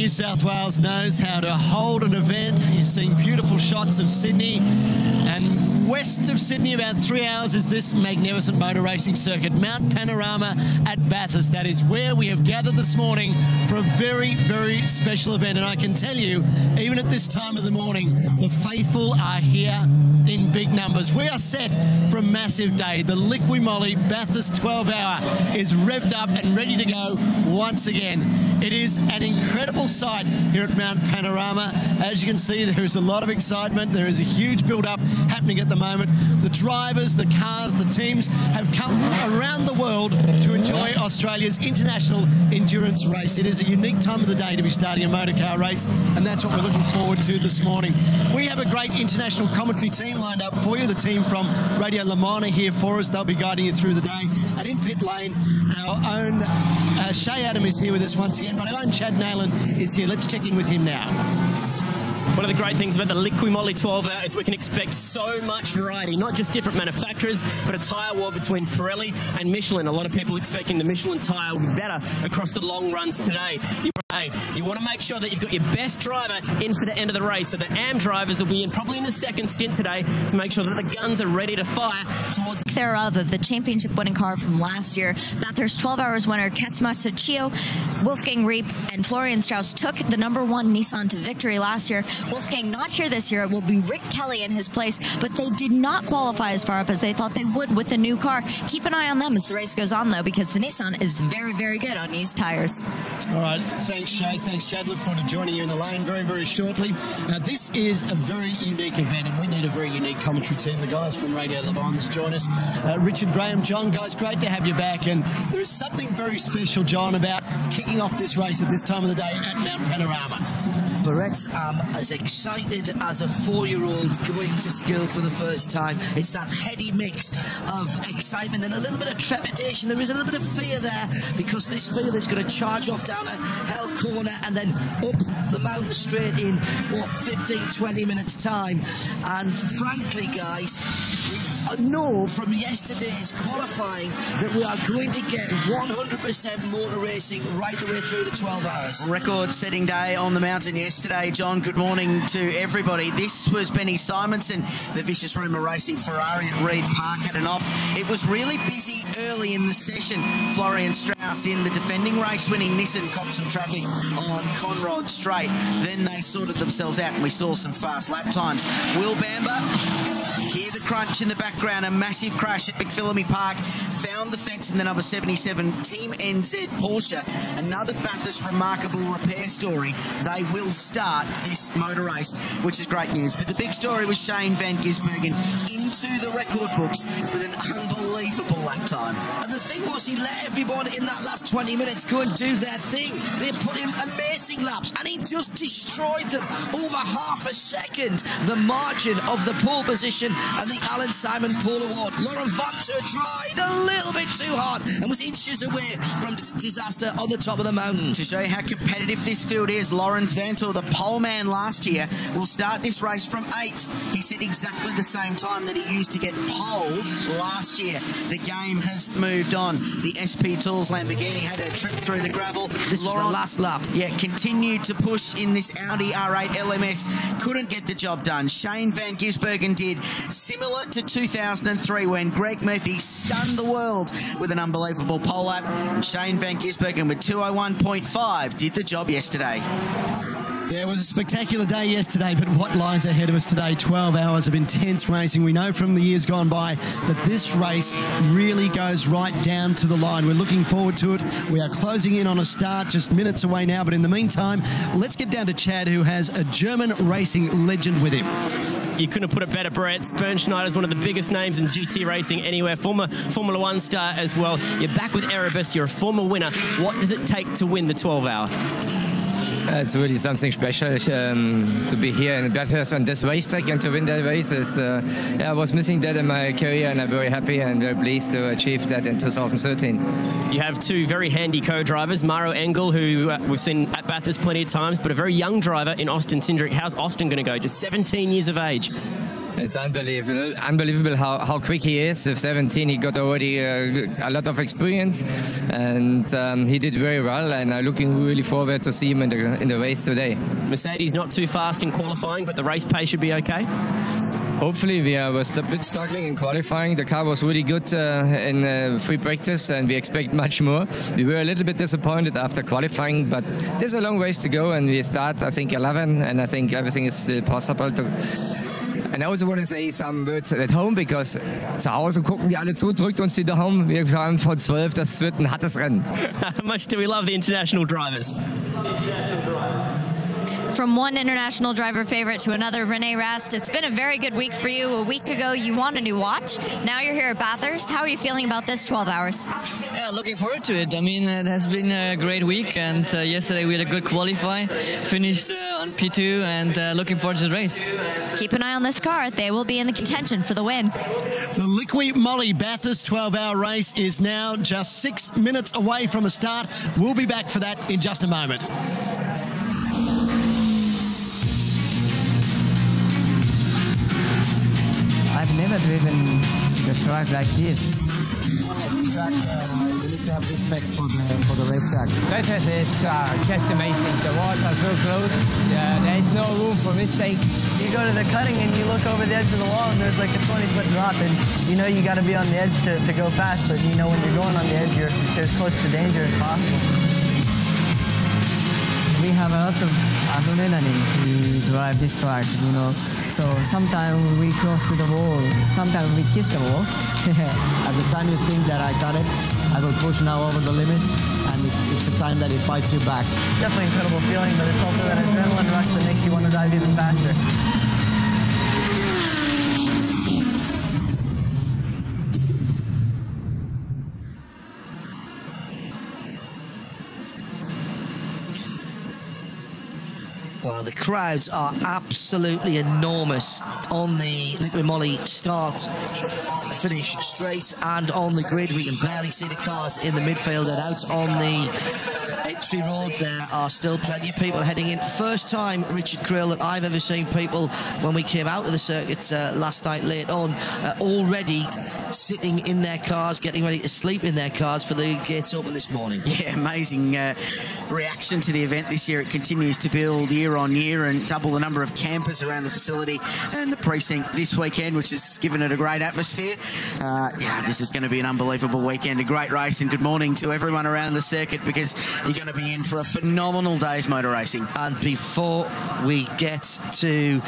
New South Wales knows how to hold an event. You're seeing beautiful shots of Sydney, and west of Sydney, about 3 hours, is this magnificent motor racing circuit, Mount Panorama at Bathurst. That is where we have gathered this morning for a very, very special event. And I can tell you, even at this time of the morning, the faithful are here in big numbers. We are set for a massive day. The Liqui Moly Bathurst 12-hour is revved up and ready to go once again. It is an incredible sight here at Mount Panorama. As you can see, there is a lot of excitement. There is a huge build-up happening at the moment. The drivers, the cars, the teams have come from around the world to enjoy Australia's international endurance race. It is a unique time of the day to be starting a motor car race, and that's what we're looking forward to this morning. We have a great international commentary team lined up for you. The team from Radio Le Mans are here for us. They'll be guiding you through the day. And in pit lane, our own Shay Adam is here with us once again, but our own Chad Nayland is here. Let's check in with him now. One of the great things about the Liqui Moly 12-hour is we can expect so much variety, not just different manufacturers, but a tyre war between Pirelli and Michelin. A lot of people expecting the Michelin tyre will be better across the long runs today. You want to make sure that you've got your best driver in for the end of the race. So the AM drivers will be in probably in the second stint today to make sure that the guns are ready to fire towards thereof of the championship winning car from last year. Bathurst 12 Hours winner Katsuma Tsuchiyo, Wolfgang Reep, and Florian Strauss took the #1 Nissan to victory last year. Wolfgang not here this year. It will be Rick Kelly in his place, but they did not qualify as far up as they thought they would with the new car. Keep an eye on them as the race goes on, though, because the Nissan is very, very good on used tires. All right, thanks, Shay. Thanks, Chad. Look forward to joining you in the lane very, very shortly. This is a very unique event, and we need a very unique commentary team. The guys from Radio Le Mans join us. Richard, Graham, John, guys, great to have you back. And there is something very special, John, about kicking off this race at this time of the day at Mount Panorama. Barrett, I'm as excited as a 4-year-old going to school for the first time. It's that heady mix of excitement and a little bit of trepidation. There is a little bit of fear there because this field is going to charge off down a hell corner and then up the mountain straight in, what, 15, 20 minutes time. And frankly, guys, I know from yesterday's qualifying that we are going to get 100% motor racing right the way through the 12 hours. Record-setting day on the mountain yesterday. John, good morning to everybody. This was Benny Simonson, the Vicious Rumour Racing Ferrari at Reed Park had an off. It was really busy early in the session. Florian Strauss in the defending race-winning Nissan copped some traffic on Conrod Straight. Then they sorted themselves out and we saw some fast lap times. Will Bamber, hear the crunch in the background, a massive crash at McPhillamy Park, found the fence in the number 77, Team NZ Porsche. Another Bathurst remarkable repair story. They will start this motor race, which is great news. But the big story was Shane van Gisbergen into the record books with an unbelievable lap time. And the thing was, he let everyone in that last 20 minutes go and do their thing. They put in amazing laps, and he just destroyed them over half a second. The margin of the pole position and the Alan Simon Pole Award. Laurent Vanter tried a little bit too hard and was inches away from disaster on the top of the mountain. To show you how competitive this field is, Laurent Vanter, the pole man last year, will start this race from 8th. He said exactly the same time that he used to get pole last year. The game has moved on. The SP Tools Lamborghini had a trip through the gravel. This was the last lap. Yeah, continued to push in this Audi R8 LMS. Couldn't get the job done. Shane van Gisbergen did, similar to 2003 when Greg Murphy stunned the world with an unbelievable pole lap. And Shane van Gisbergen with 201.5 did the job yesterday. Yeah, it was a spectacular day yesterday, but what lies ahead of us today? 12 hours of intense racing. We know from the years gone by that this race really goes right down to the line. We're looking forward to it. We are closing in on a start just minutes away now, but in the meantime, let's get down to Chad, who has a German racing legend with him. You couldn't have put it better, Brett. Bernd is one of the biggest names in GT racing anywhere. Former Formula 1 star as well. You're back with Erebus. You're a former winner. What does it take to win the 12-hour? It's really something special to be here in Bathurst on this racetrack and to win that race. I was missing that in my career, and I'm very happy and very pleased to achieve that in 2013. You have two very handy co-drivers, Maro Engel, who we've seen at Bathurst plenty of times, but a very young driver in Austin Cindric. How's Austin going to go? Just 17 years of age. It's unbelievable how quick he is. With 17, he got already a lot of experience, and he did very well. And I'm looking really forward to see him in the race today. Mercedes not too fast in qualifying, but the race pace should be okay. Hopefully. We was a bit struggling in qualifying. The car was really good in free practice, and we expect much more. We were a little bit disappointed after qualifying, but there's a long ways to go, and we start, I think, 11, and I think everything is still possible to. And I also want to say some words at home, because zu Hause gucken die alle zu, drückt uns die Daumen. Wir fahren vor 12, das wird ein hartes Rennen. How much do we love the international drivers? From one international driver favorite to another, Renee Rast, it's been a very good week for you. A week ago, you won a new watch. Now you're here at Bathurst. How are you feeling about this 12 hours? Yeah, looking forward to it. I mean, it has been a great week, and yesterday we had a good qualify, finished on P2, and looking forward to the race. Keep an eye on this car. They will be in the contention for the win. The Liqui Moly Bathurst 12-hour race is now just 6 minutes away from a start. We'll be back for that in just a moment. I've never driven the track like this. You need to have respect for the racetrack. Bathurst is just amazing. The walls are so close. There is no room for mistakes. You go to the cutting and you look over the edge of the wall and there's like a 20-foot drop, and you know you got to be on the edge to go fast, but you know when you're going on the edge, you're as close to danger as possible. We have a lot of adrenaline to drive this track, you know. So sometimes we cross to the wall, sometimes we kiss the wall. At the time you think that I got it, I will push now over the limit, and it's a time that it fights you back. Definitely an incredible feeling, but it's also that adrenaline rush that makes you want to drive even faster. Well, the crowds are absolutely enormous on the Liqui Moly start, finish straight, and on the grid. We can barely see the cars in the midfield, and out on the entry road there are still plenty of people heading in. First time, Richard Krill, that I've ever seen people when we came out of the circuit last night late on, already sitting in their cars, getting ready to sleep in their cars for the gates open this morning. Yeah, amazing reaction to the event this year. It continues to build year on year, and double the number of campers around the facility and the precinct this weekend, which has given it a great atmosphere. Yeah, this is going to be an unbelievable weekend, a great race, and good morning to everyone around the circuit, because you're going to be in for a phenomenal day's motor racing. And before we get to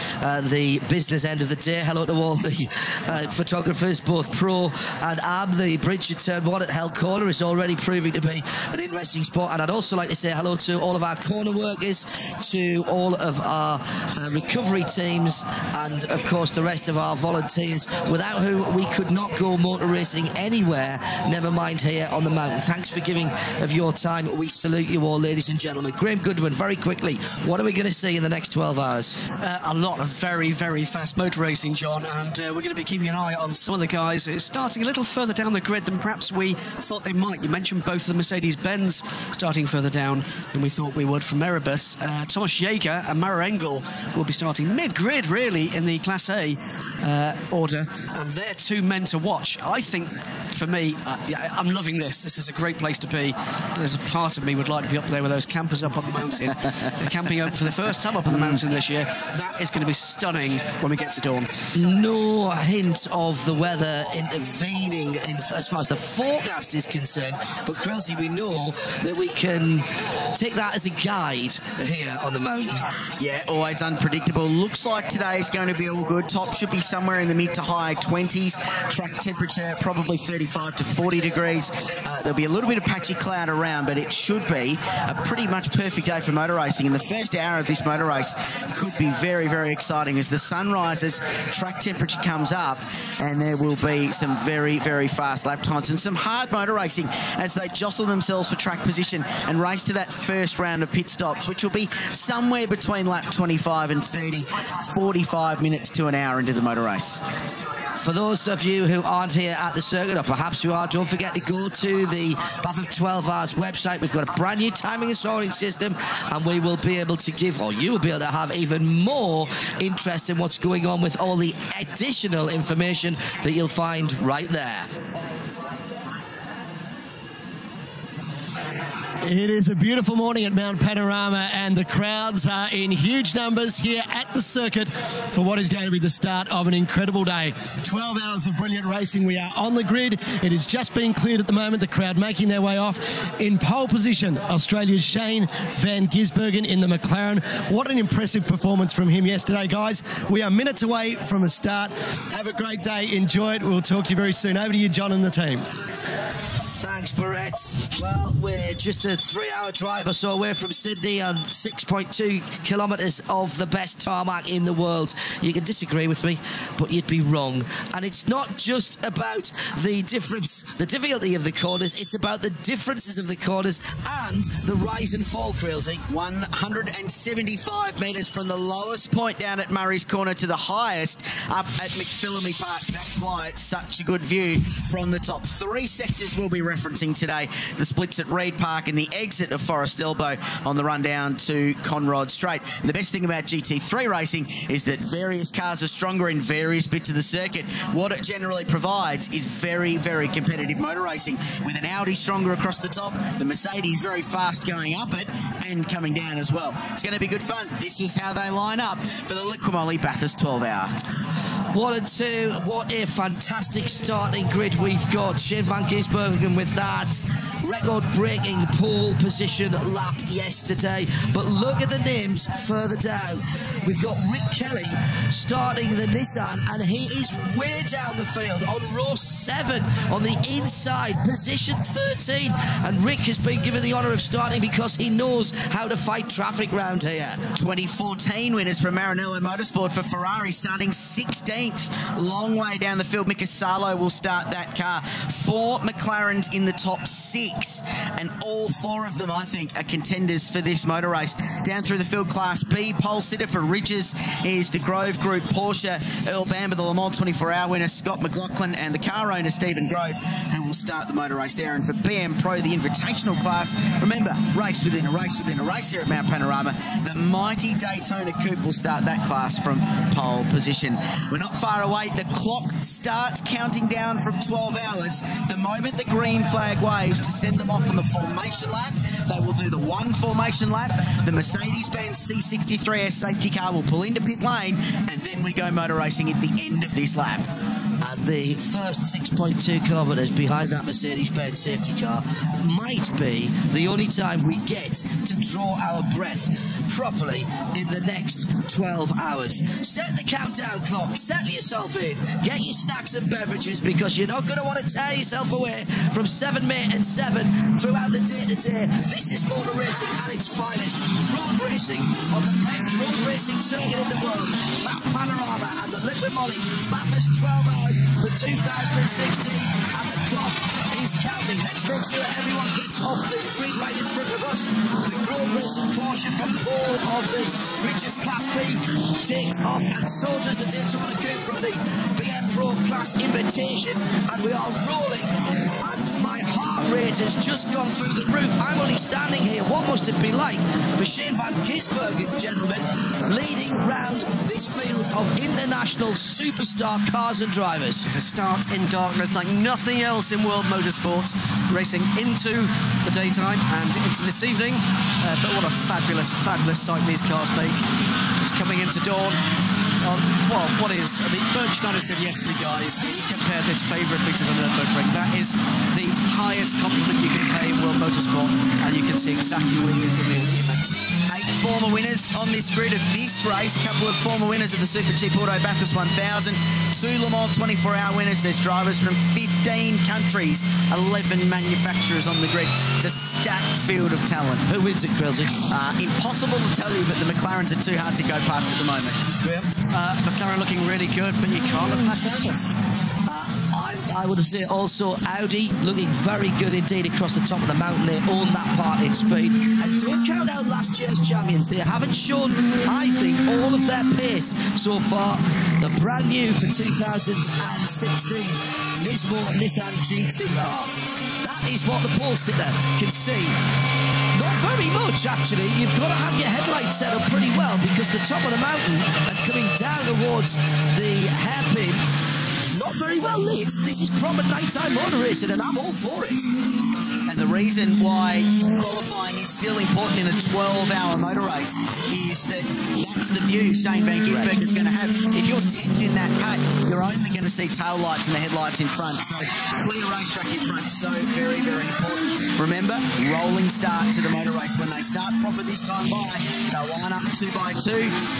the business end of the day, hello to all the photographers, both pro and AB. The bridge at Turn 1 at Hell Corner is already proving to be an interesting spot, and I'd also like to say hello to all of our corner workers, to all of our recovery teams, and of course the rest of our volunteers, without whom we could not go motor racing anywhere, never mind here on the mountain. Thanks for giving of your time. We salute you all, ladies and gentlemen. Graham Goodwin, very quickly, what are we going to see in the next 12 hours? A lot of very, very fast motor racing, John, and we're going to be keeping an eye on some of the guys starting a little further down the grid than perhaps we thought they might. You mentioned both of the Mercedes-Benz starting further down than we thought we would from Erebus. Thomas Jaeger and Mara Engel will be starting mid-grid, really, in the Class A order, and they're two men to watch. I think, for me, I'm loving this. This is a great place to be. There's a part of me would like to be up there with those campers up on the mountain. Camping up for the first time up on the mountain this year. That is going to be stunning when we get to dawn. No hint of the weather intervening as far as the forecast is concerned, but Krelsey, we know that we can take that as a guide here on the mountain. Yeah, always unpredictable. Looks like today is going to be all good. Top should be somewhere in the mid to high 20s. Track temperature probably 35 to 40 degrees. There'll be a little bit of patchy cloud around, but it should be a pretty much perfect day for motor racing. And the first hour of this motor race could be very, very exciting as the sun rises, track temperature comes up, and there will be some very, very fast lap times and some hard motor racing as they jostle themselves for track position and race to that first round of pit stops, which will be somewhere between lap 25 and 30, 45 minutes to an hour into the motor race. For those of you who aren't here at the circuit, or perhaps you are, don't forget to go to the Bathurst 12 Hours website. We've got a brand new timing and scoring system, and we will be able to give, or you will be able to have even more interest in what's going on with all the additional information that you'll find right there. It is a beautiful morning at Mount Panorama, and the crowds are in huge numbers here at the circuit for what is going to be the start of an incredible day. 12 hours of brilliant racing. We are on the grid. It is just being cleared at the moment. The crowd making their way off. In pole position, Australia's Shane van Gisbergen in the McLaren. What an impressive performance from him yesterday, guys. We are minutes away from a start. Have a great day. Enjoy it. We'll talk to you very soon. Over to you, John, and the team. Thanks, Barrett. Well, we're just a 3-hour drive or so away from Sydney on 6.2 kilometres of the best tarmac in the world. You can disagree with me, but you'd be wrong. And it's not just about the difficulty of the corners, it's about the differences of the corners and the rise and fall, Crailsy. 175 metres from the lowest point down at Murray's Corner to the highest up at McPhillamy Park. That's why it's such a good view from the top. 3 sectors will be referencing today: the splits at Reid Park and the exit of Forest Elbow on the run down to Conrod Straight. And the best thing about GT3 racing is that various cars are stronger in various bits of the circuit. What it generally provides is very, very competitive motor racing, with an Audi stronger across the top, the Mercedes very fast going up it and coming down as well. It's going to be good fun. This is how they line up for the Liqui Bathurst 12 Hour. 1 and 2, what a fantastic starting grid we've got. Shane van Gisbergen with that record-breaking pole position lap yesterday. But look at the names further down. We've got Rick Kelly starting the Nissan, and he is way down the field on row 7 on the inside, position 13. And Rick has been given the honour of starting because he knows how to fight traffic round here. 2014 winners from Maranello Motorsport for Ferrari, starting 16th. Long way down the field. Mika Salo will start that car. 4 McLarens in the top 6, and all 4 of them, I think, are contenders for this motor race. Down through the field, Class B, pole sitter for Ridges is the Grove Group Porsche. Earl Bamber, the Le Mans 24-hour winner, Scott McLaughlin, and the car owner, Stephen Grove, who will start the motor race there. And for BM Pro, the Invitational class, remember, race within a race within a race here at Mount Panorama. The mighty Daytona Coupe will start that class from pole position. We're not far away. The clock starts counting down from 12 hours. The moment the green flag waves to send them off on the formation lap, they will do the 1 formation lap. The Mercedes-Benz C63S safety car will pull into pit lane, and then we go motor racing at the end of this lap. And the first 6.2 kilometres behind that Mercedes-Benz safety car might be the only time we get to draw our breath properly in the next 12 hours. Set the countdown clock, settle yourself in, get your snacks and beverages, because you're not going to want to tear yourself away from 7 Mate and 7 throughout the day today. This is motor racing at its finest. Road racing on the best road racing circuit in the world. Mount Panorama and the Liqui Moly Bathurst 12 Hours for 2016, and the clock is counting. Let's make sure everyone gets off the green light in front of us. The Grove Racing Porsche from pole of the Ridges Class B takes off, and so does the Daytona Coupe from the BM Pro Class Invitation, and we are rolling, and my heart rate has just gone through the roof. I'm only standing here. What must it be like for Shane van Gisbergen, gentlemen, leading round this field of international superstar cars and drivers? It's a start in darkness like nothing else in world motorsport, racing into the daytime and into this evening. But what a fabulous, fabulous sight these cars make. Just coming into dawn. Well, what is? I mean, Bernd Schneider said yesterday, guys, he compared this favourably to the Nürburgring. That is the highest compliment you can pay in world motorsport, and you can see exactly what it is. 8 former winners on this grid of this race. A couple of former winners of the Super Cheap Auto Bathurst 1000. 2 Le Mans 24-hour winners. There's drivers from 15 countries, 11 manufacturers on the grid. It's a stacked field of talent. Who wins it, Crailsy? Impossible to tell you, but the McLarens are too hard to go past at the moment. McLaren looking really good, but you can't look past Airbus. I would say also Audi looking very good indeed across the top of the mountain. They own that part in speed. And don't count out last year's champions. They haven't shown, I think, all of their pace so far. The brand new for 2016 Nissan GT-R. That is what the pole sitter can see. Not very much, actually. You've got to have your headlights set up pretty well, because the top of the mountain and coming down towards the hairpin, not very well lit. This is proper nighttime motor racing, and I'm all for it. And the reason why qualifying is still important in a 12-hour motor race is that that's the view Shane Van Gisbergen is going to have. If you're 10th in that pack, you're only going to see tail lights and the headlights in front. So clear racetrack in front, so very, very important. Remember, rolling start to the motor race. When they start proper this time by, they'll line up 2 by 2,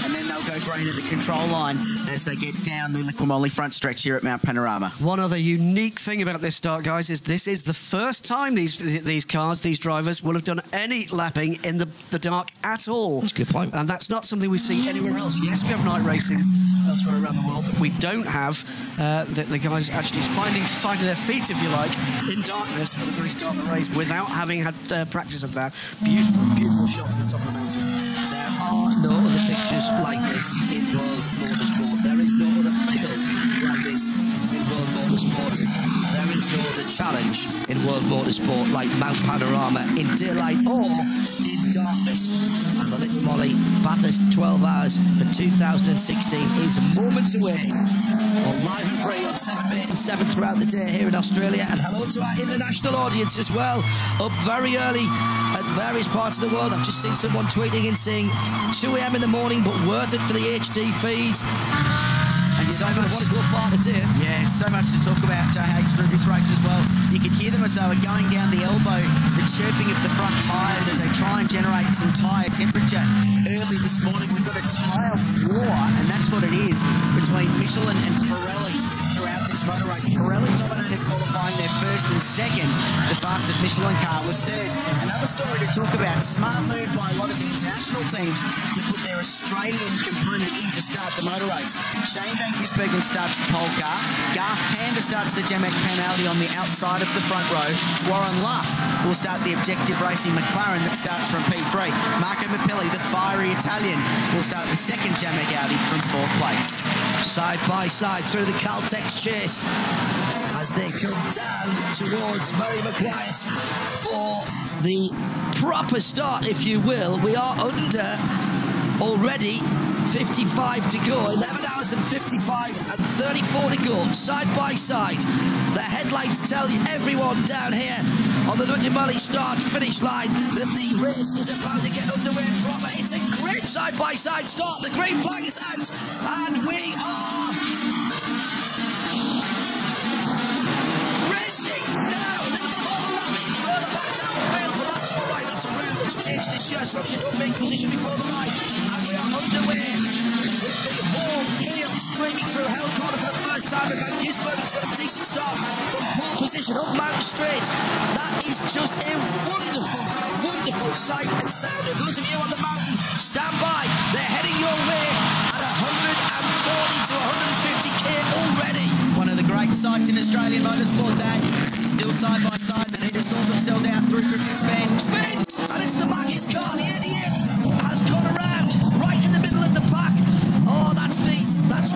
and then they'll go green at the control line as they get down the Liqui Moly front stretch here at Mount Panorama. One other unique thing about this start, guys, is this is the first time these cars, these drivers, will have done any lapping in the dark at all. That's a good point. And that's not something we see anywhere else. Yes, we have night racing elsewhere around the world, but we don't have the guys actually finding their feet, if you like, in darkness at the very start of the race without having had practice of that. Beautiful, beautiful shots at the top of the mountain. There are no other pictures like this in world motorsport. There is no other field like this in world motorsport. There is no other challenge in world motorsport like Mount Panorama in daylight or in darkness. And the Liqui Moly Bathurst 12 hours for 2016 is moments away. On live and free on 7 May and 7 throughout the day here in Australia. And hello to our international audience as well, up very early at various parts of the world. I've just seen someone tweeting and saying 2 a.m. in the morning, but worth it for the HD feeds. And you don't want to go far today. Yeah, so much to talk about, Joe Hags, through this race as well. You could hear them as they were going down the elbow, the chirping of the front tyres as they try and generate some tyre temperature. Early this morning, we've got a tyre war, and that's what it is, between Michelin and Pirelli throughout this motor race. Pirelli dominated qualifying, their first and second. The fastest Michelin car was third. Another story to talk about, smart move by a lot of the international teams to put their Australian component in to start the motor race. Shane Van Gisbergen starts the pole car. Garth Tander starts the Jamek Panaldi on the outside of the front row. Warren Luff will start the Objective Racing McLaren that starts from P3. Marco Mappelli, the fiery Italian, will start the second Jamek Audi from 4th place. Side by side through the Caltex chase as they come down towards Murray Maguire's for the proper start, if you will. We are under already 55 to go, 11 hours and 55 and 34 to go, side by side. The headlights tell everyone down here on the Liqui Moly start-finish line that the race is about to get underway proper. It's a great side-by-side start. The green flag is out, and we are racing now. A little bit of overlapping further back down the field, but that's all right. That's a rule that's changed this year, as long as you don't make position before the line. And we are underway with the whole field streaming through Hell Corner for the first time. And Van Gisbergen's got a decent start from pole position up Mountain Straight. That is just a wonderful, wonderful sight and sound. And those of you on the mountain, stand by. They're heading your way at 140 to 150k already. One of the great sights in Australian motorsport, that still side by side. They need to sort themselves out through Griffin's Bend. Spin! And it's the Maggie's car, the 88, has gone around right in the middle of the pack. Oh, that's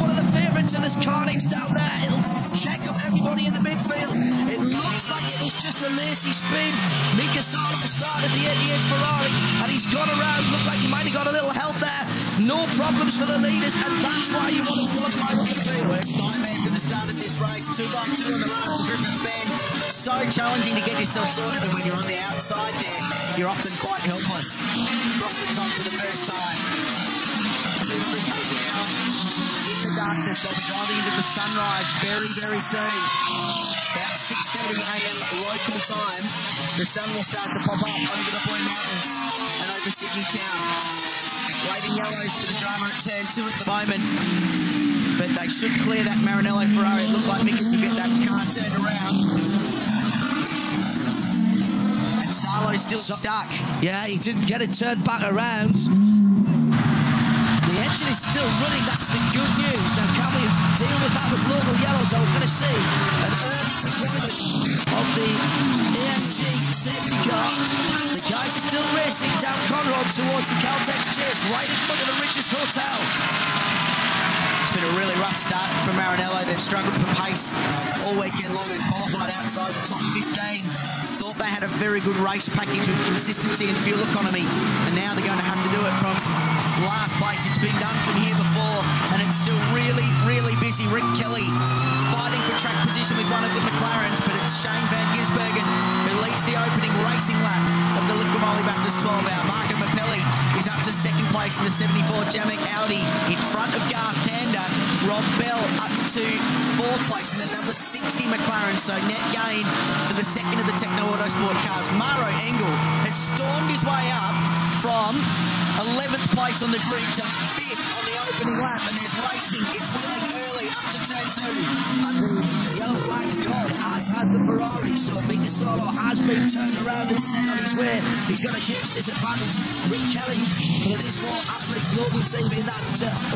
one of the favourites of this carnage down there. It'll check up everybody in the midfield. It looks like it was just a lacy spin. Mika Salo started the 88 Ferrari, and he's gone around. Looked like he might have got a little help there. No problems for the leaders, and that's why you want to qualify with the field. It's nightmare for the start of this race. 2 by 2 on the run up to Griffin's Bend. So challenging to get yourself sorted, and when you're on the outside there, you're often quite helpless. Across the top for the first time. 200 k's an hour in the darkness. They'll be driving into the sunrise very, very soon. About 6:30 a.m. local time, the sun will start to pop up over the Blue Mountains and over Sydney town. Waving yellows for the drama at turn 2 at the moment. But they should clear that Maranello Ferrari. It looked like Mickey could get that car turned around. And Salo's still stuck. Yeah, he didn't get it turned back around. The engine is still running, that's the good news. Now, can we deal with that with local yellows. So we're going to see an early deployment of the AMG safety car. The guys are still racing down Conrod towards the Caltex Chase, right in front of the Riches Hotel. It's been a really rough start for Maranello. They've struggled for pace all weekend long and qualified outside the top 15. Thought they had a very good race package with consistency and fuel economy, and now they're going to have to do it from last place. It's been done from here before, and it's still really, really busy. Rick Kelly fighting for track position with one of the McLarens, but it's Shane Van Gisbergen who leads the opening racing lap of the Liquimoli Bathurst 12-hour. Marco Mappelli is up to second place in the 74 Jamek Audi in front of Garth Tander. Rob Bell up to fourth place in the number 60 McLaren, so net gain for the second of the Techno Autosport cars. Maro Engel has stormed his way up from 11th place on the grid to 5th on the opening lap, and there's racing. It's wheeling early up to turn 2. And the yellow flag's gone, as has the Ferrari, so Mika Solo has been turned around and set on his way. He's got a huge disadvantage. Rick Kelly for the Dismore Athlete Global team in that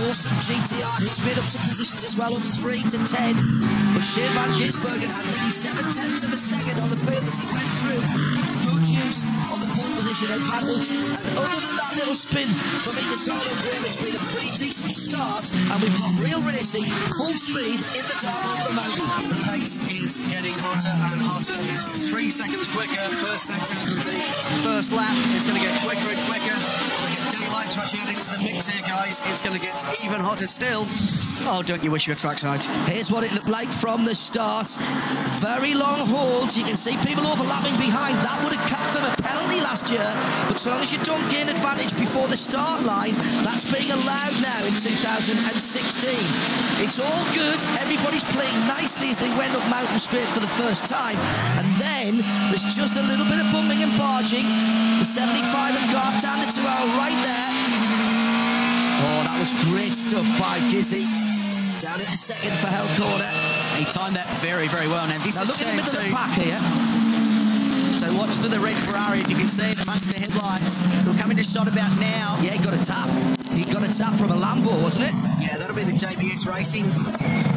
awesome GTR. He's made up some positions as well, up 3 to 10. But Shane Van Gisbergen had nearly 7/10 of a second on the field as he went through. Good use of the pole position advantage. And other than that little spin for Mika Solo, it's been a pretty decent start. And we've got real racing, full speed in the dark over the mountain. The pace is getting hotter and hotter. It's 3 seconds quicker first sector than the first lap. It's going to get quicker and quicker. We get daylight to actually add into the mix here, guys. It's going to get even hotter still. Oh, don't you wish you were trackside? Here's what it looked like from the start. Very long holds. You can see people overlapping behind. That would have cut them a penalty last year. But so long as you don't gain advantage before the start line, that's being allowed now in 2016. It's all good. Everybody's playing nicely as they went up Mountain Straight for the first time. And then there's just a little bit of bumping and barging. The 75 of Garth Tander to our right there. Oh, that was great stuff by Gizzy. Down into second for Hell Corner. He timed that very, very well. Now, this is look in the middle of the pack here. So watch for the red Ferrari if you can see it amongst the headlights. It'll come into shot about now. Yeah, he got a tap. He got a tap from a Lambo, wasn't it? Yeah, that'll be the JBS Racing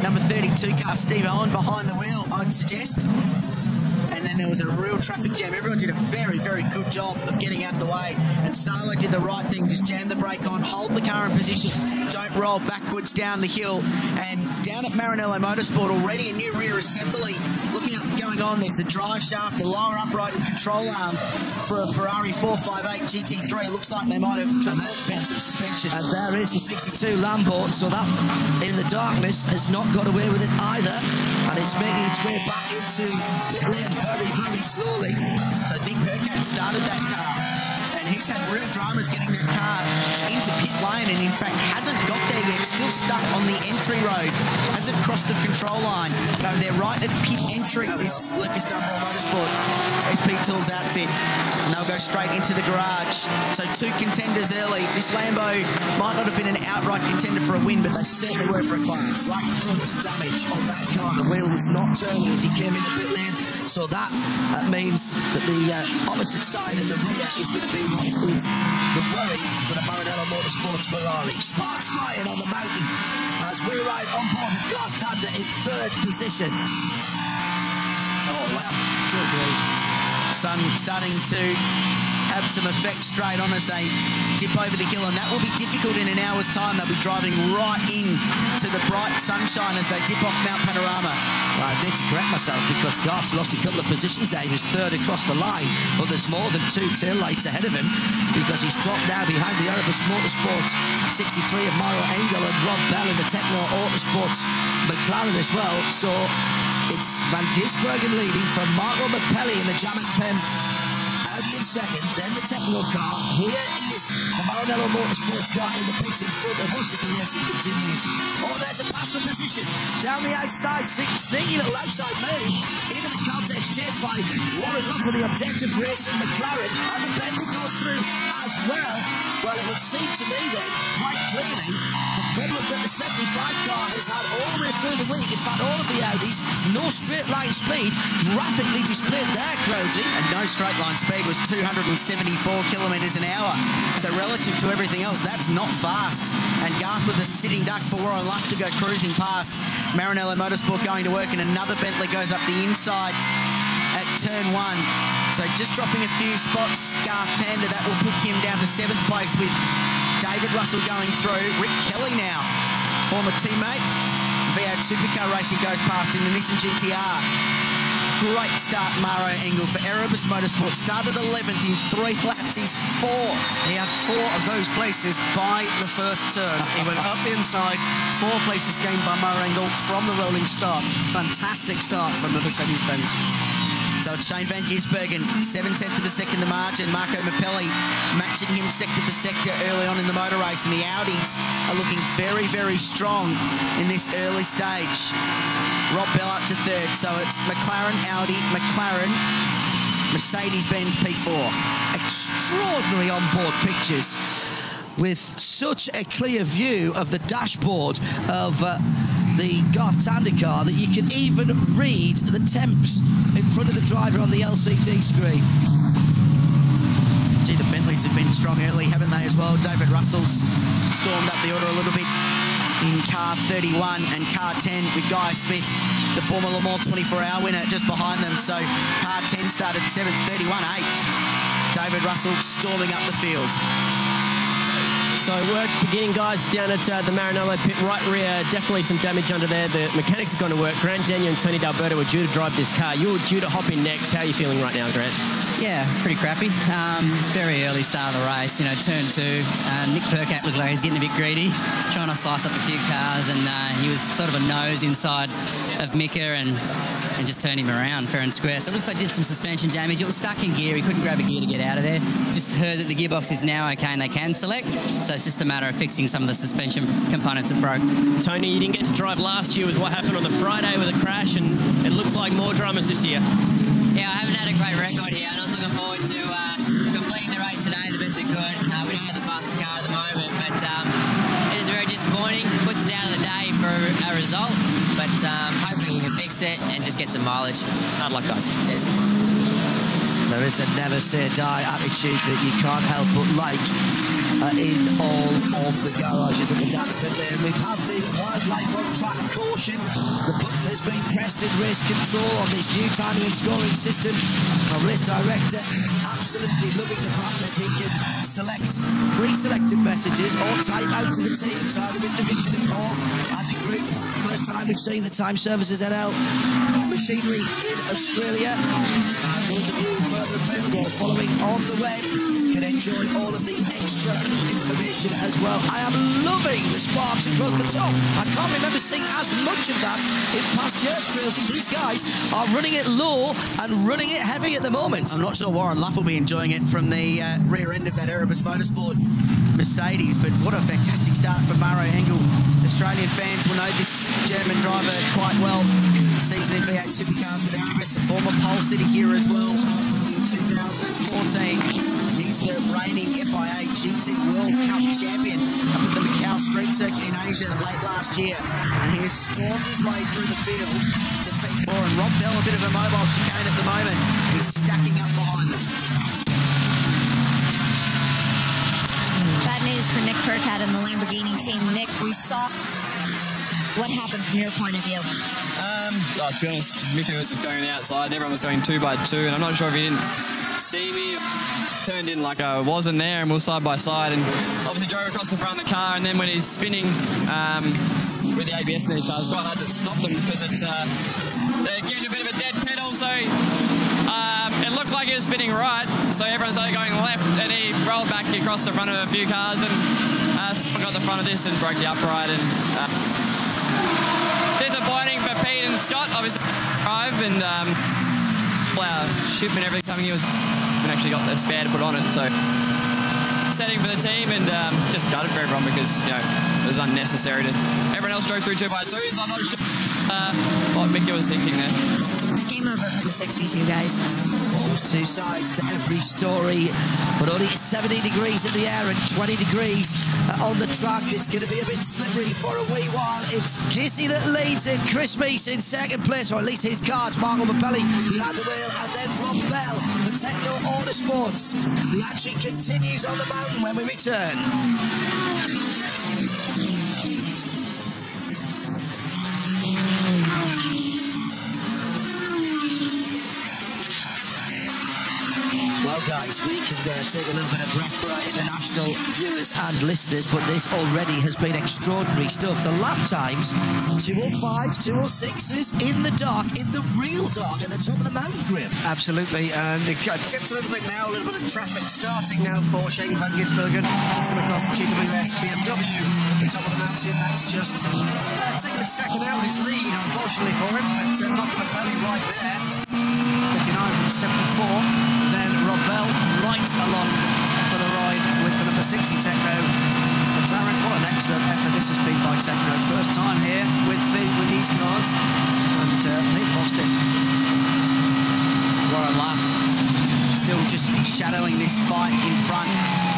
number 32 car, Steve Owen behind the wheel, I'd suggest. And then there was a real traffic jam. Everyone did a very, very good job of getting out of the way. And Salo did the right thing, just jam the brake on, hold the car in position, don't roll backwards down the hill. And down at Maranello Motorsport, already a new rear assembly looking at going on. There's the drive shaft, the lower upright and control arm for a Ferrari 458 GT3. Looks like they might have bounced some suspension. And there is the 62 Lambo, so that in the darkness has not got away with it either. And it's making its way back into pit lane very, very slowly. So Nick Percat started that car, and he's had real dramas getting that car into pit lane, and in fact hasn't got there yet, still stuck on the entry road, hasn't crossed the control line. No, they're right at pit entry, this Lucas Dunbar Motorsport SP Tools outfit, and they'll go straight into the garage. So 2 contenders early. This Lambo might not have been an outright contender for a win, but they certainly were for a class. Right front damage on that car. The wheel was not turning as he came into pit lane. So that means that the opposite side and the rear is going to be what is the worry for the Maranello Motorsports Ferrari. Sparks flying on the mountain as we ride on board with Garth Tander in 3rd position. Oh, wow. Good grief. Sun starting to have some effect straight on as they dip over the hill, and that will be difficult in an hour's time. They'll be driving right in to the bright sunshine as they dip off Mount Panorama. Well, I need to correct myself because Garth's lost a couple of positions there. He was 3rd across the line, but there's more than 2 tail lights ahead of him because he's dropped now behind the Erebus Motorsports 63 of Mauro Engel and Rob Bell in the Techno Autosports McLaren as well. So it's Van Gisbergen leading from Marco Mappelli in the Jamek Pen Audi in second, then the Techno car. Here is the Maranello Motorsports car in the pits in front of us as the racing continues. Oh, there's a pass for position. Down the outside, sneaky little outside move. Into the Caltex chase by Warren Love for the Objective Racing McLaren. And the Bentley goes through as well. Well, it would seem to me then, quite clearly, the problem that the 75 car has had all the way through the week, in fact all of the Audis, no straight line speed, graphically displayed there, Krause. And no straight line speed, was 2 274 kilometres an hour. So relative to everything else, that's not fast. And Garth with a sitting duck for Warren Luff to go cruising past. Maranello Motorsport going to work, and another Bentley goes up the inside at turn 1. So just dropping a few spots, Garth Panda, that will put him down to 7th place with David Russell going through. Rick Kelly now, former teammate. V8 Supercar Racing goes past in the Nissan GTR. Great start, Maro Engel for Erebus Motorsport. Started 11th in 3 laps. He's 4th. He had 4 of those places by the first turn. He went up the inside. 4 places gained by Maro Engel from the rolling start. Fantastic start from the Mercedes-Benz. So it's Shane Van Gisbergen, 7/10 of a second the margin. Marco Mappelli matching him sector for sector early on in the motor race. And the Audis are looking very, very strong in this early stage. Rob Bell up to 3rd. So it's McLaren, Audi, McLaren, Mercedes-Benz P4. Extraordinary onboard pictures with such a clear view of the dashboard of the Garth Tander car that you can even read the temps in front of the driver on the LCD screen. Gee, the Bentleys have been strong early, haven't they, as well? David Russell's stormed up the order a little bit in car 31 and car 10 with Guy Smith, the former Le Mans 24-hour winner, just behind them. So car 10 started 7th, 31 8th. David Russell storming up the field. So work beginning, guys, down at the Maranello pit right rear. Definitely some damage under there. The mechanics are going to work. Grant Daniel and Tony D'Alberto were due to drive this car. You're due to hop in next. How are you feeling right now, Grant? Yeah, pretty crappy. Very early start of the race, you know, turn 2. Nick Percat looked like he was getting a bit greedy, trying to slice up a few cars, and he was sort of a nose inside of Mika and just turned him around fair and square. So it looks like did some suspension damage. It was stuck in gear. He couldn't grab a gear to get out of there. Just heard that the gearbox is now okay and they can select. So it's just a matter of fixing some of the suspension components that broke. Tony, you didn't get to drive last year with what happened on the Friday with a crash, and it looks like more dramas this year. Yeah, I haven't had a great record here, and I was looking forward to completing the race today the best we could. We don't have the fastest car at the moment, but it is very disappointing. Puts us out of the day for a result, but hopefully we can fix it and just get some mileage. Hard luck, guys. Cheers. There is a never say die attitude that you can't help but like in all of the garages up and down the pit lane. We have the wildlife on track caution. The button has been pressed in race control on this new timing and scoring system. Our race director absolutely loving the fact that he can select pre-selected messages or type out to the teams, either individually or as a group. First time we've seen the Time Services NL machinery in Australia. And those of you further afield or following on the web can enjoy all of the extra information as well. I am loving the sparks across the top. I can't remember seeing as much of that in past years, Crazy. These guys are running it low and running it heavy at the moment. I'm not sure Warren Luff will be enjoying it from the rear end of that Erebus Motorsport Mercedes, but what a fantastic start for Maro Engel. Australian fans will know this German driver quite well. Season in V8 Supercars with Erebus, a former pole sitter here as well in 2014. He's the reigning FIA GT World Cup champion up at the Macau Street Circuit in Asia late last year. And he has stormed his way through the field to P4. And Rob Bell, a bit of a mobile chicane at the moment. He's stacking up behind them. Bad news for Nick Percat and the Lamborghini team. Nick, we saw what happened from your point of view. To be honest, Mickey was just going on the outside and everyone was going 2 by 2, and I'm not sure if he didn't see me. Turned in like I wasn't there, and we were side by side, and obviously drove across the front of the car, and then when he's spinning with the ABS in these cars, it's quite hard to stop them because it gives you a bit of a dead pedal, so it looked like he was spinning right, so everyone started going left, and he rolled back across the front of a few cars and got the front of this and broke the upright. And disappointing for Pete and Scott, obviously drive, and our shipment, everything coming here was actually got the spare to put on it, so setting for the team, and just gutted for everyone because, you know, it was unnecessary. Everyone else drove through 2 by 2, so I'm not sure what Mickey was thinking there. It's game over for the 62 guys. Always 2 sides to every story, but only 70 degrees in the air and 20 degrees on the track. It's going to be a bit slippery for a wee while. It's Gissy that leads it. Chris Meese in second place, or at least his car. It's Marco Mappelli behind the wheel, and then Rob Bell for Contender Autosports. The action continues on the mountain when we return. Well, guys, we can take a little bit of breath for our international viewers and listeners, but this already has been extraordinary stuff. The lap times, 2:05s, 2:06s, in the dark, in the real dark, at the top of the mountain, Grim. Absolutely, and it dips a little bit now, a little bit of traffic starting now for Shane van Gisbergen. He's come across the GWS BMW at the top of the mountain. That's just taking a second out of his lead, unfortunately for him, but not going to belly right there. 59 from 74. Then Rob Bell right along for the ride with the number 60 Techno. McLaren, what an excellent effort this has been by Techno. First time here with these cars, and they've lost it. What a laugh. Still just shadowing this fight in front.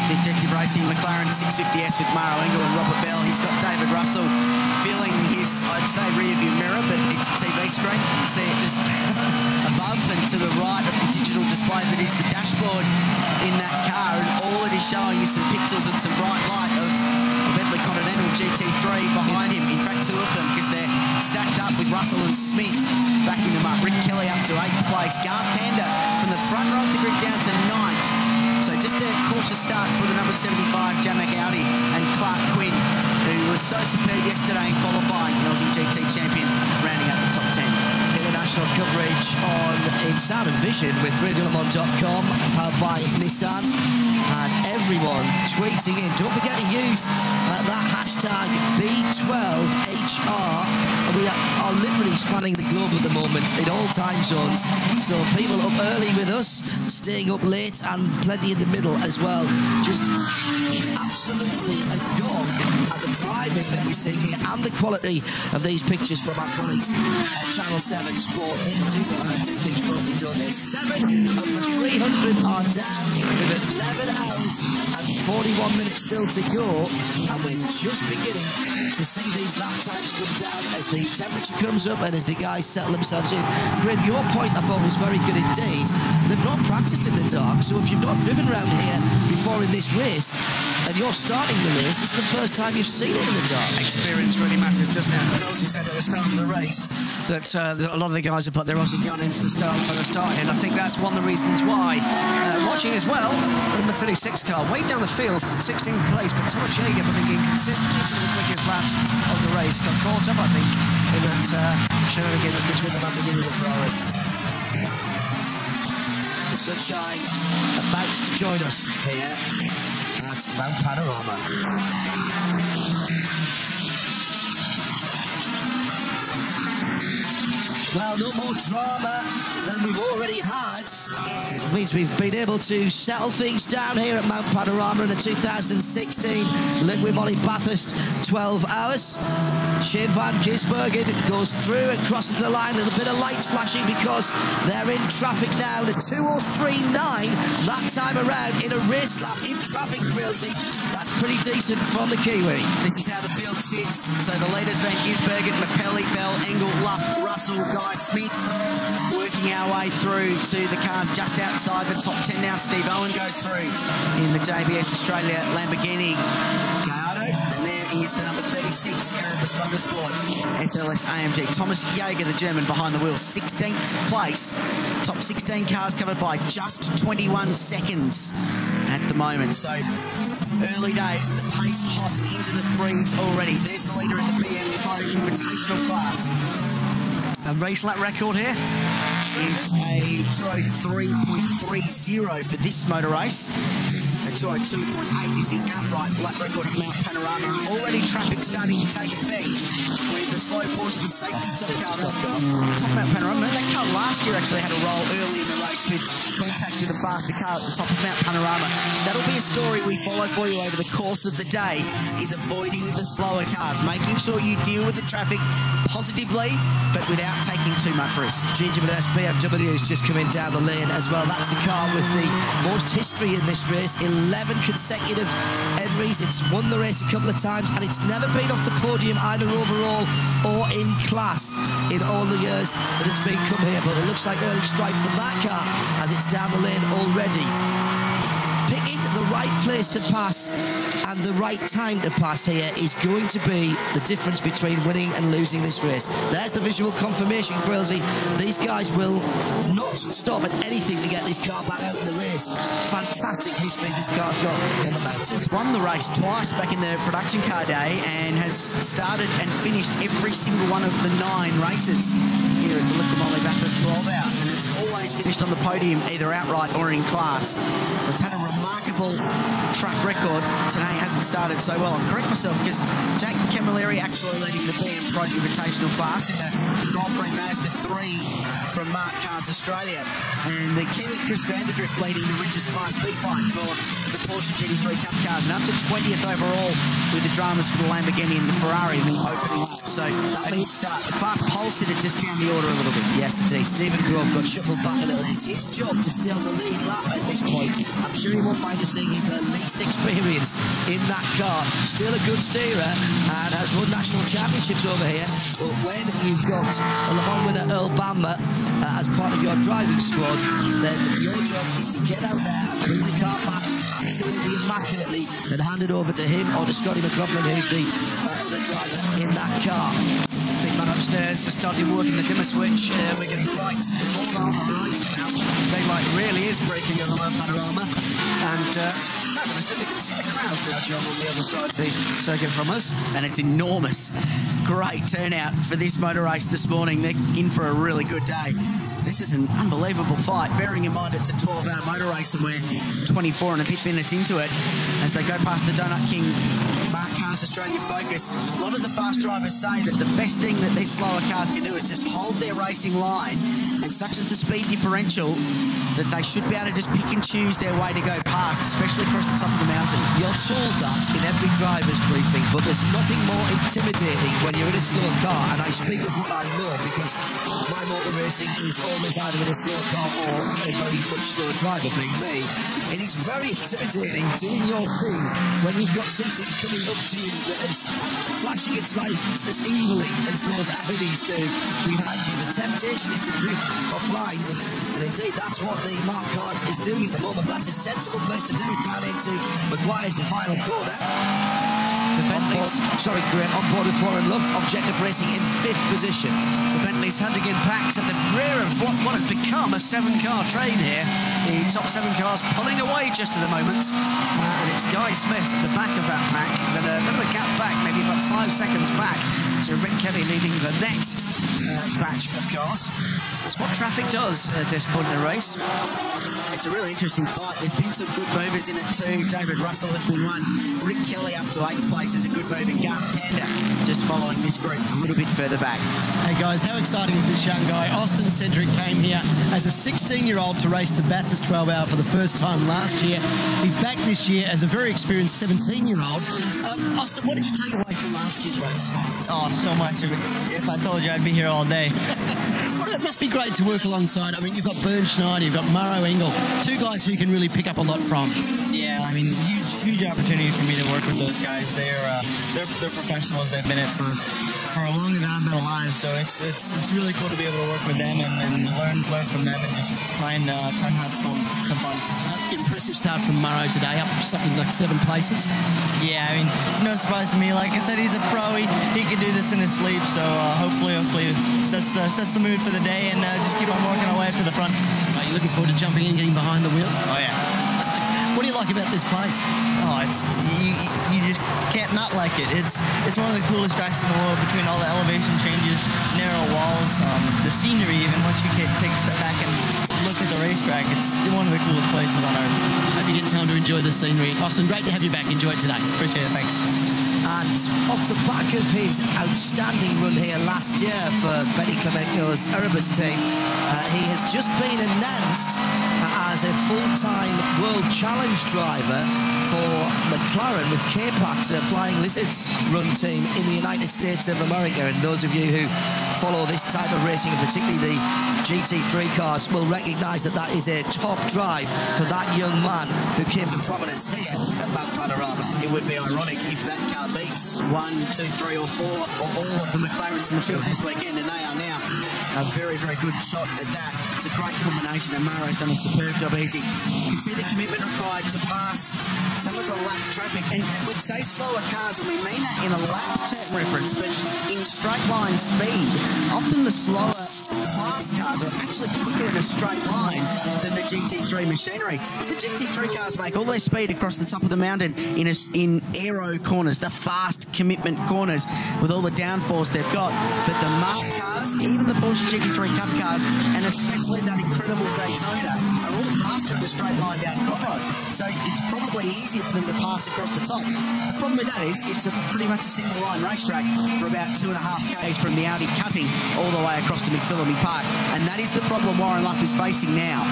The Objective Racing McLaren 650S with Maro Engel and Robert Bell. He's got David Russell filling his, I'd say, rear view mirror, but it's a TV screen. You can see it just above and to the right of the digital display that is the dashboard in that car, and all it is showing is some pixels and some bright light of the Bentley Continental GT3 behind him. In fact, two of them, because they're stacked up with Russell and Smith backing them up. Rick Kelly up to 8th place. Contender from the front row of the grid down to 9th. So just a cautious start for the number 75, Jamek Audi, and Clark Quinn, who was so superb yesterday in qualifying, the Aussie GT champion, rounding out the top 10. International coverage on in sound and vision with radiolemont.com, powered by Nissan, and everyone tweeting in. Don't forget to use that hashtag B12HR. We are literally spanning the globe at the moment in all time zones, so people up early with us, staying up late, and plenty in the middle as well. Just absolutely a gong at the driving that we're seeing here, and the quality of these pictures from our colleagues at Channel 7 Sport. Two things probably done there. 7 of the 300 are down with 11 hours and 41 minutes still to go, and we're just beginning to see these lap times come down as the temperature comes up and as the guys settle themselves in. Grim, your point I thought was very good indeed. They've not practiced in the dark, so if you've not driven around here before in this race and you're starting the race, this is the first time you've seen it in the dark. Experience really matters, doesn't it? As you said at the start of the race, that a lot of the guys have put their Aussie gun into the start for the start, and I think that's one of the reasons why. Watching as well, the number 36 car, way down the field, 16th place, but Thomas Jaeger bringing consistently some of the quickest laps of the race. Got caught up, I think, in that shenanigans between the Lamborghini and the Ferrari. The sunshine about to join us here at Mount Panorama. Well, no more drama than we've already had. It means we've been able to settle things down here at Mount Panorama in the 2016 Liquid Moly Bathurst 12 hours. Shane van Gisbergen goes through and crosses the line. A little bit of lights flashing because they're in traffic now. The 2:03.9 that time around in a race lap in traffic, Grilsey. That's pretty decent from the Kiwi. This is how the field sits. So the leaders, Van Gisbergen, Mapelli, Bell, Engel, Luff, Russell, Guy Smith. Working our way through to the cars just outside the top 10 now. Steve Owen goes through in the JBS Australia Lamborghini Gallardo. And there is the number 36, Erebus Motorsport SLS AMG. Thomas Jaeger, the German, behind the wheel, 16th place. Top 16 cars covered by just 21 seconds at the moment. So early days, the pace hot into the threes already. There's the leader in the BMW Invitational class. A race lap record here is a 2:03.30 for this motor race. A 2:02.8 is the outright lap record at Mount Panorama. Already traffic starting to take effect with the slow portion of the safety stop car. Top Mount Panorama. That car last year actually had a roll early in the race with contact with a faster car at the top of Mount Panorama. That'll be a story we follow for you over the course of the day, is avoiding the slower cars, making sure you deal with the traffic positively but without taking too much risk. GWS BMW's just come in down the lane as well. That's the car with the most history in this race. 11 consecutive entries. It's won the race a couple of times, and it's never been off the podium either overall or in class in all the years that it's been come here. But it looks like early strife for that car as it's down the lane already. Picking the right place to pass and the right time to pass here is going to be the difference between winning and losing this race. There's the visual confirmation, Quilsey. These guys will not stop at anything to get this car back out in the race. Fantastic history this car's got on the mountain. It's won the race twice back in the production car day and has started and finished every single one of the 9 races here at the Liqui Bathurst 12 Hour. And it's always finished on the podium, either outright or in class. So it's had a remarkable track record. Today hasn't started so well. I'll correct myself because Jake Camilleri actually leading the BM Pro Invitational class in the Grand Prix Mazda 3 from Mark Cars Australia. And the Kiwi Chris Vanderdrift leading the Richards Class B fight for the Porsche GT3 Cup cars, and up to 20th overall with the dramas for the Lamborghini and the Ferrari in the opening lap. So that means start. The class pole sitter just down the order a little bit. Yes, indeed. Stephen Grove got shuffled back a little. It's his job to stay on the lead lap at this point. I'm sure he won't mind us saying he's the least experienced in that car. Still a good steerer and has won national championships over here. But when you've got a Le Mans winner Earl Bamber as part of your driving squad, then your job is to get out there and bring the car back absolutely immaculately and hand it over to him or to Scotty McLaughlin, who's the other driver in that car. Big man upstairs just started working the dimmer switch. We're getting quite all on the horizon now. Daylight really is breaking on the Mount Panorama, and fabulously we can see the crowd now, John, on the other side of the circuit from us, and it's enormous. Great turnout for this motor race this morning. They're in for a really good day. This is an unbelievable fight, bearing in mind it's a 12-hour motor race and we're 24 and a bit minutes into it as they go past the Donut King Mark Cars Australia Focus. A lot of the fast drivers say that the best thing that these slower cars can do is just hold their racing line, and such is the speed differential that they should be able to just pick and choose their way to go past, especially across the top of the mountain. You're told that in every driver's briefing, but there's nothing more intimidating when you're in a slow car, and I speak of what I know because my motor racing is always either in a slow car or a very much slower driver, being me. It is very intimidating doing your thing when you've got something coming up to you that is flashing its lights as evilly as those Audis do behind you. The temptation is to drift offline, and indeed that's what the Mark Cars is doing at the moment. That's a sensible place to do it, down into Maguire's, the final corner. The Bentleys, on board with Warren Luff, Objective Racing in 5th position. The Bentleys handing in packs at the rear of what has become a 7-car train here. The top 7 cars pulling away just at the moment, and it's Guy Smith at the back of that pack, then a bit of a gap back, maybe about 5 seconds back. So Rick Kelly leading the next batch of cars. That's what traffic does at this point in the race. It's a really interesting fight. There's been some good movers in it too. David Russell has been one. Rick Kelly up to 8th place is a good move, and Contender just following this group a little bit further back. Hey guys, how exciting is this young guy? Austin Cedric came here as a 16-year-old to race the Bathurst 12 Hour for the first time last year. He's back this year as a very experienced 17-year-old. Austin, what did you take away from last year's race? Oh, so much. If I told you, I'd be here all day. Well, it must be great to work alongside. I mean, you've got Bern Schneider, you've got Murrow Engel, 2 guys who you can really pick up a lot from. Yeah, I mean, huge opportunity for me to work with those guys. They're professionals. They've been it for longer than I've been alive. So it's really cool to be able to work with them and learn from them and just try and have some fun. Impressive start from Murrow today, up something like 7 places. Yeah, I mean, it's no surprise to me. Like I said, he's a pro. He can do this in his sleep. So hopefully sets the mood for the day, and just keep on working our way up to the front. Are you looking forward to jumping in, getting behind the wheel? Oh yeah. What do you like about this place? Oh, you just can't not like it. It's one of the coolest tracks in the world, between all the elevation changes, narrow walls, the scenery. Even once you take a step back and look at the racetrack, it's one of the coolest places on earth. Hope you get time to enjoy the scenery. Austin, great to have you back. Enjoy it today. Appreciate it. Thanks. And off the back of his outstanding run here last year for Benny Clemenco's Erebus team, he has just been announced as a full-time World Challenge driver for McLaren with K-Pax, a Flying Lizards run team in the United States of America. And those of you who follow this type of racing, and particularly the GT3 cars, will recognise that that is a top drive for that young man who came to prominence here at Mount Panorama. It would be ironic if that car beats 1, 2, 3 or 4 or all of the McLarens in the field this weekend, and they are now a very, very good shot at that. It's a great combination, and Maro's done a superb job easy. You can see the commitment required to pass some of the lap traffic, and we'd say slower cars, and we mean that in a lap term reference, but in straight line speed, often the slower class cars are actually quicker in a straight line than the GT3 machinery. The GT3 cars make all their speed across the top of the mountain in aero corners, the fast commitment corners with all the downforce they've got. But the Mark cars, even the Porsche GT3 Cup cars, and especially that incredible Daytona, are all faster in a straight line down Conroe. So it's probably easier for them to pass across the top. The problem with that is it's pretty much a single line racetrack for about 2.5 k's from the Audi cutting all the way across to McPhillamy Park, and that is the problem Warren Luff is facing now.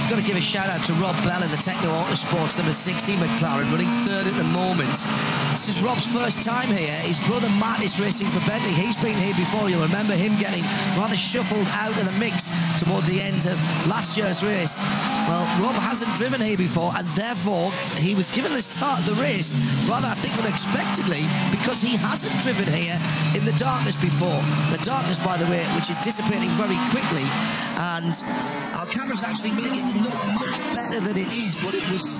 Got to give a shout out to Rob Bell in the Techno Autosports number 60 McLaren, running third at the moment. This is Rob's first time here. His brother Matt is racing for Bentley. He's been here before. You'll remember him getting rather shuffled out of the mix toward the end of last year's race. Well, Rob hasn't driven here before, and therefore he was given the start of the race rather, I think, unexpectedly, because he hasn't driven here in the darkness before. The darkness, by the way, which is dissipating very quickly, and our cameras actually make it look much better than it is, but it was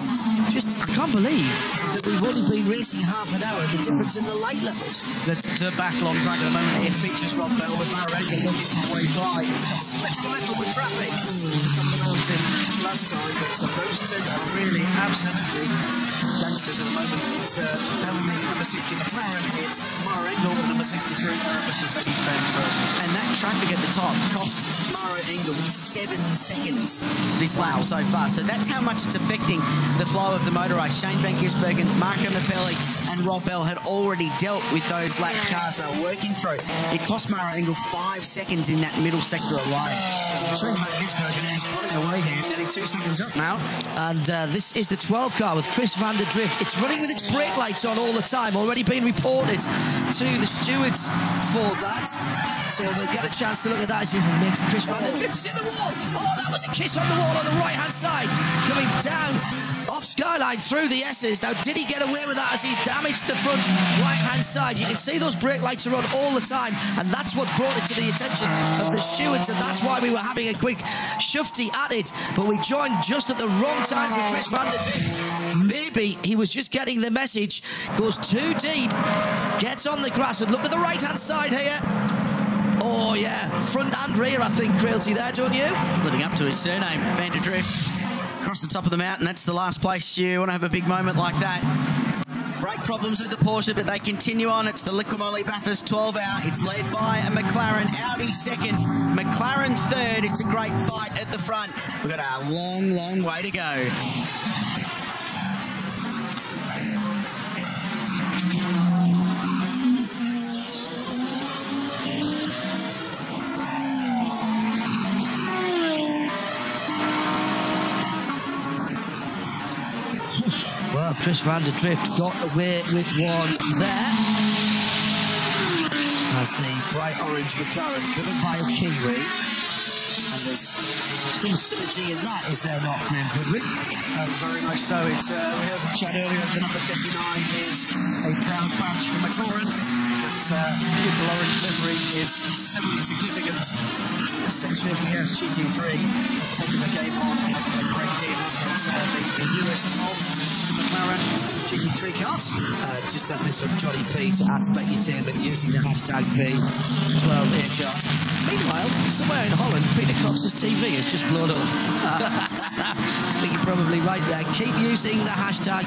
just, I can't believe that we've only been racing half an hour, the difference in the light levels. The backlog right at the moment here features Rob Bell with Marango looking his way by. It's split in the middle with traffic. Top of the mountain last time, but those two are really absolutely gangsters at the moment. It's Bell in the number 60 McLaren, it's Marango in the number 63 Erebus Mercedes-Benz version. And that traffic at the top cost Maro Engel 7 seconds this lap so far. So that's how much it's affecting the flow of the motor race. Shane Van Gisbergen, Marco Mappelli and Rob Bell had already dealt with those lap cars they were working through. It cost Maro Engel 5 seconds in that middle sector alone. Shane Van Gisbergen is pulling away here, nearly 2 seconds up now. And this is the 12 car with Chris van der Drift. It's running with its brake lights on all the time, already been reported to the stewards for that. So we'll get a chance to look at that as he makes Chris van der Drift hit the wall. Oh, that was a kiss on the wall on the right-hand side. Coming down off Skyline through the S's. Now, did he get away with that as he's damaged the front right-hand side? You can see those brake lights are on all the time, and that's what brought it to the attention of the stewards, and that's why we were having a quick shufty at it. But we joined just at the wrong time for Chris van der Drift. Maybe he was just getting the message. Goes too deep, gets on the grass, and look at the right-hand side here. Oh, yeah, front and rear, I think, Crailsey there, don't you? Living up to his surname, Van der Drift. Across the top of the mountain, that's the last place you want to have a big moment like that. Brake problems with the Porsche, but they continue on. It's the Liqui Bathurst 12 hour. It's led by a McLaren. Audi second, McLaren third. It's a great fight at the front. We've got a long, long way to go. Well, Chris van der Drift got away with one there. As the bright orange McLaren driven by a Kiwi. And there's some synergy in that, is there not, Graham Goodwin? Very much so. It's, we heard from Chad earlier, the number 59 is a proud badge for McLaren. Beautiful orange livery is similarly significant. The 650S GT3 has taken the game on a great deal, hasn't it? The newest of McLaren GT3 cars. Just had this from Johnny P to @Specutainment using the hashtag B12HR. Meanwhile, somewhere in Holland, Peter Cox's TV has just blown up. I think you're probably right there. Keep using the hashtag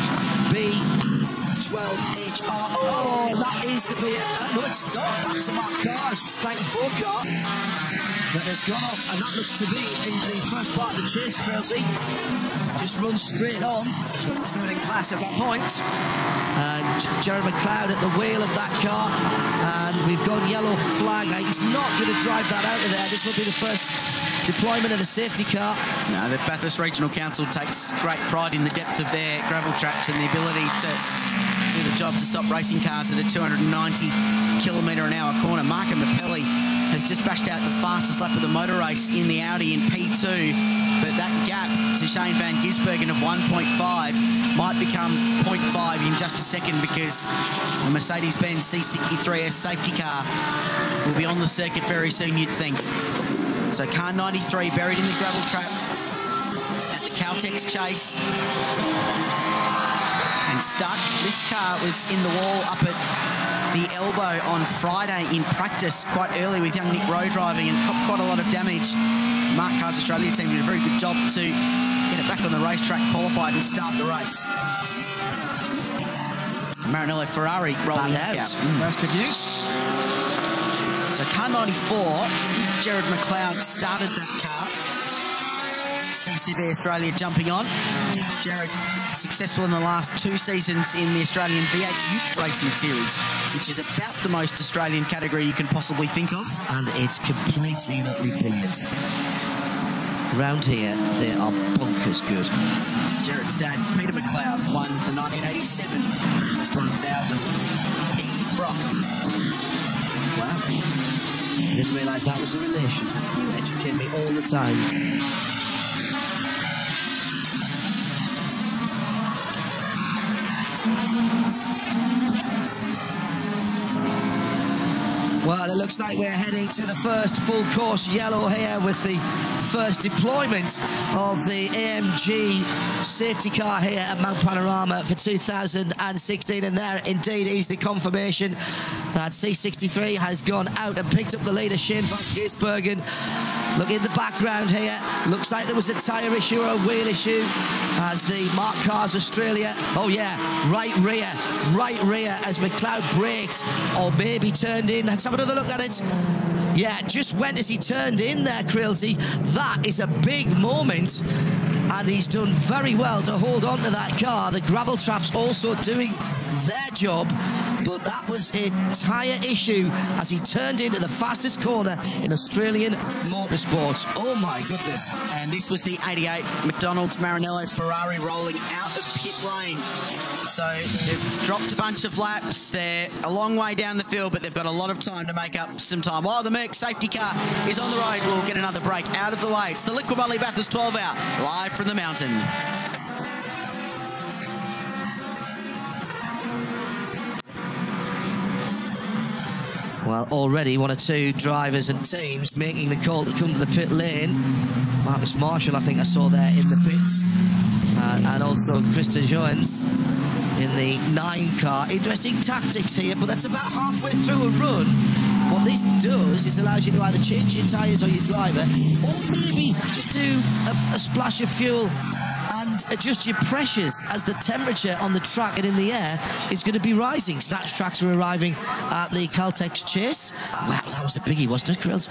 B12 12HR. Oh, that is the BM. No, it's not. That's the Mark Carr's 94 car that has gone off, and that looks to be in the first part of the chase. Crailsey just runs straight on. Third in class at that point. And Jared McLeod at the wheel of that car, and we've got yellow flag. He's not going to drive that out of there. This will be the first deployment of the safety car. No, the Bathurst Regional Council takes great pride in the depth of their gravel traps and the ability to do the job to stop racing cars at a 290km/h corner. Marco Mappelli has just bashed out the fastest lap of the motor race in the Audi in P2, but that gap to Shane van Gisbergen of 1.5 might become 0.5 in just a second, because the Mercedes-Benz C63S safety car will be on the circuit very soon, you'd think. So car 93 buried in the gravel trap at the Caltex chase and stuck. This car was in the wall up at the elbow on Friday in practice quite early with young Nick Rowe driving, and copped quite a lot of damage. Mark Carr's Australia team did a very good job to get it back on the racetrack, qualified and start the race. Maranello Ferrari rolling out. That's good news. So car 94, Jared McLeod started that car. CCV Australia jumping on. Jared successful in the last 2 seasons in the Australian V8 Youth Racing Series, which is about the most Australian category you can possibly think of. And it's completely and utterly brilliant. Round here, they are bonkers good. Jared's dad, Peter McLeod, won the 1987 Bathurst 1000 with P. Brock. Wow. Didn't realise that was a relation. You educate me all the time. Well, it looks like we're heading to the first full course yellow here with the first deployment of the AMG safety car here at Mount Panorama for 2016, and there indeed is the confirmation that C63 has gone out and picked up the leader, Shane van Gisbergen. Look in the background here, looks like there was a tyre issue or a wheel issue as the Mark Carr's Australia, oh yeah, right rear as McLeod braked or maybe turned in. Let's have another look at it. Yeah, just went as he turned in there, Crailsey. That is a big moment, and he's done very well to hold on to that car. The gravel trap's also doing their job, but that was a tyre issue as he turned into the fastest corner in Australian motorsports. Oh my goodness. And this was the 88 McDonald's Maranello Ferrari rolling out of pit lane. So they've dropped a bunch of laps. They're a long way down the field, but they've got a lot of time to make up some time. While the Merc safety car is on the road, we'll get another break out of the way. It's the Liquid Moly Bathurst 12 Hour, live from the mountain. Well, already 1 or 2 drivers and teams making the call to come to the pit lane. Marcus Marshall, I think I saw there in the pits. And also Krista Joens in the 9 car. Interesting tactics here, but that's about halfway through a run. What this does is allows you to either change your tyres or your driver, or maybe just do a splash of fuel and adjust your pressures as the temperature on the track and in the air is going to be rising. Snatch tracks are arriving at the Caltex chase. Wow, that was a biggie, wasn't it, Krills?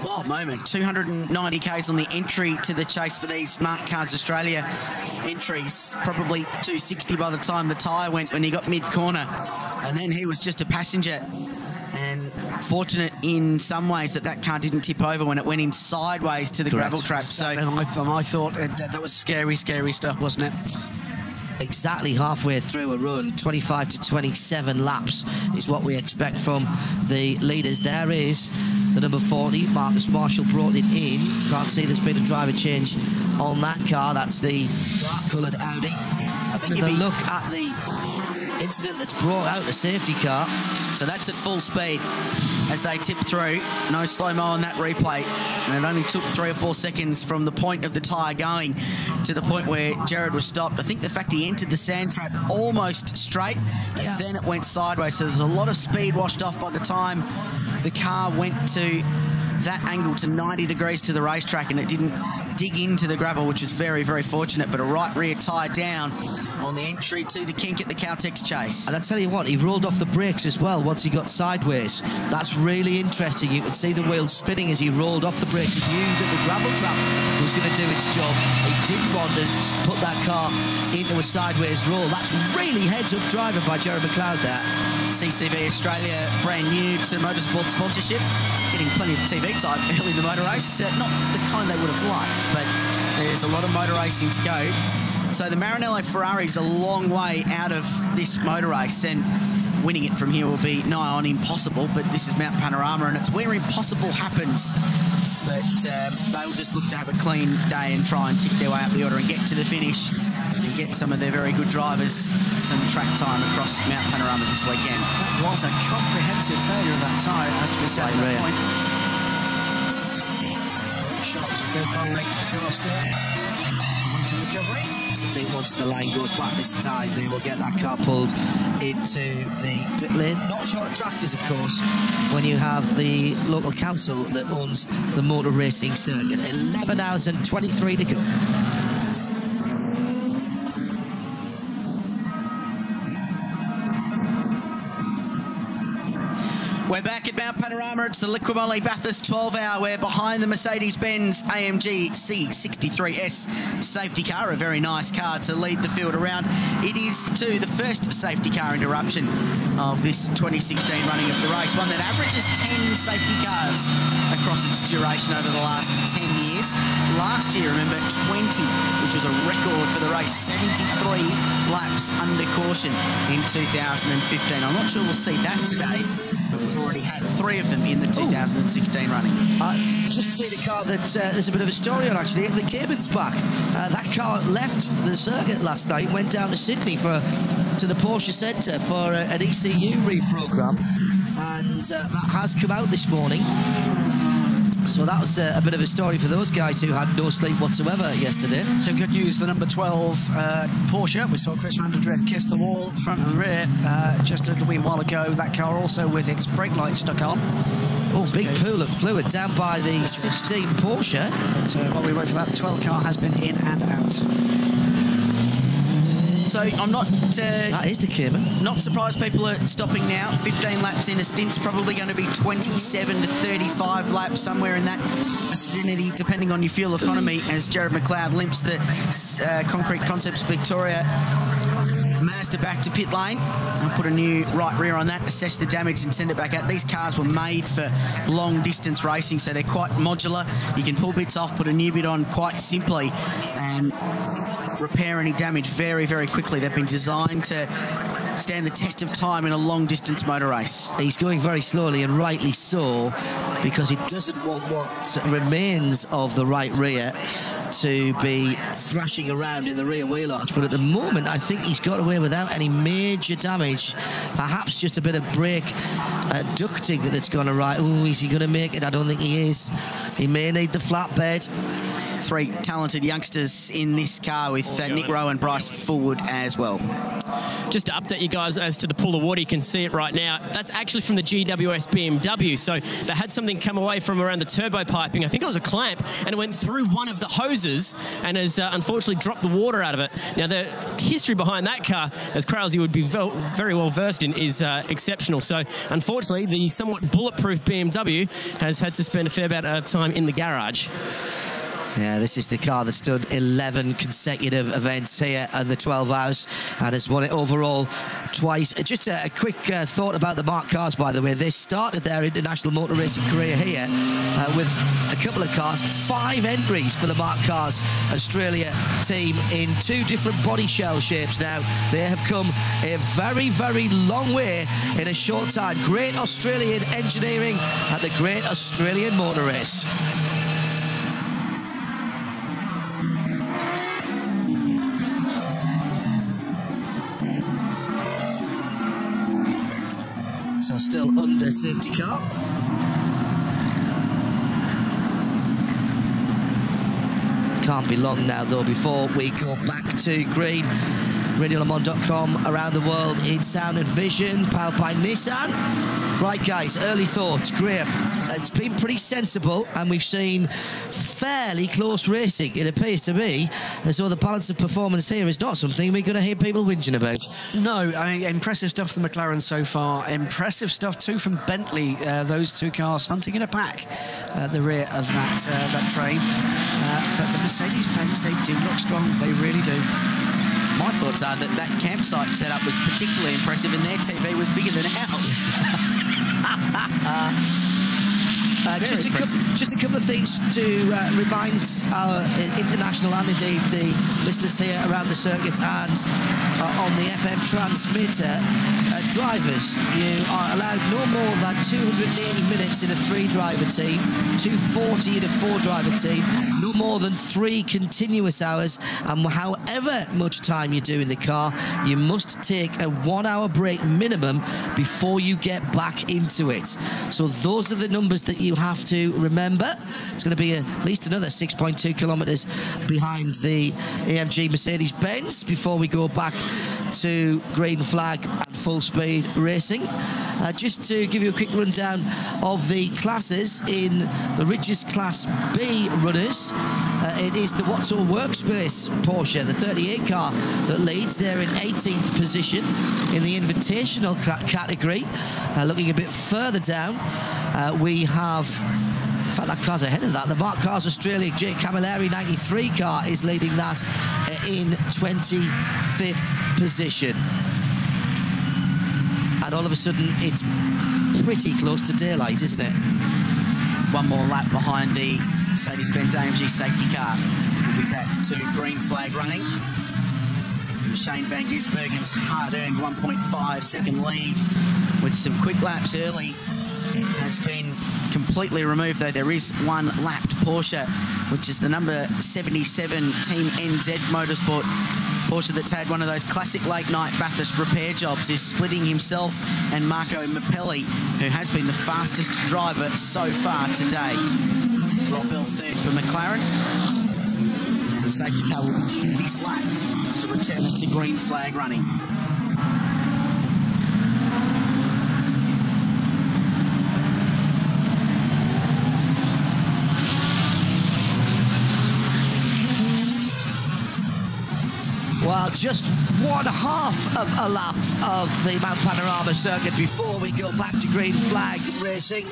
What moment. 290 Ks on the entry to the chase for these Mark Carr's Australia entries. Probably 260 by the time the tyre went when he got mid-corner. And then he was just a passenger. And fortunate in some ways that car didn't tip over when it went in sideways to the gravel trap. So I thought that was scary stuff, wasn't it? Exactly halfway through a run, 25 to 27 laps is what we expect from the leaders. There is the number 40, Marcus Marshall brought it in. Can't see there's been a driver change on that car. That's the dark coloured Audi. I think if you look at the incident that's brought out the safety car. So that's at full speed as they tip through. No slow-mo on that replay. And it only took 3 or 4 seconds from the point of the tyre going to the point where Jared was stopped. I think the fact he entered the sand trap almost straight, and then it went sideways. So there's a lot of speed washed off by the time the car went to that angle to 90 degrees to the racetrack, and it didn't dig into the gravel, which was very, very fortunate, but a right rear tyre down on the entry to the kink at the Caltex Chase. And I tell you what, he rolled off the brakes as well once he got sideways. That's really interesting. You could see the wheels spinning as he rolled off the brakes. He knew that the gravel trap was going to do its job. He didn't want to put that car into a sideways roll. That's really heads-up driving by Jerry McLeod there. CCV Australia, brand new to motorsport sponsorship, getting plenty of TV time early in the motor race. Not the kind they would have liked, but there's a lot of motor racing to go. So the Maranello Ferrari's a long way out of this motor race, and winning it from here will be nigh on impossible, but this is Mount Panorama, and it's where impossible happens. But they'll just look to have a clean day and try and tick their way up the order and get to the finish and get some of their very good drivers some track time across Mount Panorama this weekend. That was a comprehensive failure of that tyre, it has to be said at that point. Shot to go by the car still. Into recovery. I think once the line goes back this time, they will get that car pulled into the pit lane. Not short tractors, of course, when you have the local council that owns the motor racing circuit. 11 hours and 23 to go. We're back at Mount Panorama. It's the Liquimoli Bathurst 12-hour. We're behind the Mercedes-Benz AMG C63S safety car, a very nice car to lead the field around. It is, too, the first safety car interruption of this 2016 running of the race, one that averages 10 safety cars across its duration over the last 10 years. Last year, remember, 20, which was a record for the race, 73 laps under caution in 2015. I'm not sure we'll see that today, but we've already had 3 of them in the 2016 running. Just to see the car that there's a bit of a story on, actually. The Caben's back. That car left the circuit last night, went down to Sydney to the Porsche Centre for an ECU reprogram, and that has come out this morning. So that was a bit of a story for those guys who had no sleep whatsoever yesterday. Some good news, the number 12 Porsche. We saw Chris van der Drift kiss the wall, front and rear, just a little wee while ago. That car also with its brake lights stuck on. Oh, big pool of fluid down by the 16 Porsche. So while we wait for that, the 12 car has been in and out. So I'm not... that is the Cayman. Not surprised people are stopping now. 15 laps in a stint's probably going to be 27 to 35 laps, somewhere in that vicinity, depending on your fuel economy, as Jared McLeod limps the Concrete Concepts Victoria Mazda back to pit lane. I'll put a new right rear on that, assess the damage and send it back out. These cars were made for long distance racing, so they're quite modular. You can pull bits off, put a new bit on quite simply, and repair any damage very, very quickly. They've been designed to stand the test of time in a long-distance motor race. He's going very slowly, and rightly so, because he doesn't want what remains of the right rear to be thrashing around in the rear wheel arch. But at the moment, I think he's got away without any major damage. Perhaps just a bit of brake ducting that's gone awry. Oh, is he going to make it? I don't think he is. He may need the flatbed. 3 talented youngsters in this car with Nick Rowe and Bryce Fullwood as well. Just to update you guys as to the pool of water, you can see it right now. That's actually from the GWS BMW. So they had something come away from around the turbo piping. I think it was a clamp, and it went through one of the hoses and has unfortunately dropped the water out of it. Now, the history behind that car, as Kralsey would be very well versed in, is exceptional. So unfortunately, the somewhat bulletproof BMW has had to spend a fair amount of time in the garage. Yeah, this is the car that's done 11 consecutive events here at the 12 hours and has won it overall twice. Just a quick thought about the Mark cars, by the way. They started their international motor racing career here with a couple of cars, 5 entries for the Mark Cars Australia team in 2 different body shell shapes now. They have come a very, very long way in a short time. Great Australian engineering at the Great Australian Motor Race. So still under safety car. Can't be long now though before we go back to green. RadioLeMans.com, around the world in sound and vision, powered by Nissan. Right guys, early thoughts. Graham, it's been pretty sensible, and we've seen fairly close racing. It appears to be as though the balance of performance here is not something we're going to hear people whinging about. No, I mean, impressive stuff from McLaren so far. Impressive stuff too from Bentley. Those two cars hunting in a pack at the rear of that train. But the Mercedes-Benz, they do look strong. They really do. My thoughts are that campsite setup was particularly impressive, and their TV was bigger than ours. Just a couple of things to remind our international and indeed the listeners here around the circuit and on the FM transmitter. Drivers, you are allowed no more than 280 minutes in a 3-driver team, 240 in a 4-driver team, no more than 3 continuous hours, and however much time you do in the car, you must take a 1-hour break minimum before you get back into it. So those are the numbers that you have to remember. It's going to be at least another 6.2 kilometres behind the AMG Mercedes-Benz before we go back to green flag and full speed racing. Just to give you a quick rundown of the classes in the richest Class B runners, it is the Watso Workspace Porsche, the 38 car, that leads. They're in 18th position in the Invitational category. Looking a bit further down, we have, in fact, that car's ahead of that. The Mark Cars Australia J Camilleri 93 car is leading that in 25th position. And all of a sudden, it's pretty close to daylight, isn't it? One more lap behind the Mercedes-Benz AMG safety car. We'll be back to green flag running. Shane van Gisbergen's hard-earned 1.5-second lead with some quick laps early has been completely removed, though there is one lapped Porsche, which is the number 77 Team NZ Motorsport Porsche that's had one of those classic late-night Bathurst repair jobs, is splitting himself and Marco Mappelli, who has been the fastest driver so far today. Rob Bell third for McLaren, and the safety car will be in this lap to return us to green flag running. Well, just 1/2 of a lap of the Mount Panorama circuit before we go back to green flag racing.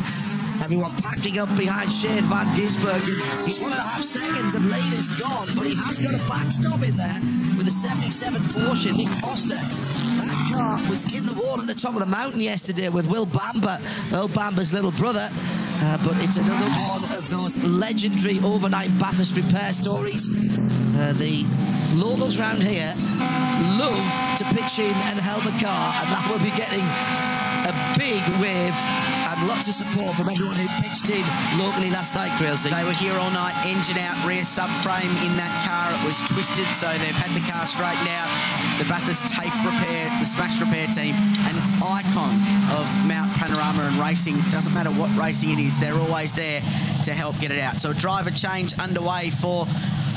Everyone packing up behind Shane van Gisbergen. He's 1.5 seconds of lead is gone, but he has got a backstop in there with a 77 Porsche, Nick Foster. That car was in the wall at the top of the mountain yesterday with Will Bamber, Earl Bamber's little brother. But it's another one of those legendary overnight Bathurst repair stories. The locals round here love to pitch in and help a car, and that will be getting a big wave and lots of support from everyone who pitched in locally last night, Crailsey. They were here all night, engine out, rear subframe in that car. It was twisted, so they've had the car straightened out. The Bathurst TAFE repair, the Smash repair team, an icon of Mount Panorama and racing. Doesn't matter what racing it is, they're always there to help get it out. So a driver change underway for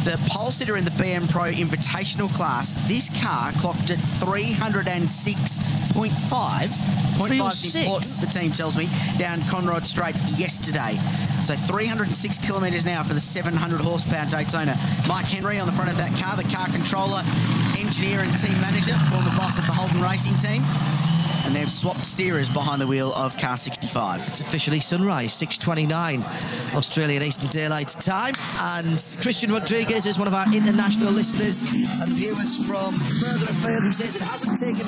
the pole sitter in the BM Pro Invitational class. This car clocked at 306.5. 0.5 is important, the team tells me, down Conrod Straight yesterday. So 306 kilometres now for the 700 horsepower Daytona. Mike Henry on the front of that car, the car controller, engineer and team manager, former boss of the Holden Racing team. And they've swapped steerers behind the wheel of car 65. It's officially sunrise, 6:29 Australian Eastern Daylight Time. And Christian Rodriguez is one of our international listeners and viewers from further afield. He says, it hasn't taken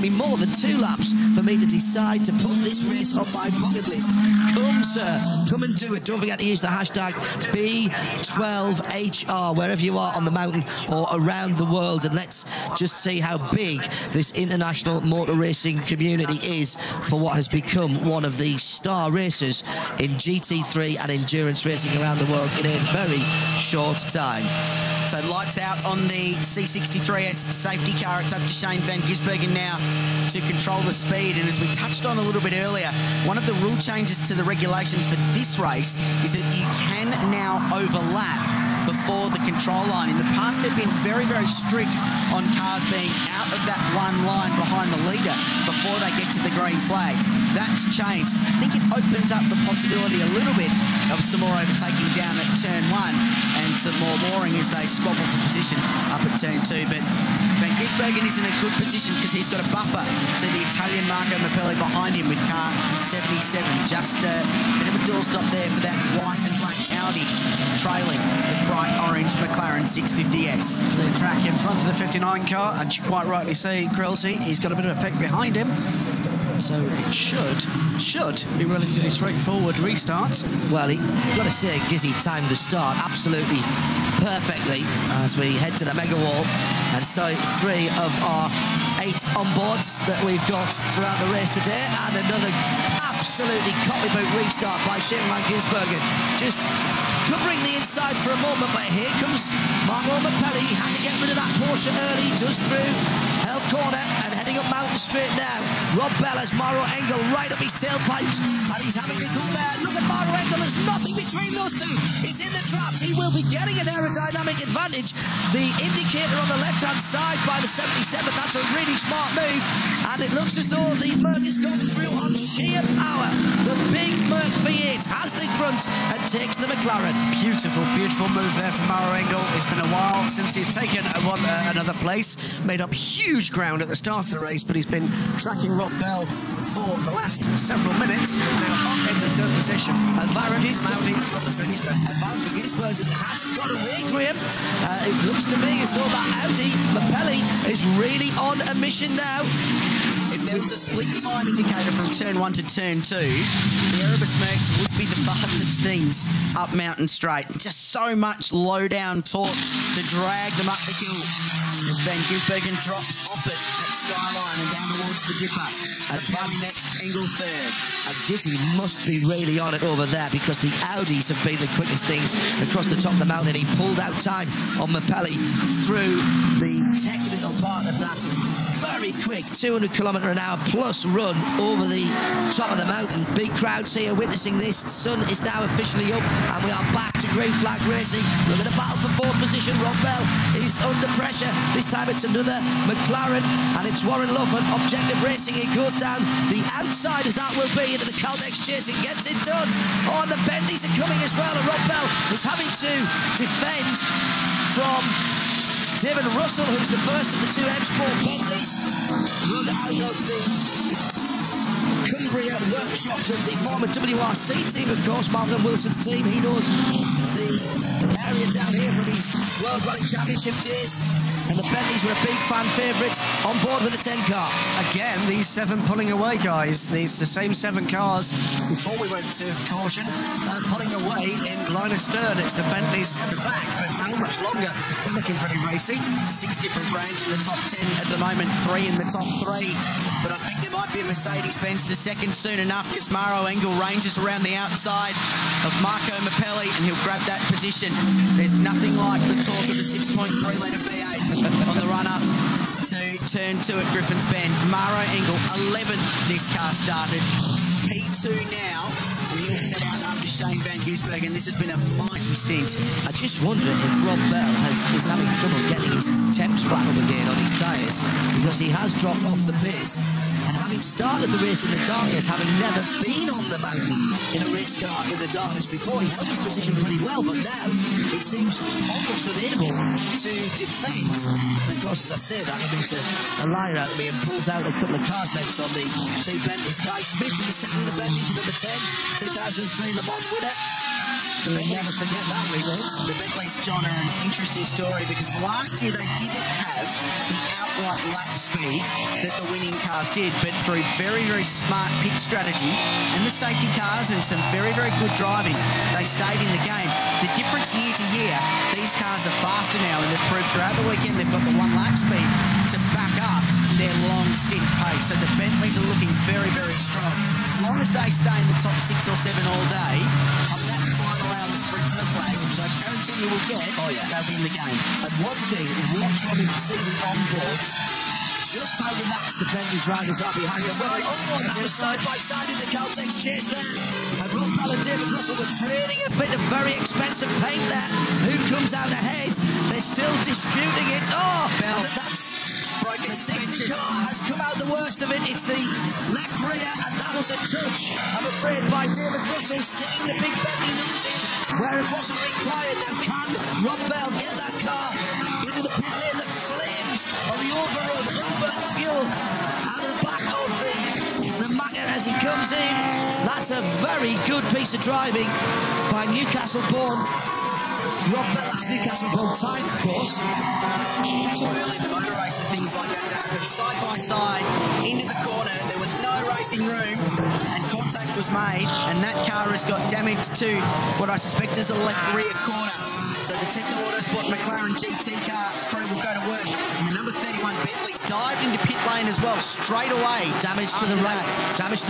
me more than 2 laps for me to decide to put this race on my bucket list. Come, sir, come and do it. Don't forget to use the hashtag B12HR wherever you are on the mountain or around the world. And let's just see how big this international motor racing community is for what has become one of the star racers in GT3 and endurance racing around the world in a very short time. So lights out on the C63S safety car. It's up to Shane van Gisbergen now to control the speed. And as we touched on a little bit earlier, one of the rule changes to the regulations for this race is that you can now overlap before the control line. In the past, they've been very, very strict on cars being out of that one line behind the leader before they get to the green flag. That's changed. I think it opens up the possibility a little bit of some more overtaking down at turn 1 and some more mooring as they squabble for position up at turn 2. But Van Gisbergen is in a good position because he's got a buffer. So the Italian Marco Mappelli behind him with car 77. Just a bit of a doorstop there for that white and black Audi trailing the bright orange McLaren 650S. Clear track in front of the 59 car, and you quite rightly say, Grillsy, he's got a bit of a pick behind him. So it should be relatively straightforward restart. Well, you've got to say, Gizzy timed the start absolutely perfectly as we head to the mega wall. And so 3 of our 8 onboards that we've got throughout the race today, and another absolutely copybook restart by Shane Van Gisbergen. Just covering the inside for a moment, but here comes Marco Mappelli. He had to get rid of that Porsche early, does through Hell Corner and heading up Mountain Straight now. Rob Bell has Mauro Engel right up his tailpipes, and he's having to come there. Look at Mauro Engel, there's nothing between those two. He's in the draft. He will be getting an aerodynamic advantage. The indicator on the left-hand side by the 77, that's a really smart move, and it looks as though the Merc has gone through on sheer power. The big Merc V8 has the grunt and takes the McLaren. Beautiful, beautiful move there from Mauro Engel. It's been a while since he's taken another place. Made up huge ground at the start of the race, but he's been tracking Rob Bell for the last several minutes. Now up into 3rd position. And Van Gisbergen from Mercedes-Benz. Van Gisbergen hasn't got away, Graham. It looks to me as though that Audi Mappelli is really on a mission now. If there was a split time indicator from turn 1 to turn 2, the Erebus Mercs would be the fastest things up Mountain Straight. Just so much low-down torque to drag them up the hill. As Van Gisbergen drops off it at Skyline and down towards the Dipper. And Van next, Engel 3rd. And Gizzy must be really on it over there because the Audis have been the quickest things across the top of the mountain. He pulled out time on Mappelli through the technical part of that very quick 200 km/h plus run over the top of the mountain. Big crowds here witnessing this. The sun is now officially up and we are back to green flag racing. Look at the battle for 4th position. Rob Bell is under pressure. This time it's another McLaren and it's Warren Love of Objective Racing. He goes down the outside as that will be into the Caltex chase and gets it done. Oh, and the Bentleys are coming as well, and Rob Bell is having to defend from David Russell, who's the first of the 2 M-Sport Bentleys, run out of the Cumbria workshops of the former WRC team, of course, Malcolm Wilson's team. He knows the area down here from his World Rally Championship days. And the Bentleys were a big fan favourite on board with the 10 car. Again, these 7 pulling away, guys. These the same 7 cars before we went to caution, pulling away in line of stern. It's the Bentleys at the back, but how much longer? They're looking pretty racy. 6 different brands in the top 10 at the moment, 3 in the top 3. But I think there might be a Mercedes-Benz to second soon enough because Mauro Engel ranges around the outside of Marco Mappelli and he'll grab that position. There's nothing like the torque of a 6.3-litre V8 on the run-up to turn 2 at Griffin's Bend. Mauro Engel, 11th this car started. P2 now, and he'll set out after Shane Van Gisbergen. This has been a mighty stint. I just wonder if Rob Bell is having trouble getting his temps back up again on his tyres because he has dropped off the pace. And having started the race in the darkness, having never been on the mountain in a race car in the darkness before, he held his position pretty well, but now he seems almost unable to defend. And of course, as I say that, he makes a liar out of me and pulls out a couple of cars lengths on the 2 Bentleys. Guy Smith in the second of the Bentleys, number 10, 2003 Le Mans winner. We'll never forget that reload. The Bentleys, John, are an interesting story because last year they didn't have the outright lap speed that the winning cars did, but through very, very smart pit strategy and the safety cars and some very, very good driving, they stayed in the game. The difference year to year, these cars are faster now and they've proved throughout the weekend they've got the 1 lap speed to back up their long stint pace. So the Bentleys are looking very, very strong. As long as they stay in the top 6 or 7 all day, on that final hour sprint to the flag, which I guarantee you will get, they'll be in the game. And one thing, watch when we see the onboards just how relaxed the Bentley drivers are behind the wheel. Oh, and that was side by side in the Caltex chase there. And Rob Bell and David Russell were trading a bit of very expensive paint there. Who comes out ahead? They're still disputing it. Oh, Bell, that's broken. The 60 car has come out the worst of it. It's the left rear, and that was a touch, I'm afraid, by David Russell, sticking the big Bentley nose in where it wasn't required. Now, can Rob Bell get that car into the pit lane? The flames on the overrun, unburnt fuel out of the back of the Macca as he comes in. That's a very good piece of driving by Newcastle-born Rob Bell. That's Newcastle-born time, of course. Too early in the motor race for things like that to happen. Side by side, into the corner, there was no racing room, and contact was made, and that car has got damage to what I suspect is the left rear corner. So the Techno Autosport McLaren GT car crew will go to work. And the number 31 Bentley dived into pit lane as well, straight away. Damage to the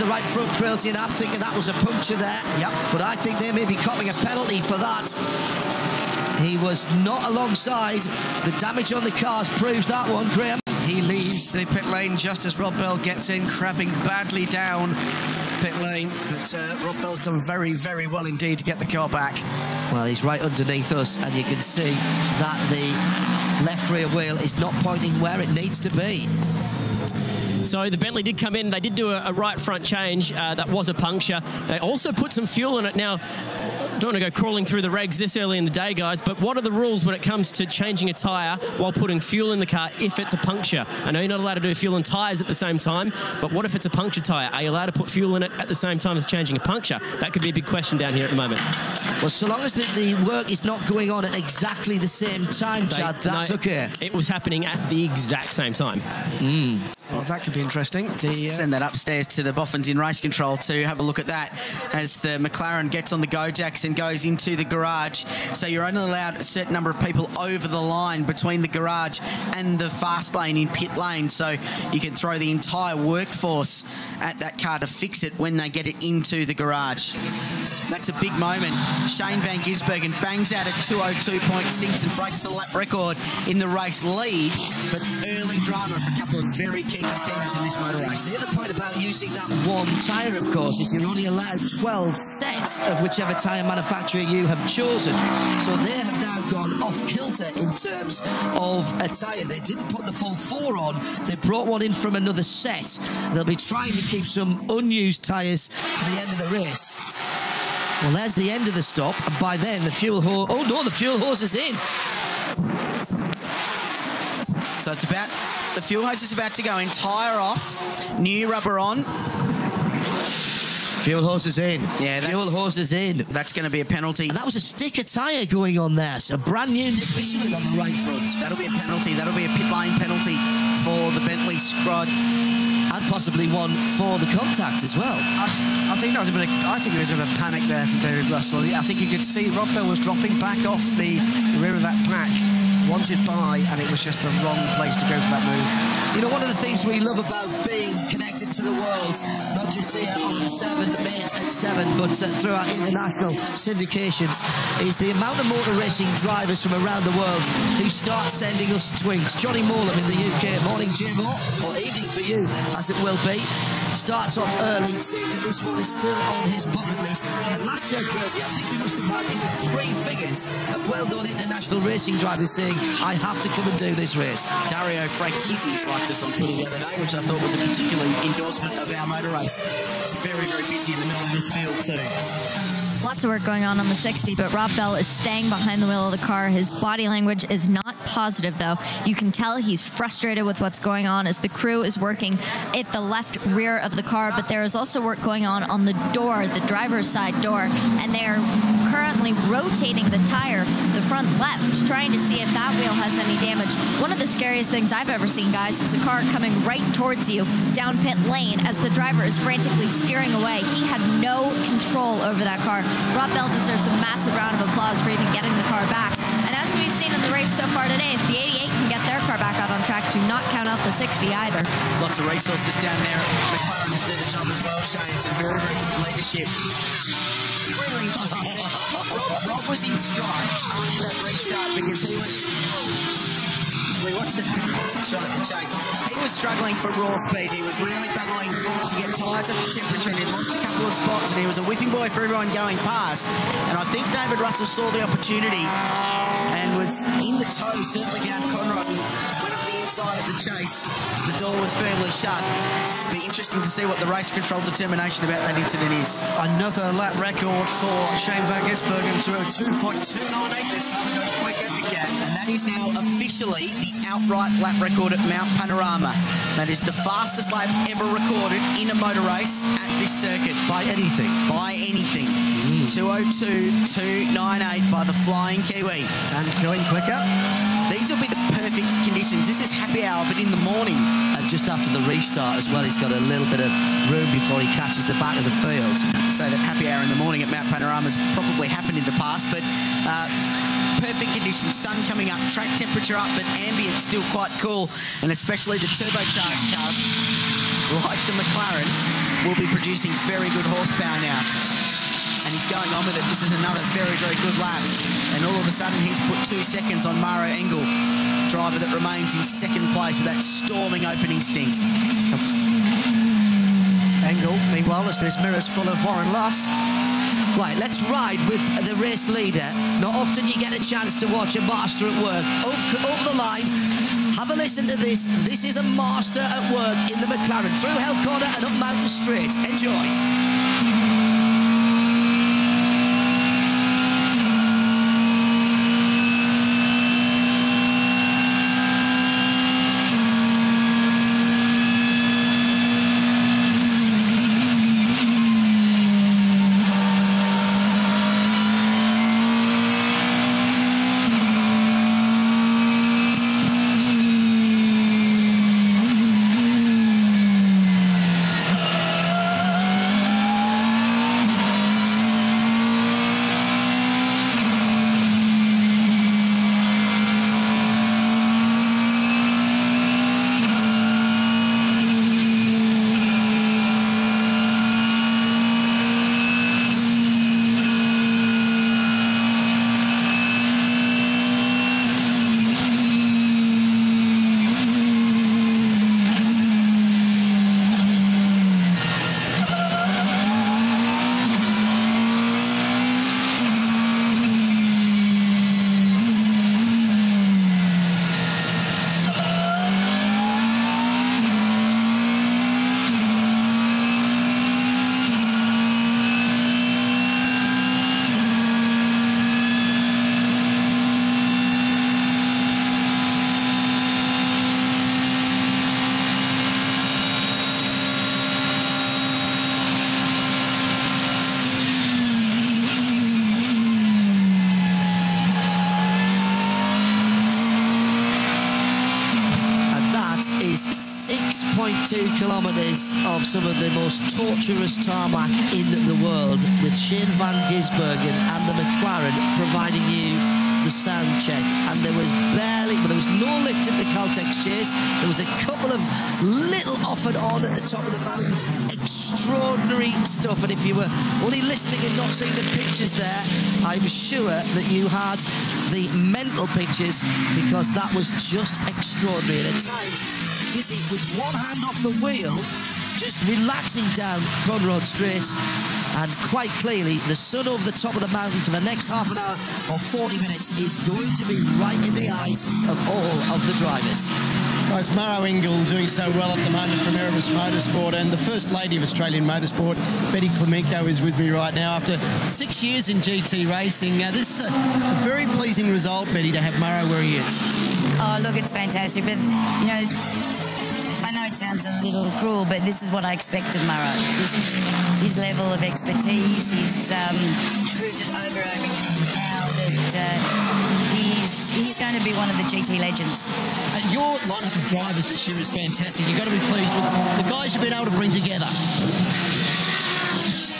right front grille, and I'm thinking that was a puncture there. Yep. But I think they may be copping a penalty for that. He was not alongside. The damage on the cars proves that one, Graham. He leaves the pit lane just as Rob Bell gets in, crabbing badly down pit lane. But Rob Bell's done very, very well indeed to get the car back. Well, he's right underneath us, and you can see that the left rear wheel is not pointing where it needs to be. So the Bentley did come in. They did do a right front change. That was a puncture. They also put some fuel in it. Now, don't want to go crawling through the regs this early in the day, guys, but what are the rules when it comes to changing a tyre while putting fuel in the car if it's a puncture? I know you're not allowed to do fuel and tyres at the same time, but what if it's a puncture tyre? Are you allowed to put fuel in it at the same time as changing a puncture? That could be a big question down here at the moment. Well, so long as the work is not going on at exactly the same time, Chad, that's okay. It was happening at the exact same time. Well, that could be interesting. Send that upstairs to the boffins in race control to have a look at that as the McLaren gets on the go jacks and goes into the garage. So you're only allowed a certain number of people over the line between the garage and the fast lane in pit lane. So you can throw the entire workforce at that car to fix it when they get it into the garage. That's a big moment. Shane Van Gisbergen bangs out at 2:02.6 and breaks the lap record in the race lead, but early drama for a couple of very key contenders in this motor race. The other point about using that one tyre, of course, is you're only allowed 12 sets of whichever tyre manufacturer you have chosen. So they have now gone off kilter in terms of a tyre. They didn't put the full 4 on. They brought one in from another set. They'll be trying to keep some unused tyres for the end of the race. Well, there's the end of the stop, and by then the fuel hose... Oh, no, the fuel hose is in. So it's about... The fuel hose is about to go in. Tyre off. New rubber on. Fuel hose is in. Yeah, fuel hose is in. That's going to be a penalty. And that was a sticker tyre going on there. So a brand new Michelin on the right front. That'll be a penalty. That'll be a pit lane penalty for the Bentley Scrod. And possibly one for the contact as well. I think that was a bit. I think there was a bit of a panic there from David Russell. I think you could see Rob Bell was dropping back off the rear of that pack, wanted by, and it was just the wrong place to go for that move. You know, one of the things we love about being connected to the world, not just here on 7, 8 and 7, but through our international syndications, is the amount of motor racing drivers from around the world who start sending us tweets. Johnny Morlam in the UK, morning JMO, or evening for you, as it will be, starts off early, saying that this one is still on his bucket list. And last year, Crazy, I think we must have had even 3 figures of well-done international racing drivers saying, I have to come and do this race. Dario Franchitti liked us on Twitter the other day, which I thought was a particular endorsement of our motor race. It's very, very busy in the middle of this field too. Lots of work going on the 60, but Rob Bell is staying behind the wheel of the car. His body language is not positive, though. You can tell he's frustrated with what's going on as the crew is working at the left rear of the car, but there is also work going on the door, the driver's side door, and they are currently rotating the tire, the front left, trying to see if that wheel has any damage. One of the scariest things I've ever seen, guys, is a car coming right towards you down pit lane as the driver is frantically steering away. He had no control over that car. Rob Bell deserves a massive round of applause for even getting the car back. And as we've seen in the race so far today, if the 88 can get their car back out on track, do not count out the 60 either. Lots of resources down there. McLaren to do the job as well, Shane. Some very, very good leadership. Really Rob was in strife after that restart because he was We watched the shot at the chase. He was struggling for raw speed. He was really battling to get tyres up to temperature, and he lost a couple of spots, and he was a whipping boy for everyone going past. And I think David Russell saw the opportunity and was in the toe, certainly down Conrod, and went up the inside of the chase. The door was firmly shut. It'll be interesting to see what the race control determination about that incident is. Another lap record for Shane van Gisbergen to a 2.298 this time, going quicker again. And that is now officially the outright lap record at Mount Panorama. That is the fastest lap ever recorded in a motor race at this circuit. By anything? By anything. 202.298 by the Flying Kiwi. And going quicker. These will be the perfect conditions. This is happy hour, but in the morning. Just after the restart as well, he's got a little bit of room before he catches the back of the field. So that happy hour in the morning at Mount Panorama has probably happened in the past, but perfect conditions, sun coming up, track temperature up, but ambient still quite cool, and especially the turbocharged cars, like the McLaren, will be producing very good horsepower now. And he's going on with it. This is another very, very good lap. And all of a sudden, he's put 2 seconds on Maro Engel, driver that remains in second place with that storming opening stint. Engel, meanwhile, has got his mirrors full of Warren Luff. Right, let's ride with the race leader. Not often you get a chance to watch a master at work. Over the line, have a listen to this. This is a master at work in the McLaren, through Hell Corner and up Mountain Straight. Enjoy. is 6.2 kilometres of some of the most torturous tarmac in the world, with Shane van Gisbergen and the McLaren providing you the sound check. And there was no lift at the Caltex chase. There was a couple of little off and on at the top of the mountain. Extraordinary stuff. And if you were only listening and not seeing the pictures there, I'm sure that you had the mental pictures, because that was just extraordinary. And at times, Gizzy, with one hand off the wheel, just relaxing down Conrod Straight, and quite clearly the sun over the top of the mountain for the next half an hour or 40 minutes is going to be right in the eyes of all of the drivers. Well, it's Maro Engel doing so well at the moment from Erebus Motorsport, and the First Lady of Australian Motorsport, Betty Clemenco, is with me right now after 6 years in GT racing. This is a very pleasing result, Betty, to have Maro where he is. Oh, look, it's fantastic, but, you know, I know it sounds a little cruel, but this is what I expect of Maro. This is his level of expertise. He's proved it over and over now that he's going to be one of the GT legends. Your lineup of drivers this year is fantastic. You've got to be pleased with the guys you've been able to bring together.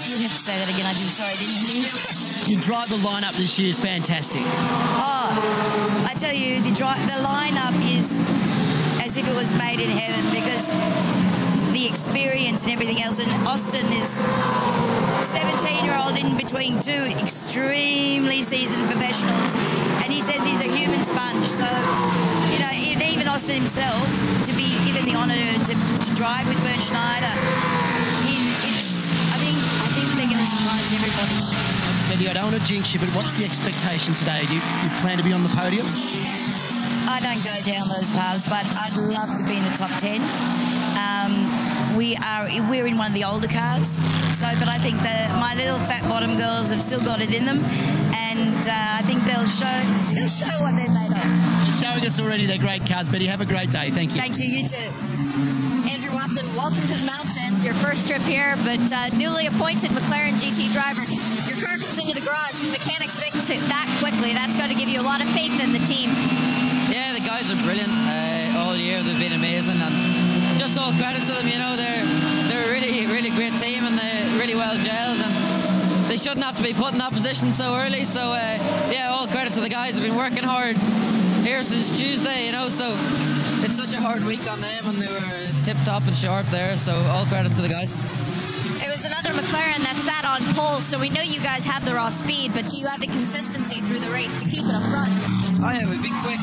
You have to say that again. I'm sorry, I didn't hear you. Your driver lineup this year is fantastic. Oh, I tell you, the lineup is as if it was made in heaven, because the experience and everything else. And Austin is 17-year-old in between two extremely seasoned professionals, and he says he's a human sponge. So, you know, Austin himself to be given the honour to drive with Bernd Schneider. I think they're going to surprise everybody. Betty, I don't want to jinx you, but what's the expectation today? You plan to be on the podium? I don't go down those paths, but I'd love to be in the top 10. We're in one of the older cars, but I think that my little fat bottom girls have still got it in them, and I think they'll show what they're made of. You're showing us already they're great cars, Betty. Have a great day. Thank you. Thank you. You too. Andrew Watson, welcome to the mountain. Your first trip here, but newly appointed McLaren GT driver. Your car comes into the garage, the mechanics fix it that quickly. That's got to give you a lot of faith in the team. Yeah, the guys are brilliant. All year they've been amazing, and just all credit to them. You know, they're a really great team, and they're really well gelled, and they shouldn't have to be put in that position so early. So yeah, all credit to the guys. Have been working hard here since Tuesday. You know, so it's such a hard week on them, and they were tip top and sharp there. So all credit to the guys. It was another McLaren that sat on pole, so we know you guys have the raw speed, but do you have the consistency through the race to keep it up front? Oh yeah, we've been quick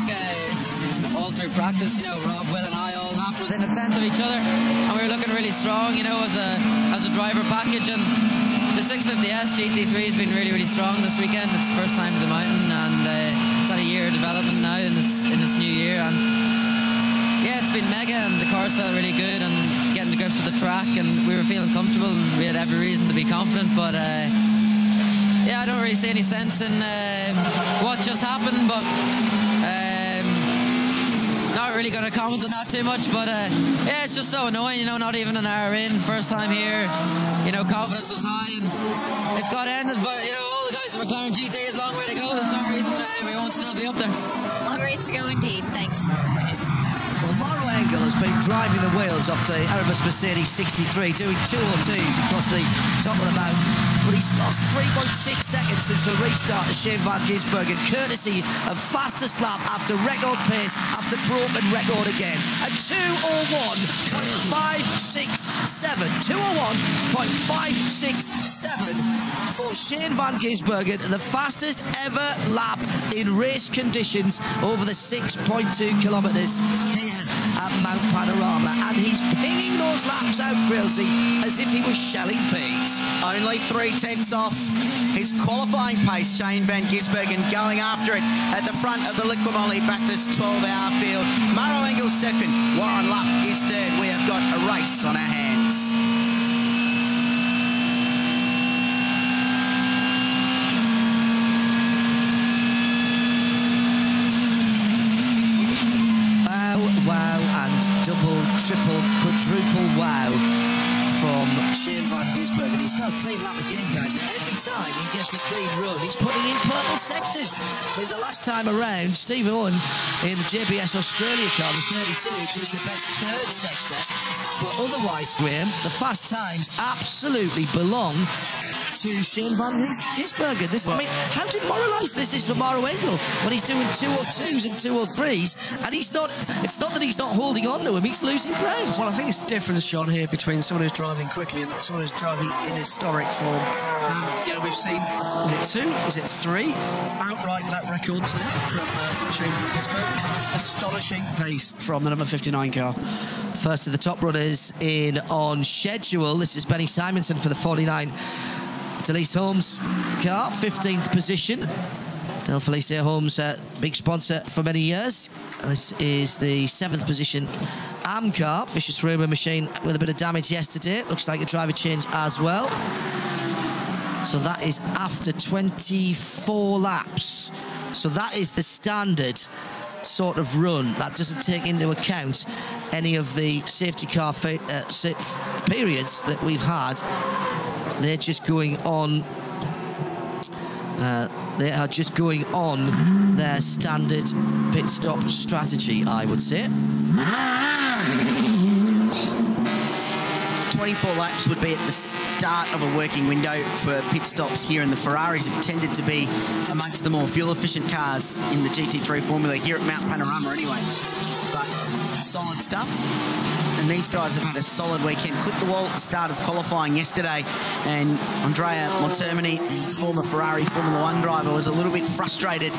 all through practice. You know, Rob, Will and I all lapped within a tenth of each other, and we were looking really strong, you know, as a driver package. And the 650S GT3 has been really strong this weekend. It's the first time to the mountain, and it's had a year of development now in this new year, and yeah, it's been mega, and the cars felt really good, and getting to go for the track, and we were feeling comfortable, and we had every reason to be confident. But yeah, I don't really see any sense in what just happened, but not really going to comment on that too much. But yeah, it's just so annoying, you know, not even an hour in, first time here, you know, confidence was high, and it's got ended. But you know, all the guys at McLaren GT is a long way to go. There's no reason we won't still be up there. Long race to go indeed. Thanks. Well, Mauro Engel has been driving the wheels off the Erebus Mercedes 63, doing 202s across the top of the mountain. But he's lost 3.6 seconds since the restart of Shane van Gisbergen, courtesy of fastest lap after record pace after broken record again. A 2:01.567. 2:01.567 for Shane van Gisbergen, the fastest ever lap in race conditions over the 6.2 kilometres here at Mount Panorama, and he's pinging those laps out, Grilsey, as if he was shelling peas. Only 3/10 off his qualifying pace, Shane van Gisbergen going after it at the front of the Liquimoli Bathurst 12-hour field. Mauro Engel second, Warren Luff is third. We have got a race on our hands. Wow, and double, triple, quadruple wow from Shane van Gisbergen. He's got a clean lap again, guys, and every time he gets a clean run, he's putting in purple sectors. I mean, the last time around, Steve Owen in the JBS Australia car, the 32, did the best third sector. But otherwise, Graham, the fast times absolutely belong to Shane van Gisbergen. I mean, how demoralising this is for Mauro Engel when he's doing 202s and 203s, and it's not that he's not holding on to him, he's losing ground. Well, I think it's the difference, John, here between someone who's driving quickly and someone who's driving in historic form. You know, we've seen, is it 2? Is it 3 outright lap records from Shane van Gisbergen? Astonishing pace from the number 59 car. First of the top runners in on schedule. This is Benny Simonson for the 49 Delise Holmes car, 15th position. Del Felicia Holmes, big sponsor for many years. This is the 7th position AM car. Vicious Rumour machine with a bit of damage yesterday. Looks like a driver change as well. So that is after 24 laps. So that is the standard sort of run. That doesn't take into account any of the safety car periods that we've had. They're just going on. They are just going on their standard pit stop strategy, I would say. 24 laps would be at the start of a working window for pit stops here, and the Ferraris have tended to be amongst the more fuel-efficient cars in the GT3 formula here at Mount Panorama anyway. But solid stuff. and these guys have had a solid weekend. Clipped the wall at the start of qualifying yesterday, and Andrea Montermini, the former Ferrari Formula 1 driver, was a little bit frustrated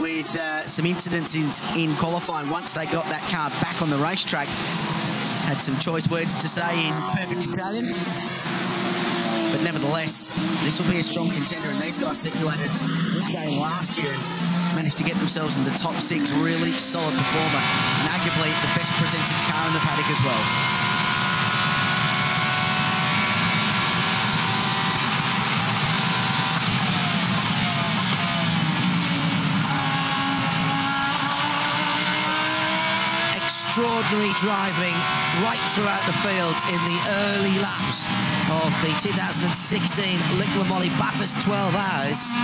with some incidents in qualifying once they got that car back on the racetrack. Had some choice words to say in perfect Italian. But nevertheless, this will be a strong contender, and these guys circulated all day last year and managed to get themselves in the top 6. Really solid performer, and arguably the best presented car in the paddock as well. Extraordinary driving right throughout the field in the early laps of the 2016 Liqui Moly Bathurst 12 hours.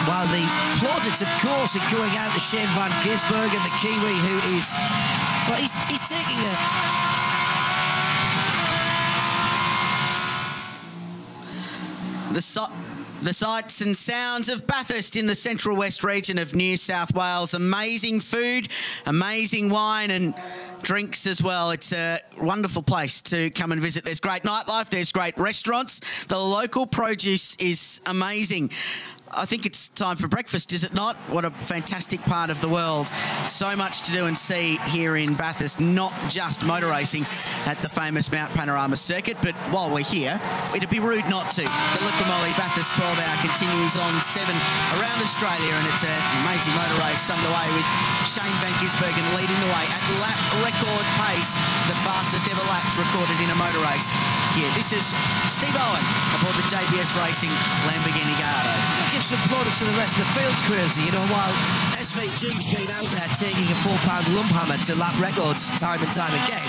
While the plaudits, of course, are going out to Shane van Gisbergen, the Kiwi, who is, well, he's taking the sights and sounds of Bathurst in the Central West region of New South Wales. Amazing food, amazing wine and drinks as well. It's a wonderful place to come and visit. There's great nightlife, there's great restaurants. The local produce is amazing. I think it's time for breakfast, is it not? What a fantastic part of the world. So much to do and see here in Bathurst, not just motor racing at the famous Mount Panorama circuit, but while we're here, it'd be rude not to. The Liqui Moly Bathurst 12 hour continues on 7 around Australia, and it's an amazing motor race underway with Shane van Gisbergen leading the way at lap record pace, the fastest ever laps recorded in a motor race here. This is Steve Owen aboard the JBS Racing Lamborghini Gallardo. give some plaudits to the rest of the field's crazy. You know, while SVG's been out there taking a £4 lump hammer to lap records time and time again,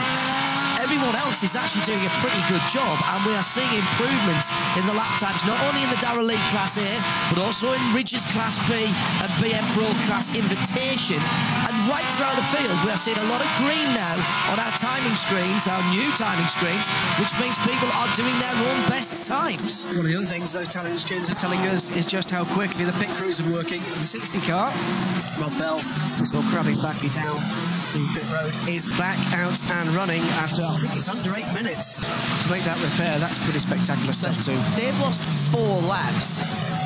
everyone else is actually doing a pretty good job, and we are seeing improvements in the lap times, not only in the Darrell League Class A, but also in Ridges Class B and BM Pro Class Invitation. And right throughout the field, we are seeing a lot of green now on our timing screens, our new timing screens, which means people are doing their own best times. One of the other things those timing screens are telling us is just how quickly the pit crews are working. The 60 car, Rob Bell, we saw crabbing backly down the pit road, is back out and running after, I think it's under 8 minutes to make that repair. That's pretty spectacular stuff too. They've lost 4 laps,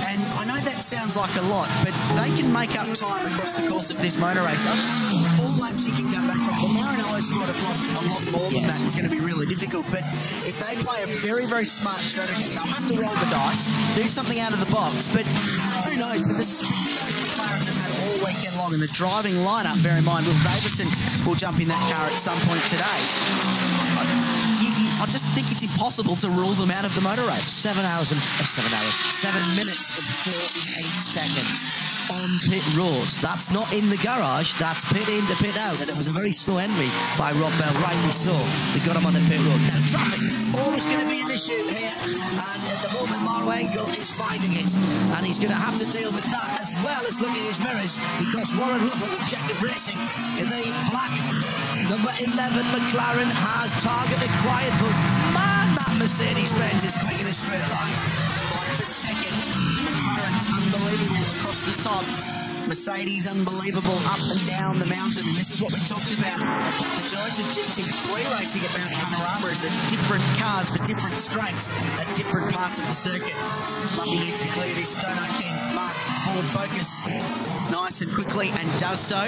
and I know that sounds like a lot, but they can make up time across the course of this motor race. 4 laps you can go back from. The Maranello squad have lost a lot more than that. It's going to be really difficult, but if they play a very, very smart strategy, they'll have to roll the dice, do something out of the box, but who knows, with the McLarens have had all weekend long, and the driving lineup, bear in mind, Will Davison will jump in that car at some point today. I just think it's impossible to rule them out of the motor race. 7 minutes and 48 seconds on pit road. That's not in the garage, that's pit in to pit out, and it was a very slow entry by Rob Bell, rightly so. They got him on the pit road. Now traffic, always going to be an issue here, and at the moment Mauro Engel is finding it, and he's going to have to deal with that as well as looking at his mirrors, because Warren Ruff of Objective Racing in the black number 11 McLaren has target acquired, but man, that Mercedes-Benz is coming in a straight line. Fight for second. McLaren's unbelievable across the top. Mercedes unbelievable up and down the mountain, and this is what we talked about. The joys of GT3 racing at Mount Panorama is that different cars for different strengths at different parts of the circuit. Luffy needs to clear this Donut King Mark forward focus nice and quickly, and does so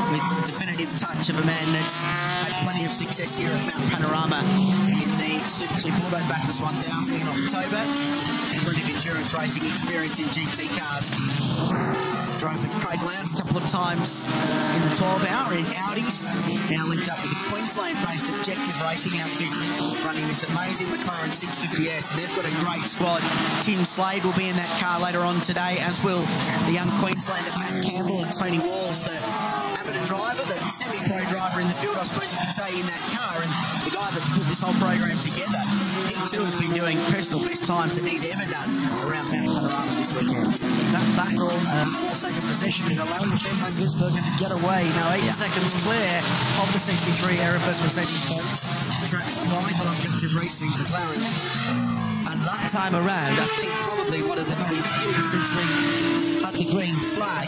with definitive touch of a man that's had plenty of success here at Mount Panorama in the Super G Bordeaux Bathurst 1000 in October. Plenty of endurance racing experience in GT cars. Drove with Craig Lowndes a couple of times in the 12 hour in Audis. Now linked up with the Queensland-based Objective Racing outfit running this amazing McLaren 650S. They've got a great squad. Tim Slade will be in that car later on today, as will the young Queenslander Matt Campbell and Tony Walls, the amateur driver, the semi-pro driver in the field, I suppose you could say, in that car, and the guy that's put this whole program together. He too has been doing personal best times that he's ever done around Mount Panorama this weekend. That battle for second position is allowing Shane van Gisbergen to get away. Now 8 seconds clear of the 63 Airbus Mercedes-Benz, tracked by the Objective Racing McLaren. And that time around, I think probably one of the very few since we had the green flag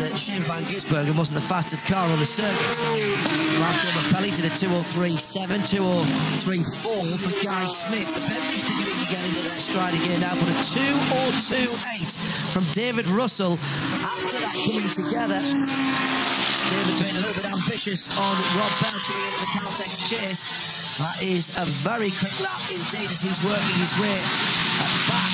that Shane Van Gisbergen wasn't the fastest car on the circuit. Marco Mappelli did a 2:03.7, 2:03.4 for Guy Smith. The Bentley's beginning to get into their stride again now, but a 2:02.8 from David Russell. After that coming together, David being a little bit ambitious on Rob Bell coming into the Caltex chase. That is a very quick lap indeed as he's working his way back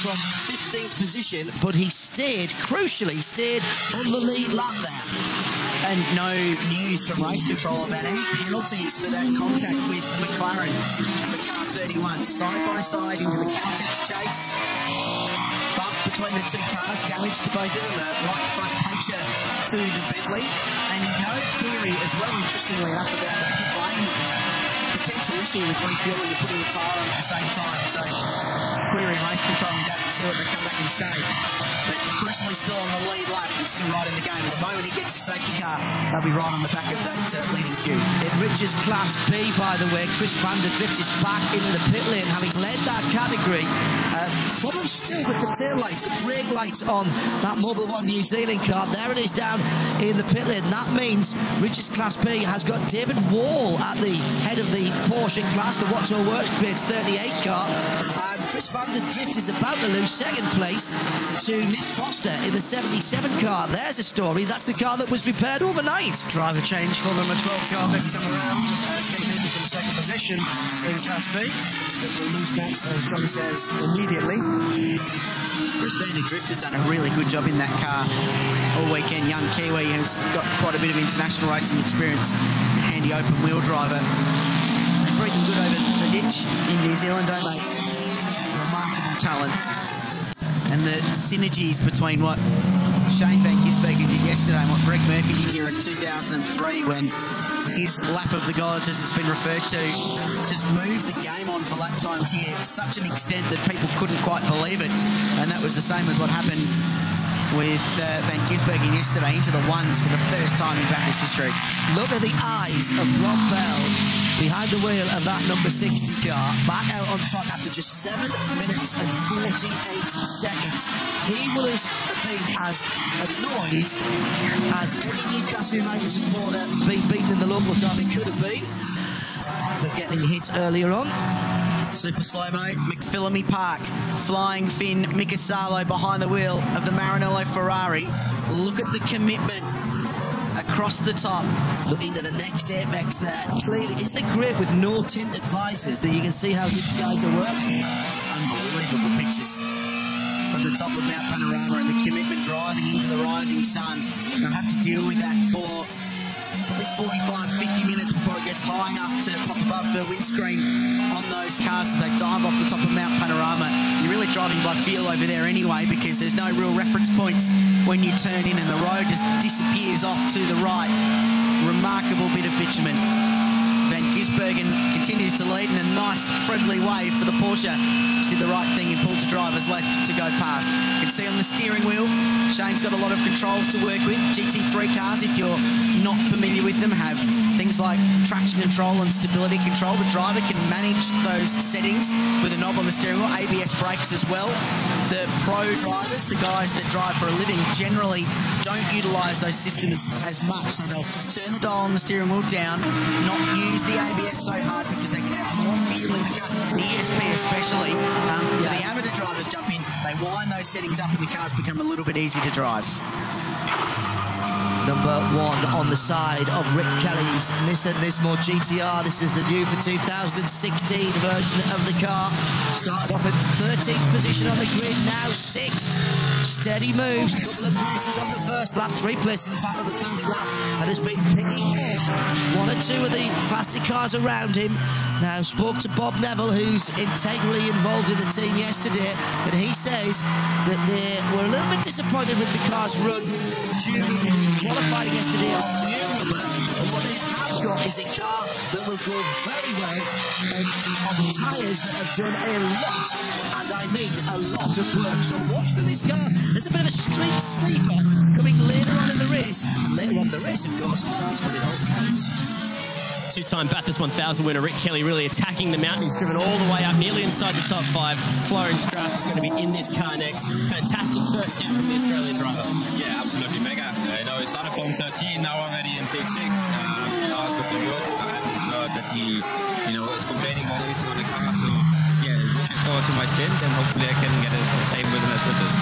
from 15th position, but he crucially stayed on the lead lap there. And no news from race control about any penalties for that contact with McLaren and the car 31. Side by side into the Caltex chase. Bump between the two cars, damage to both of them, a right front puncture to the Bentley. And no query as well, interestingly enough, about the pit lane potential issue with refueling and putting the tyre on at the same time. So query race control, we don't see what they come back and say. But crucially still on the lead lap and still right in the game. At the moment he gets a safety car, they'll be right on the back of that leading queue. It reaches Class B, by the way. Chris van der Drift is back into the pit lane, having led that category. Problems still with the tail lights, the brake lights on that Mobil 1 New Zealand car. There it is down in the pit lane. That means Richards Class B has got David Wall at the head of the Porsche class, the Watto Workspace 38 car. And Chris van der Drift is about to lose second place to Nick Foster in the 77 car. There's a story. That's the car that was repaired overnight. Driver change for them, a 12 car this time around. Came in from second position in Class B. But we'll lose that, as John says, immediately. Chris van der Drift has done a really good job in that car all weekend. Young Kiwi has got quite a bit of international racing experience. A handy open wheel driver. They breed them good over the ditch in New Zealand, don't they? Remarkable talent. And the synergies between what Shane Van Gisbergen did yesterday and what Greg Murphy did here in 2003 when his lap of the gods, as it's been referred to, just moved the game on for lap times here to such an extent that people couldn't quite believe it. And that was the same as what happened with Van Gisbergen yesterday, into the ones for the first time in Bathurst history. Look at the eyes of Rob Bell behind the wheel of that number 60 car, back out on track after just 7 minutes and 48 seconds. He will have been as annoyed as any Newcastle United supporter being beaten in the local derby could have been for getting hit earlier on. Super slow-mo, McPhillamy Park, Flying Finn Mikasalo behind the wheel of the Maranello Ferrari. Look at the commitment across the top. Looking to the next apex there. Clearly, isn't it great with no tinted visors that you can see how these guys are working? Unbelievable pictures from the top of Mount Panorama and the commitment driving into the rising sun. They'll have to deal with that for probably 45-50 minutes before it gets high enough to pop above the windscreen on those cars as they dive off the top of Mount Panorama. You're really driving by feel over there anyway because there's no real reference points when you turn in and the road just disappears off to the right. Remarkable bit of bitumen. Van Gisbergen continues to lead in a nice friendly way for the Porsche. Just did the right thing and pulled to driver's left to go past. You can see on the steering wheel, Shane's got a lot of controls to work with. GT3 cars, if you're not familiar with them, have things like traction control and stability control. The driver can manage those settings with a knob on the steering wheel, ABS brakes as well. The pro drivers, the guys that drive for a living, generally don't utilise those systems as much. So they'll turn the dial on the steering wheel down, not use the ABS so hard because they can have more feel in the car. The ESP especially. The amateur drivers jump in, they wind those settings up and the cars become a little bit easy to drive. Number 1 on the side of Rick Kelly's Nissan Nismo GTR. This is the new for 2016 version of the car. Started off at 13th position on the grid, now 6th. Steady moves, couple of places on the first lap, 3 places in fact on the first lap, and has been picking off 1 or 2 of the faster cars around him. Now spoke to Bob Neville, who's integrally involved in the team yesterday, and he says that they were a little bit disappointed with the car's run during qualifying yesterday on new rubber, and what they have got is a car that will go very well on tyres that have done a lot, and I mean a lot of work. So watch for this car. There's a bit of a street sleeper coming later on in the race, and later on in the race, of course, is when it all counts. two-time Bathurst 1000 winner Rick Kelly really attacking the mountain. He's driven all the way up, nearly inside the top 5. Florian Strauss is going to be in this car next. Fantastic first stint from the Australian driver. Yeah, absolutely mega. He started from 13, now already in Big 6. Car's looking good. I haven't heard that he, is complaining about anything on the car. So, yeah, looking forward to my stint, and hopefully I can get the same rhythm as Ritters.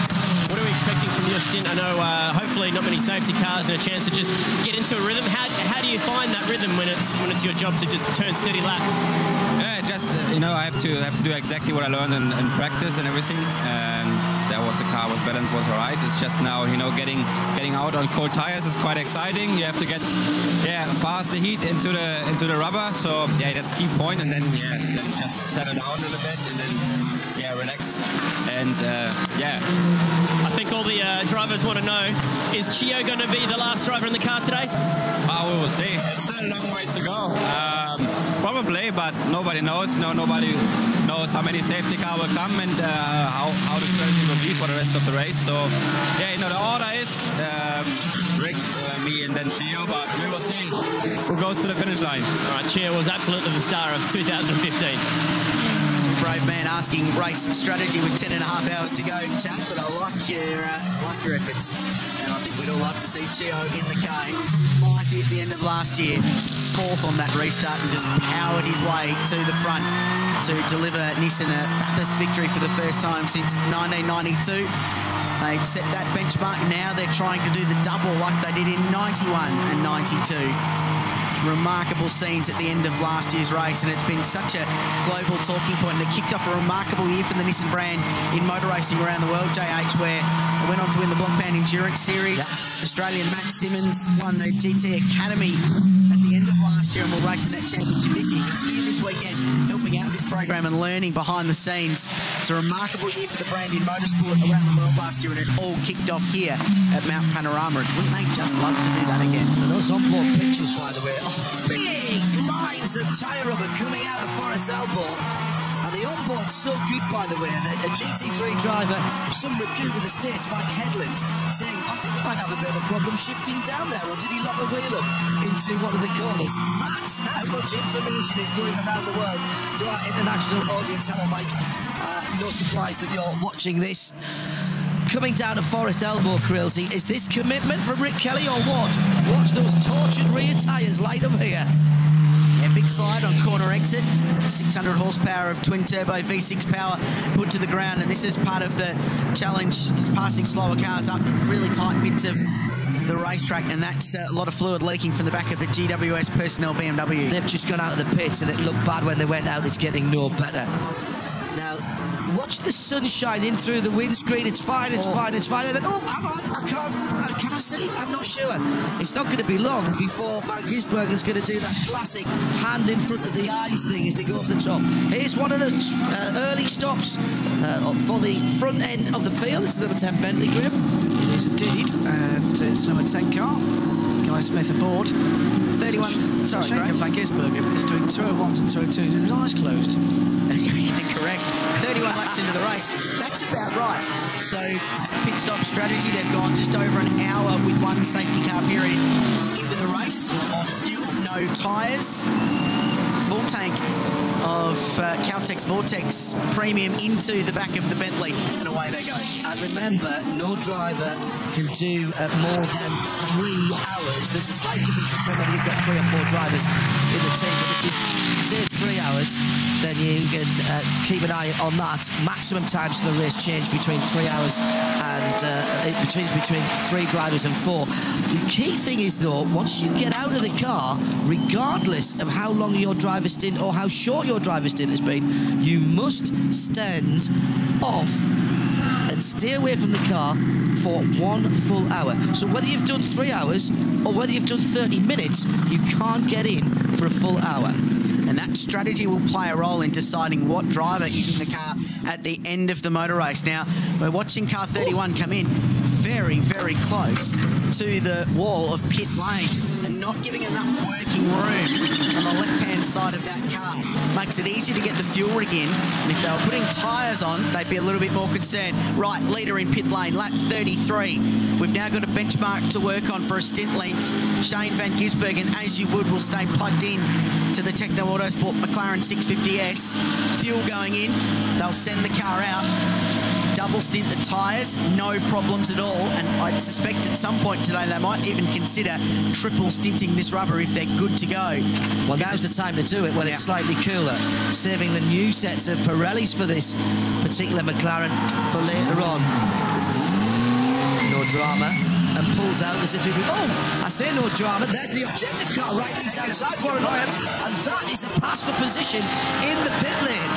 What are we expecting from your stint? I know hopefully not many safety cars and a chance to just get into a rhythm. How do you find that rhythm when it's your job to just turn steady laps? Yeah, just I have to do exactly what I learned in practice and everything. And that was the car, balance was alright. It's just now getting out on cold tires is quite exciting. You have to get fast the heat into the rubber. So yeah, that's key point. And then just settle down a little bit and then relax. And I think all the drivers want to know, is Chio going to be the last driver in the car today? We will see. It's still a long way to go. Probably, but nobody knows. Nobody knows how many safety cars will come and how the strategy will be for the rest of the race. So, yeah, the order is Rick, me, and then Chio, but we will see who goes to the finish line. All right, Chio was absolutely the star of 2015. Brave man asking race strategy with 10.5 hours to go, Jack, but I like your efforts, and I think we'd all love to see Chio in the car. He was mighty at the end of last year, 4th on that restart, and just powered his way to the front to deliver Nissan a Bathurst victory for the first time since 1992. They'd set that benchmark. Now they're trying to do the double like they did in 91 and 92. Remarkable scenes at the end of last year's race, and it's been such a global talking point. And it kicked off a remarkable year for the Nissan brand in motor racing around the world, JH, where they went on to win the Blancpain Endurance Series. Australian Matt Simmons won the GT Academy at the end of last year and will race in that championship this year. He's here this weekend helping out this program and learning behind the scenes. It's a remarkable year for the brand in motorsport around the world last year, and it all kicked off here at Mount Panorama. And wouldn't they just love to do that again? And those onboard pictures, by the way, big lines of tyre rubber coming out of Forest Elbow. And the onboard's so good, by the way, that a GT3 driver of some repute in the States, Mike Headland, saying, I think he might have a bit of a problem shifting down there, or did he lock the wheel up into one of the corners? That's how much information is going around the world to our international audience. Hello, Mike. No surprise that you're watching this. Coming down to Forest Elbow, Creelsy, is this commitment from Rick Kelly or what? Watch those tortured rear tyres light up here. Yeah, big slide on corner exit. 600 horsepower of twin-turbo V6 power put to the ground, and this is part of the challenge, passing slower cars up really tight bits of the racetrack, and that's a lot of fluid leaking from the back of the GWS personnel BMW. They've just gone out of the pits, and it looked bad when they went out. It's getting no better. Now, watch the sunshine in through the windscreen. It's fine, it's fine, it's fine. And then, oh, hang on, I can't, can I see? I'm not sure. It's not going to be long before Van Gisbergen's going to do that classic hand in front of the eyes thing as they go off the top. Here's one of the early stops for the front end of the field. It's the number 10 Bentley Grip. It is indeed, and it's number 10 car. Guy Smith aboard. 31. Sorry, Greg. Van Gisbergen is doing 201s and 202s with his eyes closed. Correct. 31 laps into the race. That's about right. So, pit stop strategy, they've gone just over an hour with one safety car period into the race. On fuel, no tyres. Full tank of Caltex Vortex Premium into the back of the Bentley, and away they go. And remember, no driver can do more than 3 hours. There's a slight difference between when you've got 3 or 4 drivers in the team, but if you say 3 hours, then you can keep an eye on that. Maximum times for the race change between 3 hours and between 3 drivers and 4. The key thing is, though, once you get out of the car, regardless of how long your driver stint or how short your driver stint has been, you must stand off and stay away from the car for 1 full hour. So whether you've done 3 hours or whether you've done 30 minutes, you can't get in for a full hour. And that strategy will play a role in deciding what driver is in the car at the end of the motor race. Now, we're watching car 31 come in very, very close to the wall of pit lane and not giving enough working room on the left-hand side of that car. Makes it easier to get the fuel rig in, and if they were putting tyres on, they'd be a little bit more concerned. Right, leader in pit lane, lap 33. We've now got a benchmark to work on for a stint length. Shane van Gisbergen, as you would, will stay plugged in to the Techno Autosport McLaren 650S. Fuel going in, they'll send the car out. Double stint the tyres, no problems at all, and I'd suspect at some point today they might even consider triple stinting this rubber if they're good to go. Well, now's the time to do it when it's slightly cooler, saving the new sets of Pirellis for this particular McLaren for later on. No drama, and pulls out as if it was, oh, I say no drama, there's the objective car right outside Warren Lyon, and that is a pass for position in the pit lane.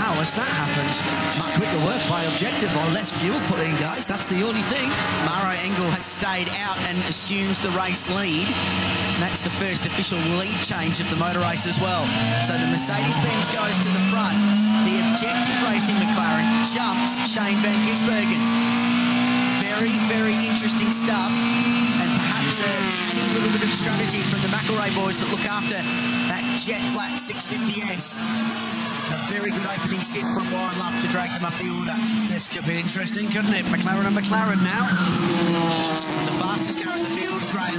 How has that happened? Just quicker work by objective or less fuel put in, guys. That's the only thing. Maro Engel has stayed out and assumes the race lead. And that's the first official lead change of the motor race as well. So the Mercedes-Benz goes to the front. The objective racing McLaren jumps Shane van Gisbergen. Very, very interesting stuff. And perhaps a canny little bit of strategy from the McElrea boys that look after that jet black 650S. A very good opening stint from Warren Love to drag them up the order. This could be interesting, couldn't it? McLaren and McLaren now. The fastest car in the field, Graham,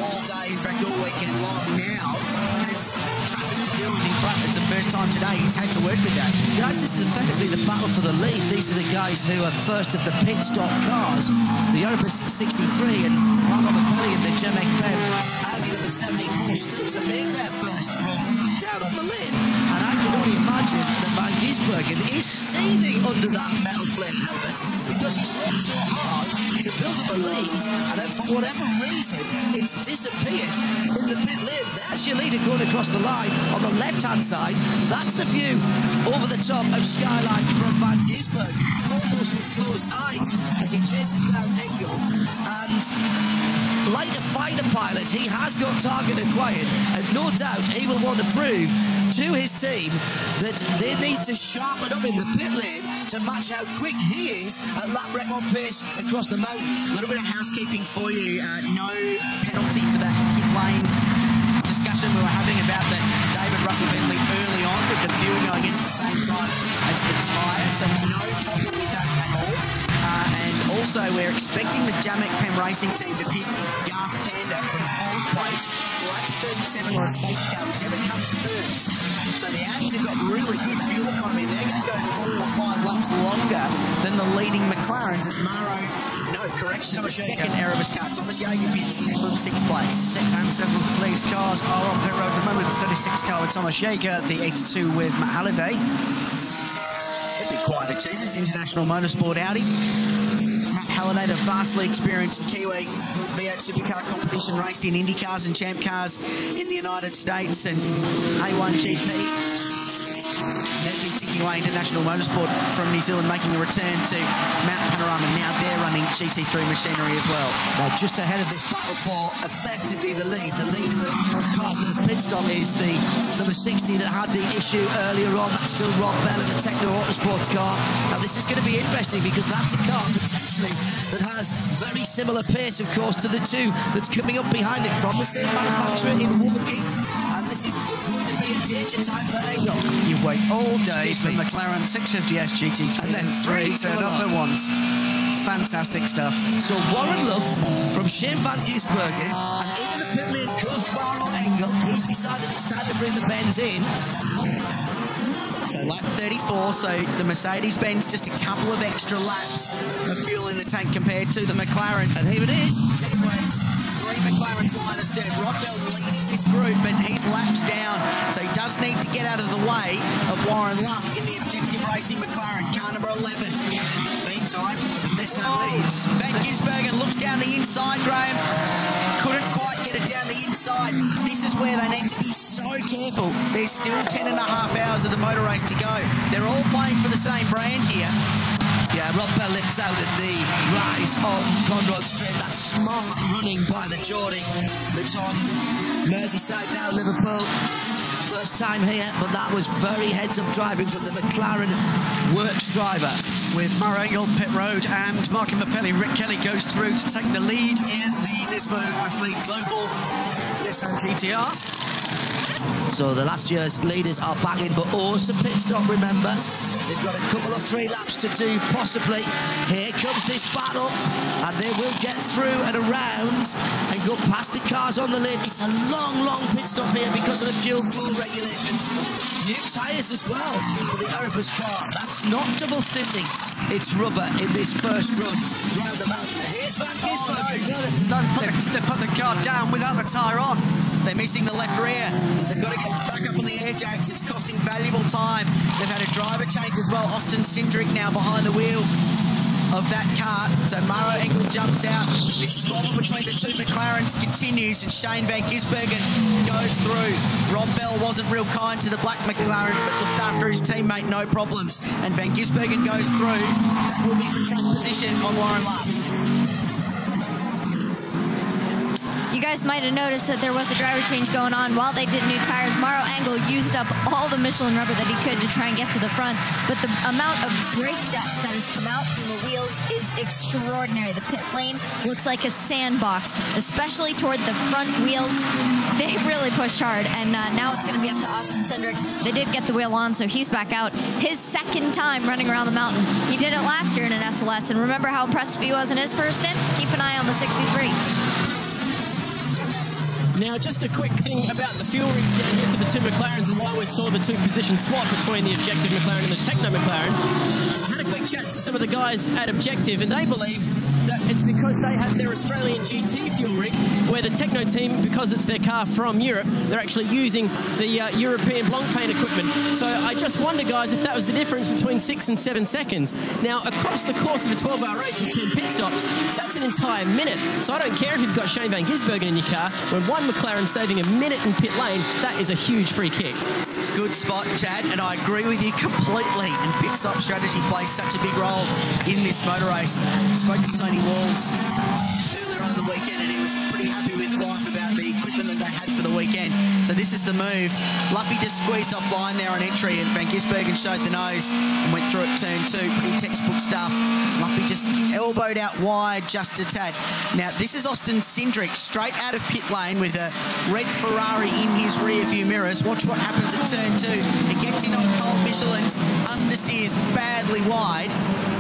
all day, in fact all weekend long now, has traffic to deal with in front. It's the first time today he's had to work with that. Guys, this is effectively the battle for the lead. These are the guys who are first of the pit stop cars. The Opus 63 and Marco McLaren and the Jemek Ben. Audi number 74 still to make their first run down on the lid. And I can only imagine that Van Gisbergen is seething under that metal flame helmet because he's worked so hard to build up a lead, and then for whatever reason it's disappeared in the pit lane. There's your leader going across the line on the left-hand side. That's the view over the top of Skyline from Van Gisbergen, almost with closed eyes as he chases down Engel. And like a fighter pilot, he has got target acquired, and no doubt he will want to prove to his team that they need to sharpen up in the pit lane to match how quick he is at lap record pace across the mountain. A little bit of housekeeping for you. No penalty for that pit lane discussion we were having about the David Russell Bentley early on with the fuel going in at the same time as the tyre, so no problem with that at all. And also we're expecting the Jamek Pem Racing team to pick Garth Tander from 4th place, lap 37 or a safety car, whichever comes first. So the Audis have got really good fuel economy. They're going to go 4 or 5 laps longer than the leading McLarens as Maro, no, correction, the second Erebus car, Thomas Jaeger pits from 6th place. 6th and 7th place cars are on pit road at the moment. The 36 car with Thomas Jaeger, the 82 with Matt Halliday. It'd be quite achievements, International Motorsport Audi. Matt Halliday, the vastly experienced Kiwi V8 supercar competition, raced in Indy cars and Champ cars in the United States and A1 GP. They've been ticking away International Motorsport from New Zealand, making a return to Mount Panorama. Now they're running GT3 machinery as well. Now, just ahead of this battle for effectively the lead of the car for the pit stop is the number 60 that had the issue earlier on. That's still Rob Bell in the Techno Autosports car. Now, this is going to be interesting because that's a car potentially that has very similar pace, of course, to the two that's coming up behind it from the same manufacturer in Woking. And this is going to be a danger time for Engel. You wait all day for McLaren 650S GT3 and then 3 turn up at once. Fantastic stuff. So Warren Love from Shane van Gisbergen, and in the pit lane goes Maro Engel. He's decided it's time to bring the Benz in. So lap 34, so the Mercedes-Benz just a couple of extra laps of fuel in the tank compared to the McLarens. And here it is. Team race, 3 McLarens line of stern. Rob Bell leading this group, but he's laps down, so he does need to get out of the way of Warren Luff in the Objective Racing McLaren, car number 11. Meantime, the Nissan leads. Van Gisbergen looks down the inside, Graham. Couldn't quite get it down the inside. This is where they need to be so careful. There's still 10.5 hours of the motor race to go. They're all playing for the same brand here. Yeah, Rob Bell lifts out at the rise of Conrod Street. That smart running by the Geordie. Lives on Merseyside now, Liverpool. First time here, but that was very heads-up driving from the McLaren works driver. With Maro Engel pit road and Marky Mapelli, Rick Kelly goes through to take the lead in the Nismo Athlete Global Nissan GTR. So the last year's leaders are back in, but also pit stop, remember. They've got a couple of 3 laps to do, possibly. Here comes this battle, and they will get through and around and go past the cars on the lid. It's a long, long pit stop here because of the fuel flow regulations. New tyres as well for the Erebus car. That's not double stinting. It's rubber in this first run round the mountain. Here's Van Gisbergen. They put the car down without the tyre on. They're missing the left rear. They've got to get back up on the air jacks. It's costing valuable time. They've had a driver change as well. Austin Cindric now behind the wheel of that car. So Maro Engel jumps out. This squabble between the 2 McLarens continues, and Shane Van Gisbergen goes through. Rob Bell wasn't real kind to the black McLaren, but looked after his teammate, no problems. And Van Gisbergen goes through. That will be for track position on Warren Luff. You guys might have noticed that there was a driver change going on while they did new tires. Maro Engel used up all the Michelin rubber that he could to try and get to the front, but the amount of brake dust that has come out from the wheels is extraordinary. The pit lane looks like a sandbox, especially toward the front wheels. They really pushed hard, and now it's going to be up to Austin Cindric. They did get the wheel on, so he's back out. His second time running around the mountain. He did it last year in an SLS, and remember how impressive he was in his first stint? Keep an eye on the 63. Now, just a quick thing about the fuel rigs down here for the 2 McLarens and why we saw the 2 position swap between the Objective McLaren and the Techno McLaren. I had a quick chat to some of the guys at Objective, and they believe that it's because they have their Australian GT fuel rig, where the Techno team, because it's their car from Europe, they're actually using the European long paint equipment. So I just wonder, guys, if that was the difference between 6 and 7 seconds. Now, across the course of a 12-hour race with 10 pit stops, that's an entire minute. So I don't care if you've got Shane Van Gisbergen in your car. When one McLaren saving a minute in pit lane, that is a huge free kick. Good spot, Chad, and I agree with you completely. And pit stop strategy plays such a big role in this motor race. Spoke to Tony Walls earlier on the weekend, and he was pretty happy with life about the equipment that they had for the weekend. So this is the move. Luffy just squeezed offline there on entry, and Van Gisbergen showed the nose and went through at turn 2. Pretty textbook stuff. Luffy just elbowed out wide just a tad. Now, this is Austin Cindric straight out of pit lane with a red Ferrari in his rear view mirrors. Watch what happens at turn 2. He gets in on Colt Michelin's, understeers badly wide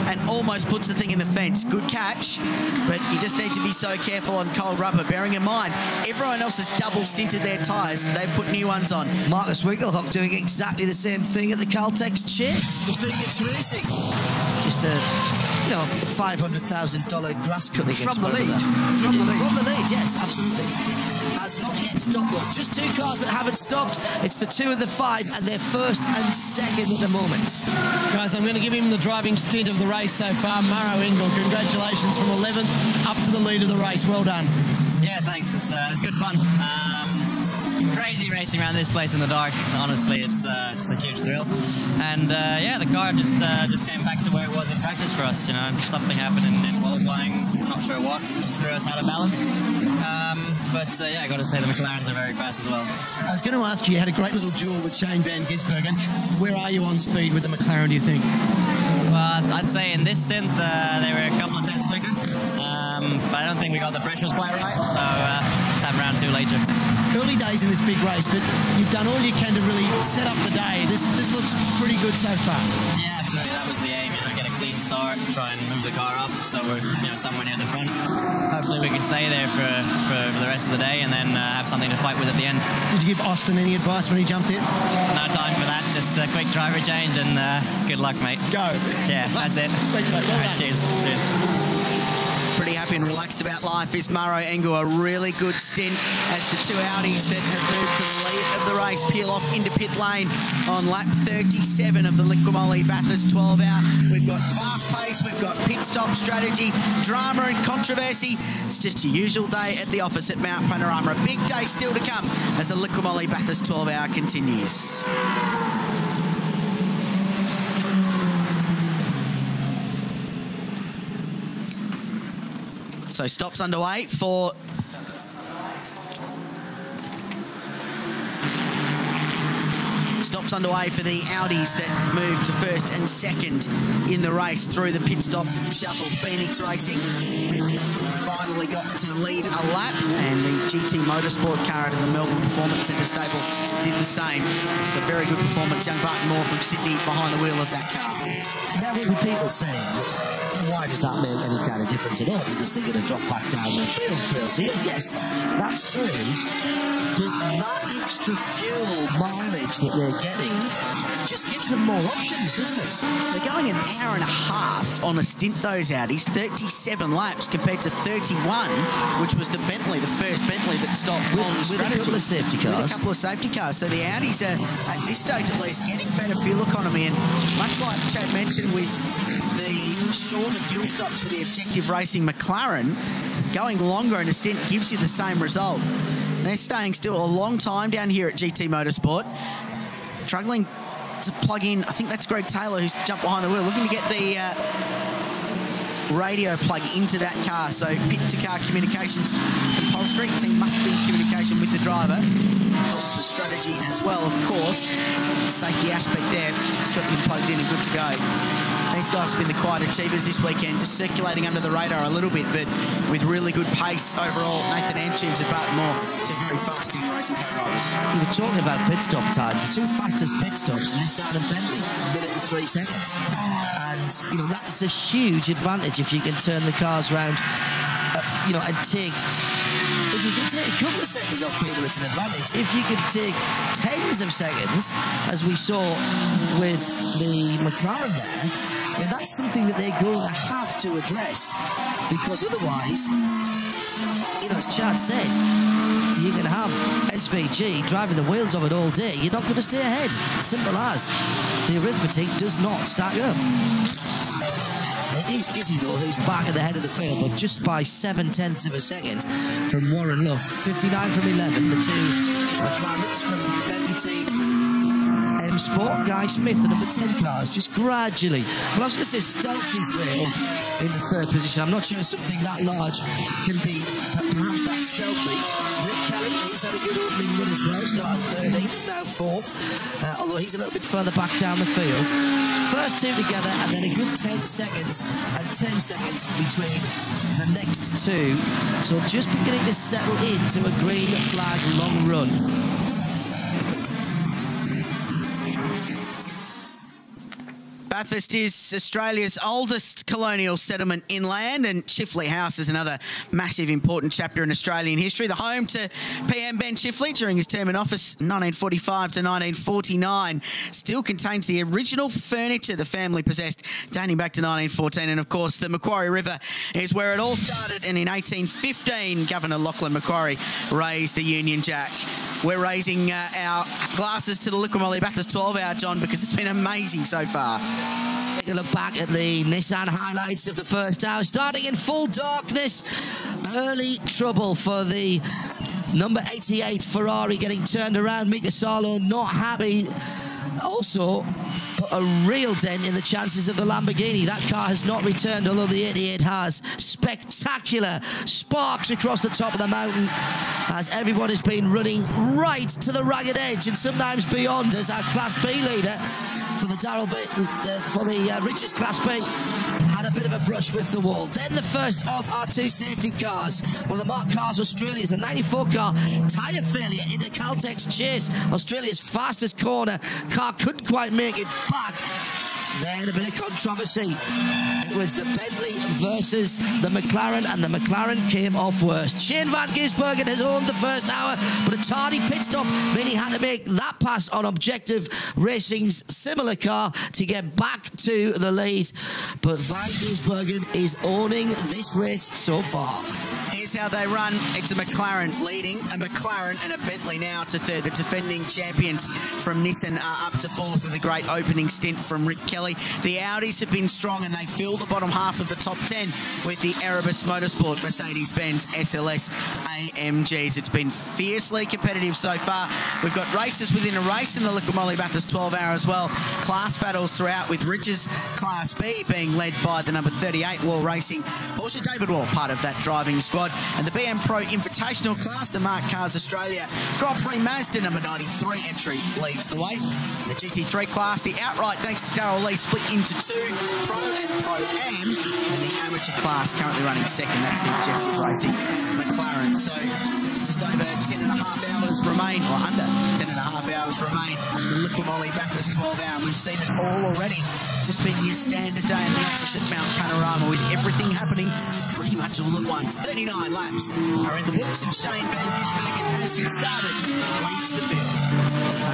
and almost puts the thing in the fence. Good catch, but you just need to be so careful on cold rubber, bearing in mind everyone else has double stinted their tyres. They've put new ones on. Marcus Winkelhock doing exactly the same thing at the Caltex Chase. The Phoenix Racing. Just a $500,000 grass cutting from the lead. From the lead, yes, absolutely. Has not yet stopped though. Just 2 cars that haven't stopped. It's the 2 and the 5, and they're first and second at the moment. Guys, I'm going to give him the driving stint of the race so far. Maro Engel, congratulations, from 11th up to the lead of the race. Well done. Yeah, thanks. It's good fun. Crazy racing around this place in the dark. Honestly, it's a huge thrill. And yeah, the car just came back to where it was in practice for us. You know, something happened in qualifying. Not sure what. Just threw us out of balance. But yeah, I got to say the McLarens are very fast as well. I was going to ask you had a great little duel with Shane Van Gisbergen. Where are you on speed with the McLaren, do you think? Well, I'd say in this stint they were a couple of tenths quicker. But I don't think we got the pressures quite right. So let's have round 2 later. Early days in this big race, but you've done all you can to really set up the day. This looks pretty good so far. Yeah, absolutely. That was the aim. You know, get a clean start, try and move the car up, so we're somewhere near the front. Hopefully, we can stay there for the rest of the day, and then have something to fight with at the end. Did you give Austin any advice when he jumped in? No time for that. Just a quick driver change, and good luck, mate. Go. Yeah, that's it. Thanks, mate. Well done. Cheers. Pretty happy and relaxed about life is Maro Engel. A really good stint as the 2 Audis that have moved to the lead of the race peel off into pit lane on lap 37 of the Liquimoli Bathurst 12-hour. We've got fast pace, we've got pit stop strategy, drama and controversy. It's just a usual day at the office at Mount Panorama. A big day still to come as the Liquimoli Bathurst 12-hour continues. So stops underway for Stops underway for the Audis that moved to first and second in the race through the pit stop shuffle. Phoenix Racing finally got to lead a lap, and the GT Motorsport car out of the Melbourne Performance Centre stable did the same. It's a very good performance. Young Barton Moore from Sydney behind the wheel of that car. There will be people saying, why does that make any kind of difference at all? Because they're going to drop back down the field, Phil. So yes, that's true. But that extra fuel mileage that they're getting just gives them more options, doesn't it? They're going an hour and a half on a stint, those Audis, 37 laps compared to 31, which was the Bentley, the first Bentley that stopped on strategy. With a couple of safety cars. With a couple of safety cars. So the Audis are, at this stage at least, getting better fuel economy. And much like Chad mentioned with the shorter fuel stops for the Objective Racing McLaren, going longer in a stint gives you the same result. They're staying still a long time down here at GT Motorsport, struggling to plug in. I think that's Greg Taylor who's jumped behind the wheel, looking to get the radio plug into that car. So pit-to-car communications compulsory. The team must be in communication with the driver. Helps the strategy as well, of course. Safety aspect there. It's got him plugged in and good to go. These guys have been the quiet achievers this weekend, just circulating under the radar a little bit, but with really good pace overall. Nathan Antunes and Barton Moore, two very fast racing car drivers. You were talking about pit stop times. The two fastest pit stops, McLaren and Bentley, 1 minute and 3 seconds. And, you know, that's a huge advantage if you can turn the cars around, you know, and take... If you can take a couple of seconds off people, it's an advantage. If you can take tens of seconds, as we saw with the McLaren there, then that's something that they're going to have to address, because otherwise, you know, as Chad said, you're going to have SVG driving the wheels of it all day. You're not going to stay ahead. Simple as. The arithmetic does not stack up. It is Gizzy, though, who's back at the head of the field, but just by 7/10 of a second from Warren Luff. 59 from 11, the two McLarens from Bentley team. M Sport, Guy Smith, the number 10 cars, just gradually. Well, I was going to say stealthy's there in the third position. I'm not sure something that large can be perhaps that stealthy. Rick Kelly, he's had a good opening run as well. Started 13th, now 4th, although he's a little bit further back down the field. First two together, and then a good 10 seconds and 10 seconds between the next two. So just beginning to settle into a green flag long run. Bathurst is Australia's oldest colonial settlement inland, and Chifley House is another massive important chapter in Australian history. The home to PM Ben Chifley during his term in office 1945 to 1949 still contains the original furniture the family possessed dating back to 1914, and of course the Macquarie River is where it all started, and in 1815 Governor Lachlan Macquarie raised the Union Jack. We're raising our glasses to the Liqui Bathurst 12-hour, John, because it's been amazing so far. Let's take a look back at the Nissan highlights of the first hour. Starting in full darkness, early trouble for the number 88 Ferrari getting turned around. Mika Salo not happy. Also, put a real dent in the chances of the Lamborghini. That car has not returned, although the 88 has. Spectacular sparks across the top of the mountain as everyone has been running right to the ragged edge and sometimes beyond, as our Class B leader for the Richards Class B had a bit of a brush with the wall. Then the first of our two safety cars, one of the Mark Cars Australia's, the 94 car, tyre failure in the Caltex chase. Australia's fastest corner car couldn't quite make it back. Then a bit of controversy. It was the Bentley versus the McLaren, and the McLaren came off worst. Shane van Gisbergen has owned the first hour, but a tardy pit stop meant he had to make that pass on Objective Racing's similar car to get back to the lead. But van Gisbergen is owning this race so far. Here's how they run. It's a McLaren leading, a McLaren and a Bentley now to third. The defending champions from Nissan are up to fourth with a great opening stint from Rick Kelly. The Audis have been strong, and they fill the bottom half of the top 10 with the Erebus Motorsport Mercedes-Benz SLS AMGs. It's been fiercely competitive so far. We've got races within a race in the Liqui Bathurst 12-hour as well. Class battles throughout, with Richards Class B being led by the number 38 Wall Racing. Porsche David Wall, part of that driving squad. And the BM Pro Invitational class, the Mark Cars Australia Grand Prix Mazda number 93 entry leads the way. In the GT3 class, the outright, thanks to Darryl Lee, split into two, Pro and Pro-Am. And the amateur class currently running second, that's the Objective Racing McLaren. So just over 10 and a half hours remain, or under 10 and a half hours remain. The Liquimolly Bathurst 12 hour, and we've seen it all already. It's just been your standard day in the office at Mount Panorama with everything happening pretty much all at once. 39 laps are in the books, and Shane Van Gisbergen, as he started, leads the field.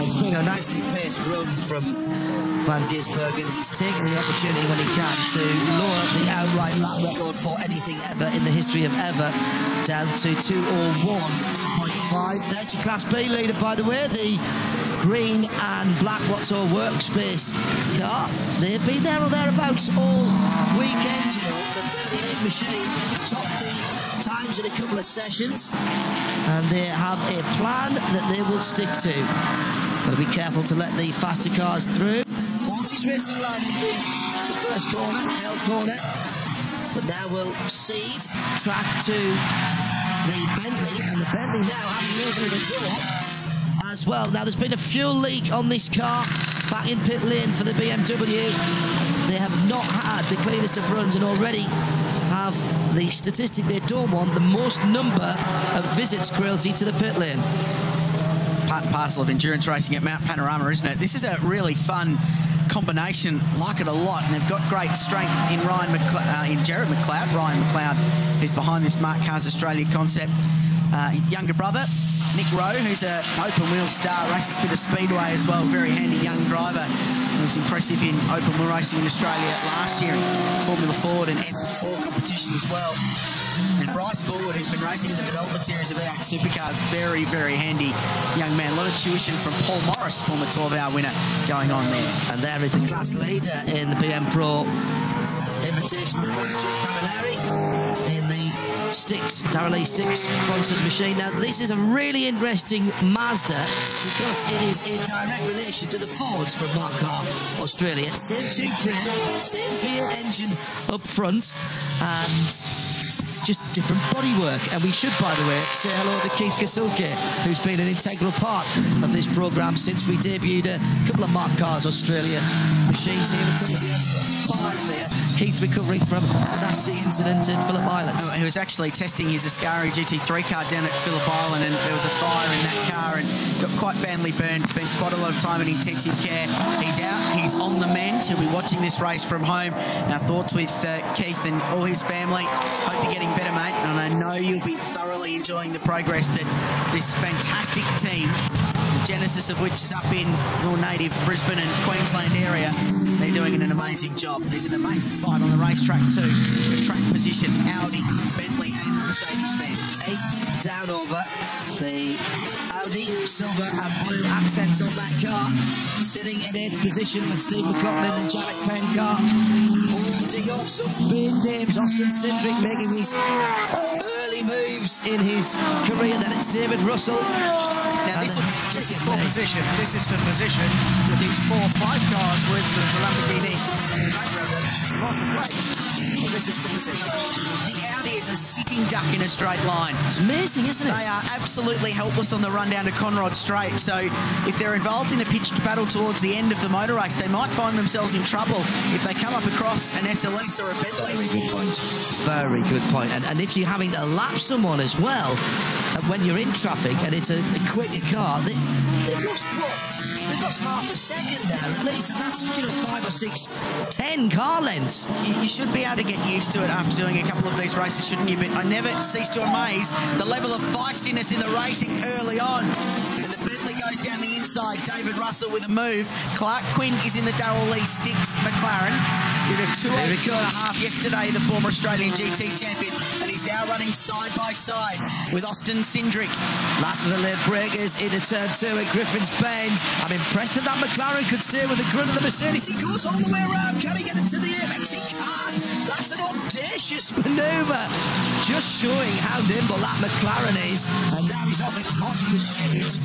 It's been a nicely paced run from Van Gisbergen. He's taken the opportunity when he can to lower the outright lap record for anything ever in the history of ever down to 2:01.5. That's your Class B leader, by the way, the green and black Watso Workspace car. They've been there or thereabouts all weekend. You know, the 38 machine topped the times in a couple of sessions, and they have a plan that they will stick to. Got to be careful to let the faster cars through. Maltese Racing Line in the first corner, held corner, but now we'll cede track to the Bentley, and the Bentley now having a little bit of a go as well. Now there's been a fuel leak on this car back in pit lane for the BMW. They have not had the cleanest of runs and already have the statistic they don't want, the most number of visits, Crailsy, to the pit lane. Part and parcel of endurance racing at Mount Panorama, isn't it? This is a really fun combination, like it a lot, and they've got great strength in Jared McLeod. Ryan McLeod, who's behind this Mark Cars Australia concept. Younger brother, Nick Rowe, who's an open wheel star, races a bit of speedway as well, very handy young driver. He was impressive in open wheel racing in Australia last year, Formula Ford and F4 competition as well. And Bryce Forward, who's been racing in the development series of AX Supercars, very, very handy young man. A lot of tuition from Paul Morris, former 12-hour winner, going on there. And there is the class leader in the BM Pro Invitational Class 2 Camilleri in the Sticks, Darryl Lee Sticks sponsored machine. Now this is a really interesting Mazda because it is in direct relation to the Fords from Mark Car Australia. Same tube frame, same V8 engine up front, and just different bodywork. And we should, by the way, say hello to Keith Kasulke, who's been an integral part of this programme since we debuted a couple of Mark Cars Australia machines here a couple of years ago. There. Keith recovering from a nasty incident in Phillip Island. He was actually testing his Ascari GT3 car down at Phillip Island, and there was a fire in that car and got quite badly burned, spent quite a lot of time in intensive care. He's out, he's on the mend. He'll be watching this race from home. Our thoughts with Keith and all his family. Hope you're getting better, mate, and I know you'll be thoroughly enjoying the progress that this fantastic team, the genesis of which is up in your native Brisbane and Queensland area, they're doing an amazing job. There's an amazing fight on the racetrack too. For track position, Audi, Bentley and Mercedes-Benz. 8th down over. The Audi, silver and blue accents on that car. Sitting in 8th position with Steve McLaughlin and Jarek Pencar. Holding off some big names. Austin Cindric making his early moves in his career. Then it's David Russell. Now this is for position. This is for position with these 4-5 cars with the Lamborghini in the background. It's just lost the place. Well, this is for position. The Audi is a sitting duck in a straight line. It's amazing, isn't it? They are absolutely helpless on the run down to Conrod Straight. So if they're involved in a pitched battle towards the end of the motor race, they might find themselves in trouble if they come up across an SLS or a Bentley. Very good point. Very good point. And if you're having to lap someone as well, when you're in traffic and it's a quicker car, they've lost what? They've lost half a second there at least, and that's 5 or 6, 10 car lengths. You should be able to get used to it after doing a couple of these races, shouldn't you? But I never cease to amaze the level of feistiness in the racing early on. And the Bentley goes down the inside. David Russell with a move. Clark Quinn is in the Darryl Lee Sticks McLaren. Did a 2.5 yesterday, the former Australian GT champion, and he's now running side by side with Austin Cindric. Last of the late breakers into turn 2 at Griffin's Bend. I'm impressed that McLaren could stay with the grunt of the Mercedes. He goes all the way around. Can he get it to the apex? He can. That's an audacious manoeuvre. Just showing how nimble that McLaren is. And now he's off in hot pursuit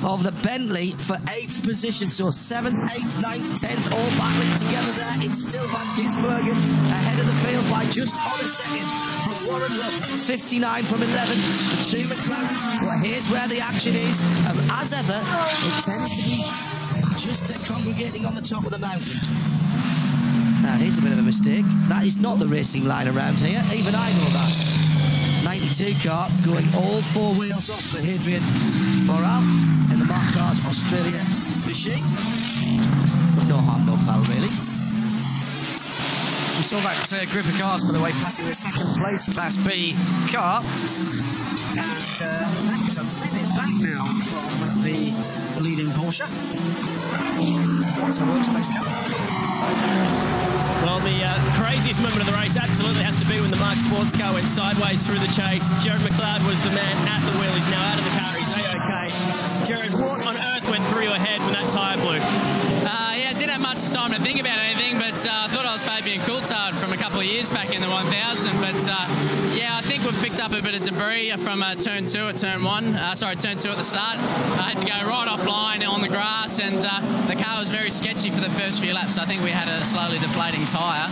of the Bentley for 8th position. So 7th, 8th, 9th, 10th, all battling together there. It's still Van Gisbergen ahead of the field by just on a second from Warren Love, 59 from 11. The two McLarens. But here's where the action is. As ever, it tends to be just congregating on the top of the mountain. Now, here's a bit of a mistake. That is not the racing line around here. Even I know that. 92 car going all four wheels off for Hadrian Morale in the Mark Cars Australia machine. But no harm, no foul, really. We saw that group of cars, by the way, passing the second place Class B car. And that is a minute back now from the leading Porsche. What's a workspace car? Well, the craziest moment of the race absolutely has to be when the Mark Sports car went sideways through the chase. Jared McLeod was the man at the wheel. He's now out of the car. He's A-OK. Jared, what on earth went through your head when that tyre blew? Yeah, didn't have much time to think about anything, but I thought I was Fabian Coulthard from a couple of years back in the 1000. But yeah, I think we've picked up a bit of debris from turn 2 at turn 1. Sorry, turn 2 at the start. I had to go right offline on the grass, and the car was very sketchy for the first few laps. I think we had a slowly deflating tyre,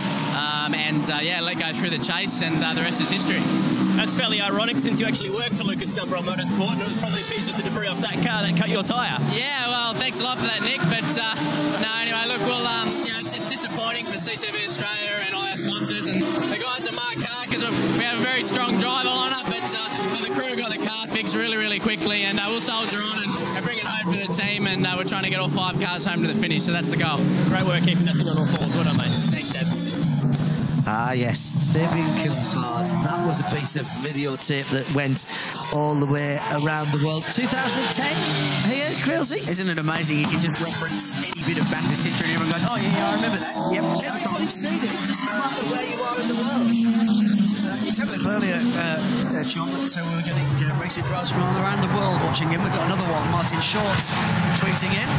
yeah, let go through the chase, and the rest is history. That's fairly ironic since you actually work for Lucas Dunbar Motorsport, and it was probably a piece of the debris off that car that cut your tyre. Yeah, well, thanks a lot for that, Nick. But no, anyway, look, we'll, you know, it's disappointing for CCV Australia and all our sponsors and the guys at Mark Car, because we have a very strong driver lineup, but the crew got the car fixed really, really quickly, and we'll soldier on and bring it home for the team, and we're trying to get all 5 cars home to the finish, so that's the goal. Great work keeping that thing on all fours. Well done, mate. Thanks, Dad. Ah, yes, Fabian Coulthard. That was a piece of videotape that went all the way around the world. 2010 here, Crailsy. Isn't it amazing? You can just reference any bit of Bathurst history and everyone goes, oh, yeah, I remember that. Yep. Everybody's seen it. It doesn't matter where you are in the world. You said a little earlier, John, that we're getting racing drivers from all around the world watching him. We've got another one, Martin Short, tweeting in,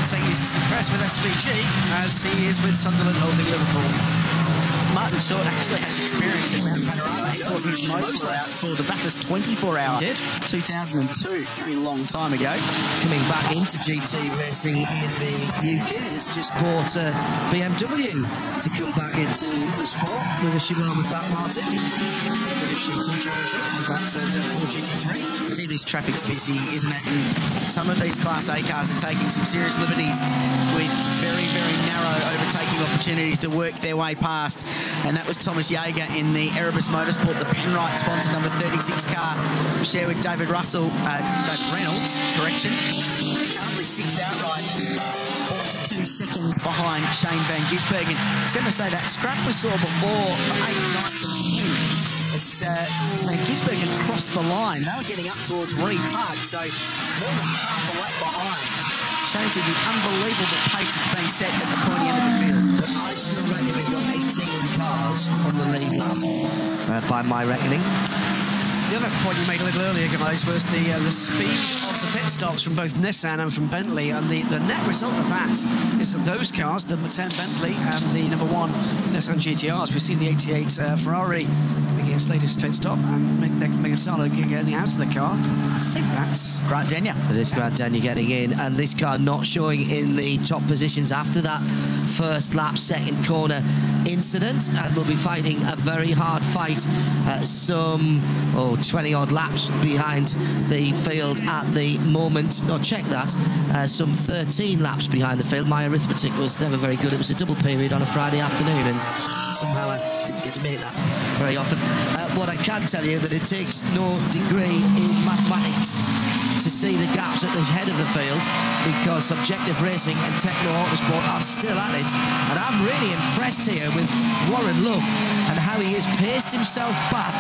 saying he's as impressed with SVG as he is with Sunderland holding Liverpool. Martin Short actually has experience at Mount Panorama. He saw his motor out for the Bathurst 24 Hour. He did. 2002, very long time ago. Coming back into GT racing in the UK, has just bought a BMW to come back into the sport. We wish you well with that, Martin. British GT Championship. That's Ford GT3. Gee, this traffic's busy, isn't it? And some of these Class A cars are taking some serious liberties with very, very narrow overtaking opportunities to work their way past. And that was Thomas Jaeger in the Erebus Motorsport, the Penrite sponsor number 36 car, shared with David Russell, David Reynolds, correction. Currently 6th outright, 42 seconds behind Shane Van Gisbergen. I was going to say that scrap we saw before for 8, 9 and 10. As Van Gisbergen crossed the line, they were getting up towards Reed Park, so more than half a lap behind. Shows you the unbelievable pace that's being set at the pointy end of the field. But I still reckon we've got 18 cars on the lead lap, by my reckoning. The other point you made a little earlier, guys, was the speed of the pit stops from both Nissan and from Bentley, and the net result of that is that those cars, the 10 Bentley and the number 1 Nissan GTRs, we see the 88 Ferrari making its latest pit stop and Megasala getting out of the car. I think that's Grant Denyer. It is Grant Denyer getting in, and this car not showing in the top positions after that first lap, second corner incident, and will be fighting a very hard fight some 20 odd laps behind the field at the moment. No, check that, some 13 laps behind the field. My arithmetic was never very good. It was a double period on a Friday afternoon, and somehow I didn't get to make that very often. What I can tell you that it takes no degree in mathematics to see the gaps at the head of the field, because Objective Racing and Techno Autosport are still at it, and I'm really impressed here with Warren Love and how he has paced himself back.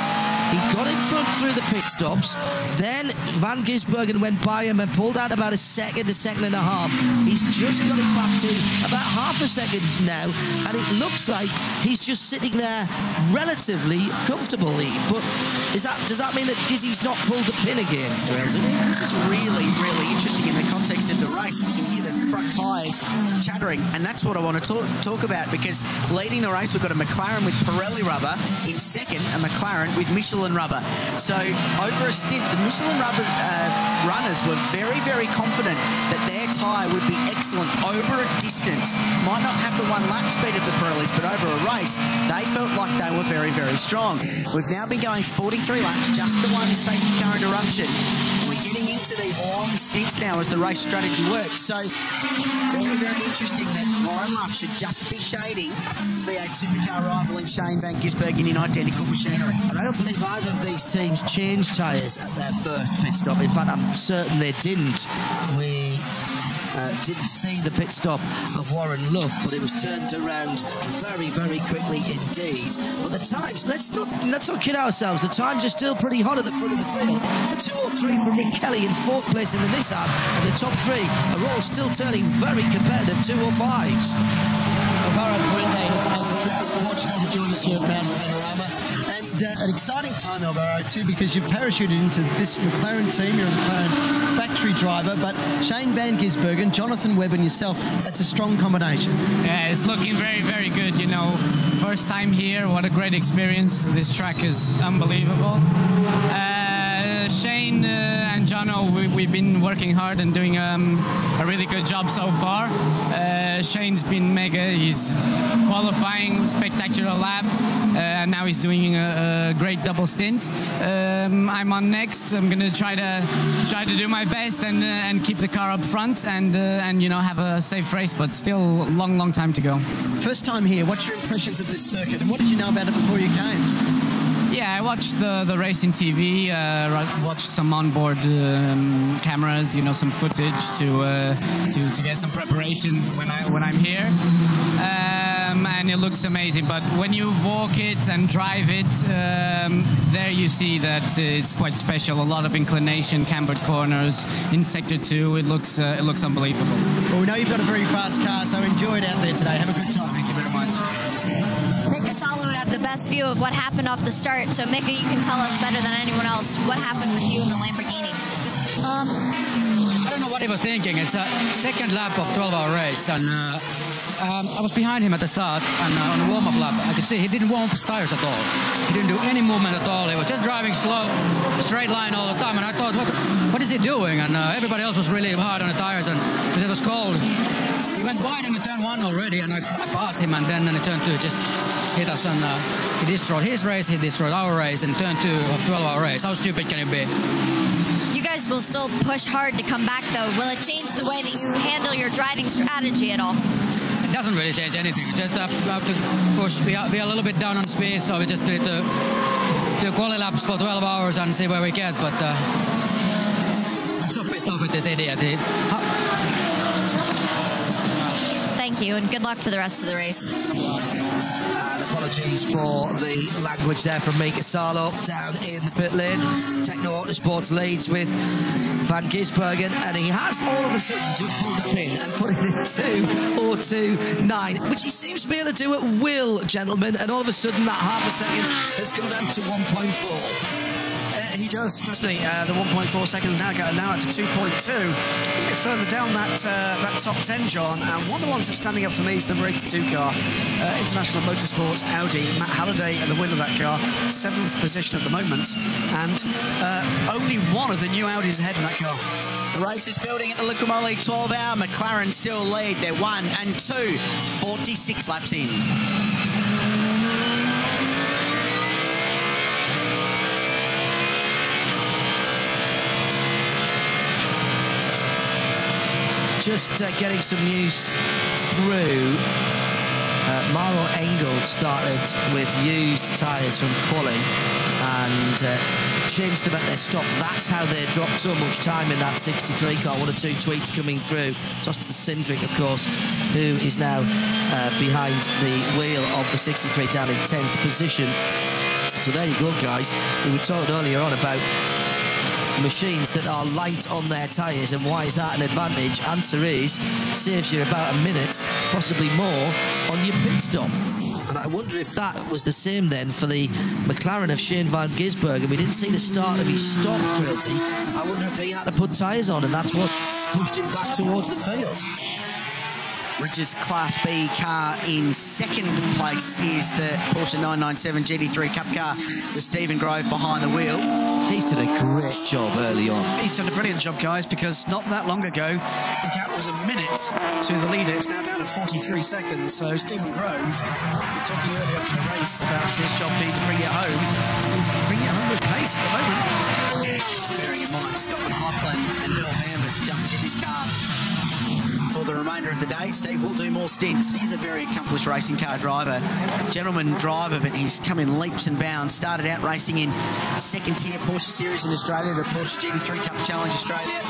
He got in front through the pit stops, then Van Gisbergen went by him and pulled out about a second and a half. He's just got it back to about half a second now, and it looks like he's just sitting there relatively comfortably. But does that mean that Gizzy's not pulled the pin again, Dwayne? This is really, really interesting in the context of the race. You can hear the front front tyres chattering, and that's what I want to talk about, because leading the race, we've got a McLaren with Pirelli rubber. In second, a McLaren with Michelin rubber. So over a stint, the Michelin rubber runners were very, very confident that their tyre would be excellent over a distance. Might not have the one lap speed of the Pirellis, but over a race, they felt like they were very, very strong. We've now been going 43 laps, just the one safety car interruption. We're getting into these long stints now as the race strategy works. So very, very interesting that Warren Luff should just be shading V8 supercar rivaling Shane Van Gisbergen in identical machinery. And I don't believe either of these teams changed tyres at their first pit stop. In fact, I'm certain they didn't. We didn't see the pit stop of Warren Luff, but it was turned around very, very quickly indeed. But the times, let's not kid ourselves, the times are still pretty hot at the front of the field. A 2:03 for Rick Kelly in 4th place in the Nissan, and the top 3 are all still turning very competitive 2:05s. Alvaro Puente has made the trip from Portugal to join us here at Mount Panorama. And an exciting time, Alvaro, too, because you've parachuted into this McLaren team. You're a McLaren factory driver, but Shane Van Gisbergen, Jonathan Webb and yourself, that's a strong combination. Yeah, it's looking very, very good, you know. First time here, what a great experience. This track is unbelievable. Shane and Jono, we've been working hard and doing a really good job so far. Shane's been mega. He's qualifying, spectacular lap. Now he's doing a great double stint. I'm on next. I'm gonna try to do my best and keep the car up front and you know, have a safe race. But still, long time to go. First time here. What's your impressions of this circuit, and what did you know about it before you came? Yeah, I watched the race in TV, watched some onboard cameras, you know, some footage to get some preparation when I'm here. And it looks amazing, but when you walk it and drive it, there you see that it's quite special. A lot of inclination, cambered corners in Sector 2. It looks unbelievable. Well, we know you've got a very fast car, so enjoy it out there today. Have a good time. Thank you very much. Mika Salo would have the best view of what happened off the start. So, Mika, you can tell us better than anyone else what happened with you in the Lamborghini. I don't know what he was thinking. It's a second lap of 12-hour race, and I was behind him at the start, and on the warm-up lap, I could see he didn't warm up his tires at all. He didn't do any movement at all. He was just driving slow, straight line all the time, and I thought, what is he doing? And everybody else was really hard on the tires, and because it was cold. He went wide in the turn 1 already, and I passed him, and then in the turn 2 just hit us, and he destroyed his race, he destroyed our race in turn 2 of 12-hour race. How stupid can it be? You guys will still push hard to come back, though. Will it change the way that you handle your driving strategy at all? It doesn't really change anything. We just have to push. We are a little bit down on speed, so we just need to do quali laps for 12 hours and see where we get. But I'm so pissed off with this idiot. Thank you, and good luck for the rest of the race. And apologies for the language there from Mika Salo down in the pit lane. Techno Autosports leads with Van Gisbergen, and he has all of a sudden just pulled up in and put it in 2:02.9, which he seems to be able to do at will, gentlemen, and all of a sudden that half a second has come down to 1.4. He does, doesn't he? The 1.4 seconds now out to 2.2. A bit further down that top 10, John. And one of the ones that's standing up for me is the number 82 car, International Motorsports Audi. Matt Halliday at the wheel of that car, 7th position at the moment, and only one of the new Audis ahead of that car. The race is building at the Liquimoli 12-hour. McLaren still lead. They're 1 and 2, 46 laps in. Just getting some news through. Maro Engel started with used tyres from Quali and changed them at their stop. That's how they dropped so much time in that 63 car. 1 or 2 tweets coming through. Justin Cindric, of course, who is now behind the wheel of the 63 down in 10th position. So there you go, guys. We were talking earlier on about machines that are light on their tyres, and why is that an advantage? Answer is, saves you about a minute, possibly more, on your pit stop. And I wonder if that was the same then for the McLaren of Shane Van Gisbergen. We didn't see the start of his stop, Quilty. I wonder if he had to put tyres on, and that's what pushed him back towards the field. Ridge's Class B car in second place is the Porsche 997 GT3 Cup car with Stephen Grove behind the wheel. He's done a great job early on. He's done a brilliant job, guys, because not that long ago, the gap was a minute to the leader. It's now down to 43 seconds. So Stephen Grove, we were talking earlier in the race about his job being to bring it home. He's bringing it home with pace at the moment. Bearing in mind, Scott McLaughlin and Bill Bamber's jumped in this car for the remainder of the day. Steve will do more stints. He's a very accomplished racing car driver, gentleman driver, but he's come in leaps and bounds. Started out racing in second tier Porsche Series in Australia, the Porsche GT3 Cup Challenge Australia.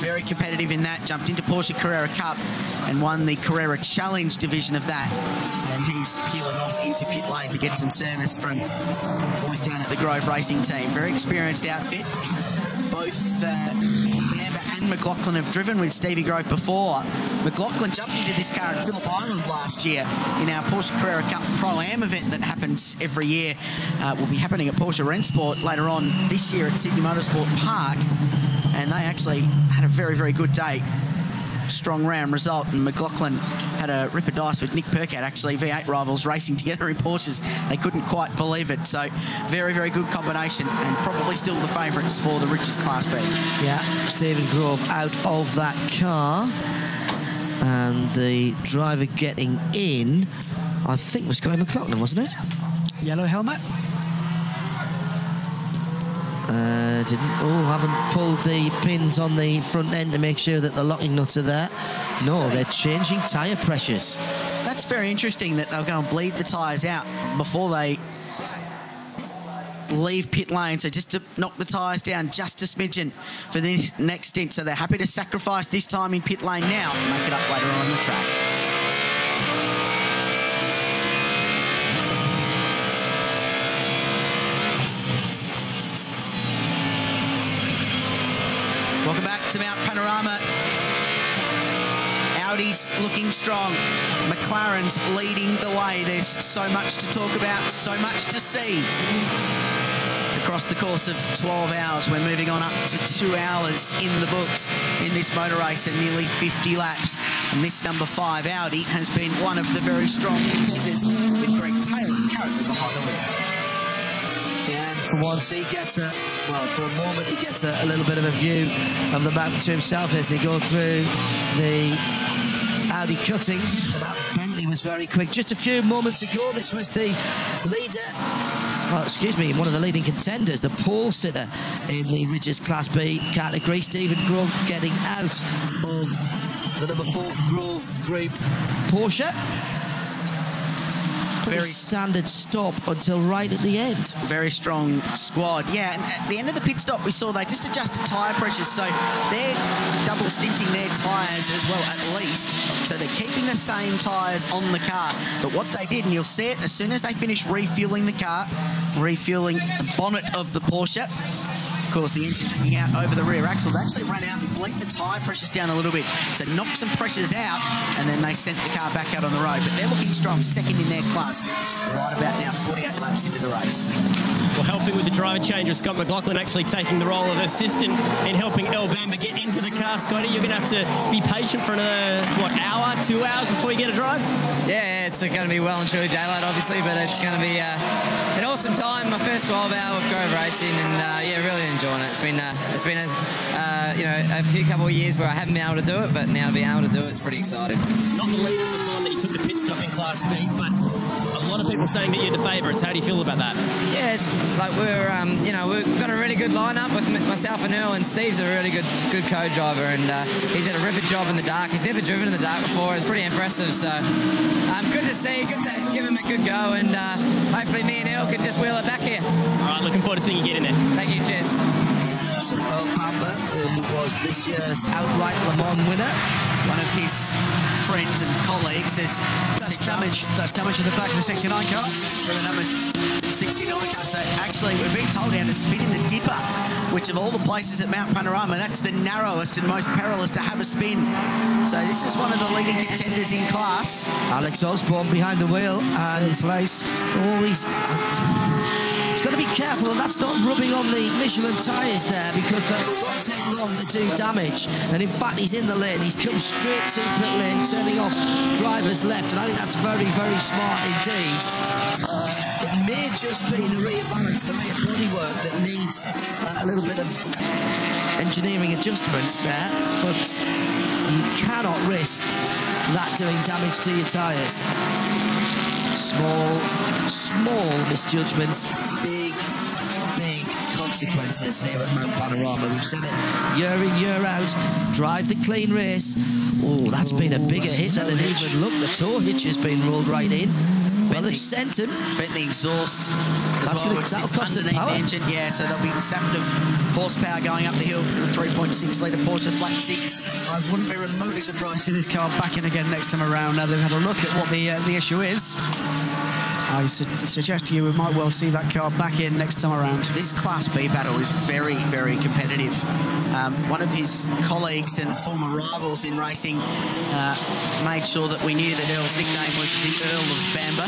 Very competitive in that. Jumped into Porsche Carrera Cup and won the Carrera Challenge division of that. And he's peeling off into pit lane to get some service from boys down at the Grove Racing team. Very experienced outfit. Both Bamber and McLaughlin have driven with Stevie Grove before. McLaughlin jumped into this car at Phillip Island last year in our Porsche Carrera Cup Pro-Am event that happens every year. Will be happening at Porsche Rennsport later on this year at Sydney Motorsport Park. And they actually had a very, very good day. Strong round result, and McLaughlin had a rip of dice with Nick Percat, actually, V8 rivals racing together in Porsches. They couldn't quite believe it. So very, very good combination, and probably still the favourites for the Ridge's Class B. Yeah, Stephen Grove out of that car, and the driver getting in, I think, was Guy McLaughlin, wasn't it? Yellow helmet. Haven't pulled the pins on the front end to make sure that the locking nuts are there. No, they're changing tyre pressures. That's very interesting that they'll go and bleed the tyres out before they leave pit lane. So just to knock the tyres down just a smidgen for this next stint. So they're happy to sacrifice this time in pit lane now and make it up later on the track. Welcome back to Mount Panorama. Audi's looking strong. McLaren's leading the way. There's so much to talk about, so much to see. Across the course of 12 hours, we're moving on up to 2 hours in the books in this motor race and nearly 50 laps. And this number 5 Audi has been one of the very strong contenders, with Greg Taylor currently behind the wheel. And for once, he gets a, well, for a moment, he gets a little bit of a view of the mountain to himself as they go through the Audi cutting. And that Bentley was very quick. Just a few moments ago, this was the leader, one of the leading contenders, the pole sitter in the Ridge's Class B category. Stephen Grove getting out of the number 4 Grove Group Porsche. Very standard stop until right at the end. Very strong squad. Yeah, and at the end of the pit stop, we saw they just adjusted tyre pressures, so they're double stinting their tyres as well, at least. So they're keeping the same tyres on the car. But what they did, and you'll see it as soon as they finish refuelling the car, refuelling the bonnet of the Porsche, of course, the engine hanging out over the rear axle, they actually ran out and bleed the tyre pressures down a little bit. So knocked some pressures out, and then they sent the car back out on the road. But they're looking strong, second in their class, right about now, 48 laps into the race. Well, helping with the driver change was Scott McLaughlin, actually taking the role of assistant in helping El Bamber get into the car. Scotty, you're going to have to be patient for another, hour, 2 hours before you get a drive? Yeah, it's going to be well and truly daylight, obviously, but it's going to be an awesome time. My first 12 hour with Grove Racing, and really enjoying it. It's been a few couple of years where I haven't been able to do it, but now being able to do it, it's pretty exciting. Not the leader at the time that you took the pit stop in Class B, but a lot of people saying that you're the favourites. How do you feel about that? Yeah, it's like we've got a really good lineup with myself and Earl, and Steve's a really good co-driver, and he's done a ripper job in the dark. He's never driven in the dark before. It's pretty impressive. So good to see, good to give him a good go, and hopefully me and Earl can just wheel it back here. All right, looking forward to seeing you get in there. Thank you, cheers. Earl Bamber, who was this year's outright Le Mans winner. One of his friends and colleagues says that's damage to the back of the 69 car. For the number 69 car. So actually, we're being told now to spin in the dipper, which of all the places at Mount Panorama, that's the narrowest and most perilous to have a spin. So this is one of the leading contenders in class. Alex Osborne behind the wheel and place. Always He's got to be careful, and that's not rubbing on the Michelin tyres there, because that will not take long to do damage. And in fact, he's in the lane. He's come straight to pit lane, turning off driver's left, and I think that's very, very smart indeed. It may just be the rear balance, the rear bodywork that needs a little bit of engineering adjustments there, but you cannot risk that doing damage to your tyres. Small misjudgments, big consequences here at Mount Panorama. We've said it year in, year out. Drive the clean race. Oh, that's been a bigger hit than it even looked. The tow hitch has been rolled right in. Well, they've sent him. Bentley exhaust That'll cost underneath the engine, yeah, so there'll be some bit of horsepower going up the hill for the 3.6 litre Porsche Flat 6. I wouldn't be remotely surprised to see this car back in again next time around. Now they've had a look at what the issue is. I suggest to you we might well see that car back in next time around. This Class B battle is very, very competitive. One of his colleagues and former rivals in racing made sure that we knew that Earl's nickname was the Earl of Bamba,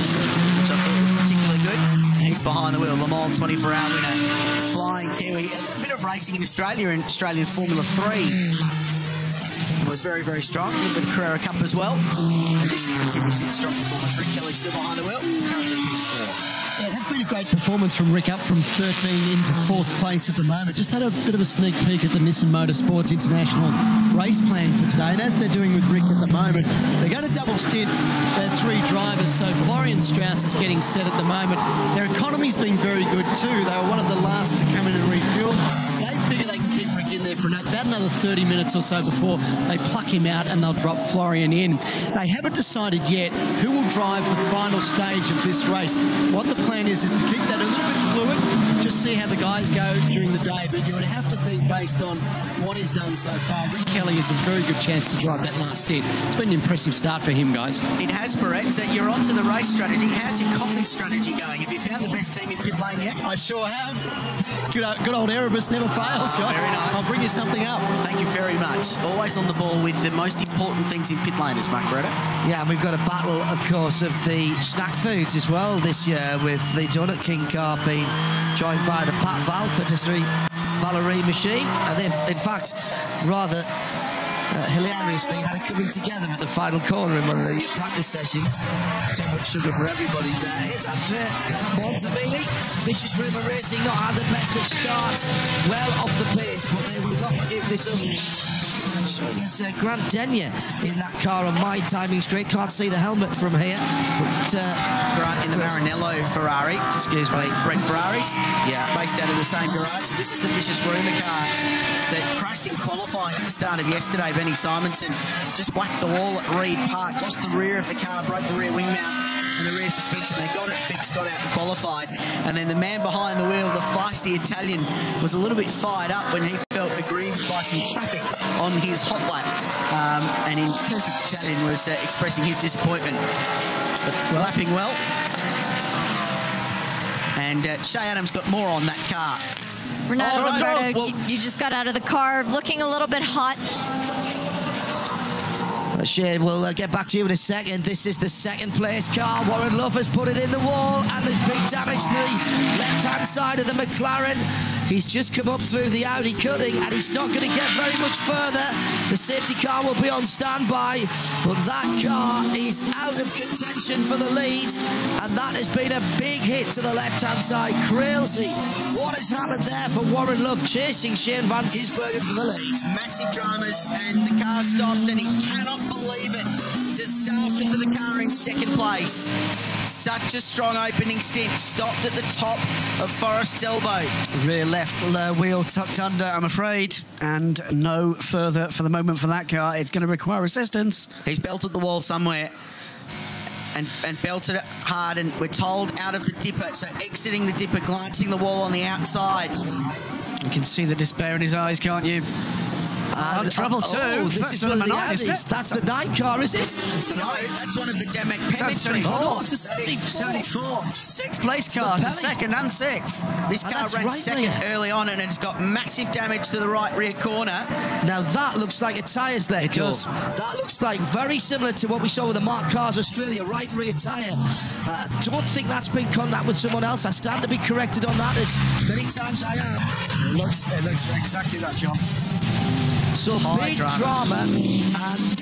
which I thought was particularly good. He's behind the wheel, Le Mans 24-hour winner, flying Kiwi. A bit of racing in Australia, in Australian Formula 3. Was very, very strong. A little bit of Carrera Cup as well. And this continues its strong performance. Rick Kelly still behind the wheel, currently P4. Yeah, that's been a great performance from Rick, up from 13 into 4th place at the moment. Just had a bit of a sneak peek at the Nissan Motorsports International race plan for today, and as they're doing with Rick at the moment, they're going to double stint their 3 drivers. So Florian Strauss is getting set at the moment. Their economy's been very good too. They were one of the last to come in and refuel. They figure they can keep Rick in there for about another 30 minutes or so before they pluck him out and they'll drop Florian in. They haven't decided yet who will drive the final stage of this race. What the plan is to keep that a little bit fluid, just see how the guys go during the day, but you would have to think, based on what he's done so far, Rick Kelly has a very good chance to drive that last stint. It's been an impressive start for him, guys. It has, Barrett. So you're on to the race strategy. How's your coffee strategy going? Have you found the best team in pit lane yet? I sure have. Good old Erebus never fails, guys. Very nice. I'll bring you something up. Thank you very much. Always on the ball with the most important things in pit laners, Mark Greta. Yeah, and we've got a battle, of course, of the snack foods as well this year, with the Donut King car being joined by the Pat Val patisserie Valerie machine. And they've, in fact, rather hilariously had it coming together at the final corner in one of the practice sessions. Too much sugar for everybody there. Here's Andrea Montemini. Vicious Rumour Racing not had the best of starts. Well off the pace, but they will not give this up. It's Grant Denyer in that car on my timing straight. Can't see the helmet from here. But, Grant in the Maranello Ferrari. Excuse me. Red Ferraris. Yeah, based out of the same garage. This is the Vicious Rumour car that crashed in qualifying at the start of yesterday. Benny Simonson just whacked the wall at Reed Park, lost the rear of the car, broke the rear wing mount and the rear suspension. They got it fixed, got out and qualified. And then the man behind the wheel, the feisty Italian, was a little bit fired up when he felt aggrieved by some traffic on his hot lap. And in perfect Italian was expressing his disappointment. But lapping well. And Shea Adams got more on that car. Renato Lombardo, you just got out of the car, looking a little bit hot. Shane, we'll get back to you in a second. This is the second place car. Warren Love has put it in the wall, and there's big damage to the left-hand side of the McLaren. He's just come up through the Audi cutting, and he's not going to get very much further. The safety car will be on standby, but that car is out of contention for the lead, and that has been a big hit to the left-hand side. Crazy. What has happened there for Warren Love chasing Shane Van Gisbergen for the lead? Massive dramas, and the car stopped, and he cannot believe it. Disaster for the car in second place. Such a strong opening stint. Stopped at the top of Forest Elbow. Rear left wheel tucked under, I'm afraid, and no further for the moment for that car. It's going to require assistance. He's belted the wall somewhere and belted it hard, and we're told out of the dipper, so exiting the dipper, glancing the wall on the outside. You can see the despair in his eyes, can't you? And trouble too. Oh, this is one of the Audis. That's the 9 car, is it? No, that's one of the Jamek That's Pemmittry. 74. 6th place cars, a second and 6th. This car ran second early on and it's got massive damage to the right rear corner. Now that looks like a tyres let go. That looks like very similar to what we saw with the Mark Cars Australia right rear tyre. Don't think that's been contact with someone else. I stand to be corrected on that as many times I am. It looks exactly that, John. So big drama and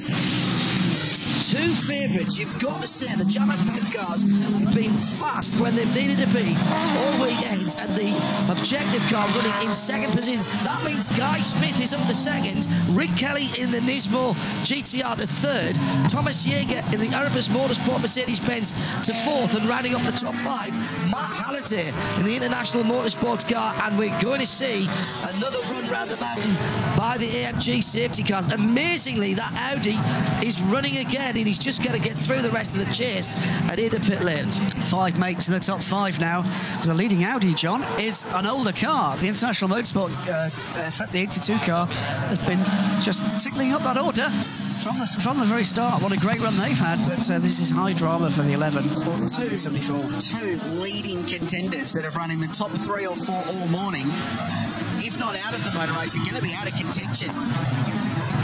2 favourites. You've got to say the Jamek Pep cars have been fast when they've needed to be all weekend, and the objective car running in 2nd position. That means Guy Smith is up to 2nd, Rick Kelly in the Nismo GTR to 3rd, Thomas Jaeger in the Erebus Motorsport Mercedes-Benz to 4th, and rounding up the top 5, Matt Halliday in the International Motorsports car, and we're going to see another run round the mountain by the AMG safety cars. Amazingly, that Audi is running again, and he's just got to get through the rest of the chase and into pit lane. 5 mates in the top 5 now. The leading Audi, John, is an older car. The International Motorsport, in fact, the 82 car, has been just tickling up that order from the very start. What a great run they've had, but this is high drama for the 11. 2 leading contenders that have run in the top 3 or 4 all morning, if not out of the motor race, are going to be out of contention.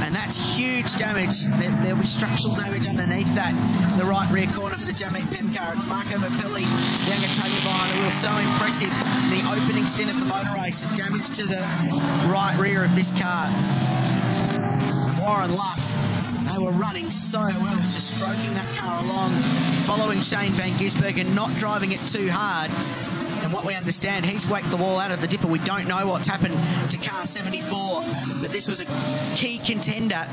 And that's huge damage. There'll be structural damage underneath that. The right rear corner for the Jamek Pem car. It's Marco Mappilli, the young Italian behind the wheel. So impressive in the opening stint of the motor race. Damage to the right rear of this car. Warren Luff, they were running so well, just stroking that car along, following Shane Van Gisbergen, not driving it too hard. And what we understand, he's whacked the wall out of the dipper. We don't know what's happened to car 74, but this was a key contender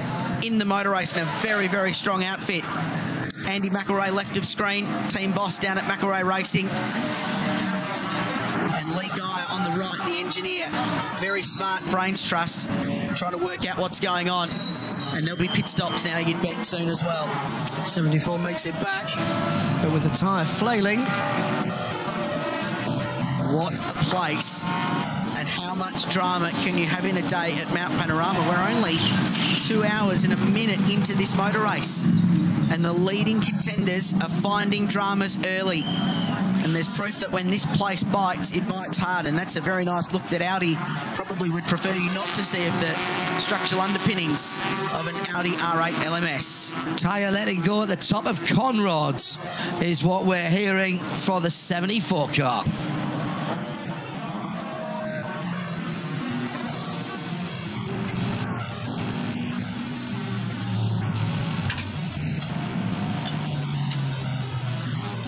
in the motor race and a very, very strong outfit. Andy McElroy left of screen, team boss down at McElroy Racing. And Lee Guy on the right, the engineer. Very smart brains trust, trying to work out what's going on. And there'll be pit stops now, you'd bet, soon as well. 74 makes it back, but with the tyre flailing. What a place, and how much drama can you have in a day at Mount Panorama? We're only 2 hours and a minute into this motor race, and the leading contenders are finding dramas early. And there's proof that when this place bites, it bites hard, and that's a very nice look that Audi probably would prefer you not to see of the structural underpinnings of an Audi R8 LMS. Tyre letting go at the top of Conrad's is what we're hearing for the 74 car.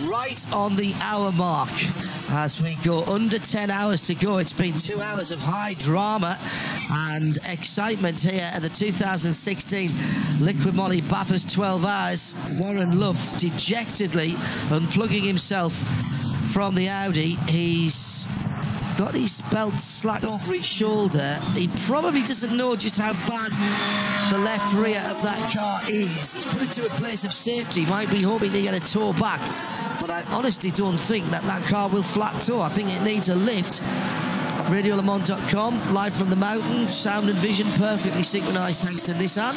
Right on the hour mark as we go under 10 hours to go. It's been 2 hours of high drama and excitement here at the 2016 Liquid Moly Bathurst 12 Hours. Warren Luff dejectedly unplugging himself from the Audi. He's got his belt slack over his shoulder. He probably doesn't know just how bad the left rear of that car is. He's put it to a place of safety. Might be hoping to get a tow back, but I honestly don't think that car will flat tow. I think it needs a lift. RadioLeMans.com, live from the mountain, sound and vision perfectly synchronised thanks to Nissan,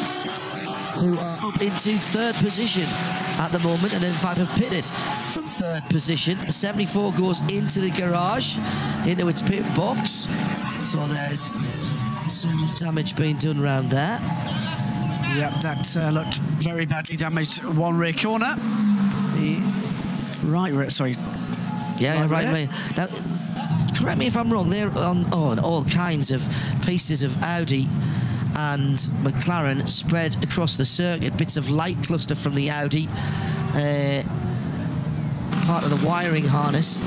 who are up into 3rd position at the moment, and in fact have pitted from 3rd position. The 74 goes into the garage, into its pit box, so there's some damage being done around there. Yep, that looked very badly damaged. One rear corner. The right rear, sorry. Yeah, right rear. Now, correct me if I'm wrong, they're on all kinds of pieces of Audi and McLaren spread across the circuit. Bits of light cluster from the Audi, part of the wiring harness,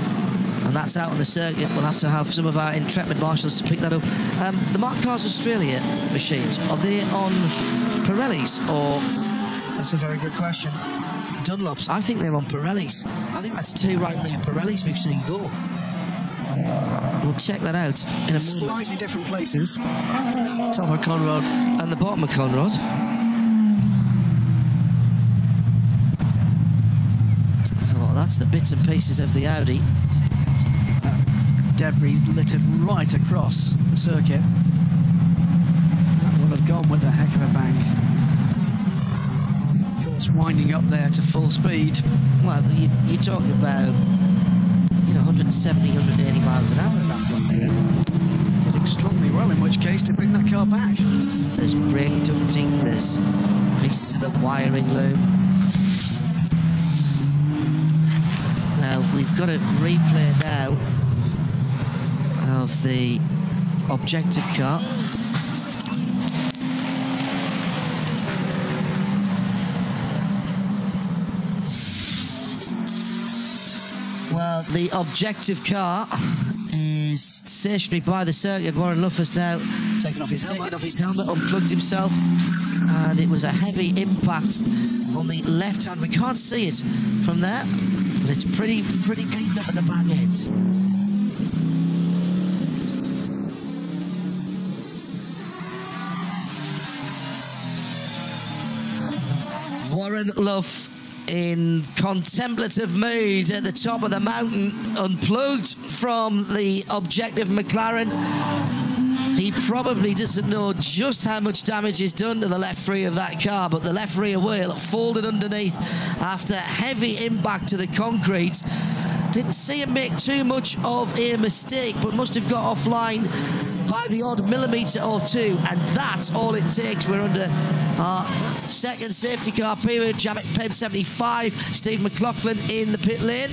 and that's out on the circuit. We'll have to have some of our intrepid marshals to pick that up. The Mark Cars Australia machines, are they on Pirellis or? That's a very good question. Dunlops. I think they're on Pirellis. I think that's 2 right rear Pirellis we've seen go. We'll check that out in a moment. Slightly different places. Top of Conrad and the bottom of Conrad. So that's the bits and pieces of the Audi. Debris littered right across the circuit. That will have gone with a heck of a bank. Of course, winding up there to full speed. Well, you're talking about 170, 180 miles an hour at that point there. Did extremely well, in which case to bring that car back. There's brake ducting, there's pieces of the wiring loom. Now, we've got a replay now of the objective car. Well, the objective car is stationary by the circuit. Warren Luff has now taken off his helmet, unplugged himself, and it was a heavy impact on the left hand. We can't see it from there, but it's pretty beaten up at the back end. Warren Luff in contemplative mood at the top of the mountain, unplugged from the objective McLaren. He probably doesn't know just how much damage is done to the left rear of that car, but the left rear wheel folded underneath after heavy impact to the concrete. Didn't see him make too much of a mistake, but must have got offline by the odd millimetre or two, and that's all it takes. We're under our second safety car period. Jamek Peb 75, Steve McLaughlin in the pit lane.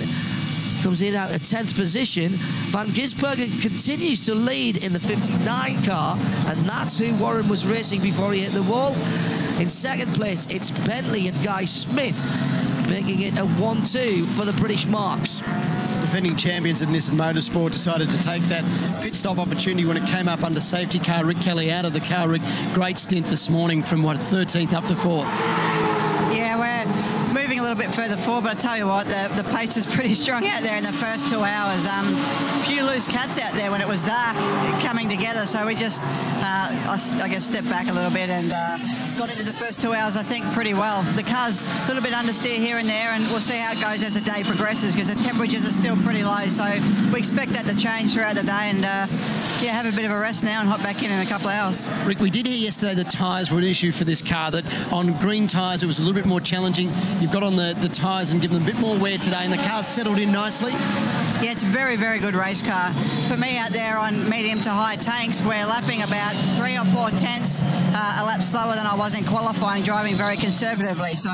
Comes in out of 10th position. Van Gisbergen continues to lead in the 59 car, and that's who Warren was racing before he hit the wall. In second place, it's Bentley and Guy Smith, making it a 1-2 for the British marks. Defending champions at Nissan Motorsport decided to take that pit stop opportunity when it came up under safety car. Rick Kelly out of the car. Rick, great stint this morning from 13th up to 4th. Yeah, we're moving a little bit further forward, but I tell you what, the pace is pretty strong out there in the first 2 hours. A few loose cats out there when it was dark coming together, so we just, I guess, stepped back a little bit and got into the first 2 hours, I think, pretty well. The car's a little bit understeer here and there, and we'll see how it goes as the day progresses, because the temperatures are still pretty low, so we expect that to change throughout the day, and yeah, have a bit of a rest now and hop back in a couple of hours. Rick, we did hear yesterday the tyres were an issue for this car, that on green tyres it was a little bit more challenging. You've got on the tyres and given them a bit more wear today, and the car's settled in nicely. Yeah, it's a very, very good race car. For me out there on medium to high tanks, we're lapping about 3 or 4 tenths a lap slower than I was in qualifying, driving very conservatively. So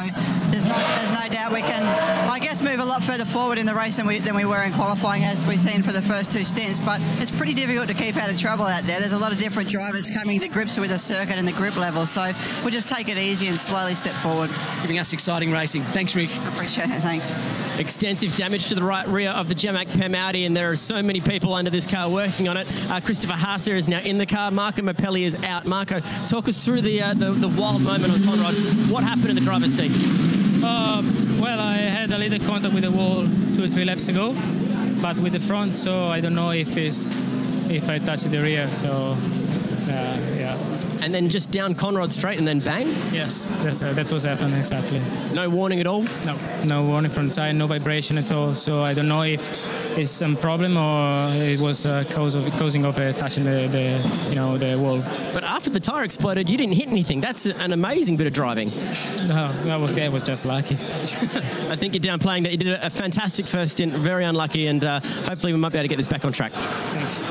there's no doubt we can, I guess, move a lot further forward in the race than we were in qualifying, as we've seen for the first 2 stints. But it's pretty difficult to keep out of trouble out there. There's a lot of different drivers coming to grips with the circuit and the grip level. So we'll just take it easy and slowly step forward. It's giving us exciting racing. Thanks, Rick. Appreciate it. Thanks. Extensive damage to the right rear of the Jamek Pem Audi, and there are so many people under this car working on it. Christopher Haase is now in the car. Marco Mappelli is out. Marco, talk us through the wild moment on Conrad. What happened in the driver's seat? Well, I had a little contact with the wall 2 or 3 laps ago, but with the front, so I don't know if I touched the rear. So yeah. And then just down Conrad straight and then bang? Yes, that's what happened exactly. No warning at all? No warning from the side, no vibration at all. So I don't know if it's some problem or it was causing of touching the wall. But after the tyre exploded, you didn't hit anything. That's an amazing bit of driving. No, that was just lucky. I think you're downplaying that. You did a fantastic first stint, very unlucky, and hopefully we might be able to get this back on track. Thanks.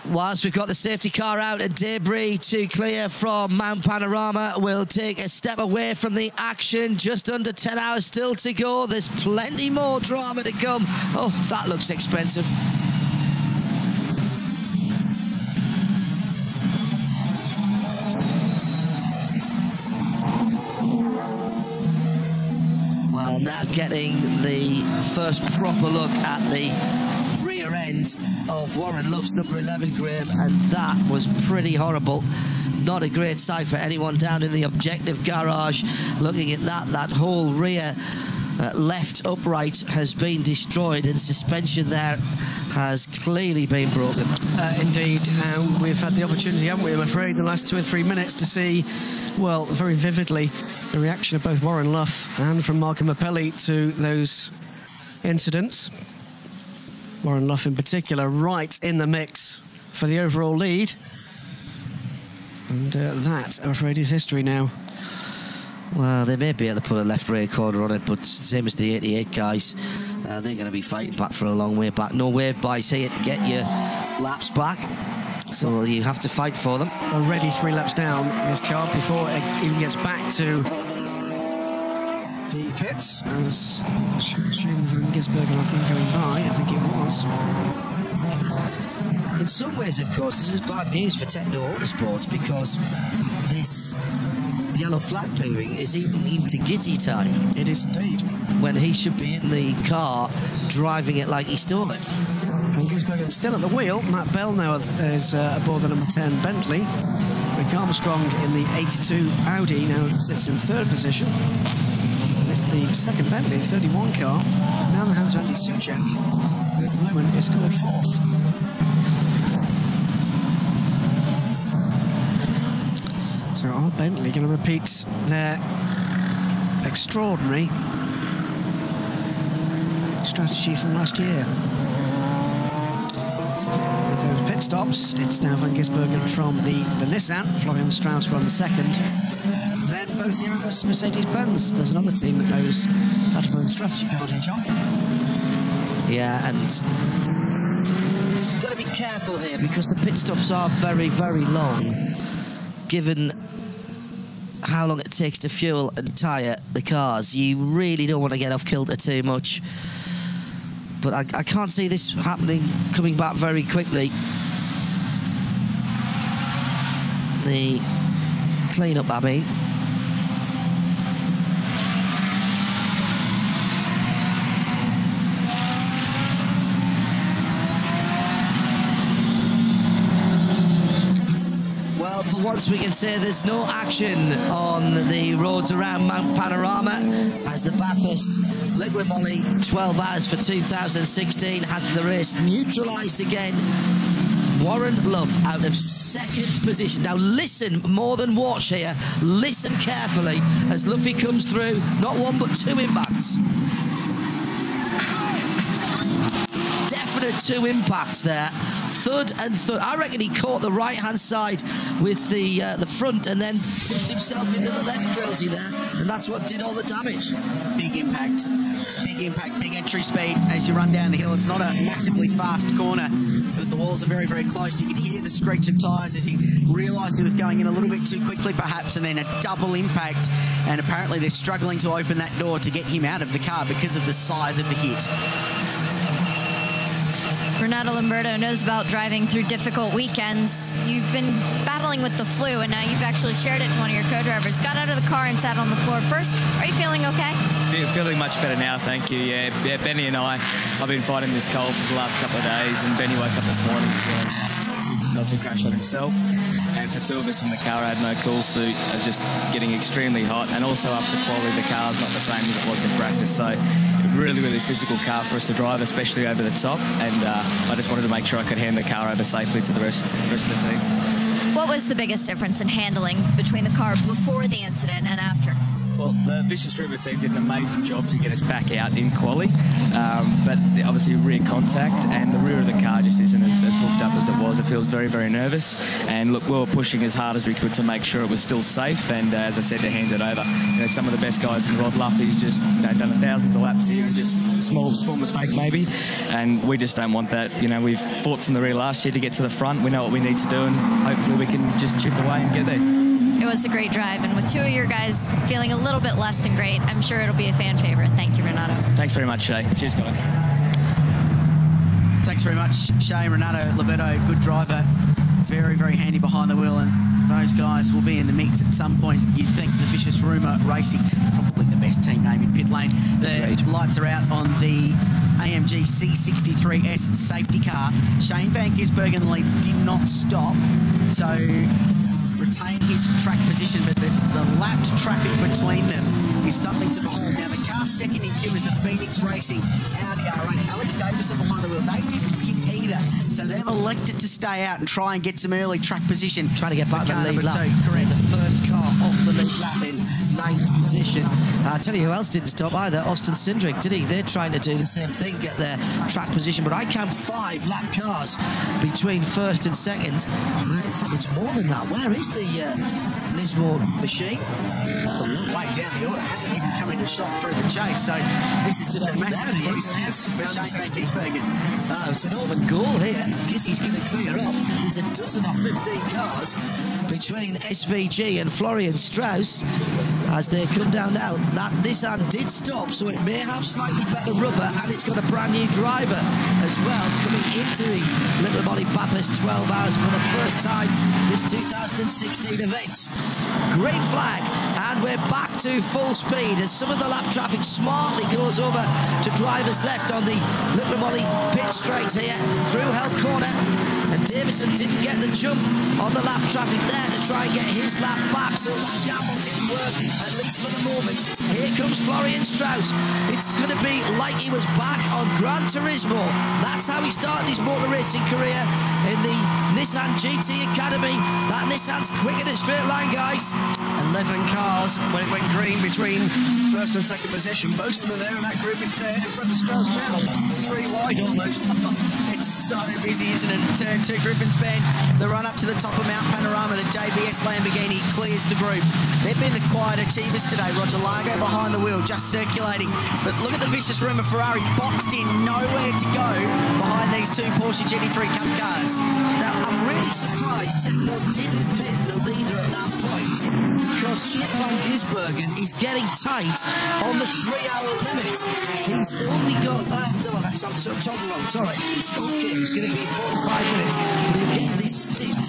Whilst we've got the safety car out and debris to clear from Mount Panorama, we'll take a step away from the action. Just under 10 hours still to go. There's plenty more drama to come. Oh, that looks expensive. Well, now getting the first proper look at the rear end of Warren Luff's number 11, Graham, and that was pretty horrible. Not a great sight for anyone down in the objective garage looking at that whole rear left upright has been destroyed, and suspension there has clearly been broken. Indeed, we've had the opportunity, haven't we, I'm afraid, the last 2 or 3 minutes to see, well, very vividly, the reaction of both Warren Luff and from Marco Mappelli to those incidents. Warren Luff in particular, right in the mix for the overall lead. And that, I'm afraid, is history now. Well, they may be able to put a left rear corner on it, but same as the 88 guys, they're going to be fighting back for a long way back. No wave buys here to get your laps back, so you have to fight for them. Already 3 laps down this car before it even gets back to the pits. As Shane van Gisbergen, I think, going by. I think it was. In some ways, of course, this is bad news for Techno Autosports, because this yellow flag appearing is eating into Gizzy time. It is indeed. When he should be in the car driving it like he stole it. Van Gisbergen still at the wheel. Matt Bell now is aboard the number 10 Bentley. Rick Armstrong in the 82 Audi now sits in 3rd position. And it's the 2nd Bentley, 31 car. Now in the hands of Andy Suchek, who at the moment is scored 4th. So are Bentley going to repeat their extraordinary strategy from last year? With those pit stops, it's now Van Gisbergen from the Nissan. Florian Strauss runs 2nd. Then both the Airbus Mercedes-Benz. There's another team that knows how to play the strategy card here, John. Yeah, and you've got to be careful here, because the pit stops are very, very long, given how long it takes to fuel and tyre the cars. You really don't want to get off kilter too much. But I can't see this happening, coming back very quickly. The clean-up, I mean. Well, for once we can say there's no action on the roads around Mount Panorama, as the Bathurst Liquid Moly 12 Hours for 2016 has the race neutralised again. Warren Luff out of 2nd position. Now listen, more than watch here, listen carefully as Luffy comes through. Not 1 but 2 impacts. Definite 2 impacts there. Thud and thud. I reckon he caught the right-hand side with the front and then pushed himself into the left grillsy there, and that's what did all the damage. Big impact, big entry speed as you run down the hill. It's not a massively fast corner, but the walls are very, very close. You could hear the screech of tyres as he realised he was going in a little bit too quickly perhaps, and then a double impact, and apparently they're struggling to open that door to get him out of the car because of the size of the hit. Renato Lamberto knows about driving through difficult weekends. You've been battling with the flu, and now you've actually shared it to one of your co-drivers. Got out of the car and sat on the floor first. Are you feeling okay? Feeling much better now, thank you. Yeah, Benny and I've been fighting this cold for the last couple of days, and Benny woke up this morning not to crash on himself. And for 2 of us in the car, I had no cool suit. I was just getting extremely hot, and also after quality, the car's not the same as it was in practice. So really, really physical car for us to drive, especially over the top, and I just wanted to make sure I could hand the car over safely to the rest of the team. What was the biggest difference in handling between the car before the incident and after? Well, the Vicious River team did an amazing job to get us back out in quali, but obviously rear contact and the rear of the car just isn't as hooked up as it was. It feels very, very nervous, and look, we were pushing as hard as we could to make sure it was still safe, and as I said, to hand it over. You know, some of the best guys in the world, Luffy's just done thousands of laps here, and just small mistake maybe, and we just don't want that. You know, we've fought from the rear last year to get to the front. We know what we need to do, and hopefully we can just chip away and get there. It was a great drive, and with 2 of your guys feeling a little bit less than great, I'm sure it'll be a fan favorite. Thank you, Renato. Thanks very much, Shay. Cheers, guys. Thanks very much, Shay. Renato Lamberto, good driver, very, very handy behind the wheel, and those guys will be in the mix at some point. You'd think the Vicious Rumour Racing, probably the best team name in pit lane. The lights are out on the AMG C63S safety car. Shane van Gisbergen leads, did not stop, so retain his track position, but the lapped traffic between them is something to behold. Now, the car second in queue is the Phoenix Racing Audi R8. Alex Davison behind the wheel. They didn't hit either, so So they've elected to stay out and try and get some early track position. Trying to get back to the lead lap. Correct. The first car off the lead lap in 9th position. I'll tell you who else didn't stop either. Austin Cindric, did he? They're trying to do the same thing, get their track position. But I count 5 lap cars between first and second. In fact, it's more than that. Where is the Nismo machine? It's a long way down the order. Hasn't even come into shot through the chase. So this is just a massive focus for Shane Gisbergen. It's an open goal here. Gizzy's going to clear off. There's a dozen or 15 cars between SVG and Florian Strauss as they come down now. That Nissan did stop, so it may have slightly better rubber, and it's got a brand new driver as well coming into the Little Molly Bathurst 12 hours for the first time this 2016 event. Green flag, and we're back to full speed as some of the lap traffic smartly goes over to drivers left on the Little Molly pit straight here through Health Corner. And Davison didn't get the jump on the lap traffic there to try and get his lap back, so that gamble didn't work, at least for the moment. Here comes Florian Strauss. It's going to be like he was back on Gran Turismo. That's how he started his motor racing career, in the Nissan GT Academy. That Nissan's quick in a straight line, guys. 11 cars when it went green between first and second position. Most of them are there in that group in front of Strauss now. 3 wide almost. It's so busy, isn't it? Turn 2, Griffin's Bend. The run up to the top of Mount Panorama, the JBS Lamborghini clears the group. They've been the quiet achievers today. Roger Largo behind the wheel, just circulating. But look at the vicious Rumour Ferrari, boxed in, nowhere to go behind these 2 Porsche GT3 Cup cars. Now, I'm really surprised Techno didn't pit the leader at that point, because Shane van Gisbergen is getting tight on the 3-hour limit. He's only got... no, that's I'm talking wrong. Sorry, it's okay. It's going to be 4 or 5 minutes, but he'll get this stint.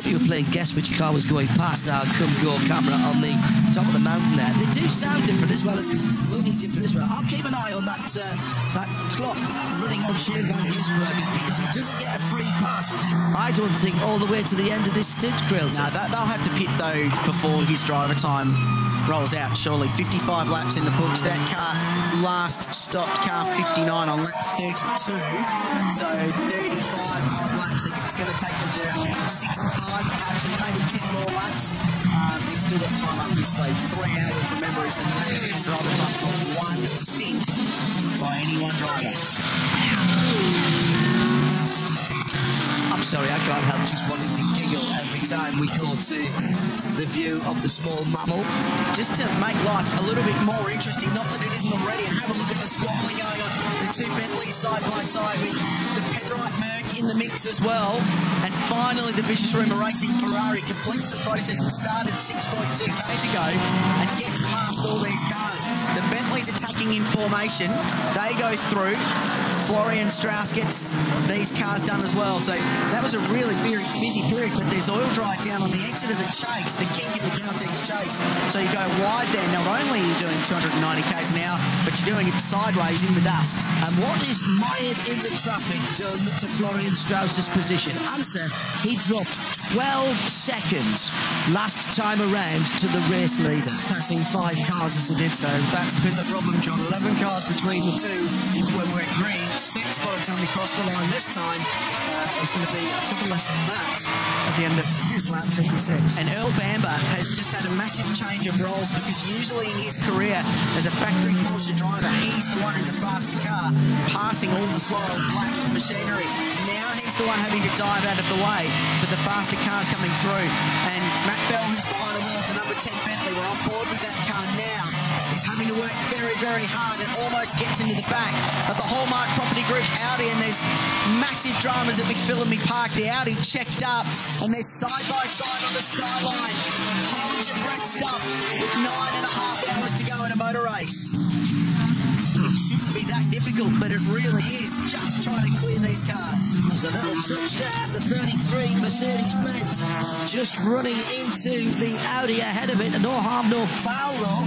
You were playing guess which car was going past our come-go camera on the top of the mountain there. They do sound different as well as looking different as well. I'll keep an eye on that that clock running on Shane van Gisbergen, because he doesn't get a free pass, I don't think, all the way to the end of this stint, Krills. No, they'll have to pit though before his driver time rolls out, surely. 55 laps in the books. That car last stopped car 59 on lap 32, so 35 odd laps. It's going to take them to 65, perhaps maybe 10 more laps. He's still got time up his sleeve. 3 hours, remember, is the maximum driver time for one stint by any one driver. I'm sorry, I can't help just wanting to giggle every time we go to the view of the small mammal. Just to make life a little bit more interesting, not that it isn't already, and have a look at the squabbling going on. The 2 Bentleys side by side with the Penrite Merc in the mix as well. And finally, the Vicious Rumour Racing Ferrari completes the process that started 6.2 k's ago and gets past all these cars. The Bentleys attacking in formation. They go through. Florian Strauss gets these cars done as well. So that was a really busy period, but there's oil dry down on the exit of the chase, the kink in the Caltex chase. So you go wide there. Not only are you doing 290 k's an hour, but you're doing it sideways in the dust. And what is mired in the traffic done to Florian Strauss's position? Answer, he dropped 12 seconds last time around to the race leader. Passing 5 cars as he did so. That's been the problem, John. 11 cars between the 2 when we're green. 6 by the time we cross the line this time. There's going to be a couple less than that at the end of his lap 56. And Earl Bamber has just had a massive change of roles, because usually in his career as a factory Porsche driver, he's the one in the faster car, passing all the slow black machinery. Now he's the one having to dive out of the way for the faster cars coming through. And Matt Bell, who's behind the wheel of the number 10 Bentley, we're on board with that car now. He's having to work very, very hard and almost gets into the back of the Hallmark Property Group Audi, and there's massive dramas at McPhillamy Park. The Audi checked up, and they're side by side on the skyline. Hold your breath stuff with 9.5 hours to go in a motor race. It shouldn't be that difficult, but it really is, just trying to clear these cars. There's a little touch there, the 33 Mercedes-Benz just running into the Audi ahead of it. No harm, no foul though.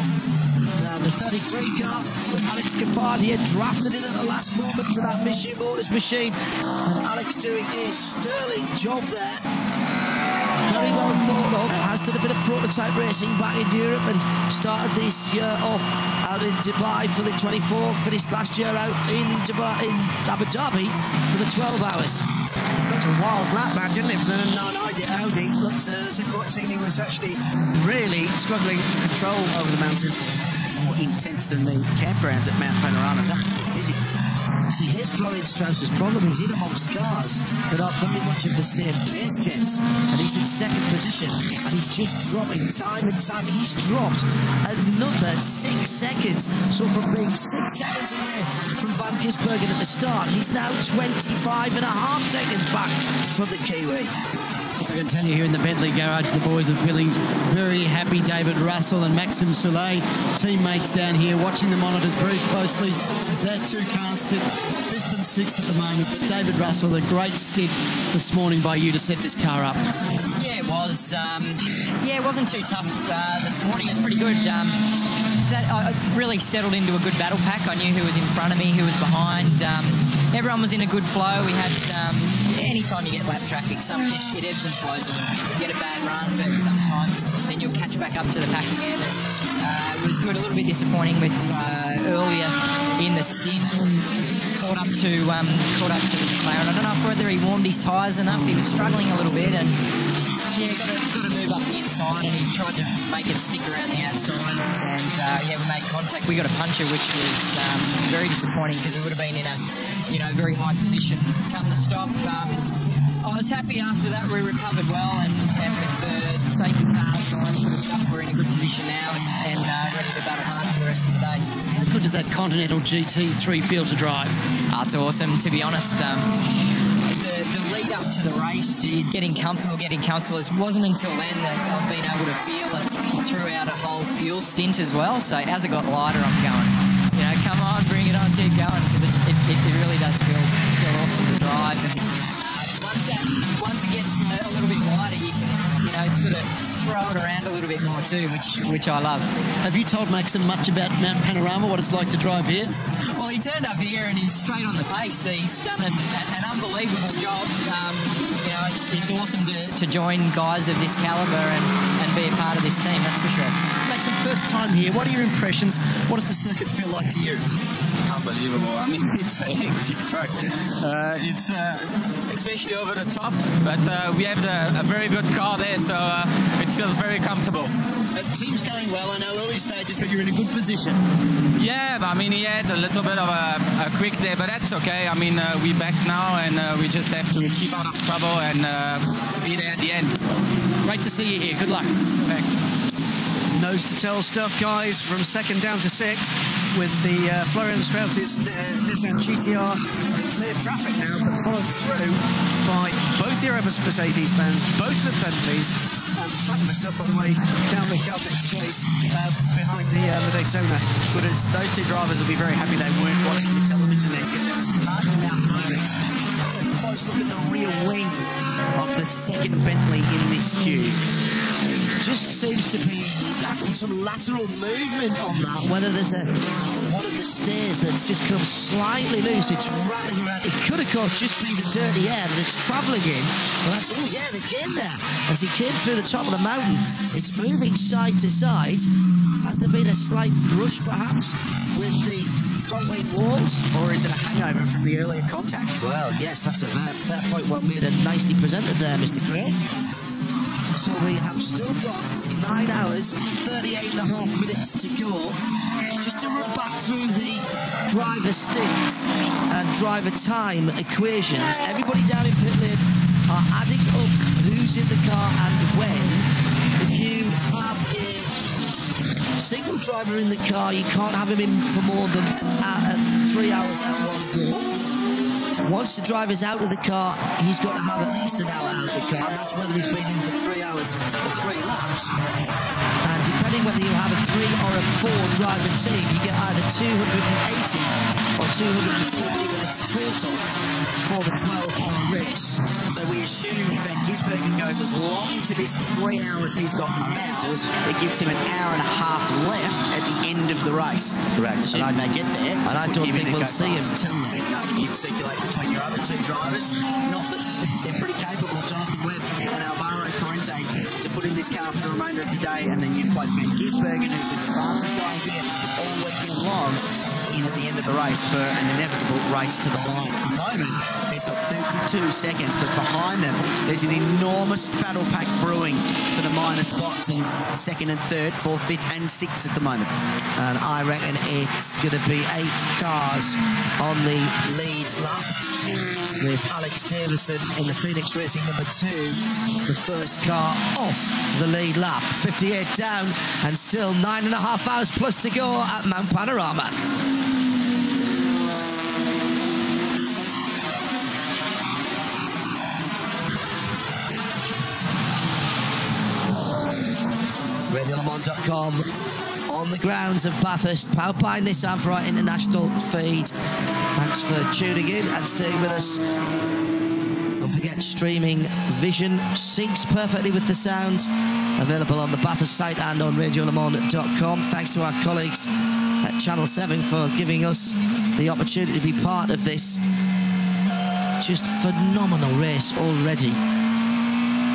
The 33 car with Alex Capardia drafted in at the last moment to that Mission Motors machine. And Alex doing a sterling job there. very well thought of, has done a bit of prototype racing back in Europe and started this year off out in Dubai for the 24, finished last year out in Dubai, in Abu Dhabi for the 12 hours. Looked a wild lap that, didn't it, for the Audi? Looked as if Rossini was actually really struggling for control over the mountain. More intense than the campgrounds at Mount Panorama. That was busy. See, here's Florian Strauss's problem. He's in amongst cars that are very much of the same pace, gents. And he's in second position. And he's just dropping time and time. He's dropped another 6 seconds. So from being 6 seconds away from Van Gisbergen at the start, he's now 25.5 seconds back from the Kiwi. So I can tell you here in the Bentley garage, the boys are feeling very happy. David Russell and Maxim Soleil, teammates down here, watching the monitors very closely as their two cars sit 5th and 6th at the moment. But David Russell, a great stint this morning by you to set this car up. Yeah, it was. It wasn't too tough this morning. It was pretty good. I really settled into a good battle pack. I knew who was in front of me, who was behind. Everyone was in a good flow. We had, anytime you get lap traffic, it ebbs and flows a little bit. You get a bad run, but sometimes then you'll catch back up to the pack again. It was good, a little bit disappointing with earlier in the stint. Caught up to the McLaren. I don't know whether he warmed his tyres enough. He was struggling a little bit, and yeah, got to move up the inside, and he tried to make it stick around the outside, and we made contact. We got a puncher, which was very disappointing because we would have been in a very high position come the stop. I was happy after that. We recovered well, and with the safety cars and all that sort of stuff, we're in a good position now and ready to battle hard for the rest of the day. How good is that Continental GT 3-field to drive? It's awesome, to be honest. The lead up to the race, getting comfortable. It wasn't until then that I've been able to feel it throughout a whole fuel stint as well. So as it got lighter, I'm going, come on, bring it on, keep going, because it really does feel awesome to drive. And once it gets a little bit lighter, you can sort of throw it around a little bit more too, which I love. Have you told Maxim much about Mount Panorama, what it's like to drive here? Well, he turned up here and he's straight on the pace. So he's done an unbelievable job. It's awesome to join guys of this calibre and be a part of this team, that's for sure. Maxim, first time here, what are your impressions? What does the circuit feel like to you? Unbelievable. I mean, it's a hectic track. It's especially over the top, but we have a very good car there, so it feels very comfortable. The team's going well. I know early stages, but you're in a good position. Yeah, I mean, he had a little bit of a quick day, but that's okay. I mean, we're back now, and we just have to keep out of trouble and be there at the end. Great to see you here. Good luck. Thanks. Nose to tail stuff, guys, from second down to 6th with the Florian Strauss's Nissan GTR in clear traffic now, but followed through by both the Mercedes-Benz, both the Bentleys, and fabulous stuff, by the way, down the Caltex Chase behind the Daytona. But those two drivers will be very happy they weren't watching the television there, because there was hardly enough notice. Let's have a close look at the rear wing of the second Bentley in this queue. Just seems to be some lateral movement on that, whether there's one of the stairs that's just come slightly loose. It's rattling around. It could, of course, just be the dirty air that it's travelling in. Well, that's, oh yeah, they came there. As he came through the top of the mountain, it's moving side to side. Has there been a slight brush, perhaps, with the concrete walls? Or is it a hangover from the earlier contact? Well, yes, that's a fair point, well made and nicely presented there, Mr. Craig. So we have still got 9 hours, 38.5 minutes to go. Just to run back through the driver stints and driver time equations. Everybody down in pit lane are adding up who's in the car and when. If you have a single driver in the car, you can't have him in for more than 3 hours at one go. Once the driver's out of the car, he's got to have at least an hour out of the car, and that's whether he's been in for 3 hours or 3 laps. And depending whether you have a 3 or a 4 driver team, you get either 280 or 240 minutes total for the 12-hour race. So we assume Van Gisbergen goes as long into this 3 hours he's got around us. It gives him an hour and a half left at the end of the race. Correct. Assuming they get there. And I don't think we'll see him till then. You'd circulate between your other two drivers. Not that they're pretty capable, Jonathan Webb and Alvaro Parente. Bentley to put in this car for the remainder of the day, and then you play Van Gisbergen, who's been the fastest guy here all weekend long, in at the end of the race for an inevitable race to the line. At the moment, he's got 32 seconds, but behind them, there's an enormous battle pack brewing for the minor spots in second and third, fourth, fifth, and sixth at the moment. And I reckon it's going to be 8 cars on the lead lap, with Alex Davison in the Phoenix Racing number 2, the first car off the lead lap. 58 down, and still 9.5 hours plus to go at Mount Panorama. RadioLeMans.com on the grounds of Bathurst, powered by Nissan for our international feed. Thanks for tuning in and staying with us. Don't forget, streaming vision syncs perfectly with the sound. Available on the Bathurst site and on RadioLeMans.com. Thanks to our colleagues at Channel 7 for giving us the opportunity to be part of this just phenomenal race already.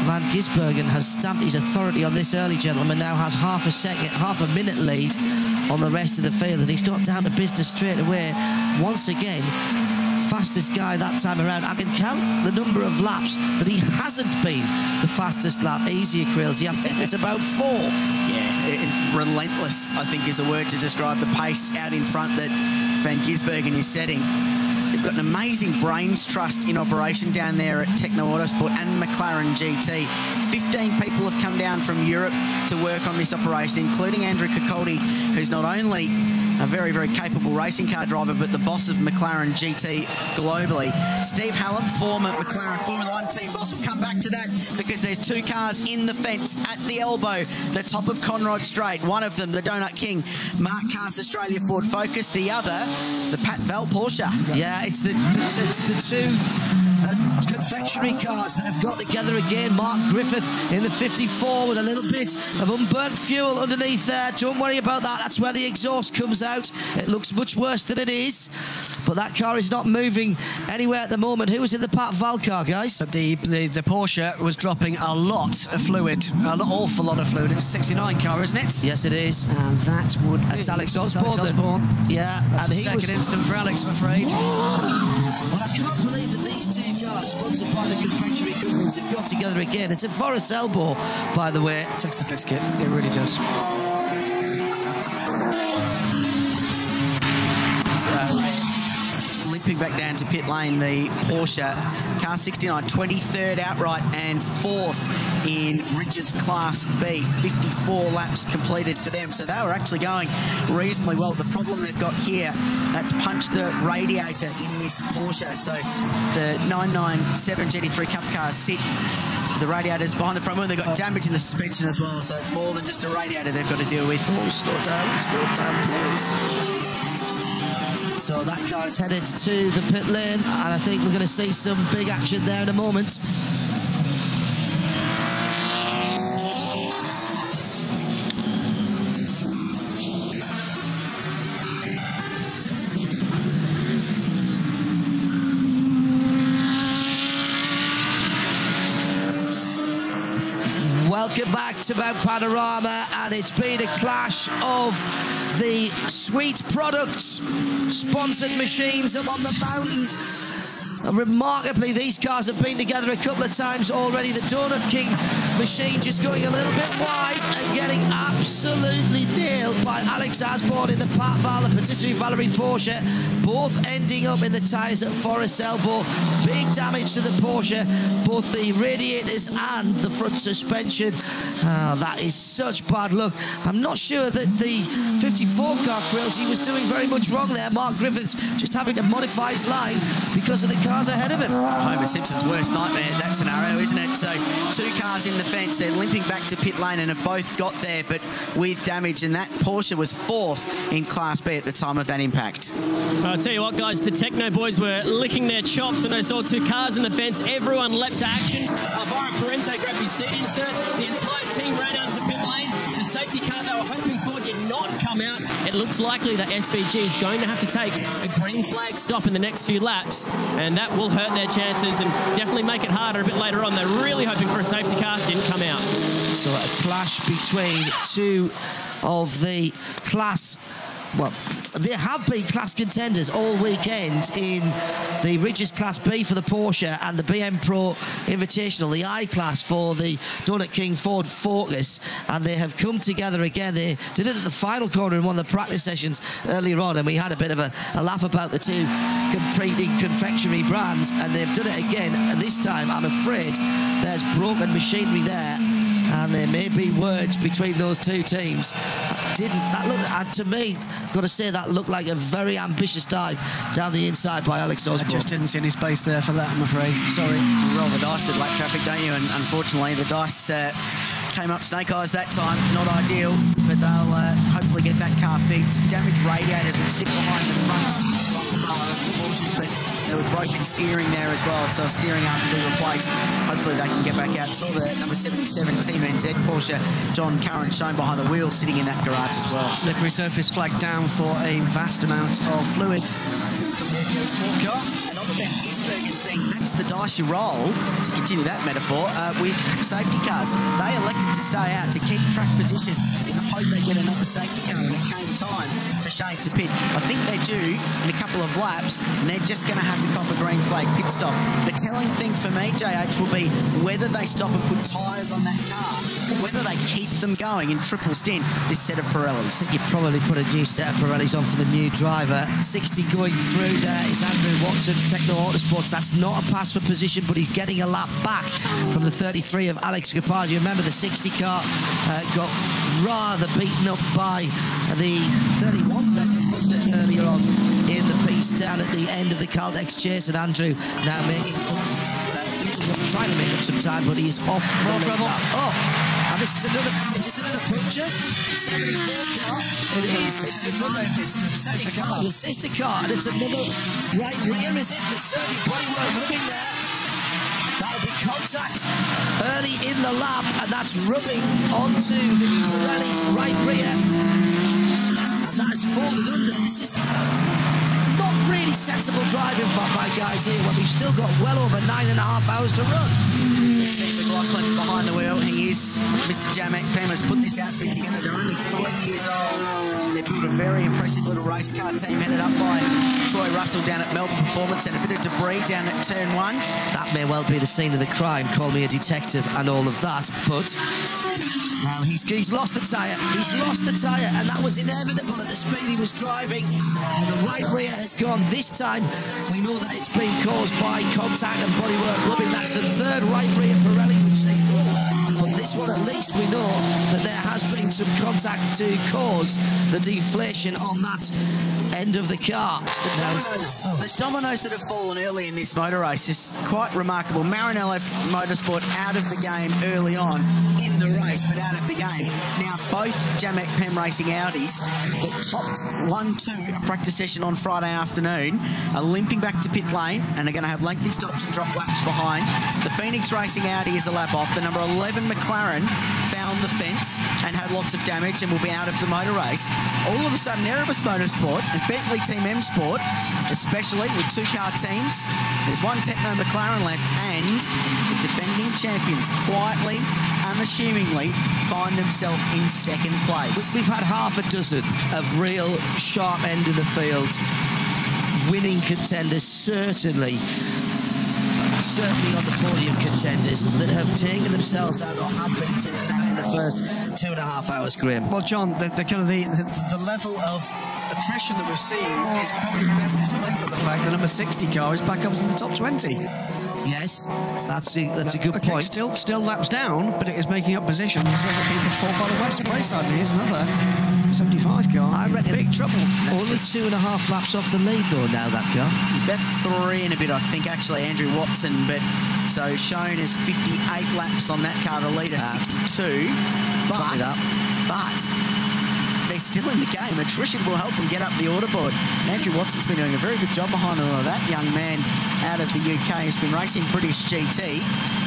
Van Gisbergen has stamped his authority on this early gentleman, now has half a minute lead on the rest of the field, and he's got down to business straight away. Once again, fastest guy that time around. I can count the number of laps that he hasn't been the fastest lap. Easier, Crailsy. I think it's about 4. Yeah, relentless, I think, is a word to describe the pace out in front that Van Gisbergen is setting. They've got an amazing brains trust in operation down there at Techno Autosport and McLaren GT. 15 people have come down from Europe to work on this operation, including Andrew Ciccoldi, who's not only a very, very capable racing car driver, but the boss of McLaren GT globally. Steve Hallam, former McLaren Formula 1 team boss, will come back to that because there's 2 cars in the fence at the elbow, the top of Conrod Straight. One of them, the Donut King, Mark Carr's Australia Ford Focus. The other, the Pat Val Porsche. Yeah, it's the 2 confectionery cars that have got together again. Mark Griffith in the 54 with a little bit of unburnt fuel underneath there. Don't worry about that. That's where the exhaust comes out. It looks much worse than it is, but that car is not moving anywhere at the moment. Who was in the Pat Val car, guys? The Porsche was dropping a lot of fluid, an awful lot of fluid. It's a 69 car, isn't it? Yes, it is. And that would be... That's Alex Osborne. Yeah, that's and he was... second instant for Alex, I'm afraid. Well, I can't believe that these 2 cars, sponsored by the confectionery companies, have got together again. It's a Forest Elbow, by the way. Takes the biscuit. It really does. Limping back down to pit lane, the Porsche car 69, 23rd outright and 4th in Ridges Class B. 54 laps completed for them, so they were actually going reasonably well. The problem they've got here, that's punched the radiator in this Porsche, so the 997 GT3 Cup cars sit, the radiators behind the front wheel. They've got damage in the suspension as well, so it's more than just a radiator they've got to deal with. Oh, slow down, please. So that car is headed to the pit lane, and I think we're going to see some big action there in a moment. Welcome back to Mount Panorama, and it's been a clash of the sweet products sponsored machines up on the mountain. Remarkably, these cars have been together a couple of times already. The Donut King machine just going a little bit wide and getting absolutely nailed by Alex Osborne in the Pat Val, the Patisserie Valerie Porsche, both ending up in the tyres at Forest Elbow. Big damage to the Porsche, both the radiators and the front suspension. That is such bad luck. I'm not sure that the 54 car, Crailsy, was doing very much wrong there. Mark Griffiths just having to modify his line because of the cars ahead of him. Homer Simpson's worst nightmare, that scenario, isn't it? So 2 cars in the fence, they're limping back to pit lane and have both got there, but with damage, and that Porsche was 4th in Class B at the time of that impact. I'll tell you what, guys, the Techno boys were licking their chops when they saw 2 cars in the fence. Everyone leapt to action. Byron Parente grabbed his seat insert. The entire team ran out to pit lane. The safety safety car they were hoping for did not come out. It looks likely that SVG is going to have to take a green flag stop in the next few laps, and that will hurt their chances and definitely make it harder a bit later on. They're really hoping for a safety car, didn't come out. So a clash between two of the class... Well, there have been class contenders all weekend in the Ridges Class B for the Porsche and the BM Pro Invitational, the I-Class for the Donut King Ford Focus, and they have come together again. They did it at the final corner in one of the practice sessions earlier on, and we had a bit of a laugh about the two competing confectionery brands, and they've done it again. And this time, I'm afraid, there's broken machinery there, and there may be words between those two teams. That looked, to me, I've got to say, that looked like a very ambitious dive down the inside by Alex Osborne. I just didn't see any space there for that, I'm afraid. Sorry. You roll the dice with late traffic, don't you? And unfortunately, the dice came up snake eyes that time. Not ideal, but they'll hopefully get that car fixed. Damaged radiators would sit behind the front Porsches, but there was broken steering there as well, so steering arms to be replaced. Hopefully they can get back out. Saw the number 77 Team NZ Porsche, John Curran, shown behind the wheel, sitting in that garage as well. Slippery surface flagged down for a vast amount of fluid. Small car. And on the Van Gisbergen thing, that's the dice you roll, to continue that metaphor, with safety cars. They elected to stay out to keep track position in the hope they get another safety car, and it came time for Shane to pit. I think they're due in a couple of laps, and they're just going to have to cop a green flag pit stop. The telling thing for me, JH, will be whether they stop and put tyres on that car, or whether they keep them going in triple stint, this set of Pirellis. I think you probably put a new set of Pirellis on for the new driver. 60 going through there is Andrew Watson, Techno Autosports. That's not a pass for position, but he's getting a lap back from the 33 of Alex Capaldi. You remember the 60 car got rather beaten up by the 31, wasn't it, earlier on in the piece down at the end of the Caldex chase, and Andrew now trying to make up some time, but he is off. More trouble. Oh, and this is another puncture. 74 car. It is. It's the sister car, and it's another right rear, is it? There's certainly bodywork rubbing there. That'll be contact early in the lap, and that's rubbing onto the Pirelli right rear. And that has folded under. This is not really sensible driving from my guys here when we've still got well over 9.5 hours to run. Steve McLaughlin behind the wheel. He is Mr. Jamek Pem has put this outfit together. They're only 3 years old. They built a very impressive little race car team headed up by Troy Russell down at Melbourne Performance, and a bit of debris down at turn 1. That may well be the scene of the crime. Call me a detective and all of that, but now he's lost the tyre. He's lost the tyre, and that was inevitable at the speed he was driving. And the right rear has gone. This time, we know that it's been caused by contact and bodywork rubbing. That's the third right rear Pirelli we've seen. But this one, at least, we know that there has been some contact to cause the deflation on that end of the car. The dominoes that have fallen early in this motor race is quite remarkable. Maranello Motorsport out of the game early on in the race, but out of the game. Now, both Jamek Pem Racing Audis that topped 1-2 a practice session on Friday afternoon are limping back to pit lane and are going to have lengthy stops and drop laps behind. The Phoenix Racing Audi is a lap off. The number 11 McLaren found the fence and had lots of damage and will be out of the motor race. All of a sudden, Erebus Motorsport and Bentley Team M Sport, especially with 2-car teams, there's one Techno McLaren left, and the defending champions quietly, unassumingly, find themselves in second place. We've had half a dozen of real sharp end of the field winning contenders, certainly on the podium contenders that have taken themselves out or have been taken out in the first 2.5 hours, Graham. Well, John, the level of attrition that we've seen is probably best displayed by the fact that number 60 car is back up to the top 20. Yes, that's a good point. Still laps down, but it is making up positions so that people fall by the wayside. And here's another 75 car. I reckon big trouble. Only 2.5 laps off the lead though now, that car. About 3 and a bit, I think, actually, Andrew Watson, but so shown as 58 laps on that car, the leader 62. But they're still in the game. Attrition will help them get up the order board. And Andrew Watson's been doing a very good job behind all of that. Young man out of the UK has been racing British GT,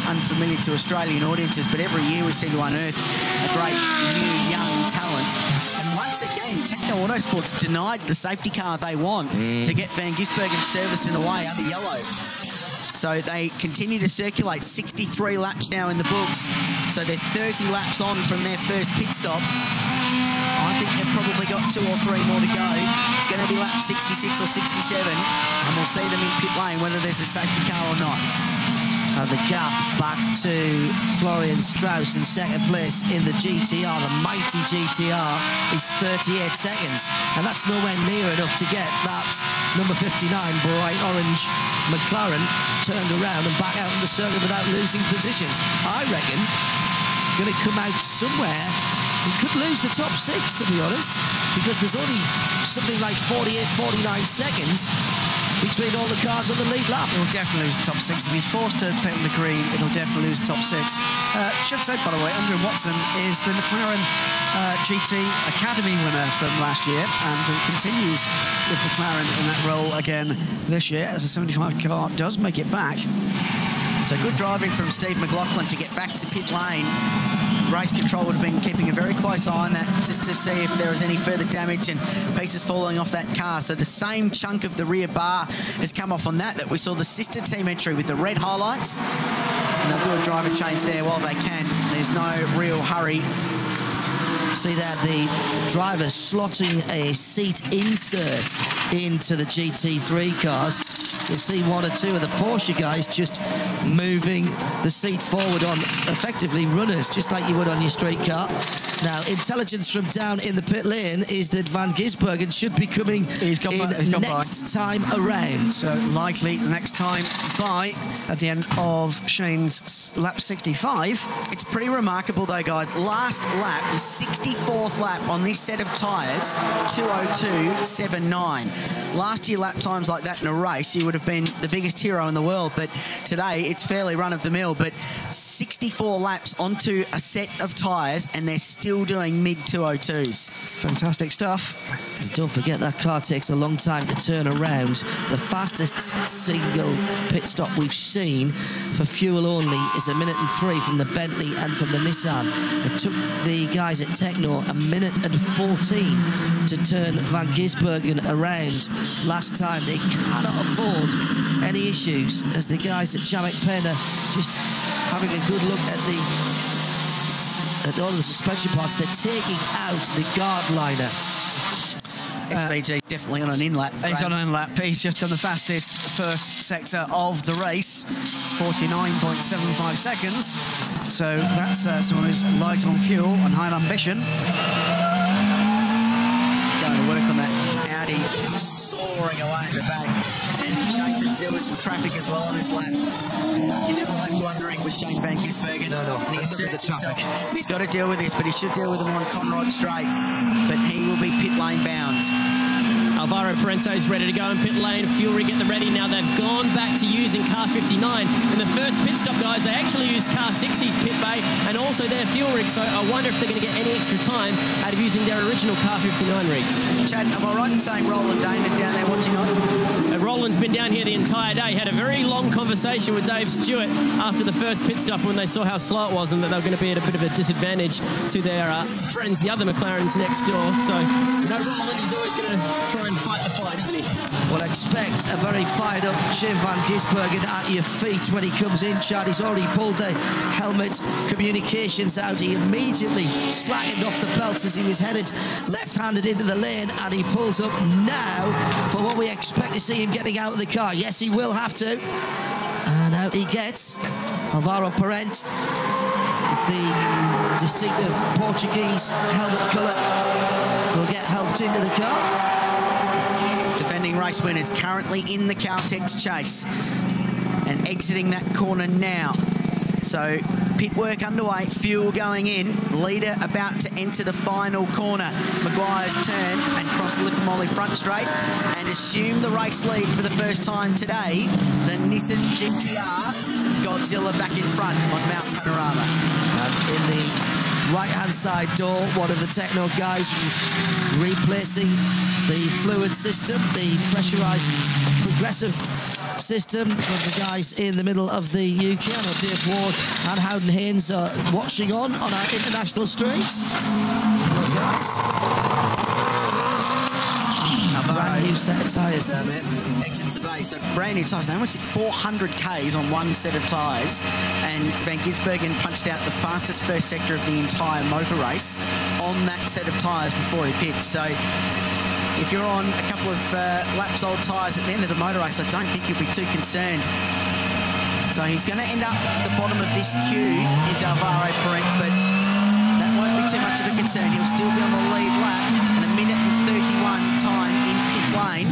unfamiliar to Australian audiences, but every year we seem to unearth a great new young talent once again, Techno Autosports denied the safety car they want to get Van Gisbergen serviced and away under yellow. So they continue to circulate. 63 laps now in the books. So they're 30 laps on from their first pit stop. I think they've probably got 2 or 3 more to go. It's going to be lap 66 or 67, and we'll see them in pit lane, whether there's a safety car or not. And the gap back to Florian Strauss in second place in the GTR, the mighty GTR, is 38 seconds. And that's nowhere near enough to get that number 59 bright orange McLaren turned around and back out on the circuit without losing positions. I reckon going to come out somewhere. We could lose the top 6, to be honest, because there's only something like 48, 49 seconds between all the cars on the lead lap. He'll definitely lose the top 6. If he's forced to pit in the green, it'll definitely lose the top 6. Should say, by the way, Andrew Watson is the McLaren GT Academy winner from last year and continues with McLaren in that role again this year as a 75 car does make it back. So good driving from Steve McLaughlin to get back to pit lane. Race control would have been keeping a very close eye on that just to see if there was any further damage and pieces falling off that car. So the same chunk of the rear bar has come off on that we saw the sister team entry with the red highlights. And they'll do a driver change there while they can. There's no real hurry. See there, the driver slotting a seat insert into the GT3 cars. You'll see 1 or 2 of the Porsche guys just moving the seat forward on effectively runners, just like you would on your street car. Now, intelligence from down in the pit lane is that Van Gisbergen should be coming next time around. So likely the next time by at the end of Shane's lap 65. It's pretty remarkable though, guys. Last lap, the 64th lap on this set of tyres, 2:02.79. Last year, lap times like that in a race, you would have been the biggest hero in the world, but today it's fairly run-of-the-mill. But 64 laps onto a set of tyres, and they're still doing mid-2:02s. Fantastic stuff. Don't forget that car takes a long time to turn around. The fastest single pit stop we've seen for fuel only is 1 minute and 3 from the Bentley and from the Nissan. It took the guys at Techno 1 minute and 14 to turn Van Gisbergen around last time. They cannot afford any issues as the guys at Jamek Pen are just having a good look at all the suspension parts. They're taking out the guard liner. SVG definitely on an in-lap. He's on an in-lap. He's just done the fastest first sector of the race, 49.75 seconds. So that's someone who's light on fuel and high on ambition. Going to work on that Audi soaring away at the back. And Shane's had to deal with some traffic as well on this lap. You're never left wondering with Shane Van Gisbergen. No. He's got to deal with this, but he should deal with them on Conrod Straight. But he will be pit lane bound. Alvaro Parente's ready to go in pit lane. Fuel rig at the ready. Now they've gone back to using car 59. In the first pit stop, guys, they actually used car 60's pit bay and also their fuel rig. So I wonder if they're going to get any extra time out of using their original car 59 rig. Chad, am I right in saying Roland Dane is down there watching on? Roland's been down here the entire day. Had a very long conversation with Dave Stewart after the first pit stop when they saw how slow it was and that they were going to be at a bit of a disadvantage to their friends, the other McLarens next door. So, Roland is always going to try and fight the fight, isn't he? Well, expect a very fired up Shane Van Gisbergen at your feet when he comes in, Chad. He's already pulled the helmet communications out. He immediately slackened off the belts as he was headed left-handed into the lane, and he pulls up now for what we expect to see him getting out of the car. Yes, he will have to. And out he gets. Alvaro Parente with the distinctive Portuguese helmet colour will get helped into the car. Defending race winners currently in the Caltex chase and exiting that corner now. So pit work underway, fuel going in, leader about to enter the final corner. Maguire's turn and cross the Liquimoli front straight and assume the race lead for the first time today. The Nissan GTR Godzilla back in front on Mount Panorama. In the right-hand side door, one of the Techno guys replacing the fluid system, the pressurised progressive system from the guys in the middle of the UK. I know Dave Ward and Howden Haynes are watching on our international streams. Hello, guys. new set of tyres there, mate. Exits the base, so brand new tyres. They almost did 400 Ks on one set of tyres, and Van Gisbergen punched out the fastest first sector of the entire motor race on that set of tyres before he pits. So if you're on a couple of laps old tyres at the end of the motor race, I don't think you'll be too concerned. So he's going to end up at the bottom of this queue, is Alvaro Parent, but that won't be too much of a concern. He'll still be on the lead lap, and 1 minute and 31 time in pit lane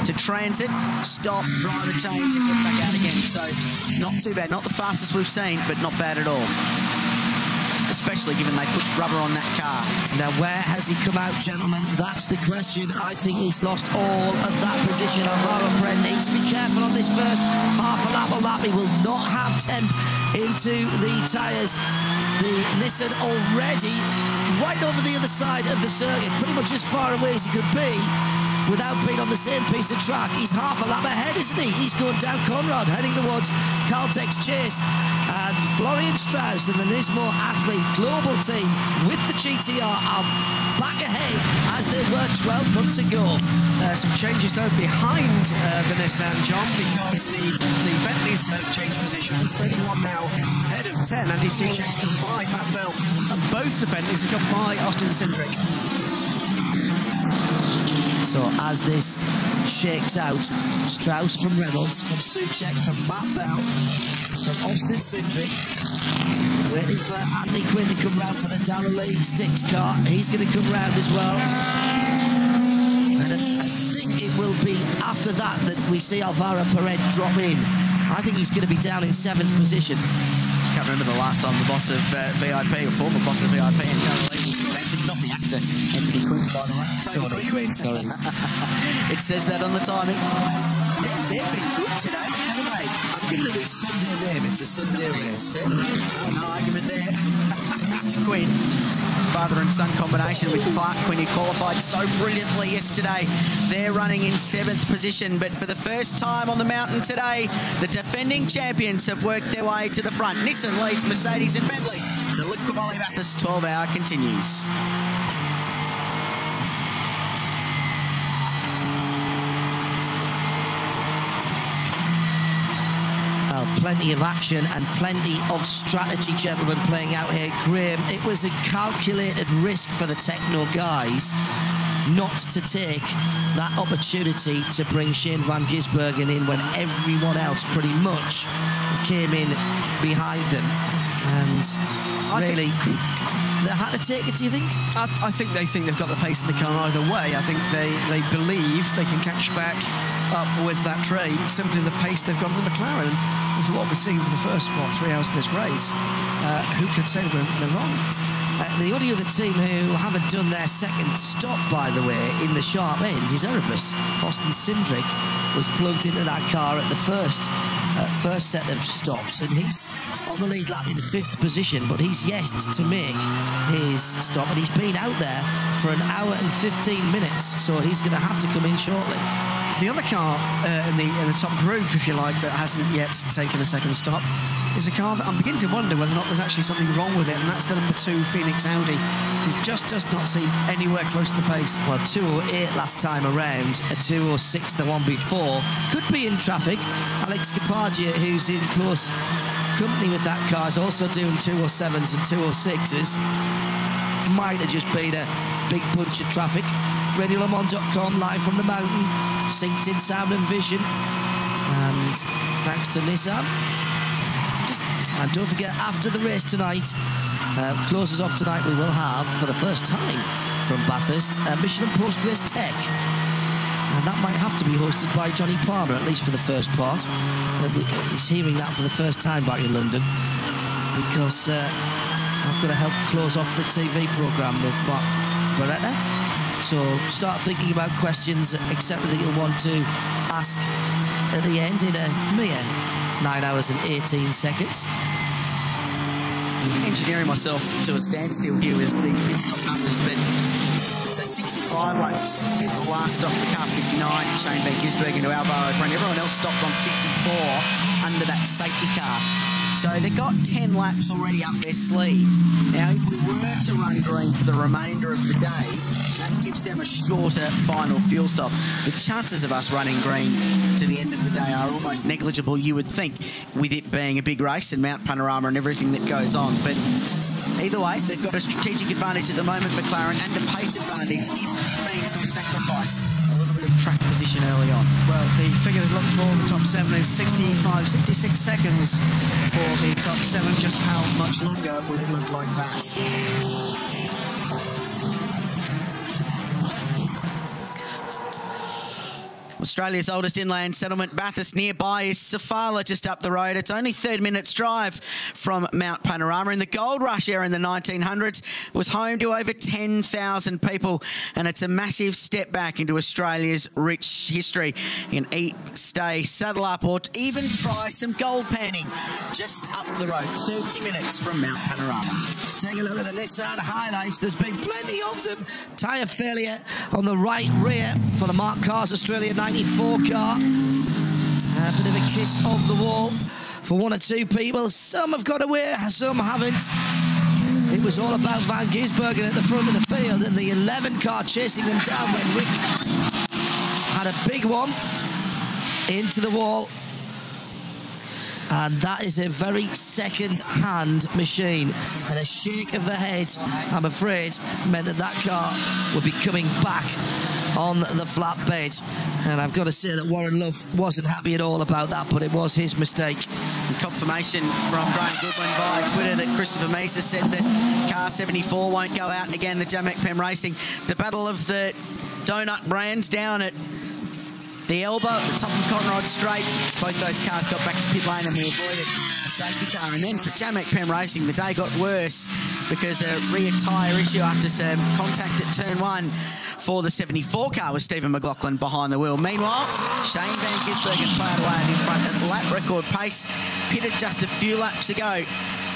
to transit, stop, driver change, and get back out again. So not too bad. Not the fastest we've seen, but not bad at all. Especially given they put rubber on that car. Now, where has he come out, gentlemen? That's the question. I think he's lost all of that position. Alvaro Parent needs to be careful on this first half a lap. He will not have temp into the tyres. The Nissan already right over the other side of the circuit, pretty much as far away as he could be without being on the same piece of track. He's half a lap ahead, isn't he? He's going down Conrad, heading towards Caltech's chase. And Florian Strauss and the Nismo Athlete Global team with the GTR are back ahead as they were 12 months ago. Some changes, though, behind the Nissan, John, because the Bentleys have changed positions. 31 now, ahead of 10. Andy Soucek's gone by Matt Bell, and both the Bentleys have gone by Austin Cindric. So as this shakes out, Strauss from Reynolds, from Soucek, from Matt Bell, from Austin Cindric, waiting for Andy Quinn to come round for the Darrell Lee Sticks car. He's going to come round as well. And I think it will be after that we see Alvaro Parent drop in. I think he's going to be down in 7th position. Can't remember the last time the boss of VIP, or former boss of VIP, and Darrell Lee was Anthony, not the actor, Anthony Quinn, by the way. Tony Quinn, sorry. It says that on the timing. They've been good today, haven't they? I'm giving it a Sunday name. It's a Sunday race. No argument there. Mr. Quinn. Father and son combination with Clark Quinn, who qualified so brilliantly yesterday. They're running in 7th position, but for the first time on the mountain today, the defending champions have worked their way to the front. Nissan leads Mercedes and Bentley. The Liquimoly Bathurst 12-hour continues. Plenty of action and plenty of strategy, gentlemen, playing out here. Graham, it was a calculated risk for the Techno guys not to take that opportunity to bring Shane Van Gisbergen in when everyone else pretty much came in behind them. And really, they had to take it, do you think? I think they think they've got the pace in the car either way. I think they believe they can catch back up with that train, simply the pace they've got in the McLaren. And for what we've seen for the first, 3 hours of this race, who could say they're wrong? The only other team who haven't done their second stop, by the way, in the sharp end is Erebus. Austin Cindric was plugged into that car at the first set of stops, and he's on the lead lap in 5th position, but he's yet to make his stop, and he's been out there for 1 hour and 15 minutes, so he's going to have to come in shortly. The other car in the top group, if you like, that hasn't yet taken a second stop is a car that I'm beginning to wonder whether or not there's actually something wrong with it, and that's the number 2 Phoenix Audi. It just does not seem anywhere close to the pace. Well, 208 last time around, a 206 the one before. Could be in traffic. Alex Capardia, who's in close company with that car, is also doing 207s and 206s. Might have just been a big bunch of traffic. RadioLeMans.com, live from the mountain, synced in sound and vision, and thanks to Nissan. And don't forget, after the race tonight, closes off tonight, we will have, for the first time from Bathurst, Michelin post-race tech. And that might have to be hosted by Johnny Palmer, at least for the first part. He's hearing that for the first time back in London, because I've got to help close off the TV programme with Mark Beretta. So start thinking about questions, etc., that you'll want to ask at the end in a mere 9 hours and 18 seconds. Engineering myself to a standstill here with the stop numbers, but so 65 laps in the last stop for car 59, Shane Van Gisbergen to Alvaro Parent. Everyone else stopped on 54 under that safety car. So they've got 10 laps already up their sleeve. Now, if we were to run green for the remainder of the day, that gives them a shorter final fuel stop. The chances of us running green to the end of the day are almost negligible, you would think, with it being a big race and Mount Panorama and everything that goes on. But either way, they've got a strategic advantage at the moment, McLaren, and a pace advantage if it means they sacrifice a little bit of track position early on. Well, the figure to look for the top 7 is 66 seconds for the top 7. Just how much longer will it look like that? Australia's oldest inland settlement, Bathurst, nearby is Sofala, just up the road. It's only 30 minutes drive from Mount Panorama. In the gold rush era in the 1900s, it was home to over 10,000 people, and it's a massive step back into Australia's rich history. You can eat, stay, saddle up, or even try some gold panning just up the road, 30 minutes from Mount Panorama. Let's take a look at the Nissan highlights. There's been plenty of them. Tyre failure on the right rear for the Mark Cars Australia 94 car. A bit of a kiss off the wall for one or two people. Some have got away, some haven't. It was all about Van Gisbergen at the front of the field, and the 11 car chasing them down when Wick had a big one into the wall. And that is a very second-hand machine. And a shake of the head, I'm afraid, meant that that car would be coming back on the flatbed. And I've got to say that Warren Love wasn't happy at all about that, but it was his mistake. And confirmation from Graham Goodwin via Twitter that Christopher Mesa said that car 74 won't go out again, the Jamek Pem Racing. The battle of the donut brands down at the elbow at the top of Conrod Straight. Both those cars got back to pit lane and we avoided a safety car. And then for Jamek Pem Racing, the day got worse because a rear tyre issue after some contact at turn 1 for the 74 car with Stephen McLaughlin behind the wheel. Meanwhile, Shane Van Gisbergen plowed away in front at lap record pace, pitted just a few laps ago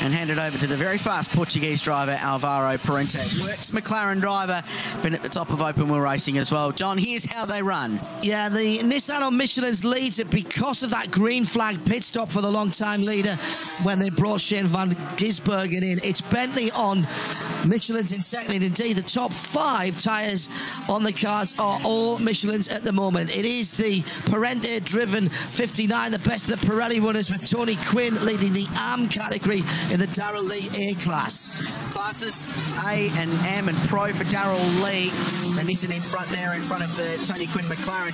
and handed over to the very fast Portuguese driver Alvaro Parente. Works McLaren driver, been at the top of open wheel racing as well. John, here's how they run. Yeah, the Nissan on Michelin's leads it because of that green flag pit stop for the long-time leader when they brought Shane Van Gisbergen in. It's Bentley on Michelin's in second, and indeed the top 5 tyres on the cars are all Michelin's at the moment. It is the Parente-driven 59, the best of the Pirelli runners, with Tony Quinn leading the AM category in the Darrell Lee A-class. Classes A and M and Pro for Darrell Lee. The Nissan in front there, in front of the Tony Quinn McLaren.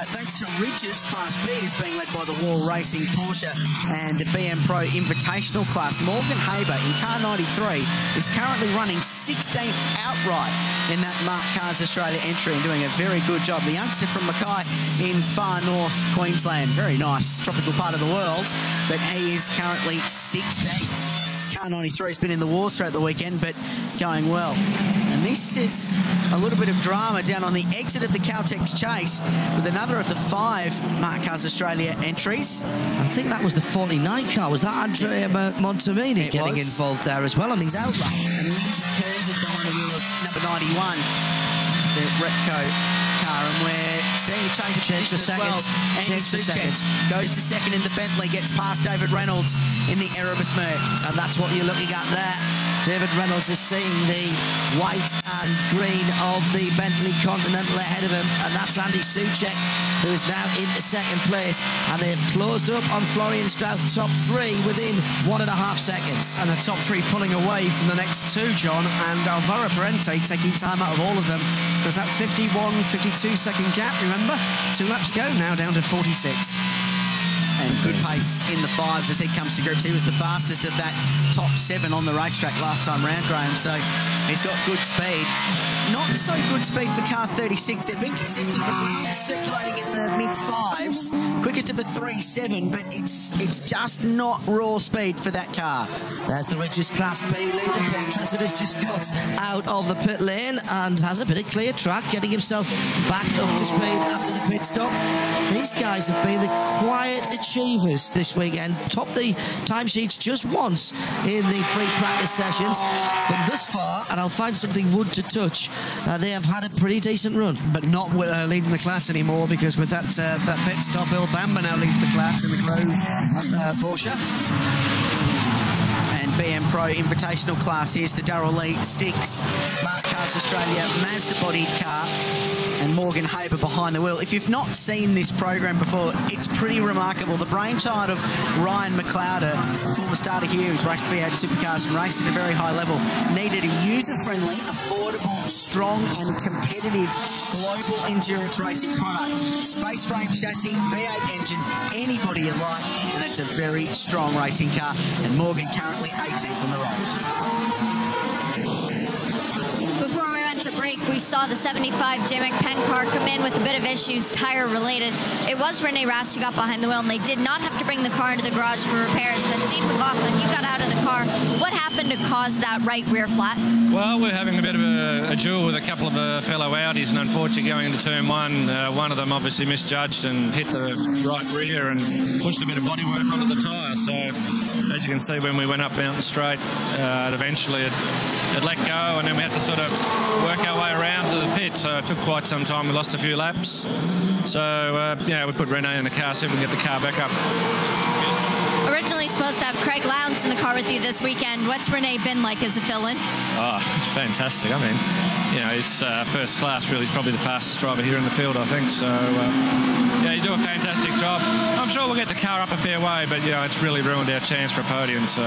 Thanks to Ridges, Class B is being led by the Wall Racing Porsche, and the BM Pro Invitational class. Morgan Haber in car 93 is currently running 16th outright in that Mark Cars Australia entry and doing a very good job. The youngster from Mackay in far north Queensland. Very nice tropical part of the world, but he is currently 16th. Car 93 has been in the wars throughout the weekend, but going well. And this is a little bit of drama down on the exit of the Caltex Chase with another of the 5 Mark Cars Australia entries. I think that was the 49 car. Was that Andrea Montemini getting involved there as well on his outright? And Lindsay Kearns is behind the wheel of number 91, the Repco car, and we're seeing a change of position as well. And Suchet goes to second in the Bentley, gets past David Reynolds in the Erebus Merc. And that's what you're looking at there. David Reynolds is seeing the white and green of the Bentley Continental ahead of him, and that's Andy Suchet, who is now into second place, and they have closed up on Florian Strauss top 3 within 1.5 seconds. And the top 3 pulling away from the next 2, John, and Alvaro Parente taking time out of all of them, because that 51-52 second gap, remember, 2 laps ago, now down to 46. And good pace in the 5s as he comes to grips. He was the fastest of that top 7 on the racetrack last time round, Graham, so he's got good speed. Not so good speed for car 36. They've been consistent, circulating in the mid-5s. Quickest of a 3.7, but it's just not raw speed for that car. There's the Ridges Class B leader. Tressett has just got out of the pit lane and has a bit of clear track, getting himself back up to speed after the pit stop. These guys have been the quiet achievers this weekend. Topped the timesheets just once in the free practice sessions, but thus far, and I'll find something wood to touch, they have had a pretty decent run. But not leading the class anymore, because with that pit stop, Bill Bamber now leads the class in the Grove Porsche. BM Pro Invitational class. Here's the Darrell Lee Sticks, Mark Cars Australia Mazda-bodied car, and Morgan Haber behind the wheel. If you've not seen this program before, it's pretty remarkable. The brainchild of Ryan McLeod, former starter here, who's raced V8 supercars and raced at a very high level, needed a user-friendly, affordable, strong and competitive global endurance racing product. Space frame chassis, V8 engine, anybody you like, and it's a very strong racing car. And Morgan currently 18th on the road. Before we went to break, we saw the 75 J. McPenn car come in with a bit of issues, tire related. It was Rene Rast who got behind the wheel, and they did not have to bring the car into the garage for repairs. But Steve McLaughlin, you got out of the car. What happened to cause that right rear flat? Well, we're having a bit of a duel with a couple of fellow Audis, and unfortunately going into turn one of them obviously misjudged and hit the right rear and pushed a bit of bodywork onto the tyre. So as you can see, when we went up Mountain Straight, eventually it let go, and then we had to sort of work our way around to the pit. So it took quite some time. We lost a few laps. So yeah, we put Rene in the car, see if we can get the car back up. Originally supposed to have Craig Lowndes in the car with you this weekend. What's Rene been like as a fill-in? Oh, fantastic. I mean, you know, he's first class, really. He's probably the fastest driver here in the field, I think. So, yeah, you do a fantastic job. I'm sure we'll get the car up a fair way, but, you know, it's really ruined our chance for a podium. So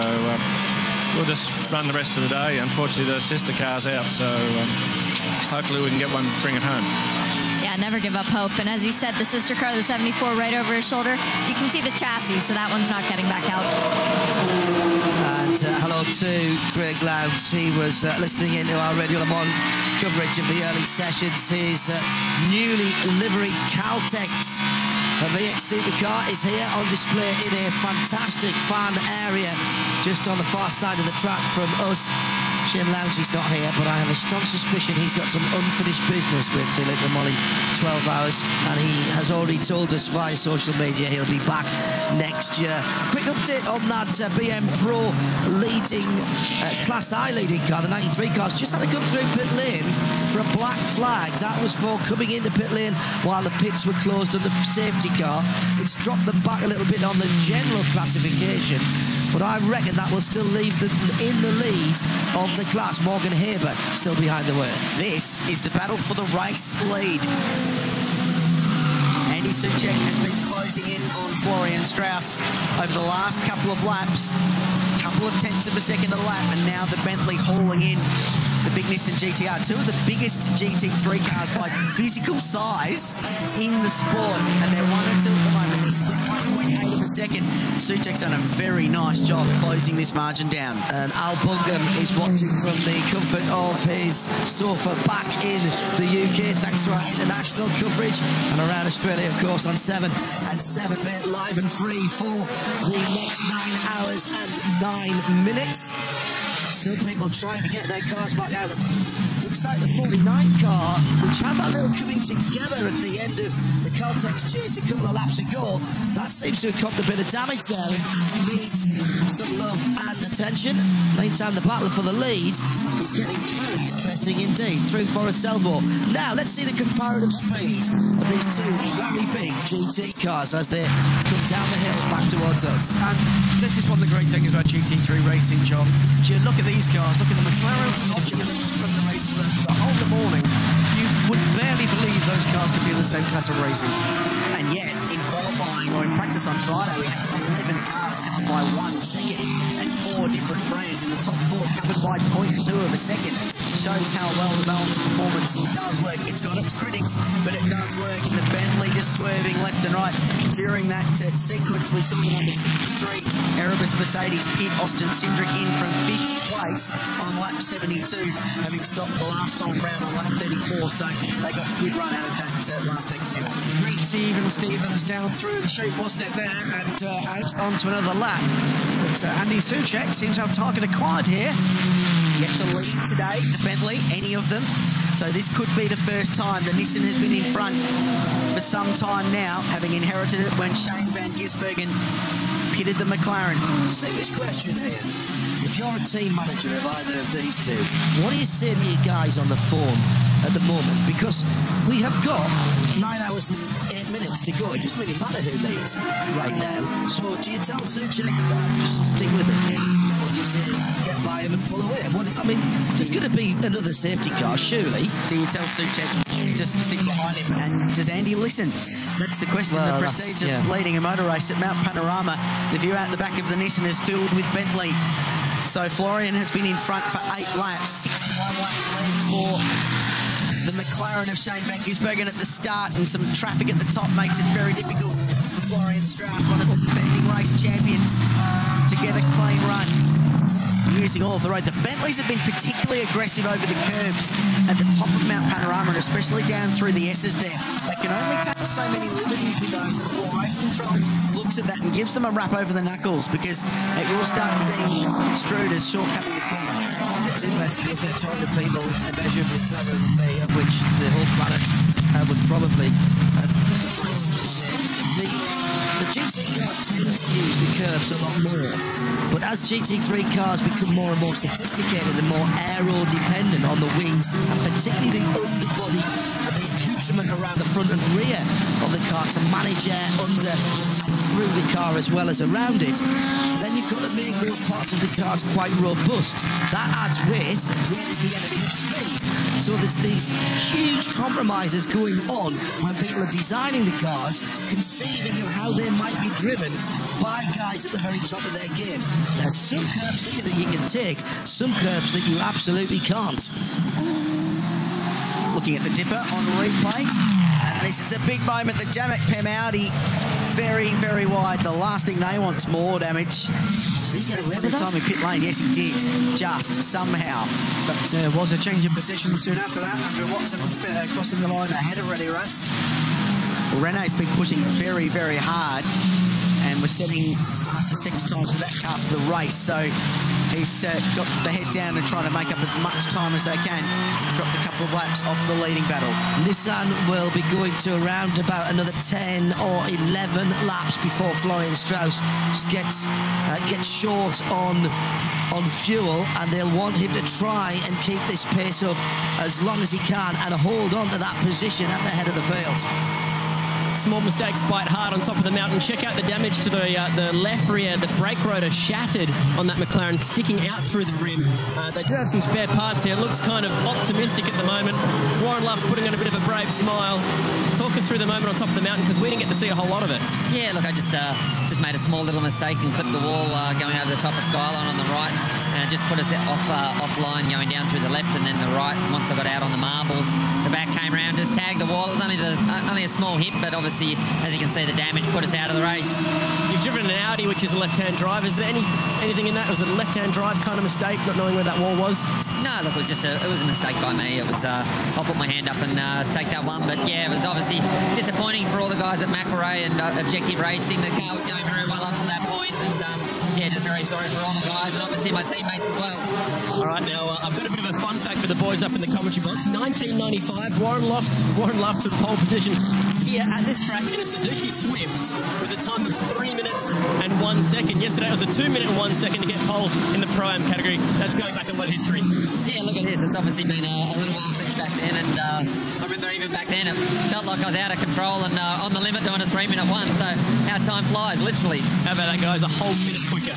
we'll just run the rest of the day. Unfortunately, the sister car's out, so hopefully we can get one, bring it home. Yeah, never give up hope. And as he said, the sister car, the 74, right over his shoulder, you can see the chassis, so that one's not getting back out. And hello to Craig Lowndes. He was listening into our Radio Le Mans coverage of the early sessions. His newly liveried Caltex V8 supercar is here on display in a fantastic fan area just on the far side of the track from us. Shame Lowndes is not here, but I have a strong suspicion he's got some unfinished business with the Little Molly 12 Hours, and he has already told us via social media he'll be back next year. Quick update on that BM Pro leading, Class I leading car, the 93 cars, just had to come through pit lane for a black flag. That was for coming into pit lane while the pits were closed on the safety car. It's dropped them back a little bit on the general classification, but I reckon that will still leave them in the lead of the class. Morgan Haber still behind the wheel. This is the battle for the race lead. Andy Soucek has been closing in on Florian Strauss over the last couple of laps. Couple of tenths of a second a lap, and now the Bentley hauling in the big Nissan GTR, two of the biggest GT3 cars by physical size in the sport, and they're 1 and 2 at the moment. They're split 1.8 of a second. Soucek's done a very nice job closing this margin down. And Al Bungam is watching from the comfort of his sofa back in the UK, thanks to our international coverage, and around Australia, of course, on 7 and 7 minute live and free for the next 9 hours and 9 minutes. Still people trying to get their cars back out. Looks like the 49 car, which had that little coming together at the end of the Caltex chase a couple of laps ago, that seems to have copped a bit of damage there and needs some love and attention. Meantime, the battle for the lead is getting very interesting indeed through Forest Selbo. Now, let's see the comparative speed of these two very big GT cars as they come down the hill back towards us. And this is one of the great things about GT3 racing, John. You look at these cars, look at the McLaren, watching them from the race for the whole of the morning, you would barely believe those cars could be in the same class of racing. And yet, in qualifying or in practice on Friday, we had 11 cars covered by 1 second, and 4 different brands in the top 4 covered by 0.2 of a second. Shows how well the balance of performance does work. It's got its critics, but it does work. In the Bentley, just swerving left and right. During that sequence, we saw the number 63 Erebus Mercedes pit Austin Cindric in from 5th place on lap 72, having stopped the last time round on lap 34. So they got a good run out of that last take of fuel. Stevens down through the chute, wasn't it, there, and out onto another lap. But Andy Soucek seems to have target acquired here. Yet to lead today, the Bentley, any of them. So this could be the first time the Nissan has been in front for some time now, having inherited it when Shane van Gisbergen pitted the McLaren. Serious question here. If you're a team manager of either of these two, what are you saying to your guys on the phone at the moment? Because we have got 9 hours and 8 minutes to go. It doesn't really matter who leads right now. So do you tell Suchek, just stick with it? Or do you say, get by him and pull away? I mean, there's going to be another safety car, surely. Do you tell Suchek just stick behind him? And does Andy listen? That's the question. Well, the prestige of leading a motor race at Mount Panorama. The view out the back of the Nissan is filled with Bentley. So Florian has been in front for 8 laps. 61 laps lead for the McLaren of Shane van Gisbergen at the start, and some traffic at the top makes it very difficult for Florian Strauss, one of the defending race champions, to get a clean run using all of the road. The Bentleys have been particularly aggressive over the curbs at the top of Mount Panorama, and especially down through the S's there. They can only take so many liberties with those before race control looks at that and gives them a rap over the knuckles, because it will start to be extruded as shortcutting the corner. It's interesting, isn't it? Talking to people immeasurably cleverer than me, of which the whole planet would probably suffice to say. The GT cars tend to use the curbs a lot more, but as GT3 cars become more and more sophisticated and more aero-dependent on the wings, and particularly the underbody and the accoutrement around the front and rear of the car to manage air under and through the car as well as around it, then you've got to make those parts of the cars quite robust. That adds weight. Weight is the enemy of speed. So there's these huge compromises going on when people are designing the cars, conceiving of how they might be driven by guys at the very top of their game. There's some curbs here that you can take, some curbs that you absolutely can't. Looking at the dipper on replay, and this is a big moment. The Jamek Pem Audi very, very wide. The last thing they want is more damage. Did he get away with that? Time in pit lane, yes he did, just somehow. But there was a change in position soon after that. Andrew Watson crossing the line ahead of Ready Rest. Well, Renault's been pushing very, very hard, and we're setting faster sector times for that car for the race. So he's got the head down and trying to make up as much time as they can. Dropped a couple of laps off the leading battle. Nissan will be going to around about another 10 or 11 laps before Florian Strauss gets short on fuel, and they'll want him to try and keep this pace up as long as he can and hold on to that position at the head of the field. Small mistakes bite hard on top of the mountain. Check out the damage to the left rear. The brake rotor shattered on that McLaren, sticking out through the rim. They do have some spare parts here. It looks kind of optimistic at the moment. Warren Luff's putting on a bit of a brave smile. Talk us through the moment on top of the mountain, because we didn't get to see a whole lot of it. Yeah, look, I just made a small little mistake and clipped the wall going over the top of Skyline on the right, and it just put us offline going down through the left and then the right. Once I got out on the marbles, the back came around, just tagged the wall. It was only a small hit, but obviously, as you can see, the damage put us out of the race. You've driven an Audi, which is a left-hand drive. Is there anything in that? Was it a left-hand drive kind of mistake, not knowing where that wall was? No, look, it was a mistake by me. It was I'll put my hand up and take that one. But yeah, it was obviously disappointing for all the guys at McLaren and Objective Racing. The car was going very well up to that point, and yeah, just very sorry for all the guys and obviously my teammates as well. All right, now I've got a bit of a fun fact for the boys up in the commentary box. 1995, Warren Luff took pole position here at this track in a Suzuki Swift with a time of 3 minutes and 1 second. Yesterday it was a 2 minute and 1 second to get pole in the Pro-Am category. That's going back a lot of history. Yeah, look at this. It's obviously been a little while since back then, and I remember even back then it felt like I was out of control and on the limit doing a 3 minute one. So how time flies, literally. How about that, guys? A whole minute quicker.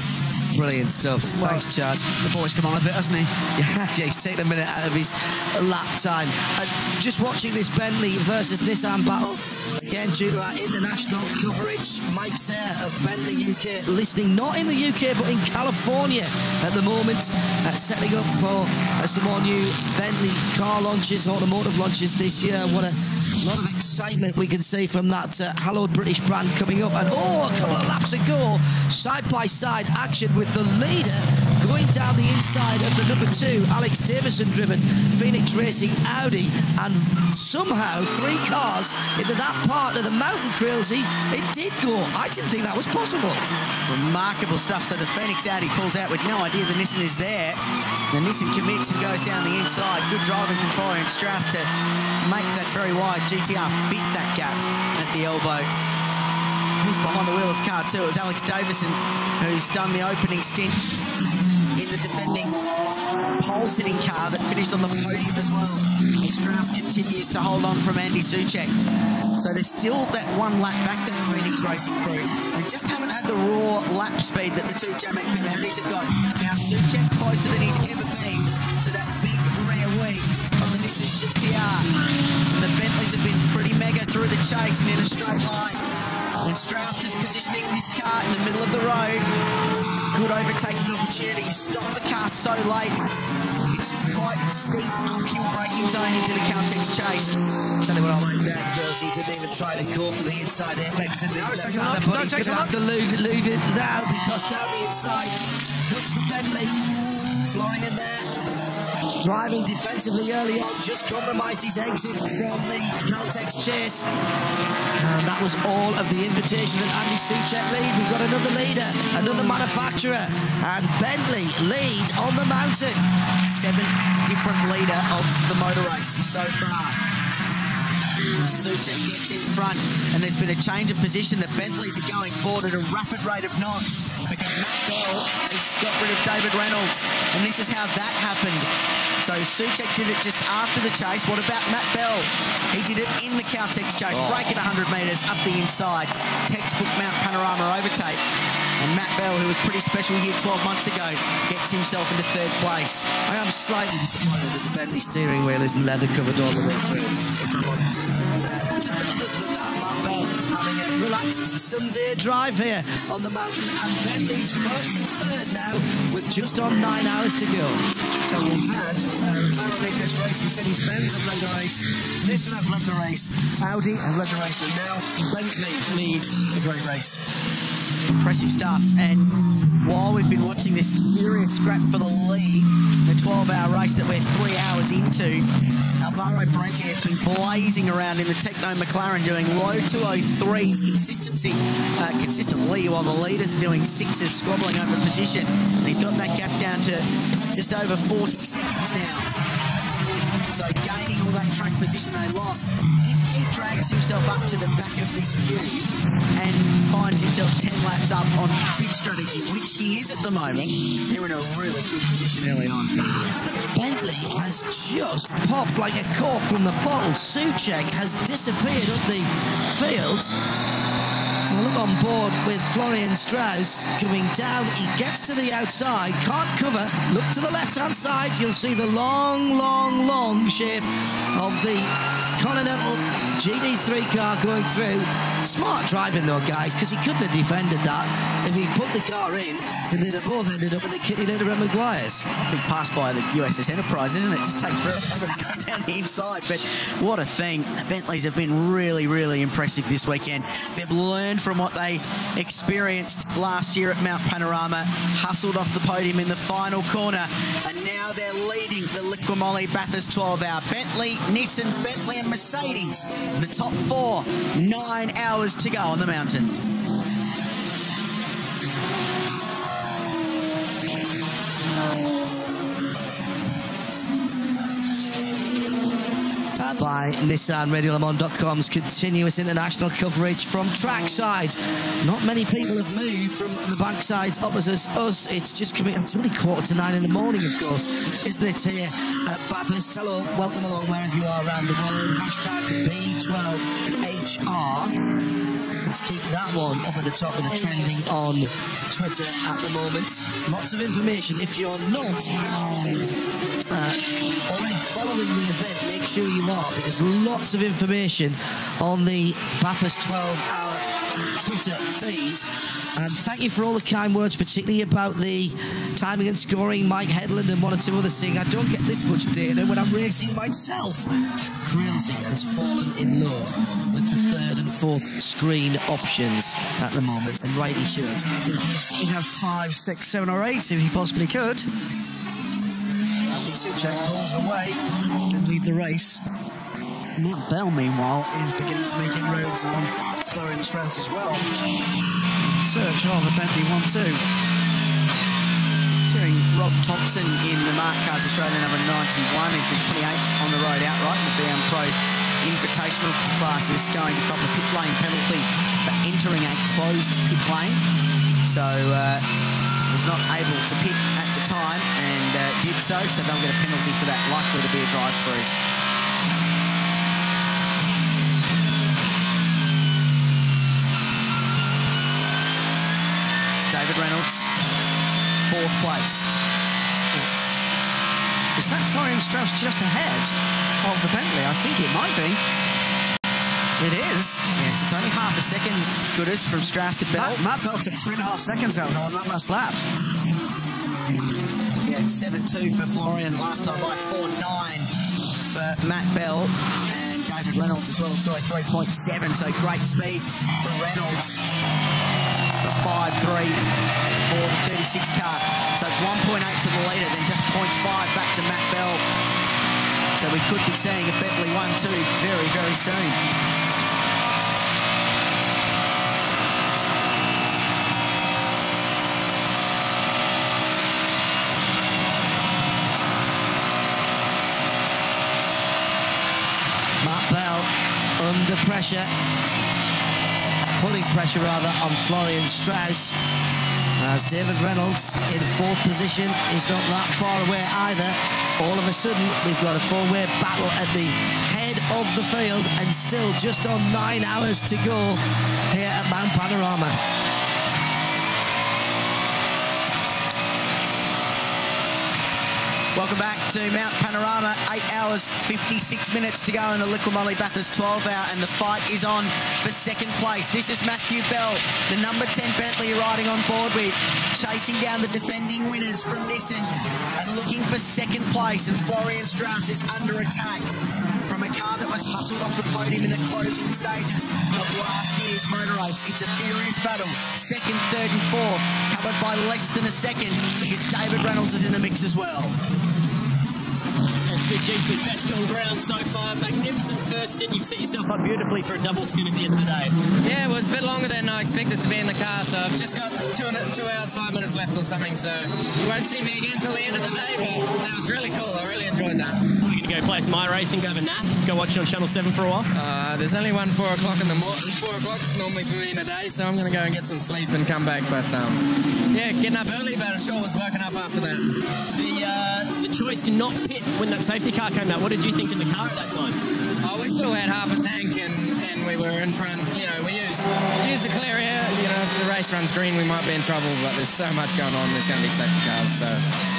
Brilliant stuff. Thanks, Chad. The boy's come on a bit, hasn't he? Yeah, he's taken a minute out of his lap time. Just watching this Bentley versus Nissan battle, again, due to our international coverage, Mike Sayre of Bentley UK, listening not in the UK but in California at the moment, setting up for some more new Bentley car launches, automotive launches this year. What a lot of excitement we can see from that hallowed British brand coming up. And a couple of laps ago, side-by-side action with the leader going down the inside of the number 2 Alex Davison driven Phoenix Racing Audi, and somehow 3 cars into that part of the mountain, Crailsy. It did go. I didn't think that was possible. Remarkable stuff. So the Phoenix Audi pulls out with no idea the Nissan is there. The Nissan commits and goes down the inside. Good driving from Florian Strauss to make that very wide GTR fit that gap at the elbow. Who's behind the wheel of car 2? It was Alex Davison, who's done the opening stint in the defending pole pole-sitting car that finished on the podium as well. And Strauss continues to hold on from Andy Soucek. So there's still that one lap back, that Phoenix Racing crew. They just haven't had the raw lap speed that the two Jamek Penalties have got. Now Soucek closer than he's ever been to that big rear wing of the Nissan GTR. And the Bentleys have been pretty mega through the chase and in a straight line. And Strauss is positioning this car in the middle of the road. Good overtaking opportunity. You stop the car so late. It's quite a steep uphill braking zone into the Caltex chase. Tell you what I like that, girls. He didn't even try to go for the inside apex in the left hand, but he's going to have to leave it now because down the inside comes the Bentley. Florian there, driving defensively early on, just compromised his exit from the Caltex chase. And that was all of the invitation that Andy Soucek lead. We've got another leader, another manufacturer, and Bentley lead on the mountain. 7th different leader of the motor race so far. Soucek gets in front, and there's been a change of position. The Bentleys are going forward at a rapid rate of knots because Matt Bell has got rid of David Reynolds, and this is how that happened. So Soucek did it just after the chase. What about Matt Bell? He did it in the Caltex chase, breaking 100 metres up the inside. Textbook Mount Panorama overtake. And Matt Bell, who was pretty special here 12 months ago, gets himself into 3rd place. I am slightly disappointed that the Bentley steering wheel isn't leather covered all the way through, if I'm honest. Matt Bell having a relaxed Sunday drive here on the mountain, and Bentley's 1st and 3rd now with just on 9 hours to go. So we've had McLaren lead this race, Mercedes-Benz have led the race, Nissan have led the race, Audi have led the race, and now Bentley lead the great race. Impressive stuff, and while we've been watching this furious scrap for the lead, the 12-hour race that we're 3 hours into, Alvaro Parente has been blazing around in the Techno McLaren doing low 203s consistently, while the leaders are doing 6s, squabbling over position. And he's got that gap down to just over 40 seconds now. So gaining all that track position they lost, if he drags himself up to the back of this queue and finds himself 10 laps up on pit strategy, which he is at the moment, they're in a really good position early on. Bentley has just popped like a cork from the bottle. Soucek has disappeared up the field. So look on board with Florian Strauss coming down. He gets to the outside, can't cover. Look to the left-hand side. You'll see the long shape of the Continental GD3 car going through. Smart driving though, guys, because he couldn't have defended that. If he put the car in, then they'd have both ended up with the kitty litter at Maguire's. Big pass by the USS Enterprise, isn't it? Just takes forever to go down the inside. But what a thing. The Bentleys have been really impressive this weekend. They've learned from what they experienced last year at Mount Panorama, hustled off the podium in the final corner, and now they're leading the Liqui Bathurst 12-hour. Bentley, Nissan, Bentley and Mercedes in the top 4. 9 hours to go on the mountain. By Nissan RadioLeMans.com's continuous international coverage from trackside. Not many people have moved from the banksides opposite us. It's just coming. It's only 8:45 in the morning, of course, isn't it? Here at Bathurst. Hello, welcome along wherever you are around the world. Hashtag B12HR. Let's keep that one up at the top of the trending on Twitter at the moment. Lots of information. If you're not already following the event, make sure you are, because lots of information on the Bathurst 12-hour Twitter feed. And thank you for all the kind words, particularly about the timing and scoring, Mike Headland and one or two others saying I don't get this much data when I'm racing myself. Crazy has fallen in love with the 3rd and 4th screen options at the moment, and rightly should. I think he'd have 5, 6, 7 or 8 if he possibly could. Soucek pulls away and lead the race. Matt Bell, meanwhile, is beginning to make inroads on Florian Strauss as well. Search of a Bentley 1-2. Tearing Rob Thompson in the Mark Cars Australia number 91 into 28th on the road outright in the BM Pro Invitational classes, going to cop a pit lane penalty for entering a closed pit lane. So was not able to pit at the time and did so they'll get a penalty for that, likely to be a drive-through. It's David Reynolds, 4th place. Is that Florian Strauss just ahead of the Bentley? I think it might be. It is. Yes, it's only half a second, Gooders, from Strauss to Bell. Matt Bell took 3.5 seconds out on that last lap. Yeah, it's 7.2 for Florian, last time by 4.9 for Matt Bell, and David Reynolds as well, 203.7, so great speed for Reynolds. It's a 5.3 for the 36 car. So it's 1.8 to the leader, then just 0.5 back to Matt Bell. So we could be seeing a Bentley 1-2 very, very soon. Matt Bell under pressure, putting pressure rather on Florian Strauss, as David Reynolds in 4th position is not that far away either. All of a sudden we've got a 4-way battle at the head of the field, and still just on 9 hours to go here at Mount Panorama. Welcome back to Mount Panorama. 8 hours, 56 minutes to go in the Liqui Moly Bathurst 12 hour, and the fight is on for 2nd place. This is Matthew Bell, the number 10 Bentley you're riding on board with, chasing down the defending winners from Nissan and looking for 2nd place, and Florian Strauss is under attack from a car that was hustled off the podium in the closing stages of last year's motor race. It's a furious battle. 2nd, 3rd and 4th, covered by less than a second, because David Reynolds is in the mix as well. Fitchi's been best on ground so far. Magnificent first stint. You've set yourself up beautifully for a double stint at the end of the day. Yeah, it was a bit longer than I expected to be in the car, so I've just got 2 hours, 5 minutes left or something, so you won't see me again till the end of the day, but that was really cool. I really enjoyed that. We're going to go play some iRacing, go have a nap, go watch it on Channel 7 for a while? There's only one 4 o'clock in the morning, 4 o'clock normally for me in a day, so I'm going to go and get some sleep and come back, but yeah, getting up early, but I sure was woken up after that. The choice to not pit when that safety car came out, what did you think in the car at that time? Oh, we still had half a tank and we were in front. You know, we used a clear air. You know, if the race runs green, we might be in trouble, but there's so much going on. There's going to be safety cars, so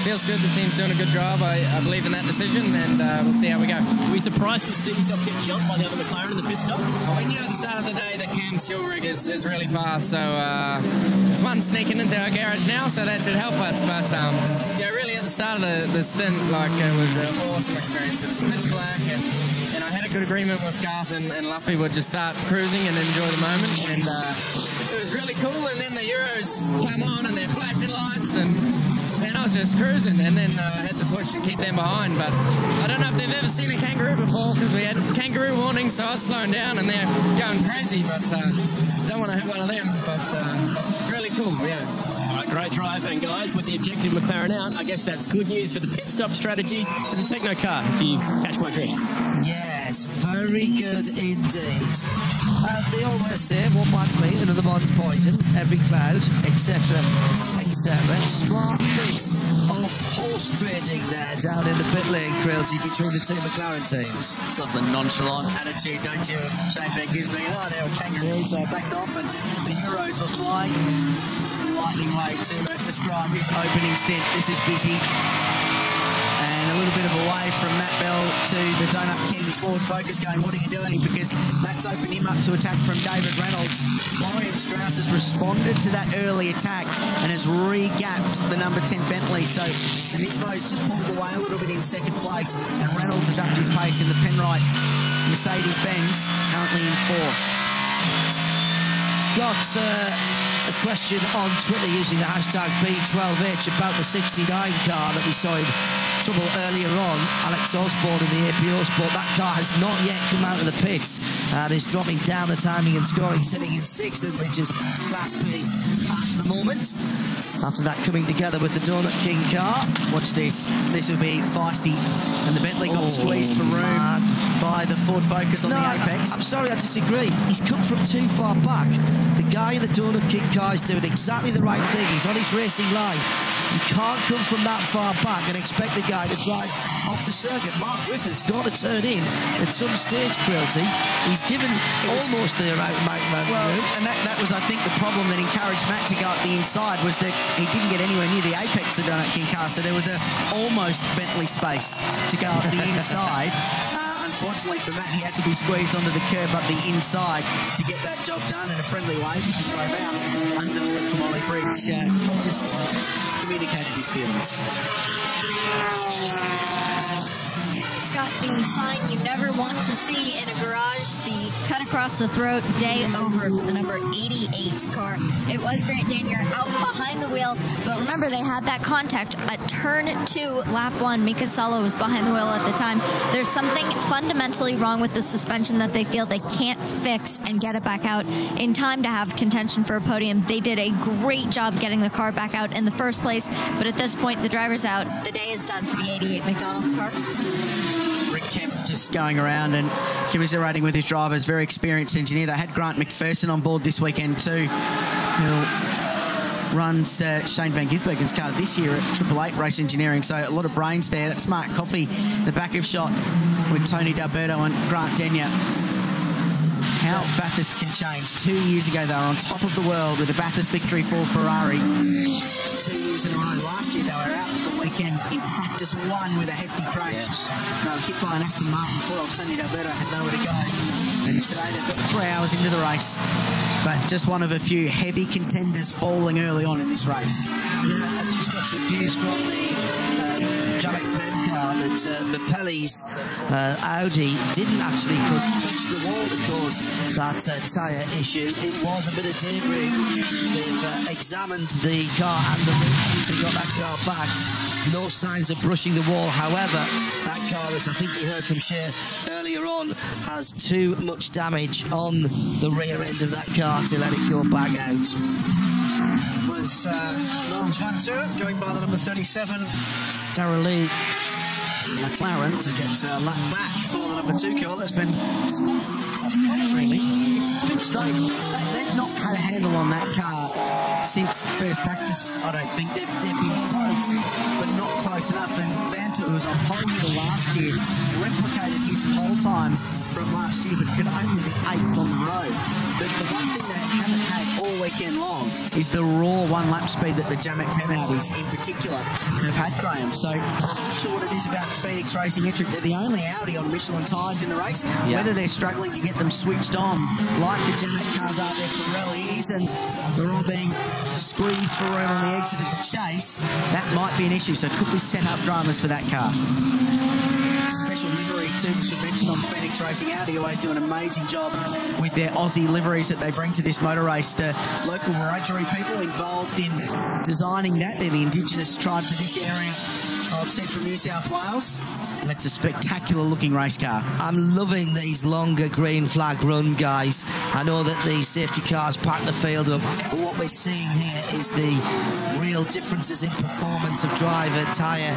feels good. The team's doing a good job. I believe in that decision, and we'll see how we go. Were you surprised to see yourself get jumped by the other McLaren in the pit stop? We knew at the start of the day that Cam's fuel rig is really fast, so there's one sneaking into our garage now, so that should help us. But yeah, really at the start of the stint, like it was an awesome experience. It was pitch black, and I had a good agreement with Garth and Luffy would just start cruising and enjoy the moment, and it was really cool. And then the Euros come on and they're flashing lights, and I was just cruising, and then I had to push and keep them behind. But I don't know if they've ever seen a kangaroo before, because we had kangaroo warnings, so I was slowing down and they're going crazy, but don't want to hit one of them. But really cool, yeah. Great drive, and guys, with the objective McLaren out, I guess that's good news for the pit stop strategy for the Techno car, if you catch my drift. Yes, very good indeed. They always say, one man's meat, another man's poison, every cloud, etc., etc. Smart bit of horse trading there down in the pit lane, Crailsey, between the two McLaren teams. It's love the nonchalant attitude, don't you, of Shane Van Gisbergen? Oh, they were kangaroos, so I backed off, and the Euros were flying. Lightning way to describe his opening stint. This is busy, and a little bit of away from Matt Bell to the Donut King Ford Focus going, what are you doing? Because that's opened him up to attack from David Reynolds. Florian Strauss has responded to that early attack and has re-gapped the number 10 Bentley, so the Nismo's just pulled away a little bit in 2nd place, and Reynolds has upped his pace in the Penrite Mercedes-Benz, currently in 4th. Got a question on Twitter using the hashtag B12H about the 69 car that we saw in trouble earlier on. Alex Osborne in the APO Sport. That car has not yet come out of the pits and is dropping down the timing and scoring, sitting in 6th, which is Class B at the moment. After that coming together with the Donut King car. Watch this. This will be feisty. And the Bentley got squeezed for room by the Ford Focus on the Apex. I'm sorry, I disagree. He's come from too far back. The guy in the Donut King car guy's doing exactly the right thing. He's on his racing line. You can't come from that far back and expect the guy to drive off the circuit. Mark Griffith's got to turn in at some stage, Quilty. He's given almost the amount of room. And that was, I think, the problem that encouraged Matt to go up the inside, was that he didn't get anywhere near the apex of the donut king car, so there was a almost Bentley space to go up the inside. Unfortunately for Matt, he had to be squeezed onto the curb up the inside to get that job done in a friendly way. He drove out under the Kamali Bridge, just communicated his feelings. Scott, the sign you never want to see in a garage, the cut across the throat, day over for the number 88 car. It was Grant Danier out behind the wheel, but remember they had that contact at turn 2, lap 1. Mika Salo was behind the wheel at the time. There's something fundamentally wrong with the suspension that they feel they can't fix and get it back out in time to have contention for a podium. They did a great job getting the car back out in the first place, but at this point the driver's out. The day is done for the 88 McDonald's car. Rick Kemp just going around and commiserating with his drivers. Very experienced engineer. They had Grant McPherson on board this weekend too, who runs Shane Van Gisbergen's car this year at 888 Race Engineering. So a lot of brains there. That's Mark Coffey, the back of shot with Tony D'Alberto and Grant Danier. How Bathurst can change. 2 years ago they were on top of the world with a Bathurst victory for Ferrari. 2 years in a row. Last year they were out for the weekend in practice 1 with a hefty crash. Yes. They were hit by an Aston Martin. Poor old Tony D'Alberto had nowhere to go. And today they've got 3 hours into the race, but just one of a few heavy contenders falling early on in this race. Yeah, I've just got some views from the Jamek Pem car that Mapelli's Audi didn't actually touch the wall to cause that tyre issue. It was a bit of debris. They've examined the car and the rim since they got that car back. No signs of brushing the wall. However, that car, as I think we heard from Cher earlier on, has too much damage on the rear end of that car to let it go back out. Was Lawrence Van Tour going by the number 37, Darrell Lee McLaren, to get a lap back for the number 2 car. That's been off color, really. It's been strange. They've not had a handle on that car since first practice. I don't think they've been close, but not close enough. And Vanta, who was on pole here last year, replicated his pole time from last year, but could only be 8th on the road. But the one thing they haven't had all weekend long is the raw 1-lap speed that the Jamek Pem Audis in particular have had, Graham. So I'm not sure what it is about the Phoenix Racing entry. They're the only Audi on Michelin tyres in the race. Yeah. Whether they're struggling to get them switched on like the Jamek cars are, their Pirellis, and they're all being squeezed for room on the exit of the chase, that might be an issue. So could we set up dramas for that car? Special livery too, we should mention, on Phoenix Racing. Audi always do an amazing job with their Aussie liveries that they bring to this motor race. The local Rotary people involved in designing that, they're the indigenous tribe to this area of central New South Wales. And it's a spectacular looking race car. I'm loving these longer green flag run, guys. I know that these safety cars pack the field up, but what we're seeing here is the real differences in performance of driver, tyre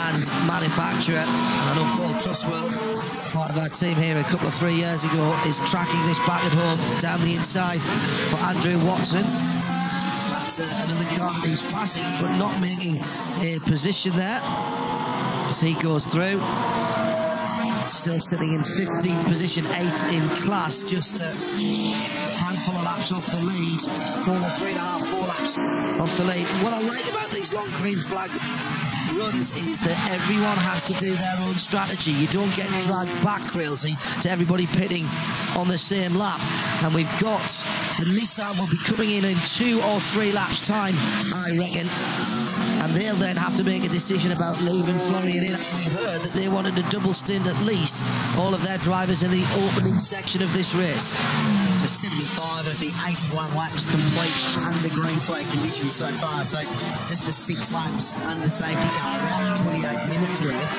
and manufacturer. And I know Paul Trustwell, part of our team here a couple of 3 years ago, is tracking this back at home down the inside for Andrew Watson. That's another car that he's passing but not making a position there as he goes through. Still sitting in 15th position, 8th in class, just a handful of laps off the lead. 4 laps off the lead. What I like about these long green flag runs is that everyone has to do their own strategy. You don't get dragged back, Crailsey, to everybody pitting on the same lap. And we've got the Nissan will be coming in 2 or 3 laps time, I reckon. And they'll then have to make a decision about leaving Florian in. We heard that they wanted to double stint at least all of their drivers in the opening section of this race. So 75 of the 81 laps complete under green flag conditions so far. So just the 6 laps under safety car, around 28 minutes worth.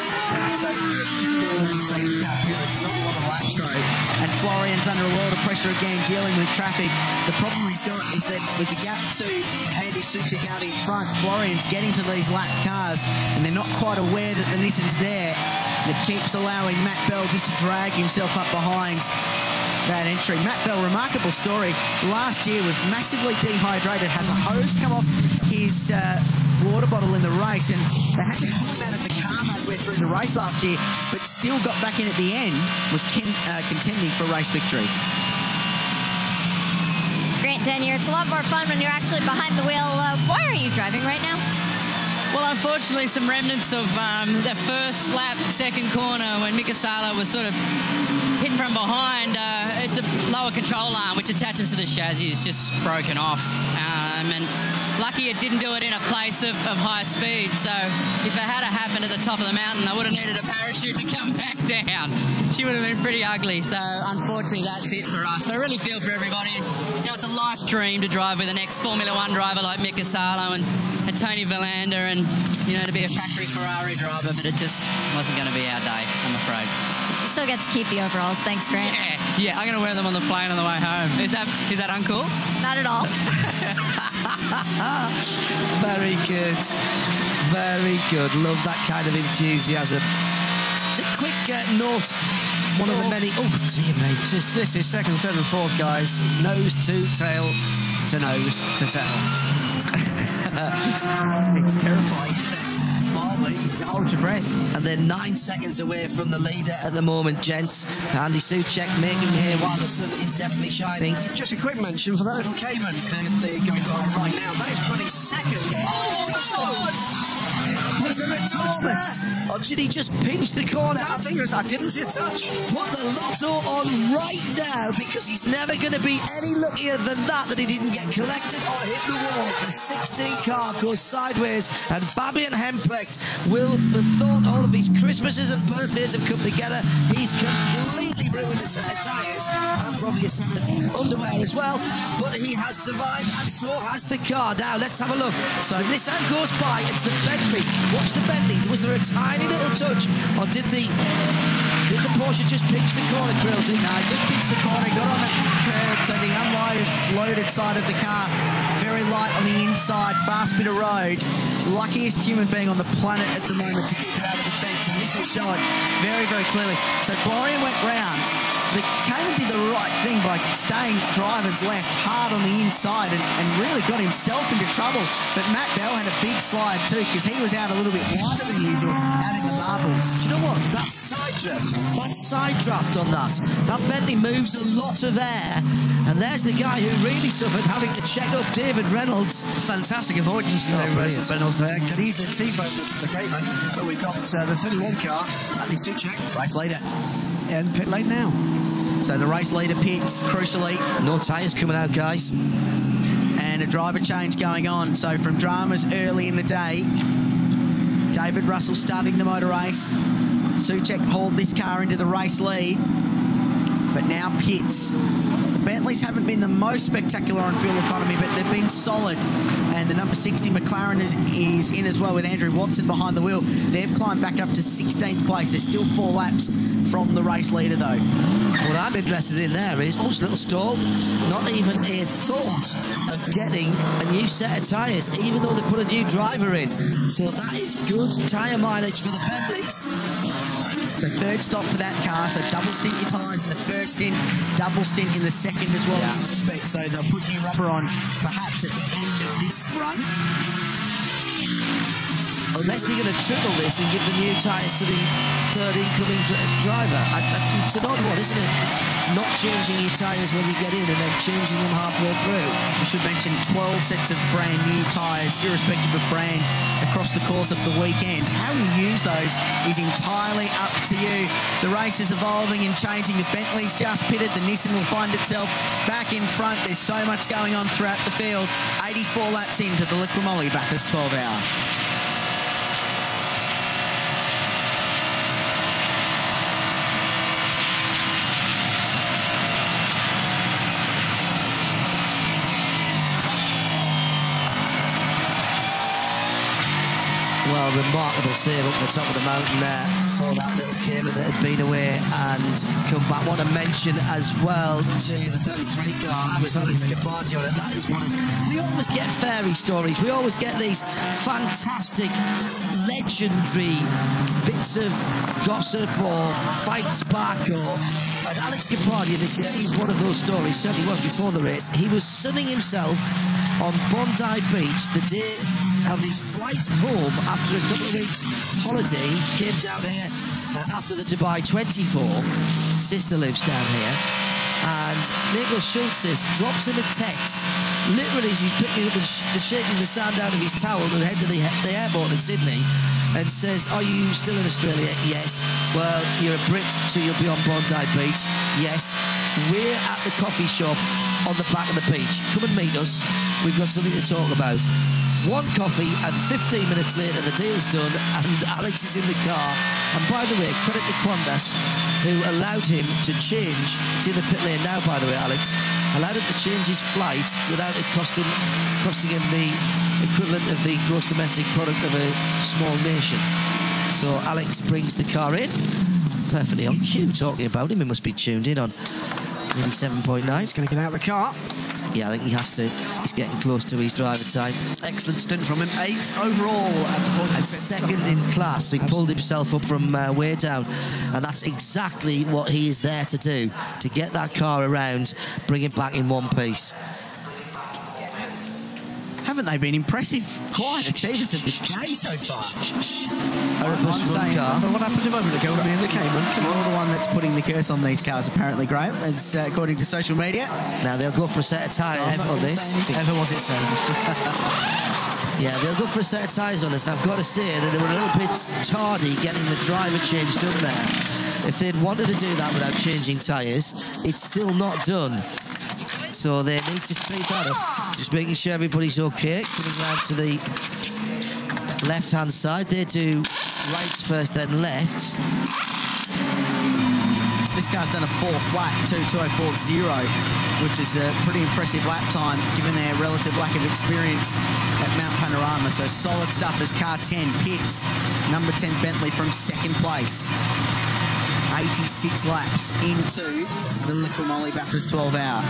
So it's safety car period, not a lot of laps though. And Florian's under a world of pressure again, dealing with traffic. The problem he's got is that with the gap to Andy Suchik out in front, Florian's getting to these lap cars and they're not quite aware that the Nissan's there, and it keeps allowing Matt Bell just to drag himself up behind that entry. Matt Bell, remarkable story. Last year was massively dehydrated, has a hose come off his water bottle in the race, and they had to pull him out of the car midway through the race last year, but still got back in at the end, was contending for race victory. Grant Denyer, it's a lot more fun when you're actually behind the wheel. Why are you driving right now? Well, unfortunately, some remnants of the first lap, second corner, when Mika Salo was sort of hit from behind. The lower control arm, which attaches to the chassis, is just broken off. And lucky it didn't do it in a place of high speed. So if it had happened at the top of the mountain, I would have needed a parachute to come back down. She would have been pretty ugly. So unfortunately, that's it for us. But I really feel for everybody. You know, it's a life dream to drive with an ex-Formula One driver like Mika Salo and Tony Verlander, and you know, to be a factory Ferrari driver, but it just wasn't going to be our day, I'm afraid. Still get to keep the overalls. Thanks, Grant. Yeah, I'm going to wear them on the plane on the way home. Is that uncool? Not at all. Very good. Very good. Love that kind of enthusiasm. Just a quick note. One of the many... Oh, dear me. This is second, third and fourth, guys. Nose to tail to nose to tail. It's terrifying, isn't it? Marley, hold your breath. And they're 9 seconds away from the leader at the moment, gents. Andy Soucek making hay while the sun is definitely shining. Just a quick mention for that little Cayman they're going by right now. That is running second. Was there a touch there? Or did he just pinch the corner? I didn't see a touch. Put the lotto on right now, because he's never going to be any luckier than that he didn't get collected or hit the wall. The 16 car goes sideways, and Fabian Hemplecht will have thought all of his Christmases and birthdays have come together. He's completely ruined a set of tyres and probably a set of underwear as well, but he has survived, and so has the car. Now let's have a look. So Nissan goes by. It's the Bentley. Watch the Bentley. Was there a tiny little touch, or did the Porsche just pinch the corner, Krills? No, just pinched the corner, got on that curb, so the unloaded side of the car, very light on the inside, fast bit of road. Luckiest human being on the planet at the moment to keep it out of the fence, and this will show it very, very clearly. So Florian went round. The Cayman did the right thing by staying driver's left hard on the inside and really got himself into trouble. But Matt Bell had a big slide too, because he was out a little bit wider than usual out in the marbles. You know what? That side draft on that. That Bentley moves a lot of air. And there's the guy who really suffered, having to check up David Reynolds. Fantastic avoidance Reynolds there. Could easily T-bone the Cayman, but we've got the 31 car, Andy Soucek. Race leader. And pit lane now. So the race leader pits, crucially. No tyres coming out, guys. And a driver change going on. So from dramas early in the day, David Russell starting the motor race. Soucek hauled this car into the race lead, but now pits. The Bentleys haven't been the most spectacular on fuel economy, but they've been solid. And the number 60 McLaren is in as well, with Andrew Watson behind the wheel. They've climbed back up to 16th place. There's still 4 laps from the race leader, though. What I'm interested in there is, oh, it's a little stall. Not even a thought of getting a new set of tyres, even though they put a new driver in. So that is good tyre mileage for the Bentleys. So third stop for that car, so double stint your tyres in the first stint, double stint in the second as well, I suspect. So they'll put new rubber on perhaps at the end of this run. Unless they're going to triple this and give the new tyres to the third incoming driver. It's an odd one, isn't it? Not changing your tyres when you get in and then changing them halfway through. We should mention 12 sets of brand new tyres, irrespective of brand, across the course of the weekend. How you use those is entirely up to you. The race is evolving and changing. The Bentley's just pitted. The Nissan will find itself back in front. There's so much going on throughout the field. 84 laps into the Liqui Moly Bathurst 12 hour. Well, remarkable save up the top of the mountain there for that little Cayman that had been away and come back. Want to mention as well to the 33 car with Alex Capardi on it. That is one of... We always get fairy stories. We always get these fantastic, legendary bits of gossip or fights back or And Alex Gabardia this year, he's one of those stories, certainly was before the race. He was sunning himself on Bondi Beach the day of his flight home after a couple of weeks holiday. He came down here after the Dubai 24. Sister lives down here. And Miguel Schultz drops him a text. Literally, she's picking up and shaking the sand out of his towel to head to the airport in Sydney, and says, "Are you still in Australia?" "Yes." "Well, you're a Brit, so you'll be on Bondi Beach." "Yes." "We're at the coffee shop on the back of the beach. Come and meet us. We've got something to talk about." One coffee, and 15 minutes later, the deal's done, and Alex is in the car. And by the way, credit to Qantas, who allowed him to change. He's in the pit lane now, by the way, Alex. Allowed him to change his flight without it costing him the equivalent of the gross domestic product of a small nation. So Alex brings the car in, perfectly on cue. Talking about him, he must be tuned in on 87.9. He's going to get out of the car. Yeah, I think he has to. He's getting close to his driver time. Excellent stint from him. 8th overall at the point. And second in class. He pulled himself up from way down. And that's exactly what he is there to do. To get that car around, bring it back in one piece. Haven't they been impressive? Quite achievers of the day so far. But what happened a moment ago when in the Cayman? You're the one that's putting the curse on these cars, apparently, Graham, as according to social media. Now they'll go for a set of tyres on this. Ever was it so? Yeah, they'll go for a set of tyres on this, and I've got to say that they were a little bit tardy getting the driver change done there. If they'd wanted to do that without changing tyres, it's still not done. So they need to speed that up. Just making sure everybody's okay. Coming round to the left-hand side. They do rights first, then lefts. This car's done a 4 flat, 2:2:04.0, which is a pretty impressive lap time given their relative lack of experience at Mount Panorama. So solid stuff as car 10 pits. Number 10 Bentley from second place. 86 laps into the Liqui Moly Bathurst 12 hour.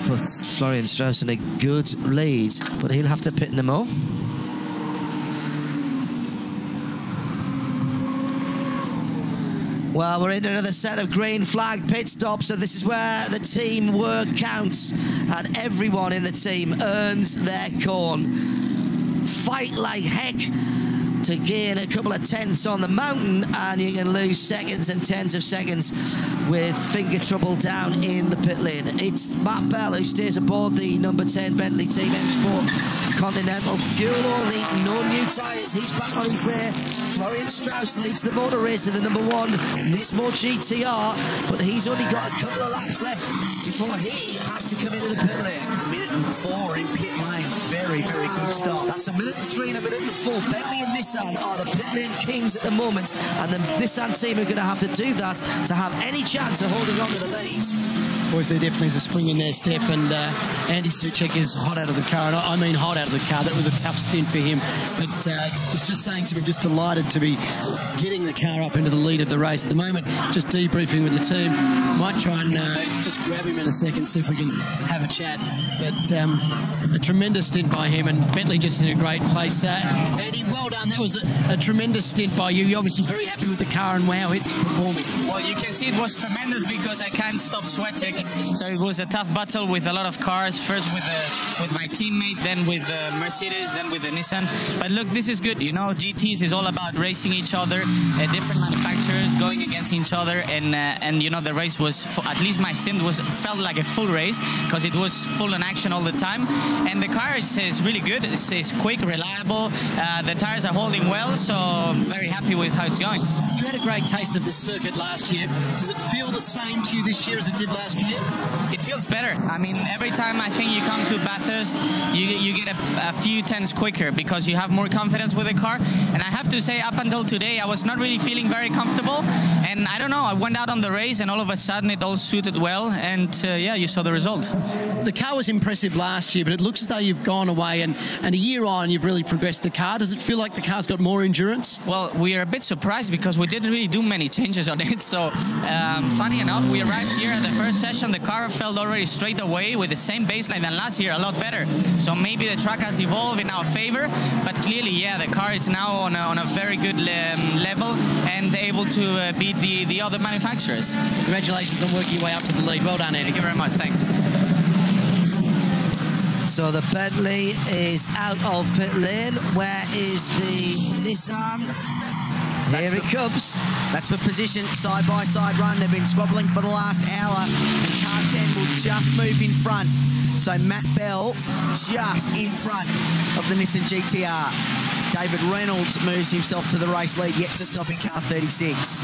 Puts Florian Strauss in a good lead, but he'll have to pit in them all. Well, we're into another set of green flag pit stops, and this is where the teamwork counts, and everyone in the team earns their corn. Fight like heck to gain a couple of tenths on the mountain, and you can lose seconds and tens of seconds with finger trouble down in the pit lane. It's Matt Bell who stays aboard the number 10 Bentley Team M Sport Continental. Fuel only, no new tyres. He's back on his way. Florian Strauss leads the motor race in the number 1 Nismo GTR, but he's only got a couple of laps left before he has to come into the pit lane. 1:04 in pit lane. Very, very good start. That's 1:03 and 1:04. Bentley and Nissan are the pit lane kings at the moment, and the Nissan team are going to have to do that to have any chance of holding on to the lead. Boys, there definitely is a spring in their step, and Andy Suchek is hot out of the car, and I mean hot out of the car. That was a tough stint for him, but it's just saying to me, just delighted to be getting the car up into the lead of the race at the moment. Just debriefing with the team. Might try and just grab him in a second, see if we can have a chat. But a tremendous stint by him, and Bentley just in a great place. Andy, well done. That was a tremendous stint by you. You're obviously very happy with the car and how it's performing. Well, you can see it was tremendous because I can't stop sweating. So it was a tough battle with a lot of cars. First with my teammate, then with Mercedes, then with the Nissan. But look, this is good. You know, GTs is all about racing each other, different manufacturers going against each other, and you know, the race was, at least my stint felt like a full race because it was full in action all the time. And the car is really good. It's quick, reliable. The tires are holding well, so I'm very happy with how it's going. You had a great taste of this circuit last year. Does it feel the same to you this year as it did last year? It feels better. I mean, every time I think you come to Bathurst, you get a few tenths quicker because you have more confidence with the car. And I have to say, up until today, I was not really feeling very comfortable. And I don't know, I went out on the race and all of a sudden it all suited well, and yeah, you saw the result. The car was impressive last year, but it looks as though you've gone away and a year on you've really progressed the car. Does it feel like the car's got more endurance? Well, we are a bit surprised because we didn't really do many changes on it. So funny enough, we arrived here at the first session, the car felt already straight away with the same baseline than last year, a lot better. So maybe the track has evolved in our favor, but clearly, yeah, the car is now on a very good level and able to beat the other manufacturers. Congratulations on working your way up to the lead. Well done, Andy. Thank you very much. Thanks. So the Bentley is out of pit lane. Where is the Nissan? Here it comes. That's for position, side-by-side run. They've been squabbling for the last hour. And car 10 will just move in front. So Matt Bell just in front of the Nissan GTR. David Reynolds moves himself to the race lead, yet to stop in car 36.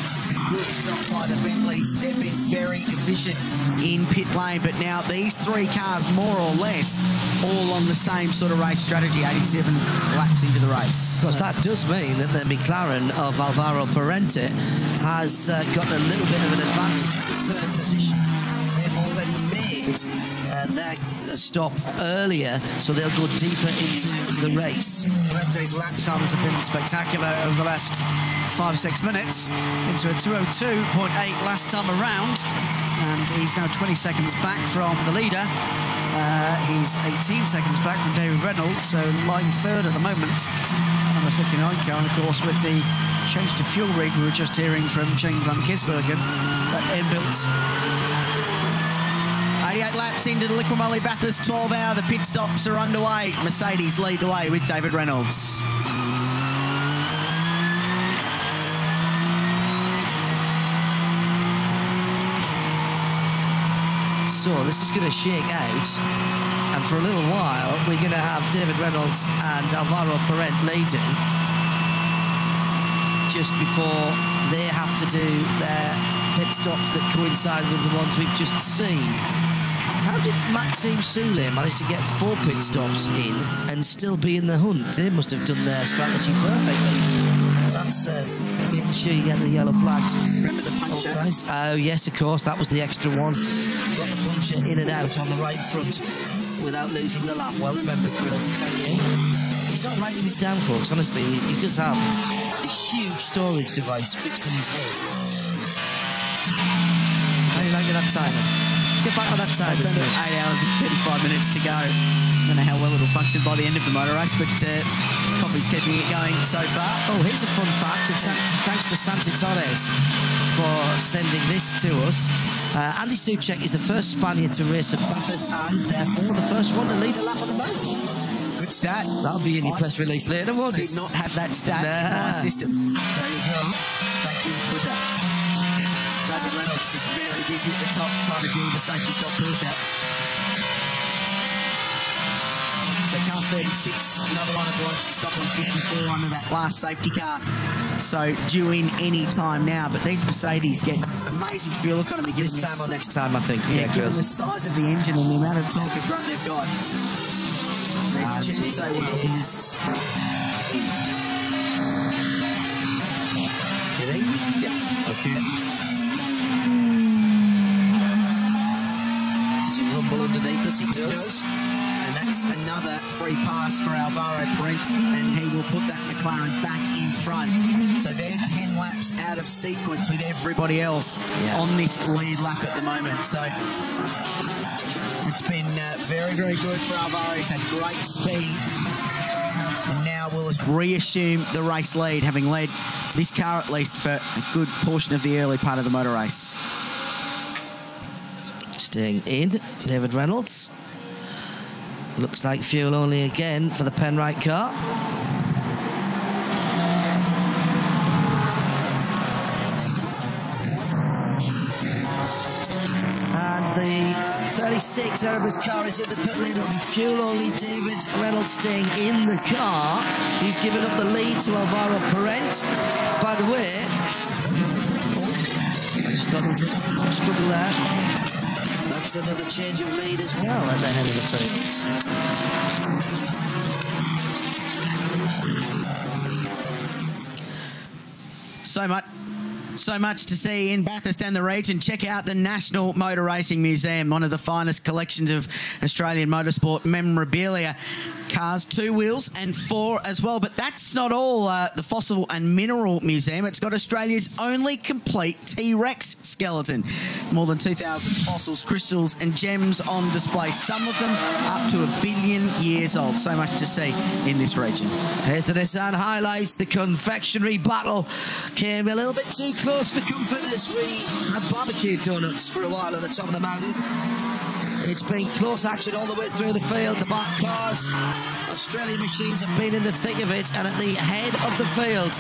Good stop by the Bentleys. They've been very efficient in pit lane, but now these three cars, more or less, all on the same sort of race strategy, 87 laps into the race. Of course, that does mean that the McLaren of Alvaro Parente has got a little bit of an advantage in the third position. They've already made their stop earlier, so they'll go deeper into the race. Parente's lap times have been spectacular over the last 5-6 minutes, into a 2:02.8 last time around, and he's now 20 seconds back from the leader. He's 18 seconds back from David Reynolds, so line third at the moment. Number 59 car, and of course with the change to fuel rig we were just hearing from Shane van Gisbergen, that inbuilt. 88 laps into the Liqui Bathurst 12 hour. The pit stops are underway. Mercedes lead the way with David Reynolds. So this is going to shake out, and for a little while we're going to have David Reynolds and Alvaro Parente leading just before they have to do their pit stops that coincide with the ones we've just seen. How did Maxime Soule manage to get 4 pit stops in and still be in the hunt? They must have done their strategy perfectly. That's making sure you get the yellow flags. Remember the puncher? Oh, yes, of course. That was the extra one. Got the puncher in and out on the right front without losing the lap. Well, remember, Chris. He's not writing this down, folks. Honestly, he does have a huge storage device fixed in his head. How do you like that, Simon? Get back on that time. 8 hours and 35 minutes to go. I don't know how well it'll function by the end of the motor race, but coffee's keeping it going so far. Oh, here's a fun fact. It's thanks to Santi Torres for sending this to us. Andy Soucek is the first Spaniard to race at Bathurst and therefore the first one to lead a lap on the mountain. Good stat. That'll be in your press release later, won't it? Did not have that stat in my system. There you go. Thank you, Twitter. David Reynolds is very busy at the top trying to do the safety stop pull shot. So car 36, another one of the ones to stop on 54 under that last safety car. So due in any time now, but these Mercedes get amazing fuel economy. This time or next time, I think. Yeah, given the size of the engine and the amount of torque and grunt they've got. So is yeah. Okay. Does he rumble underneath us? He does. And that's another free pass for Alvaro Parente, and he will put that McLaren back in front. So they're 10 laps out of sequence with everybody else on this lead lap at the moment. So it's been very, very good for Alvaro. He's had great speed. And now we'll reassume the race lead, having led this car at least for a good portion of the early part of the motor race. Staying in, David Reynolds. Looks like fuel only again for the Penrite car. And the 36 Erebus car is in the pit lane. It'll be fuel only. David Reynolds staying in the car. He's given up the lead to Alvaro Parente. By the way, just got a struggle there. That's another change of lead as well at the head of the field. So much. So much to see in Bathurst and the region. Check out the National Motor Racing Museum, one of the finest collections of Australian motorsport memorabilia. Cars, 2 wheels and 4 as well. But that's not all. The Fossil and Mineral Museum, it's got Australia's only complete T-Rex skeleton. More than 2,000 fossils, crystals and gems on display. Some of them up to 1 billion years old. So much to see in this region. Here's the Nissan highlights. The confectionery battle came a little bit too close for comfort as we had barbecue donuts for a while at the top of the mountain. It's been close action all the way through the field. The marked cars, Australian machines have been in the thick of it, and at the head of the field,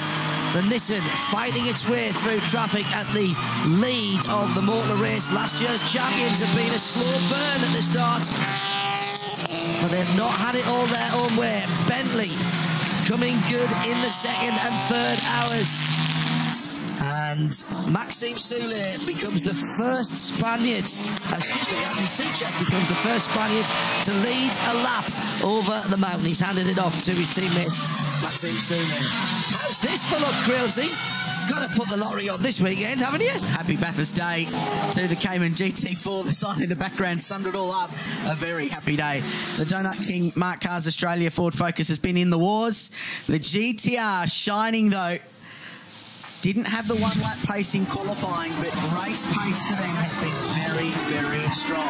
the Nissan fighting its way through traffic at the lead of the motor race. Last year's champions have been a slow burn at the start, but they've not had it all their own way. Bentley coming good in the second and third hours. And Maxime Soule becomes the first Spaniard, Andy Suchek becomes the first Spaniard to lead a lap over the mountain. He's handed it off to his teammate, Maxime Soule. How's this for luck, Crailsey? Got to put the lottery on this weekend, haven't you? Happy Bathurst Day to the Cayman GT4. The sign in the background summed it all up. A very happy day. The Donut King Mark Cars Australia Ford Focus has been in the wars. The GTR shining though. Didn't have the 1-lap pace in qualifying, but race pace for them has been very, very strong.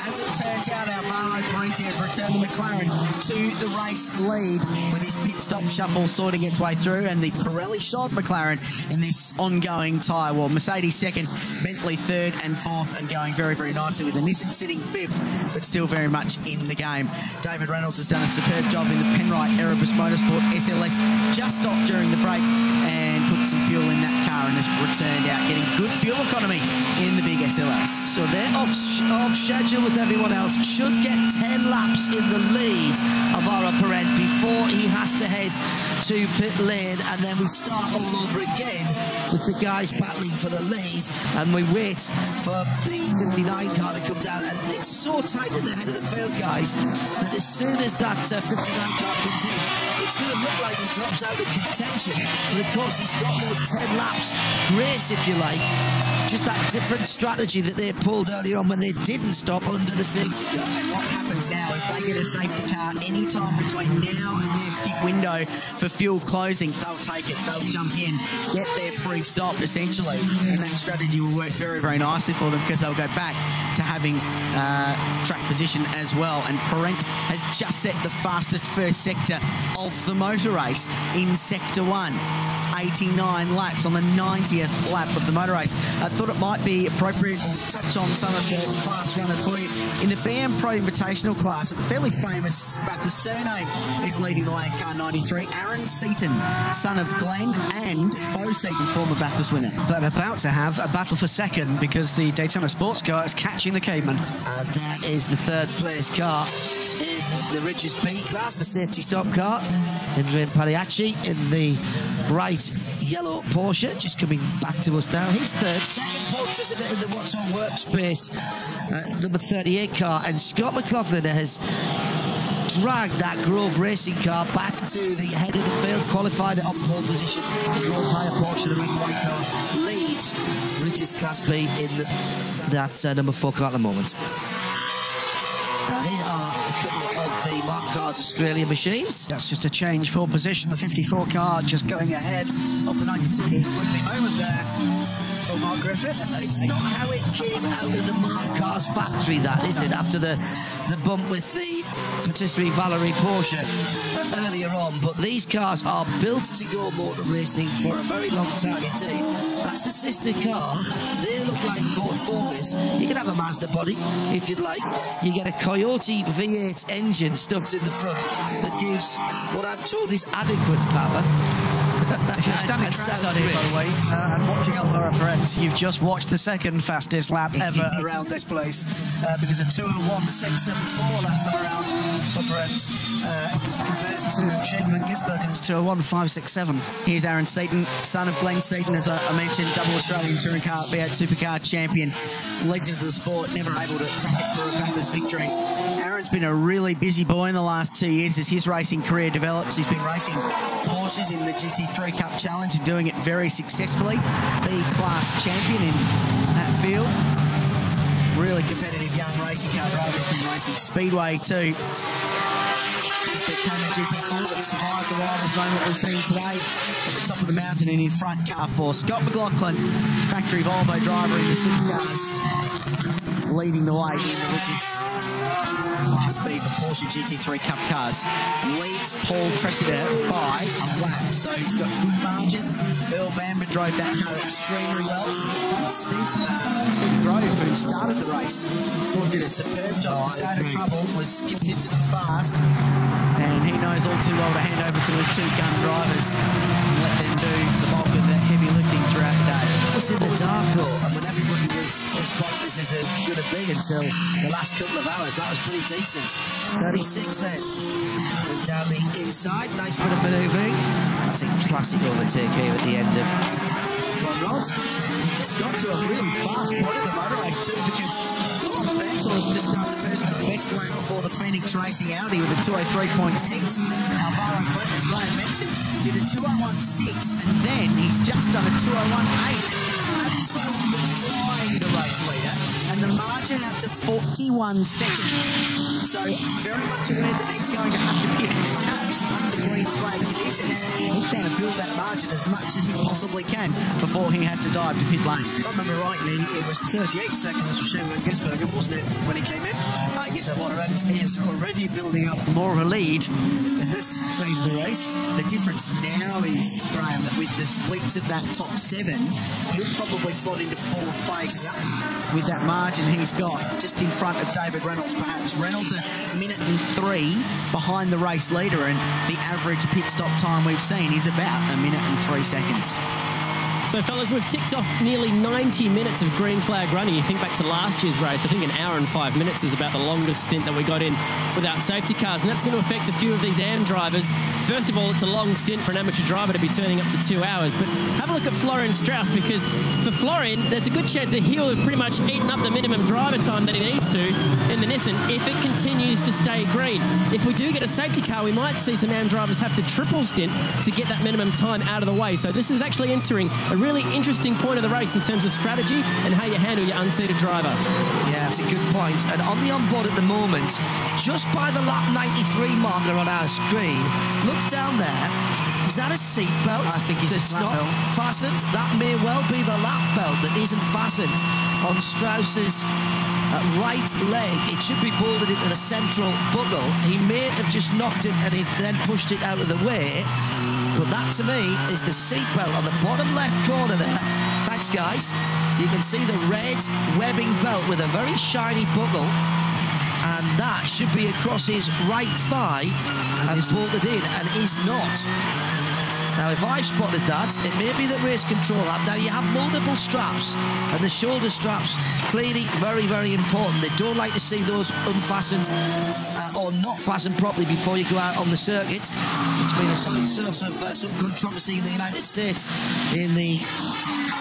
As it turns out, Alvaro Parente has returned the McLaren to the race lead with his pit stop shuffle sorting its way through, and the Pirelli shot McLaren in this ongoing tyre war. Mercedes second, Bentley third and fourth, and going very, very nicely with the Nissan sitting fifth, but still very much in the game. David Reynolds has done a superb job in the Penrite Erebus Motorsport SLS, just stopped during the break and put some fuel in that car and has returned out getting good fuel economy in the big SLS. So they're off schedule with everyone else. Should get 10 laps in the lead of Alvaro Parente before he has to head to pit lane, and then we start all over again with the guys battling for the lead, and we wait for the 59 car to come down. And it's so tight at the head of the field, guys, that as soon as that 59 car comes in, it's going to look like he drops out of contention. But of course, he's got those 10 laps grace, if you like. Just that different strategy that they pulled earlier on when they didn't stop under the safety car. And what happens now, if they get a safety car any time between now and their pit window for fuel closing, they'll take it, they'll jump in, get their free stop essentially, and that strategy will work very, very nicely for them because they'll go back to having track position as well. And Parente has just set the fastest first sector of the motor race in Sector 1. 89 laps on the 90th lap of the motor race. I thought it might be appropriate to touch on some of the class runners for you. In the BM Pro Invitational class, a fairly famous Bathurst surname is leading the way in car 93, Aaron Seaton, son of Glenn and Bo Seaton, former Bathurst winner. But about to have a battle for second because the Daytona sports car is catching the Cayman. And that is the third place car in the Richards B class, the safety stop car. Adrian Pagliacci in the bright yellow Porsche, just coming back to us now. He's third. Second, Paul Tristan in the What's On Workspace, number 38 car. And Scott McLaughlin has dragged that Grove Racing car back to the head of the field, qualified it on pole position. The Grove higher Porsche, the red and white car, leads Richards Class B in that number 4 car at the moment. They are a couple of the Mark Cars Australia machines. That's just a change for position. The 54 car just going ahead of the 92. Quickly moment there for Mark Griffith. It's not how it came out of the Mark Cars factory, that, is it? After the bump with the patisserie Valerie Porsche earlier on. But these cars are built to go motor racing for a very long time indeed. That's the sister car. They look like Ford Focus. You can have a Mazda body if you'd like. You get a Coyote V8 engine stuffed in the front that gives what I'm told is adequate power. If you're standing trackside here, by the way, and watching Alvaro Parente, you've just watched the second fastest lap ever around this place, because a 2:01.674 last time around for Parente compares to Shane Van Gisbergen's 2:01.567. Here's Aaron Seaton, son of Glenn Seaton, as I mentioned, double Australian touring car V8 supercar champion, legend of the sport, never able to crack it for a Bathurst victory. Aaron Aaron's been a really busy boy in the last 2 years as his racing career develops. He's been racing Porsches in the GT3 Cup Challenge and doing it very successfully. B-class champion in that field. Really competitive young racing car driver. He's been racing Speedway too. It's the Contender GT4 that survived the rivals moment we've seen today at the top of the mountain and in front car for Scott McLaughlin, factory Volvo driver in the supercars, leading the way in the Ridges Class B for Porsche GT3 Cup cars. Leads Paul Tressida by a lap, so he's got good margin. Earl Bamber drove that car extremely well. Steve Grove, who started the race, thought did a superb job to stay out of trouble, was consistent and fast, and he knows all too well to hand over to his two gun drivers and let them do the bulk of that heavy lifting throughout the day. That was in the dark though, and when everybody was as bright as they're going to be until the last couple of hours, that was pretty decent. 36 then. Went down the inside, nice bit of manoeuvring. That's a classic overtake here at the end of Conrad. Just got to a really fast point of the motor race too, because Vettel's just done the personal best lap for the Phoenix Racing Audi with a 203.6. Alvaro Clem, as Graham mentioned, did a 201.6, and then he's just done a 201.8. Absolutely flying the race leader, and the margin out to 41 seconds. So very much aware that he's going to have to pit, perhaps under green flag conditions. He's trying to build that margin as much as he possibly can before he has to dive to pit lane. If I remember rightly, it was 38 seconds for Shane Van Gisbergen, wasn't it, when he came in? Yes, He is already building up more of a lead in this phase of the race. The difference now is, Graham, that with the splits of that top 7, he'll probably slot into 4th place with that margin he's got, just in front of David Reynolds perhaps. Reynolds a minute and 3 behind the race leader, and the average pit stop time we've seen is about a minute and 3 seconds. So, fellas, we've ticked off nearly 90 minutes of green flag running. You think back to last year's race, I think an hour and 5 minutes is about the longest stint that we got in without safety cars, and that's going to affect a few of these AM drivers. First of all, it's a long stint for an amateur driver to be turning up to 2 hours, but have a look at Florian Strauss, because for Florian, there's a good chance that he'll have pretty much eaten up the minimum driver time that he needs to in the Nissan if it continues to stay green. If we do get a safety car, we might see some AM drivers have to triple stint to get that minimum time out of the way. So this is actually entering a really interesting point of the race in terms of strategy and how you handle your unseated driver. Yeah, that's a good point. And on the onboard at the moment, just by the lap 93 marker on our screen, look down there. Is that a seat belt? I think it's that's a lap not belt. fastened. That may well be the lap belt that isn't fastened on Strauss's right leg. It should be bolted into the central buckle. He may have just knocked it and he then pushed it out of the way. But that, to me, is the seatbelt on the bottom left corner there. Thanks, guys. You can see the red webbing belt with a very shiny buckle. And that should be across his right thigh and bolted in, and is not. Now, if I've spotted that, it may be that race control have. Now, you have multiple straps, and the shoulder straps, clearly very, very important. They don't like to see those unfastened or not fastened properly before you go out on the circuit. It's been a source of some controversy in the United States in the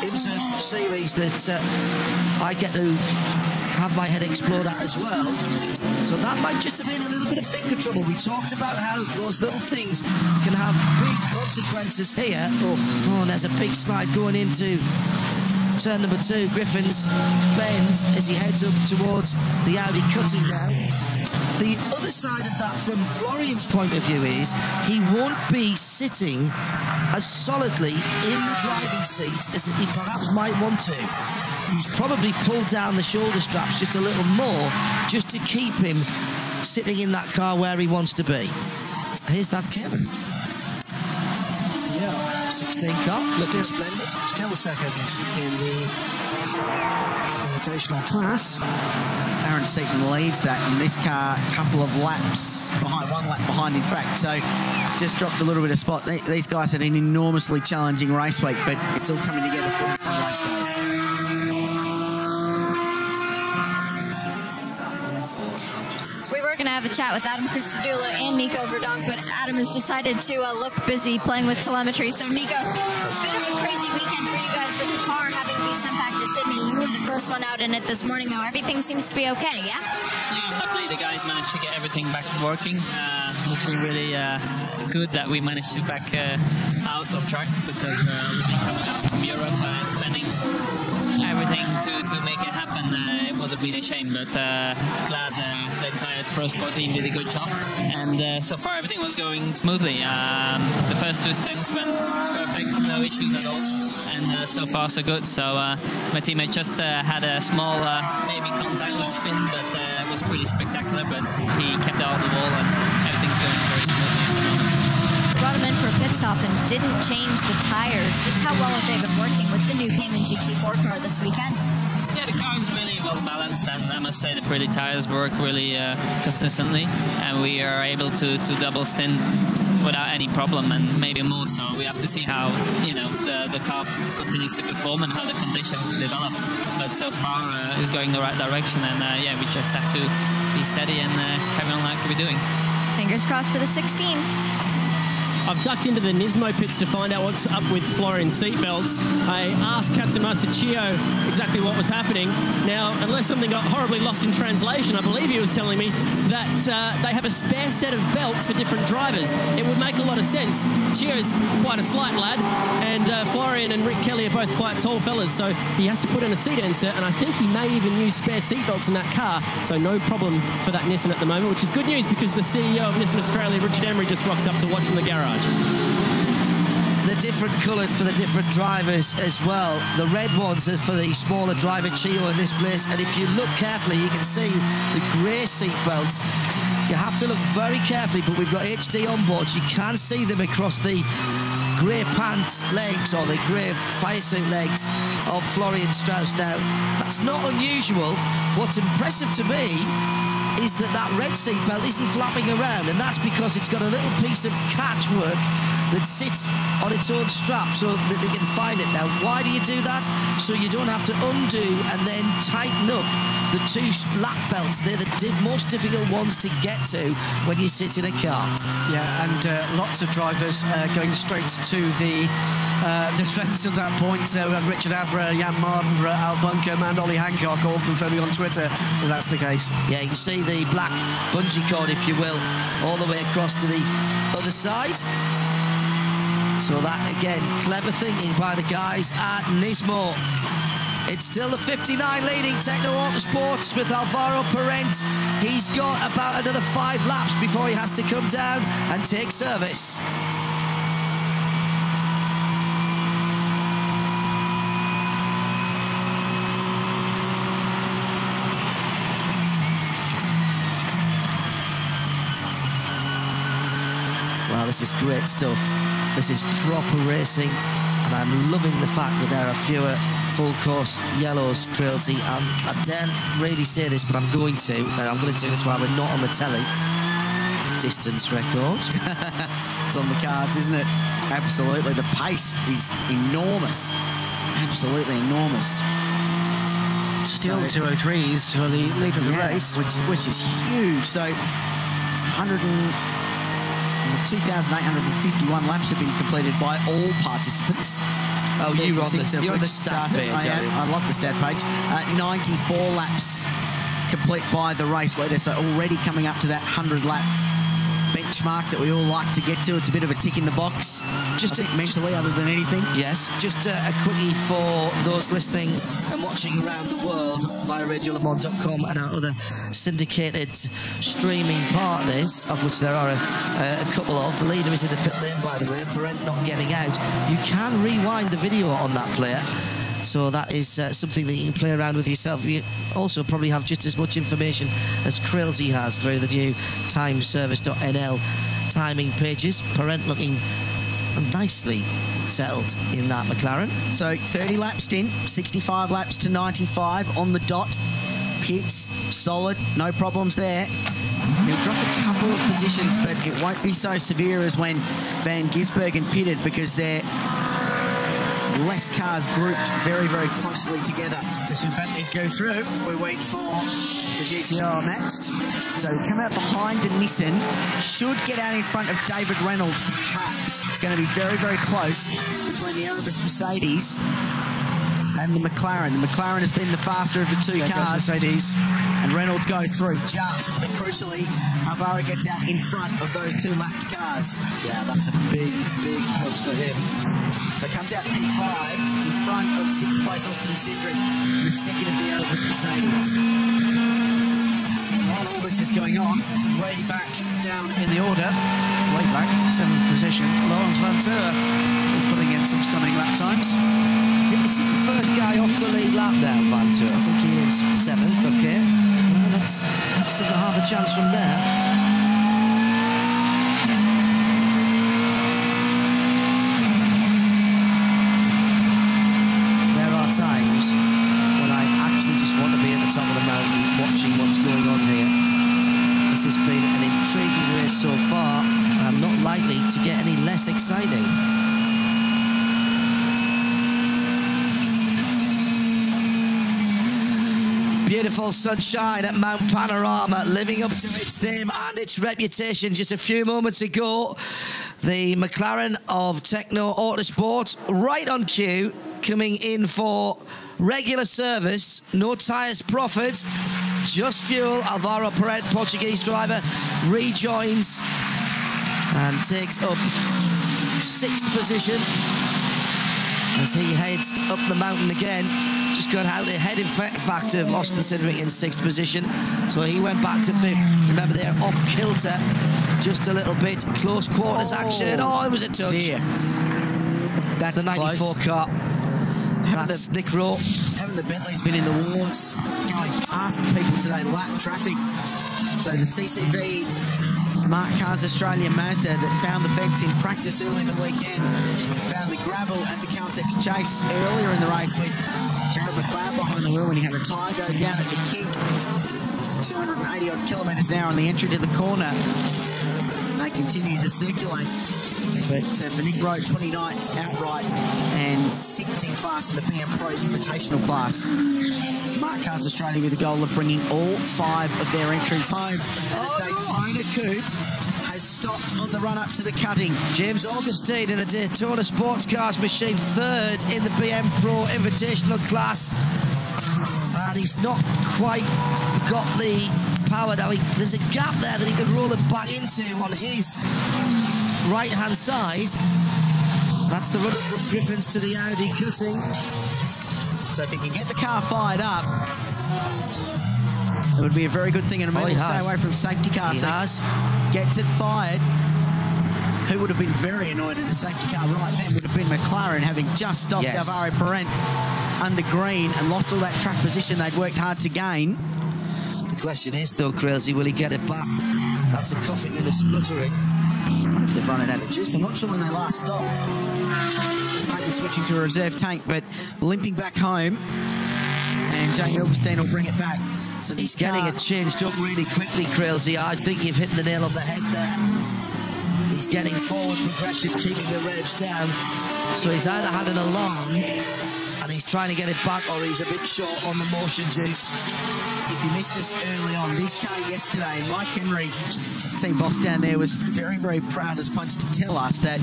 IMSA series that I get to have my head explored at as well. So that might just have been a little bit of finger trouble. We talked about how those little things can have big consequences here. Oh, and there's a big slide going into turn number 2. Griffin's bends as he heads up towards the Audi cutting now. The other side of that, from Florian's point of view, is he won't be sitting as solidly in the driving seat as he perhaps might want to. He's probably pulled down the shoulder straps just a little more just to keep him sitting in that car where he wants to be. Here's that Kevin. Yeah, 16 car, looking splendid. Still second in the invitational class. Aaron Seaton leads that in this car, couple of laps behind, 1 lap behind in fact, so just dropped a little bit of spot. These guys had an enormously challenging race week, but it's all coming together for race day. We were going to have a chat with Adam Christodoulou and Nico Verdonk, but Adam has decided to look busy playing with telemetry. So, Nico, a bit of a crazy weekend for you guys with the car having to be sent back to Sydney. You were the first one out in it this morning, though. Everything seems to be okay, yeah? Luckily, the guys managed to get everything back working. It's been really good that we managed to back out of track, because obviously coming out from Europe and spending everything to make it happen, it would have been a shame. But glad the entire Pro Sport team did a good job, and so far everything was going smoothly. The first 2 stints went perfect, no issues at all, and so far so good. So my teammate just had a small maybe contact with spin, but it was pretty spectacular. But he kept it out of the wall, and everything's going very smoothly at the moment. Brought him in for a pit stop and didn't change the tires. Just how well have they been working with the new Cayman GT4 car this weekend? Yeah, the car is really well balanced, and I must say the Pirelli tires work really consistently, and we are able to double stint without any problem, and maybe more. So we have to see how the car continues to perform and how the conditions develop. But so far it's going the right direction, and yeah, we just have to be steady and carry on like we're doing. Fingers crossed for the 16. I've ducked into the Nismo pits to find out what's up with Florian's seatbelts. I asked Katsumasa Chio exactly what was happening. Now, unless something got horribly lost in translation, I believe he was telling me that they have a spare set of belts for different drivers. It would make a lot of sense. Chio's quite a slight lad, and Florian and Rick Kelly are both quite tall fellas, so he has to put in a seat insert, and I think he may even use spare seatbelts in that car, so no problem for that Nissan at the moment, which is good news because the CEO of Nissan Australia, Richard Emery, just rocked up to watch from the garage. The different colours for the different drivers as well. The red ones are for the smaller driver, Chio, in this place. And if you look carefully, you can see the grey seat belts. You have to look very carefully, but we've got HD on board. You can see them across the grey pants legs, or the grey fire suit legs of Florian Strauss. Now, that's not unusual. What's impressive to me is that red seat belt isn't flapping around, and that's because it's got a little piece of catch work that sits on its own strap so that they can find it. Now, why do you do that? So you don't have to undo and then tighten up the 2 lap belts. They're the most difficult ones to get to when you sit in a car. Yeah, and lots of drivers going straight to the defence at that point. Richard Abra, Jan Marden, Al Buncombe and Ollie Hancock all confirming on Twitter that that's the case. Yeah, you can see the black bungee cord, if you will, all the way across to the other side. So that, again, clever thinking by the guys at Nismo. It's still the 59 leading Techno Autosports with Alvaro Parent. He's got about another 5 laps before he has to come down and take service. Well, this is great stuff. This is proper racing, and I'm loving the fact that there are fewer full course yellows, Crailsy. I daren't really say this, but I'm going to. I'm going to do this while we're not on the telly. Distance record. It's on the cards, isn't it? Absolutely. The pace is enormous. Absolutely enormous. Still 203s for the lead of the race, which is huge. So 2,851 laps have been completed by all participants. Oh, you're on the stat page. I love the stat page. 94 laps complete by the race leader, so already coming up to that 100-lap benchmark that we all like to get to. It's a bit of a tick in the box, just mentally, other than anything. Yes, just a quickie for those listening and watching around the world via RadioLeMans.com and our other syndicated streaming partners, of which there are a couple of. The leader is in the pit lane, by the way, Parent not getting out. You can rewind the video on that player, so that is something that you can play around with yourself. You also probably have just as much information as Crailsy has through the new timeservice.nl timing pages. Parent looking nicely settled in that McLaren. So 30 laps in, 65 laps to 95 on the dot. Pits, solid, no problems there. He'll drop a couple of positions, but it won't be so severe as when Van Gisbergen pitted, because they're less cars grouped very, very closely together. The two Bentleys go through. We wait for the GTR next. So come out behind the Nissan. Should get out in front of David Reynolds, perhaps. It's going to be very, very close between the Erebus Mercedes and the McLaren. The McLaren has been the faster of the two cars. Mercedes. And Reynolds goes through just, but crucially, Alvaro gets out in front of those two lapped cars. Yeah, that's a big, big push for him. So comes out P5 in front of 6th place Austin Cindric, the second of the Airbus Mercedes. While all this is going on, way back down in the order, way back, 7th position, Lawrence Vantura is putting in some stunning lap times. Is he the first guy off the lead lap now, Vantura? I think he is. 7th, okay. Well, that's still got half a chance from there. Times when I actually just want to be at the top of the mountain watching what's going on here. This has been an intriguing race so far and not likely to get any less exciting. Beautiful sunshine at Mount Panorama, living up to its name and its reputation. Just a few moments ago, the McLaren of Techno Autosport, right on cue, coming in for regular service, no tyres profit, just fuel. Alvaro Perret, Portuguese driver, rejoins and takes up 6th position as he heads up the mountain again. Just got out ahead, in fact, of Austin Cindric in 6th position, so he went back to 5th. Remember, they're off kilter just a little bit. Close quarters action. Oh, it was a touch. Dear. That's the 94 close. car. That's Nick Rowe. Haven't the Bentley's been in the wars, going past people today, lap traffic. So the CCV Mark Carr's Australian Mazda that found the fence in practice early in the weekend, found the gravel at the Caltex Chase earlier in the race with Jared McLeod behind the wheel when he had a tyre go down at the kink. 280 odd kilometres an hour on the entry to the corner. They continue to circulate. But for Nick Rowe, 29th outright and 6th in class in the BM Pro Invitational class. Mark Carr's Australia with the goal of bringing all 5 of their entries home. And a Daytona Coupe has stopped on the run up to the cutting. James Augustine in the Daytona Sports Cars machine, 3rd in the BM Pro Invitational class. And he's not quite got the power now. There's a gap there that he could roll it back into on his right-hand side. That's the run from Griffins to the Audi cutting. So if he can get the car fired up, it would be a very good thing, and maybe stay away from safety car. He has. Gets it fired. Who would have been very annoyed at the safety car right then would have been McLaren, having just stopped Alvaro Perret under green and lost all that track position they'd worked hard to gain. The question is, though, Crazy, will he get it back? That's a coughing and a spluttering. If they've run it out of juice, I'm not sure when they last stopped. Maybe switching to a reserve tank, but limping back home, and Jay Augustine will bring it back. So he's getting it changed up really quickly, Crazy. I think you've hit the nail on the head there. He's getting forward progression, keeping the revs down. So he's either had an alarm and he's trying to get it back, or he's a bit short on the motion juice. If you missed us early on, this car yesterday, Mike Henry, team boss down there, was very, very proud as punch to tell us that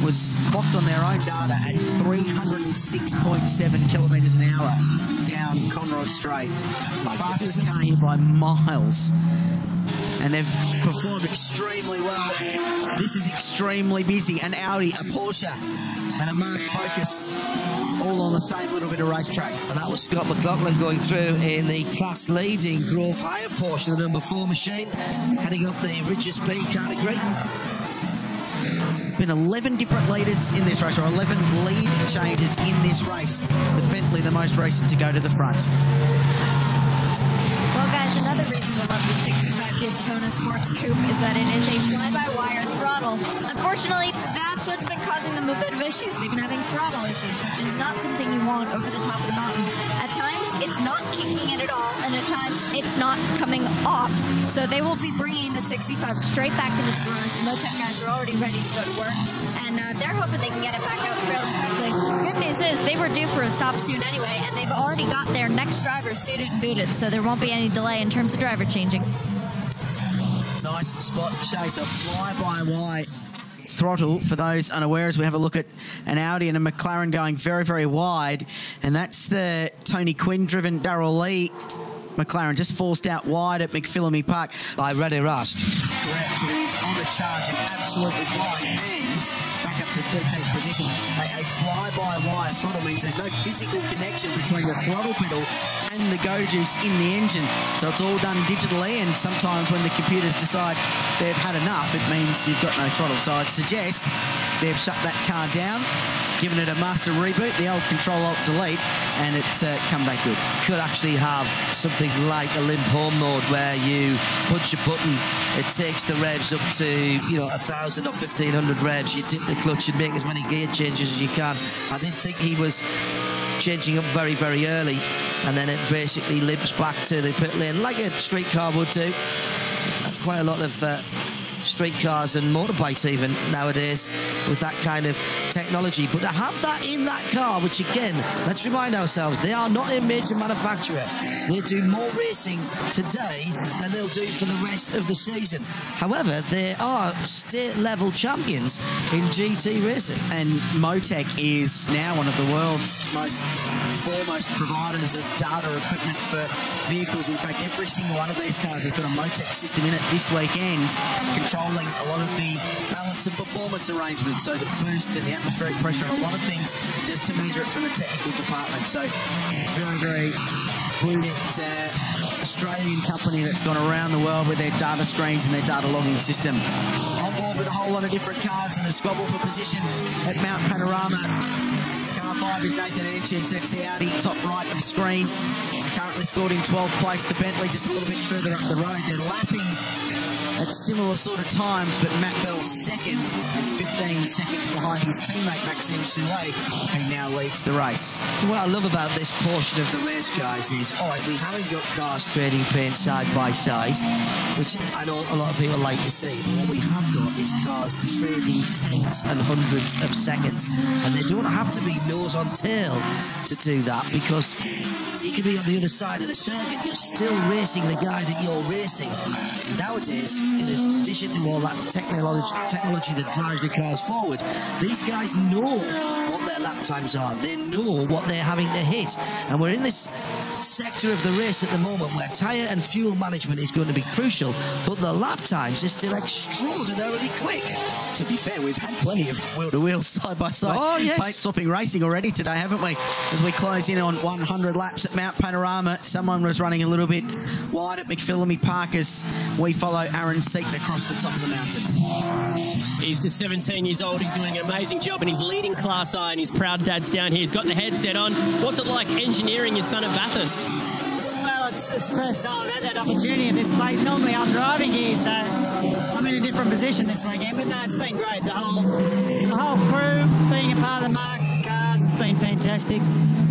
was clocked on their own data at 306.7 kilometres an hour down Conrod Straight. The fastest car here by miles. And they've performed extremely well. This is extremely busy. An Audi, a Porsche, and a Mark Focus, all on the same little bit of racetrack. And that was Scott McLaughlin going through in the class-leading Grove Hire Porsche, the number 4 machine, heading up the Ridges B category. Been 11 different leaders in this race, or 11 lead changes in this race. The Bentley, the most recent to go to the front. Well, guys, another reason to love the 65 Daytona Sports Coupe is that it is a fly-by-wire throttle. Unfortunately, that's what's been causing them a bit of issues. They've been having throttle issues, which is not something you want over the top of the mountain. At times, it's not kicking it at all, and at times, it's not coming off. So they will be bringing the 65 straight back into the garage. The Motec guys are already ready to go to work, and they're hoping they can get it back out fairly quickly. Good news is they were due for a stop soon anyway, and they've already got their next driver suited and booted, so there won't be any delay in terms of driver changing. Nice spot chase, a fly-by-wire throttle. For those unaware, as we have a look at an Audi and a McLaren going very, very wide, and that's the Tony Quinn-driven Darrell Lee McLaren, just forced out wide at McPhillamy Park by Reddy Rust. Correct, and he's on the charge and absolutely flying, and back up to 13th position. A fly-by-wire throttle means there's no physical connection between the throttle pedal and the go juice in the engine, so it's all done digitally, and sometimes when the computers decide they've had enough, it means you've got no throttle. So I'd suggest they've shut that car down, given it a master reboot, the old Control-Alt-Delete, and it's come back good. Could actually have something like a limp home mode where you punch a button, it takes the revs up to, you know, 1,000 or 1,500 revs, you dip the clutch and make as many gear changes as you can. I did think he was changing up very, very early, and then it basically limps back to the pit lane like a street car would do. Quite a lot of street cars and motorbikes even nowadays with that kind of technology, but to have that in that car, which again, let's remind ourselves, they are not a major manufacturer. They do more racing today than they'll do for the rest of the season. However, they are state level champions in GT racing, and Motec is now one of the world's foremost providers of data equipment for vehicles. In fact, every single one of these cars has got a Motec system in it this weekend, controlling a lot of the balance and performance arrangements, so the boost and the atmospheric pressure and a lot of things just to measure it from the technical department. So very, very brilliant Australian company that's gone around the world with their data screens and their data logging system. On board with a whole lot of different cars and a squabble for position at Mount Panorama. Car 5 is Nathan Enchins, that's the Audi, top right of screen. Currently scored in 12th place. The Bentley just a little bit further up the road. They're lapping at similar sort of times, but Matt Bell's second and 15 seconds behind his teammate Maxime Soulet, who now leads the race. What I love about this portion of the race, guys, is, all right, we haven't got cars trading paint side by side, which I know a lot of people like to see, but what we have got is cars trading tenths and hundreds of seconds, and they don't have to be nose on tail to do that, because you could be on the other side of the circuit, you're still racing the guy that you're racing. Nowadays, in addition to all that technology that drives the cars forward, these guys know what their lap times are, they know what they're having to hit, and we're in this sector of the race at the moment where tyre and fuel management is going to be crucial, but the lap times are still extraordinarily quick. To be fair, we've had plenty of wheel-to-wheel, side-by-side paint-swapping racing already today, haven't we? As we close in on 100 laps at Mount Panorama, someone was running a little bit wide at McPhillamy Park as we follow Aaron Seaton across the top of the mountain. He's just 17 years old. He's doing an amazing job, and he's leading Class I, and his proud dad's down here. He's got the headset on. What's it like engineering your son at Bathurst? Well, it's the first time I've had that opportunity in this place. Normally I'm driving here, so I'm in a different position this weekend, but no, it's been great. The whole crew, being a part of the Mark cars, has been fantastic.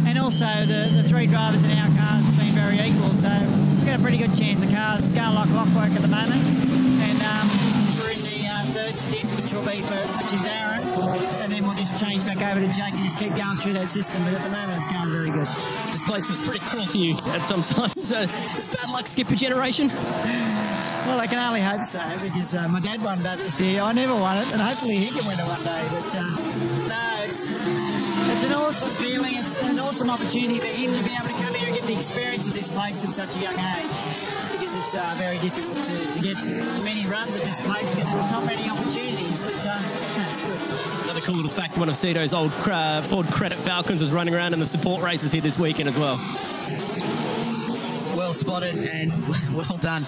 And also the three drivers in our cars has been very equal, so we've got a pretty good chance of cars going like clockwork at the moment. And we're in the third stint, which is Aaron, and then we'll just change back over to Jake and just keep going through that system, but at the moment it's going very good. This place was pretty cruel to you at some times. Is bad luck skip a generation? Well, I can only hope so, because my dad won Bathurst here. I never won it, and hopefully he can win it one day. But no, it's an awesome feeling. It's an awesome opportunity for him to be able to come here and get the experience of this place at such a young age. Because it's very difficult to get many runs at this place, because there's not many opportunities. But no, it's good. Another cool little fact, Montecito's old Ford Credit Falcons was running around in the support races here this weekend as well. Well spotted and well done.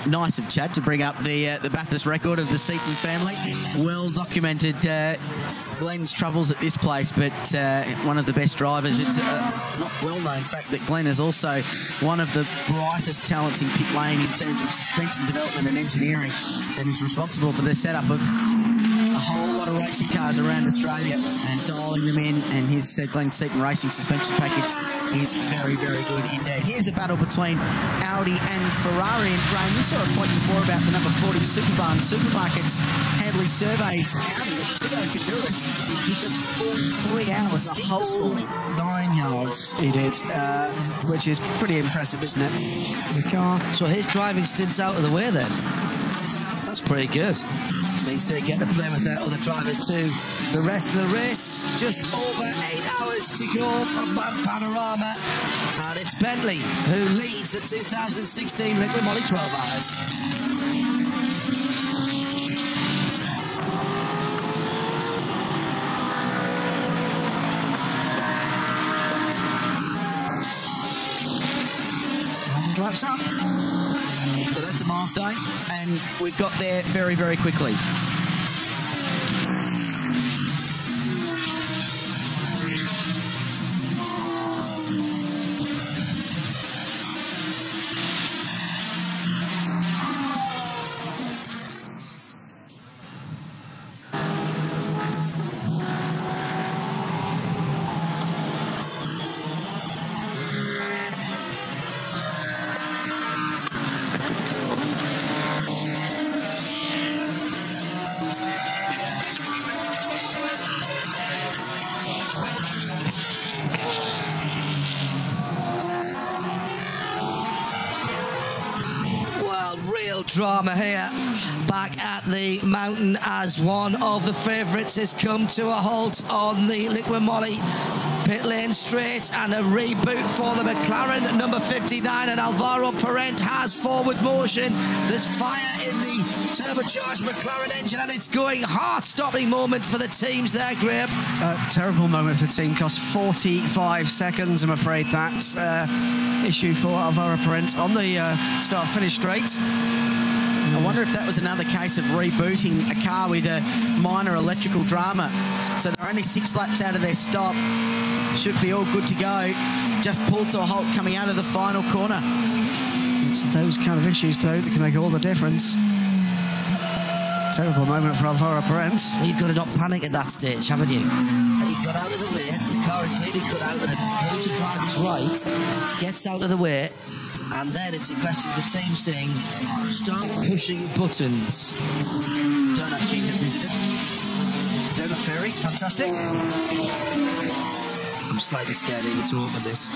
Nice of Chad to bring up the Bathurst record of the Seaton family. Well documented Glenn's troubles at this place, but one of the best drivers. It's not well known fact that Glenn is also one of the brightest talents in pit lane in terms of suspension development and engineering, and is responsible for the setup of a whole lot of racing cars around Australia and dialing them in, and his Glenn Seaton Racing suspension package is very, very good indeed. Here's a battle between Audi and Ferrari, and Graham, you saw a point before about the number 40 Superbar and Supermarkets Handley surveys. Audi, Fido Honduras, did the full 3 hours, the whole 9 yards he did, which is pretty impressive, isn't it? The car. So his driving stint's out of the way then. That's pretty good. opportunities they get to play with their other drivers too. The rest of the race, just over 8 hours to go from Mount Panorama, and it's Bentley who leads the 2016 Liquid Moly 12 Hours. Laps up. So that's a milestone, and we've got there very, very quickly. Drama here back at the mountain as one of the favourites has come to a halt on the Liquid Moly pit lane straight, and a reboot for the McLaren number 59, and Alvaro Parent has forward motion. There's fire in the turbocharged McLaren engine, and it's going heart-stopping moment for the teams there, Graham. A terrible moment for the team, cost 45 seconds. I'm afraid that's issue for Alvaro Parent on the start-finish straight. I wonder if that was another case of rebooting a car with a minor electrical drama. So they're only 6 laps out of their stop. Should be all good to go. Just pulled to a halt coming out of the final corner. It's those kind of issues, though, that can make all the difference. Terrible moment for Alvaro Parent. You've got to not panic at that stage, haven't you? He got out of the way. The car indeed cut out, and pulled to driver's right. Gets out of the way. And then it's a question of the team saying, start pushing buttons. Donut King has visited. It's the Donut Fairy, fantastic. I'm slightly scared even to open this.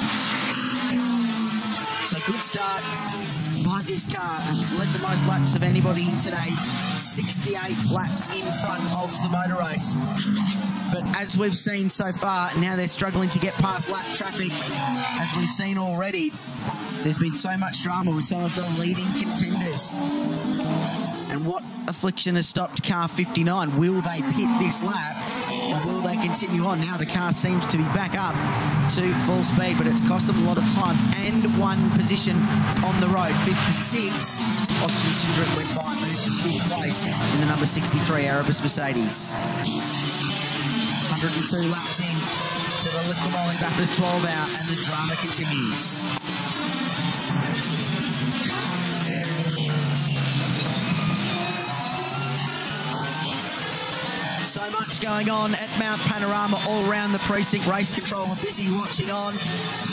So good start by this car, and led the most laps of anybody today. 68 laps in front of the motor race. But as we've seen so far, now they're struggling to get past lap traffic. As we've seen already, there's been so much drama with some of the leading contenders. And what affliction has stopped car 59? Will they pit this lap, or will they continue on? Now the car seems to be back up to full speed, but it's cost them a lot of time and one position on the road. 5th to 6th, Austin Cindric went by, moved to 4th place in the number 63 Erebus Mercedes. 102 laps in to the Liquid Moly Bathurst 12 Hour, and the drama continues. So much going on at Mount Panorama all around the precinct. Race control are busy watching on.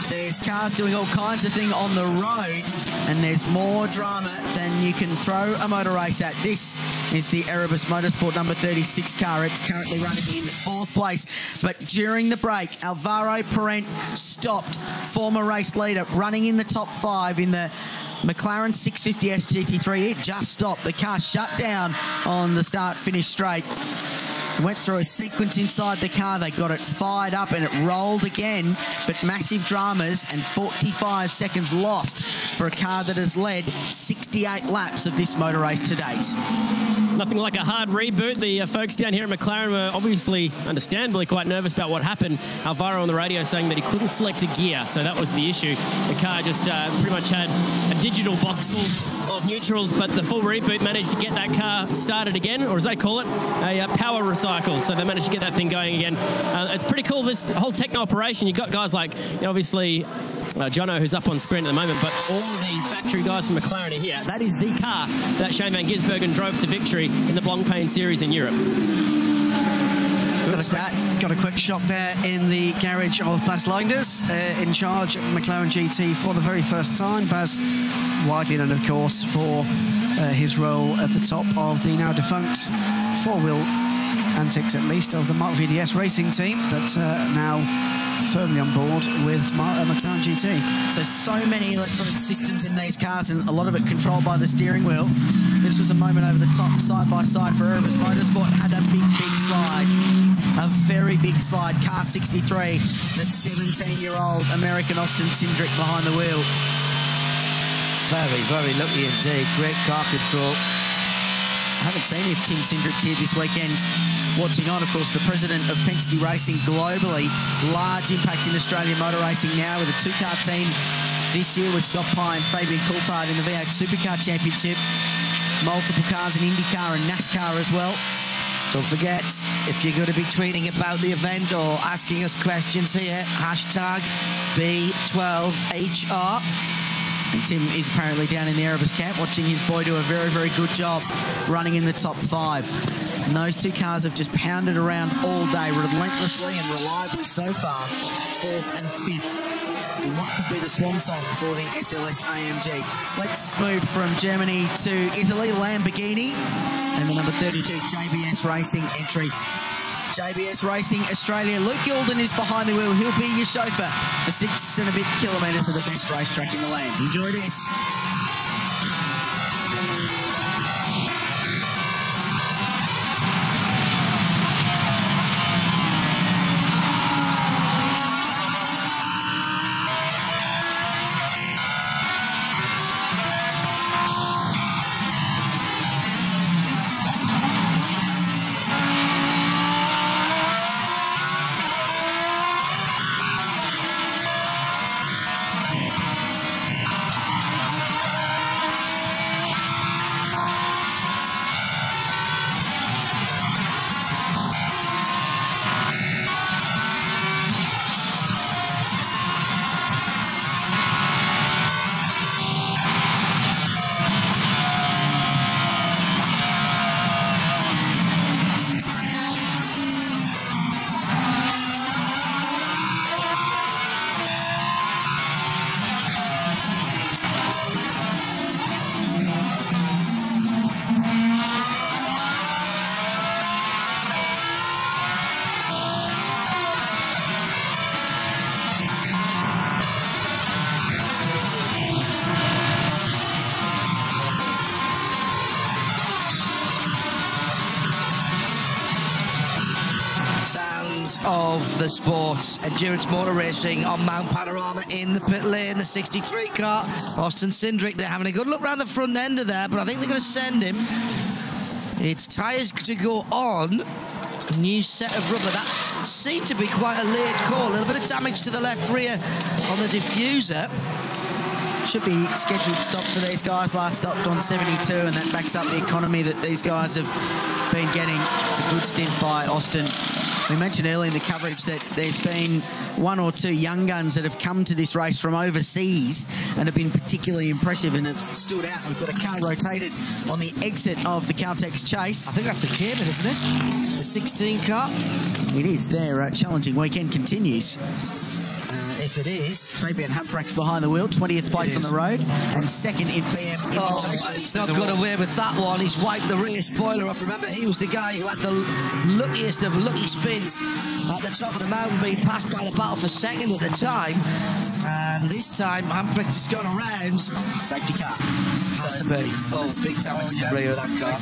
There's cars doing all kinds of things on the road, and there's more drama than you can throw a motor race at. This is the Erebus Motorsport number 36 car. It's currently running in 4th place. But during the break, Alvaro Parent stopped former race leader running in the top 5 in the McLaren 650S GT3. It just stopped. The car shut down on the start-finish straight. Went through a sequence inside the car. They got it fired up and it rolled again, but massive dramas and 45 seconds lost for a car that has led 68 laps of this motor race to date. Nothing like a hard reboot. The folks down here at McLaren were obviously, understandably, quite nervous about what happened. Alvaro on the radio saying that he couldn't select a gear, so that was the issue. The car just pretty much had a digital box full of neutrals, but the full reboot managed to get that car started again, or as they call it, a power recycle. So they managed to get that thing going again. It's pretty cool, this whole techno operation. You've got guys like, obviously, Jono, who's up on screen at the moment, but all the factory guys from McLaren are here. That is the car that Shane van Gisbergen drove to victory in the Blancpain Series in Europe. Got a quick shot there in the garage of Bas Leinders, in charge of McLaren GT for the very first time. Bas, widely known, of course, for his role at the top of the now defunct four-wheel antics, at least, of the Mark VDS racing team, but now firmly on board with McLaren GT. So many electronic systems in these cars, and a lot of it controlled by the steering wheel. This was a moment over the top, side by side for Erebus Motorsport. Had a big slide, a very big slide. Car 63, the 17-year-old American Austin Cindric behind the wheel. Very, very lucky indeed. Great car control. I haven't seen if Tim Cindric's here this weekend. Watching on, of course, the president of Penske Racing globally. Large impact in Australian motor racing now with a two-car team this year with Scott Pye and Fabian Coulthard in the V8 Supercar Championship. Multiple cars in IndyCar and NASCAR as well. Don't forget, if you're going to be tweeting about the event or asking us questions here, hashtag B12HR. And Tim is apparently down in the Erebus camp watching his boy do a very, very good job running in the top 5. And those two cars have just pounded around all day, relentlessly and reliably so far, 4th and 5th in what could be the swan song for the SLS AMG. Let's move from Germany to Italy, Lamborghini, and the number 32 JBS Racing entry. JBS Racing Australia. Luke Youlden is behind the wheel. He'll be your chauffeur for 6 and a bit kilometres of the best racetrack in the land. Enjoy this. Of the sports, endurance motor racing on Mount Panorama in the pit lane, the 63 car, Austin Cindric. They're having a good look around the front end of there, but I think they're going to send him. It's tyres to go on. A new set of rubber. That seemed to be quite a late call. A little bit of damage to the left rear on the diffuser. Should be scheduled stop for these guys. Last stopped on 72, and that backs up the economy that these guys have been getting. It's a good stint by Austin. We mentioned earlier in the coverage that there's been 1 or 2 young guns that have come to this race from overseas and have been particularly impressive and have stood out. We've got a car rotated on the exit of the Caltex Chase. I think that's the Cayman, isn't it? The 16 car? It is. Their challenging weekend continues. If it is. Fabian Humphreys behind the wheel, 20th place on the road, and 2nd in BM. Oh, he's not got away with that one. He's wiped the rear spoiler off. Remember, he was the guy who had the luckiest of lucky spins at the top of the mountain, being passed by the battle for 2nd at the time. And this time, Humphreys has gone around. Safety car. Has to be. Oh, big damage to the rear of that car.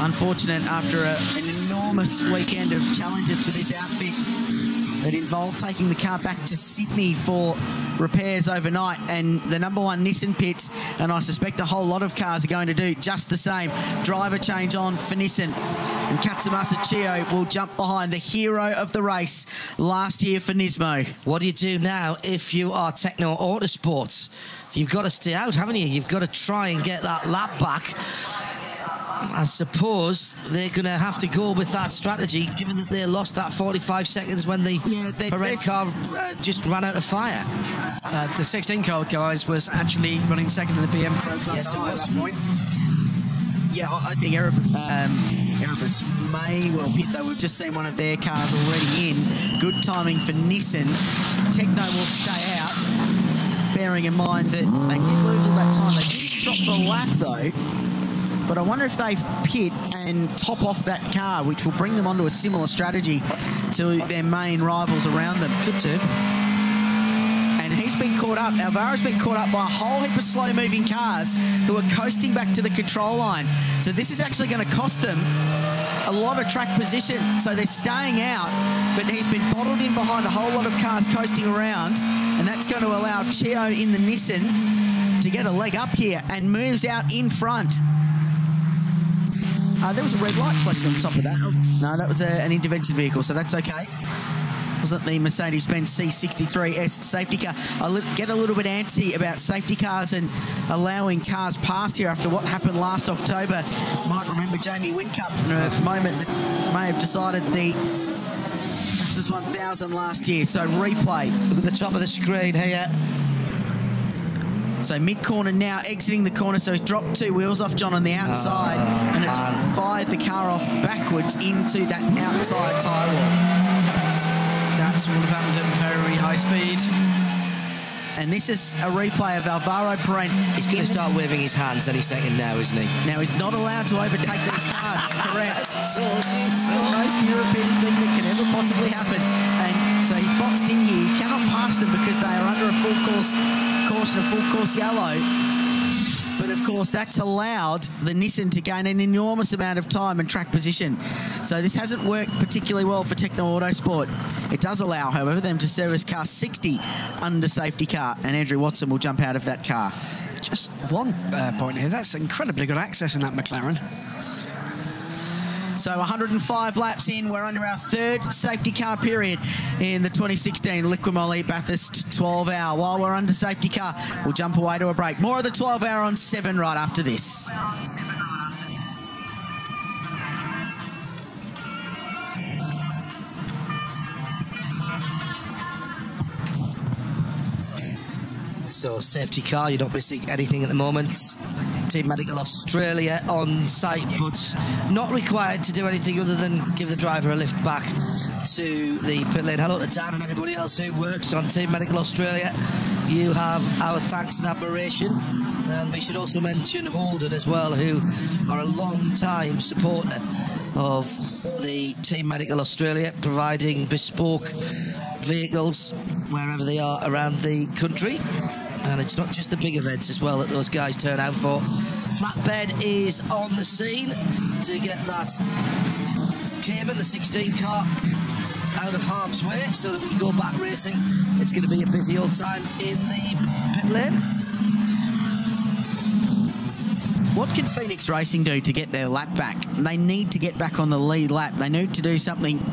Unfortunate after an enormous weekend of challenges for this outfit. It involved taking the car back to Sydney for repairs overnight, and the number 1 Nissan pits, and I suspect a whole lot of cars are going to do just the same. Driver change on for Nissan, and Katsumasa Chiyo will jump behind the hero of the race last year for Nismo. What do you do now if you are Techno Autosports? You've got to stay out, haven't you? You've got to try and get that lap back. I suppose they're going to have to go with that strategy, given that they lost that 45 seconds when the red car just ran out of fire. The 16 car, guys, was actually running 2nd in the BM Pro Class. Yes, it was. At that point. Yeah, I think Erebus may well pit, though. We've just seen one of their cars already in. Good timing for Nissan. Techno will stay out, bearing in mind that they did lose all that time. They did drop the lap, though. but I wonder if they pit and top off that car, which will bring them onto a similar strategy to their main rivals around them. Could do. And he's been caught up. Alvaro's been caught up by a whole heap of slow-moving cars who are coasting back to the control line. So this is actually going to cost them a lot of track position. So they're staying out, but he's been bottled in behind a whole lot of cars coasting around, and that's going to allow Chio in the Nissan to get a leg up here and moves out in front. There was a red light flashing on top of that. No, that was an intervention vehicle, so that's okay. Wasn't the Mercedes-Benz C63S safety car. I get a little bit antsy about safety cars and allowing cars past here after what happened last October. You might remember Jamie Whincup in a moment that may have decided the Bathurst 1000 last year. So replay. Look at the top of the screen here. So mid-corner now, exiting the corner, so he's dropped 2 wheels off John on the outside, and it's fired the car off backwards into that outside tyre wall. That's what happened at very high speed. And this is a replay of Alvaro Perrin. He's going to start waving his hands any second now, isn't he? Now, he's not allowed to overtake these cars, correct? That's all the most European thing that can ever possibly happen. And so he's boxed in here. He cannot pass them because they are under a full course caution, a full course yellow. But of course, that's allowed the Nissan to gain an enormous amount of time and track position. So this hasn't worked particularly well for Techno Autosport. It does allow, however, them to service car 60 under safety car, and Andrew Watson will jump out of that car. Just one point here. That's incredibly good access in that McLaren. So 105 laps in, we're under our 3rd safety car period in the 2016 Liquimoli Bathurst 12 Hour. While we're under safety car, we'll jump away to a break. More of the 12 Hour on 7 right after this. So safety car, you're not missing anything at the moment. Team Medical Australia on site, but not required to do anything other than give the driver a lift back to the pit lane. Hello to Dan and everybody else who works on Team Medical Australia. You have our thanks and admiration. And we should also mention Holden as well, who are a long-time supporter of the Team Medical Australia, providing bespoke vehicles wherever they are around the country. And it's not just the big events as well that those guys turn out for. Flatbed is on the scene to get that Cayman, the 16 car, out of harm's way so that we can go back racing. It's going to be a busy old time in the pit lane. What can Phoenix Racing do to get their lap back? They need to get back on the lead lap. They need to do something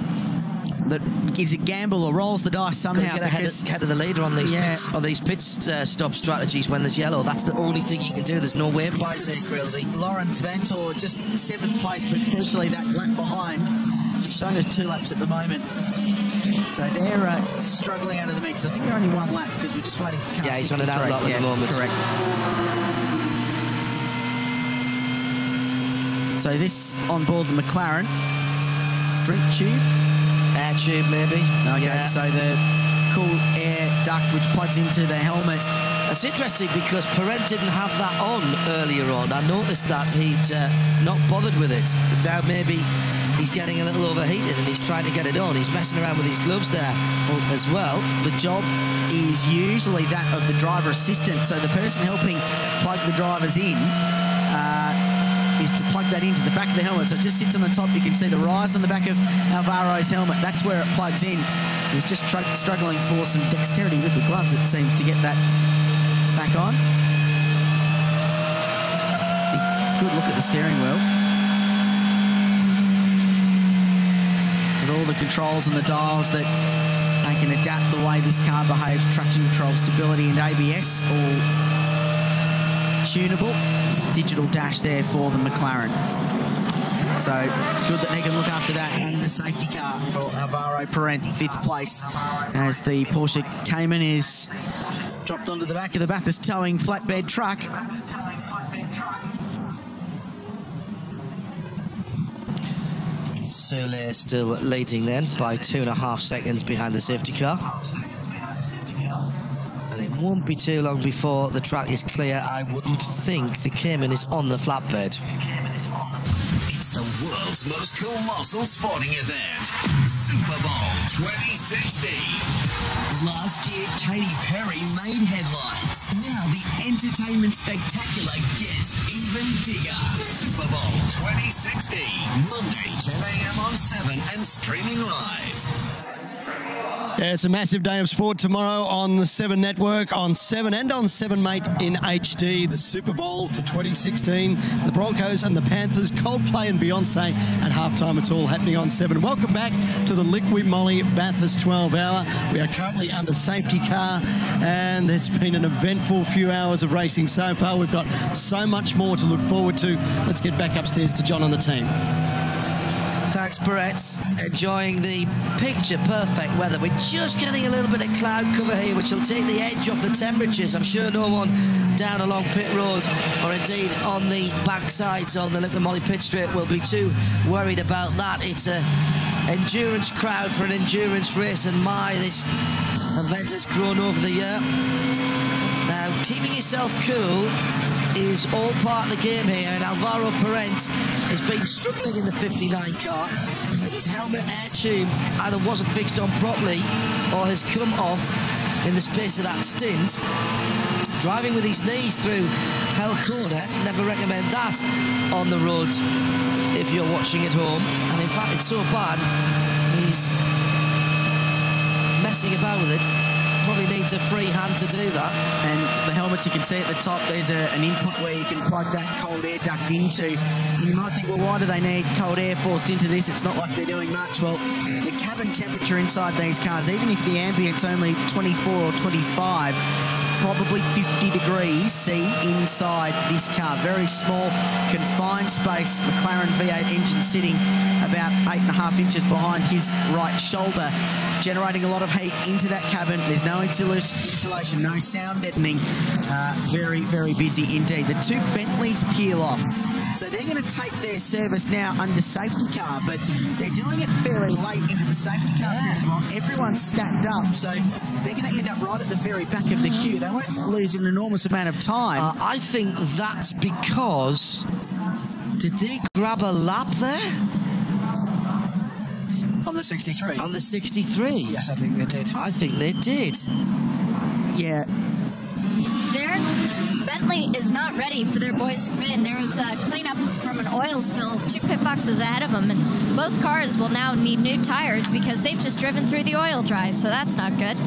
that is a gamble or rolls the dice somehow. Get ahead of the leader on these pit stop strategies when there's yellow. That's the only thing you can do. There's no way by Crazy. Lawrence Ventor just 7th place, but crucially that lap behind. She's showing us 2 laps at the moment. So they're struggling out of the mix. I think they're only 1 lap because we're just waiting for car 63. Yeah, he's on an outlap at the moment. Correct. So this on board the McLaren. Drink tube. Air tube, maybe. Okay, yeah. So the cool air duct which plugs into the helmet. That's interesting because Perrin didn't have that on earlier on. I noticed that he'd not bothered with it. But now maybe he's getting a little overheated and he's trying to get it on. He's messing around with his gloves there as well. The job is usually that of the driver assistant. So the person helping plug the drivers in is to plug that into the back of the helmet. So it just sits on the top. You can see the rise on the back of Alvaro's helmet. That's where it plugs in. He's just struggling for some dexterity with the gloves, it seems, to get that back on. Good look at the steering wheel. With all the controls and the dials that they can adapt the way this car behaves, traction control, stability and ABS, all tunable. Digital dash there for the McLaren. So good that they can look after that under safety car for Alvaro Perrin, 5th place, as the Porsche Cayman is dropped onto the back of the Bathurst towing flatbed truck. Soule still leading then by 2.5 seconds behind the safety car. And it won't be too long before the track is clear. I wouldn't think the Cayman is on the flatbed. the world's most colossal sporting event, Super Bowl 2016. Last year, Katy Perry made headlines. Now the entertainment spectacular gets even bigger. Super Bowl 2016, Monday, 10 a.m. on 7 and streaming live. Yeah, it's a massive day of sport tomorrow on the 7 Network, on 7 and on 7 Mate in HD. The Super Bowl for 2016, the Broncos and the Panthers, Coldplay and Beyonce at halftime. It's all happening on 7. Welcome back to the Liqui Moly Bathurst 12 Hour. We are currently under safety car and there's been an eventful few hours of racing so far. We've got so much more to look forward to. Let's get back upstairs to John and the team. Thanks, Brett. Enjoying the picture-perfect weather. We're just getting a little bit of cloud cover here, which will take the edge off the temperatures. I'm sure no one down along pit road or indeed on the backsides on the Liqui Moly pit straight will be too worried about that. It's an endurance crowd for an endurance race, and my, this event has grown over the year. Now, keeping yourself cool is all part of the game here, and Alvaro Parent has been struggling in the 59 car. It's like his helmet air tube either wasn't fixed on properly or has come off in the space of that stint. Driving with his knees through Hell Corner, never recommend that on the road if you're watching at home. And in fact, it's so bad, he's messing about with it. Probably needs a free hand to do that. And the helmets, you can see at the top, there's an input where you can plug that cold air duct into. And you might think, well, why do they need cold air forced into this? It's not like they're doing much. Well, the cabin temperature inside these cars, even if the ambient's only 24 or 25, it's probably 50 degrees C inside this car. Very small, confined space. McLaren V8 engine sitting about 8.5 inches behind his right shoulder, generating a lot of heat into that cabin. There's no insulation, no sound deadening. Very, very busy indeed. The two Bentleys peel off. So they're going to take their service now under safety car, but they're doing it fairly late into the safety car. Well, everyone's stacked up, so they're going to end up right at the very back of the queue. They won't lose an enormous amount of time. I think that's because... Did they grab a lap there? On the 63. On the 63? Yes, I think they did. I think they did. Yeah. Bentley is not ready for their boys to come in. There was a cleanup from an oil spill 2 pit boxes ahead of them, and both cars will now need new tires because they've just driven through the oil dry, so that's not good.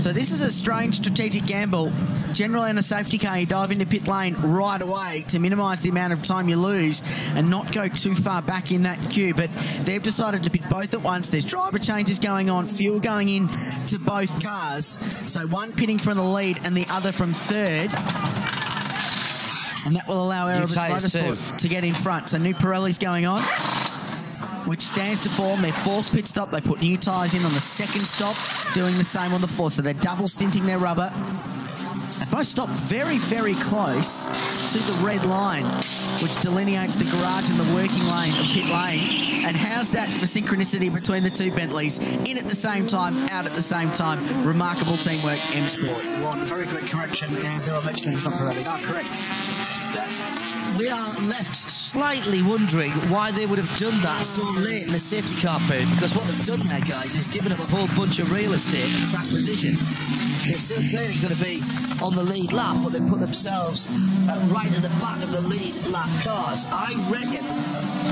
So this is a strange strategic gamble. Generally in a safety car, you dive into pit lane right away to minimise the amount of time you lose and not go too far back in that queue. But they've decided to pit both at once. There's driver changes going on, fuel going in to both cars. So one pitting from the lead and the other from third. And that will allow Erebus Motorsport to get in front. So new Pirelli's going on, which stands to form their 4th pit stop. They put new tyres in on the 2nd stop, doing the same on the 4th. So they're double stinting their rubber. They both stop very, very close to the red line, which delineates the garage and the working lane of pit lane. And how's that for synchronicity between the two Bentleys? In at the same time, out at the same time. Remarkable teamwork, M Sport. One very quick correction, and there are Michelin's, not Pirelli's. Oh, correct. We are left slightly wondering why they would have done that so late in the safety car period, because what they've done there, guys, is given them a whole bunch of real estate and track position. They're still clearly going to be on the lead lap, but they put themselves right at the back of the lead lap cars. I reckon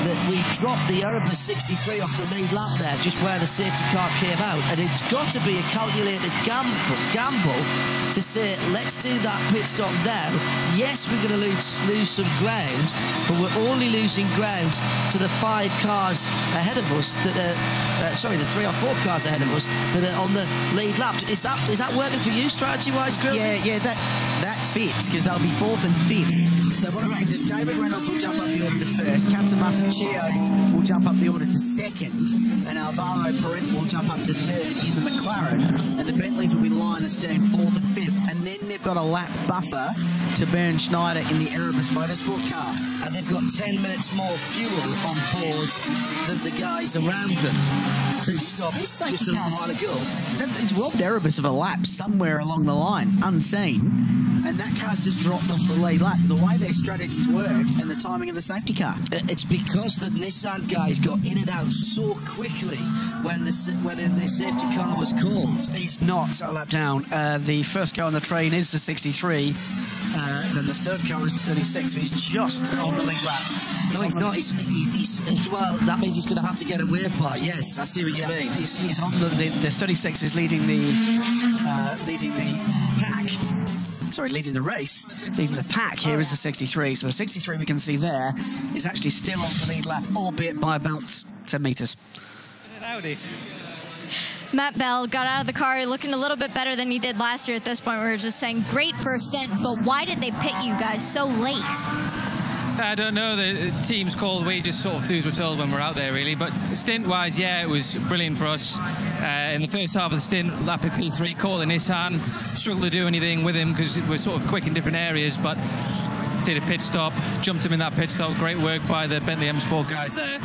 that we dropped the Erebus 63 off the lead lap there, just where the safety car came out, and it's got to be a calculated gamble to say, let's do that pit stop now. Yes, we're going to lose some ground, but we're only losing ground to the 5 cars ahead of us that are, sorry, the 3 or 4 cars ahead of us that are on the lead lap. Is that working for you strategy-wise, Grills? Yeah, that fits, because they'll be 4th and 5th. So what happens is David Reynolds will jump up the order to 1st, Katsumasachio will jump up the order to 2nd, and Alvaro Parent will jump up to 3rd in the McLaren, and the Bentleys will be lying astern 4th and 5th, and then they've got a lap buffer to Bernd Schneider in the Erebus Motorsport car. And they've got 10 minutes more fuel on board than the guys around them. To stop just a little while ago. It's robbed Erebus of a lap somewhere along the line, unseen. and that car's just dropped off the lead lap. The way their strategies worked and the timing of the safety car. It's because the Nissan guys got in and out so quickly when the safety car was called. He's not a lap down. The first car on the train is the 63. Then the third car is the 36, so he's just on the lead lap. No, he's not. Well, that means he's going to have to get a wave by. Yes, I see what you mean. He's on the 36 is leading the pack. Sorry, leading the race. Leading the pack here is the 63. So the 63 we can see there is actually still on the lead lap, albeit by about 10 metres. Howdy. Matt Bell got out of the car looking a little bit better than he did last year at this point. We were just saying great first stint, but why did they pit you guys so late? I don't know. The team's called. We just sort of do as we're told when we're out there, really. But stint-wise, yeah, it was brilliant for us. In the first half of the stint, lap at P3, caught the Nissan. Struggled to do anything with him because we're sort of quick in different areas, but did a pit stop, jumped him in that pit stop. Great work by the Bentley M Sport guys there.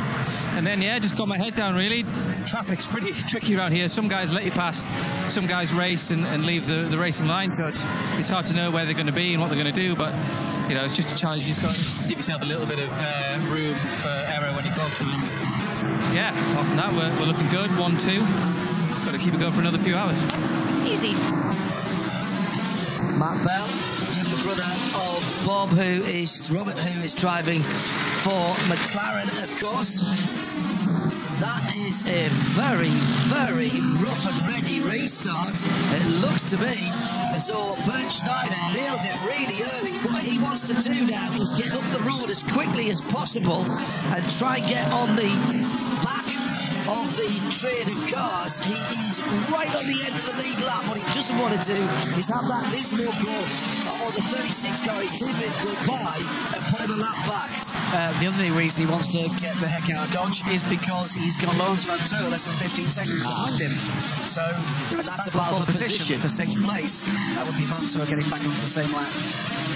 And then, yeah, just got my head down, really. Traffic's pretty tricky around here. Some guys let you past, some guys race and leave the racing line, so it's hard to know where they're going to be and what they're going to do, but, you know, it's just a challenge. You just got to give yourself a little bit of room for error when you go up to them. Yeah, apart from that, we're looking good, 1-2. Just got to keep it going for another few hours. Easy. Matt Bell, younger brother of Robert, who is driving for McLaren, of course. That is a very, very rough and ready restart. It looks to me as though Bernd Schneider nailed it really early. What he wants to do now is get up the road as quickly as possible and try and get on the back of the train of cars. He's right on the end of the lead lap. What he doesn't want to do is have that Nismo go or the 36 car his teammate go by and put him a lap back. The other reason he wants to get the heck out of Dodge is because he's got Lawrence Van Tour less than 15 seconds behind him. So that's a battle for position for 6th place. That would be Van Tour getting back onto the same lap,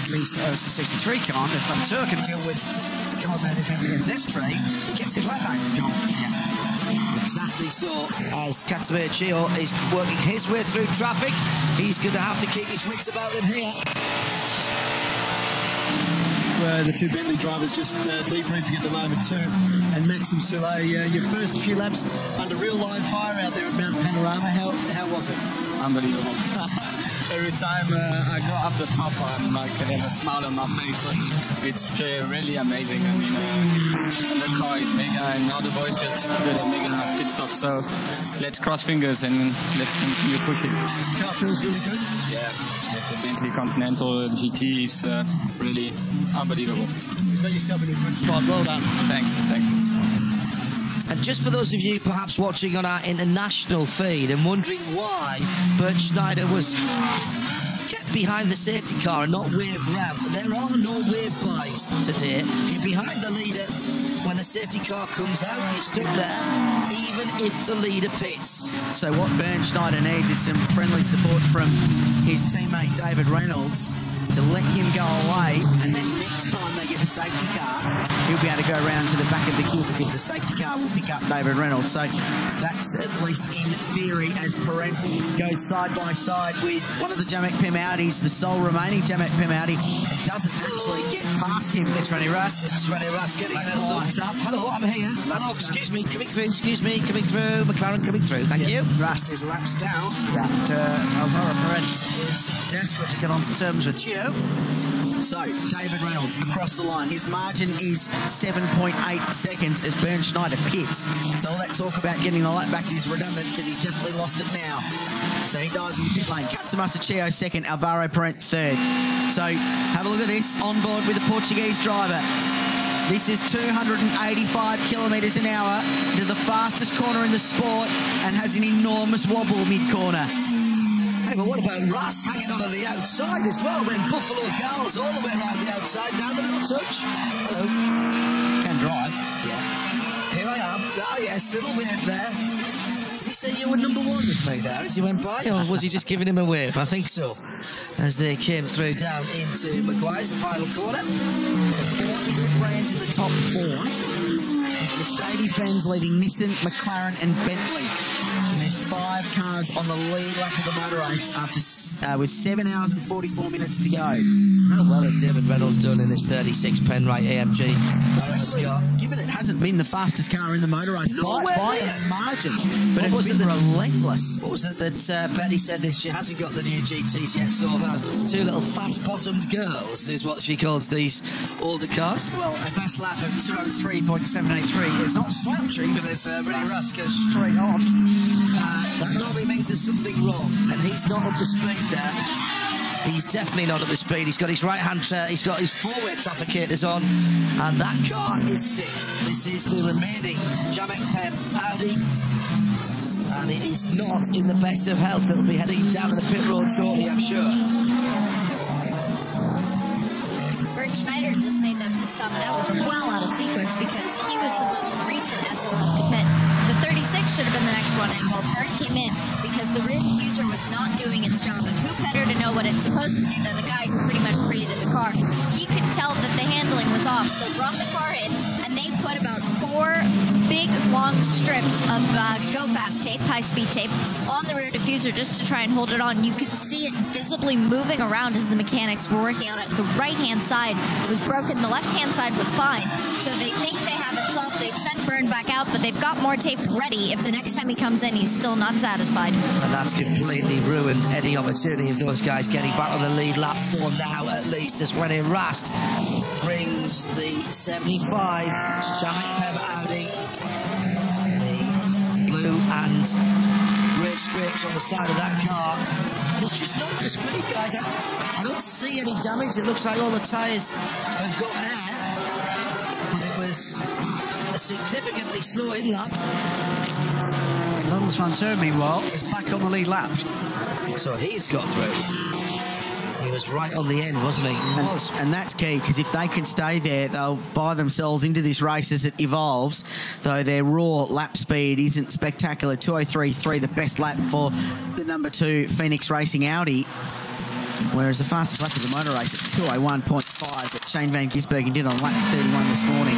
at least as the 63 car. And if Van Tour can deal with the cars ahead of him in this train, he gets his lap back, John. Exactly so. As Katsumir Chio is working his way through traffic, he's going to have to keep his wits about him here. The two Bentley drivers just debriefing at the moment too. And Maxim Soule, your first few laps under real live fire out there at Mount Panorama. How was it? Unbelievable. Every time I go up the top, I'm like, I have a smile on my face. It's really amazing. I mean, the car is mega, and now the boys just did a mega pit stop. So let's cross fingers and let's continue pushing. The car feels really good. Yeah, the Bentley Continental GT is really unbelievable. You've got yourself in a good spot. Well done. Thanks. And just for those of you perhaps watching on our international feed and wondering why Bernd Schneider was kept behind the safety car and not waved round, there are no wave bys today. If you're behind the leader when the safety car comes out, you're stuck there, even if the leader pits. So what Bernd Schneider needs is some friendly support from his teammate David Reynolds to let him go away, and then next time they get a safety car, he'll be able to go around to the back of the queue because the safety car will pick up David Reynolds. So that's at least in theory, as Perrin goes side by side with one of the Jamek Pim Audis, the sole remaining Jamek Pim Audi. It doesn't actually get past him. It's Rennie Rust. Getting a little light up. Hello, I'm here. Hello, excuse me, coming through, McLaren coming through, thank you. Rust is laps down. That Alvaro Perrent is desperate to get onto terms with Gio. So, David Reynolds across the line. His margin is 7.8 seconds as Bernd Schneider pits. So all that talk about getting the lap back is redundant because he's definitely lost it now. So he dives in the pit lane. Katsumasa Chio second, Alvaro Perrent third. So have a look at this, on board with the Portuguese driver. This is 285 kilometres an hour to the fastest corner in the sport and has an enormous wobble mid-corner. Hey, but what about Russ hanging on the outside as well when Buffalo Girls all the way around the outside? Now the little touch. Hello. Can drive. Yeah. Here I am. Oh, yes, little wave there. Did he say you were number one with me there as you went by, or was he just giving him a wave? I think so. As they came through down into Maguire's, the final corner. So 4 different brands in the top 4. Mercedes-Benz leading Nissan, McLaren and Bentley in their There's 5 cars on the lead lap of the motor race after with 7 hours and 44 minutes to go. How well has David Reynolds done in this 36 Penrite AMG? Given it hasn't been the fastest car in the motor race by a margin, but it's been relentless. What was it that Betty said that she hasn't got the new GTs yet, so her 2 little fat-bottomed girls is what she calls these older cars? Well, a best lap of 203.783 is not slouching, but there's really Russ goes straight on. That normally means there's something wrong, and he's not up to speed there. He's definitely not up to speed. He's got his right hand, he's got his 4-way trafficators on, and that car is sick. This is the remaining Jamek Pep Audi, and it is not in the best of health. It'll be heading down to the pit road shortly, I'm sure. Bernd Schneider just made that pit stop, and that was well out of sequence because he was the most recent SLS to pit. The 36 should have been the next one, and while Bernd came in because the rear diffuser was not doing its job, and who better to know what it's supposed to do than the guy who pretty much created the car. He could tell that the handling was off, so brought the car in, and they put about 4 big long strips of go fast tape, high speed tape, on the rear diffuser just to try and hold it on. You could see it visibly moving around as the mechanics were working on it. The right hand side was broken, the left hand side was fine, so they think they have it solved. They've sent Bernd back out, but they've got more tape ready if the next time he comes in he's still not satisfied. And that's completely ruined any opportunity of those guys getting back on the lead lap for now, at least, as when Rast brings the 75 Jamek Pep Audi, the blue and grey streaks on the side of that car. And it's just not the speed, guys. I don't see any damage. It looks like all the tyres have got air, but it was a significantly slow in lap. Lawrence Van Toor, meanwhile, is back on the lead lap. So he's got through. He was right on the end, wasn't he? And that's key, because if they can stay there, they'll buy themselves into this race as it evolves, though their raw lap speed isn't spectacular. 2:03.3, the best lap for the number 2 Phoenix Racing Audi, whereas the fastest lap of the motor race at 2:01.5 that Shane Van Gisbergen did on lap 31 this morning.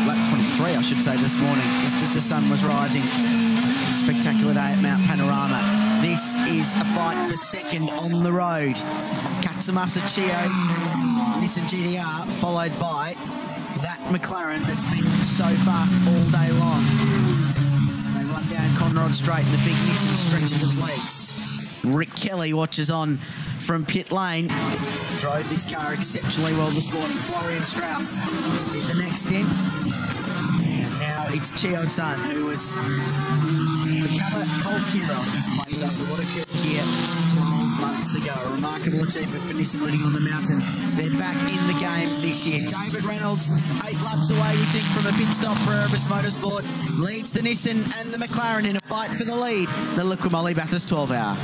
Lap 23, I should say, this morning, just as the sun was rising. Spectacular day at Mount Panorama. This is a fight for second on the road. Katsumasa Chio, Nissan GTR, followed by that McLaren that's been so fast all day long. They run down Conrod Straight and the big Nissan stretches its legs. Rick Kelly watches on from pit lane. Drove this car exceptionally well this morning. Florian Strauss did the next stint. And now it's Chio-san, who was become a cult hero in this place after what occurred here 12 months ago. A remarkable achievement for Nissan winning on the mountain. They're back in the game this year. David Reynolds, 8 laps away, we think, from a pit stop for Erebus Motorsport. Leads the Nissan and the McLaren in a fight for the lead. The Liqui Bathurst 12 Hour.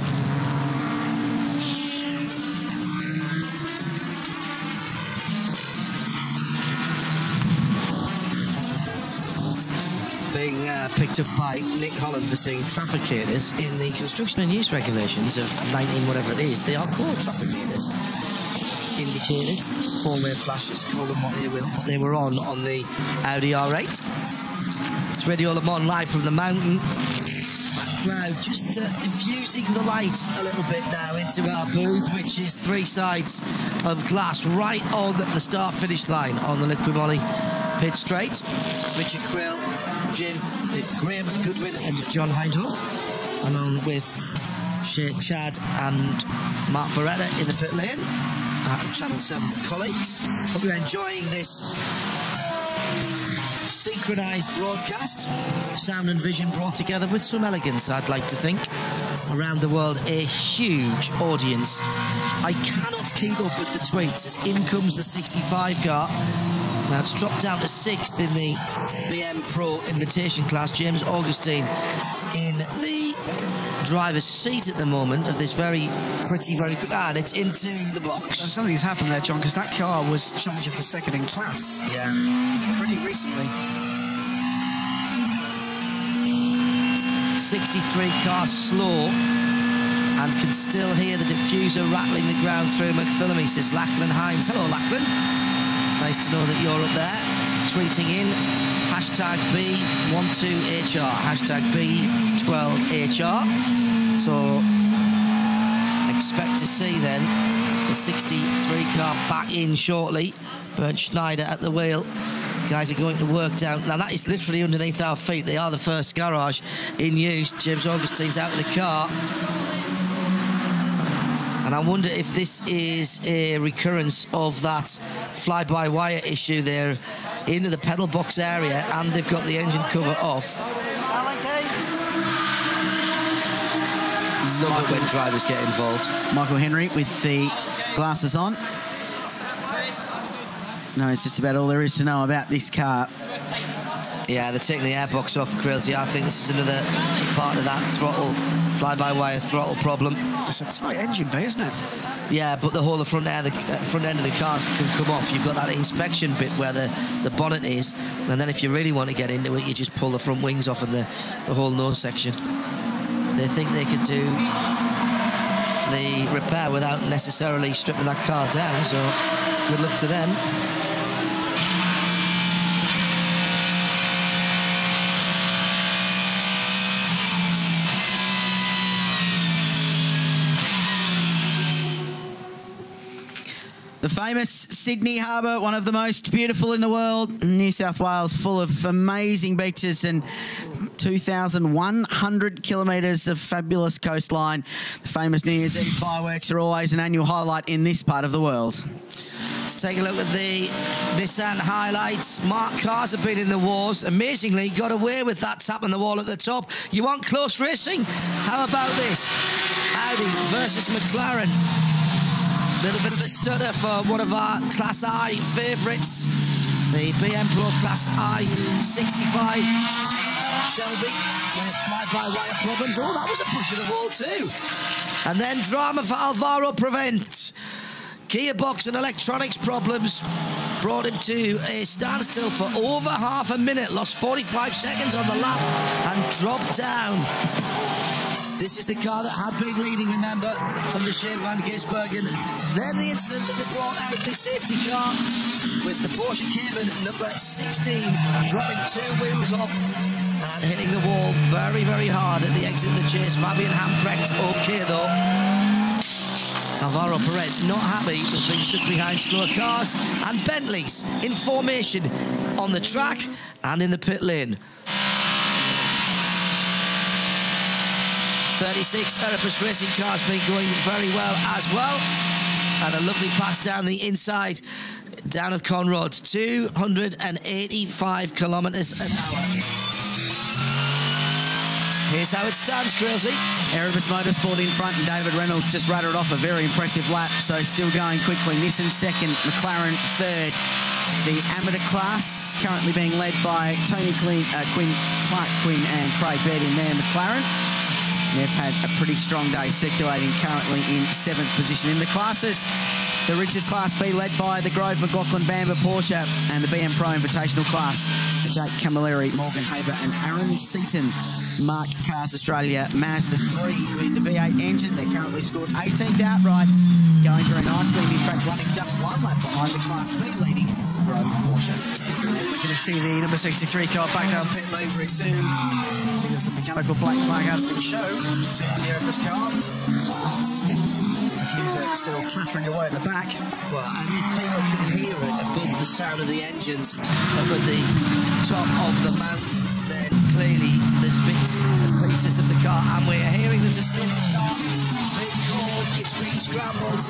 Being picked up by Nick Holland for seeing trafficators in the construction and use regulations of 19 whatever it is. They are called trafficators. Indicators, 4-way flashes, call them what you will, but they were on the Audi R8. It's Radio Le Mans live from the mountain. That cloud just diffusing the light a little bit now into our booth, which is 3 sides of glass right on the start-finish line on the Liqui Moly pit straight. Richard Krill, Graham Goodwin and John Hindhoff, along with Chad and Mark Beretta in the pit lane, Channel 7 colleagues. Hope you're enjoying this synchronised broadcast. Sound and vision brought together with some elegance, I'd like to think. Around the world, a huge audience. I cannot keep up with the tweets as in comes the 65 car. Now it's dropped down to 6th in the BM Pro Invitation class. James Augustine in the driver's seat at the moment of this very good... And it's into the box. Something's happened there, John, because that car was challenging for second in class. Yeah. Pretty recently. 63 car slow and can still hear the diffuser rattling the ground through McPhillamy, says Lachlan Hines. Hello, Lachlan. Nice to know that you're up there. tweeting in hashtag B12HR, hashtag B12HR. So expect to see then the 63 car back in shortly. Bernd Schneider at the wheel. Guys are going to work down. Now that is literally underneath our feet. They are the first garage in use. James Augustine's out of the car. And I wonder if this is a recurrence of that fly-by-wire issue there into the pedal box area, and they've got the engine cover off. Love it when drivers get involved. Michael Henry with the glasses on. No, it's just about all there is to know about this car. Yeah, they're taking the airbox off, Crazy. I think this is another part of that throttle, fly-by-wire throttle problem. It's a tight engine bay, isn't it? Yeah, but the whole of front end of the car can come off. You've got that inspection bit where the bonnet is, and then if you really want to get into it, you just pull the front wings off and the whole nose section. They think they could do the repair without necessarily stripping that car down, so good luck to them. The famous Sydney Harbour, one of the most beautiful in the world. New South Wales, full of amazing beaches and 2,100 kilometres of fabulous coastline. The famous New Year's Eve fireworks are always an annual highlight in this part of the world. Let's take a look at the Nissan highlights. Mark Cars have been in the wars. Amazingly, got away with that tap on the wall at the top. You want close racing? How about this? Audi versus McLaren. Little bit of a stutter for one of our Class I favourites, the BM Pro Class I 65 Shelby with fly-by-wire problems. Oh, that was a push of the wall too. And then drama for Alvaro Prevent. Gearbox and electronics problems brought him to a standstill for over half a minute. Lost 45 seconds on the lap and dropped down. This is the car that had been leading, remember, under Shane van Gisbergen. Then the incident that they brought out the safety car with the Porsche Cayman number 16 dropping 2 wheels off and hitting the wall very, very hard at the exit of the chase. Fabian Hamprecht okay though. Alvaro Perret not happy with being stuck behind slower cars, and Bentleys in formation on the track and in the pit lane. 36 Erebus racing cars been going very well as well. And a lovely pass down the inside, down at Conrod. 285 kilometres an hour. Here's how it stands, Grillsy. Erebus Motorsport in front, and David Reynolds just rattled off a very impressive lap, so still going quickly. Nissan second, McLaren third. The amateur class currently being led by Tony Clark Quinn and Craig Baird in their McLaren. They've had a pretty strong day, circulating currently in 7th position. In the classes, the Richards Class B led by the Grove McLaughlin Bamber Porsche, and the BM Pro Invitational class, Jake Camilleri, Morgan Haber and Aaron Seaton. Mark Cars Australia Mazda 3 with the V8 engine. They're currently scored 18th outright, going very nicely, and in fact running just 1 lap behind the Class B leading Grove Porsche. We're going to see the number 63 car back down pit lane very soon, because the mechanical black flag has been shown to the Erebus car. The diffuser still clattering away at the back. Well, and if people can hear it above the sound of the engines up at the top of the mountain, then clearly there's bits and pieces of the car, and we're hearing there's a safety car being called, it's being scrambled.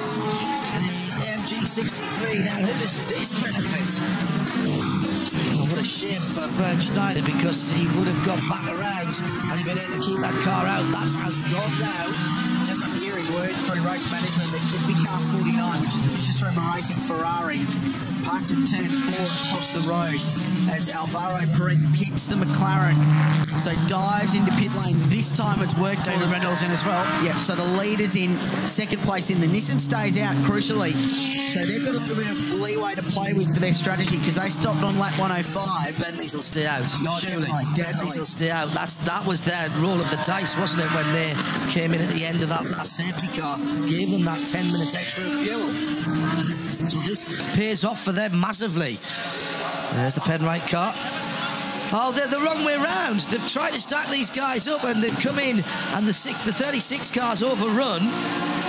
The MG63, now who does this benefit? Oh, what a shame for Bernd Schneider, because he would have got back around and he'd been able to keep that car out. That has gone now. Just I'm hearing word through race management that could be car 49, which is the Vicious Roman Racing Ferrari, parked at turn 4 across the road as Alvaro Perret pits the McLaren. So dives into pit lane. This time it's worked. David Reynolds in as well. Yep, so the leader's in second place in. The Nissan stays out, crucially. So they've got a little bit of leeway to play with for their strategy, because they stopped on lap 105. Bentleys will stay out. No, definitely. Bentleys will stay out. That was their roll of the dice, wasn't it, when they came in at the end of that last safety car, gave them that 10 minutes extra of fuel. So this pays off for them massively. There's the Penrite car. Oh, they're the wrong way round. They've tried to stack these guys up and they've come in and the 36 car's overrun.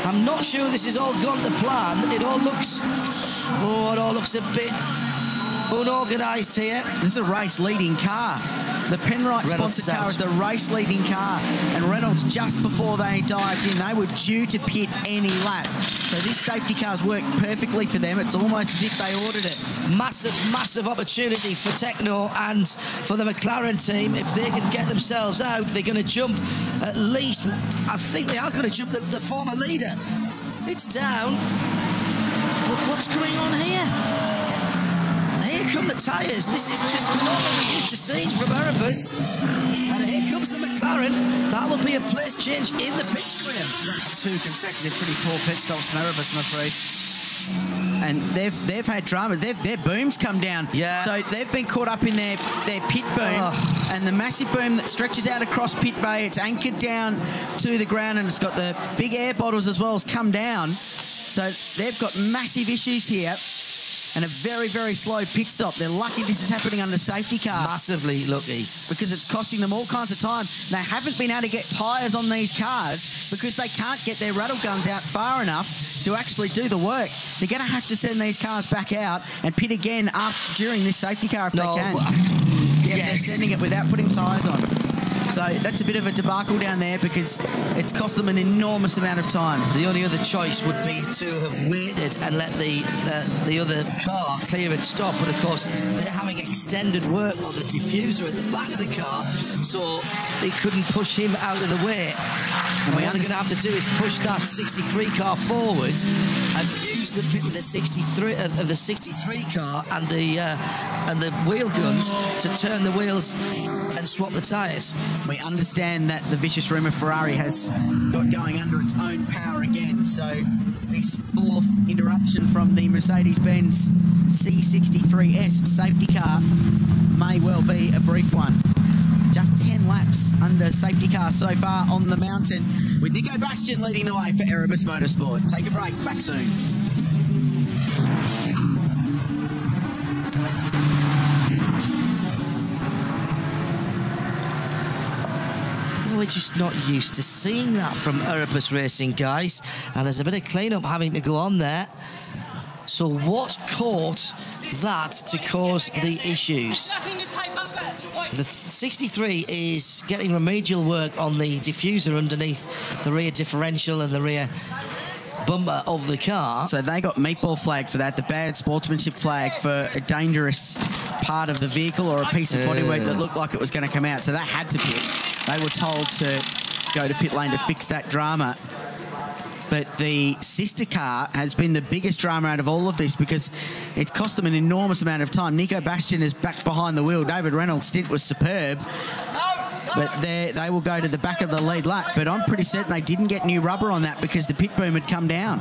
I'm not sure this has all gone to plan. It all looks a bit unorganised here. This is a race-leading car. The Penrite sponsored car is the race-leading car, and Reynolds, just before they dived in, they were due to pit any lap. So this safety car's worked perfectly for them. It's almost as if they ordered it. Massive opportunity for Techno and for the McLaren team. If they can get themselves out, they're going to jump at least. I think they are going to jump the former leader. It's down. But what's going on here? Here come the tyres. This is just not what we're used to seeing from Erebus. And here comes the McLaren. That will be a place change in the pit for him. That's 2 consecutive pretty poor pit stops from Erebus, I'm afraid. And they've had drama. Their booms come down. Yeah. So they've been caught up in their pit boom. And the massive boom that stretches out across pit bay, it's anchored down to the ground, and it's got the big air bottles as well as come down. So they've got massive issues here. And a very, very slow pit stop. They're lucky this is happening under safety car. Massively lucky. Because it's costing them all kinds of time. They haven't been able to get tyres on these cars because they can't get their rattle guns out far enough to actually do the work. They're going to have to send these cars back out and pit again during this safety car if they can. They're sending it without putting tyres on. So that's a bit of a debacle down there because it's cost them an enormous amount of time. The only other choice would be to have waited and let the other car clear its stop, but of course they're having extended work on the diffuser at the back of the car, so they couldn't push him out of the way. And what they're going to have to do is push that 63 car forward and use the 63 car and the wheel guns to turn the wheels and swap the tyres. We understand that the vicious rumour Ferrari has got going under its own power again, so this 4th interruption from the Mercedes-Benz C63S safety car may well be a brief one. Just 10 laps under safety car so far on the mountain, with Nico Bastian leading the way for Erebus Motorsport. Take a break, back soon. We're just not used to seeing that from Erebus Racing, guys. And there's a bit of clean-up having to go on there. So what caused that to cause the issues? The 63 is getting remedial work on the diffuser underneath the rear differential and the rear bumper of the car. So they got meatball flag for that, the bad sportsmanship flag for a dangerous part of the vehicle or a piece of bodywork that looked like it was going to come out. So that had to pit. They were told to go to pit lane to fix that drama. But the sister car has been the biggest drama out of all of this because it's cost them an enormous amount of time. Nico Bastian is back behind the wheel. David Reynolds' stint was superb. But they will go to the back of the lead lap. But I'm pretty certain they didn't get new rubber on that because the pit boom had come down.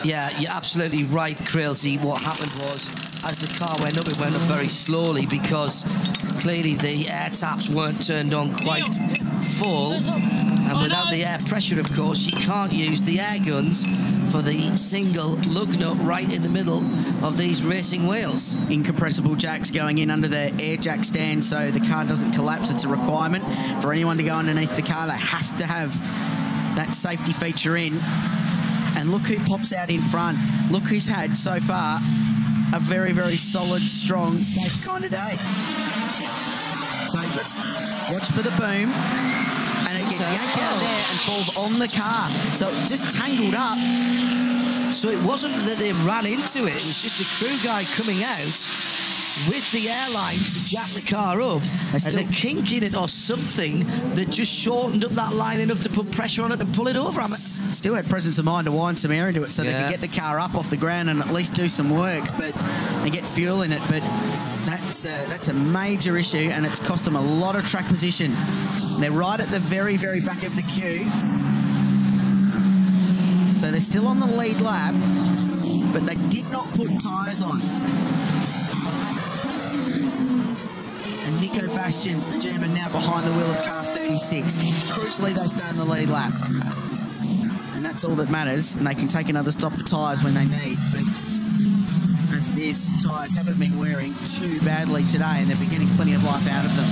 Yeah, you're absolutely right, Crailsy. What happened was, as the car went up, it went up very slowly because clearly the air taps weren't turned on quite full. And without the air pressure, of course, you can't use the air guns for the single lug nut right in the middle of these racing wheels. Incompressible jacks going in under the air jack stand so the car doesn't collapse. It's a requirement for anyone to go underneath the car. They have to have that safety feature in. And look who pops out in front. Look who's had, so far, a very, very solid, strong, safe kind of day. So let's watch for the boom. And it gets yanked out there and falls on the car. So it just tangled up. So it wasn't that they ran into it. It was just the crew guy coming out with the airline to jack the car up and a kink in it or something that just shortened up that line enough to put pressure on it and pull it over. Still had presence of mind to wind some air into it so they could get the car up off the ground and at least do some work and get fuel in it. But that's a major issue and it's cost them a lot of track position. They're right at the very, very back of the queue. So they're still on the lead lap, but they did not put tyres on. And Nico Bastian, the German, now behind the wheel of car 36. Crucially, they stay in the lead lap. And that's all that matters. And they can take another stop for tyres when they need. But as it is, his tyres haven't been wearing too badly today, and they've been getting plenty of life out of them.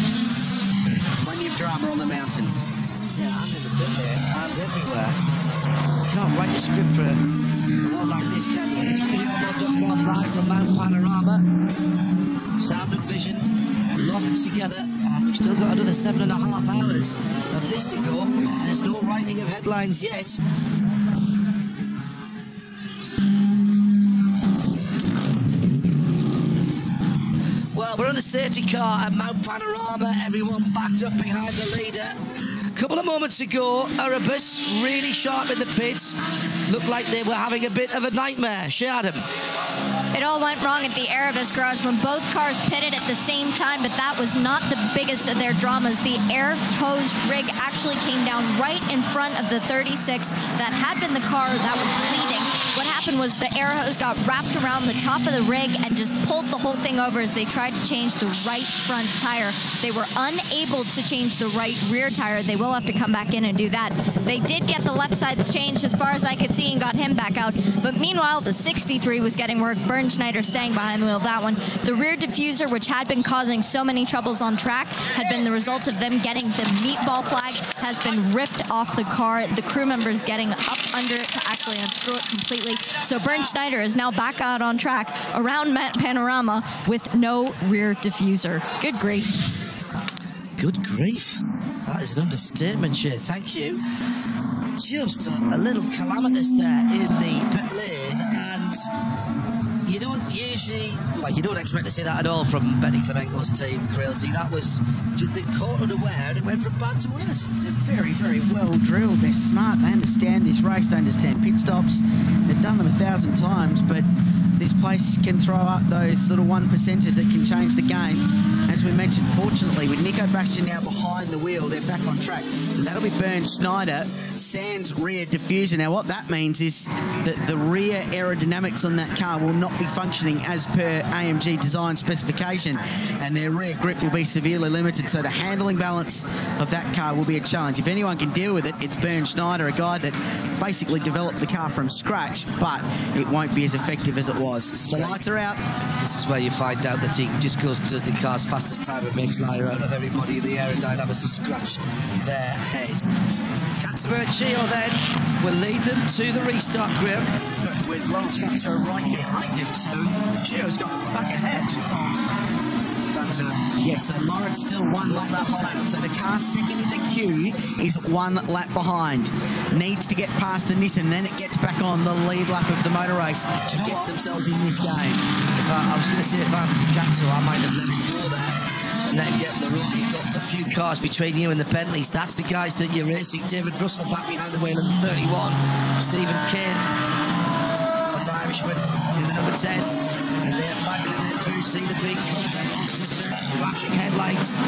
Plenty of drama on the mountain. Yeah, and in the pit there, and everywhere. Can't write a script for a lot like this, can you? It's videomod.com live from Mount Panorama. Sound and vision locked together, and we've still got another 7.5 hours of this to go. There's no writing of headlines yet. Well, we're on a safety car at Mount Panorama. Everyone backed up behind the leader. A couple of moments ago, Erebus really sharp in the pits. Looked like they were having a bit of a nightmare. Adam. It all went wrong at the Erebus garage when both cars pitted at the same time, but that was not the biggest of their dramas. The air hose rig actually came down right in front of the 36 that had been the car that was leading. What happened was the air hose got wrapped around the top of the rig and just pulled the whole thing over as they tried to change the right front tire. They were unable to change the right rear tire. They will have to come back in and do that. They did get the left side changed as far as I could see and got him back out. But meanwhile, the 63 was getting work. Bernd Schneider staying behind the wheel of that one. The rear diffuser, which had been causing so many troubles on track, had been the result of them getting the meatball flag, has been ripped off the car. The crew members getting up under it to actually unscrew it completely. So Bernd Schneider is now back out on track around Mount Panorama with no rear diffuser. Good grief. Good grief. That is an understatement, Shay. Thank you. Just a little calamitous there in the pit lane, and you don't usually, like, you don't expect to see that at all from Benny Flamenco's team, Crailsey. That was, they caught unaware and it went from bad to worse. They're very, very well drilled. They're smart. They understand this race. They understand pit stops. They've done them 1,000 times, but this place can throw up those little 1%ers that can change the game. As we mentioned, fortunately, with Nico Bastian now behind the wheel, they're back on track. And that'll be Bernd Schneider, sans rear diffuser. Now, what that means is that the rear aerodynamics on that car will not be functioning as per AMG design specification, and their rear grip will be severely limited. So the handling balance of that car will be a challenge. If anyone can deal with it, it's Bernd Schneider, a guy that basically developed the car from scratch, but it won't be as effective as it was. The lights are out. This is where you find out that he just goes and does the car's fastest time and makes lighter out of everybody in the aerodynamics and scratch their head. Katzenberg Chio then will lead them to the restart grid, but with Lawrence Fanter right behind him, so Chio's got back ahead of Yes, so Lawrence still one lap behind. So the car second in the queue is 1 lap behind. Needs to get past the Nissan, then it gets back on the lead lap of the motor race to get themselves in this game. If I was going to say, if I'm Katsu, I might have let him go there and let him get on the road. You've got a few cars between you and the Bentleys. That's the guys that you're racing. David Russell back behind the wheel in the 31. Stephen Kane, the Irishman, in the number 10. And they're fighting their way through. See the big flashing headlights.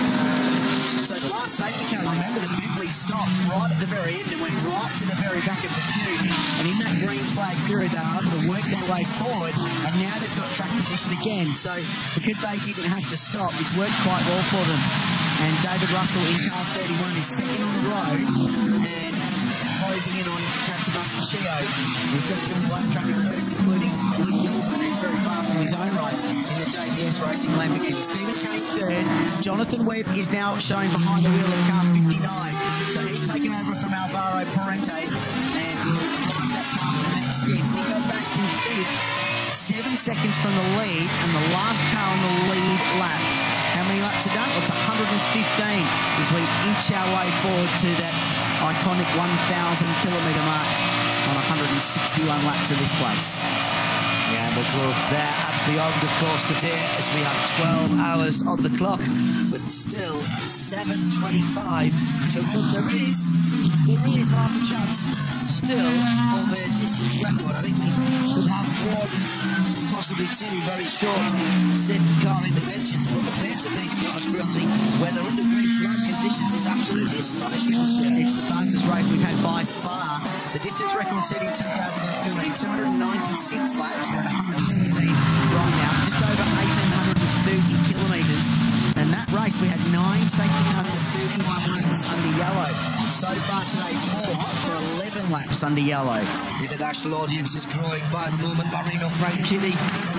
So the last safety car, remember, the Bentley stopped right at the very end and went right to the very back of the queue. And in that green flag period, they were able to work their way forward, and now they've got track position again. So because they didn't have to stop, it's worked quite well for them. And David Russell in car 31 is second on the road and closing in on Katsumasu Chio. He's got to do lap traffic first, including Luke Gilbert, who's very fast in his own right in the JBS Racing Lamborghini. Stephen Kane third. Jonathan Webb is now shown behind the wheel of car 59. So he's taken over from Alvaro Parente and will find that car for the next stint. Nico Bastian fifth, 7 seconds from the lead, and the last car on the lead lap. How many laps are done? Well, it's 115 as we inch our way forward to that iconic 1,000 kilometre mark on 161 laps of this place. Yeah, we'll go there and beyond, of course, today as we have 12 hours on the clock with still 7:25 to run. There is half a chance still of a distance record. I think we could have one, possibly two very short safety car interventions, but the pace of these cars, Crailsey, when they're under great ground conditions, is absolutely astonishing. It's the fastest race we've had by far. The distance record set in 2015, 296 laps. We're at 116 right now, just over 1,830 kilometres. And that race, we had 9 safety cars for 31 laps under yellow. So far today, 4 for 11 laps under yellow. The national audience is growing by the moment. Marino Franchitti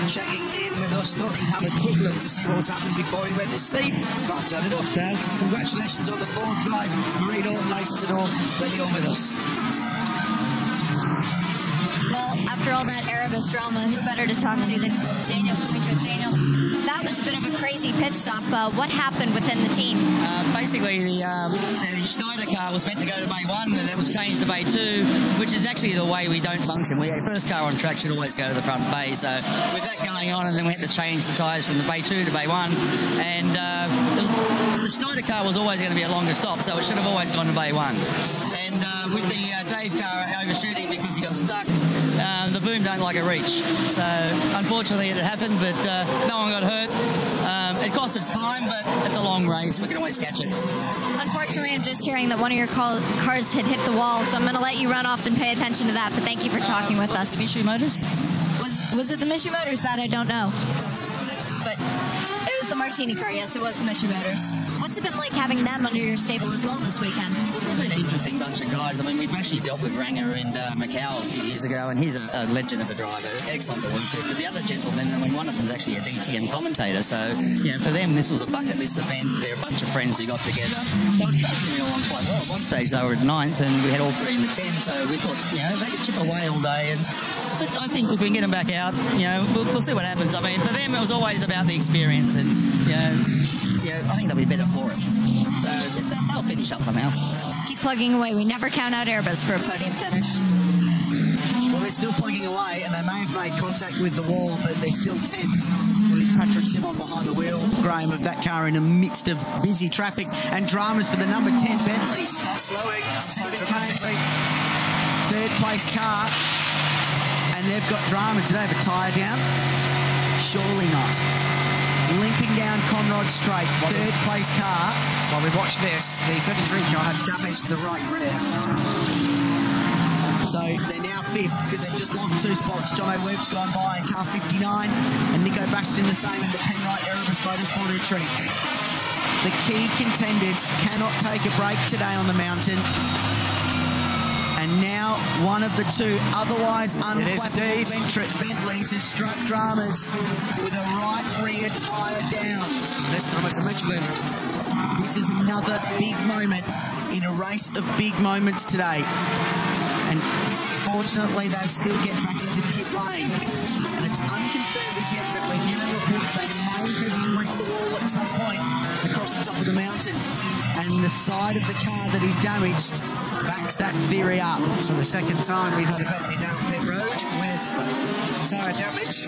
checking in with us. Thought he'd have a quick look to see what was happening before he went to sleep. Can't turn it off now. Congratulations on the 4th drive. Marino, nice to know that you're with us. Well, after all that Erebus drama, who better to talk to than Daniel? Daniel, that was a bit of a crazy pit stop. What happened within the team? Basically, the Schneider car was meant to go to Bay 1 and it was changed to Bay 2, which is actually the way we don't function. The first car on track should always go to the front bay. So with that going on, and then we had to change the tyres from the Bay 2 to Bay 1, and the Schneider car was always going to be a longer stop, so it should have always gone to Bay 1. And with the Dave car overshooting because he got stuck, the boom don't like a reach. So unfortunately it happened, but no one got hurt. It cost us time, but it's a long race. We can always catch it. Unfortunately, I'm just hearing that one of your cars had hit the wall, so I'm going to let you run off and pay attention to that. But thank you for talking with us. Was it the Mishu Motors? Was it the Mishu Motors? That I don't know. But it was the Martini car, yes, it was the Mishu Motors. What's it been like having them under your stable as well this weekend? They've been an interesting bunch of guys. I mean, we've actually dealt with Ranger and Macau a few years ago, and he's a legend of a driver. Excellent to work with. But the other gentlemen, I mean, one of them is actually a DTM commentator, so, you know, for them, this was a bucket list event. They're a bunch of friends who got together. They were taking it along quite well. At one stage, they were at 9th, and we had all 3 in the 10, so we thought, you know, they could chip away all day, but I think if we can get them back out, you know, we'll see what happens. I mean, for them, it was always about the experience, and, you know, I think they'll be better for it. So they'll finish up somehow. Keep plugging away. We never count out Erebus for a podium finish. Well, they're still plugging away, and they may have made contact with the wall, but they're still 10. With Patrick Simon behind the wheel, Graham of that car in the midst of busy traffic, and dramas for the number 10 Bentley. Start slowing, dramatically. 3rd place car, and they've got drama. Do they have a tyre down? Surely not. Limping down Conrod Straight, 3rd place car. While we watch this, the 33 car had damage to the right rear. So they're now 5th because they've just lost 2 spots. John O'Webb's gone by in car 59, and Nico Bastion the same in the Penrite Erebus Motorsport entry. The key contenders cannot take a break today on the mountain. And now one of the 2 otherwise unflappable Bentleys has struck dramas with a right rear tyre down. This time it's a Michelin. This is another big moment in a race of big moments today. And fortunately, they'll still get back into pit lane. And it's unconfirmed as yet, but we're hearing reports they may have wrecked the wall at some point across the top of the mountain. And the side of the car that is damaged backs that theory up. So the second time we've had a Bentley down pit road with tyre damage.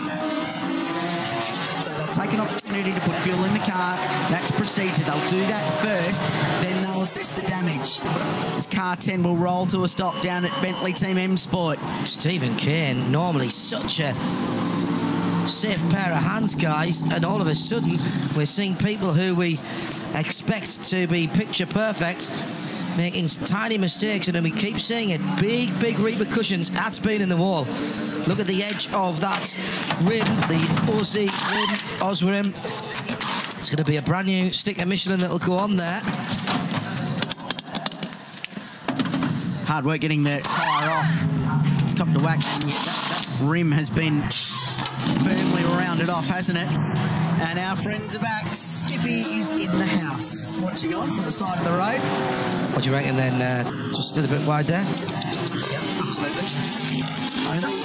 So they'll take an opportunity to put fuel in the car. That's procedure. They'll do that first, then they'll assess the damage. This car 10 will roll to a stop down at Bentley Team M Sport. Stephen Kane, normally such a safe pair of hands, guys, and all of a sudden we're seeing people who we expect to be picture perfect making tiny mistakes, and then we keep seeing it. Big repercussions. That's been in the wall. Look at the edge of that rim, the Aussie rim, Oz rim. It's going to be a brand new sticker Michelin that will go on there. Hard work getting the tyre off. It's copped a whack. That rim has been firmly rounded off, hasn't it? And our friends are back. Skippy is in the house, watching on from the side of the road. What do you reckon then? Just a little bit wide there? Yep, absolutely.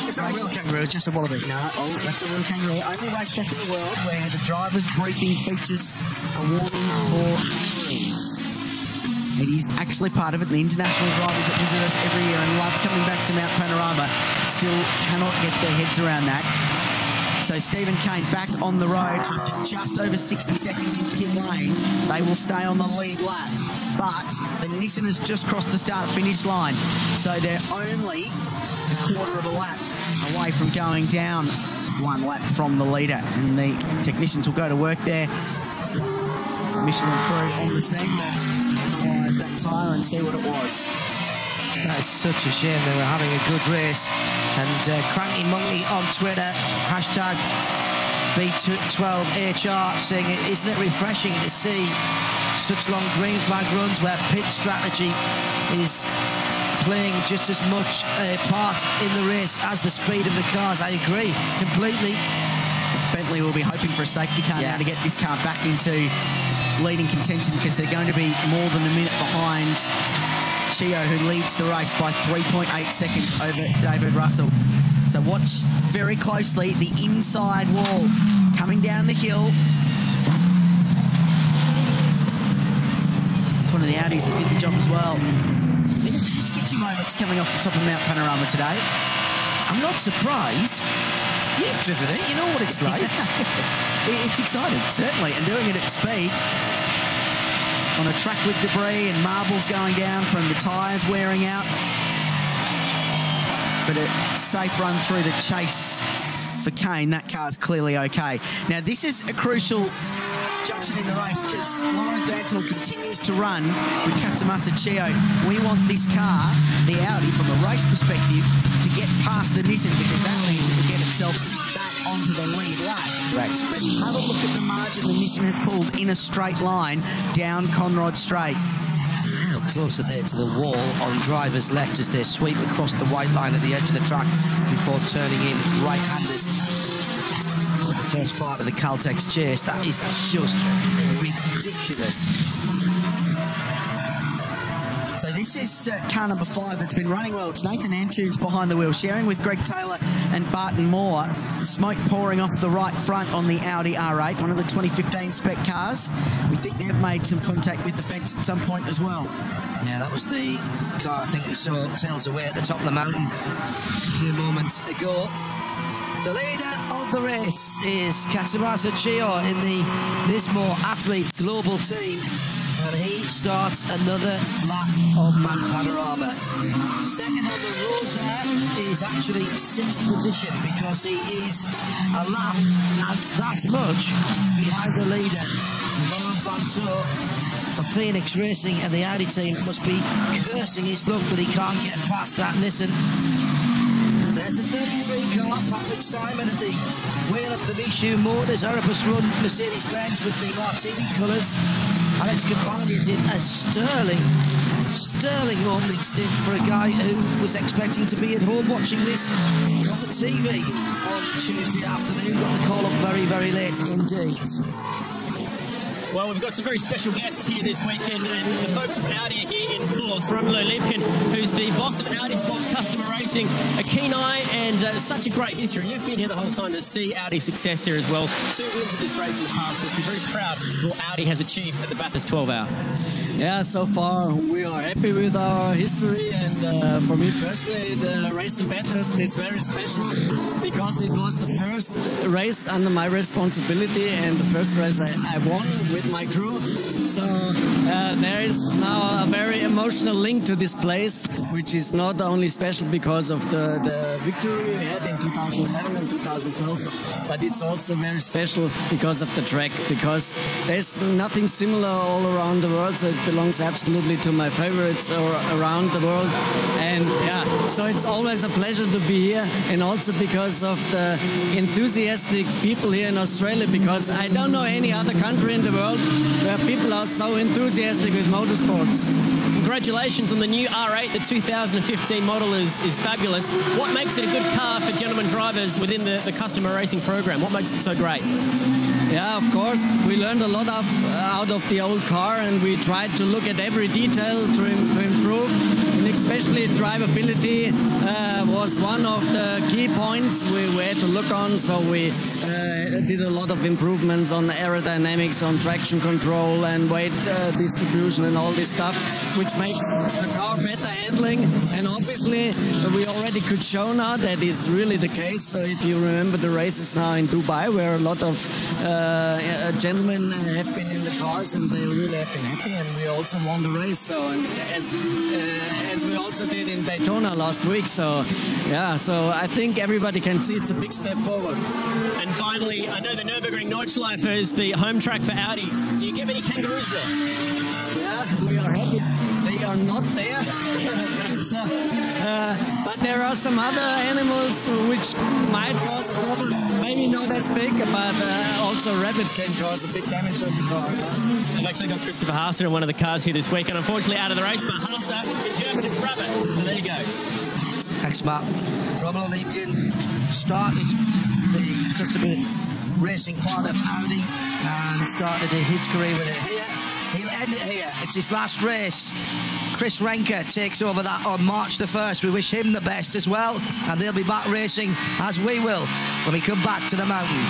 Is that a real kangaroo, just a wallaby? No, that's a real kangaroo. Only racetrack in the world where the driver's briefing features a warning for injuries. It is actually part of it. The international drivers that visit us every year and love coming back to Mount Panorama still cannot get their heads around that. So Stephen Kane back on the road after just over 60 seconds in pit lane. They will stay on the lead lap. But the Nissan has just crossed the start-finish line. So they're only a quarter of a lap away from going down 1 lap from the leader. And the technicians will go to work there. Michelin crew on the scene to analyse that tyre and see what it was. That is such a shame. They were having a good race. And Cranky Monkey on Twitter, hashtag B12HR, saying, isn't it refreshing to see such long green flag runs where pit strategy is playing just as much a part in the race as the speed of the cars. I agree completely. Bentley will be hoping for a safety car now to get this car back into leading contention, because they're going to be more than a minute behind Chio, who leads the race by 3.8 seconds over David Russell. So watch very closely the inside wall coming down the hill. It's one of the Audis that did the job as well. Sketchy moments coming off the top of Mount Panorama today. I'm not surprised. You've driven it, you know what it's like. It's exciting, certainly, and doing it at speed on a track with debris and marbles going down from the tyres wearing out. But a safe run through the chase for Kane. That car's clearly okay. Now, this is a crucial junction in the race, because Lawrence Vauxhall continues to run with Katsumasa Chio. We want this car, the Audi, from a race perspective, to get past the Nissan, because that means it will get itself back onto the lead lap. Correct. But have a look at the margin the Nissan has pulled in a straight line down Conrod Straight. How close are they to the wall on driver's left as they sweep across the white line at the edge of the track before turning in right-handed? The first part of the Caltex chase, that is just ridiculous. So this is car number 5 that's been running well. It's Nathan Antunes behind the wheel, sharing with Greg Taylor and Barton Moore. Smoke pouring off the right front on the Audi R8, one of the 2015 spec cars. We think they've made some contact with the fence at some point as well. Yeah, that was the car I think we saw tails away at the top of the mountain a few moments ago. The leader of the race is Katsumasa Chio in the Nismo Athlete Global Team. And he starts another lap of Mount Panorama. Second on the road there is actually 6th position, because he is a lap and that much behind the leader. Laurent Vantoux for Phoenix Racing, and the Audi team must be cursing his luck that he can't get past that Nissan. There's the 33 car, Patrick Simon at the wheel of the Michu Motors Erebus Run Mercedes-Benz with the Martini colours. Alex Campagna did a sterling opening stint for a guy who was expecting to be at home watching this on the TV on Tuesday afternoon. Got the call up very, very late indeed. Well, we've got some very special guests here this weekend, and the folks from Audi are here in force. Romulo Liebken, who's the boss of Audi Sport Customer Racing, a keen eye and such a great history. You've been here the whole time to see Audi's success here as well. 2 wins of this race in the past. We're very proud of what Audi has achieved at the Bathurst 12 Hour. Yeah, so far we are happy with our history, and for me personally, the race in Bathurst is very special because it was the first race under my responsibility and the first race I won with my crew. So there is now a very emotional link to this place, which is not only special because of the victory we had in 2011 and 2012, but it's also very special because of the track, because there's nothing similar all around the world, so it belongs absolutely to my favorites around the world. And yeah, so it's always a pleasure to be here, and also because of the enthusiastic people here in Australia, because I don't know any other country in the world where people are so enthusiastic with motorsports. Congratulations on the new R8. The 2015 model is fabulous. What makes it a good car for gentlemen drivers within the customer racing program? What makes it so great? Yeah, of course. We learned a lot out of the old car, and we tried to look at every detail to improve. And especially drivability was one of the key points we had to look on. So we did a lot of improvements on aerodynamics, on traction control and weight distribution and all this stuff, which makes the car better handling. And obviously we already could show now that is really the case. So if you remember the races now in Dubai, where a lot of gentlemen have been in the cars and they really have been happy, and we also won the race. So as we also did in Daytona last week. So yeah, so I think everybody can see it's a big step forward. And finally, I know the Nürburgring Nordschleife is the home track for Audi. Do you get many kangaroos there? Yeah, we are happy they are not there. So, but there are some other animals which might cause a problem. Maybe not as big, but also rabbit can cause a big damage on the car. I've actually got Christopher Haase in one of the cars here this week, and unfortunately out of the race, but Haase in German is rabbit. So there you go. Thanks, Matt. Rommel Liebken started the customer racing part of Audi and started his career with it here. He'll end it here. It's his last race. Chris Renker takes over that on March the 1st. We wish him the best as well, and they'll be back racing, as we will, when we come back to the mountain.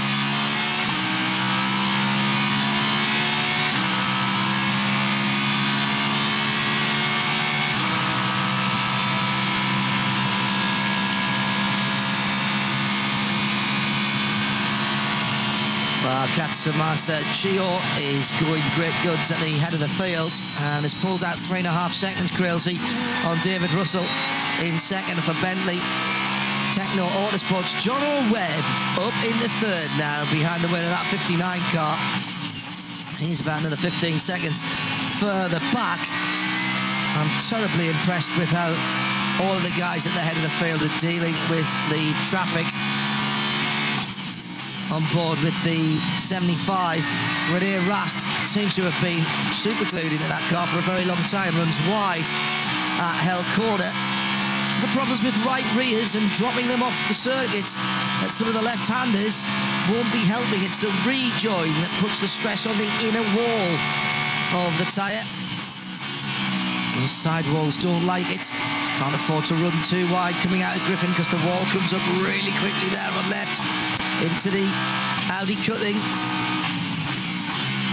Well, Katsumasa Chio is going great guns at the head of the field and has pulled out 3.5 seconds, Crailsey, on David Russell in second for Bentley. Techno Autosports, John O'Webb up in the third now behind the wheel of that 59 car. He's about another 15 seconds further back. I'm terribly impressed with how all of the guys at the head of the field are dealing with the traffic on board with the 75. Rene Rast seems to have been super glued into that car for a very long time, runs wide at Hell Corner. The problems with right rears and dropping them off the circuit that some of the left-handers won't be helping. It's the rejoin that puts the stress on the inner wall of the tyre. Those sidewalls don't like it. Can't afford to run too wide coming out of Griffin because the wall comes up really quickly there on left. Into the Audi cutting,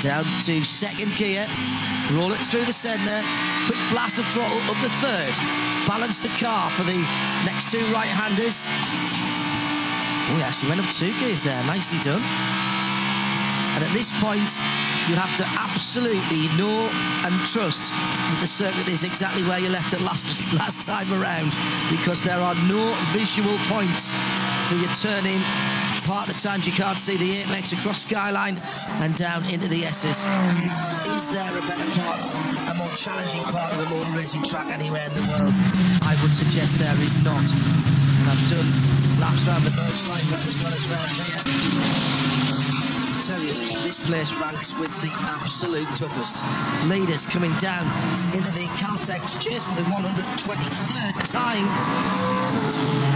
down to second gear, roll it through the centre, quick blast of throttle up the third, balance the car for the next two right-handers. Oh, he actually went up 2 gears there, nicely done. And at this point, you have to absolutely know and trust that the circuit is exactly where you left it last time around, because there are no visual points for your turn-in. Part of the times you can't see the Apex across Skyline and down into the S's. Is there a better part, a more challenging part of a motor racing track anywhere in the world? I would suggest there is not. And I've done laps around the nose like that as well as round here. I tell you, this place ranks with the absolute toughest. Leaders coming down into the Caltex chase for the 123rd time.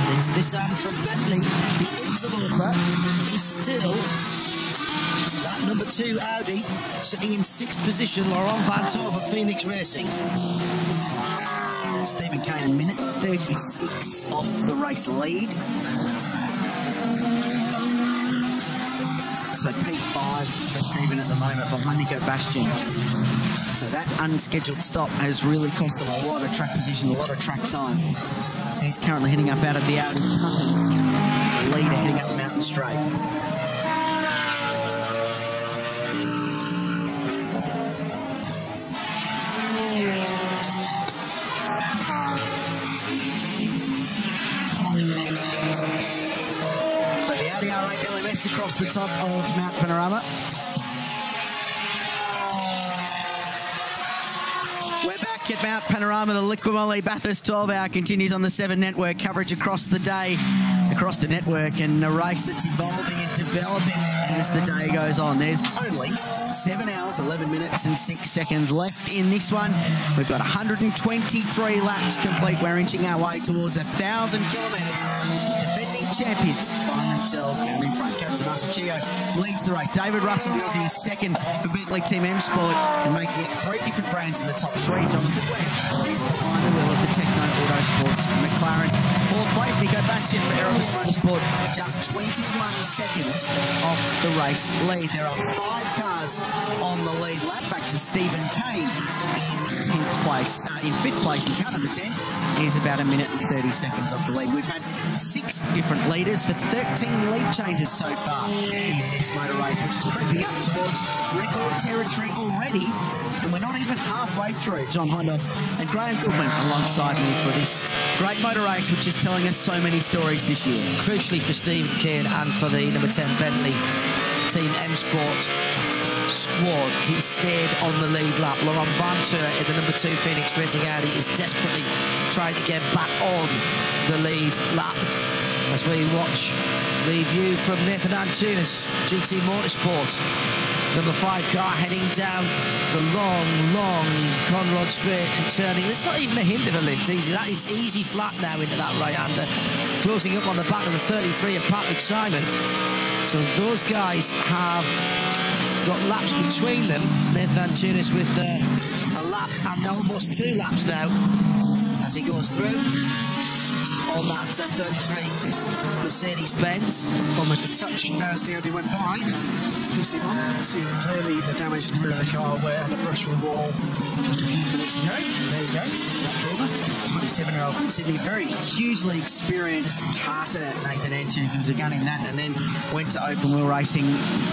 And it's Nissan from Bentley. The Interloper is still that number 2 Audi, sitting in 6th position. Laurent Vantour for Phoenix Racing. Stephen Kane, a minute 36 off the race lead. So P5 for Stephen at the moment behind Nico Bastian. So that unscheduled stop has really cost him a lot of track position, a lot of track time. He's currently heading up out of the Audi cutting. Leader heading up Mountain Straight. So the Audi R8 LMS across the top of Mount Panorama. We're back at Mount Panorama. The Liquimoli Bathurst 12-hour continues on the 7 network. Coverage across the day, across the network, and a race that's evolving and developing as the day goes on. There's only 7 hours, 11 minutes and 6 seconds left in this one. We've got 123 laps complete. We're inching our way towards 1,000 kilometres. Defending champions find themselves out in front. Katsumasa Chio leads the race. David Russell is in second for Bentley Team M Sport and making it 3 different brands in the top 3. Jonathan Webb is behind the wheel of the Techno Autosports McLaren. 4th place, Nico Bastian for Erebus Motorsport, just 21 seconds off the race lead. There are 5 cars on the lead lap, back to Stephen Kane in 10th place. In 5th place, in car number 10 is about 1 minute and 30 seconds off the lead. We've had 6 different leaders for 13 lead changes so far in this motor race, which is creeping up towards record territory already, and we're not even halfway through. John Hindoff and Graham Goodman alongside me for this great motor race, which is telling us so many stories this year. Crucially for Stephen Kane and for the number 10 Bentley Team M Sport squad, he stayed on the lead lap. Laurent Vantour in the number 2 Phoenix Racing Audi is desperately trying to get back on the lead lap. as we watch the view from Nathan Antunes, GT Motorsport. Number 5 car heading down the long Conrod straight and turning. There's not even a hint of a lift easy. That is easy flat now into that right-hander. Closing up on the back of the 33 of Pat McSimon. So those guys have got laps between them. Nathan Antunes with a lap and almost 2 laps now as he goes through on that 33 Mercedes-Benz. Almost a touch as the Audi went by. See clearly the damage to the rear of the car where it had a brush with the wall just a few minutes ago. There you go, that corner. 27-year-old from Sydney, very hugely experienced karter, Nathan Antunes, was again in that, and then went to open wheel racing,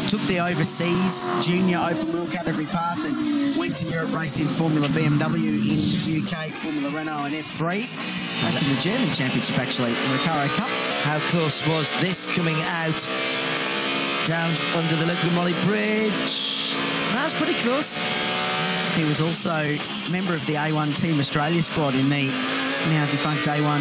took the overseas junior open wheel category path and went to Europe, raced in Formula BMW in UK, Formula Renault and F3. Raced in the German Championship actually, the Recaro Cup. How close was this coming out down under the Liquid Moly Bridge? That was pretty close. He was also a member of the A1 Team Australia squad in the now defunct A1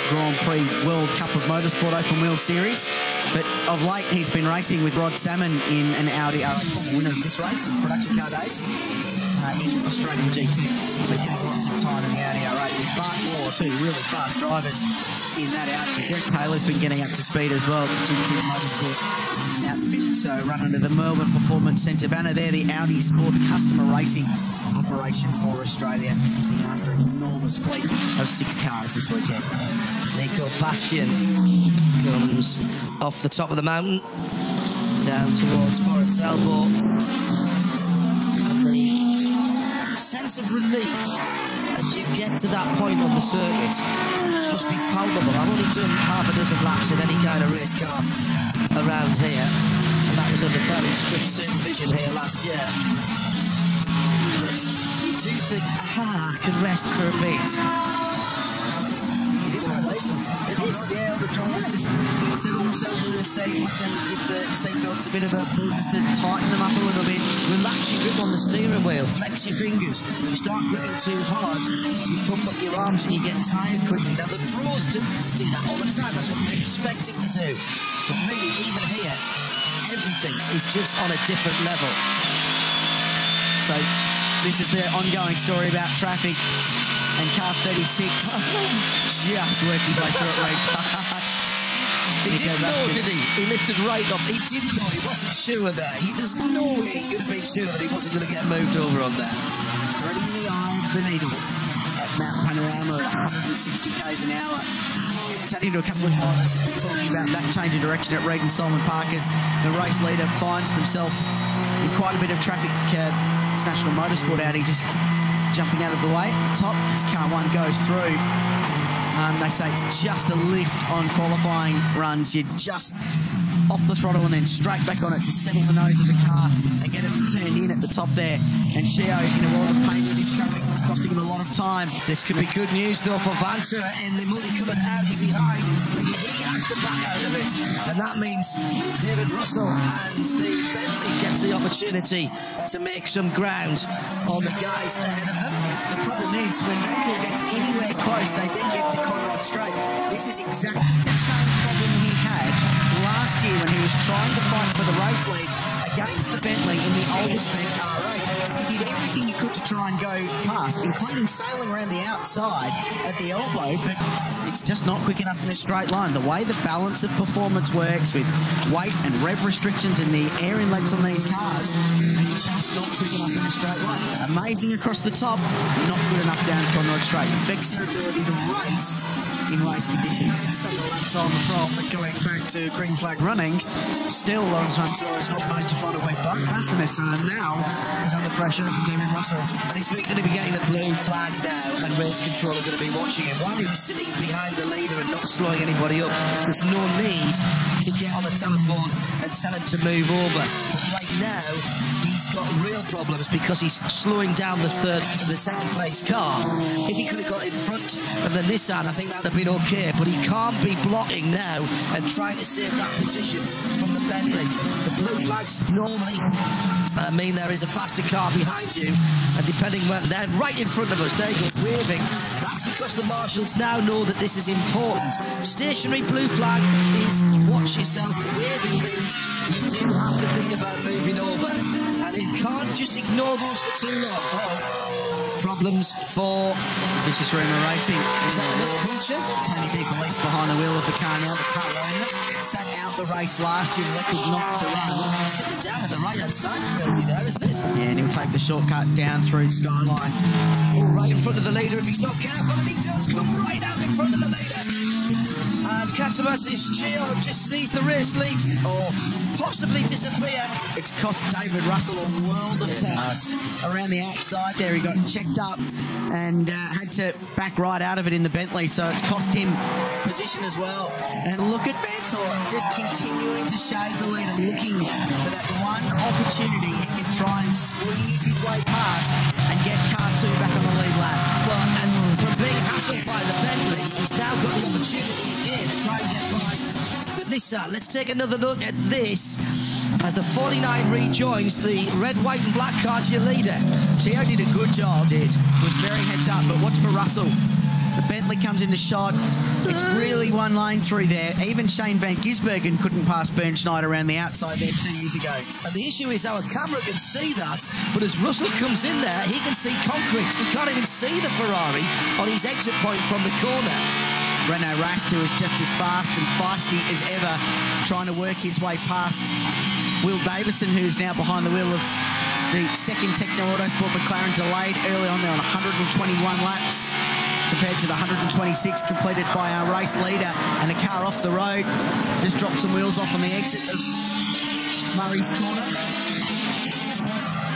Grand Prix World Cup of Motorsport Open Wheel Series. But of late, he's been racing with Rod Salmon in an Audi R8, winner of this race, production car days, in Australian GT. So getting lots of time in the Audi R8 with Bart Moore, 2 really fast drivers in that Audi. Greg Taylor's been getting up to speed as well, the GT Motorsport outfit. So run under the Melbourne Performance Centre banner there, the Audi Sport customer racing operation for Australia, after an enormous fleet of 6 cars this weekend. Nico Bastian comes off the top of the mountain down towards Forest Selborg. And the sense of relief as you get to that point on the circuit must be palpable. I've only done half a dozen laps in any kind of race car around here, and that was under fairly strict supervision here last year. But you do think, I can rest for a bit. It is unpleasant. It is, yeah, the drivers just settle themselves in the seat, often give the seat belts a bit of a pull just to tighten them up a little bit. Relax your grip on the steering wheel, flex your fingers. If you start gripping too hard, you pump up your arms and you get tired quickly. Now the pros do that all the time, that's what they're expecting to do. But really, even here, everything is just on a different level. So this is the ongoing story about traffic, and car 36 just worked his way through it right past. He didn't know, did he? He lifted right off. He didn't know. He wasn't sure there. There's no way he could have been sure that he wasn't going to get moved over on that. Threading the eye of the needle at Mount Panorama at 160 k's an hour. Chatting to a couple of drivers, talking about that change of direction at Reed and Solomon Park as the race leader finds himself in quite a bit of traffic. International Motorsport Audi just jumping out of the way. At the top, as car 1 goes through. They say it's just a lift on qualifying runs. You're just off the throttle and then straight back on it to settle the nose of the car and get it turned in at the top there. And Chio in a world of pain with this traffic, it's costing him a lot of time. This could be good news though for Vanter in the multicoloured Audi behind. He has to back out of it, and that means David Russell and the Bentley gets the opportunity to make some ground on the guys ahead of them. The problem is when Vettel gets anywhere close, they then get to Conrod Straight. This is exactly the same problem he had last year when he was trying to fight for the race lead against the Bentley in the older spec R8. He did everything he could to try and go past, including sailing around the outside at the elbow, but it's just not quick enough in a straight line. The way the balance of performance works with weight and rev restrictions and the air inlet on these cars, it's just not quick enough in a straight line. Amazing across the top, not good enough down Conrod Straight. Affects their ability to race in race conditions. So that's on from going back to green flag running. Still, Lawrence Vantore has not managed to find a way back past the Nissan, and now is under pressure from David Russell. And he's going to be getting the blue flag now, and race control are going to be watching him. While he was sitting behind the leader and not slowing anybody up, there's no need to get on the telephone and tell him to move over. But right now, he's got real problems because he's slowing down the second place car. If he could have got in front of the Nissan, I think that would have been okay, but he can't be blocking now and trying to save that position from the Bentley. The blue flags normally mean there is a faster car behind you, and depending when they're right in front of us, they go waving. That's That's because the marshals now know that this is important. Stationary blue flag is watch yourself, waving limbs. You do have to think about moving over, and you can't just ignore those for too long. Problems for Vicious Rumour Racing. Is that a little puncture? Tony D. Felice behind the wheel of the car now. The car owner sat out the race last year, elected not to run. Sitting down at the right-hand side, crazy there, isn't it? Yeah, and he'll take the shortcut down through Skyline. Right in front of the leader if he's not careful, and he does come right out in front of the leader. And Katsuma's Gio just sees the race lead, or possibly disappear. It's cost David Russell a world of time. Around the outside there, he got checked up and had to back right out of it in the Bentley, so it's cost him position as well. And look at Vantor just continuing to shade the leader, looking for that one opportunity he can try and squeeze his way past and get car 2 back on the lead lap. Well, and from being hassled by the Bentley, he's now got the opportunity again to try and get by the Nissan. Let's take another look at this as the 49 rejoins the red, white and black Cartier leader. Gio did a good job, was very heads up, but watch for Russell. The Bentley comes into shot. It's really one lane through there. Even Shane Van Gisbergen couldn't pass Bernschneider around the outside there 2 years ago. And the issue is our camera can see that, but as Russell comes in there, he can see concrete. He can't even see the Ferrari on his exit point from the corner. Renault Rast, who is just as fast and feisty as ever, trying to work his way past Will Davison, who's now behind the wheel of the second Techno Autosport McLaren, delayed early on there on 121 laps compared to the 126 completed by our race leader, and a car off the road just dropped some wheels off on the exit of Murray's corner.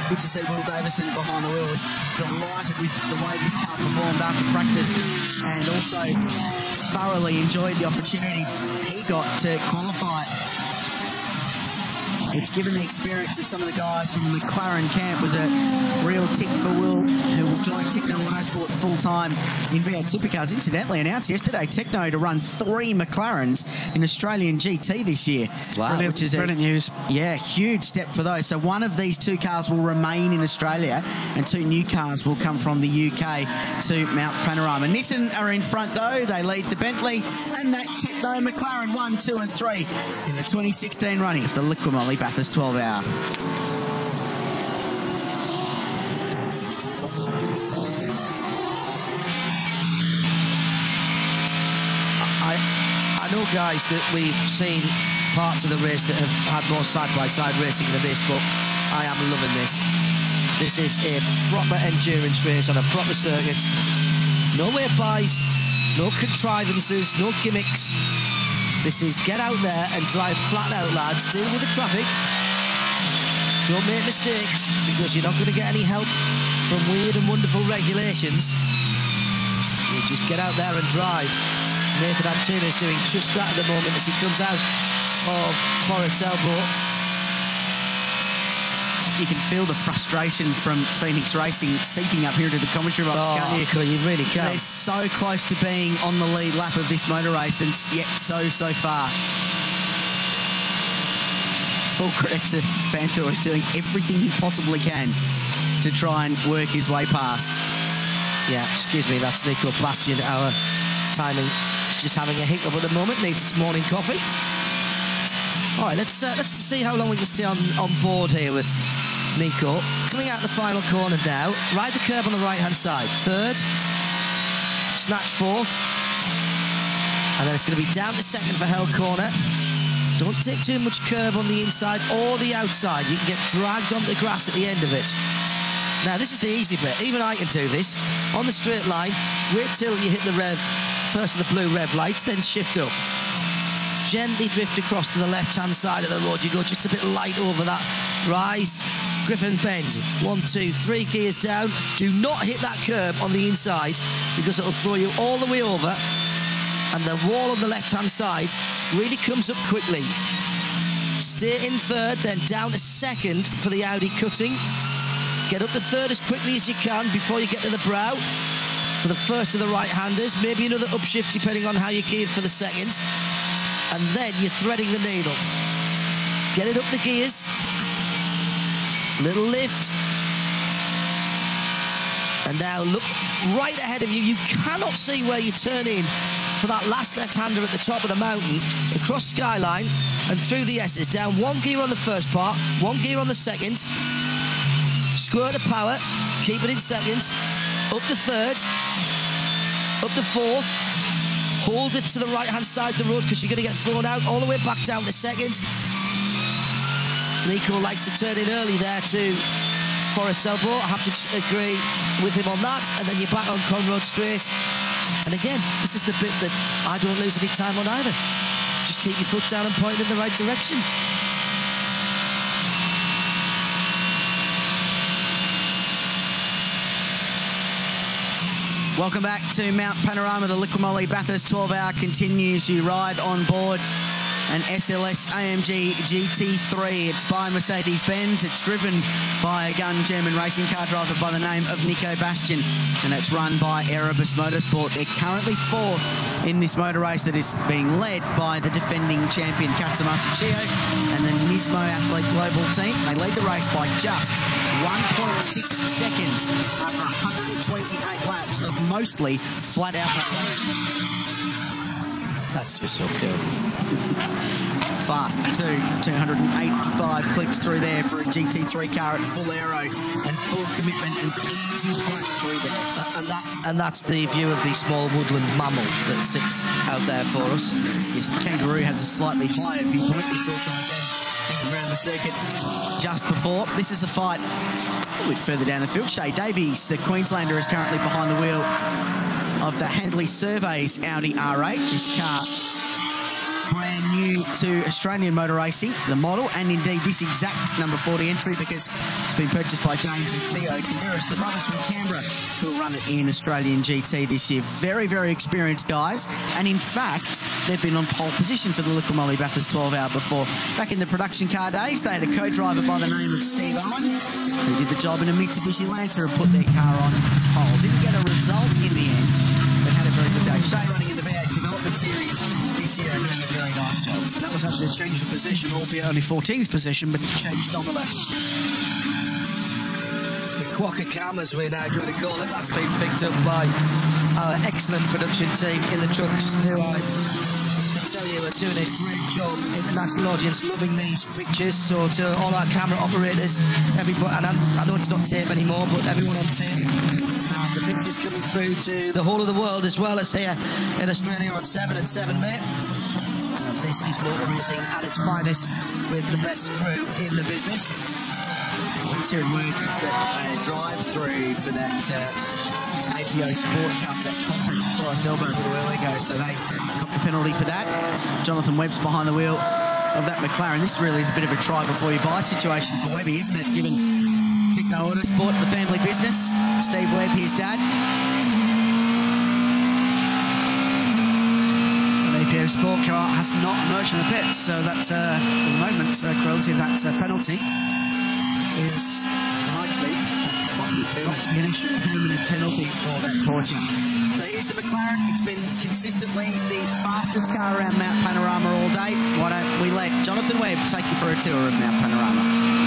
Good to see Will Davison behind the wheel. Was delighted with the way this car performed after practice, and also thoroughly enjoyed the opportunity he got to qualify, which, given the experience of some of the guys from the McLaren camp, was a real tick for Will, who will join Techno Autosport full-time in V8 Supercars. Incidentally, announced yesterday Techno to run 3 McLarens in Australian GT this year. Wow, which is brilliant news. Yeah, huge step for those. So one of these 2 cars will remain in Australia, and 2 new cars will come from the UK to Mount Panorama. Nissan are in front, though. They lead the Bentley, and that Techno McLaren 1, 2 and 3 in the 2016 running of the Liquimolly Bathurst 12 Hour. I know, guys, that we've seen parts of the race that have had more side-by-side racing than this, but I am loving this. This is a proper endurance race on a proper circuit. No way-bys, no contrivances, no gimmicks. This is get out there and drive flat out, lads. Deal with the traffic. Don't make mistakes, because you're not going to get any help from weird and wonderful regulations. You just get out there and drive. Nathan Antuna is doing just that at the moment as he comes out of Forest's elbow. You can feel the frustration from Phoenix Racing seeping up here to the commentary box, can't you? You really can. They're so close to being on the lead lap of this motor race, and yet so far. Full credit to Fantor, is doing everything he possibly can to try and work his way past. Yeah, excuse me, that's Nico Bastian. Our timing is just having a hiccup at the moment, needs its morning coffee. All right, let's see how long we can stay on board here with Nico. Coming out the final corner now, ride the curb on the right-hand side. 3rd, snatch 4th, and then it's going to be down to 2nd for Hell Corner. Don't take too much curb on the inside or the outside. You can get dragged on the grass at the end of it. Now, this is the easy bit. Even I can do this. On the straight line, wait till you hit the rev, first of the blue rev lights, then shift up. Gently drift across to the left-hand side of the road. You go just a bit light over that rise. Griffin bend. 1, 2, 3 gears down. Do not hit that curb on the inside, because it'll throw you all the way over. And the wall on the left-hand side really comes up quickly. Stay in 3rd, then down to 2nd for the Audi cutting. Get up to 3rd as quickly as you can before you get to the brow for the first of the right-handers. Maybe another upshift depending on how you're geared for the 2nd. And then you're threading the needle. Get it up the gears. Little lift. And now look right ahead of you. You cannot see where you turn in for that last left-hander at the top of the mountain, across Skyline and through the S's. Down 1 gear on the first part, 1 gear on the second. Squirt of power, keep it in second. Up to third, up to fourth. Hold it to the right-hand side of the road because you're going to get thrown out. All the way back down to second. Nico likes to turn in early there to Forest Selbo. I have to agree with him on that. And then you're back on Conroad Straight. And again, this is the bit that I don't lose any time on either. Just keep your foot down and point in the right direction. Welcome back to Mount Panorama. The Liquimoli Bathurst 12-hour continues. You ride on board an SLS AMG GT3. It's by Mercedes-Benz. It's driven by a gun German racing car driver by the name of Nico Bastian, and it's run by Erebus Motorsport. They're currently fourth in this motor race that is being led by the defending champion Katsumasa Chiyo and the Nismo Athlete Global team. They lead the race by just 1.6 seconds after 128 laps of mostly flat-out racing. That's just so cool. Fast too. 285 clicks through there for a GT3 car at full aero and full commitment and easy flat through there. And that's the view of the small woodland mammal that sits out there for us. Yes, the kangaroo has a slightly higher viewpoint. We saw some again around the circuit just before. This is a fight a little bit further down the field. Shay Davies, the Queenslander, is currently behind the wheel of the Handley Surveys Audi R8. This car brand new to Australian motor racing, the model, and indeed this exact number 40 entry, because it's been purchased by James and Theo Camiris, the brothers from Canberra, who will run it in Australian GT this year. Very, very experienced guys, and in fact, they've been on pole position for the Liquimoli Bathurst 12-hour before. Back in the production car days, they had a co-driver by the name of Steve Owen, who did the job in a Mitsubishi Lancer and put their car on pole. Didn't get a result in the end, but had a very good day. Shay running in the V8 Development Series this year and doing a very nice job. And that was actually a change of position, albeit only 14th position, but changed nonetheless. The Quokka Cam, as we're now going to call it, that's been picked up by our excellent production team in the trucks, who I can tell you are doing a great job. International audience loving these pictures. So to all our camera operators, everybody, and I know it's not tape anymore, but everyone on tape. The pictures coming through to the whole of the world, as well as here in Australia on 7 and 7 May. And this is motor racing at its finest with the best crew in the business. It's here in Wood that drive through for that APO Sport Cup, that contact Forest Elbow a little while ago, so they got the penalty for that. Jonathan Webb's behind the wheel of that McLaren. This really is a bit of a try before you buy situation for Webby, isn't it? Given Techno Autosport, the family business. Steve Webb, his dad. The APO Sport Car has not emerged from the pits, so that, at the moment, Quality, that penalty is likely not to be an issue. Permanent penalty for that Porsche. So here's the McLaren. It's been consistently the fastest car around Mount Panorama all day. Why don't we let Jonathan Webb take you for a tour of Mount Panorama?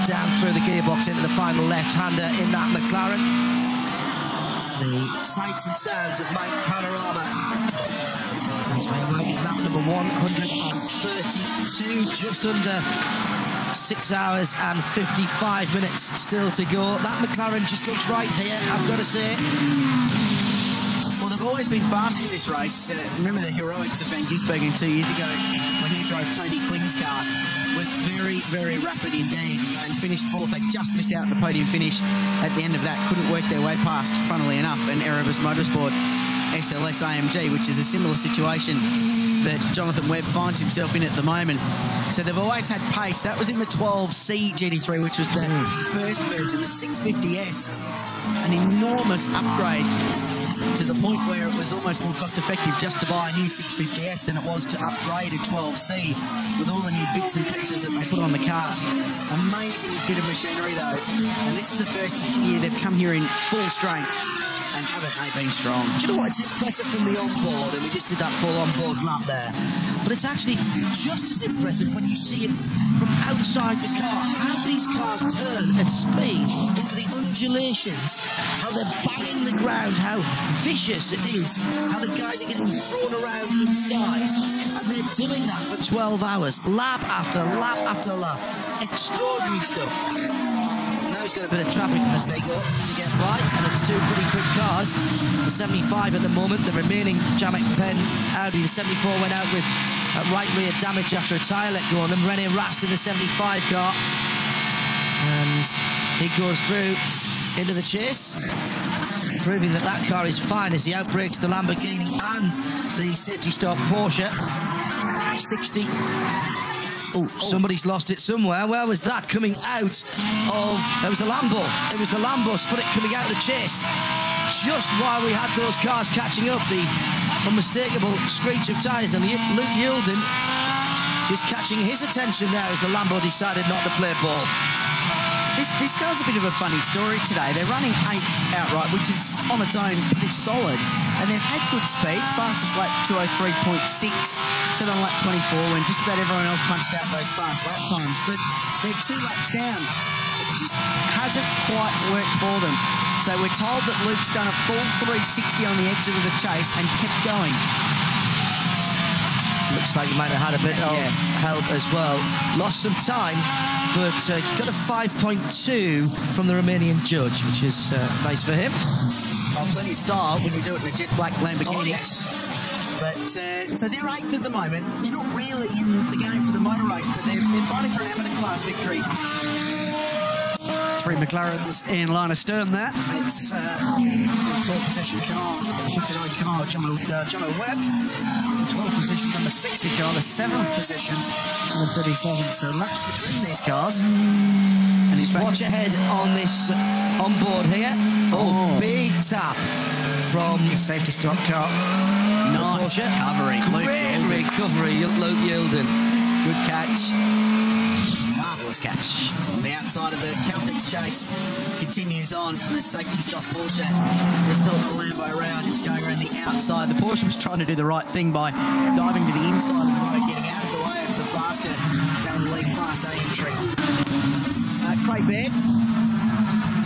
down through the gearbox into the final left-hander in that McLaren. The sights and sounds of Mount Panorama. That's where we're making lap number 132, just under 6 hours and 55 minutes still to go. That McLaren just looks right here, I've got to say. Well, they've always been fast in this race. Remember the heroics of Van Gisbergen 2 years ago when he drove Tony Quinn's car. Was very, very rapid indeed and finished fourth. They just missed out on the podium finish at the end of that. Couldn't work their way past, funnily enough, an Erebus Motorsport SLS AMG, which is a similar situation that Jonathan Webb finds himself in at the moment. So they've always had pace. That was in the 12C GT3, which was the first version, the 650S. An enormous upgrade to the point where it was almost more cost effective just to buy a new 650S than it was to upgrade a 12C with all the new bits and pieces that they put on the car. Amazing bit of machinery though, and this is the first year they've come here in full strength and haven't they been strong. Do you know what, it's impressive from the onboard, and we just did that full onboard lap there, but it's actually just as impressive when you see it from outside the car, how these cars turn at speed into the undulations, how they're banging the ground, how vicious it is, how the guys are getting thrown around inside, and they're doing that for 12 hours, lap after lap after lap. Extraordinary stuff. Now he's got a bit of traffic as they go to get by, and it's two pretty quick cars. The 75 at the moment, the remaining Jamek Ben Audi, the 74 went out with right rear damage after a tyre let go on them. René Rast in the 75 car, and he goes through into the chase, proving that that car is fine as he outbreaks the Lamborghini and the safety stop Porsche. 60. Oh, somebody's lost it somewhere. Where was that coming out of? It was the Lambo. It was the Lambo Sputnik coming out of the chase. Just while we had those cars catching up, the unmistakable screech of tyres, and Luke Yilden just catching his attention there as the Lambo decided not to play ball. This car's a bit of a funny story today. They're running 8th outright, which is on its own pretty solid, and they've had good speed. Fastest lap 203.6, set on lap 24 when just about everyone else punched out those fast lap times, but they're 2 laps down. It just hasn't quite worked for them. So we're told that Luke's done a full 360 on the exit of the chase and kept going. Looks like he might have had a bit of help as well. Lost some time, but got a 5.2 from the Romanian judge, which is nice for him. Oh, plenty of style when you do it in a jet black Lamborghini. Oh, yes. But, so they're 8th at the moment. They're not really in the game for the motor race, but they're fighting for an amateur class victory. 3 McLarens in line astern there. It's the 4th position car, the 59 car, Jono Webb. The 12th position, number 60 car, the 7th position, number 37. So laps between these cars. And he's watch ahead on this onboard here. Oh, big tap from the safety stop car. Nice recovery. Great recovery, Luke Yilden. Good catch. Marvellous catch. On the outside of the Celtics chase continues on. The safety stop Porsche just held the Lambo around. He was going around the outside. The Porsche was trying to do the right thing by diving to the inside of the road, getting out of the way of the faster down the lead Class A entry. Craig Baird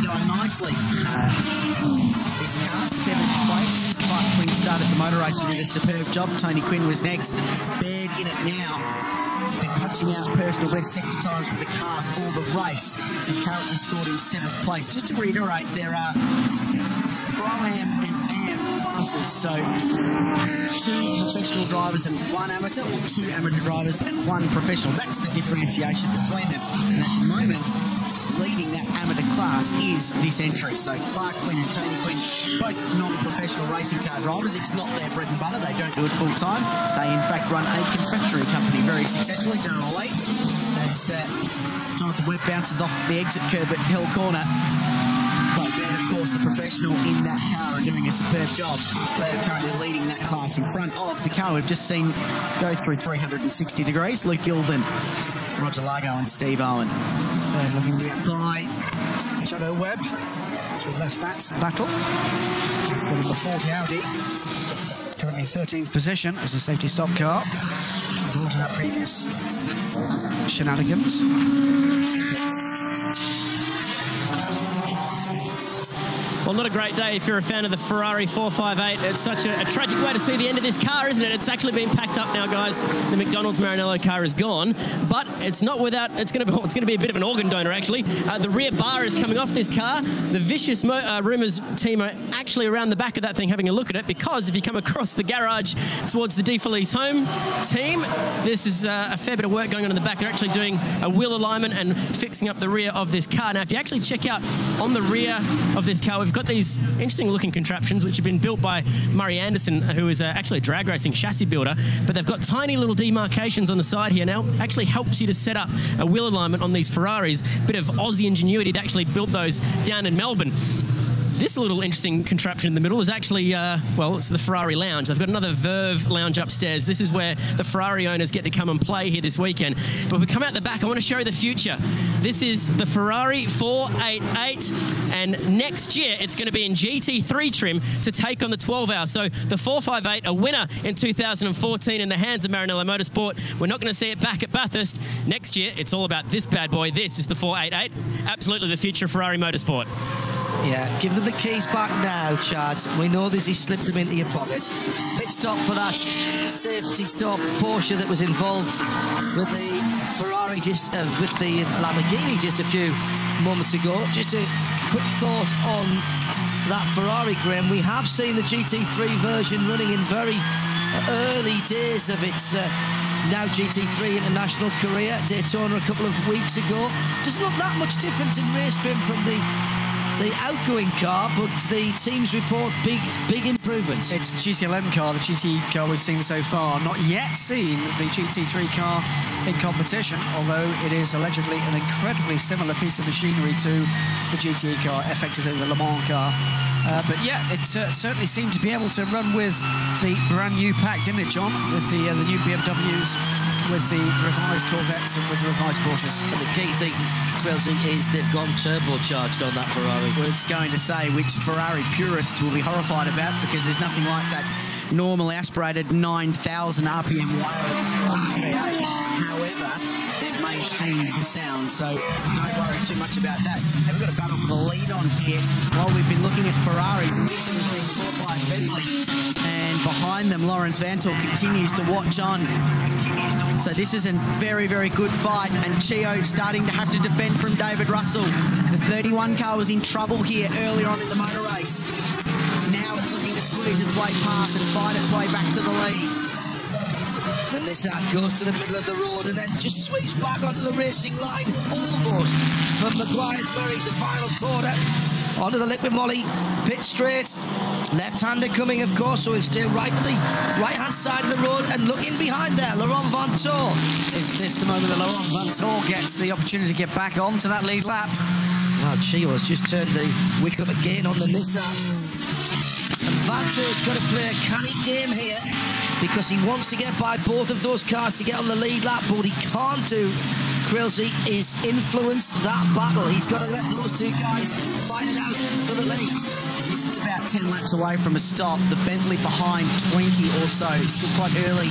going nicely. This car, 7th place. Clark Quinn started the motor race and did a superb job. Tony Quinn was next. Baird in it now. Been punching out personal best sector times for the car for the race, and currently scored in 7th place. Just to reiterate, there are Pro-Am and Am classes, so 2 professional drivers and 1 amateur, or 2 amateur drivers and 1 professional. That's the differentiation between them. And at the moment, leading that amateur class is this entry. So Clark Quinn and Tony Quinn, both non-professional racing car drivers. It's not their bread and butter. They don't do it full time. They in fact run a confectionery company very successfully, done all late. As Jonathan Webb bounces off the exit curb at Hill Corner. Craig Baird, of course, the professional in that car, and doing a superb job. They're currently leading that class in front of the car we've just seen go through 360 degrees. Luke Yilden, Roger Largo and Steve Owen. They're looking to get by Shadow Webb as we left that battle. It's the number 40 Audi, currently 13th position as a safety stop car. With all to that previous shenanigans. Well, not a great day if you're a fan of the Ferrari 458. It's such a tragic way to see the end of this car, isn't it? It's actually been packed up now, guys. The McDonald's Maranello car is gone, but it's not without. It's going to be a bit of an organ donor, actually. The rear bar is coming off this car. The Vicious Rumours team are actually around the back of that thing having a look at it, because if you come across the garage towards the DeFelice home team, this is a fair bit of work going on in the back. They're actually doing a wheel alignment and fixing up the rear of this car. Now, if you actually check out on the rear of this car, we've got these interesting looking contraptions which have been built by Murray Anderson, who is actually a drag racing chassis builder, but they've got tiny little demarcations on the side here. Now, actually helps you to set up a wheel alignment on these Ferraris. Bit of Aussie ingenuity. They actually built those down in Melbourne. This little interesting contraption in the middle is actually, well, it's the Ferrari lounge. They've got another Verve lounge upstairs. This is where the Ferrari owners get to come and play here this weekend. But if we come out the back, I want to show you the future. This is the Ferrari 488, and next year it's going to be in GT3 trim to take on the 12-hour. So the 458, a winner in 2014 in the hands of Maranello Motorsport. We're not going to see it back at Bathurst. Next year, it's all about this bad boy. This is the 488. Absolutely the future of Ferrari Motorsport. Yeah, give them the keys back now, Chad. We know this, he slipped them into your pocket. Pit stop for that safety stop Porsche that was involved with the Ferrari, with the Lamborghini just a few moments ago. Just a quick thought on that Ferrari, Graham. We have seen the GT3 version running in very early days of its now GT3 international career. Daytona a couple of weeks ago. Doesn't look that much difference in race trim from the outgoing car, but the teams report big improvements. It's the GTLM car, the GT car we've seen so far. Not yet seen the GT3 car in competition, although it is allegedly an incredibly similar piece of machinery to the GT car, effectively the Le Mans car. But yeah, it certainly seemed to be able to run with the brand new pack, didn't it, John? With the new BMWs, with the revised Corvettes and with the revised Porsches. And the key thing, Quilty, is they've gone turbocharged on that Ferrari. I was going to say, which Ferrari purists will be horrified about, because there's nothing like that normally aspirated 9,000 RPM whale. However, they've maintained the sound, so don't worry too much about that. And we've got a battle for the lead on here while we've been looking at Ferraris. This has been taught by Bentley, and behind them, Lawrence Vanthoor continues to watch on. So this is a very, very good fight, and Chio starting to have to defend from David Russell. The 31 car was in trouble here earlier on in the motor race. Now it's looking to squeeze its way past and fight its way back to the lead. The Nissan goes to the middle of the road and then just sweeps back onto the racing line, almost from Maguire's Murray's the final quarter. Onto the Liquid Molly, pit straight. Left-hander coming, of course, so he'll stay right to the right-hand side of the road and look in behind there. Laurent Vanthoor. Is this the moment that Laurent Vanthoor gets the opportunity to get back onto that lead lap? Well, Chio has just turned the wick up again on the Nissan. And Vanthoor's got to play a canny game here, because he wants to get by both of those cars to get on the lead lap, but what he can't do, Krilsey, is influence that battle. He's got to let those two guys fight it out for the lead. This is about 10 laps away from a stop. The Bentley behind 20 or so. Still quite early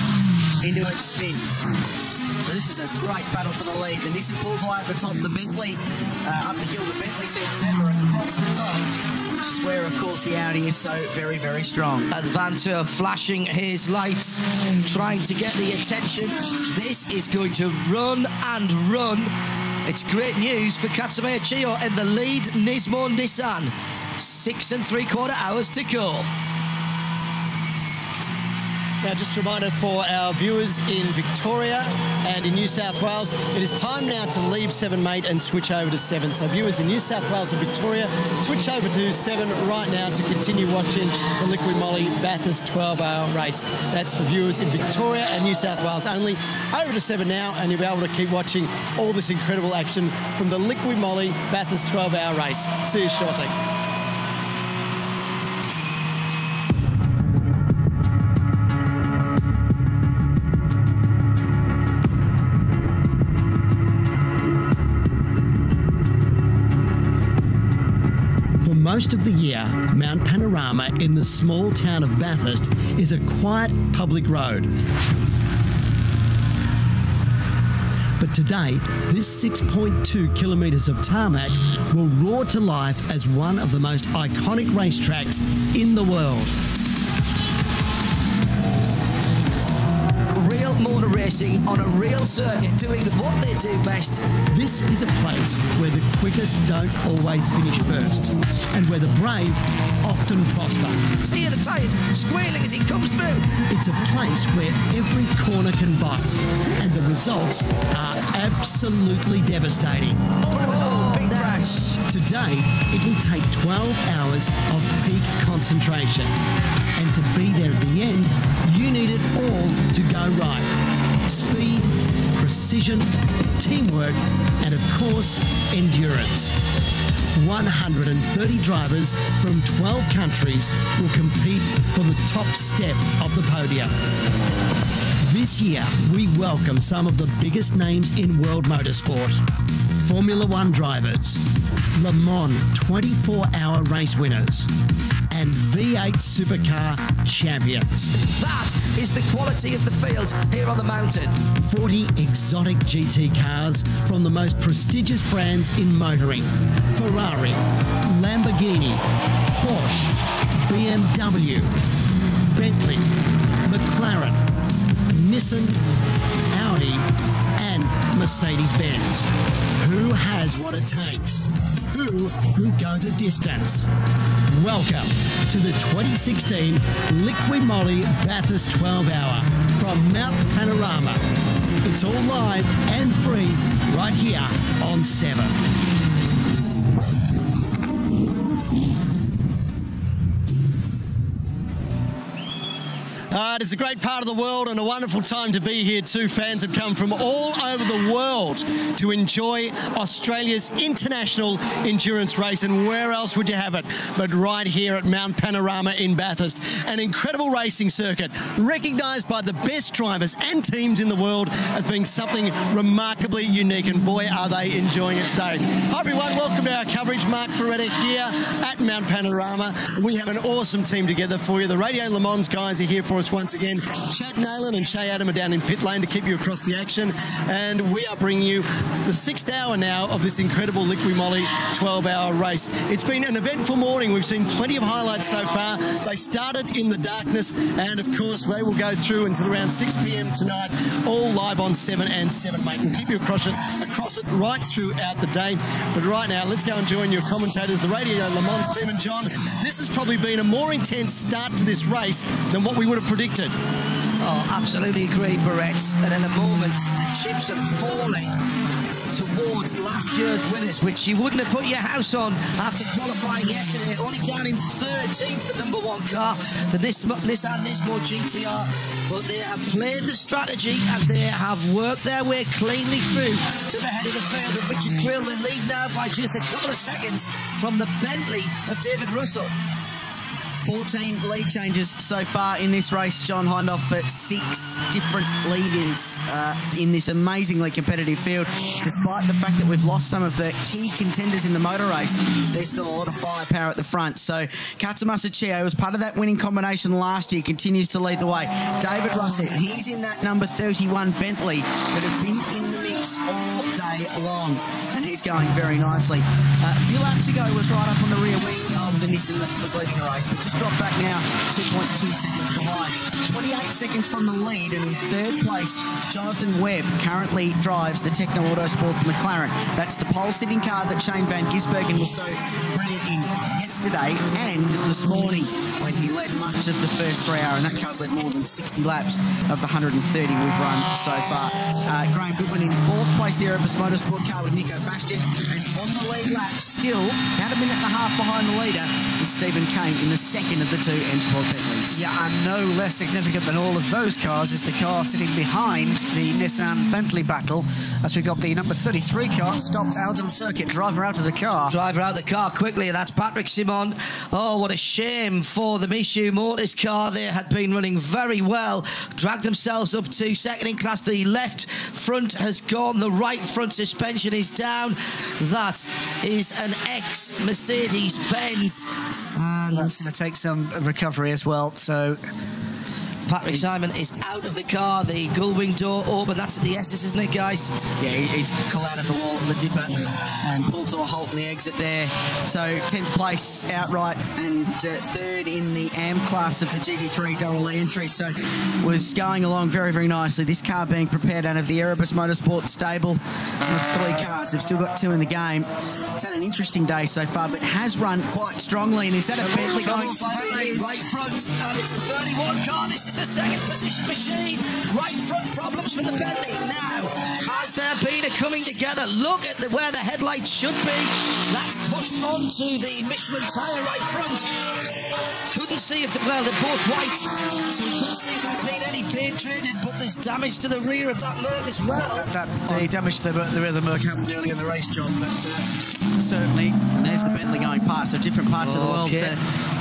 into its stint. So this is a great battle for the lead. The Nissan pulls away at the top. The Bentley up the hill. The Bentley seems never across the top, which is where, of course, the Audi is so very, very strong. And Vanthoor flashing his lights, trying to get the attention. This is going to run and run. It's great news for Katsumeya Chio in the lead, Nismo Nissan. 6 3/4 hours to go. Now, just a reminder for our viewers in Victoria and in New South Wales, it is time now to leave 7 Mate and switch over to 7. So viewers in New South Wales and Victoria, switch over to 7 right now to continue watching the Liquid Molly Bathurst 12-hour race. That's for viewers in Victoria and New South Wales only. Over to 7 now, and you'll be able to keep watching all this incredible action from the Liquid Molly Bathurst 12-hour race. See you shortly. Most of the year, Mount Panorama in the small town of Bathurst is a quiet public road. But today, this 6.2 kilometres of tarmac will roar to life as one of the most iconic racetracks in the world. Real motor racing on a real circuit, doing what they do best. This is a place where the quickest don't always finish first, and where the brave often prosper. Hear the tyres squealing as he comes through. It's a place where every corner can bite, and the results are absolutely devastating. Oh, big crash. Today, it will take 12 hours of peak concentration, and to be there at the end, you need it all to go right. Speed, precision, teamwork, and of course, endurance. 130 drivers from 12 countries will compete for the top step of the podium. This year, we welcome some of the biggest names in world motorsport. Formula One drivers, Le Mans 24-hour race winners, and V8 supercar champions. That is the quality of the field here on the mountain. 40 exotic GT cars from the most prestigious brands in motoring. Ferrari, Lamborghini, Porsche, BMW, Bentley, McLaren, Nissan, Audi, and Mercedes-Benz. Who has what it takes? Who will go the distance? Welcome to the 2016 Liqui Moly Bathurst 12 Hour from Mount Panorama. It's all live and free right here on 7. It is a great part of the world and a wonderful time to be here too. Fans have come from all over the world to enjoy Australia's international endurance race, and where else would you have it but right here at Mount Panorama in Bathurst. An incredible racing circuit recognised by the best drivers and teams in the world as being something remarkably unique, and boy are they enjoying it today. Hi everyone, welcome to our coverage. Mark Beretta here at Mount Panorama. We have an awesome team together for you. The Radio Le Mans guys are here for us once again. Chad Nayland and Shay Adam are down in pit lane to keep you across the action, and we are bringing you the 6th hour now of this incredible Liqui Moly 12-hour race. It's been an eventful morning. We've seen plenty of highlights so far. They started in the darkness, and of course they will go through until around 6 p.m. tonight, all live on 7 and 7, mate. We'll keep you across it right throughout the day. But right now, let's go and join your commentators, the Radio Le Mans team. And John, this has probably been a more intense start to this race than what we would have predicted. Oh, absolutely agree, Barrett. And at the moment, the chips are falling towards last year's winners, which you wouldn't have put your house on after qualifying yesterday. Only down in 13th, the number one car, the Nissan Nismo GTR. But they have played the strategy and they have worked their way cleanly through to the head of the field. And Richard Quill, they lead now by just a couple of seconds from the Bentley of David Russell. 14 lead changes so far in this race, John Hindhoff, for 6 different leaders in this amazingly competitive field. Despite the fact that we've lost some of the key contenders in the motor race, there's still a lot of firepower at the front. So Katsumasa Chio was part of that winning combination last year, continues to lead the way. David Russell, he's in that number 31 Bentley that has been in the mix all day long, and he's going very nicely. A few laps ago was right up on the rear wing of the Nissan that was leading the race, but just dropped back now, 2.2 seconds behind. 28 seconds from the lead, and in third place, Jonathan Webb currently drives the Techno Autosports McLaren. That's the pole-sitting car that Shane Van Gisbergen was so brilliant in yesterday and this morning when he led much of the first 3 hour, and that car's led more than 60 laps of the 130 we've run so far. Graham Goodwin in fourth place there at Erebus Motorsport car with Nico Bastian, and on the lead lap still, about a minute and a half behind the leader, is Stephen Kane in the second of the two M Sport Bentleys. Yeah, and no less significant than all of those cars is the car sitting behind the Nissan Bentley battle, as we got the number 33 car stopped out on circuit. Driver out of the car. Driver out of the car quickly. That's Patrick Simon. Oh, what a shame for the Mishu Motors car. They had been running very well. Dragged themselves up to second in class. The left front has gone. The right front suspension is down. That is an ex-Mercedes-Benz. And that's going to take some recovery as well. So Patrick Simon is out of the car. The gull-wing door open. That's at the S's, isn't it, guys? Yeah, he's come out of the wall at the dipper and pulled to a halt in the exit there. So 10th place outright and 3rd in the AM class of the GT3 Darrell Lee entry. So was going along very, very nicely. This car being prepared out of the Erebus Motorsport stable with 3 cars. They've still got 2 in the game. It's had an interesting day so far, but has run quite strongly. And is that a Bentley going? Right front, and it's the 31 car. This is the second position machine. Right front problems for the Bentley. Now, has there been a coming together? Look at where the headlights should be. That's pushed onto the Michelin tyre right front. Couldn't see if they're both white, so we couldn't see if there's been any paint traded, but there's damage to the rear of that Merc as well. The damage to the rear of the Merc happened early in the race, John, but certainly. There's the Bentley going past, so different parts of the world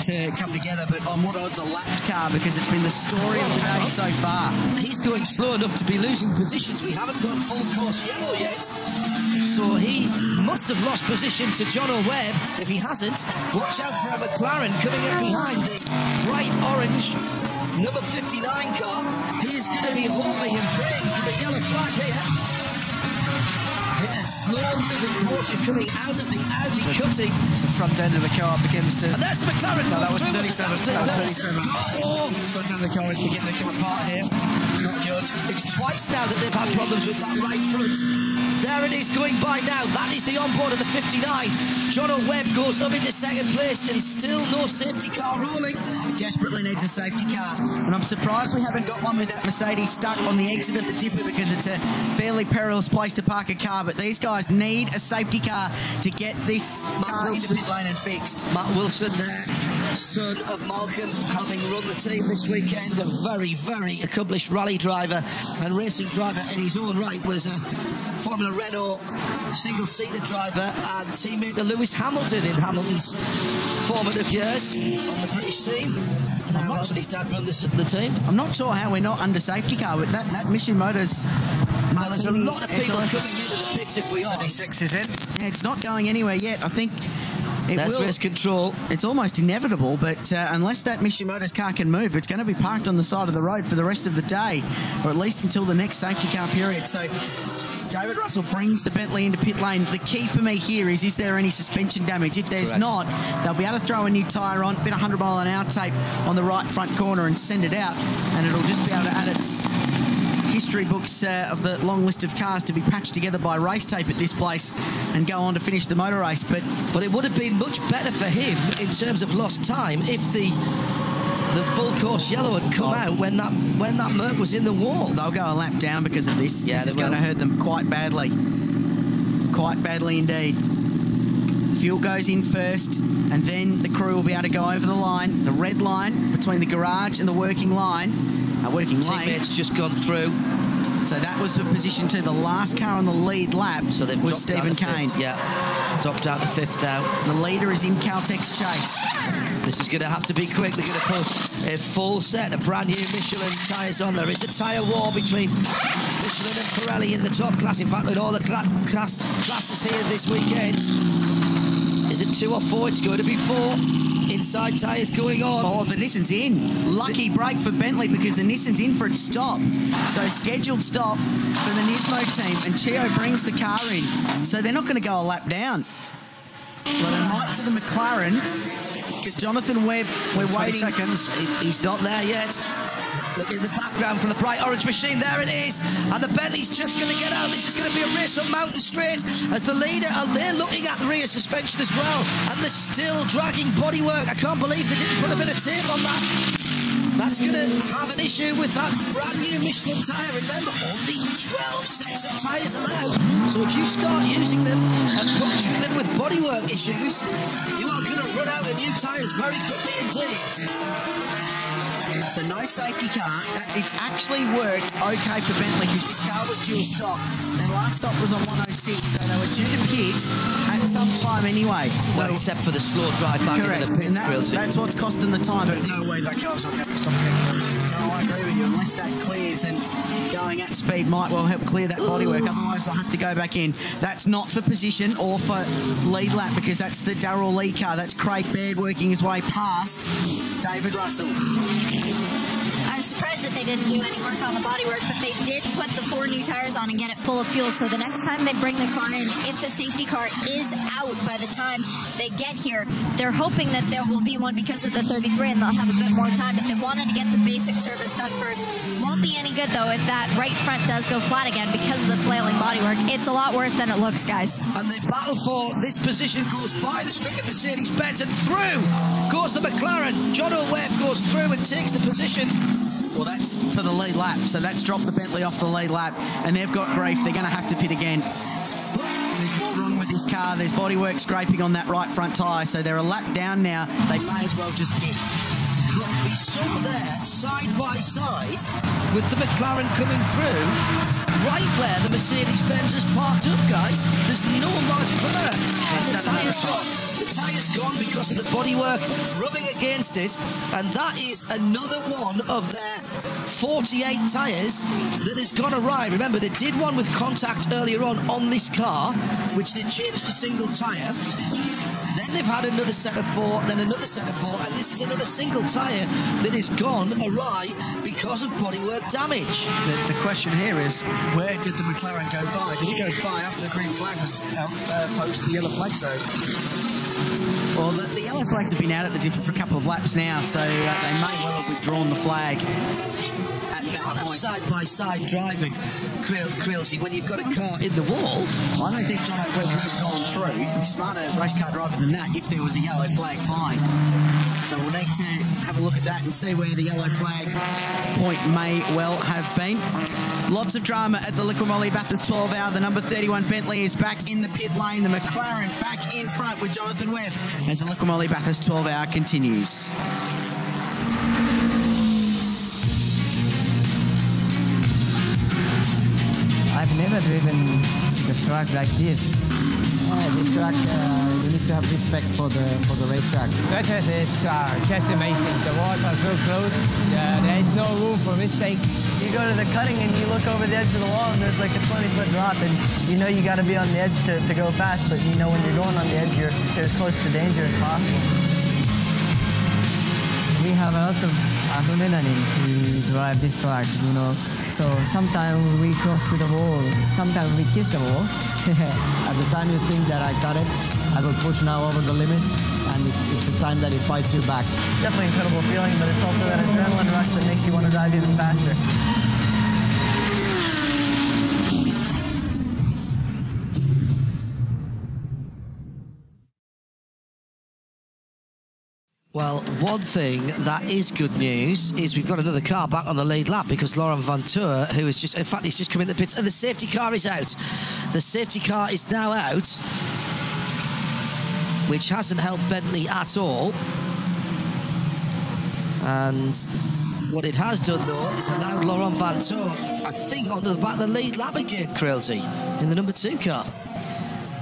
to come together, but on what odds a lapped car, because it's been the story of the day so far. He's going slow enough to be losing positions. We haven't got full course yellow yet, so he must have lost position to John O'Webb. If he hasn't, watch out for a McLaren coming up behind the bright orange number 59 car. He is going to be hoping and praying for the yellow flag here. A slow-moving Porsche coming out of the Audi cutting. It's the front end of the car begins to... And there's the McLaren. No, that was 37. That was 37. Oh, front end of the car is beginning to come apart here. Not good. It's twice now that they've had problems with that right front. There it is going by now. That is the onboard of the 59. John O'Webb goes up into second place and still no safety car rolling. Desperately needs a safety car. And I'm surprised we haven't got one with that Mercedes stuck on the exit of the dipper, because it's a fairly perilous place to park a car. But these guys need a safety car to get this car into pit lane and fixed. Matt Wilson there, son of Malcolm, having run the team this weekend. A very, very accomplished rally driver and racing driver in his own right. Was a Formula Renault single-seater driver and teammate to Lewis Hamilton in Hamilton's formative years on the British scene. Now helping his dad run the team. I'm not sure how we're not under safety car with that Mission Motors. Well, there's a lot of people coming into the pits if we are. 36 is in. Yeah, it's not going anywhere yet. I think that's race control. It's almost inevitable, but unless that Mission Motors car can move, it's going to be parked on the side of the road for the rest of the day, or at least until the next safety car period. So David Russell brings the Bentley into pit lane. The key for me here is there any suspension damage? If there's not, they'll be able to throw a new tyre on, a bit of 100-mile-an-hour tape on the right front corner and send it out, and it'll just be able to add its history books of the long list of cars to be patched together by race tape at this place and go on to finish the motor race. But it would have been much better for him in terms of lost time if the full course yellow had come out when that Merc was in the wall. They'll go a lap down because of this. Yeah, this is going to hurt them quite badly. Quite badly indeed. Fuel goes in first, and then the crew will be able to go over the line, the red line between the garage and the working line. Working lane. Teammates just gone through. So that was the position to the last car on the lead lap. So they've was Stephen Kane. Yeah, dropped out the 5th now. The leader is in Caltech's chase. This is going to have to be quick. They're going to put a full set of brand new Michelin tyres on. There is a tyre war between Michelin and Pirelli in the top class. In fact, with all the classes here this weekend. Is it 2 or 4? It's going to be 4. Inside tyres going on. Oh, the Nissan's in. Lucky break for Bentley because the Nissan's in for its stop. So scheduled stop for the Nismo team, and Chio brings the car in. So they're not going to go a lap down. Well, they might to the McLaren because Jonathan Webb, we're waiting. Seconds. He's not there yet. Look in the background from the bright orange machine. There it is. And the Bentley's just going to get out. This is going to be a race up Mountain Straight as the leader, and they're looking at the rear suspension as well. And they're still dragging bodywork. I can't believe they didn't put a bit of tape on that. That's going to have an issue with that brand new Michelin tyre. Remember, only 12 sets of tyres allowed. So if you start using them and puncturing them with bodywork issues, you are going to run out of new tyres very quickly indeed. It's a nice safety car. It's actually worked okay for Bentley because this car was dual stock. Their last stop was on 106, so they were due to pit at some time anyway. Well, except for the slow drive back into the pit. That's what's cost them the time. But no way that car's not going to stop again. No, I agree with you. Unless that clears, and going at speed might well help clear that bodywork. Otherwise, they'll have to go back in. That's not for position or for lead lap because that's the Darrell Lee car. That's Craig Baird working his way past David Russell. surprised that they didn't do any work on the bodywork, but they did put the 4 new tires on and get it full of fuel. So the next time they bring the car in, if the safety car is out by the time they get here, they're hoping that there will be one because of the 33 and they'll have a bit more time. But they wanted to get the basic service done first. Won't be any good though if that right front does go flat again because of the flailing bodywork. It's a lot worse than it looks, guys. And the battle for this position goes by the stricken Mercedes-Benz and through goes the McLaren. John O'Webb goes through and takes the position. Well, that's for the lead lap, so that's dropped the Bentley off the lead lap, and they've got grief. They're going to have to pit again. There's more wrong with this car. There's bodywork scraping on that right front tyre, so they're a lap down now. They may as well just pit. Look, we saw there, side by side, with the McLaren coming through, right where the Mercedes-Benz is parked up, guys. There's no margin for error. The tyre's gone because of the bodywork rubbing against it, and that is another one of their 48 tyres that has gone awry. Remember, they did one with contact earlier on this car, which they changed to single tyre. Then they've had another set of 4, then another set of 4, and this is another single tyre that has gone awry because of bodywork damage. The question here is, where did the McLaren go by? Did it go by after the green flag was posted, the yellow flag zone? Well, the yellow flags have been out at the diff for a couple of laps now, so they may well have withdrawn the flag. Side-by-side driving, Crailsy, when you've got a car in the wall. I don't think John O'Webb would have gone through. He's smarter race car driver than that if there was a yellow flag fine. So we'll need to have a look at that and see where the yellow flag point may well have been. Lots of drama at the Liqui Bathurst 12 hour. The number 31 Bentley is back in the pit lane. The McLaren back in front with Jonathan Webb as the Liqui Bathurst 12 hour continues. I've never driven the track like this. This track, you need to have respect for the racetrack. Bathurst is just amazing. The walls are so close. There is no room for mistake. You go to the cutting and you look over the edge of the wall and there's like a 20-foot drop, and you know you got to be on the edge to go fast, but you know when you're going on the edge, you're as close to danger as possible. We have a lot of adrenaline to drive this track, you know. So sometimes we cross to the wall, sometimes we kiss the wall. At the time you think that I got it, I will push now over the limits, and it's a time that it fights you back. Definitely an incredible feeling, but it's also that adrenaline rush that makes you want to drive even faster. Well, one thing that is good news is we've got another car back on the lead lap because Laurent Vantour, who is just, in fact, he's just come in the pits, and the safety car is out. The safety car is now out, which hasn't helped Bentley at all. And what it has done, though, is allowed Laurent Vantour, I think, onto the back of the lead lap again, Crailsy, in the number 2 car.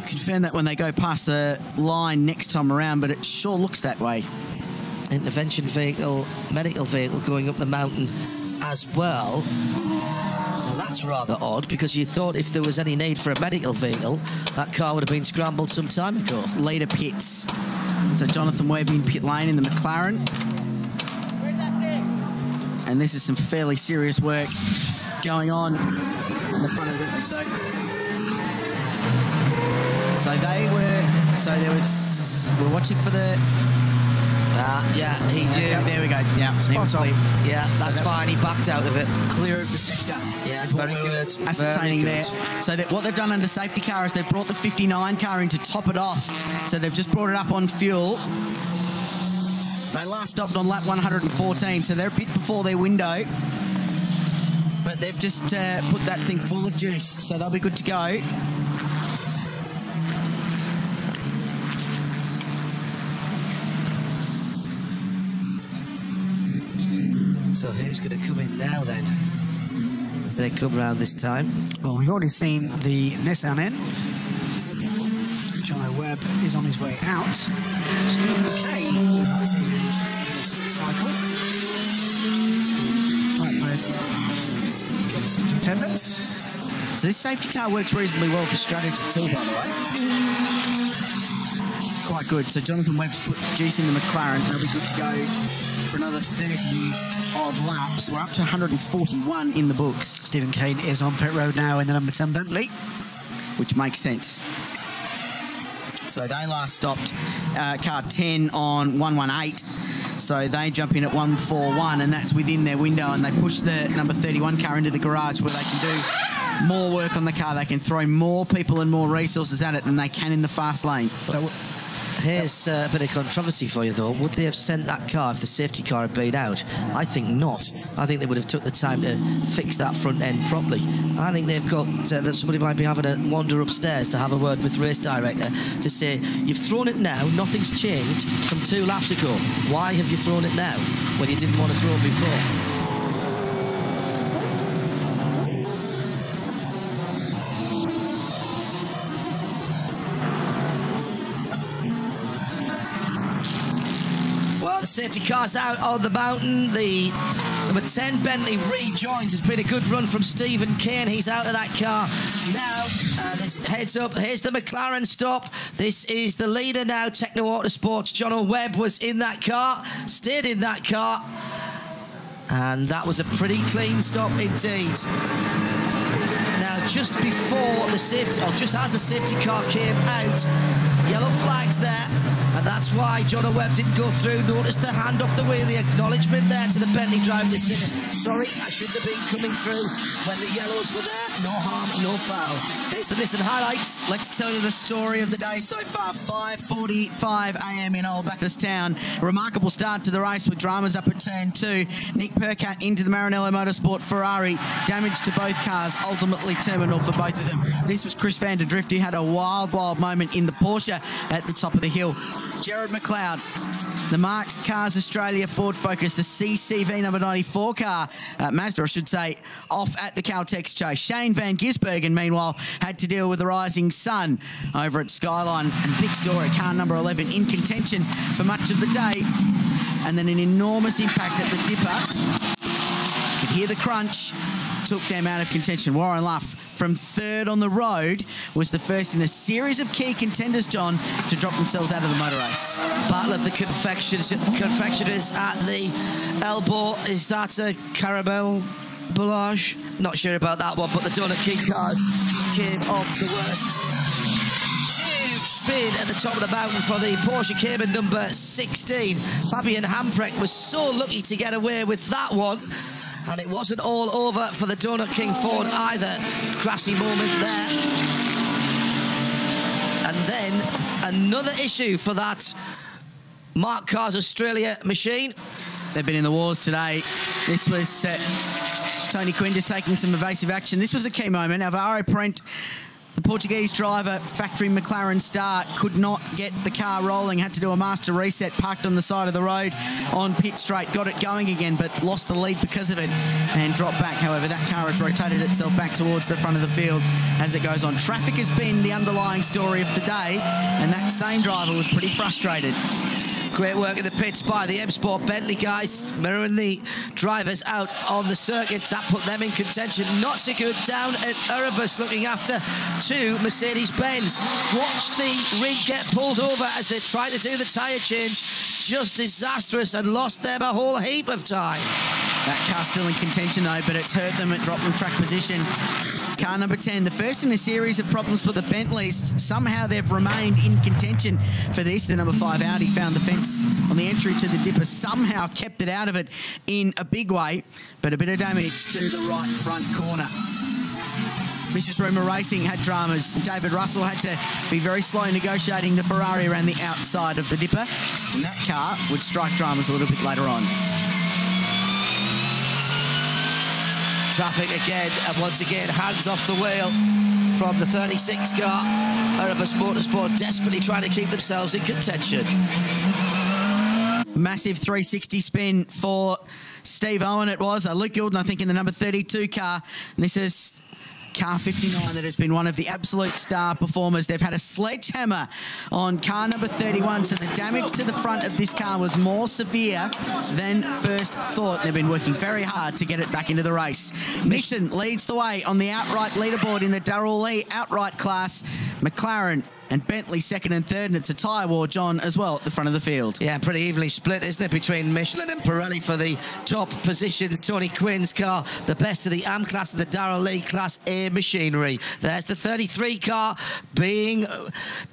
Confirm that when they go past the line next time around, but it sure looks that way. Intervention vehicle, medical vehicle going up the mountain as well. Well, that's rather odd, because you thought if there was any need for a medical vehicle, that car would have been scrambled some time ago. Leader pits. So Jonathan Webb in pit lane in the McLaren. And this is some fairly serious work going on in the front of the Bentley. We're watching for the... yeah, he did. Yeah, there we go. Yeah, spot on. Yeah, that's fine. He backed out of it. Clear of the sector. Yeah, very good. Ascertaining there. So that what they've done under safety car is they've brought the 59 car in to top it off. So they've just brought it up on fuel. They last stopped on lap 114, so they're a bit before their window. But they've just put that thing full of juice, so they'll be good to go. So who's going to come in now then, as they come round this time? Well, we've already seen the Nissan in. John Webb is on his way out. Stephen Kay is in this cycle. As the flatbed gets into attendance. So this safety car works reasonably well for strategy too, by the way. Quite good. So Jonathan Webb's put juice in the McLaren. They'll be good to go for another 30-odd laps. We're up to 141 in the books. Stephen Kane is on pit road now in the number 10 Bentley. Which makes sense. So they last stopped car 10 on 118. So they jump in at 141, and that's within their window, and they push the number 31 car into the garage where they can do more work on the car. They can throw more people and more resources at it than they can in the fast lane. Here's a bit of controversy for you, though. Would they have sent that car if the safety car had been out? I think not. I think they would have took the time to fix that front end properly. I think they've got that somebody might be having to wander upstairs to have a word with race director to say, you've thrown it now, nothing's changed from 2 laps ago. Why have you thrown it now when you didn't want to throw it before? The safety car's out on the mountain. The number 10 Bentley rejoins. It's been a good run from Stephen Kane. He's out of that car now. This heads up. Here's the McLaren stop. This is the leader now, Techno Autosports. John Webb was in that car, stayed in that car, and that was a pretty clean stop indeed. Now, just before the safety, or just as the safety car came out, yellow flags there, and that's why John Webb didn't go through. Notice the hand off the wheel, the acknowledgement there to the Bentley driver. Sorry, I shouldn't have been coming through when the yellows were there. No harm, no foul. Here's the Nissan highlights. Let's tell you the story of the day so far. 5:45 a.m. in Old Bathurst town. A remarkable start to the race with dramas up at turn 2. Nick Percat into the Maranello Motorsport Ferrari. Damage to both cars, ultimately terminal for both of them. This was Chris van der Drift, who had a wild moment in the Porsche at the top of the hill. Jared McLeod, the Mark Cars Australia Ford Focus, the CCV number 94 car, Mazda I should say, off at the Caltex chase. Shane van Gisbergen, meanwhile, had to deal with the rising sun over at Skyline, and big story, car number 11 in contention for much of the day, and then an enormous impact at the dipper. Could hear the crunch, took them out of contention. Warren Luff, from 3rd on the road, was the first in a series of key contenders, John, to drop themselves out of the motor race. Battle of the confectioners at the elbow. Is that a caramel barrage? Not sure about that one, but the Donut King car came off the worst. Huge spin at the top of the mountain for the Porsche Cayman number 16. Fabian Hamprecht was so lucky to get away with that one. And it wasn't all over for the Donut King Ford either. Grassy moment there. And then another issue for that Mark Cars Australia machine. They've been in the wars today. This was Tony Quinn just taking some evasive action. This was a key moment. Alvaro Prent, the Portuguese driver, factory McLaren start, could not get the car rolling, had to do a master reset, parked on the side of the road on pit straight, got it going again, but lost the lead because of it and dropped back. However, that car has rotated itself back towards the front of the field as it goes on. Traffic has been the underlying story of the day, and that same driver was pretty frustrated. Great work in the pits by the M Sport Bentley guys, mirroring the drivers out on the circuit. That put them in contention. Not so good down at Erebus, looking after 2 Mercedes-Benz. Watch the rig get pulled over as they try to do the tyre change. Just disastrous, and lost them a whole heap of time. That car's still in contention though, but it's hurt them. It dropped them track position. Car number 10, the first in a series of problems for the Bentleys. Somehow they've remained in contention for this. The number 5 Audi found the fence on the entry to the dipper, somehow kept it out of it in a big way, but a bit of damage to the right front corner. Vicious Rumour Racing had dramas. David Russell had to be very slow negotiating the Ferrari around the outside of the dipper, and that car would strike dramas a little bit later on. Traffic again, and once again, hands off the wheel from the 36 car. Erebus Motorsport desperately trying to keep themselves in contention. Massive 360 spin for Steve Owen it was. Luke Gilden, I think, in the number 32 car. And this is car 59 that has been one of the absolute star performers. They've had a sledgehammer on car number 31, so the damage to the front of this car was more severe than first thought. They've been working very hard to get it back into the race. Nissan leads the way on the outright leaderboard in the Darrell Lee outright class. McLaren and Bentley second and third, and it's a tyre war, John, as well at the front of the field. Yeah, pretty evenly split, isn't it, between Michelin and Pirelli for the top positions. Tony Quinn's car, the best of the AM class, of the Darrell Lee Class A machinery. There's the 33 car being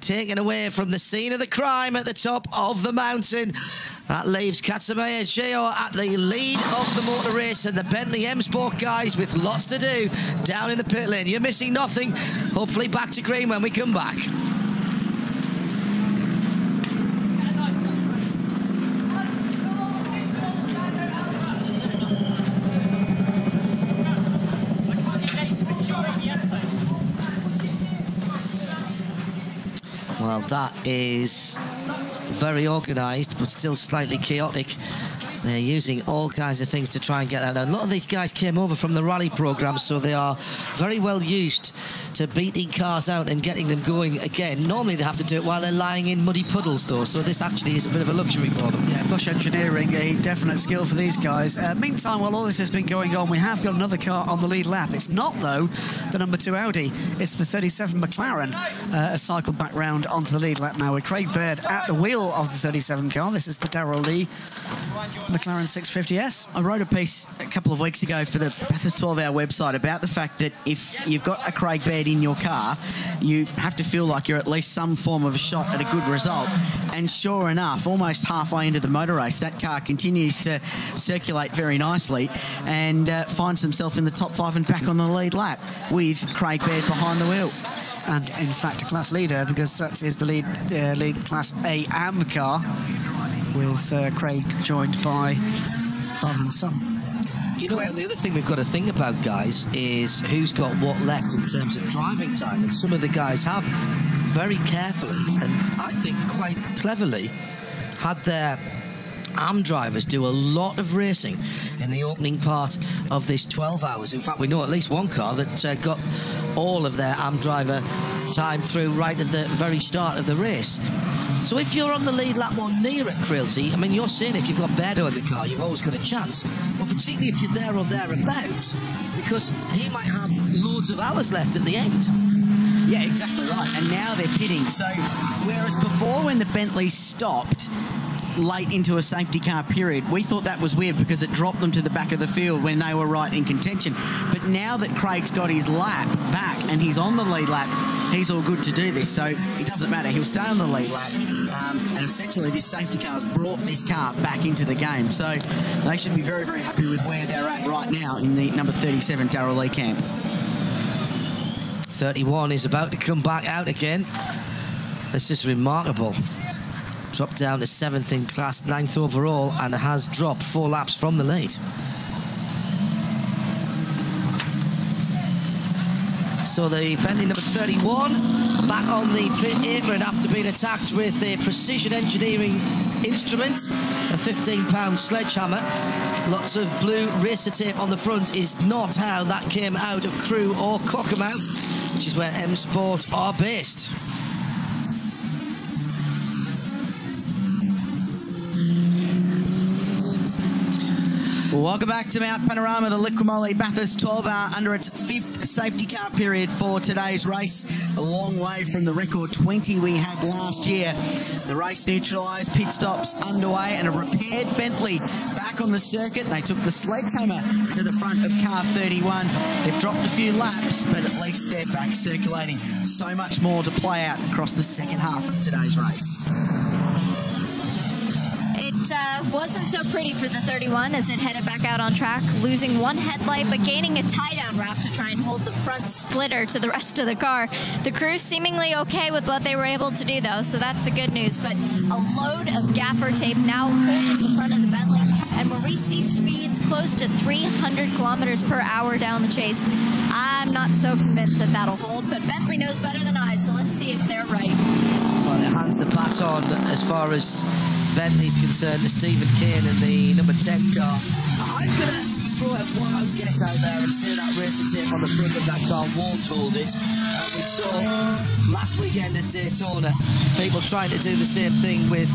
taken away from the scene of the crime at the top of the mountain. That leaves Katsumeya Gio at the lead of the motor race, and the Bentley M Sport guys with lots to do down in the pit lane. You're missing nothing. Hopefully back to green when we come back. Well, that is very organised, but still slightly chaotic. They're using all kinds of things to try and get that down. A lot of these guys came over from the rally programme, so they are very well used to beating cars out and getting them going again. Normally they have to do it while they're lying in muddy puddles, though, so this actually is a bit of a luxury for them. Yeah, Bush engineering, a definite skill for these guys. Meantime, while all this has been going on, we have got another car on the lead lap. It's not, though, the number 2 Audi. It's the 37 McLaren, has cycled back round onto the lead lap now with Craig Baird at the wheel of the 37 car. This is the Darrell Lee McLaren 650S. I wrote a piece a couple of weeks ago for the Bathurst 12-hour website about the fact that if you've got a Craig Baird in your car, you have to feel like you're at least some form of a shot at a good result. And sure enough, almost halfway into the motor race, that car continues to circulate very nicely and finds himself in the top 5 and back on the lead lap with Craig Baird behind the wheel. And in fact a class leader, because that is the lead Class A AM car, with Craig joined by father and son. You know, and the other thing we've got to think about, guys, is who's got what left in terms of driving time. And some of the guys have very carefully, and I think quite cleverly, had their AM drivers do a lot of racing in the opening part of this 12 hours. In fact, we know at least one car that got all of their AM driver time through right at the very start of the race. So if you're on the lead lap or near at Crilsey, I mean, you're saying if you've got Beardo in the car, you've always got a chance. Well, particularly if you're there or thereabouts, because he might have loads of hours left at the end. Yeah, exactly right. And now they're pitting. So whereas before when the Bentley stopped late into a safety car period, we thought that was weird because it dropped them to the back of the field when they were right in contention. But now that Craig's got his lap back and he's on the lead lap, he's all good to do this. So it doesn't matter. He'll stay on the lead lap. And essentially this safety car's brought this car back into the game. So they should be very, very happy with where they're at right now in the number 37 Darrell Lee camp. 31 is about to come back out again. This is remarkable. Dropped down to 7th in class, 9th overall, and has dropped 4 laps from the lead. So the Bentley number 31 back on the pit apron after being attacked with a precision engineering instrument, a 15-pound sledgehammer. Lots of blue racer tape on the front is not how that came out of Crewe or Cockermouth, which is where M Sport are based. Welcome back to Mount Panorama, the Liquimoli Bathurst 12-hour under its 5th safety car period for today's race. A long way from the record 20 we had last year. The race neutralised, pit stops underway, and a repaired Bentley back on the circuit. They took the sledgehammer to the front of car 31. They've dropped a few laps, but at least they're back circulating. So much more to play out across the second half of today's race. It wasn't so pretty for the 31 as it headed back out on track, losing one headlight but gaining a tie-down wrap to try and hold the front splitter to the rest of the car. The crew seemingly okay with what they were able to do, though, so that's the good news. But a load of gaffer tape now holding the front of the Bentley, and where we see speeds close to 300 kilometers per hour down the chase, I'm not so convinced that that'll hold, but Bentley knows better than I, so let's see if they're right. Well, it hands the baton as far as Bentley's concerned to Stephen Kane in the number 10 car. I'm going to throw a wild guess out there and say that racer tape on the front of that car won't hold it. We saw last weekend at Daytona people trying to do the same thing with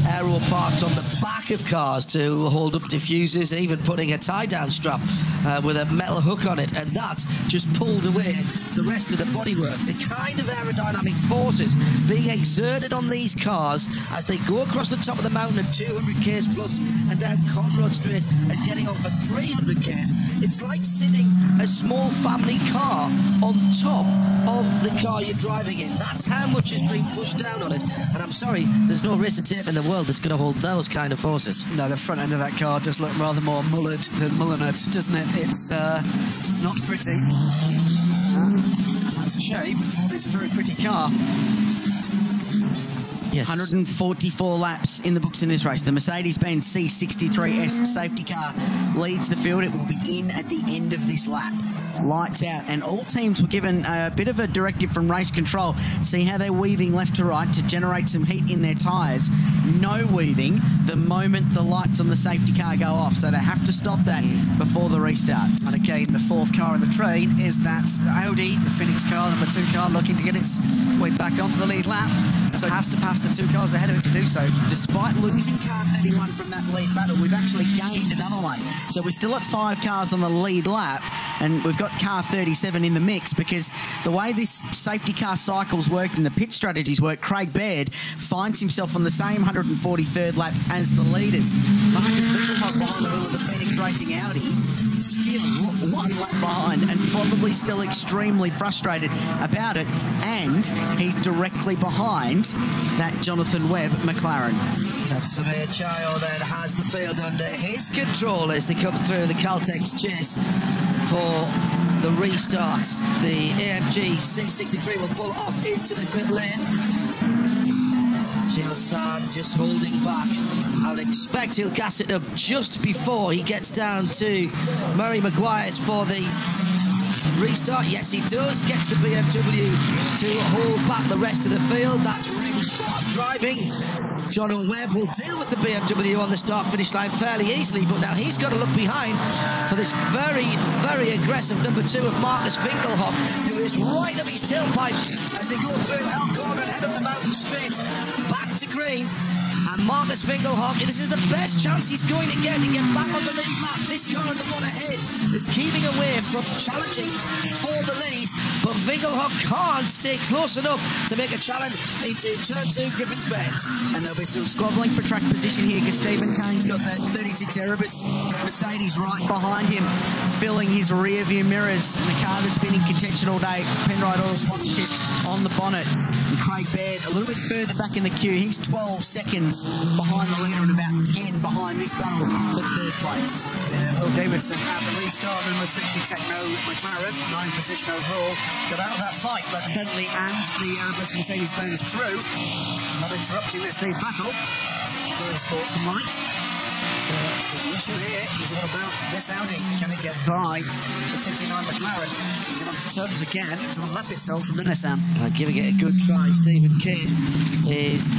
aero parts on the back of cars to hold up diffusers, even putting a tie-down strap with a metal hook on it, and that just pulled away the rest of the bodywork. The kind of aerodynamic forces being exerted on these cars as they go across the top of the mountain at 200 k's plus and down Conrod Straight and getting on for 300 k's. It's like sitting a small family car on top of the car you're driving in. That's how much is being pushed down on it, and I'm sorry, there's no racer tape in the world that's going to hold those kind of forces. No, the front end of that car does look rather more mullered than mullinered, doesn't it? It's not pretty. That's a shame, for it's a very pretty car. Yes. 144 laps in the books in this race. The Mercedes-Benz C63S safety car leads the field. It will be in at the end of this lap. Lights out, and all teams were given a bit of a directive from race control. See how they're weaving left to right to generate some heat in their tyres. No weaving the moment the lights on the safety car go off, so they have to stop that before the restart. And again, the fourth car in the train is that Audi, the Phoenix car, number 2 car, looking to get its way back onto the lead lap. So it has to pass the 2 cars ahead of it to do so. Despite losing car 31 from that lead battle, we've actually gained another one. So we're still at 5 cars on the lead lap, and we've got car 37 in the mix, because the way this safety car cycles work and the pit strategies work, Craig Baird finds himself on the same 143rd lap as the leaders. Marcus Winkelhock behind the wheel of the Phoenix Racing Audi, still 1 lap behind and probably still extremely frustrated about it, and he's directly behind that Jonathan Webb McLaren. Katsume Chayo then has the field under his control as they come through the Caltex chase for the restarts. The AMG C63 will pull off into the pit lane. Chio-san just holding back. I would expect he'll gas it up just before he gets down to Murray Maguire's for the restart. Yes, he does. Gets the BMW to hold back the rest of the field. That's really smart driving. John Webb will deal with the BMW on the start-finish line fairly easily, but now he's got to look behind for this very, very aggressive number 2 of Marcus Winkelhock, who is right up his tailpipes as they go through Elkhorn and head up the mountain straight back to green. And Marcus Winkelhock, this is the best chance he's going to get back on the lead lap. This car on the one ahead is keeping away from challenging for the lead, but Winkelhock can't stay close enough to make a challenge into turn 2 Griffin's Bend. And there'll be some squabbling for track position here, because Stephen Kane's got that 36 Erebus Mercedes right behind him, filling his rear view mirrors, and the car that's been in contention all day, Penrite Oil sponsorship on the bonnet. And Craig Baird a little bit further back in the queue. He's 12 seconds behind the leader and about 10 behind this battle for 3rd place. Will Davison at the restart, number 60 Techno McLaren, 9th position overall. Got out of that fight, let the Bentley and the Airbus Mercedes-Benz through. Not interrupting this lead battle. Very sportsmanlike. So the issue here is all about this Audi. Can it get by the 59 McLaren? Get on the turns again to unlap itself from the Nissan. Giving it a good try. Stephen Kane is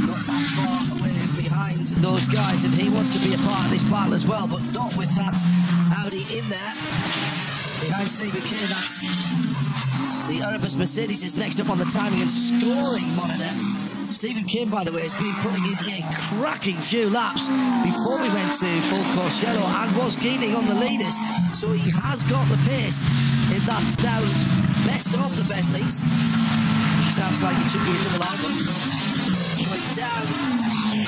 not that far away behind those guys, and he wants to be a part of this battle as well, but not with that Audi in there. Behind Stephen Kane, that's the Erebus Mercedes is next up on the timing and scoring monitor. Stephen Kim, by the way, has been putting in a cracking few laps before we went to full course yellow and was gaining on the leaders, so he has got the pace in that now best of the Bentleys. Sounds like it should be a double album. Going down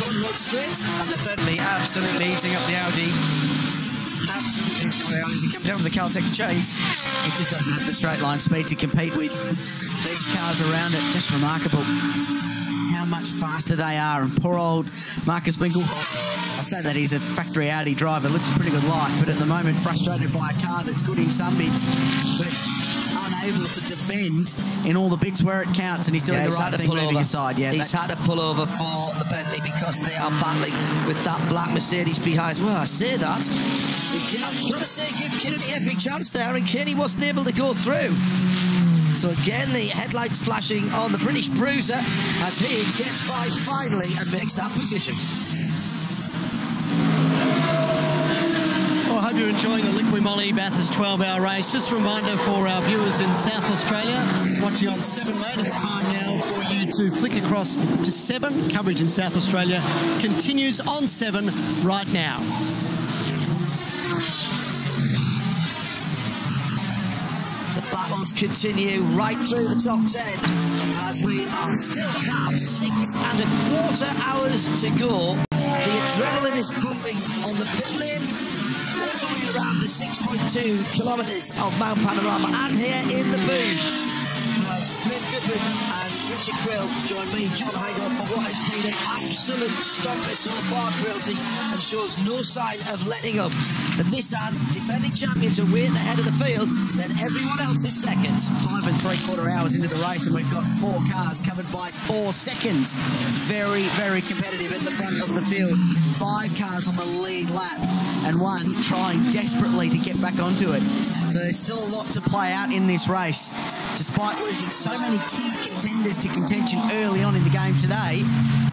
Conrod Straight, and the Bentley absolutely eating up the Audi. Absolutely eating up the Audi as he comes down with the Caltex chase. It just doesn't have the straight line speed to compete with these cars around it. Just remarkable how much faster they are. And poor old Marcus Winkelhock, I say that he's a factory Audi driver, lives a pretty good life, but at the moment frustrated by a car that's good in some bits, but unable to defend in all the bits where it counts, and he's doing the right thing moving aside. Yeah, he's had to pull over for the Bentley because they are battling with that black Mercedes behind. Well, I say that. I've got to say, give Kennedy every chance there, and Kennedy wasn't able to go through. So again, the headlights flashing on the British Bruiser as he gets by finally and makes that position. Well, I hope you're enjoying the Liqui Moly Bathurst 12-hour race. Just a reminder for our viewers in South Australia watching on 7 Mate, it's time now for you about to flick across to 7. Coverage in South Australia continues on 7 right now. The battles continue right through the top 10 as we still have 6.25 hours to go. The adrenaline is pumping on the pit lane, all the way around the 6.2 kilometres of Mount Panorama, and here in the booth as Graham Goodwin and Richard Quill join me, John Haydorf, for what has been an absolute stomper so far, Quilty, and shows no sign of letting up. The Nissan defending champions are way at the head of the field, then everyone else is second. 5 3/4 hours into the race, and we've got 4 cars covered by 4 seconds. Very, very competitive at the front of the field. 5 cars on the lead lap, and 1 trying desperately to get back onto it. So there's still a lot to play out in this race. Despite losing so many key contenders to contention early on in the game today,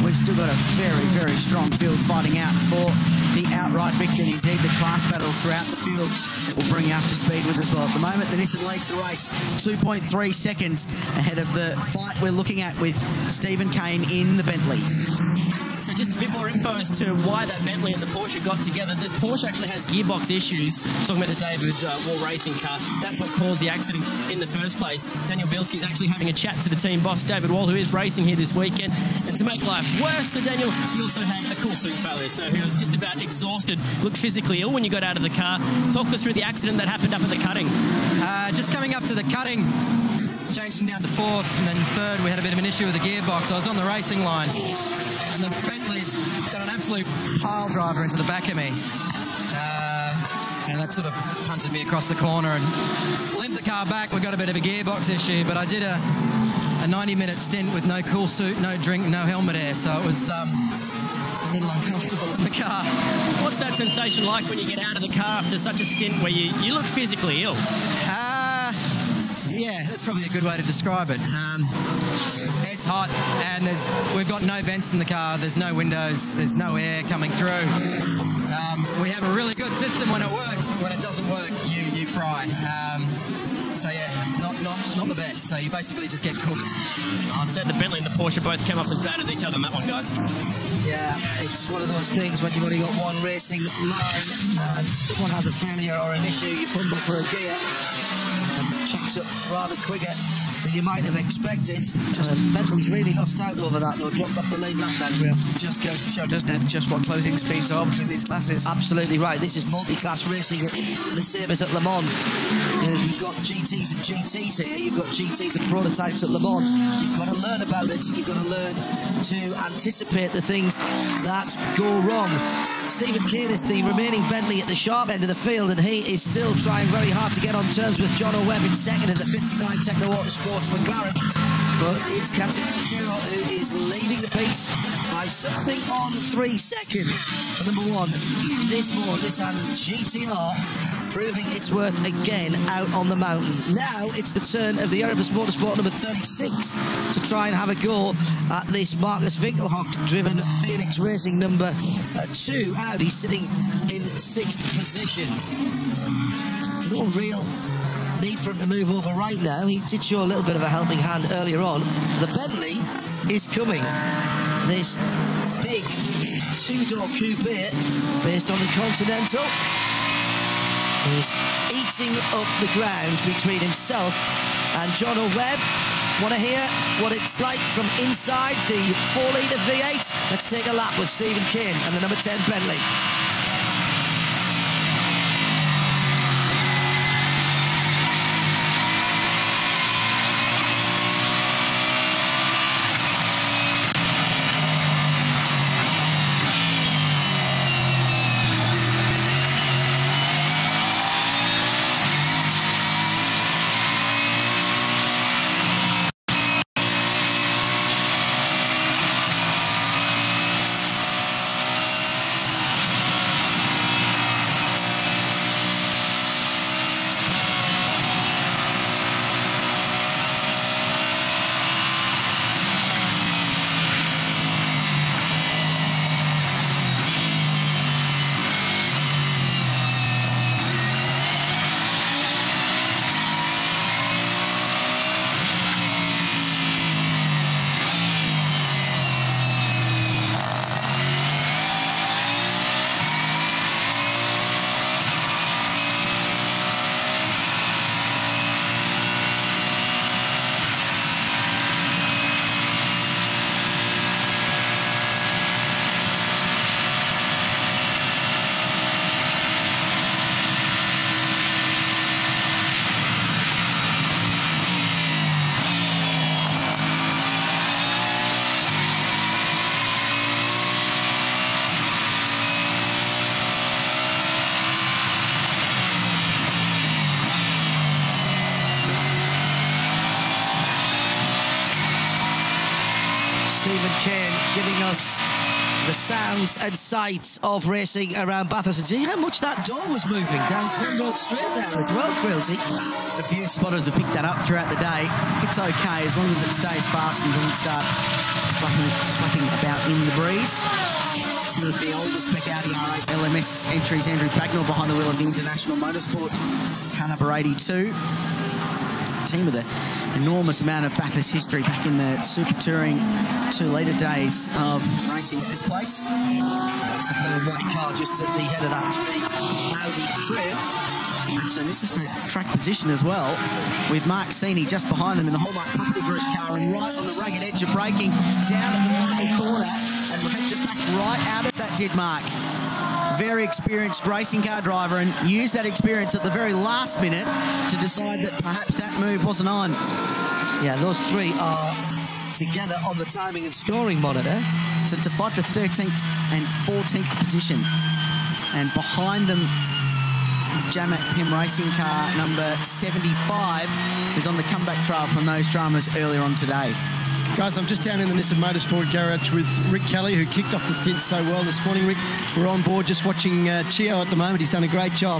we've still got a very, very strong field fighting out for the outright victory. Indeed, the class battles throughout the field that will bring you up to speed with as well. At the moment, the Nissan leads the race 2.3 seconds ahead of the fight we're looking at with Stephen Kane in the Bentley. So just a bit more info as to why that Bentley and the Porsche got together. The Porsche actually has gearbox issues. Talking about the David Wall racing car, that's what caused the accident in the first place. Daniel Bielski is actually having a chat to the team boss, David Wall, who is racing here this weekend. And to make life worse for Daniel, he also had a cool suit failure. So he was just about exhausted, looked physically ill when you got out of the car. Talk us through the accident that happened up at the cutting. Just coming up to the cutting, changing down to 4th and then 3rd, we had a bit of an issue with the gearbox. I was on the racing line, and the Bentley's done an absolute pile driver into the back of me. And that sort of punted me across the corner and limped the car back. We got a bit of a gearbox issue, but I did a 90-minute stint with no cool suit, no drink, no helmet air, so it was a little uncomfortable in the car. What's that sensation like when you get out of the car after such a stint where you look physically ill? Yeah, that's probably a good way to describe it. It's hot, and we've got no vents in the car. There's no windows. There's no air coming through. We have a really good system when it works, but when it doesn't work, you fry. So yeah, not the best. So you basically just get cooked. I'd say the Bentley and the Porsche both came off as bad as each other on that one, guys. Yeah, it's one of those things when you've only got one racing line and someone has a failure or an issue, you fumble for a gear and checks up rather quicker than you might have expected. Bentley's really lost out over that, though, dropped off the lead lap down wheel. Just goes to show, doesn't it, just what closing speeds are between these classes. Absolutely right. This is multi-class racing, the same as at Le Mans. You've got GTs and GTs here. You've got GTs and prototypes at Le Mans. You've got to learn about it. You've got to learn to anticipate the things that go wrong. Stephen Kane is the remaining Bentley at the sharp end of the field, and he is still trying very hard to get on terms with John O'Webb in second in the 59 Techno Autosports McLaren. But it's Katsuyori who is leading the pace by something on 3 seconds. And number 1, Nissan GTR, proving its worth again out on the mountain. Now it's the turn of the Erebus Motorsport number 36 to try and have a go at this Marcus Winkelhock-driven Phoenix Racing number 2 Audi, sitting in 6th position. No real need for him to move over right now. He did show a little bit of a helping hand earlier on. The Bentley is coming. This big 2-door coupe based on the Continental is eating up the ground between himself and John O'Webb. Want to hear what it's like from inside the 4-litre V8? Let's take a lap with Stephen Kane and the number 10 Bentley. Kane giving us the sounds and sights of racing around Bathurst. And see how much that door was moving down Clun Road Straight there as well, Quilsey. A few spotters have picked that up throughout the day. I think it's okay as long as it stays fast and doesn't start flapping about in the breeze. Some of the older spec Audi R8 LMS entries, Andrew Bagnall behind the wheel of the International Motorsport Calibre 82. Team with an enormous amount of Bathurst history back in the Super Touring 2-litre days of racing at this place. That's the blue and white car just at the head of that Audi trim. Actually, this is for track position as well, with Mark Seeney just behind them in the Hallmark Property Group car and right on the ragged edge of braking, down at the final corner, and wrapped it back right out of that, did Mark. Very experienced racing car driver, and used that experience at the very last minute to decide that perhaps that move wasn't on. Yeah, those three are together on the timing and scoring monitor. So it's a fight for 13th and 14th position. And behind them, Jamat Pim Racing car number 75 is on the comeback trail from those dramas earlier on today. Guys, I'm just down in the Nissan Motorsport garage with Rick Kelly, who kicked off the stint so well this morning. Rick, we're on board just watching Chio at the moment. He's done a great job.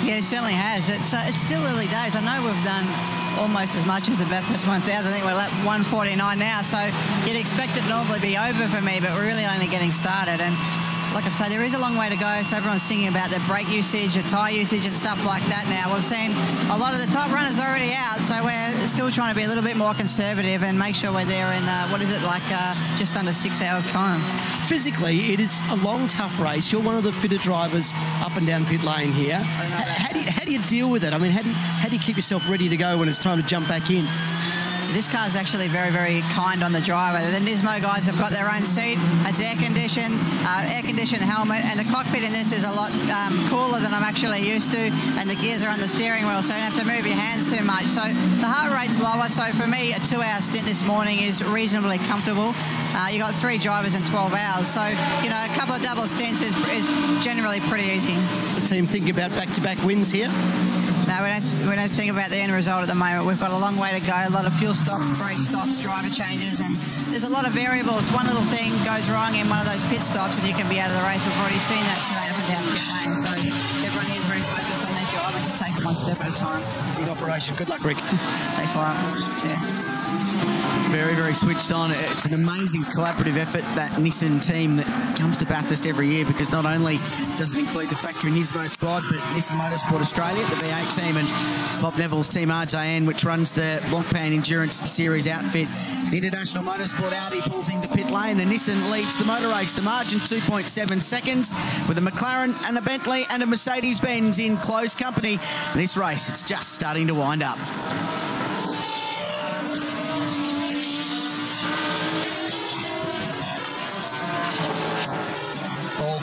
Yeah, he certainly has. It's still early days. I know we've done almost as much as the Bathurst 1000. I think we're at 149 now, so you'd expect it to normally be over for me, but we're really only getting started. And like I say, there is a long way to go, so everyone's thinking about the brake usage, the tyre usage and stuff like that now. We've seen a lot of the top runners already out, so we're still trying to be a little bit more conservative and make sure we're there in, just under 6 hours' time. Physically, it is a long, tough race. You're one of the fitter drivers up and down pit lane here. How do you deal with it? I mean, how do you keep yourself ready to go when it's time to jump back in? This car's actually very, very kind on the driver. The Nismo guys have got their own seat. It's air-conditioned helmet, and the cockpit in this is a lot cooler than I'm actually used to, and the gears are on the steering wheel, so you don't have to move your hands too much. So the heart rate's lower, so for me, a 2-hour stint this morning is reasonably comfortable. You got 3 drivers in 12 hours, so, a couple of double stints is generally pretty easy. The team thinking about back-to-back wins here? No, we don't think about the end result at the moment. We've got a long way to go, a lot of fuel stops, brake stops, driver changes, and there's a lot of variables. One little thing goes wrong in one of those pit stops and you can be out of the race. We've already seen that today up and down pit lane, so everyone here is very focused on their job and just take it one step at a time. It's a good operation. Good luck, Rick. Thanks a lot. Cheers. Very, very switched on. It's an amazing collaborative effort, that Nissan team that comes to Bathurst every year, because not only does it include the factory Nismo squad, but Nissan Motorsport Australia, the V8 team, and Bob Neville's team RJN, which runs the Blancpain Endurance Series outfit. The International Motorsport Audi pulls into pit lane. The Nissan leads the motor race. The margin 2.7 seconds, with a McLaren and a Bentley and a Mercedes-Benz in close company. This race, it's just starting to wind up.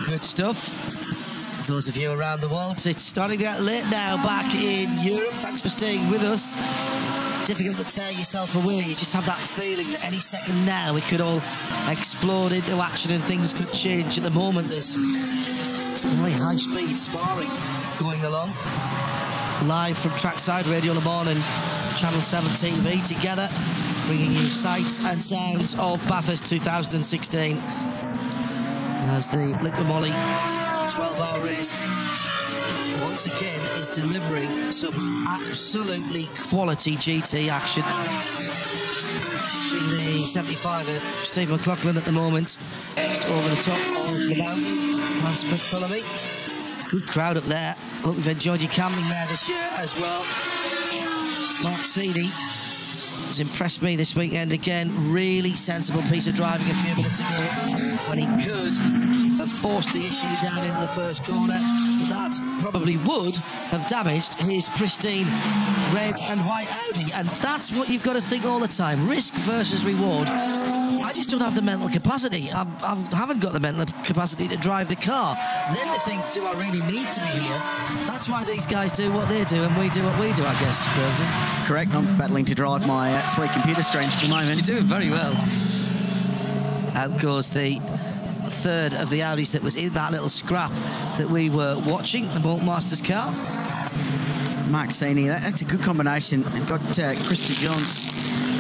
Good stuff. Those of you around the world, it's starting to get late now back in Europe. Thanks for staying with us. Difficult to tear yourself away. You just have that feeling that any second now it could all explode into action and things could change. At the moment, there's very high-speed sparring going along. Live from Trackside Radio Le Mans and Channel 7 TV together, bringing you sights and sounds of Bathurst 2016. As the Liquid Moly 12-hour race once again is delivering some absolutely quality GT action. Watching the 75 at Steve McLaughlin at the moment, just over the top of the mountain. That's McPhillamy. Good crowd up there. Hope you've enjoyed your camping there this year as well. Mark Seedy has impressed me this weekend again. Really sensible piece of driving a few minutes ago when he could have forced the issue down into the first corner. But that probably would have damaged his pristine red and white Audi. And that's what you've got to think all the time. Risk versus reward. I just don't have the mental capacity. I haven't got the mental capacity to drive the car. Then to think, do I really need to be here? That's why these guys do what they do and we do what we do, I guess, Chris. Correct. I'm battling to drive my 3 computer screens at the moment. You're doing very well. Out goes the third of the Audis that was in that little scrap that we were watching, the Maltmasters car. Mark Seeney, that's a good combination. They've got Christian Johns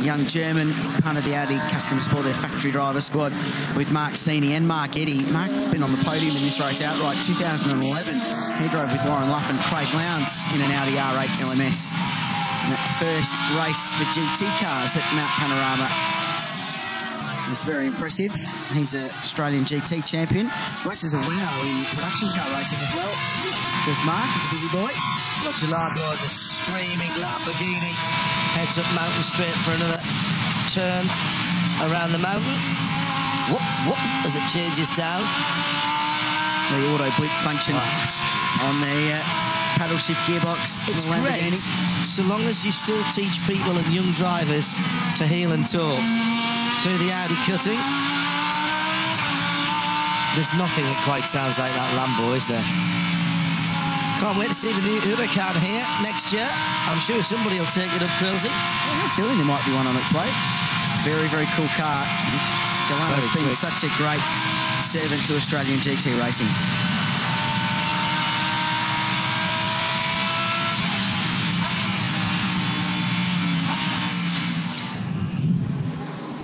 young German, part of the Audi Custom Sport, their factory driver squad, with Mark Sini and Mark Eddy. Mark's been on the podium in this race outright, 2011. He drove with Warren Luff and Craig Lowndes in an Audi R8 LMS. And that first race for GT cars at Mount Panorama was very impressive. He's an Australian GT champion. Races a wow in production car racing as well. Does Mark, he's a busy boy. Roger Larboy, the screaming Lamborghini, heads up Mountain Straight for another turn around the mountain. Whoop, whoop, as it changes down. The auto blip function on the paddle shift gearbox. It's great, so long as you still teach people and young drivers to heel and toe through the Audi cutting. There's nothing that quite sounds like that Lambo, is there? Can't wait to see the new Huracan here next year. I'm sure somebody will take it up, Quilsey. I have a feeling there might be one on its way. Very, very cool car. Delano's been such a great servant to Australian GT racing.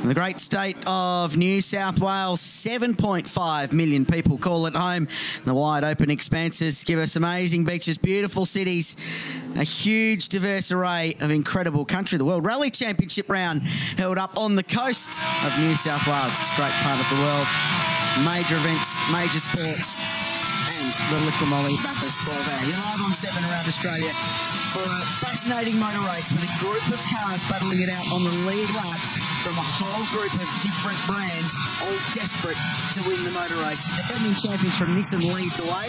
In the great state of New South Wales, 7.5 million people call it home. The wide open expanses give us amazing beaches, beautiful cities, a huge diverse array of incredible country. The World Rally Championship round held up on the coast of New South Wales. It's a great part of the world. Major events, major sports, and the Liqui Moly Bathurst 12-hour. You're live on 7 around Australia for a fascinating motor race with a group of cars battling it out on the lead lap from a whole group of different brands, all desperate to win the motor race. The defending champions from Nissan lead the way.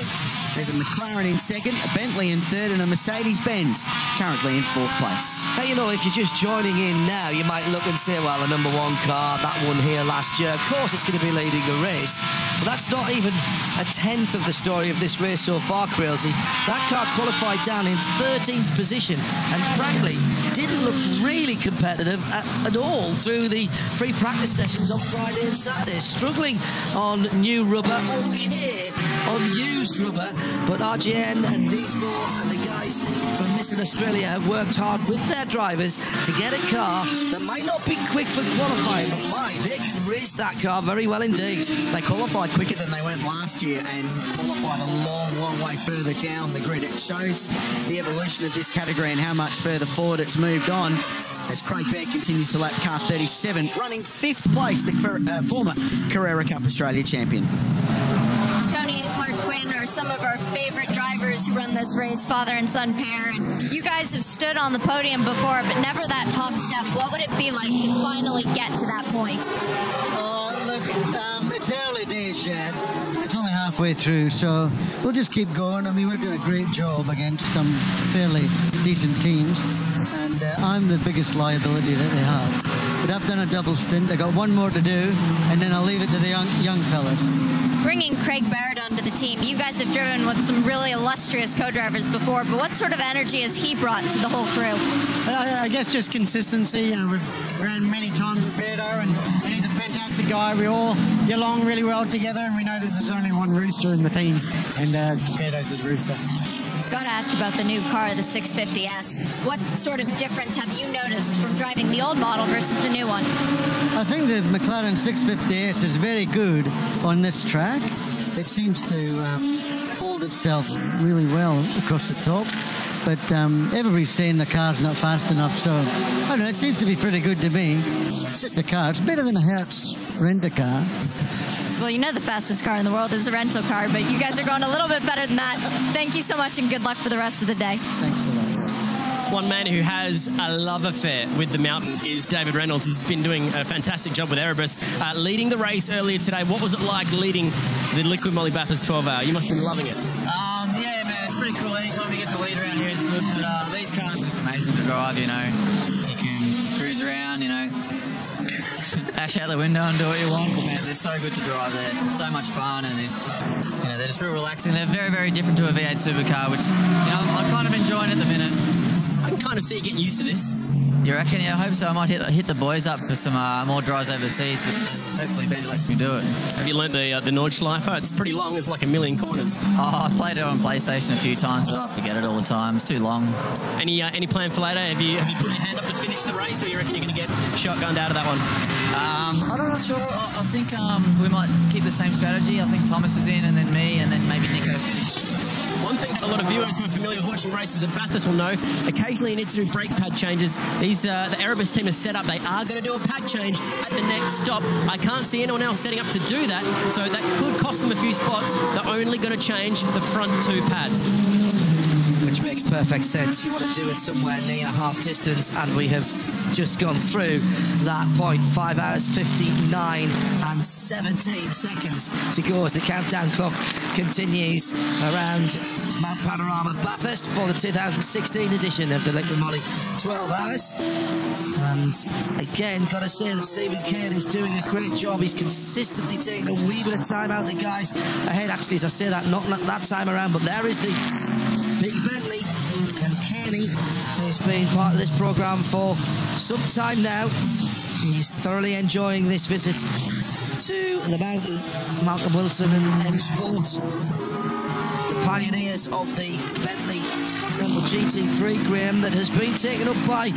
There's a McLaren in second, a Bentley in third, and a Mercedes-Benz currently in fourth place. Hey, you know, if you're just joining in now, you might look and say, well, the number one car, that won here last year, of course it's going to be leading the race. But that's not even a tenth of the story of this race so far, Crailsy. That car qualified down in 13th position and, frankly, didn't look really competitive at all through the free practice sessions on Friday and Saturday. Struggling on new rubber, okay on used rubber, but RGN and Nismo and the guys from Nissan Australia have worked hard with their drivers to get a car that might not be quick for qualifying, but my, they can race that car very well indeed. They qualified quicker than they went last year and qualified a long, long way further down the grid. It shows the evolution of this category and how much further forward it's moved on as Craig Baird continues to lap car 37, running 5th place, the former Carrera Cup Australia champion. Tony and Clark Quinn are some of our favorite drivers who run this race, father and son pair. And you guys have stood on the podium before, but never that top step. What would it be like to finally get to that point? Look, it's early days yet. It's only halfway through, so we'll just keep going. I mean, we're doing a great job against some fairly decent teams, and I'm the biggest liability that they have. But I've done a double stint. I've got one more to do, and then I'll leave it to the young fellas. Bringing Craig Baird onto the team, you guys have driven with some really illustrious co-drivers before, but what sort of energy has he brought to the whole crew? I guess just consistency. You know, we've ran many times with Beardo, and he's a fantastic guy. We all get along really well together, and we know that there's only one rooster in the team, and Beardo's his rooster. Got to ask about the new car, the 650S. What sort of difference have you noticed from driving the old model versus the new one? I think the McLaren 650S is very good on this track. It seems to hold itself really well across the top. But everybody's saying the car's not fast enough, so I don't know, it seems to be pretty good to me. It's just a car. It's better than a Hertz rent-a-car. Well, you know the fastest car in the world is a rental car, but you guys are going a little bit better than that. Thank you so much, and good luck for the rest of the day. Thanks a lot. One man who has a love affair with the mountain is David Reynolds. He's been doing a fantastic job with Erebus. Leading the race earlier today, what was it like leading the Liqui Moly Bathurst 12-hour? You must have been loving it. Yeah, man, it's pretty cool. Anytime you get to lead around here, it's good. But these cars are just amazing to drive, you know. You can cruise around, you know, dash out the window and do what you want. But, man, they're so good to drive. They're so much fun, and you know, they're just real relaxing. They're very, very different to a V8 supercar, which, you know, I'm kind of enjoying at the minute. I can kind of see you getting used to this. You reckon? Yeah, I hope so. I might hit the boys up for some more drives overseas, but hopefully Benny lets me do it. Have you learnt the Nordschleifer? It's pretty long. It's like 1,000,000 corners. Oh, I played it on PlayStation a few times, but I forget it all the time. It's too long. Any plan for later? Have you put your hand up to finish the race, or you reckon you're going to get shotgunned out of that one? I'm not sure. I think we might keep the same strategy. I think Thomas is in, and then me, and then maybe Nico finish. One thing that a lot of viewers who are familiar with watching races at Bathurst will know, occasionally you need to do brake pad changes. The Erebus team is set up. They are going to do a pad change at the next stop. I can't see anyone else setting up to do that, so that could cost them a few spots. They're only going to change the front 2 pads. Which makes perfect sense. You want to do it somewhere near half distance, and we have just gone through that point. 5 hours, 59 and 17 seconds to go as the countdown clock continues around Mount Panorama Bathurst for the 2016 edition of the Liquid Molly 12 Hours. And again, got to say that Stephen Kane is doing a great job. He's consistently taking a wee bit of time out. The guys ahead, actually, as I say that, not that time around, but there is the Big Bentley and Kenny, who's been part of this programme for some time now. He's thoroughly enjoying this visit to the mountain. Malcolm Wilson and M Sport, the pioneers of the Bentley GT3, Graham, that has been taken up by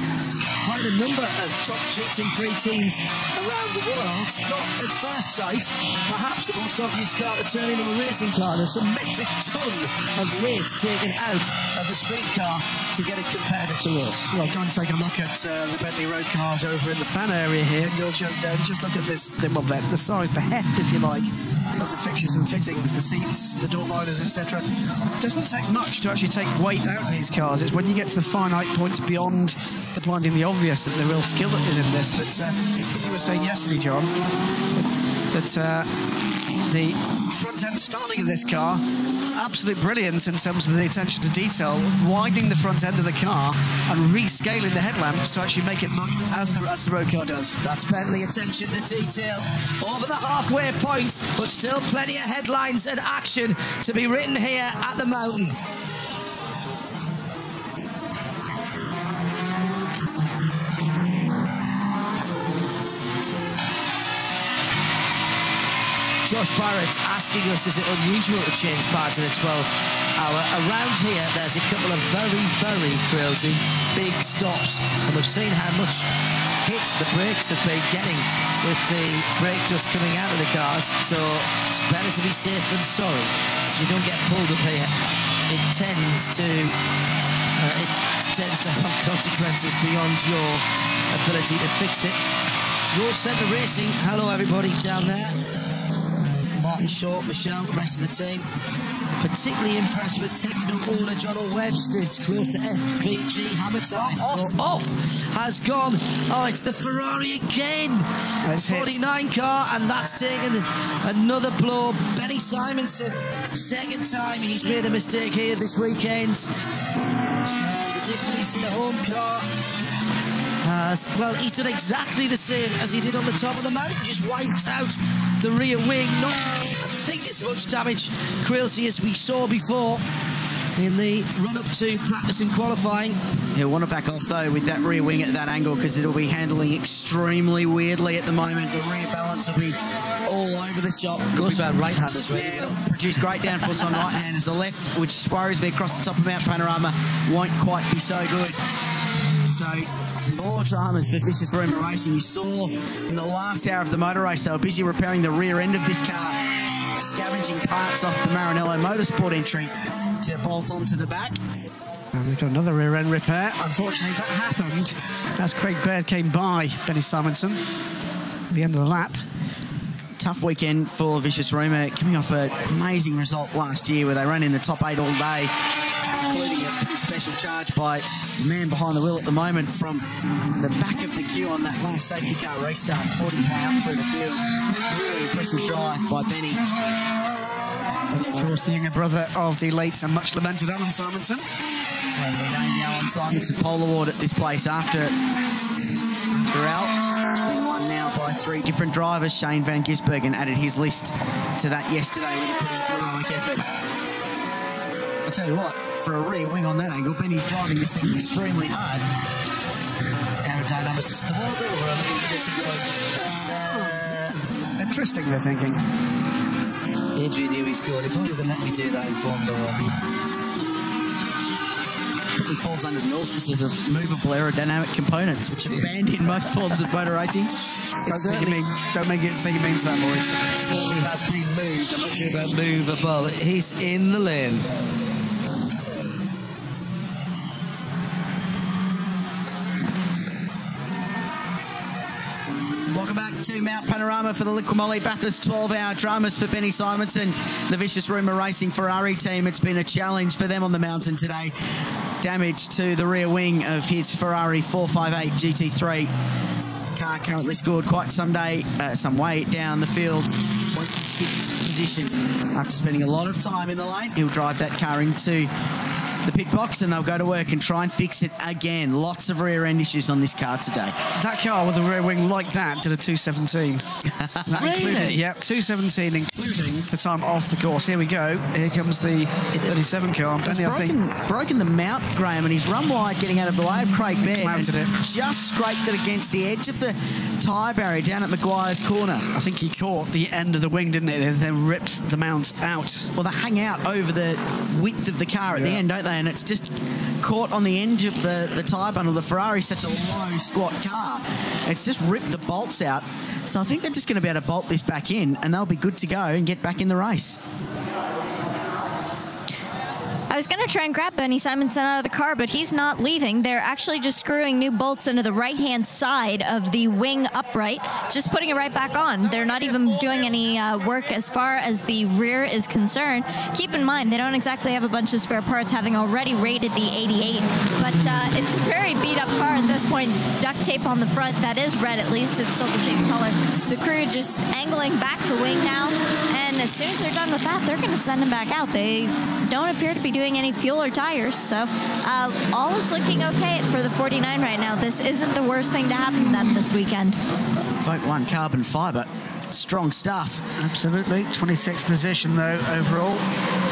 quite a number of top GT3 teams around the world. Not at first sight perhaps the most obvious car to turn into a racing car. There's some metric ton of weight taken out of the street car to get it compared to race. Well, go and take a look at the Bentley road cars over in the fan area here. You'll just look at this, the size, the heft, if you like, of the fixtures and fittings, the seats, the door liners, etc. It doesn't take much to actually take weight out of these cars. It's when you get to the finite points beyond the blindingly obvious that the real skill is in this. But you were saying yesterday, John, that the front end styling of this car, absolute brilliance in terms of the attention to detail, widening the front end of the car and rescaling the headlamps to actually make it look as the road car does. That's Bentley attention to detail over the halfway point, but still plenty of headlines and action to be written here at the mountain. Josh Barrett asking us, is it unusual to change parts in a 12-hour? Around here, there's a couple of very, very crazy big stops, and we've seen how much hit the brakes have been getting with the brake dust coming out of the cars, so it's better to be safe than sorry. So you don't get pulled up here. It tends to have consequences beyond your ability to fix it. Road Centre Racing, hello everybody down there. Martin Short, Michelle, the rest of the team. Particularly impressed with techno owner John O'Webster. It's close to FBG Hammer time. Off has gone. Oh, it's the Ferrari again. That's 49 car, and that's taken another blow. Benny Simonson, second time he's made a mistake here this weekend. And the difference in the home car. Well, he's done exactly the same as he did on the top of the mountain, just wiped out the rear wing. Not, I think, as much damage, crazy as we saw before in the run-up to practice and qualifying. He'll want to back off, though, with that rear wing at that angle, because it'll be handling extremely weirdly at the moment. The rear balance will be all over the shop. Goes around right-handers, really. Yeah, it'll produce great downforce on right-handers. The left, which worries me across the top of Mount Panorama, won't quite be so good. So more dramas for Vicious Rumour Racing. You saw in the last hour of the motor race, they were busy repairing the rear end of this car, scavenging parts off the Maranello Motorsport entry to bolt onto the back. And they've done another rear end repair. Unfortunately, that happened as Craig Baird came by Benny Simonson at the end of the lap. Tough weekend for Vicious Rumour, coming off an amazing result last year where they ran in the top 8 all day, including a pretty special charge by the man behind the wheel at the moment from the back of the queue on that last safety car restart, 40 way up through the field. Really impressive drive by Benny. And of course, the younger brother of the late and much lamented Alan Simonson. And we named the Alan Simonson Pole Award at this place after Al. It's been won now by 3 different drivers. Shane Van Gisbergen added his list to that yesterday with a pretty heroic effort. I'll tell you what, for a rear wing on that angle, Benny's driving this thing extremely hard. aerodynamics just the world over. I mean, this is Interesting, they're thinking. Adrian Newey's good. If only they let me do that in Formula 1. Probably falls under the auspices of movable aerodynamic components, which are banned in most forms of motor racing. Don't make it think it means that, boys. It certainly has been moved. I'm not sure about movable. He's in the lane. Welcome back to Mount Panorama for the Liqui Bathurst 12-hour dramas for Benny Simonson, the Vicious Rumour Racing Ferrari team. It's been a challenge for them on the mountain today. Damage to the rear wing of his Ferrari 458 GT3. Car currently scored quite some way down the field, 26th position. After spending a lot of time in the lane, he'll drive that car into the pit box and they'll go to work and try and fix it again. Lots of rear end issues on this car today. That car with a rear wing like that did a 217. Really? Yep, 217, including the time off the course. Here we go. Here comes the 37 car. It's broken the mount, Graham, and he's run wide getting out of the way of Craig Baird. Mounted it. Just scraped it against the edge of the tyre barrier down at Maguire's corner. I think he caught the end of the wing, didn't it? And then ripped the mount out. Well, they hang out over the width of the car at the end, don't they? And it's just caught on the edge of the tyre bundle. The Ferrari's such a low, squat car. It's just ripped the bolts out. So I think they're just going to be able to bolt this back in and they'll be good to go and get back in the race. I was going to try and grab Benny Simonson out of the car, but he's not leaving. They're actually just screwing new bolts into the right-hand side of the wing upright, just putting it right back on. They're not even doing any work as far as the rear is concerned. Keep in mind, they don't exactly have a bunch of spare parts, having already rated the 88, but it's a very beat-up car at this point. Duct tape on the front, that is red at least. It's still the same color. The crew just angling back the wing now, and as soon as they're done with that, they're going to send him back out. They don't appear to be doing any fuel or tires, so all is looking okay for the 49 right now. This isn't the worst thing to happen to them this weekend. Vote 1 carbon fibre. Strong stuff. Absolutely. 26th position, though, overall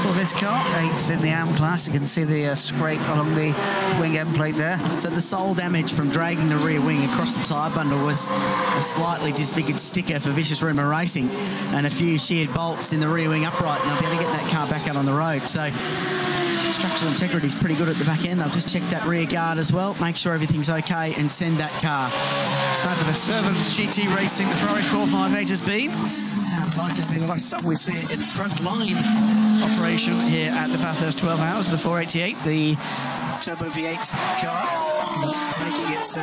for this car. 8th in the AM class. You can see the scrape along the wing end plate there. So the sole damage from dragging the rear wing across the tyre bundle was a slightly disfigured sticker for Vicious Rumour Racing and a few sheared bolts in the rear wing upright, and they'll be able to get that car back out on the road. So structural integrity is pretty good at the back end. They'll just check that rear guard as well, make sure everything's okay, and send that car. Fabulous servants GT Racing, the Ferrari 458 has been. And like the last time we see it in front line operation here at the Bathurst 12 Hours, the 488, the Turbo V8 car, making its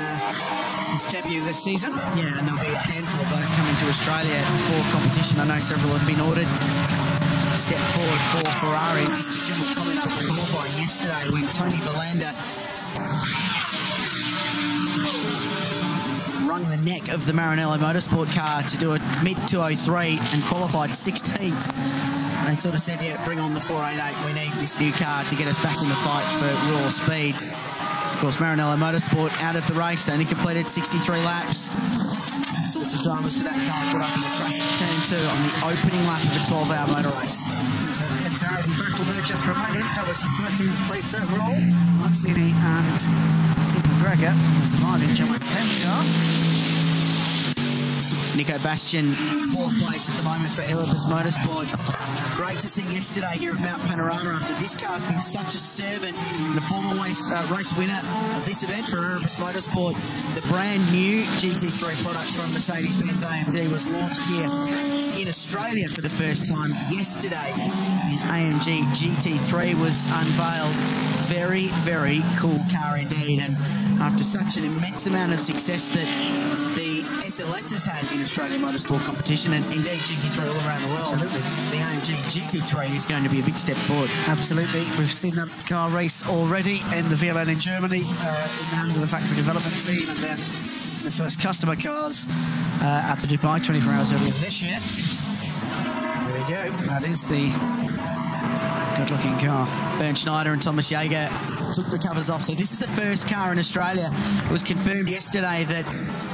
debut this season. Yeah, and there'll be a handful of those coming to Australia for competition. I know several have been ordered. Step forward for Ferrari. General comment after qualifying yesterday when Tony Verlander wrung the neck of the Maranello Motorsport car to do a mid-203 and qualified 16th. And they sort of said, yeah, bring on the 488. We need this new car to get us back in the fight for raw speed. Of course, Maranello Motorsport out of the race. They only completed 63 laps. Sorts of dramas for that car caught up in the crash at turn 2 on the opening lap of a 12-hour motor race. There's an entirety battle there just for a moment. That was the 13th place overall. Marcini and Steve McGregor, the surviving German 10 car. Nico Bastian, 4th place at the moment for Erebus Motorsport. Great to see yesterday here at Mount Panorama after this car's been such a servant and a former race winner of this event for Erebus Motorsport. The brand new GT3 product from Mercedes-Benz AMG was launched here in Australia for the first time yesterday. The AMG GT3 was unveiled. Very, very cool car indeed. And after such an immense amount of success that the SLS has had in Australian motorsport competition and indeed GT3 all around the world. Absolutely. The AMG GT3 is going to be a big step forward. Absolutely. We've seen that car race already in the VLN in Germany, in the hands of the factory development team, and then the first customer cars at the Dubai 24 hours earlier this year. There we go. That is the good-looking car. Bernd Schneider and Thomas Jaeger took the covers off. So this is the first car in Australia. It was confirmed yesterday that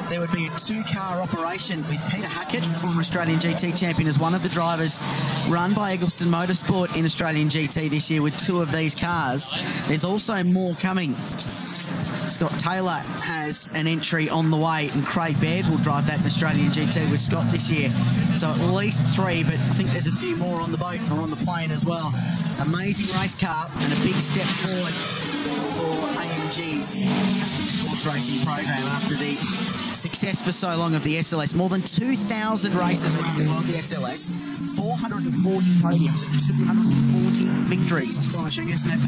there would be a 2-car operation with Peter Hackett, former Australian GT champion, as one of the drivers, run by Eggleston Motorsport in Australian GT this year with 2 of these cars. There's also more coming. Scott Taylor has an entry on the way, and Craig Baird will drive that in Australian GT with Scott this year. So at least 3, but I think there's a few more on the boat or on the plane as well. Amazing race car and a big step forward for AMG's custom sports racing program after the success for so long of the SLS. More than 2,000 races around the world, the SLS. 440 podiums and 240 victories. Astonishing, isn't it?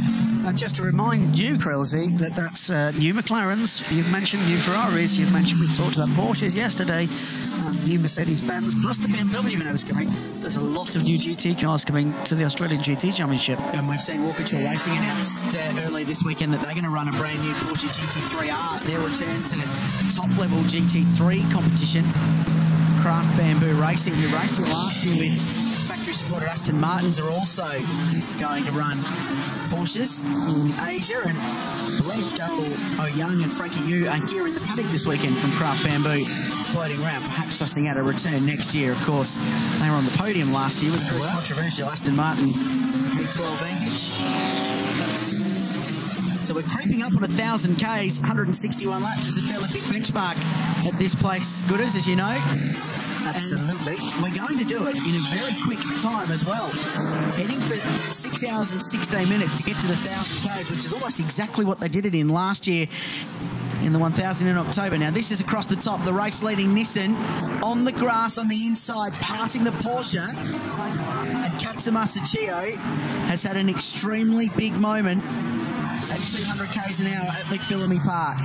Just to remind you, Krillsy, that that's new McLarens. You've mentioned new Ferraris. You've mentioned we talked about Porsches yesterday. New Mercedes-Benz, plus the BMW is coming. There's a lot of new GT cars coming to the Australian GT Championship. And we've seen Walkinshaw Racing announced early this weekend that they're going to run a brand new Porsche GT3R. Their return to top-level GT3 competition. Craft Bamboo Racing, who raced it last year with factory-supported Aston Martins, are also going to run Porsches in Asia, and I believe Daryl O'Young and Frankie Yu are here in the paddock this weekend from Craft Bamboo, floating around, perhaps sussing out a return next year. Of course, they were on the podium last year with a very controversial Aston Martin V12 Vantage. So we're creeping up on 1,000 Ks, 161 laps is a fairly big benchmark at this place, Gooders, as you know. Absolutely. And we're going to do it in a very quick time as well. Heading for 6 hours and 16 minutes to get to the 1,000 Ks, which is almost exactly what they did it in last year in the 1,000 in October. Now, this is across the top. The race-leading Nissan on the grass on the inside, passing the Porsche. And Katsuma Sachio has had an extremely big moment at 200 Ks an hour at McPhillamy Park.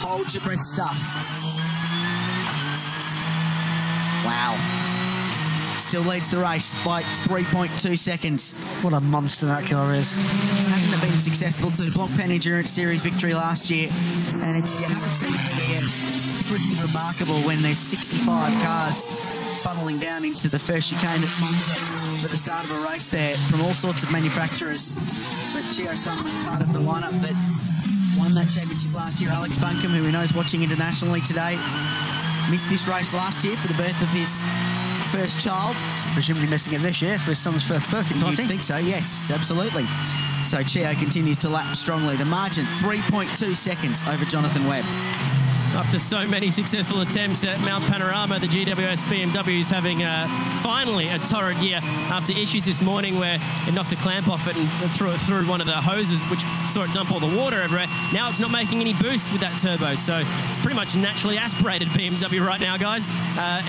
Hold your breath stuff. Wow. Still leads the race by 3.2 seconds. What a monster that car is. Hasn't it been successful to the Blockpan Endurance Series victory last year? And if you haven't seen it, it's pretty remarkable when there's 65 cars funneling down into the first chicane at Monza for the start of a race there from all sorts of manufacturers. But Chio-san was part of the lineup that won that championship last year. Alex Buncombe, who we know is watching internationally today, missed this race last year for the birth of his first child. Presumably missing it this year for his son's first birthday party. You'd think so, yes, absolutely. So Chio continues to lap strongly. The margin, 3.2 seconds over Jonathan Webb. After so many successful attempts at Mount Panorama, the GWS BMW is having finally a torrid year after issues this morning where it knocked a clamp off it and threw it through one of the hoses, which saw it dump all the water everywhere. Now it's not making any boost with that turbo, so it's pretty much naturally aspirated BMW right now, guys.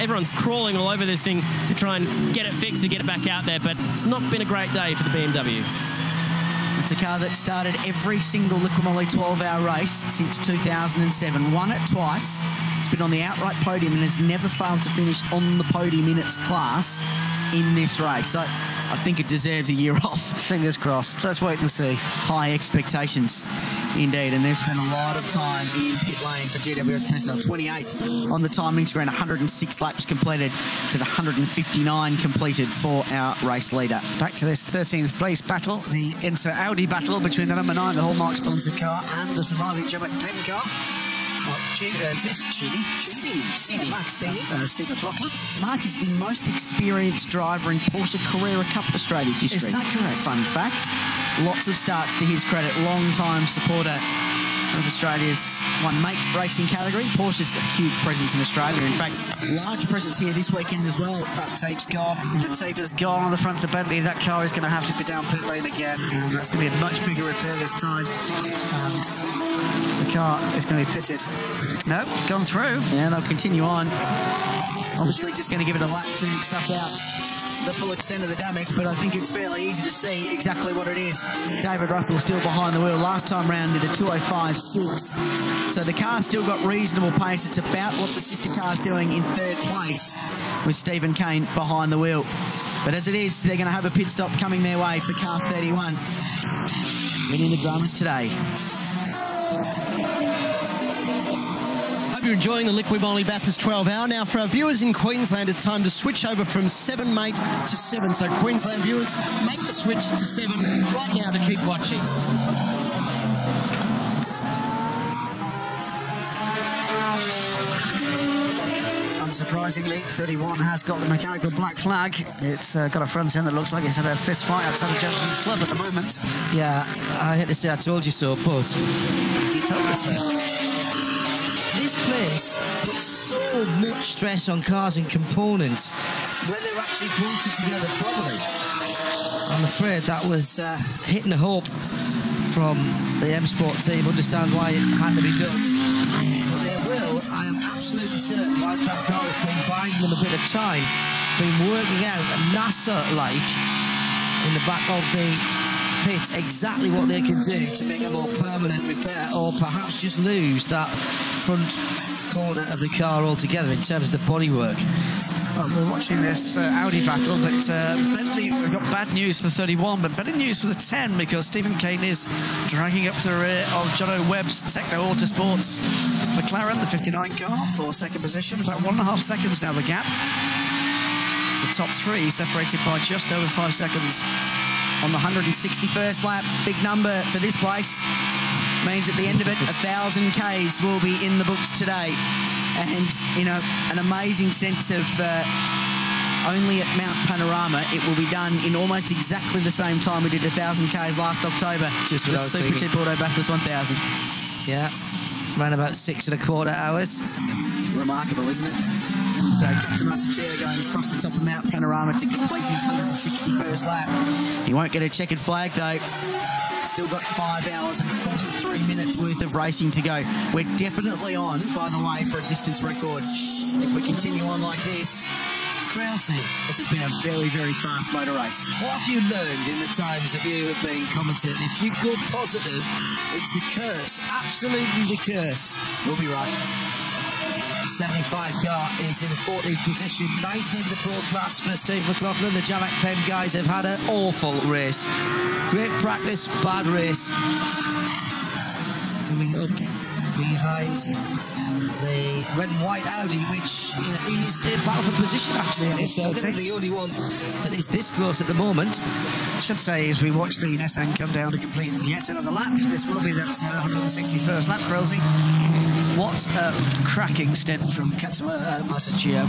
Everyone's crawling all over this thing to try and get it fixed to get it back out there, but it's not been a great day for the BMW. It's a car that started every single Liqui 12-hour race since 2007. Won it twice. It's been on the outright podium and has never failed to finish on the podium in its class in this race. So I think it deserves a year off. Fingers crossed. Let's wait and see. High expectations, indeed. And they've spent a lot of time in pit lane for GWS personnel. 28th on the timing screen, 106 laps completed to the 159 completed for our race leader. Back to this 13th place battle, the Inter-Audi battle between the number 9, the Hallmark sponsored car, and the surviving Gemma Penn car. Is this Cini? Mark Cini. Steve McLaughlin. Mark is the most experienced driver in Porsche Carrera Cup Australia history. Is that correct? Fun fact. Lots of starts to his credit. Long-time supporter of Australia's one-make racing category. Porsche's got a huge presence in Australia. In fact, large presence here this weekend as well. That tape's gone. The tape is gone on the front of the Bentley. That car is going to have to be down pit lane again, and that's going to be a much bigger repair this time. And the car is going to be pitted. No, gone through. Yeah, they'll continue on. Obviously just going to give it a lap to suss out the full extent of the damage, but I think it's fairly easy to see exactly what it is. David Russell still behind the wheel. Last time round did a 2:05.6. So the car's still got reasonable pace. It's about what the sister car's doing in third place with Stephen Kane behind the wheel. But as it is, they're going to have a pit stop coming their way for car 31. Winning the dramas today. You're enjoying the Liqui Moly Bathurst 12-hour. Now, for our viewers in Queensland, it's time to switch over from 7, mate, to 7. So, Queensland viewers, make the switch to 7 right now to keep watching. Unsurprisingly, 31 has got the mechanical black flag. It's got a front end that looks like it's had a fist fight outside of Gentleman's Club at the moment. Yeah, I hate to say I told you so, but... You told us so. This place puts so much stress on cars and components when they're actually bolted together properly. I'm afraid that was hitting a hope from the M Sport team. Understand why it had to be done. But they will, I am absolutely certain, whilst that car has been buying them a bit of time, been working out NASA-like in the back of the pit exactly what they can do to make a more permanent repair, or perhaps just lose that front corner of the car altogether in terms of the bodywork. Well, we're watching this Audi battle, but Bentley, we've got bad news for 31, but better news for the 10, because Stephen Kane is dragging up the rear of Jono Webb's Techno Autosports McLaren, the 59 car, for second position. About 1.5 seconds now, the gap. The top three separated by just over 5 seconds. On the 161st lap, big number for this place. Means at the end of it, 1,000 Ks will be in the books today. And, you know, an amazing sense of only at Mount Panorama, it will be done in almost exactly the same time we did 1,000 Ks last October. Just with Super Chip Auto Bathurst 1000. Yeah, ran about 6.25 hours. Remarkable, isn't it? So Katsumasachia going across the top of Mount Panorama to complete his 161st lap. He won't get a checkered flag though. Still got 5 hours and 43 minutes worth of racing to go. We're definitely on, by the way, for a distance record. If we continue on like this, Krause, this has been a very, very fast motor race. What have you learned in the times that you have been commentating? If you go positive, it's the curse. Absolutely the curse. We'll be right. 75 car is in 14th position, 9th in the Pro Class for Steve McLaughlin. The Jamac Pem guys have had an awful race. Great practice, bad race. Coming up behind the red and white Audi, which is a battle for position actually. It's the only one that is this close at the moment. I should say, as we watch the Nissan come down to complete yet another lap, this will be that 161st lap, Krause. What a cracking stint from Katsumasachia.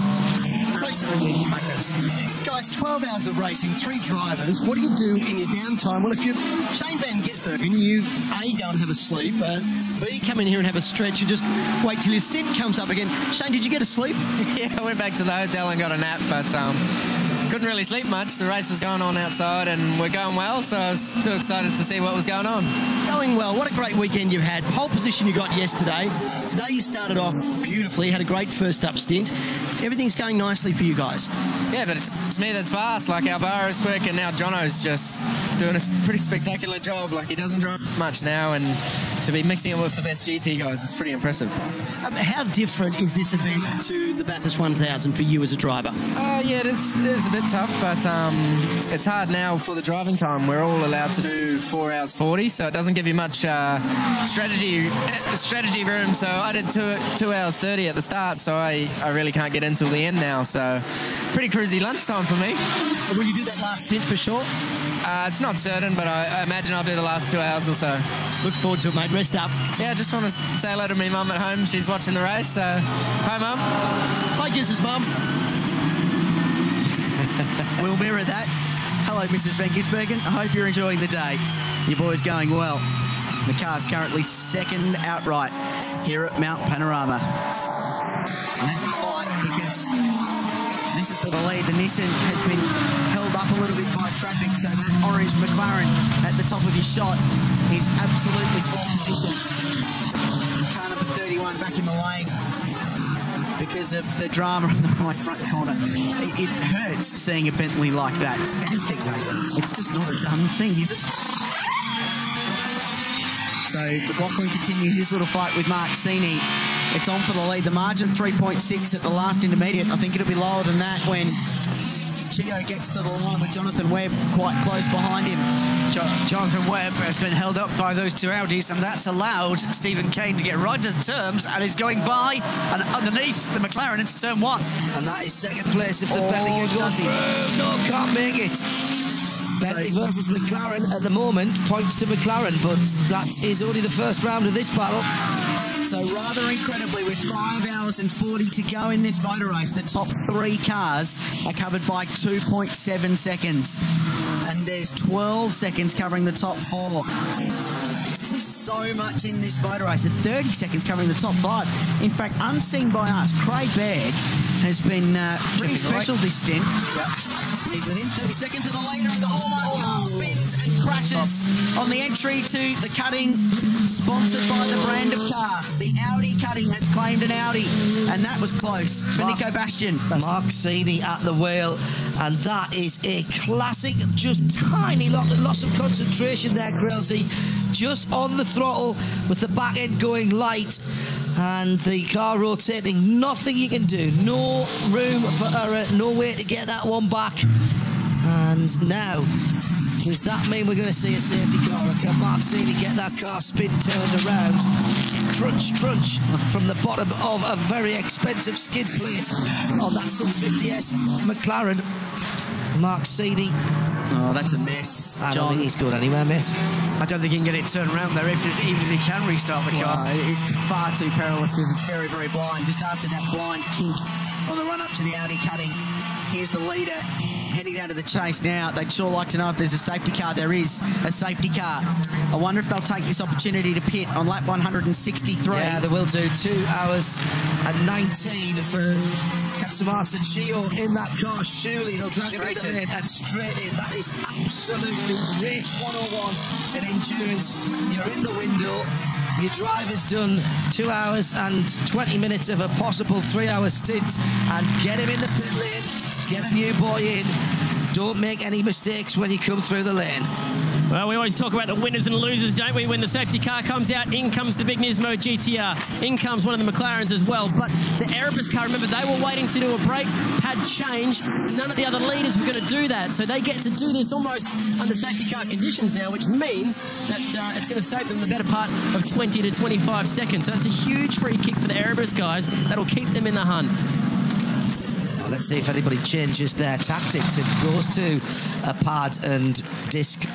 Absolutely magnificent. Guys, 12 hours of racing, 3 drivers. What do you do in your downtime? Well, if you're Shane Van Gisbergen, you A, go and have a sleep, B, come in here and have a stretch and just wait till your stint comes up again. Shane, did you get a sleep? Yeah, I went back to the hotel and got a nap, but couldn't really sleep much. The race was going on outside and we're going well, so I was too excited to see what was going on. Going well. What a great weekend you've had. Pole position you got yesterday. Today you started off beautifully, had a great first up stint. Everything's going nicely for you guys. Yeah, but it's me that's fast. Like, Alvaro's quick and now Jono's just doing a pretty spectacular job. Like, he doesn't drive much now, and to be mixing it with the best GT guys is pretty impressive. How different is this event to the Bathurst 1000 for you as a driver? Yeah, it is a bit tough, but it's hard now for the driving time. We're all allowed to do 4 hours 40, so it doesn't give you much strategy room. So I did 2 hours 30 at the start, so I really can't get in till the end now. So pretty cruisy lunchtime for me. Will you do that last stint for sure? It's not certain, but I imagine I'll do the last 2 hours or so. Look forward to it, mate. Rest up. Yeah, just want to say hello to my mum at home. She's watching the race, so hi, Mum. Hi, Giz's mum. We'll mirror that. Hello, Mrs. Van Gisbergen. I hope you're enjoying the day. Your boy's going well. The car's currently second outright here at Mount Panorama. And there's a fight because this is for the lead. The Nissan has been held up a little bit by traffic, so that orange McLaren at the top of his shot is absolutely full position. Car number 31 back in the lane because of the drama on the right front corner. It hurts seeing a Bentley like that. Anything like that. It's just not a done thing. He's just... So McLaughlin continues his little fight with Mark Sini. It's on for the lead. The margin 3.6 at the last intermediate. I think it'll be lower than that when Chio gets to the line with Jonathan Webb quite close behind him. Jonathan Webb has been held up by those two Audis, and that's allowed Stephen Kane to get right to the terms, and is going by and underneath the McLaren into turn 1. And that is second place if the Bentley goes through. No, can't make it. Bentley versus McLaren at the moment points to McLaren, but that is only the first round of this battle. So rather incredibly, with 5 hours and 40 to go in this motor race, the top 3 cars are covered by 2.7 seconds. And there's 12 seconds covering the top 4. There's so much in this motor race. There's 30 seconds covering the top 5. In fact, unseen by us, Craig Baird has been pretty special this stint. Yep. He's within 30 seconds of the leader, and the Hallmark car spins and crashes on the entry to the cutting, sponsored by the brand of car. The Audi cutting has claimed an Audi, and that was close for Nico Bastian. Mark Seaney at the wheel, and that is a classic, just tiny loss of concentration there, Krelsey. Just on the throttle with the back end going light and the car rotating. Nothing you can do. No room for error. No way to get that one back. And now, does that mean we're going to see a safety car? Or can Mark Seaney get that car spin turned around? Crunch, crunch from the bottom of a very expensive skid plate on that 650S McLaren. Mark Seaney. Oh, that's a mess. I don't think he's going anywhere, mate. I don't think he can get it turned around there, even if he can restart the car. It's far too perilous because it's very, very blind. Just after that blind kink on the run-up to the Audi cutting, here's the leader heading down to the chase now. They'd sure like to know if there's a safety car. There is a safety car. I wonder if they'll take this opportunity to pit on lap 163. Yeah, they will do. 2 hours and 19 for Katsumasa Chio in that car. Surely they'll drag it in and straight in. That is absolutely race 101 in endurance. You're in the window. Your driver's done 2 hours and 20 minutes of a possible 3-hour stint, and get him in the pit lane. Get a new boy in. Don't make any mistakes when you come through the lane. Well, we always talk about the winners and losers, don't we? When the safety car comes out, in comes the big Nismo GTR. In comes one of the McLarens as well. But the Erebus car, remember, they were waiting to do a brake pad change. None of the other leaders were going to do that. So they get to do this almost under safety car conditions now, which means that it's going to save them the better part of 20 to 25 seconds. So it's a huge free kick for the Erebus guys. That'll keep them in the hunt. Let's see if anybody changes their tactics and goes to a pad and disc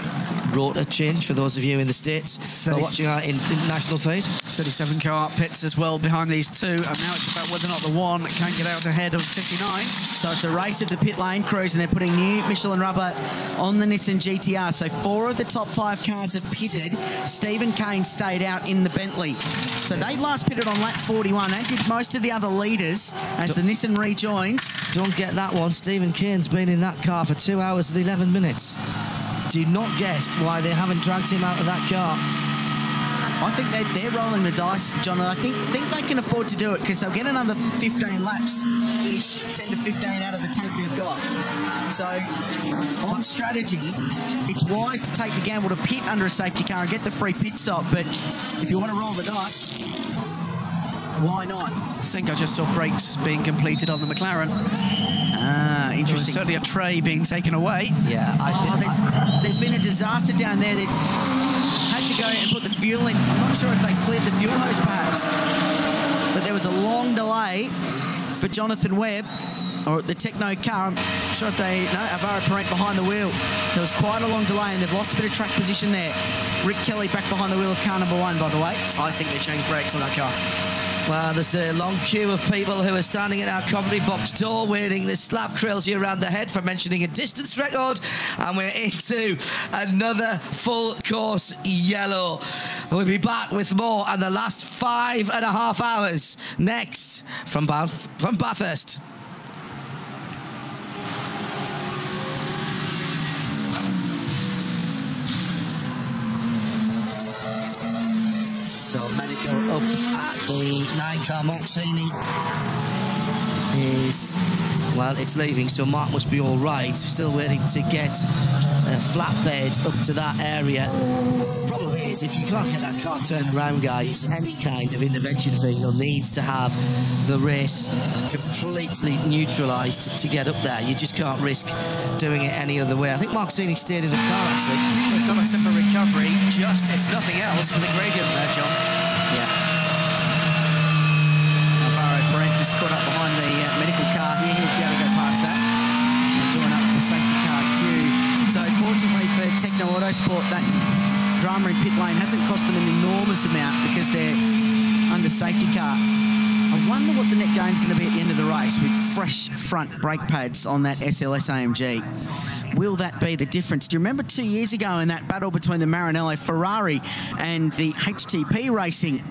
rotor change for those of you in the States who are watching our international feed. 37 car pits as well behind these two, and now it's about whether or not the one can get out ahead of 59. So it's a race of the pit lane crews, and they're putting new Michelin rubber on the Nissan GTR. So 4 of the top 5 cars have pitted. Stephen Kane stayed out in the Bentley. So they last pitted on lap 41. They did most of the other leaders as the Nissan rejoins. Don't get that one. Stephen Kane's been in that car for 2 hours and 11 minutes. Do not get why they haven't dragged him out of that car. I think they're rolling the dice, John, and I think they can afford to do it because they'll get another 15 laps-ish, 10 to 15 out of the tank they've got. So, on strategy, it's wise to take the gamble to pit under a safety car and get the free pit stop, but if you want to roll the dice, why not? I think I just saw brakes being completed on the McLaren. Ah, interesting. Certainly a tray being taken away. Yeah, there's been a disaster down there. They had to go and put the fuel in. I'm not sure if they cleared the fuel hose, perhaps. But there was a long delay for Jonathan Webb, or the Techno car. I'm not sure if they... No, Alvaro Parent behind the wheel. There was quite a long delay, and they've lost a bit of track position there. Rick Kelly back behind the wheel of car number 1, by the way. I think they changed brakes on that car. Well, there's a long queue of people who are standing at our comedy box door waiting to slap Krelsey around the head for mentioning a distance record, and we're into another full course yellow. We'll be back with more and the last 5.5 hours next from Bathurst. So medical up at the 9-car Mark Seaney is, well, it's leaving, so Mark must be all right. Still waiting to get a flatbed up to that area. Problem is, if you can't get that car turned around, guys, any kind of intervention vehicle needs to have the race completely neutralised to get up there. You just can't risk doing it any other way. I think Mark Seaney stayed in the car, actually. It's not a simple recovery, just, if nothing else, with a gradient there, John. Yeah. Alvaro Parent just caught up behind the medical car here. He'll be able to go past that and join up the safety car queue. So fortunately for Techno Autosport, that drama in pit lane hasn't cost them an enormous amount because they're under safety car. I wonder what the net gain's going to be at the end of the race with fresh front brake pads on that SLS AMG. Will that be the difference? Do you remember 2 years ago in that battle between the Maranello Ferrari and the HTP Racing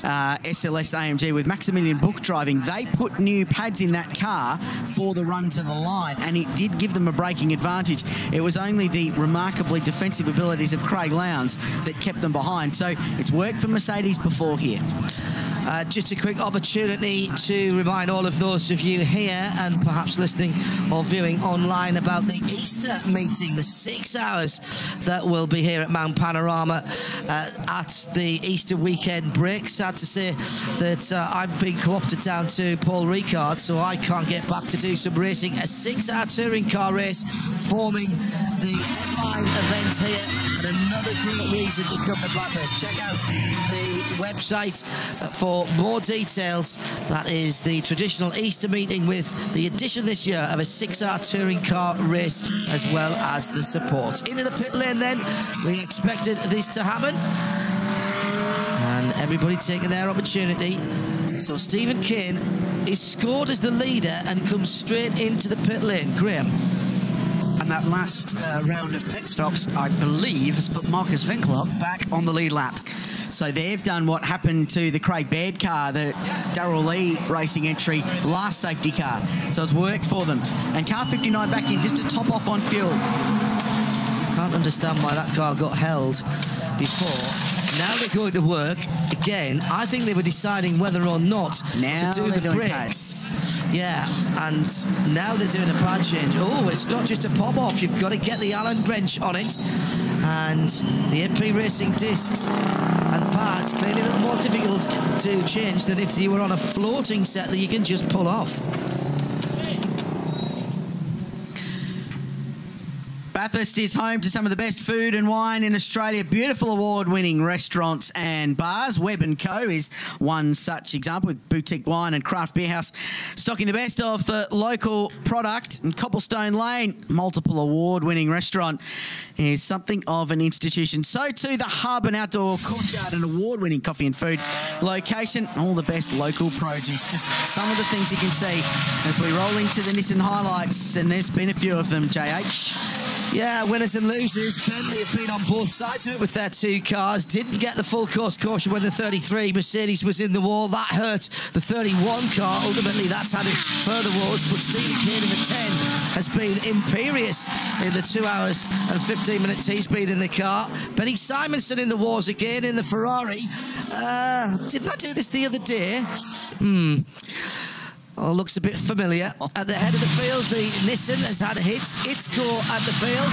SLS AMG with Maximilian Book driving? They put new pads in that car for the run to the line, and it did give them a braking advantage. It was only the remarkably defensive abilities of Craig Lowndes that kept them behind. So it's worked for Mercedes before here. Just a quick opportunity to remind all of those of you here and perhaps listening or viewing online about the Easter meeting, the 6 hours that will be here at Mount Panorama at the Easter weekend break. Sad to say that I've been co-opted down to Paul Ricard, so I can't get back to do some racing. A 6-hour touring car race forming the headline event here, and another great reason to come to Bathurst. Check out the website for more details. That is the traditional Easter meeting with the addition this year of a 6-hour touring car race as well as the support. Into the pit lane then, we expected this to happen, and everybody taking their opportunity. So Stephen Kane is scored as the leader and comes straight into the pit lane. Graham. And that last round of pit stops, I believe, has put Marcus Winkler back on the lead lap. So they've done what happened to the Craig Baird car, the Darrell Lee racing entry, last safety car. So it's worked for them. And car 59 back in just to top off on fuel. Can't understand why that car got held before. Now they're going to work again. I think they were deciding whether or not to do the brakes. Yeah, and now they're doing a pad change. Oh, it's not just a pop off. You've got to get the Allen wrench on it. And the AP Racing discs and pads clearly a little more difficult to change than if you were on a floating set that you can just pull off. Bathurst is home to some of the best food and wine in Australia. Beautiful award-winning restaurants and bars. Webb & Co is one such example, with boutique wine and craft beer house stocking the best of the local product. And Copplestone Lane, multiple award-winning restaurant, is something of an institution. So too the Hub, an outdoor courtyard, an award-winning coffee and food location. All the best local produce. Just some of the things you can see as we roll into the Nissan highlights, and there's been a few of them, JH. Yeah, winners and losers. Bentley have been on both sides of it with their two cars. Didn't get the full course caution when the 33 Mercedes was in the wall. That hurt the 31 car. Ultimately, that's had its further woes. But Stephen Kane in the 10 has been imperious in the 2 hours and 15 minutes he's been in the car. Benny Simonson in the wars again in the Ferrari. Didn't I do this the other day? Oh, looks a bit familiar. At the head of the field, the Nissan has had its go at the field.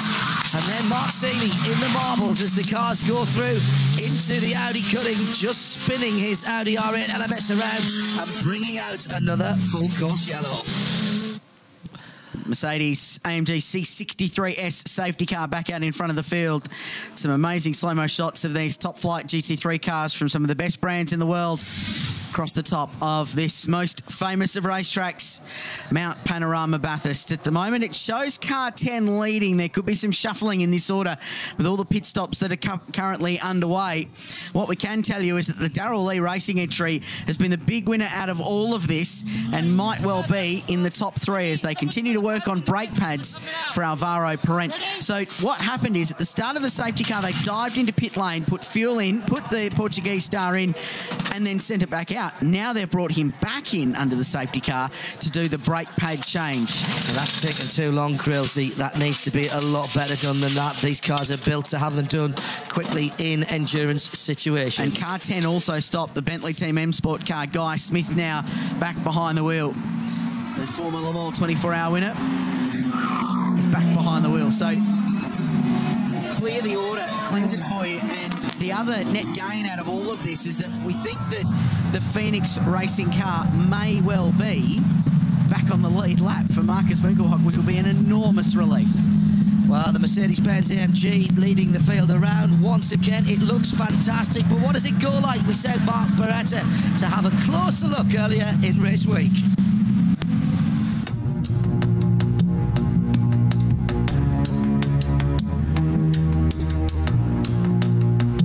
And then Mark Seeley in the marbles as the cars go through into the Audi cutting, just spinning his Audi R8 LMS around and bringing out another full course yellow. Mercedes AMG C63S safety car back out in front of the field. Some amazing slow-mo shots of these top flight GT3 cars from some of the best brands in the world across the top of this most famous of racetracks, Mount Panorama Bathurst. At the moment, it shows car 10 leading. There could be some shuffling in this order with all the pit stops that are currently underway. What we can tell you is that the Darrell Lee racing entry has been the big winner out of all of this and might well be in the top three as they continue to work on brake pads for Alvaro Parent. So what happened is at the start of the safety car, they dived into pit lane, put fuel in, put the Portuguese star in, and then sent it back out. Now they've brought him back in under the safety car to do the brake pad change. Well, that's taken too long, Quilty. That needs to be a lot better done than that. These cars are built to have them done quickly in endurance situations. And car 10 also stopped the Bentley Team M Sport car. Guy Smith now back behind the wheel. The former Le Mans 24-hour winner is back behind the wheel. So clear the order, cleanse it for you. And the other net gain out of all of this is that we think that the Phoenix racing car may well be back on the lead lap for Marcus Winkelhock, which will be an enormous relief. Well, the Mercedes-Benz AMG leading the field around once again. It looks fantastic, but what does it go like? We said Mark Beretta to have a closer look earlier in race week.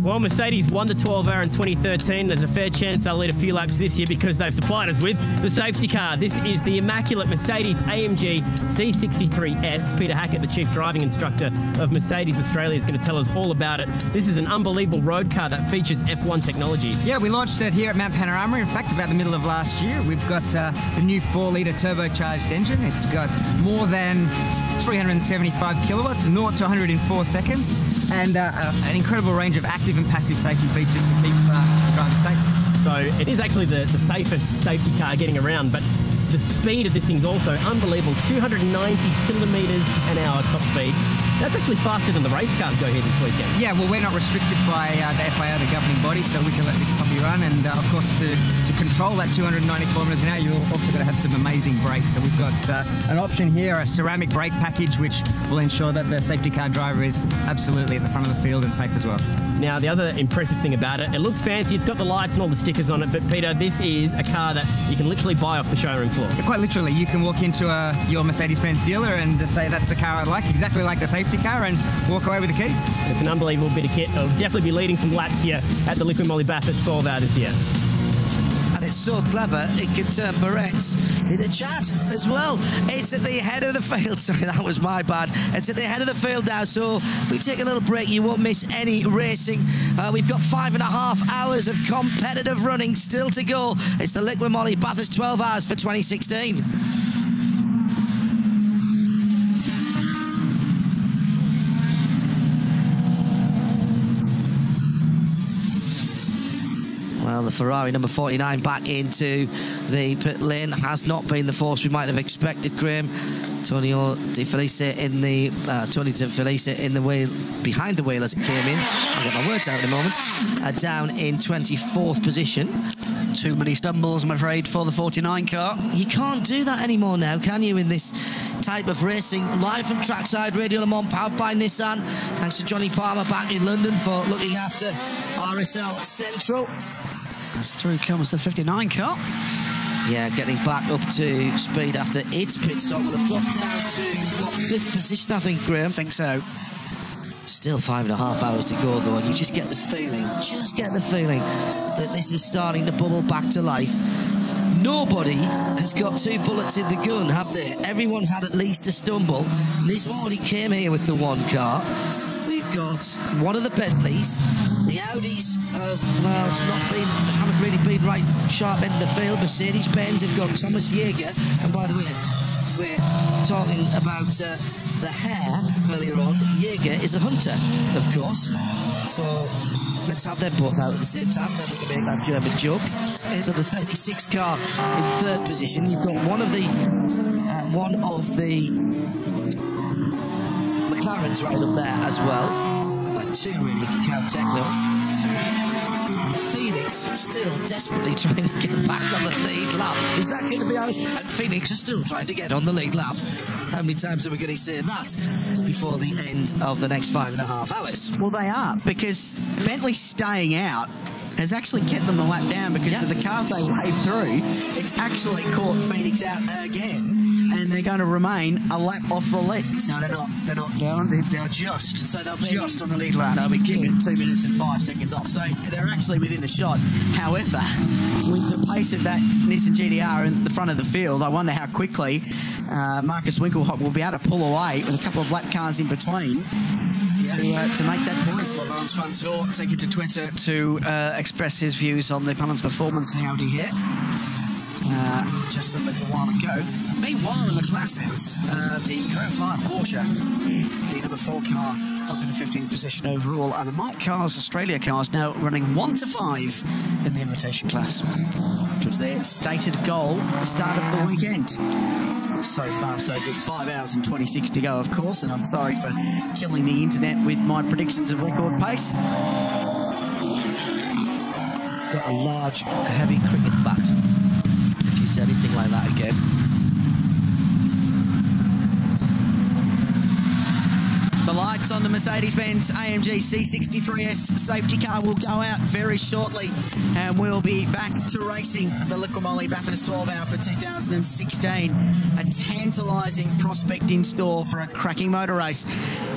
Well, Mercedes won the 12 hour in 2013. There's a fair chance they'll lead a few laps this year because they've supplied us with the safety car. This is the immaculate Mercedes AMG C63S. Peter Hackett, the chief driving instructor of Mercedes Australia, is going to tell us all about it. This is an unbelievable road car that features F1 technology. Yeah, we launched it here at Mount Panorama, in fact, about the middle of last year. We've got the new 4-litre turbocharged engine. It's got more than 375 kilowatts, 0 to 104 seconds, and an incredible range of active and passive safety features to keep drivers safe. So it is actually the safest safety car getting around, but the speed of this thing's also unbelievable. 290 kilometres an hour top speed. That's actually faster than the race cars go here this weekend. Yeah, well, we're not restricted by the FIA, the governing body, so we can let this puppy run. And of course, to control that 290 kilometres an hour, you've also got to have some amazing brakes. So we've got an option here, a ceramic brake package, which will ensure that the safety car driver is absolutely at the front of the field and safe as well. Now, the other impressive thing about it, it looks fancy, it's got the lights and all the stickers on it, but Peter, this is a car that you can literally buy off the showroom floor. Quite literally, you can walk into your Mercedes-Benz dealer and just say, that's the car I'd like, exactly like the safety car, and walk away with the keys. It's an unbelievable bit of kit. It'll definitely be leading some laps here at the Liqui Moly Bathurst 12 hour this year. And it's so clever, it can turn barrettes into chat as well. It's at the head of the field. Sorry, that was my bad. It's at the head of the field now, so if we take a little break, you won't miss any racing. We've got 5.5 hours of competitive running still to go. It's the Liqui Moly Bathurst 12 hours for 2016. Well, the Ferrari number 49 back into the pit lane has not been the force we might have expected, Graham. Tony De Felice in the wheel, behind the wheel as it came in. I'll get my words out in a moment. Down in 24th position. Too many stumbles, I'm afraid, for the 49 car. You can't do that anymore now, can you, in this type of racing? Live from Trackside Radio Le Mans, powered by Nissan. Thanks to Johnny Palmer back in London for looking after RSL Central. As through comes the 59 car. Yeah, getting back up to speed after its pit stop. Will have dropped down to, what, 5th position, I think, Graham? I think so. Still 5.5 hours to go, though, and you just get the feeling that this is starting to bubble back to life. Nobody has got 2 bullets in the gun, have they? Everyone's had at least a stumble. This morning came here with the 1 car. We've got one of the Bentleys. The Audis haven't really been right sharp end of the field. Mercedes-Benz have got Thomas Jaeger. And by the way, if we're talking about the hair earlier on, Jaeger is a hunter, of course. So let's have them both out at the same time, then we can make that German joke. So the 36 car in 3rd position. You've got one of the McLarens right up there as well. 2 really, if you count Techno. And Phoenix still desperately trying to get back on the lead lap. Is that going to be honest? And Phoenix are still trying to get on the lead lap. How many times are we going to say that before the end of the next 5.5 hours? Well, they are, because Bentley staying out has actually kept them a lap down, because of the cars they wave through, it's actually caught Phoenix out again. And they're going to remain a lap off the lead. No, they're not down. They're just. So they'll be just on the lead lap. They'll be kicking 2 minutes and 5 seconds off. So they're actually within a shot. However, with the pace of that Nissan GTR in the front of the field, I wonder how quickly Marcus Winkelhock will be able to pull away with a couple of lap cars in between to make that point. Well, Lawrence Fantor taking to Twitter to express his views on the balanced performance of the Audi here. Just a little while ago. Meanwhile, in the classes, the Grand Fire Porsche, the number 4 car, up in the 15th position overall, and the Mike Cars Australia cars now running 1 to 5 in the invitation class. Which was their stated goal at the start of the weekend. So far, so good. 5 hours and 26 to go, of course, and I'm sorry for killing the internet with my predictions of record pace. Got a large, heavy cricket bat. If you say anything like that again. The lights on the Mercedes-Benz AMG C63S safety car will go out very shortly, and we'll be back to racing the Liqui Bathurst 12 Hour for 2016. A tantalising prospect in store for a cracking motor race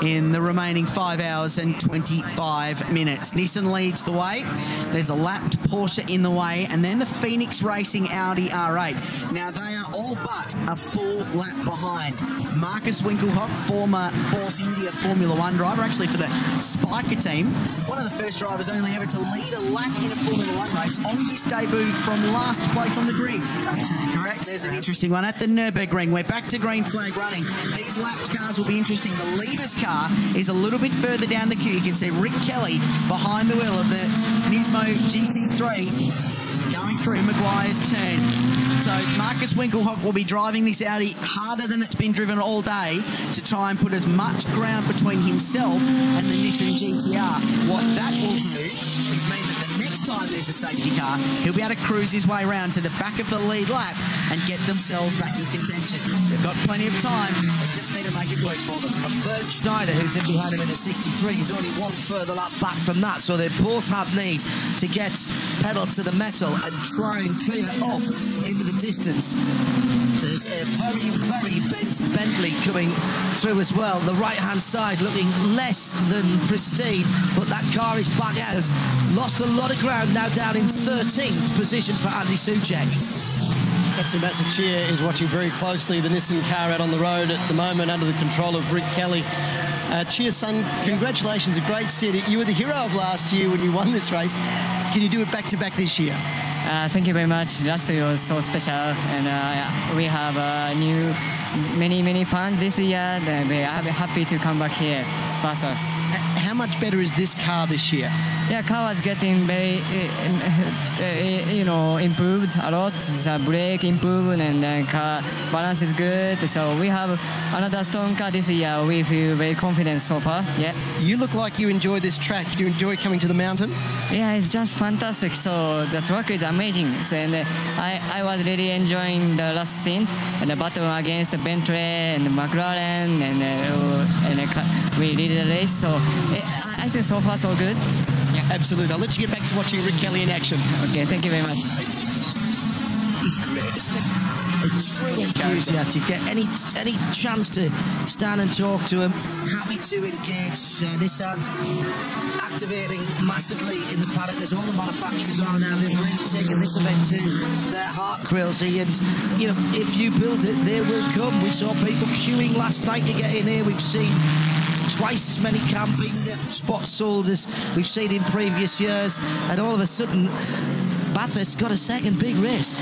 in the remaining 5 hours and 25 minutes. Nissan leads the way. There's a lapped Porsche in the way, and then the Phoenix Racing Audi R8. Now, they are all but a full lap behind. Marcus Winkelhock, former Force India Formula One driver, actually for the Spiker team, one of the first drivers only ever to lead a lap in a Formula One race on his debut from last place on the grid. Absolutely correct. There's an interesting one at the Nürburgring. We're back to green flag running. These lapped cars will be interesting. The leader's car is a little bit further down the queue. You can see Rick Kelly behind the wheel of the Nismo GT3 going through Maguire's turn. So Marcus Winkelhock will be driving this Audi harder than it's been driven all day to try and put as much ground between himself and the Nissan GTR. What that will do is mean that the next time there's a safety car, he'll be able to cruise his way around to the back of the lead lap and get themselves back in contention. They've got plenty of time, they just need to make it work for them. And Bernd Schneider, who's in behind him in the 63, is only one further lap back from that, so they both have need to get pedal to the metal and try and clear it off into the distance. There's a very, very bent Bentley coming through as well. The right-hand side looking less than pristine, but that car is back out. Lost a lot of ground, now down in 13th position for Andy Soucek. Katsu Masachia is watching very closely the Nissan car out on the road at the moment under the control of Rick Kelly. Chia, son, congratulations, a great stead. You were the hero of last year when you won this race. Can you do it back-to-back this year? Thank you very much. Last year was so special, and we have many fans this year. They are happy to come back here, Bathurst. How much better is this car this year? Yeah, car was getting very, improved a lot. The brake improved, and then car balance is good. So we have another strong car this year. We feel very confident so far. Yeah. You look like you enjoy this track. Do you enjoy coming to the mountain? Yeah, it's just fantastic. So the track is amazing. So, and I was really enjoying the last stint and the battle against Bentley and McLaren, and we lead the race. So I think so far so good. Yeah, absolutely. I'll let you get back to watching Rick Kelly in action. Okay, thank you very much. He's great, isn't he? A true enthusiast. You get any chance to stand and talk to him, happy to engage. Nissan activating massively in the paddock, as all the manufacturers are now. They've really taken this event to their heart, Krilsey, and if you build it, they will come. We saw people queuing last night to get in here. We've seen twice as many camping spots sold as we've seen in previous years, and all of a sudden Bathurst's got a second big race.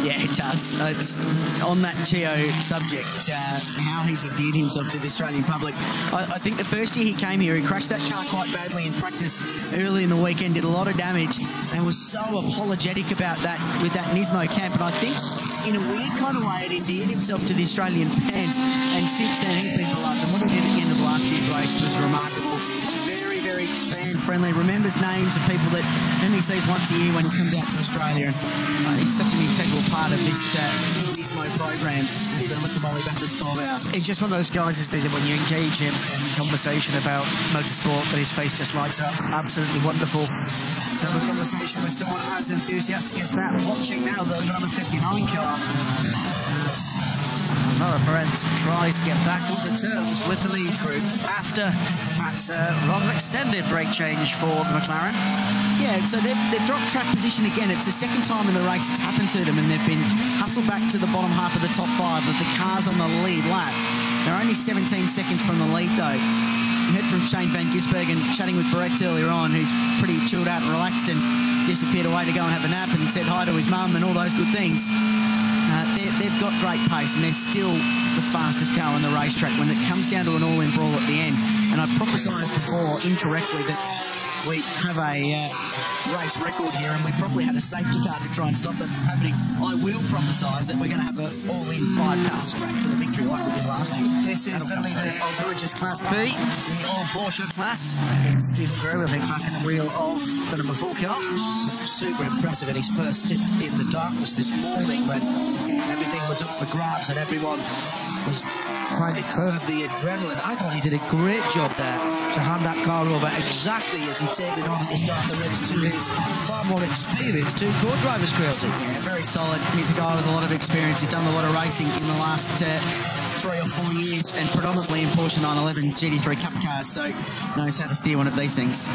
Yeah, it does. It's on that Chio subject, how he's endeared himself to the Australian public. I think the first year he came here, he crashed that car quite badly in practice early in the weekend, did a lot of damage, and was so apologetic about that with that Nismo camp. And I think in a weird kind of way it endeared himself to the Australian fans, and since then he's been beloved. And what he did at the end of last year's race was remarkable. Very, very fan-friendly, remembers names of people that only sees once a year when he comes out to Australia, and he's such an integral part of this Nismo program at the Liqui Bathurst 12 Hour. He's just one of those guys, isn't he, that when you engage him in conversation about motorsport, that his face just lights up. Absolutely wonderful to have a conversation with someone as enthusiastic as that. Watching now, though, the number 59 car as Alvaro Brent tries to get back onto terms with the lead group after that rather extended brake change for the McLaren. Yeah, so they've dropped track position again. It's the second time in the race it's happened to them, and they've been hustled back to the bottom half of the top five of the cars on the lead lap. They're only 17 seconds from the lead, though. We heard from Shane Van Gisbergen chatting with Brett earlier on, who's pretty chilled out and relaxed and disappeared away to go and have a nap and said hi to his mum and all those good things. They've got great pace, and they're still the fastest car on the racetrack when it comes down to an all-in brawl at the end. And I prophesied before incorrectly that we have a race record here, and we probably had a safety car to try and stop that from happening. I will prophesise that we're going to have an all-in 5-car scrap for the victory like we did last year. This is the leader of the Ridges Class B, the all-Porsche class. It's Stephen Grove, I think, back in the wheel of the number 4 car. Super impressive in his first stint in the darkness this morning when everything was up for grabs and everyone was trying to curb the adrenaline. I thought he did a great job there to hand that car over exactly as he taken it on at the start of the race to his far more experienced two co-drivers, Creelty. Yeah, very solid. He's a guy with a lot of experience. He's done a lot of racing in the last 3 or 4 years, and predominantly in Porsche 911 GT3 Cup cars, so knows how to steer one of these things.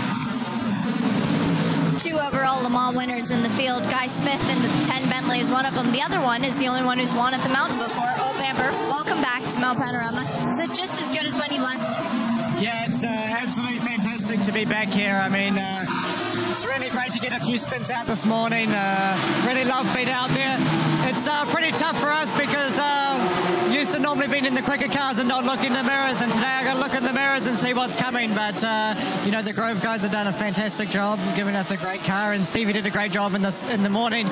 2 overall Le Mans winners in the field. Guy Smith in the 10 Bentley is one of them. The other one is the only one who's won at the mountain before. Oh, Bamber, welcome back to Mount Panorama. Is it just as good as when you left? Yeah, it's absolutely fantastic to be back here. I mean, it's really great to get a few stints out this morning. Really love being out there. It's pretty tough for us because used to normally being in the quicker cars and not looking in the mirrors, and today I got to look in the mirrors and see what's coming. But you know, the Grove guys have done a fantastic job giving us a great car, and Stevie did a great job in the morning.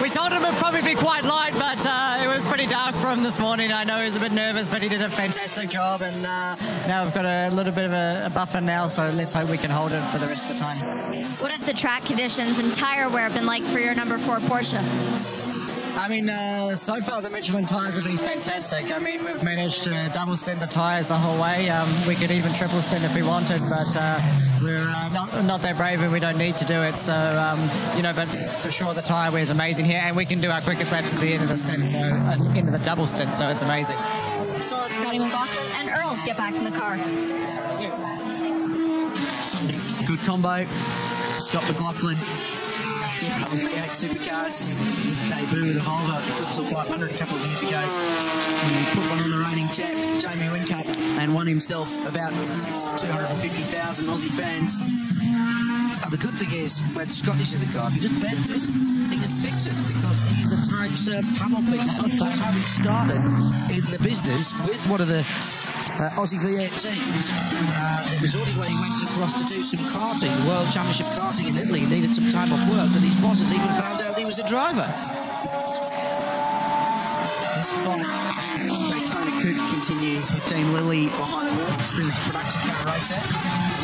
We told him it'd probably be quite light, but it was pretty dark for him this morning. I know he was a bit nervous, but he did a fantastic job, and now we've got a little bit of a buffer now, so let's hope we can hold it for the rest of the time. What have the track conditions and tire wear been like for your number 4 Porsche? I mean, so far the Michelin tyres have been fantastic. I mean, we've managed to double stint the tyres the whole way. We could even triple stint if we wanted, but we're not that brave and we don't need to do it. So, you know, but for sure the tyre wear is amazing here, and we can do our quickest laps at the end of the stint, so end of the double stint, so it's amazing. Still it's Scotty McLaughlin and Earl to get back in the car. Good combo. Scott McLaughlin. Yeah, V8 Supercars. His debut with a Volvo at the Clipsal 500 a couple of years ago. And he put one on the reigning champ, Jamie Whincup, and won himself about 250,000 Aussie fans. And the good thing is, when Scotty's in the car, if you just bend it, he can fix it, because he's a time-served panel beater. That's how he started in the business with one of the Aussie V8 teams. It was only when he went across to do some karting, World Championship karting in Italy, he needed some time off work, that his bosses even found out he was a driver. This fight, Daytona Coupe continues with Team Lilly behind the wheel, experienced production car racer.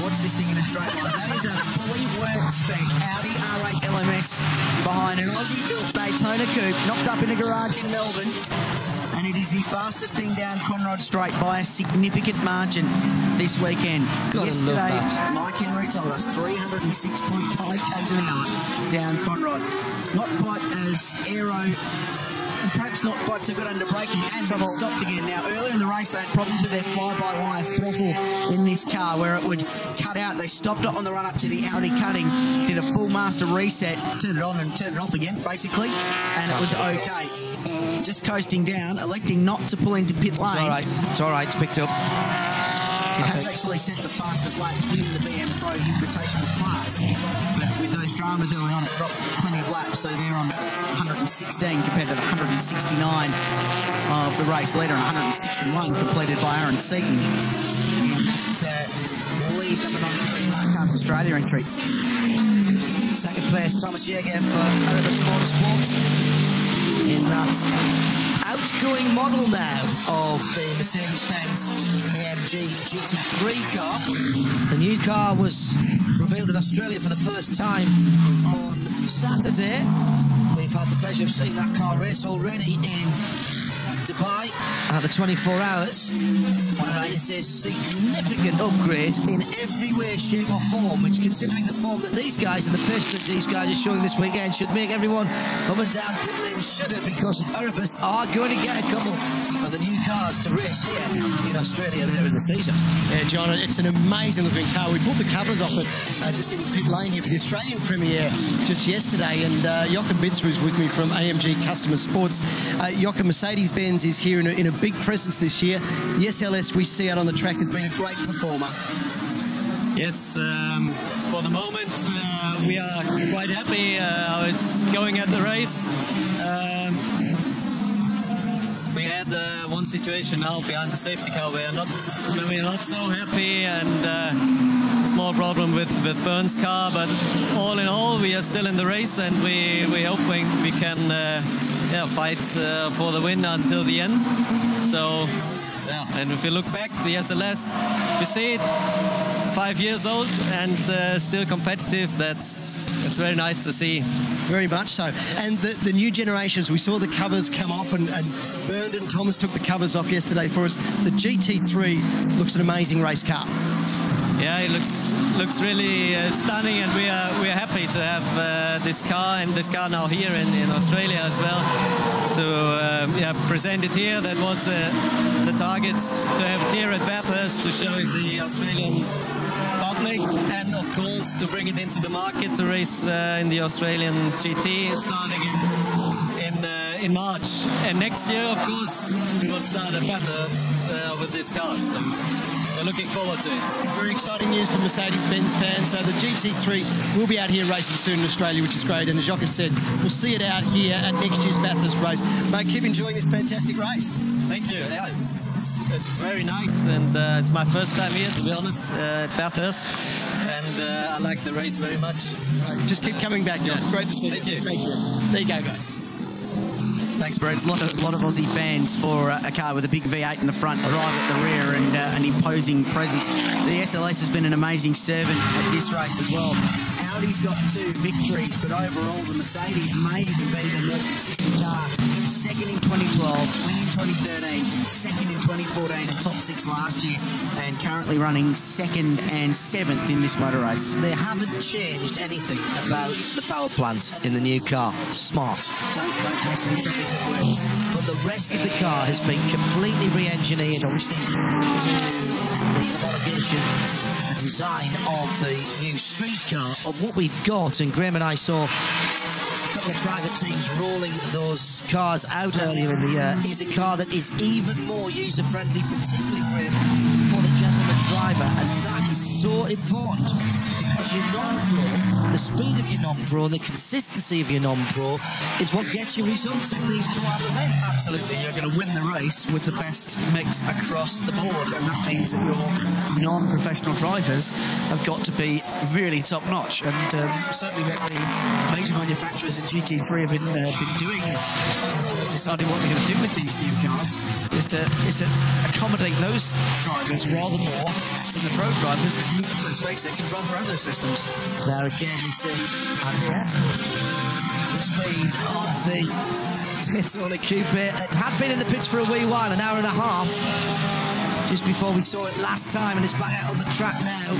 Watch this thing in a straight line. That is a fully worked spec Audi R8 LMS behind an Aussie-built Daytona Coupe, knocked up in a garage in Melbourne. And it is the fastest thing down Conrod Straight by a significant margin this weekend. Yesterday, Mike Henry told us 306.5 k's an hour down Conrod. Not quite as aero, and perhaps not quite so good under braking, and stopped again. Now, earlier in the race, they had problems with their fly-by-wire throttle in this car, where it would cut out. They stopped it on the run-up to the Audi cutting, did a full master reset, turned it on and turned it off again, basically, and it was okay. Just coasting down, electing not to pull into pit lane. It's all right. It's all right. It's picked up. He has actually set the fastest lap in the BM Pro Invitational class, but with those dramas early on, it dropped plenty of laps, so they're on 116 compared to the 169 of the race leader, and 161 completed by Aaron Seaton. Lead number 93 Mark Cars Australia entry. Second place, Thomas Jäger for Erebus Motorsports. In that outgoing model now of the Mercedes-Benz AMG GT3 car. The new car was revealed in Australia for the first time on Saturday. We've had the pleasure of seeing that car race already in Dubai at the 24 hours. It is a significant upgrade in every way, shape or form, which, considering the form that these guys and the pace that these guys are showing this weekend, should make everyone up and down pit lane shudder, because Erebus are going to get a couple of the new cars to race here in Australia later in the season. Yeah, John, it's an amazing looking car. We pulled the covers off it just in pit lane here for the Australian premiere just yesterday, and Jochen Bitzer was with me from AMG Customer Sports. Jochen, Mercedes-Benz is here in a big presence this year. The SLS we see out on the track has been a great performer. Yes, for the moment we are quite happy how it's going at the race. We had one situation now behind the safety car where we're not so happy, and small problem with Byrne's car, but all in all we are still in the race, and we're hoping we can fight for the win until the end. So yeah, and if you look back, the SLS, we see it 5 years old and still competitive. That's very nice to see. Very much so. And the new generations, we saw the covers come off, and Bernard Thomas took the covers off yesterday for us. The GT3 looks an amazing race car. Yeah, it looks really stunning, and we are happy to have this car now here in Australia as well. To present it here. That was the target, to have it here at Bathurst to show the Australian public, and of course to bring it into the market to race in the Australian GT starting in March. And next year, of course, we will start at Bathurst with this car. So we're looking forward to it. Very exciting news for Mercedes-Benz fans. So the GT3 will be out here racing soon in Australia, which is great. And as Jochen said, we'll see it out here at next year's Bathurst race. Mate, keep enjoying this fantastic race. Thank you. Yeah, it's very nice, and it's my first time here, to be honest, at Bathurst. And I like the race very much. Right, just keep coming back. Yeah. Great to see you. Thank you. Thank you. There you go, guys. Thanks, Brett. A lot of Aussie fans for a car with a big V8 in the front, drive at the rear, and an imposing presence. The SLS has been an amazing servant at this race as well. Audi's got 2 victories, but overall the Mercedes may even be the more consistent car. Second in 2012, win in 2013, second in 2014, and top 6 last year, and currently running 2nd and 7th in this motor race. They haven't changed anything about the power plant in the new car. Smart. Don't mess with something that works. But the rest of the car has been completely re-engineered, obviously, to the homologation, to the design of the new street car. And what we've got, and Graham and I saw a couple of private teams rolling those cars out earlier in the year, is a car that is even more user-friendly, particularly, Graham, for the gentleman driver. And that is so important, because your non-pro, the speed of your non-pro, the consistency of your non-pro is what gets you results in these pro-am events. Absolutely, you're going to win the race with the best mix across the board, and that means that your non-professional drivers have got to be really top-notch, and certainly what the major manufacturers in GT3 have been doing, deciding what they're going to do with these new cars, is to accommodate those drivers rather more than the pro drivers who, let's face it, can drive around those systems. There again we see the speed of the Daytona Coupe. It had been in the pits for a wee while, an hour and a half, just before we saw it last time, and it's back out on the track now.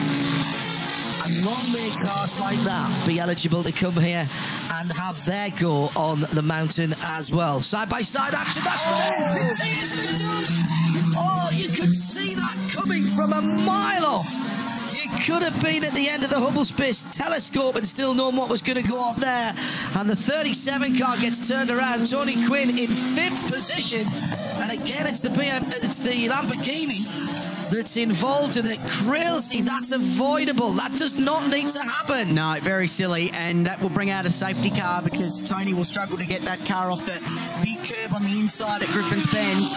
And long may cars like that be eligible to come here and have their go on the mountain as well. Side-by-side action, that's what it is, and it does. Oh, you could see that coming from a mile off. You could have been at the end of the Hubble Space Telescope and still known what was going to go on there. And the 37 car gets turned around. Tony Quinn in 5th position. And again, it's the Lamborghini that's involved in it. Crazy, that's avoidable. That does not need to happen. No, very silly, and that will bring out a safety car, because Tony will struggle to get that car off the big curb on the inside at Griffin's Bend.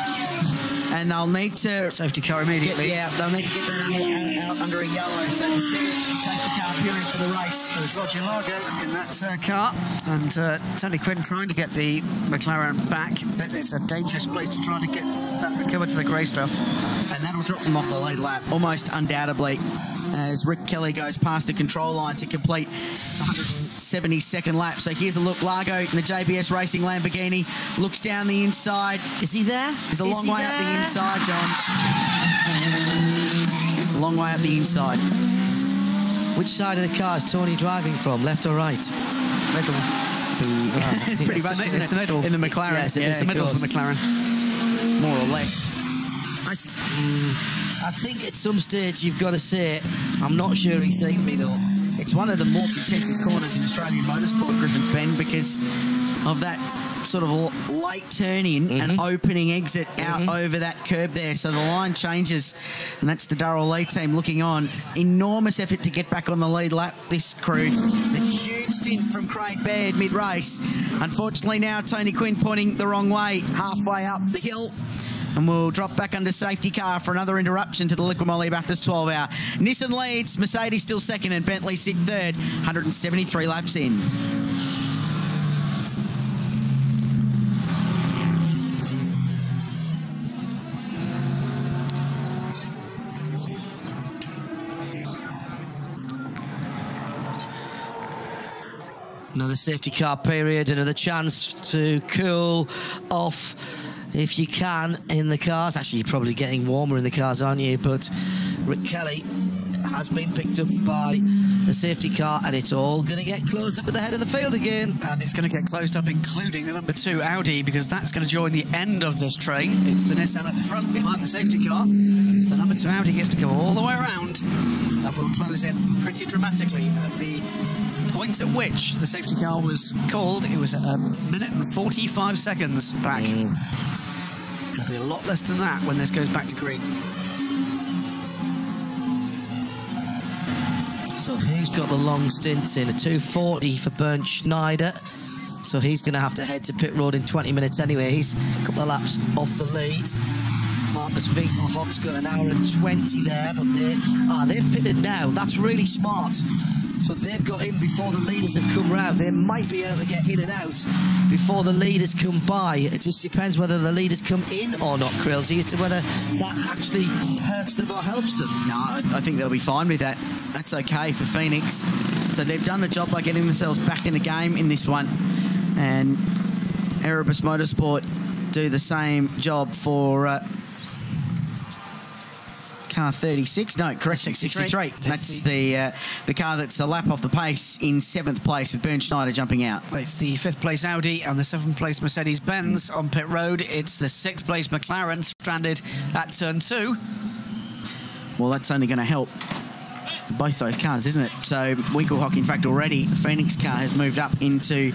And they'll need to... Safety car immediately. They'll need to get that out under a yellow. So the safety car period for the race. There's Roger Largo in that car, and Tony Quinn trying to get the McLaren back, but it's a dangerous place to try to get that recovered to the grey stuff. And that'll drop them off the lead lap, almost undoubtedly, as Rick Kelly goes past the control line to complete 172nd lap. So here's a look. Largo in the JBS Racing Lamborghini looks down the inside. Is he there? He's a long way up the inside, John. A long way up the inside. Which side of the car is Tony driving from, left or right? Middle. Pretty much, isn't it? The middle. In the McLaren. Yes, it's the middle of the McLaren. More or less. I think at some stage you've got to say it. I'm not sure he's seen me though. It's one of the more contentious corners in Australian motorsport, Griffin's Bend, because of that sort of late turn in and opening exit out over that curb there. So the line changes, and that's the Darrell Lee team looking on. Enormous effort to get back on the lead lap, this crew. The huge stint from Craig Baird mid-race. Unfortunately now Tony Quinn pointing the wrong way, halfway up the hill. And we'll drop back under safety car for another interruption to the Liqui Bathurst 12-hour. Nissan leads, Mercedes still second, and Bentley sit third, 173 laps in. Another safety car period, another chance to cool off if you can in the cars. Actually, you're probably getting warmer in the cars, aren't you? But Rick Kelly has been picked up by the safety car, and it's all going to get closed up at the head of the field again. And it's going to get closed up, including the number 2 Audi, because that's going to join the end of this train. It's the Nissan at the front behind the safety car. The number 2 Audi gets to go all the way around. That will close in pretty dramatically at the point at which the safety car was called. It was a minute and 45 seconds back. It'll be a lot less than that when this goes back to green. So who's got the long stints in? A 2:40 for Bernd Schneider. So he's going to have to head to pit road in 20 minutes anyway. He's a couple of laps off the lead. Marcus Winkelhock's got an hour and 20 there, but they've pitted now. That's really smart. So they've got in before the leaders have come round. They might be able to get in and out before the leaders come by. It just depends whether the leaders come in or not, Krillsy, as to whether that actually hurts them or helps them. No, I think they'll be fine with that. That's okay for Phoenix. So they've done the job by getting themselves back in the game in this one. And Erebus Motorsport do the same job for car 36. No, correct, 63. That's the car that's a lap off the pace in 7th place with Bernd Schneider jumping out. It's the 5th place Audi and the 7th place Mercedes-Benz on pit road. It's the 6th place McLaren stranded at turn 2. Well, that's only going to help both those cars, isn't it? So Winkelhock, in fact, already the Phoenix car has moved up into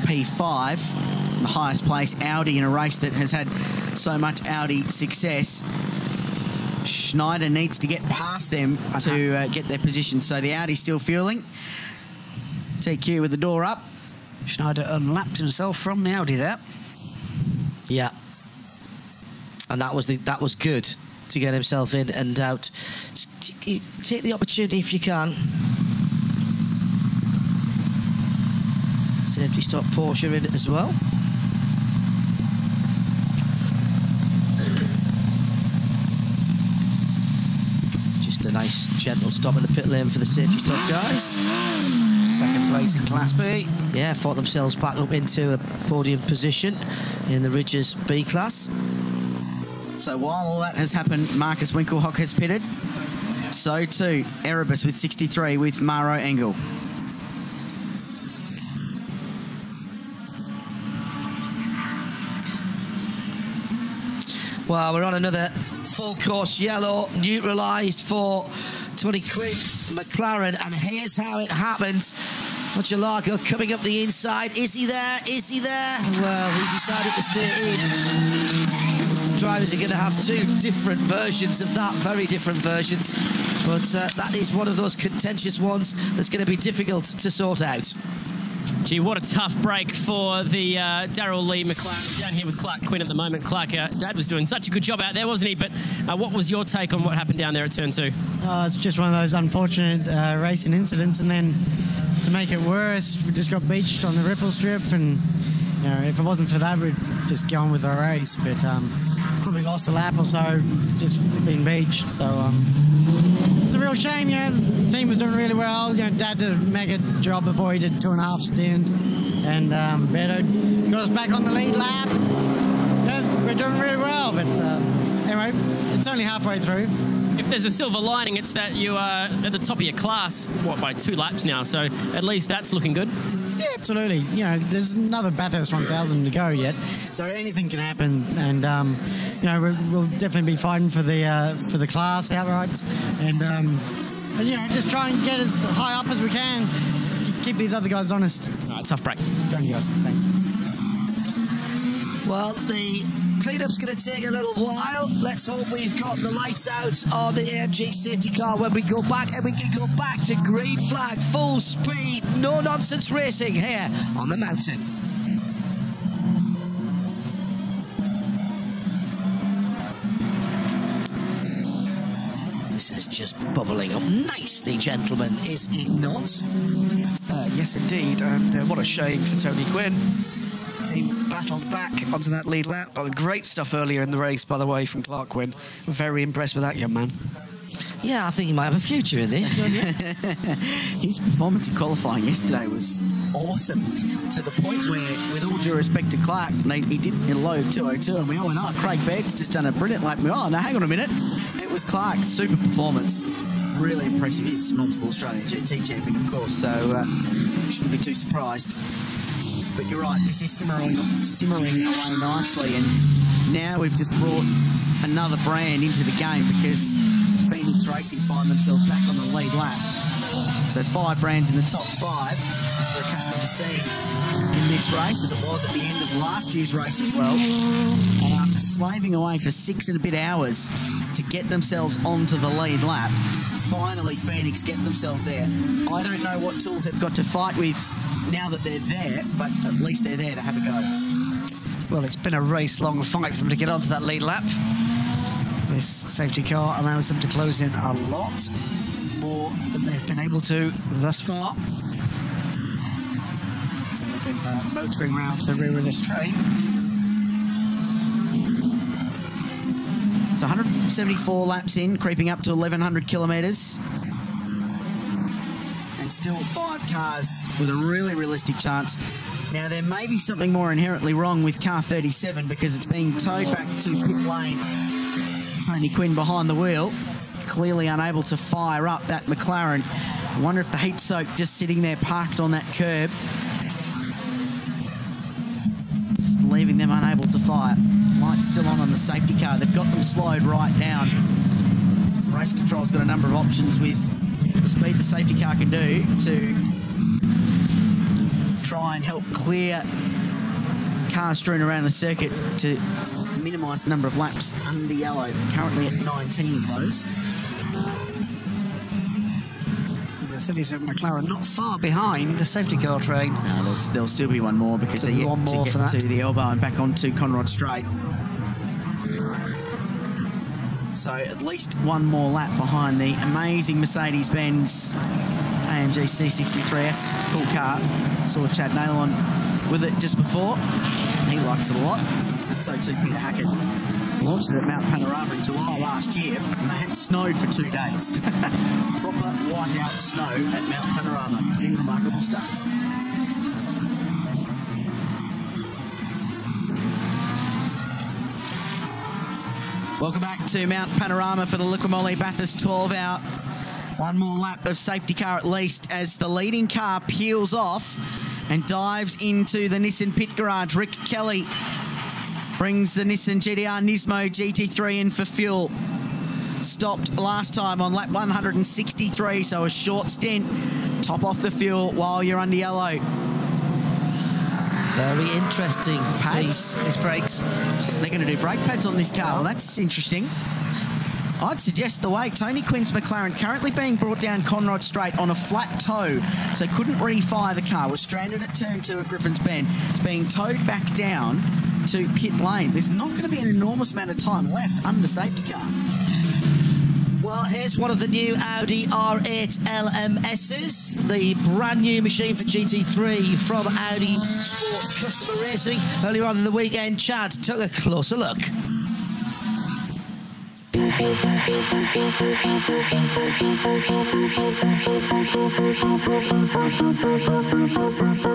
P5, the highest place Audi in a race that has had so much Audi success. Schneider needs to get past them to get their position. So the Audi's still fueling. TQ with the door up. Schneider unlapped himself from the Audi there. Yeah. And that was good to get himself in and out. Just take the opportunity if you can. Safety stop Porsche in as well. Just a nice gentle stop in the pit lane for the safety stop guys. 2nd place in Class B. Yeah, fought themselves back up into a podium position in the Ridges B class. So while all that has happened, Marcus Winkelhock has pitted. So too, Erebus with 63 with Maro Engel. Well, we're on another full course yellow, neutralised for Tony Quinn's McLaren, and here's how it happens. Mocciolago coming up the inside. Is he there? Is he there? Well, he decided to stay in. Drivers are going to have 2 different versions of that, very different versions. But that is one of those contentious ones that's going to be difficult to sort out. Gee, what a tough break for the Darrell Lee McLaren. Down here with Clark Quinn at the moment. Clark, Dad was doing such a good job out there, wasn't he? But what was your take on what happened down there at turn 2? It's just one of those unfortunate racing incidents, and then to make it worse, we just got beached on the ripple strip, and you know, if it wasn't for that, we'd just go on with the race. But probably lost a lap or so, just being beached. So it's a real shame. You know, the team was doing really well. You know, Dad did a mega job before he did 2.5 stint, and Beto got us back on the lead lap. Yeah, we're doing really well. But anyway, it's only halfway through. If there's a silver lining, it's that you are at the top of your class, by 2 laps now, so at least that's looking good. Yeah, absolutely. You know, there's another Bathurst 1000 to go yet, so anything can happen, and you know, we'll definitely be fighting for the class outright, and you know, just try and get as high up as we can, keep these other guys honest. All right, tough break. Go on, you guys. Thanks. Well, the clean-up's going to take a little while. Let's hope we've got the lights out on the AMG safety car when we go back, and we can go back to green flag, full speed, no-nonsense racing here on the mountain. This is just bubbling up nicely, gentlemen, is it not? Yes, indeed, and what a shame for Tony Quinn. Team battled back onto that lead lap. But great stuff earlier in the race, by the way, from Clark Quinn. Very impressed with that young man. Yeah, I think he might have a future in this, don't you? His performance in qualifying yesterday was awesome, to the point where, with all due respect to Clark, he did in a low 2:02, and we all went, oh, Craig Begg's just done a brilliant lap. Oh, no, hang on a minute. It was Clark's super performance. Really impressive. He's multiple Australian GT champion, of course, so shouldn't be too surprised. But you're right, this is simmering away nicely, and now we've just brought another brand into the game because Phoenix Racing find themselves back on the lead lap. So 5 brands in the top 5, as we're accustomed to seeing in this race, as it was at the end of last year's race as well. And after slaving away for 6 and a bit hours to get themselves onto the lead lap, finally Phoenix get themselves there. I don't know what tools they've got to fight with now that they're there, but at least they're there to have a go. Well, it's been a race-long fight for them to get onto that lead lap. This safety car allows them to close in a lot more than they've been able to thus far. They've been motoring round to the rear of this train. So 174 laps in, creeping up to 1,100 kilometres. And still 5 cars with a really realistic chance. Now, there may be something more inherently wrong with car 37 because it's being towed back to pit lane. Tony Quinn behind the wheel, clearly unable to fire up that McLaren. I wonder if the heat soak just sitting there parked on that curb, just leaving them unable to fire. Lights still on the safety car. They've got them slowed right down. Race Control's got a number of options with the speed the safety car can do to try and help clear cars strewn around the circuit to minimise the number of laps under yellow. Currently at 19 of those. The 37 McLaren not far behind the safety car train. No, there'll still be one more because they're yet to get to the elbow and back onto Conrod Straight. So at least one more lap behind the amazing Mercedes-Benz AMG C63S. Cool car. Saw Chad Nailon with it just before. He likes it a lot. And so too Peter Hackett. Launched it at Mount Panorama in July last year, and they had snow for 2 days. Proper whiteout snow at Mount Panorama. Pretty remarkable stuff. Welcome back to Mount Panorama for the Liquimoli Bathurst 12-hour. One more lap of safety car at least as the leading car peels off and dives into the Nissan pit garage. Rick Kelly brings the Nissan GTR Nismo GT3 in for fuel. Stopped last time on lap 163, so a short stint. Top off the fuel while you're under yellow. Very interesting. Pads. It's brakes. They're going to do brake pads on this car. Well, that's interesting. I'd suggest the way Tony Quinn's McLaren currently being brought down Conrod Straight on a flat tow, so couldn't refire the car. Was stranded at turn 2 at Griffin's Bend. It's being towed back down to pit lane. There's not going to be an enormous amount of time left under safety car. Well, here's one of the new Audi R8 LMSs, the brand new machine for GT3 from Audi Sports Customer Racing. Earlier on in the weekend, Chad took a closer look.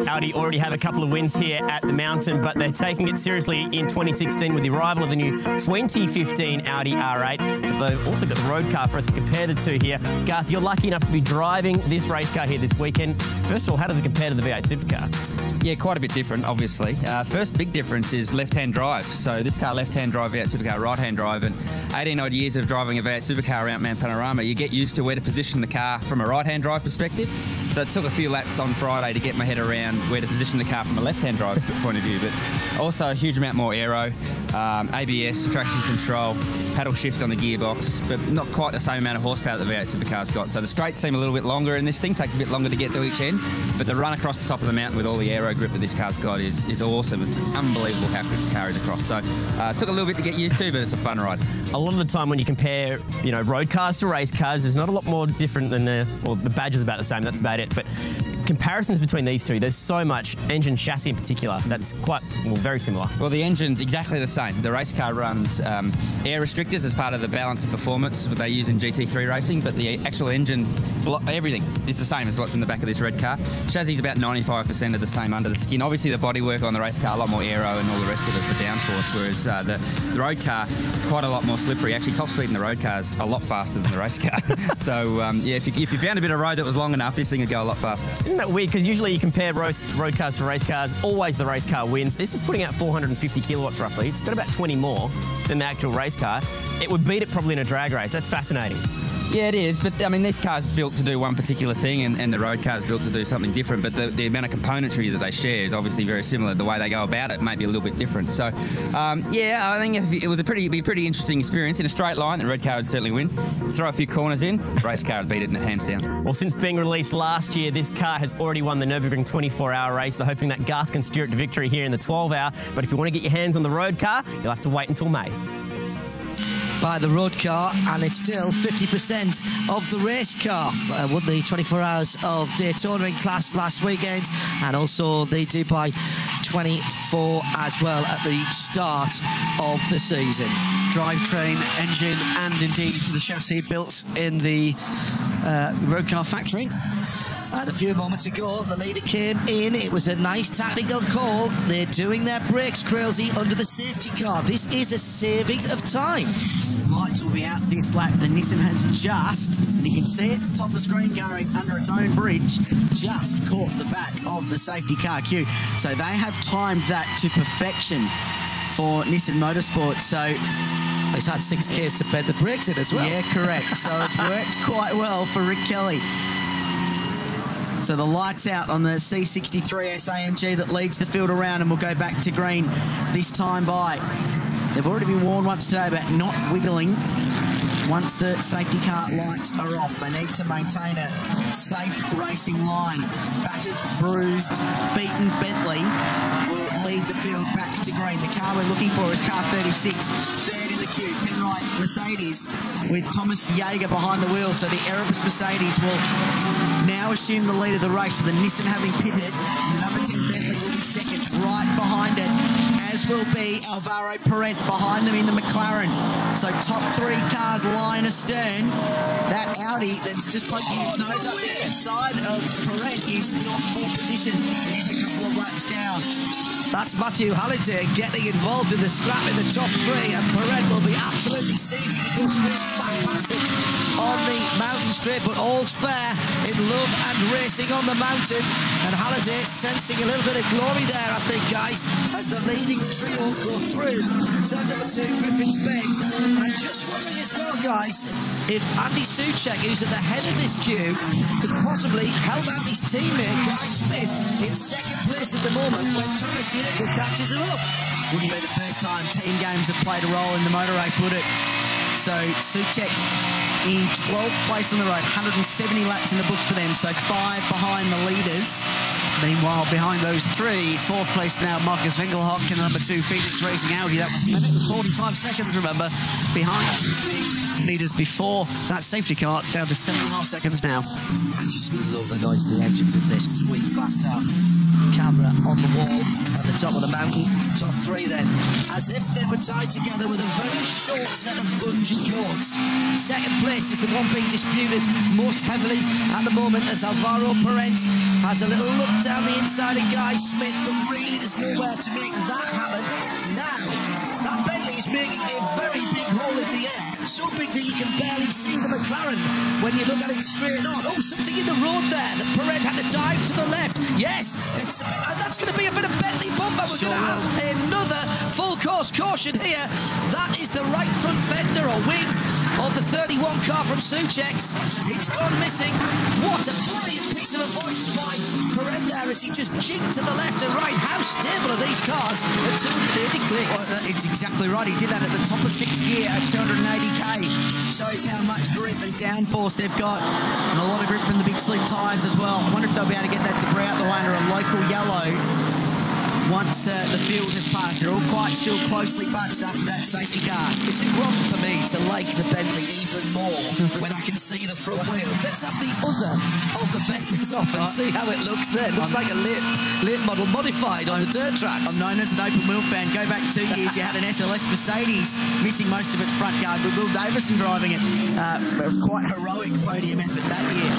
Audi already have a couple of wins here at the mountain, but they're taking it seriously in 2016 with the arrival of the new 2015 Audi R8. But they've also got the road car for us to compare the two here. Garth, you're lucky enough to be driving this race car here this weekend. First of all, how does it compare to the V8 supercar? Yeah, quite a bit different, obviously. First big difference is left-hand drive. So this car, left-hand drive, V8 supercar, right-hand drive, and 18 odd years of driving a V8 supercar around Mount Panorama, you get used to where to position the car from a right-hand drive perspective. So it took a few laps on Friday to get my head around where to position the car from a left-hand drive point of view, but also a huge amount more aero, ABS, traction control, paddle shift on the gearbox, but not quite the same amount of horsepower that the V8 supercar's got. So the straights seem a little bit longer, and this thing takes a bit longer to get to each end, but the run across the top of the mountain with all the aero grip that this car's got is awesome. It's unbelievable how quick the car is across. So it took a little bit to get used to, but it's a fun ride. A lot of the time when you compare, road cars to race cars, there's not a lot more different than the badge is about the same, that's about it. But comparisons between these two, there's so much engine chassis in particular that's quite, well, very similar. Well, the engine's exactly the same. The race car runs air restrictors as part of the balance of performance that they use in GT3 racing, but the actual engine, everything is the same as what's in the back of this red car. Chassis is about 95% of the same under the skin. Obviously, the bodywork on the race car, a lot more aero and all the rest of it for downforce, whereas the road car is quite a lot more slippery. Actually, top speed in the road car is a lot faster than the race car. So, yeah, if you found a bit of road that was long enough, this thing would go a lot faster. Isn't that weird? Because usually you compare road cars to race cars, always the race car wins. This is putting out 450 kilowatts roughly. It's got about 20 more than the actual race car. It would beat it probably in a drag race. That's fascinating. Yeah, it is, but I mean, this car's built to do one particular thing and the road car's built to do something different, but the amount of componentry that they share is obviously very similar. The way they go about it may be a little bit different. So, yeah, I think it would be a pretty interesting experience. In a straight line, the red car would certainly win. Throw a few corners in, race car would beat it hands down. Well, since being released last year, this car has already won the Nürburgring 24-hour race. They're hoping that Garth can steer it to victory here in the 12-hour, but if you want to get your hands on the road car, you'll have to wait until May. By the road car, and it's still 50% of the race car. Won the 24 hours of Daytona in class last weekend, and also the Dubai 24 as well at the start of the season. Drivetrain, engine, and indeed the chassis built in the road car factory. And a few moments ago, the leader came in. It was a nice tactical call. They're doing their brakes, Crailsey, under the safety car. This is a saving of time. Lights will be out this lap. The Nissan has just, and you can see it, top of the screen going under its own bridge, just caught the back of the safety car queue. So they have timed that to perfection for Nissan Motorsport. So it's had 6 Ks to bed the brakes in as well. Yeah, correct. So it's worked quite well for Rick Kelly. So the lights out on the C63 SAMG that leads the field around, and will go back to green this time by. They've already been warned once today about not wiggling once the safety car lights are off. They need to maintain a safe racing line. Battered, bruised, beaten Bentley will lead the field back to green. The car we're looking for is car 36, third in the queue. Penrite Mercedes with Thomas Jaeger behind the wheel. So the Erebus Mercedes will now assume the lead of the race, with the Nissan having pitted. The number 10 Bentley will be second, right behind it, as will be Alvaro Parent behind them in the McLaren. So top 3 cars line astern. That Audi that's just poking its nose up the inside of Parent is not full position. It is a couple of laps down. That's Matthew Halliday getting involved in the scrap in the top 3, and Parent will be absolutely seething to go straight back past it on the mountain straight, but all's fair in love and racing on the mountain. And Halliday sensing a little bit of glory there, I think, guys, as the leading trio go through turn number 2, Griffin Spade. And just wondering as well, guys, if Andy Soucek, who's at the head of this queue, could possibly help Andy's teammate Guy Smith in second place at the moment when Thomas Jaeger catches him up. Wouldn't be the first time team games have played a role in the motor race, would it? So Soucek in 12th place on the road, 170 laps in the books for them, so 5 behind the leaders. Meanwhile, behind those 3, 4th place now, Marcus Winkelhock in number 2, Phoenix Racing Audi. That was 1 minute and 45 seconds, remember, behind the leaders before that safety car, down to 7.5 seconds now. I just love the noise of the engines as they sweep past our camera on the wall at the top of the mountain. Top 3 then, as if they were tied together with a very short set of bungee cords. Second place is the one being disputed most heavily at the moment, as Alvaro Parent has a little look down the inside of Guy Smith, but really there's nowhere to make that happen. Now, that Bentley is making a very big hole in the air, so big that you can barely see the McLaren when you look at it straight on. Oh, something in the road there. The Parent had to dive to the left. Yes, it's a bit, that's going to be a bit of Bentley bumper. We're going to have another full course caution here. That is the right front fender or wing of the 31 car from Soucek's. It's gone missing. What a brilliant piece of avoidance by Parent there as he just jigged to the left and right. How stable are these cars at 280 clicks? Well, it's exactly right. He did that at the top of 6th gear at 280k. Shows how much grip and downforce they've got, and a lot of grip from the big slim tyres as well. I wonder if they'll be able to get that debris out the way under a local yellow. once the field has passed. They're all quite still closely bunched after that safety car. Is it wrong for me to like the Bentley even more when I can see the front wheel? Let's have the other of the Bentleys off and see how it looks then. Looks like a late model modified on the dirt tracks. I'm known as an open wheel fan. Go back 2 years, you had an SLS Mercedes missing most of its front guard with Will Davison driving it. Quite heroic podium effort that year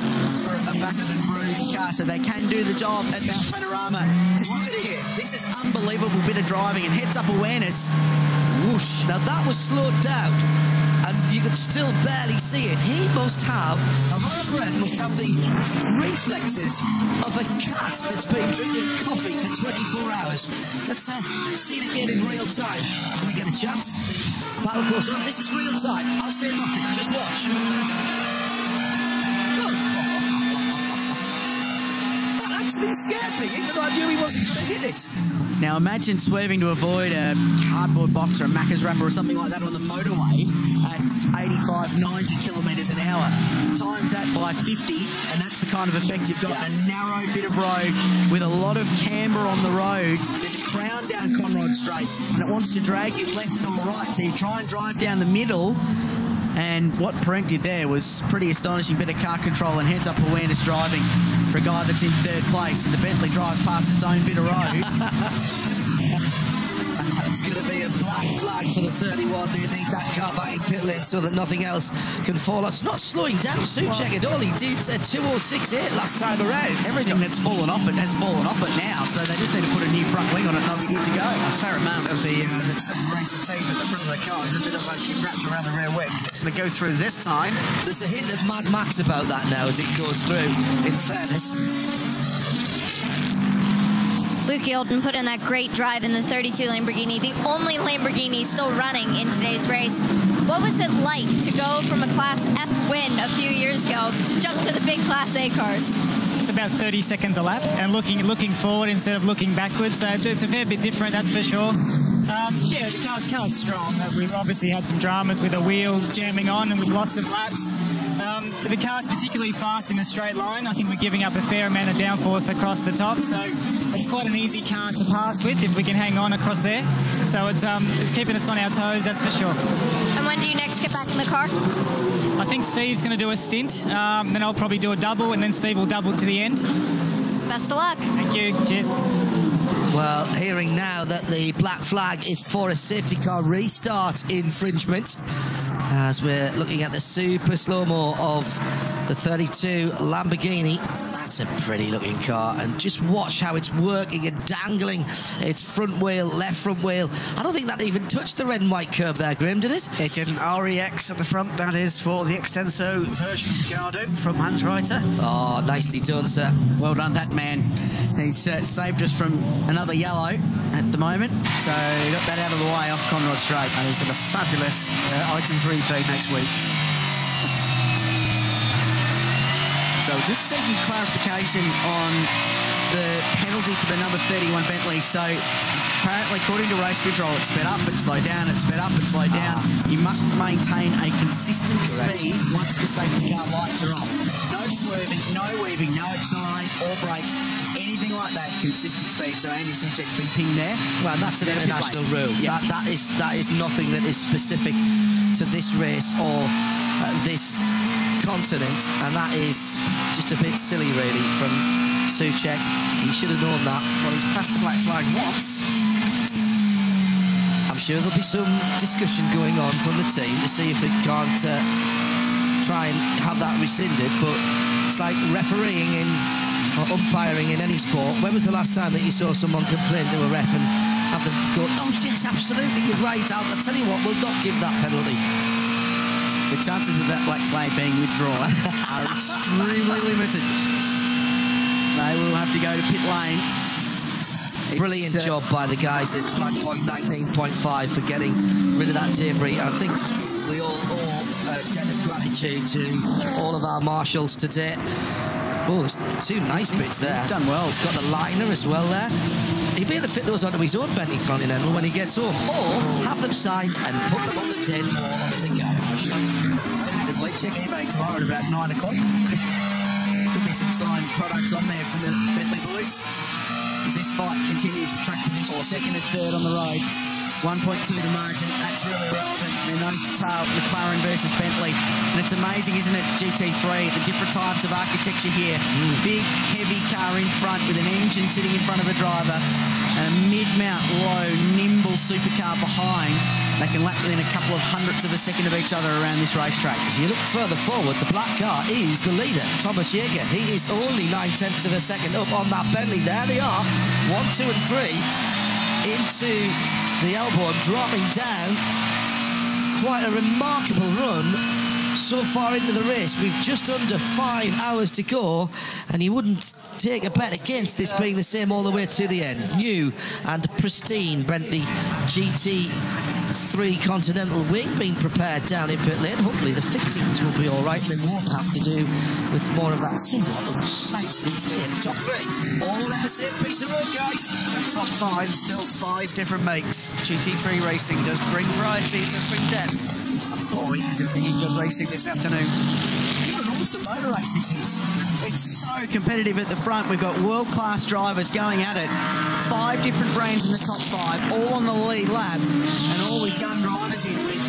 for a battered and bruised car, so they can do the job at Mount Panorama. Just look at this. This is unbelievable bit of driving and heads-up awareness. Whoosh. Now that was slowed down and you could still barely see it. He must have, Brent must have the reflexes of a cat that's been drinking coffee for 24 hours. Let's see it again in real time. Can we get a chance? Battle course on. This is real time. I'll say nothing. Just watch. That actually scared me, even though I knew he wasn't going to hit it. Now imagine swerving to avoid a cardboard box or a Macca's wrapper or something like that on the motorway at 85, 90 kilometres an hour. Times that by 50, and that's the kind of effect you've got. A narrow bit of road with a lot of camber on the road. There's a crown down Conrod Straight, and it wants to drag you left or right, so you try and drive down the middle. And what Parenk did there was pretty astonishing bit of car control and heads-up awareness driving for a guy that's in third place, and the Bentley drives past its own bit of road. It's going to be a black flag for the 31. They need that car back in pit lane so that nothing else can fall. It's not slowing down Souček at all. He did a 2:06.8 last time around. Everything that's fallen off it has fallen off it now, so they just need to put a new front wing on it and they'll be good to go. A fair amount of the race team at the front of the car is a bit of actually wrapped around the rear wing. It's going to go through this time. There's a hint of Mad Max about that now as it goes through, in fairness. Luke Yilton put in that great drive in the 32 Lamborghini, the only Lamborghini still running in today's race. What was it like to go from a Class F win a few years ago to jump to the big Class A cars? It's about 30 seconds a lap, and looking forward instead of looking backwards, so it's a fair bit different, that's for sure. Yeah, the car's strong. We've obviously had some dramas with a wheel jamming on and we've lost some laps. But the car's particularly fast in a straight line. I think we're giving up a fair amount of downforce across the top, so it's quite an easy car to pass with if we can hang on across there. So it's keeping us on our toes, that's for sure. And when do you next get back in the car? I think Steve's going to do a stint, then I'll probably do a double, and then Steve will double to the end. Best of luck. Thank you. Cheers. Well, hearing now that the black flag is for a safety car restart infringement, as we're looking at the super slow-mo of the 32 Lamborghini. That's a pretty looking car, and just watch how it's working and dangling its front wheel, left front wheel. I don't think that even touched the red and white curb there, Graham, did it? It did an REX at the front. That is for the Extenso version Gardo from Hans Reiter. Oh, nicely done, sir. Well done, that man. He's saved us from another yellow at the moment, so he got that out of the way off Conrod Straight. And he's got a fabulous item for eBay next week. So just seeking clarification on the penalty for the number 31 Bentley. So apparently, according to race control, it's sped up, it's slowed down, it's sped up, it's slowed down. You must maintain a consistent speed once the safety car lights are off. No swerving, no weaving, no accelerate or brake, anything like that. Consistent speed. So Andy Souček's been pinged there. Well, that's an international rule. Yeah. That is nothing that is specific to this race or this continent, and that is just a bit silly really from Souček. He should have known that. Well, he's passed the black flag once. I'm sure there'll be some discussion going on from the team to see if they can't try and have that rescinded, but it's like refereeing in or umpiring in any sport. When was the last time that you saw someone complain to a ref and have them go, oh yes, absolutely, you're right, I'll tell you what, we'll not give that penalty. The chances of that black flag being withdrawn are extremely limited. They will have to go to pit lane. Brilliant job by the guys at flag point 19.5 for getting rid of that debris. I think we all owe a debt of gratitude to all of our marshals today. Oh, there's two nice bits there. He's done well. He's got the liner as well there. He'll be able to fit those onto his own Bentley Continental when he gets home, or have them signed and put them on the den or on the garage. Alternatively, check eBay tomorrow at about 9 o'clock. Could be some signed products on there from the Bentley boys. as this fight continues for track position, second and third on the road. 1.2 the margin, that's really relevant. They're nose to tail, McLaren versus Bentley. And it's amazing, isn't it, GT3, the different types of architecture here. Big, heavy car in front with an engine sitting in front of the driver, and a mid-mount, low, nimble supercar behind. They can lap within a couple of hundredths of a second of each other around this racetrack. If you look further forward, the black car is the leader, Thomas Jäger. He is only 9/10 of a second up on that Bentley. There they are, 1, 2 and 3 into the elbow, dropping down. Quite a remarkable run so far into the race. We've just under 5 hours to go, and you wouldn't take a bet against this being the same all the way to the end. New and pristine Bentley GT3 Continental wing being prepared down in pit lane. Hopefully the fixings will be all right and they won't have to do with more of that somewhat unsightly tape. Top 3 all in the same piece of road, guys. The top 5, still 5 different makes. GT3 racing does bring variety, it does bring depth. And boy, is it being good racing this afternoon. What an awesome motor race this is. It's so competitive at the front. We've got world-class drivers going at it. 5 different brands in the top 5, all on the lead lap, and all with gun drivers in with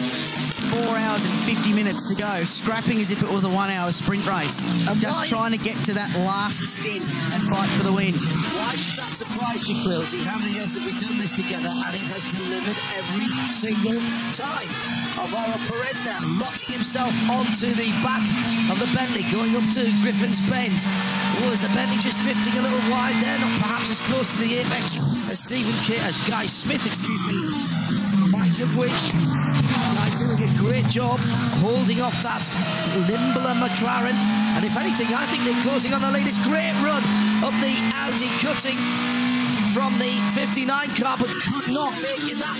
4 hours and 50 minutes to go, scrapping as if it was a 1 hour sprint race. Just trying to get to that last stint and fight for the win. Why should that surprise you, Quilty? How many years have we done this together, and it has delivered every single time? Alvaro Perenda locking himself onto the back of the Bentley, going up to Griffin's Bend. Oh, is the Bentley just drifting a little wide there? Not perhaps as close to the apex as as Guy Smith, might have wished. Guy doing a great job holding off that limbler McLaren. And if anything, I think they're closing on the lead. It's great run up the Audi, cutting from the 59 car, but could not make it that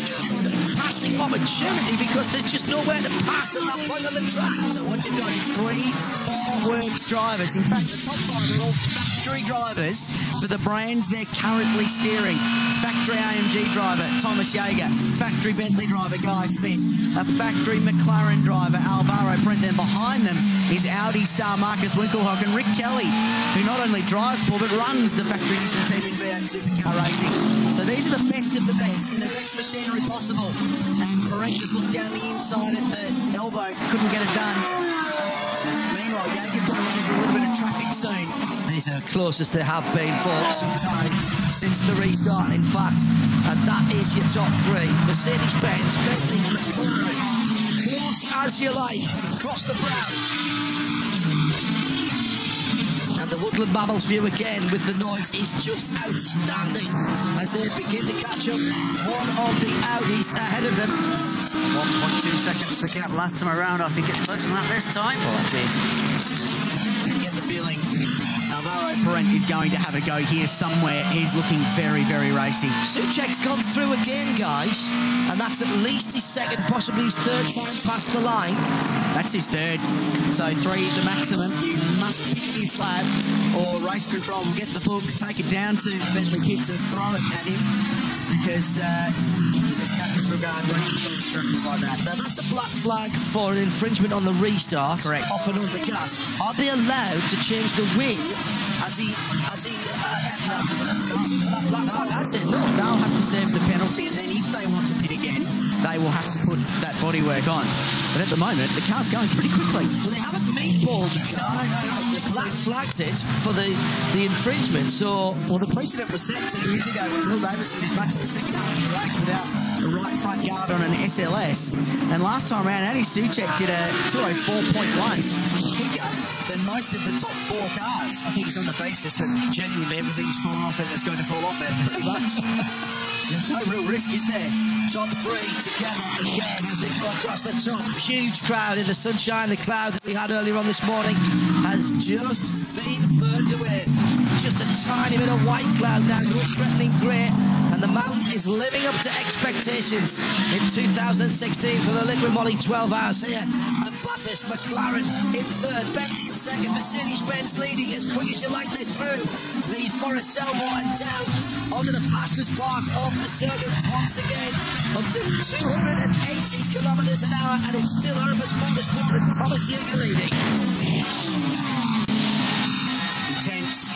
passing opportunity because there's just nowhere to pass at that point on the track. So what you've got is 3 4-works drivers. In fact, the top 5 are all factory drivers for the brands they're currently steering. Factory AMG driver, Thomas Jäger. Factory Bentley driver, Guy Smith. A factory McLaren driver, Alvaro Brent. Then behind them is Audi star Marcus Winkelhock and Rick Kelly, who not only drives for but runs the factory team in V8 Supercar Racing. So these are the best of the best in the best machinery possible. And Parentas looked down the inside at the elbow, couldn't get it done. Meanwhile, Jäger's going to run into a little bit of traffic soon. These are closest they have been for some time since the restart, in fact. And that is your top 3. Mercedes-Benz, Bentley, McLaren. Close as you like, across the brow. And the Woodland Babbles view again with the noise is just outstanding as they begin to catch up. One of the Audis ahead of them. 1.2 seconds the gap last time around. I think it's closer than that this time. Well, it is. You get the feeling Alvaro Perent is going to have a go here somewhere. He's looking very, very racy. Soucek's gone through again, guys, and that's at least his second, possibly his third time past the line. That's his third. So 3 the maximum. You must pick this lap, or race control will get the book, take it down to Bentley Kids and throw it at him, because you just can't disregard race control instructions like that. Now that's a black flag for an infringement on the restart. Correct. Off and on the gas. Are they allowed to change the wing as he comes in for that black flag? I said no. They'll have to serve the penalty, and then if they want to pit again, they will have to put that bodywork on. But at the moment, the car's going pretty quickly. Well, they haven't meatballed the car. No. They black flagged it for the infringement. So, well, the precedent was set 2 years ago when Will Davison matched the second half of the race without a right front guard on an SLS. And last time around, Andy Soucek did a 204.1, quicker than most of the top 4 cars. I think it's on the basis that genuinely everything's fallen off it that's going to fall off it. Pretty much. There's no real risk, is there? Top 3 together again as they go across the top. Huge crowd in the sunshine. The cloud that we had earlier on this morning has just been burned away. Just a tiny bit of white cloud now, no threatening grey. And the mountain is living up to expectations in 2016 for the Liquid Moly 12 hours here at Bathurst. McLaren in third, Bentley in second, Mercedes-Benz leading as quick as you like. They through the Forest Elbow and down onto the fastest part of the circuit once again, up to 280 kilometres an hour, and it's still Urbis Motorsport and Thomas Jäger leading. Intense.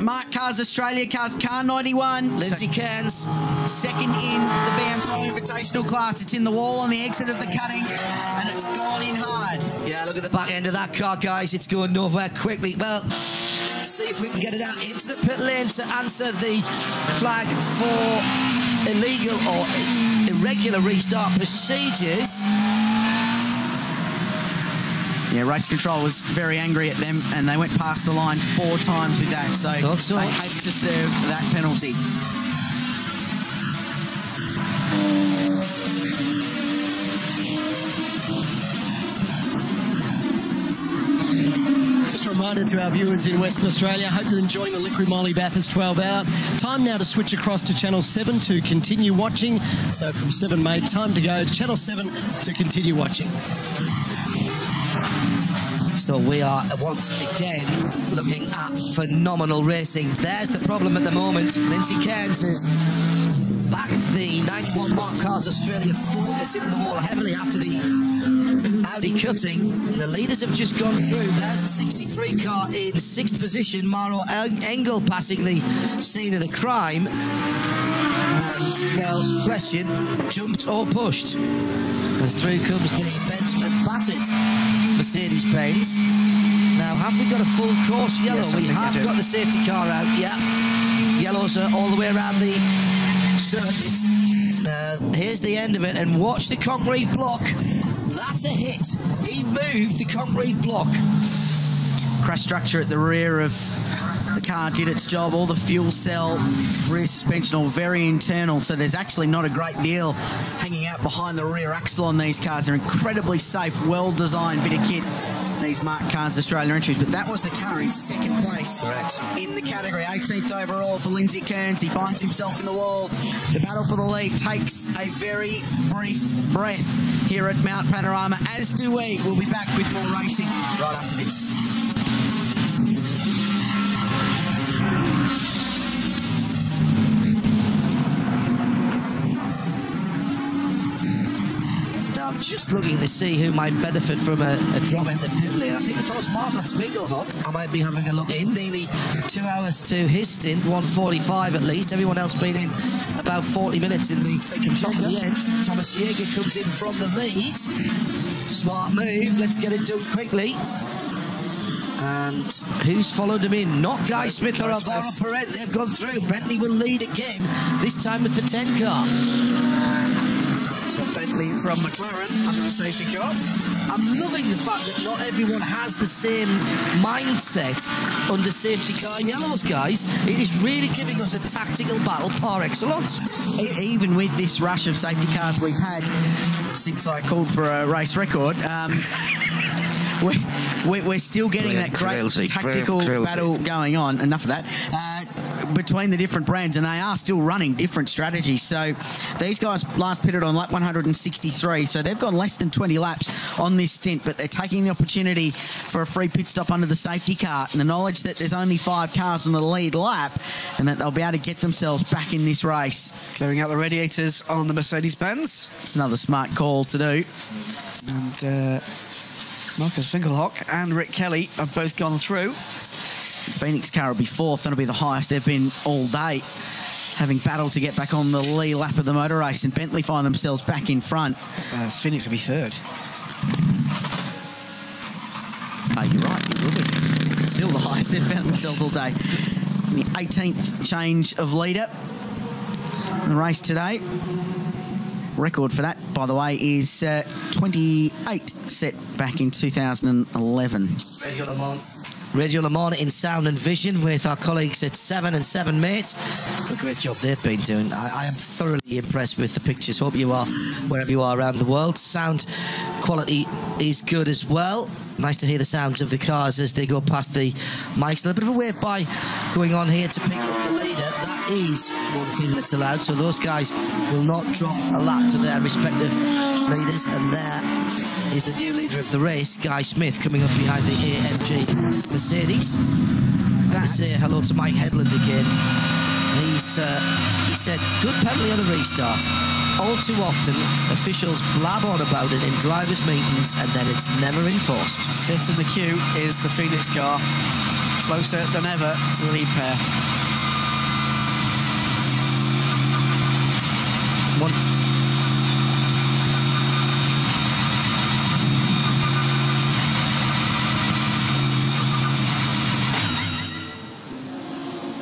Mark Cars Australia, car 91. Lindsay Cairns, second in the BM Pro Invitational class. It's in the wall on the exit of the cutting, and it's gone in hard. Yeah, look at the back end of that car, guys. It's going nowhere quickly. Well, let's see if we can get it out into the pit lane to answer the flag for illegal or irregular restart procedures. Yeah, race control was very angry at them, and they went past the line 4 times with that. So they hate to serve that penalty. Just a reminder to our viewers in Western Australia, hope you're enjoying the Liqui Moly Bathurst 12 Hour. Time now to switch across to Channel 7 to continue watching. So from 7, mate, time to go to Channel 7 to continue watching. So we are once again looking at phenomenal racing. There's the problem at the moment. Lindsay Cairns has backed the 91 Mark Cars Australia Focus into the wall heavily after the Audi cutting. The leaders have just gone through. There's the 63 car in 6th position. Maro Engel passing the scene of the crime. And, well, question, jumped or pushed? As through comes the Benjamin battered Mercedes-Benz. Now, have we got a full course yellow? Yes, we have got the safety car out, yeah. Yellows are all the way around the circuit. Here's the end of it, and watch the concrete block. That's a hit. He moved the concrete block. Crash structure at the rear of the car did its job. All the fuel cell, rear suspension, all very internal, so there's actually not a great deal hanging out behind the rear axle on these cars. They're incredibly safe, well-designed bit of kit, these Mark Cars Australia entries. But that was the car in 2nd place in the category. 18th overall for Lindsay Cairns. He finds himself in the wall. The battle for the lead takes a very brief breath here at Mount Panorama, as do we. We'll be back with more racing right after this. I'm just looking to see who might benefit from a drop in the pit lane. I think if I was Martin Swinglehawk, I might be having a look in. Nearly 2 hours to his stint, 1:45 at least. Everyone else been in about 40 minutes in the end. Thomas Jaeger comes in from the lead. Smart move. Let's get it done quickly. And who's followed him in? Not Guy Smith or Alvaro Perret. They've gone through. Bentley will lead again, this time with the 10 car. Got Bentley from McLaren under the safety car. I'm loving the fact that not everyone has the same mindset under safety car yellows, guys. It is really giving us a tactical battle par excellence. Even with this rush of safety cars we've had since I called for a race record, we're still getting that great tactical battle going on. Enough of that. Between the different brands, and they are still running different strategies. So these guys last pitted on lap 163, so they've gone less than 20 laps on this stint, but they're taking the opportunity for a free pit stop under the safety car, and the knowledge that there's only 5 cars on the lead lap, and that they'll be able to get themselves back in this race. Clearing out the radiators on the Mercedes-Benz. It's another smart call to do. And Marcus Finkelhock and Rick Kelly have both gone through. Phoenix car will be 4th. That'll be the highest they've been all day, having battled to get back on the lead lap of the motor race, and Bentley find themselves back in front. Phoenix will be 3rd. Oh, you're right, it will be. Still the highest they've found themselves all day. The 18th change of leader in the race today. Record for that, by the way, is 28, set back in 2011. Radio Le Mans in sound and vision with our colleagues at 7 and 7 Mates. What a great job they've been doing. I am thoroughly impressed with the pictures. Hope you are, wherever you are around the world. Sound quality is good as well. Nice to hear the sounds of the cars as they go past the mics. A little bit of a wave by going on here to pick up the leader. That is one thing that's allowed. So those guys will not drop a lap to their respective leaders. And there is the new leader of the race, Guy Smith, coming up behind the AMG Mercedes. Let's say hello to Mike Headland again. He said, good penalty on the restart. All too often, officials blab on about it in drivers' meetings and then it's never enforced. 5th in the queue is the Phoenix car. closer than ever to the lead pair.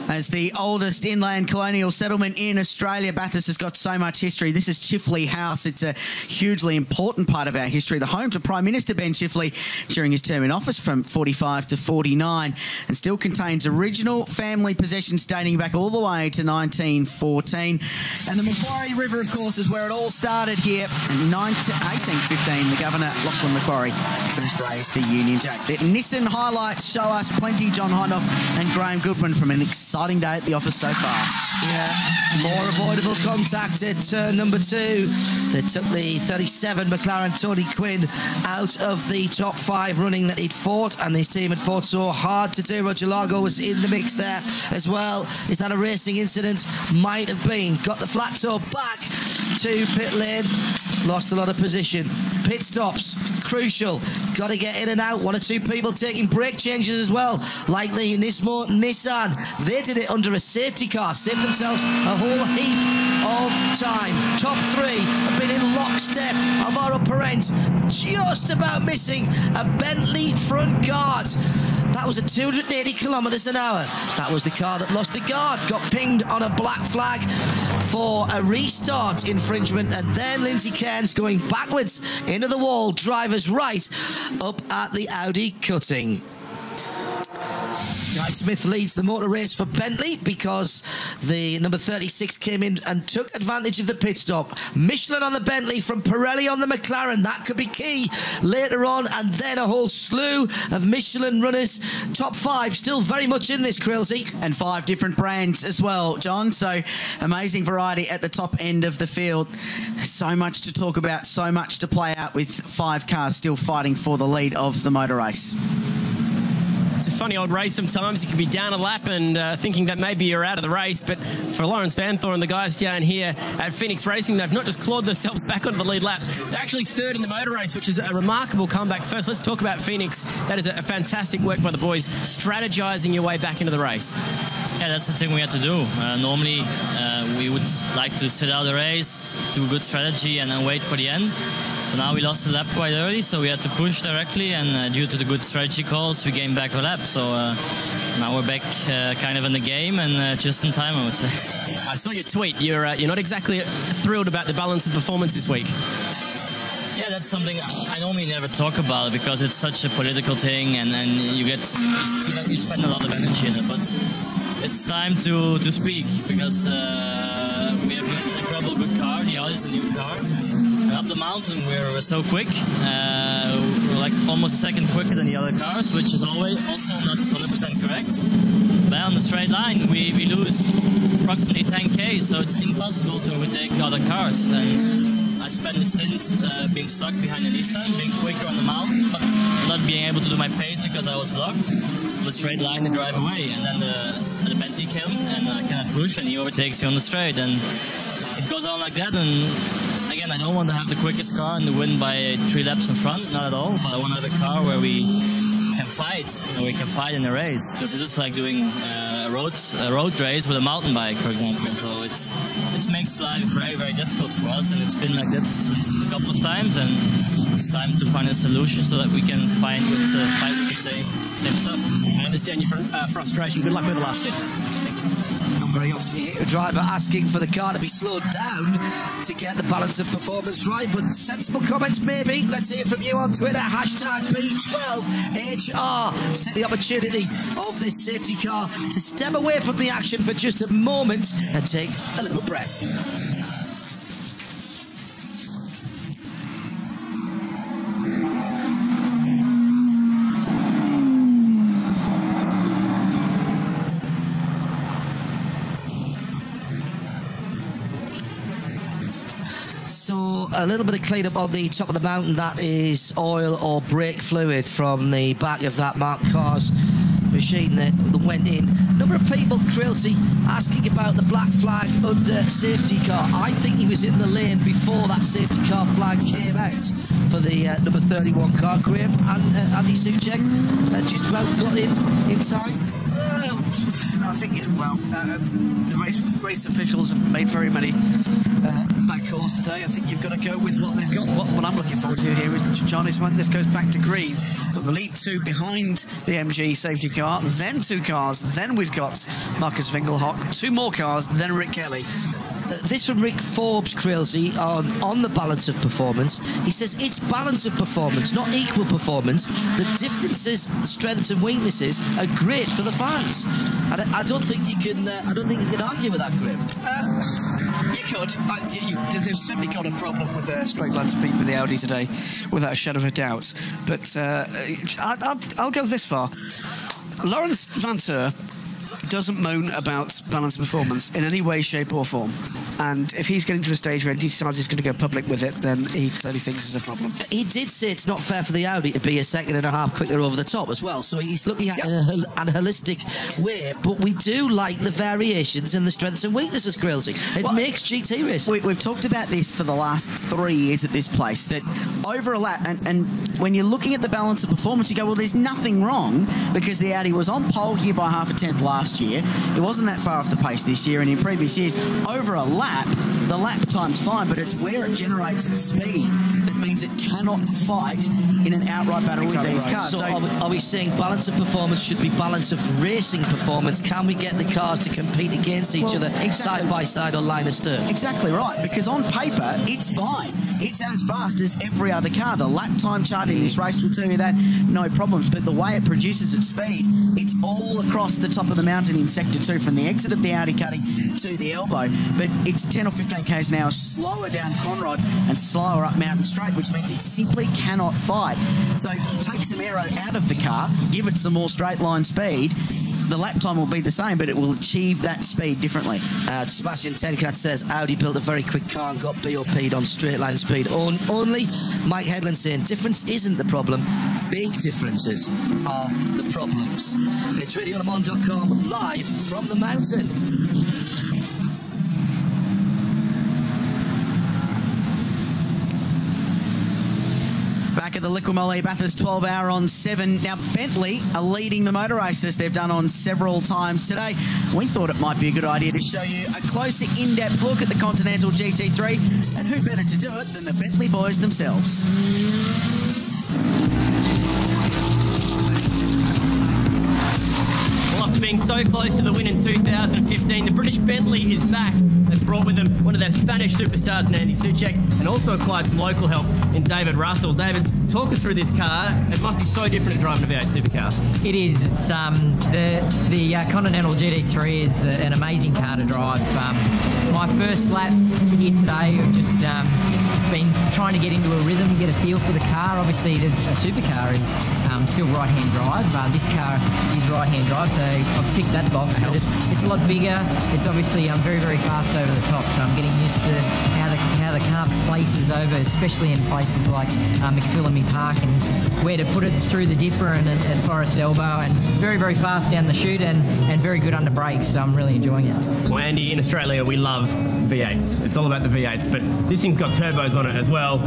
As the oldest inland colonial settlement in Australia, Bathurst has got so much history. This is Chifley House. It's a hugely important part of our history. The home to Prime Minister Ben Chifley during his term in office from 45 to 49, and still contains original family possessions dating back all the way to 1914. And the Macquarie River, of course, is where it all started here. In 1815, the Governor, Lachlan Macquarie, first raised the Union Jack. The Nissan highlights show us plenty. John Hindoff and Graham Goodwin from an exciting day at the office so far. Yeah, more avoidable contact at turn number 2. They took the 37 McLaren Tony Quinn out of the top 5 running that he'd fought, and his team had fought so hard to do. Roger Largo was in the mix there as well. Is that a racing incident? Might have been. Got the flat toe back to pit lane. Lost a lot of position. Pit stops, crucial. Got to get in and out. 1 or 2 people taking brake changes as well, like the Nismo Nissan. They did it under a safety car, saved themselves a whole heap of time. Top 3 have been in lockstep of our upper end, just about missing a Bentley front guard. That was at 280 kilometres an hour. That was the car that lost the guard, got pinged on a black flag for a restart infringement, and then Lindsay Cairns going backwards into the wall, driver's right, up at the Audi cutting. Guy Smith leads the motor race for Bentley because the number 36 came in and took advantage of the pit stop. Michelin on the Bentley from Pirelli on the McLaren. That could be key later on, and then a whole slew of Michelin runners. Top 5 still very much in this, Krillsy. And 5 different brands as well, John. So amazing variety at the top end of the field. So much to talk about, so much to play out with 5 cars still fighting for the lead of the motor race. It's a funny old race sometimes. You can be down a lap and thinking that maybe you're out of the race, but for Lawrence Van Thorn and the guys down here at Phoenix Racing, they've not just clawed themselves back onto the lead lap, they're actually 3rd in the motor race, which is a remarkable comeback. First, let's talk about Phoenix. That is a fantastic work by the boys, strategizing your way back into the race. Yeah, that's the thing we had to do. Normally, we would like to sit out the race, do a good strategy, and then wait for the end. But now we lost the lap quite early, so we had to push directly, and due to the good strategy calls, we gained back a lap. So now we're back kind of in the game, and just in time, I would say. I saw your tweet. You're not exactly thrilled about the balance of performance this week. Yeah, that's something I normally never talk about because it's such a political thing, and you spend a lot of energy in it. But it's time to speak because we have an incredible good car. The Audi is a new car. And up the mountain we're so quick. We're like almost a second quicker than the other cars, which is always also not 100% correct. But on the straight line we lose approximately 10k, so it's impossible to overtake other cars. And I spent a stint being stuck behind a Nissan, being quicker on the mountain, but not being able to do my pace because I was blocked. On the straight line to drive away, and then the Bentley came and I cannot push, and he overtakes you on the straight, and it goes on like that. And again, I don't want to have the quickest car and to win by 3 laps in front, not at all, but I want to have a car where we can fight, and we can fight in a race, because this is like doing a road race with a mountain bike, for example. So it makes life very, very difficult for us, and it's been like this a couple of times, and it's time to find a solution so that we can fight with the same stuff. I understand your frustration. Good luck with the last stint. Not very often you hear a driver asking for the car to be slowed down to get the balance of performance right, but sensible comments maybe. Let's hear from you on Twitter, #B12HR. Let's take the opportunity of this safety car to step away from the action for just a moment and take a little breath. So a little bit of clean up on the top of the mountain. That is oil or brake fluid from the back of that Mark Carr's machine that went in. number of people, Crilsey, asking about the black flag under safety car. I think he was in the lane before that safety car flag came out for the number 31 car, Graham, and Andy Soucek just about got in time. I think, the race officials have made very many bad calls today. I think you've got to go with what they've got. What I'm looking forward to here, John, is when this goes back to green. Got the lead two behind the MG safety car, then two cars, then we've got Marcus Winkelhock, two more cars, then Rick Kelly. This from Rick Forbes, Crilsey, on the balance of performance. He says it's balance of performance, not equal performance. The differences, strengths and weaknesses are great for the fans. I don't think you can. I don't think you can argue with that, Graham. You could. They've certainly got a problem with their straight line speed with the Audi today, without a shadow of a doubt. But I'll go this far. Lawrence Vanteur doesn't moan about balance performance in any way, shape or form. And if he's getting to a stage where he decides he's going to go public with it, then he clearly thinks it's a problem. He did say it's not fair for the Audi to be a second and a half quicker over the top as well. So he's looking at it in a holistic way. But we do like the variations in the strengths and weaknesses, Crilsey. It makes GT racing. We've talked about this for the last 3 years at this place, that over a lap, and when you're looking at the balance of performance, you go, well, there's nothing wrong, because the Audi was on pole here by half a tenth last year. It wasn't that far off the pace this year, and in previous years, over a lap, the lap time's fine, but it's where it generates its speed that means it cannot fight in an outright battle with these cars. So are we saying balance of performance should be balance of racing performance? Can we get the cars to compete against each other side by side or line of stern? Exactly right, because on paper, it's fine. It's as fast as every other car. The lap time chart in this race will tell you that, no problems. But the way it produces its speed, it's all across the top of the mountain in Sector 2, from the exit of the Audi cutting to the elbow. But it's 10 or 15 k's an hour slower down Conrod and slower up Mountain Straight, which means it simply cannot fight. So take some aero out of the car, give it some more straight line speed. The lap time will be the same, but it will achieve that speed differently. Sebastian Tenkat says Audi built a very quick car and got BOP'd on straight line speed only. Mike Headland saying difference isn't the problem, big differences are the problems. It's RadioLeMans.com live from the mountain. Back at the Liqui Bathurst 12 hour on 7. Now, Bentley are leading the motor races. They've done on several times today. We thought it might be a good idea to show you a closer, in-depth look at the Continental GT3. And who better to do it than the Bentley boys themselves? Well, after being so close to the win in 2015, the British Bentley is back. They've brought with them one of their Spanish superstars in Andy Soucek, and also acquired some local help in David Russell. David, talk us through this car. It must be so different to driving a V8 supercar. It is. It's the Continental GT3 is an amazing car to drive. My first laps here today, I've just been trying to get into a rhythm, get a feel for the car. Obviously, a supercar is still right-hand drive. This car is right-hand drive, so I've ticked that box. But it's a lot bigger. It's obviously very, very fast over the top, so I'm getting used to how the car places over, especially in places like McPhillamy Park, and where to put it through the dipper and Forest Elbow, and very, very fast down the chute, and very good under brakes, so I'm really enjoying it. Well, Andy, in Australia we love V8s. It's all about the V8s, but this thing's got turbos on it as well.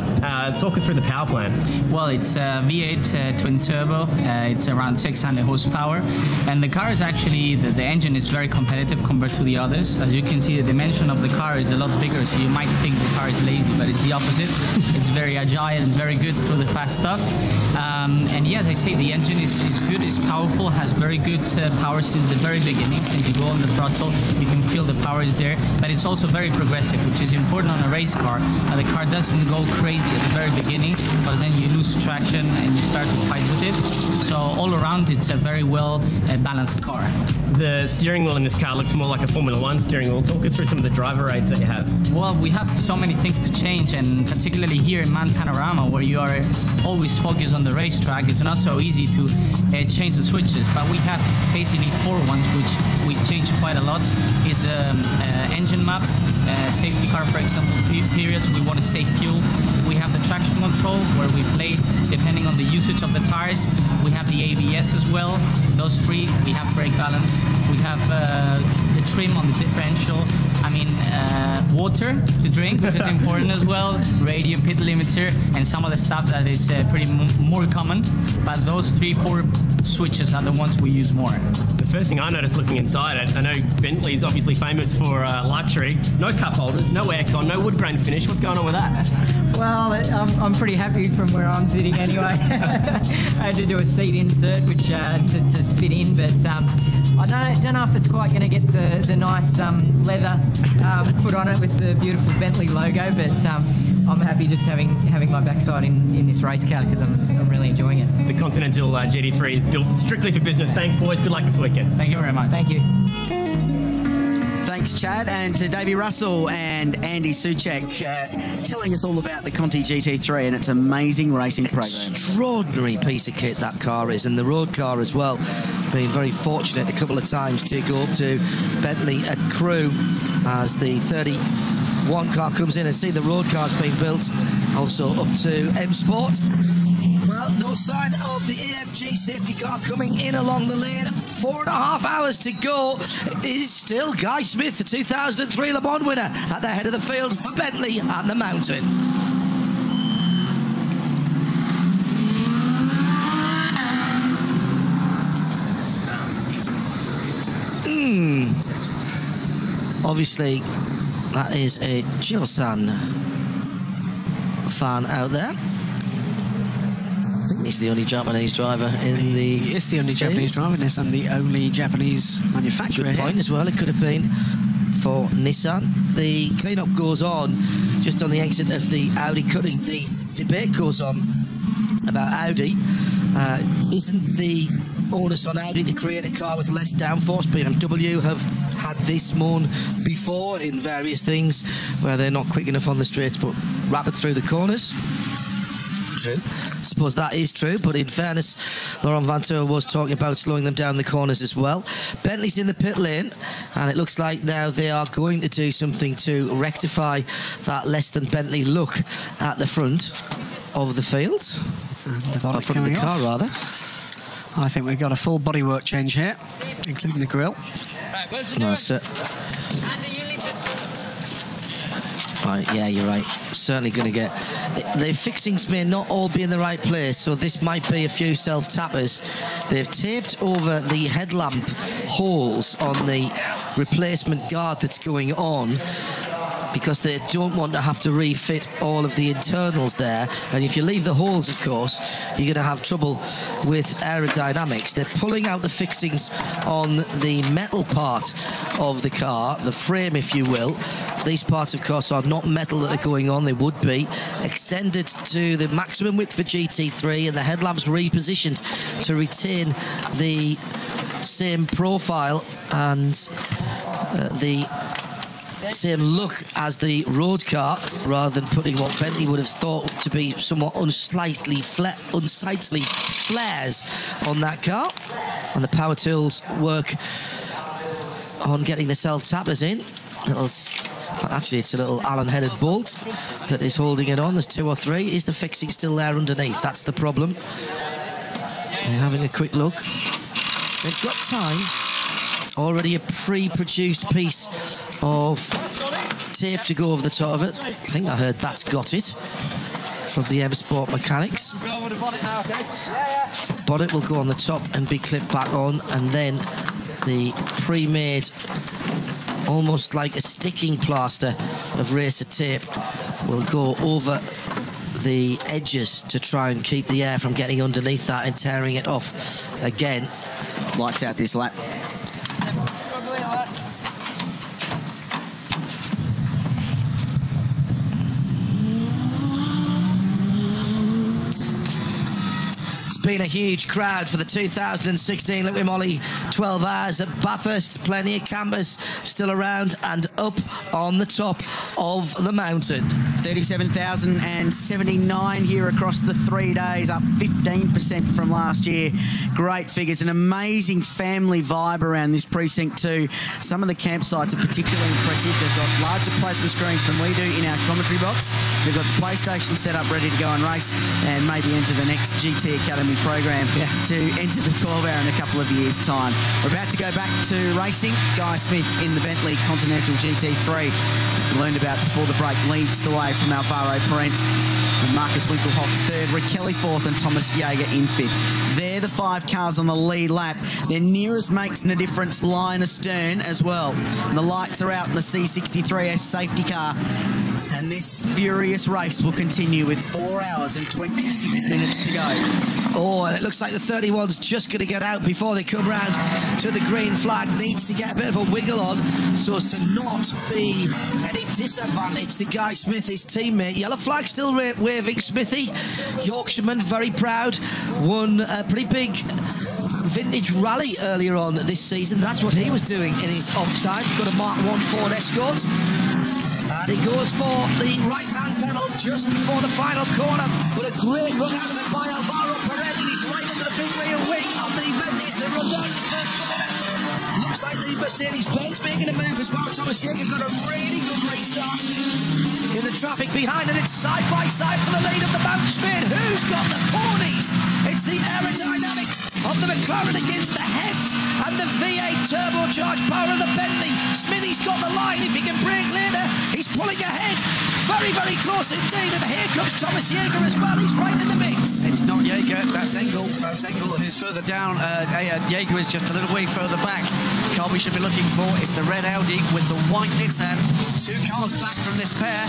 Talk us through the power plant. Well, it's a V8 twin turbo. It's around 600 horsepower, and the car is actually, the engine is very competitive compared to the others. As you can see, the dimension of the car is a lot bigger, so you might think the car is lazy, but it's the opposite. It's very agile and very good through the fast stuff. And yes, I say the engine is good, it's powerful, has very good power since the very beginning. Since you go on the throttle, you can feel the power is there, but it's also very progressive, which is important on a race car. The car doesn't go crazy at the very beginning, because then you lose traction and you start to fight with it. So all around, it's a very well balanced car. The steering wheel in this car looks more like a Formula 1 steering wheel. Talk us through some of the driver aids that you have. Well, we have so many things things to change, and particularly here in Mount Panorama, where you are always focused on the racetrack, it's not so easy to change the switches. But we have basically 4 ones which we change quite a lot. Is engine map, safety car, for example, periods. We want to save fuel. We have the traction control, where we play depending on the usage of the tires. We have the ABS as well. Those 3. We have brake balance. We have the trim on the differential. I mean, water to drink, which is important as well. Radio, pit limiter, and some of the stuff that is pretty more common. But those 3-4 switches are the ones we use more. The first thing I noticed looking inside it, I know Bentley is obviously famous for luxury. No cup holders, no aircon, no wood grain finish. What's going on with that? Well, I'm pretty happy from where I'm sitting anyway. I had to do a seat insert, which to fit in, but I don't know if it's quite going to get the nice leather put on it with the beautiful Bentley logo, but I'm happy just having my backside in this race car because I'm really enjoying it. The Continental GT3 is built strictly for business. Thanks, boys. Good luck this weekend. Thank you very much. Thank you. Thanks, Chad, and to Davey Russell and Andy Suchek telling us all about the Conti GT3 and its amazing racing program. Extraordinary piece of kit that car is, and the road car as well. Been very fortunate a couple of times to go up to Bentley at Crewe as the 31 car comes in and see the road cars being built. Also up to M Sport. Well, no sign of the AMG safety car coming in along the lane. 4.5 hours to go. It is still Guy Smith, the 2003 Le Mans winner, at the head of the field for Bentley and the Mountain. Obviously, that is a Josan fan out there. I think he's the only Japanese driver in the... It's the only Japanese driver in this, and the only Japanese manufacturer. Good point as well. It could have been for Nissan. The clean-up goes on just on the exit of the Audi cutting. The debate goes on about Audi. Isn't the onus on Audi to create a car with less downforce? BMW have had this moan before in various things where they're not quick enough on the straights but rapid through the corners. True. I suppose that is true, but in fairness, Laurent Vantour was talking about slowing them down the corners as well. Bentley's in the pit lane, and it looks like now they are going to do something to rectify that less than Bentley look at the front of the field. And the bonnet front of the car, rather. I think we've got a full bodywork change here, including the grille. Nice. Right, yeah, you're right. Certainly going to get... The fixings may not all be in the right place, so this might be a few self-tappers. They've taped over the headlamp holes on the replacement guard that's going on because they don't want to have to refit all of the internals there. And if you leave the holes, of course, you're going to have trouble with aerodynamics. They're pulling out the fixings on the metal part of the car, the frame, if you will. These parts, of course, are not metal that are going on. They would be extended to the maximum width for GT3, and the headlamps repositioned to retain the same profile and the same look as the road car, rather than putting what Bentley would have thought to be somewhat unsightly flares on that car. And the power tools work on getting the self-tappers in. Actually, it's a little Allen-headed bolt that is holding it on. There's 2 or 3. Is the fixing still there underneath? That's the problem. They're having a quick look. They've got time. Already a pre-produced piece of tape to go over the top of it. I think I heard that's got it from the M Sport mechanics. Bonnet will go on the top and be clipped back on, and then the pre-made, almost like a sticking plaster of racer tape, will go over the edges to try and keep the air from getting underneath that and tearing it off again. Lights out this lap. been a huge crowd for the 2016 Liqui Moly 12 Hours at Bathurst. Plenty of campers still around and up on the top of the mountain. 37,079 here across the 3 days, up 15% from last year. Great figures, an amazing family vibe around this precinct too. Some of the campsites are particularly impressive. They've got larger plasma screens than we do in our commentary box. They've got the PlayStation set up ready to go and race and maybe enter the next GT Academy program to enter the 12 Hour in a couple of years' time. We're about to go back to racing. Guy Smith in the Bentley Continental GT3. We learned about before the break, leads the way from Alvaro Parent. And Marcus Winkelhock third, Rick Kelly fourth, and Thomas Jaeger in fifth. They're the 5 cars on the lead lap. Their nearest makes a difference line astern as well. And the lights are out in the C63S safety car. And this furious race will continue with 4 hours and 26 minutes to go. Oh, and it looks like the 31's just going to get out before they come round to the green flag. Needs to get a bit of a wiggle on so as to not be any disadvantage to Guy Smith, his teammate. Yellow flag still waving. Smithy, Yorkshireman, very proud. Won a pretty big vintage rally earlier on this season. That's what he was doing in his off time. Got a Mark 1 Ford Escort. And he goes for the right-hand pedal just before the final corner. But a great run out of it by Alvaro Perez. He's right under the big rear wing of the Bentley as they run down to the first corner. Looks like the Mercedes-Benz making a move as well. Thomas Jaeger got a really good restart in the traffic behind, and it's side by side for the lead of the mountain straight. Who's got the ponies? It's the aerodynamics of the McLaren against the heft and the V8 turbocharged power of the Bentley. Smithy's got the line. If he can brake later, he's pulling ahead. Very, very close indeed. And here comes Thomas Jaeger as well. He's right in the mix. It's not Jaeger, that's Engel. That's Engel who's further down. Jaeger is just a little way further back. The car we should be looking for is the red Audi with the white Nissan. 2 cars back from this pair.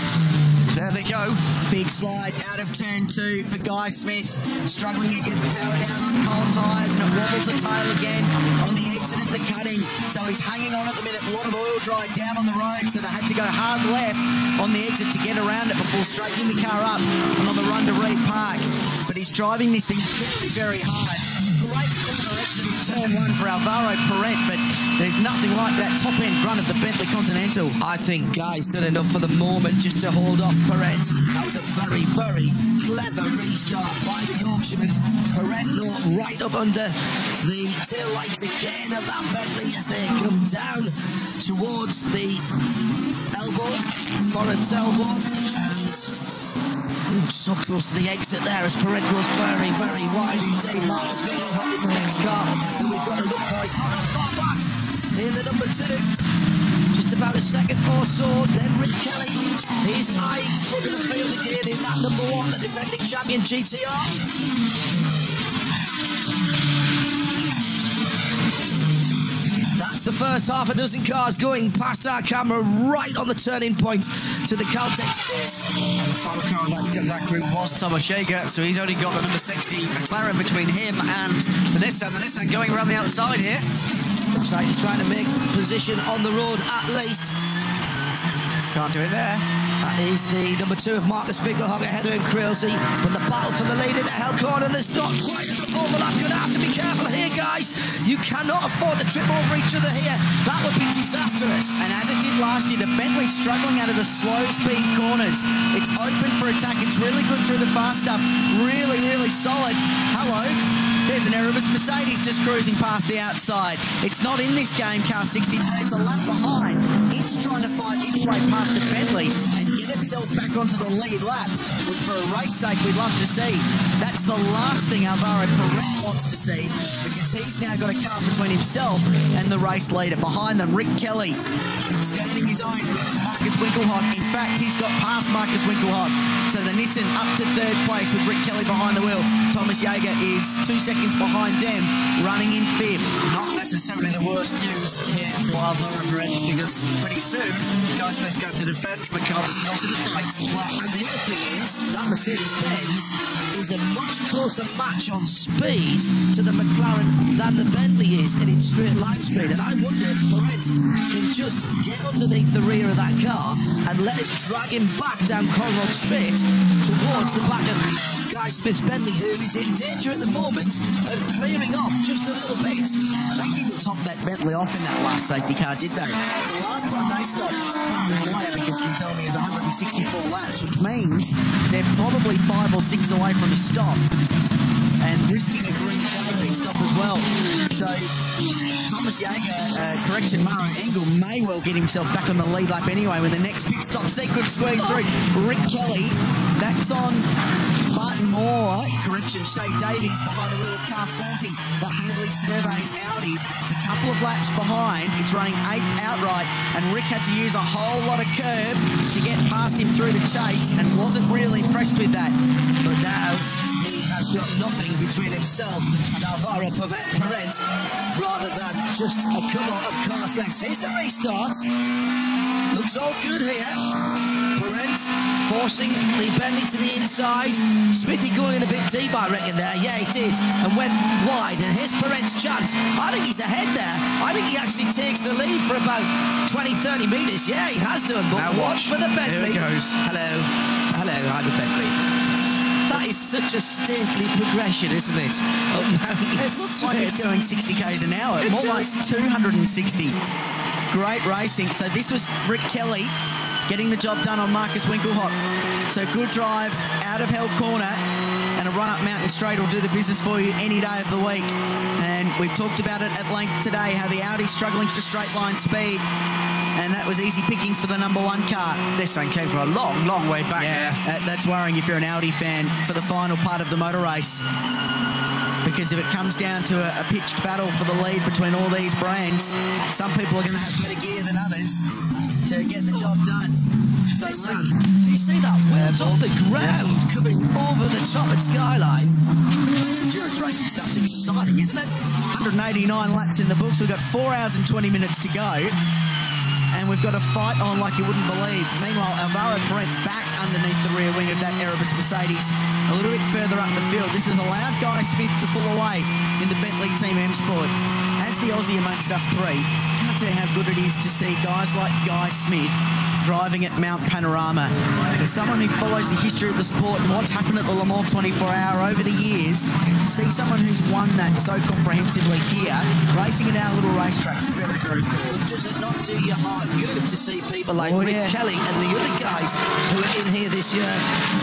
There they go. Big slide out of turn 2 for Guy Smith. Struggling to get the power down on cold tyres, and it wobbles the tail again on the exit of the cutting. So he's hanging on at the minute. A lot of oil dry down on the road, so they had to go hard left on the exit to get around it before straightening the car up and on the run to Reed Park. But he's driving this thing very, very hard. Great corner exit of turn 1 for Alvaro Perent, but there's nothing like that top-end run of the Bentley Continental. I think Guy's done enough for the moment just to hold off Perent. That was a very, very clever restart by the Yorkshireman. Perent right up under the tail lights again of that Bentley as they come down towards the elbow, Forest elbow, and so close to the exit there as Perent goes very, very wide indeed. Marcus Winkelhock is the next car that we've got to look for. He's not that far back in the number 2. Just about a second or so. Then Rick Kelly. He's eyeing front of the field again in that number 1, the defending champion GTR. That's the first half a dozen cars going past our camera right on the turning point to the Caltex chase. And the final car of that group was Thomas Jaeger, so he's only got the number 60 McLaren between him and the Nissan. The Nissan going around the outside here. Looks like he's trying to make position on the road at least. Can't do it there. That is the number 2 of Marcus Winkelhock ahead of him, Crailsey. But the battle for the lead in the hell corner, there's not quite enough overlap. Gonna have to be careful here, guys. You cannot afford to trip over each other here. That would be disastrous. And as it did last year, the Bentley's struggling out of the slow speed corners. It's open for attack. It's really good through the fast stuff. Really, really solid. Hello. There's an Erebus Mercedes just cruising past the outside. It's not in this game, car 63. It's a lap behind. It's trying to fight its way past the Bentley and get itself back onto the lead lap, which for a race sake we'd love to see. That's the last thing Alvaro Perent wants to see, because he's now got a car between himself and the race leader. Behind them, Rick Kelly standing his own with Marcus Winkelhock. In fact, he's got past Marcus Winkelhock. So the Nissan up to 3rd place with Rick Kelly behind the wheel. Thomas Jaeger is 2 seconds behind them, running in 5th. Not necessarily the worst news here for Alvaro Perent, because pretty soon Guy Smith's going to defend McLaren's not in the fight. Well, and the other thing is, that Mercedes-Benz is a much closer match on speed to the McLaren than the Bentley is in its straight line speed. And I wonder if Perent can just get underneath the rear of that car and let it drag him back down Conrod Straight towards the back of Guy Smith's Bentley, who is in danger at the moment of clearing off just a little bit. They didn't top that Bentley off in that last safety car, did they? So the last time they stopped, Meyer, because you can tell me, is 164 laps, which means they're probably 5 or 6 away from a stop and risking a green flag pit stop as well. So Thomas Jaeger, Mara Engel may well get himself back on the lead lap anyway when the next pit stop sequence squeeze through. Rick Kelly, that's on Martin Moore, Shay Davies behind the wheel of car 40, but Handley Surveys Audi. It's a couple of laps behind. It's running 8th outright, and Rick had to use a whole lot of curb to get past him through the chase and wasn't really impressed with that. But now he has got nothing between himself and Alvaro Perez, rather than just a couple of cars lengths. Here's the restart. Looks all good here. Perez forcing the Bentley to the inside. Smithy going in a bit deep, I reckon, there. Yeah, he did. And went wide. And here's Perez's chance. I think he's ahead there. I think he actually takes the lead for about 20, 30 metres. Yeah, he has done. But now watch for the Bentley. Here it goes. Hello. Hello, I'm a Bentley. That is such a stately progression, isn't it? It looks like it's going 60 k's an hour. More like 260. Great racing. So this was Rick Kelly getting the job done on Marcus Winkelhock. So good drive out of Hell Corner, and a run up Mountain Straight will do the business for you any day of the week. And we've talked about it at length today, how the Audi's struggling for straight line speed. And that was easy pickings for the number 1 car. This one came from a long, long way back. Yeah, that's worrying if you're an Audi fan for the final part of the motor race. Because if it comes down to a pitched battle for the lead between all these brands, some people are going to have better gear than others to get the job done. So, do you see that wheels off the ground coming over the top at Skyline? This endurance racing stuff's exciting, isn't it? 189 laps in the books. We've got 4 hours and 20 minutes to go. And we've got a fight on like you wouldn't believe. Meanwhile, Alvaro Brent back underneath the rear wing of that Erebus Mercedes, a little bit further up the field. This has allowed Guy Smith to pull away in the Bentley Team M Sport. As the Aussie amongst us three, I can't tell you how good it is to see guys like Guy Smith driving at Mount Panorama. As someone who follows the history of the sport and what's happened at the Le Mans 24-hour over the years, to see someone who's won that so comprehensively here, racing at our little racetracks, very, very cool. Does it not do your heart good to see people like Rick Kelly and the other guys who are in here this year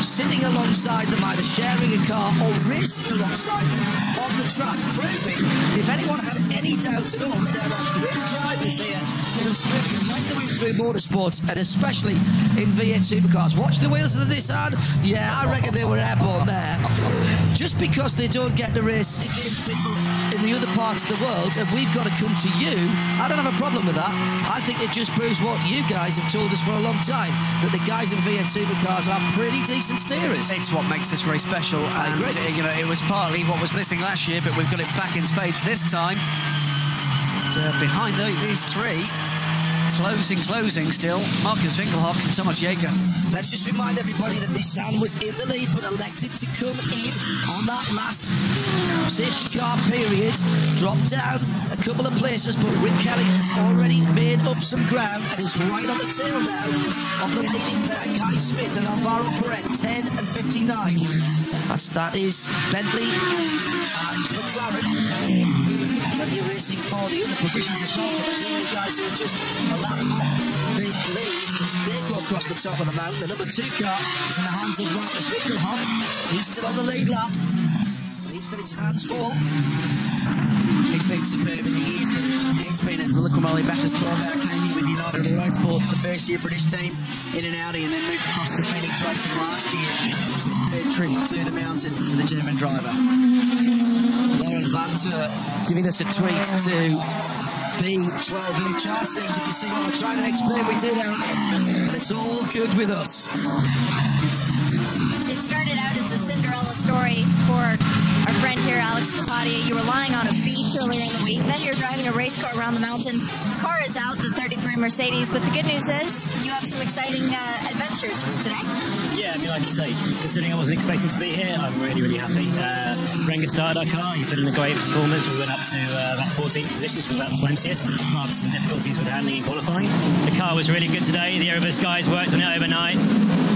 sitting alongside them, either sharing a car or racing alongside them on the track, proving, if anyone had any doubt at all, that there are great drivers here in Australia right the way through motorsports, and especially in V8 supercars. Watch the wheels of the Nissan. Yeah, I reckon they were airborne there. Just because they don't get to race against people in the other parts of the world, and we've got to come to you, I don't have a problem with that. I think it just proves what you guys have told us for a long time, that the guys in V8 supercars are pretty decent steerers. It's what makes this race special. I agree. You know, it was partly what was missing last year, but we've got it back in spades this time. Behind these three, closing still, Marcus Winkelhock and Thomas Jaeger. Let's just remind everybody that Nissan was in the lead but elected to come in on that last safety car period, dropped down a couple of places, but Rick Kelly has already made up some ground and is right on the tail now of the leading pair, Guy Smith and Alvaro Perez, 10 and 59. That is Bentley and McLaren. Plenty of racing for the other positions as well. For the guys who are just a lap off the lead as they go across the top of the mountain. The number 2 car is in the hands of Marcus Winkelhock. He's still on the lead lap. He's got his hands full. He's been superb in the years that he's been at the Liquimoli Bathurst 12-hour, came here with United Autosport, the first year British team in an Audi, and then moved across to Phoenix Racing last year. It's the 3rd trip to the mountain for the German driver. Lauren Vanter giving us a tweet to B12HR saying, did you see what we're trying to explain? We did, and it's all good with us. It started out as a Cinderella story for our friend here, Alex Capadia. You were lying on a beach earlier in the week. Then you're driving a race car around the mountain. Car is out, the 33 Mercedes. But the good news is you have some exciting adventures from today. Yeah, I mean, like you say, considering I wasn't expecting to be here, I'm really, really happy. Wenger started our car. He put in a great performance. We went up to about 14th position from about 20th after some difficulties with handling and qualifying. The car was really good today. The Erebus guys worked on it overnight,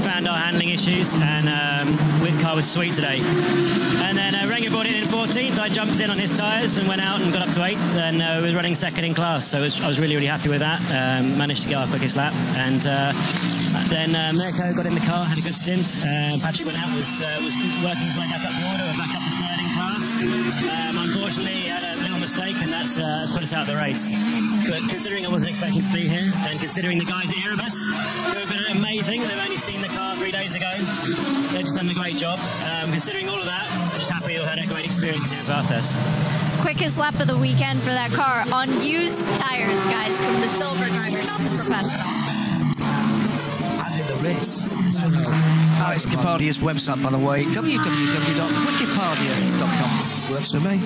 found our handling issues, and the car was sweet today. And then Wenger brought it in 14th. I jumped in on his tyres and went out and got up to 8th, and we were running second in class. So I was really, really happy with that. Managed to get our quickest lap, and then Mirko got in the car, had a good stint. Patrick went out, was working his way back up the order, back up to third in class. Unfortunately, he had a little mistake, and that's put us out of the race. But considering I wasn't expecting to be here, and considering the guys at Erebus, who have been amazing, they've only seen the car 3 days ago, they've just done a great job. Considering all of that, I'm just happy to have had a great experience here at Bathurst. Quickest lap of the weekend for that car on used tires, guys, from the silver driver, not the professional. And in the race as well. It's Wikipadia's website, by the way, www.wikipedia.com. Works for me.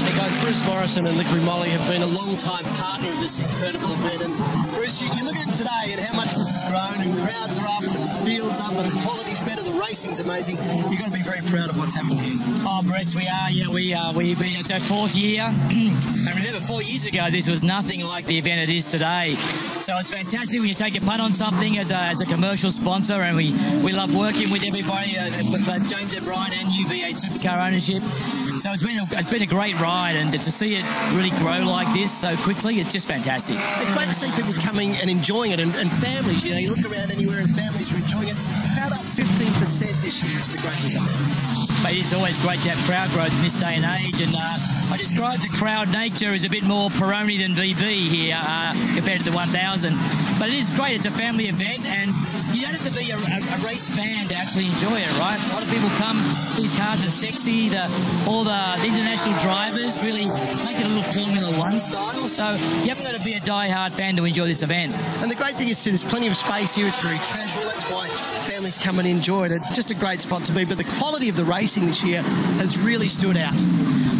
Hey guys, Bruce Morrison and Liquid Molly have been a long-time partner of this incredible event. And Bruce, you look at it today and how much this has grown, and crowds are up, and fields up, and the quality's better, the racing's amazing. You've got to be very proud of what's happening here. Oh, Brett, we are. Yeah, we are. It's our 4th year. And remember, 4 years ago, this was nothing like the event it is today. So it's fantastic when you take a punt on something as a commercial sponsor, and we love working with everybody, both James and Brian and UVA Supercar Ownership. So it's been a great ride, and to see it really grow like this so quickly, it's just fantastic. It's great to see people coming and enjoying it, and families. You know, you look around anywhere and families are enjoying it. Crowd up 15% this year. It's a great result. But it's always great to have crowd growth in this day and age, and I describe the crowd nature as a bit more Peroni than VB here compared to the 1000. But it is great. It's a family event, and you don't have to be a race fan to actually enjoy it, right? A lot of people come. These cars are sexy. All the international drivers really make it a little Formula One style. So you haven't got to be a die-hard fan to enjoy this event. And the great thing is, too, there's plenty of space here. It's very casual. That's why families come and enjoy it. It's just a great spot to be. But the quality of the racing this year has really stood out.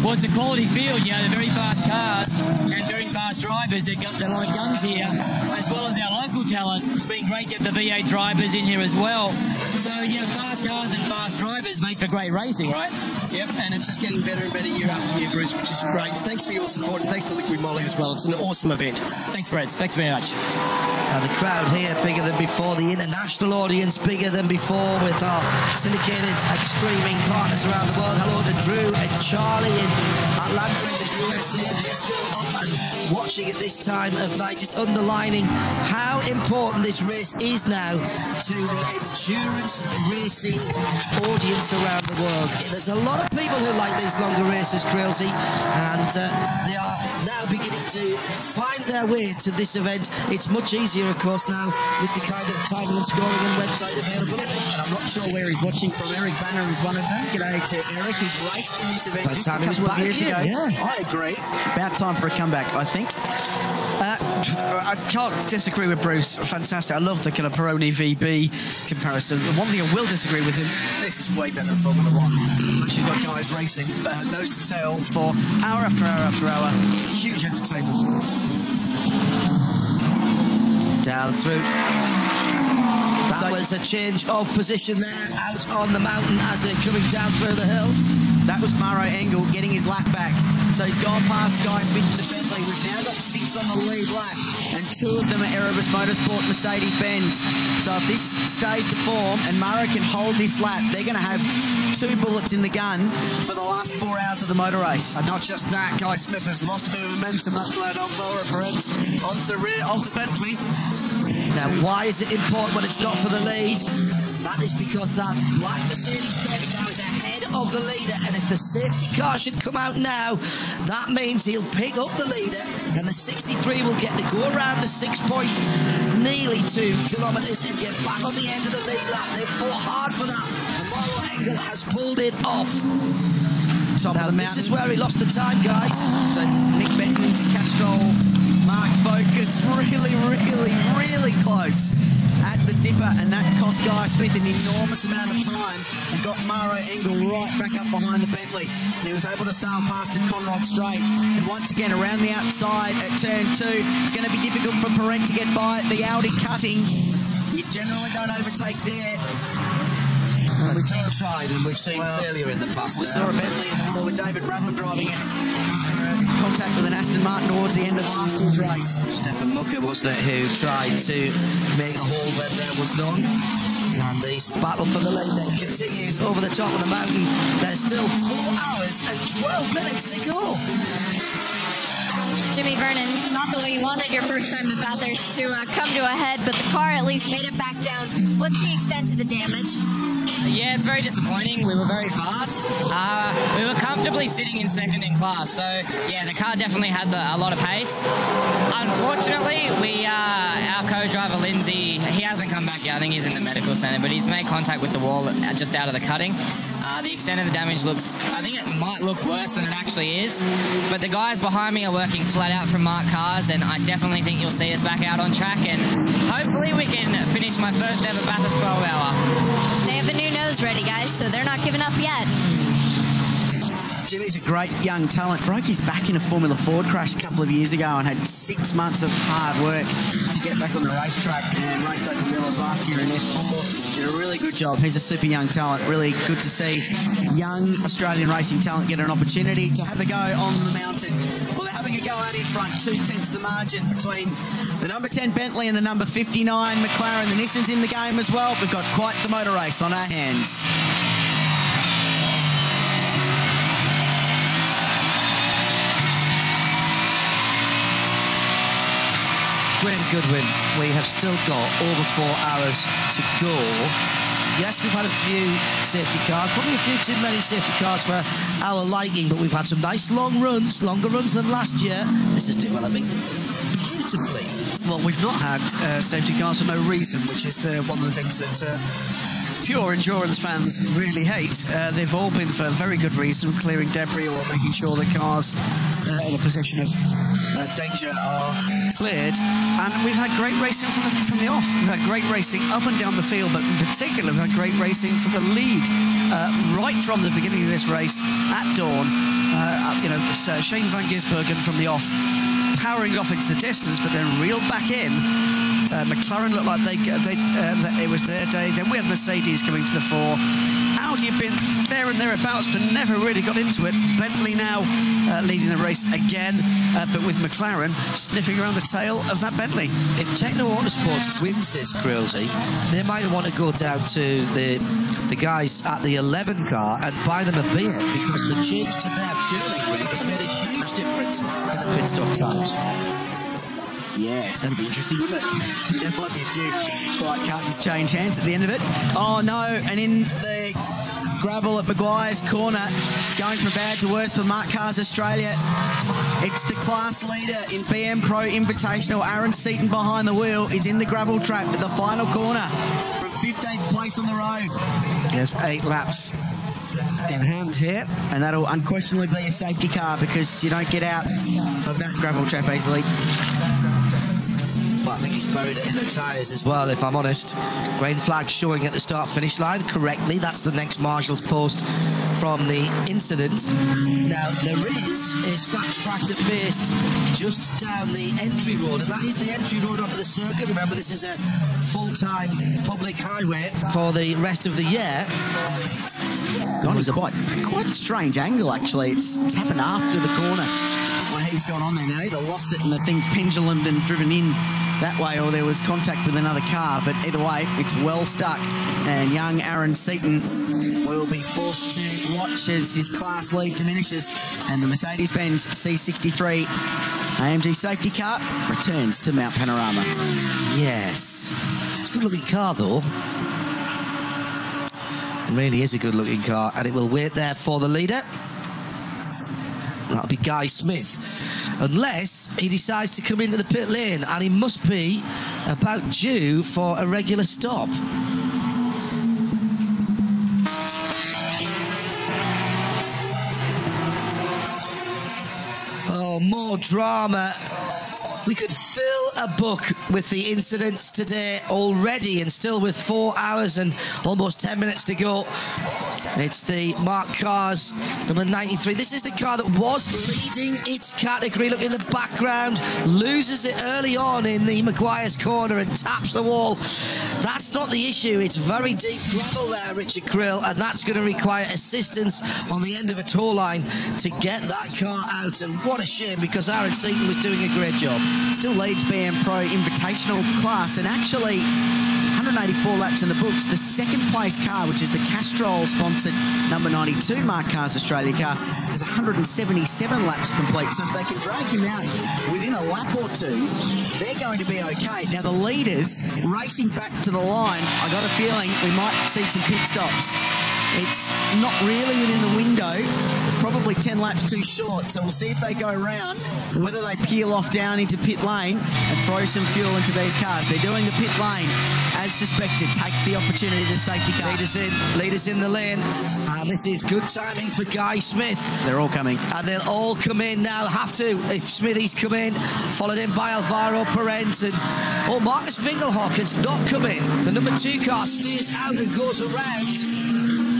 Well, it's a quality field. You know, they're very fast cars and very fast drivers. They're like guns here, as well as our local talent. It's been great to have the V8 drivers in here as well. So, you know, fast cars and fast drivers make for great racing, right? Yep, and it's just getting better and better year after year, Bruce, which is great. Thanks for your support, and thanks to Liquid Molly as well. It's an awesome event. Thanks, Fred. Thanks very much. Now the crowd here bigger than before, the international audience bigger than before, with our syndicated streaming partners around the world. Hello to Drew and Charlie in Atlanta in the USA. They're still up and watching at this time of night, just underlining how important this race is now to the endurance racing audience around the world. There's a lot of people who like these longer races, Crailsy, and they are now beginning to find their way to this event. It's much easier, of course, now with the kind of timing and scoring and website availability. And I'm not sure where he's watching from. Eric Banner is one of them. G'day to Eric, who's raced in this event just a couple of years ago. Yeah, I agree. About time for a comeback, I think. I can't disagree with Bruce. Fantastic. I love the kind of Peroni VB comparison. The one thing I will disagree with him, this is way better than Formula One. Once you've got guys racing nose to tail for hour after hour after hour. Huge entertainment. Down through. That was a change of position there, out on the mountain as they're coming down through the hill. That was Maro Engel getting his lap back. So he's gone past Guy Smith in the Bentley. We've now got 6 on the lead lap, and 2 of them are Erebus Motorsport Mercedes-Benz. So if this stays to form and Maro can hold this lap, they're going to have 2 bullets in the gun for the last 4 hours of the motor race. And not just that, Guy Smith has lost a bit of momentum. That's led on Laura Perez onto the rear of the Bentley. Now, why is it important when it's not for the lead? That is because that black Mercedes-Benz now is ahead of the leader, and if the safety car should come out now, that means he'll pick up the leader, and the 63 will get to go around the 6.nearly 2 kilometres and get back on the end of the lead lap. They've fought hard for that, and Maro Engel has pulled it off. Now, this is where he lost the time, guys. So Nick Benton's Castrol Mark Focus really close at the dipper, and that cost Guy Smith an enormous amount of time and got Maro Engel right back up behind the Bentley, and he was able to sail past at Conrod Straight. And once again around the outside at turn 2, it's going to be difficult for Perret to get by the Audi cutting. You generally don't overtake there. We've seen tried and we've seen failure in the past. We saw a Bentley in the middle with David Bradman driving it. Contact with an Aston Martin towards the end of last year's race. Stefan Mucker, wasn't it, who tried to make a hole when there was none. And this battle for the lead then continues over the top of the mountain. There's still 4 hours and 12 minutes to go. Jimmy Vernon, not the way you wanted your first time at Bathurst to come to a head, but the car at least made it back down. What's the extent of the damage? Yeah, it's very disappointing. We were very fast. We were comfortably sitting in second in class, so yeah, the car definitely had a lot of pace. Unfortunately, our co-driver Lindsay, he hasn't come back yet. I think he's in the medical centre, but he's made contact with the wall just out of the cutting. The extent of the damage I think it might look worse than it actually is, but the guys behind me are working flat out from Mark Cars, and I definitely think you'll see us back out on track, and hopefully we can finish my first ever Bathurst 12-hour. They have a new nose ready, guys, so they're not giving up yet. Jimmy's a great young talent. Broke his back in a Formula Ford crash a couple of years ago and had 6 months of hard work to get back on the racetrack, and raced over Villas last year in F4. Did a really good job. He's a super young talent. Really good to see young Australian racing talent get an opportunity to have a go on the mountain. Well, they're having a go out in front. 2/10 the margin between the number 10 Bentley and the number 59 McLaren. The Nissan's in the game as well. We've got quite the motor race on our hands. Graham Goodwin, we have still got over 4 hours to go. Yes, we've had a few safety cars, probably a few too many safety cars for our liking, but we've had some nice long runs, longer runs than last year. This is developing beautifully. Well, we've not had safety cars for no reason, which is one of the things that pure endurance fans really hate. They've all been for very good reason, clearing debris or making sure the cars in a position of danger are cleared. And we've had great racing from the off. We've had great racing up and down the field, but in particular we've had great racing for the lead right from the beginning of this race at dawn. Shane van Gisbergen from the off, powering off into the distance, but then reeled back in. McLaren looked like it was their day. Then we had Mercedes coming to the fore. Audi have been there and thereabouts, but never really got into it. Bentley now leading the race again, but with McLaren sniffing around the tail of that Bentley. If Techno Autosports wins this, Cruelty, they might want to go down to the guys at the 11 car and buy them a beer, because the change to their fueling rate has made a huge difference in the pit stop times. Yeah, that'd be interesting, wouldn't it? There might be a few quiet curtains change hands at the end of it. Oh no, and in the gravel at Maguire's corner, it's going from bad to worse for Mark Cars Australia. It's the class leader in BM Pro Invitational. Aaron Seaton behind the wheel is in the gravel trap at the final corner from 15th place on the road. There's 8 laps in hand here, and that'll unquestionably be a safety car, because you don't get out of that gravel trap easily. Well, I think he's buried it in the tyres as well, if I'm honest. Green flag showing at the start-finish line correctly. That's the next marshal's post from the incident. Now, there is a scratch tractor based just down the entry road, and that is the entry road onto the circuit. Remember, this is a full-time public highway for the rest of the year. God, it was quite a strange angle, actually. It's happened after the corner. Well, he's gone on there now. Either lost it and the thing's pendulumed and driven in that way, or there was contact with another car. But either way, it's well stuck. And young Aaron Seaton will be forced to watch as his class lead diminishes. And the Mercedes-Benz C63 AMG safety car returns to Mount Panorama. Yes. It's a good-looking car, though. It really is a good-looking car, and it will wait there for the leader. That'll be Guy Smith, unless he decides to come into the pit lane, and he must be about due for a regular stop. Oh, more drama. We could fill a book with the incidents today already, and still with 4 hours and almost 10 minutes to go. It's the Mark Cars, number 93. This is the car that was leading its category. Look in the background, loses it early on in the Maguire's corner and taps the wall. That's not the issue. It's very deep gravel there, Richard Krill, and that's going to require assistance on the end of a tour line to get that car out. And what a shame, because Aaron Seaton was doing a great job. Still leads BM Pro Invitational class, and actually 184 laps in the books. The second place car, which is the Castrol sponsored number 92 Mark Cars Australia car, has 177 laps complete. So if they can drag him out within a lap or two, they're going to be okay. Now the leaders racing back to the line, I got a feeling we might see some pit stops. It's not really within the window, probably 10 laps too short, so we'll see if they go around, whether they peel off down into pit lane and throw some fuel into these cars. They're doing the pit lane as suspected. Take the opportunity, the safety car. Leaders in the lane, and this is good timing for Guy Smith. They're all coming. And they'll all come in now, have to, if Smithy's come in, followed in by Alvaro Parent, and Marcus Fingelhock has not come in. The number 2 car steers out and goes around.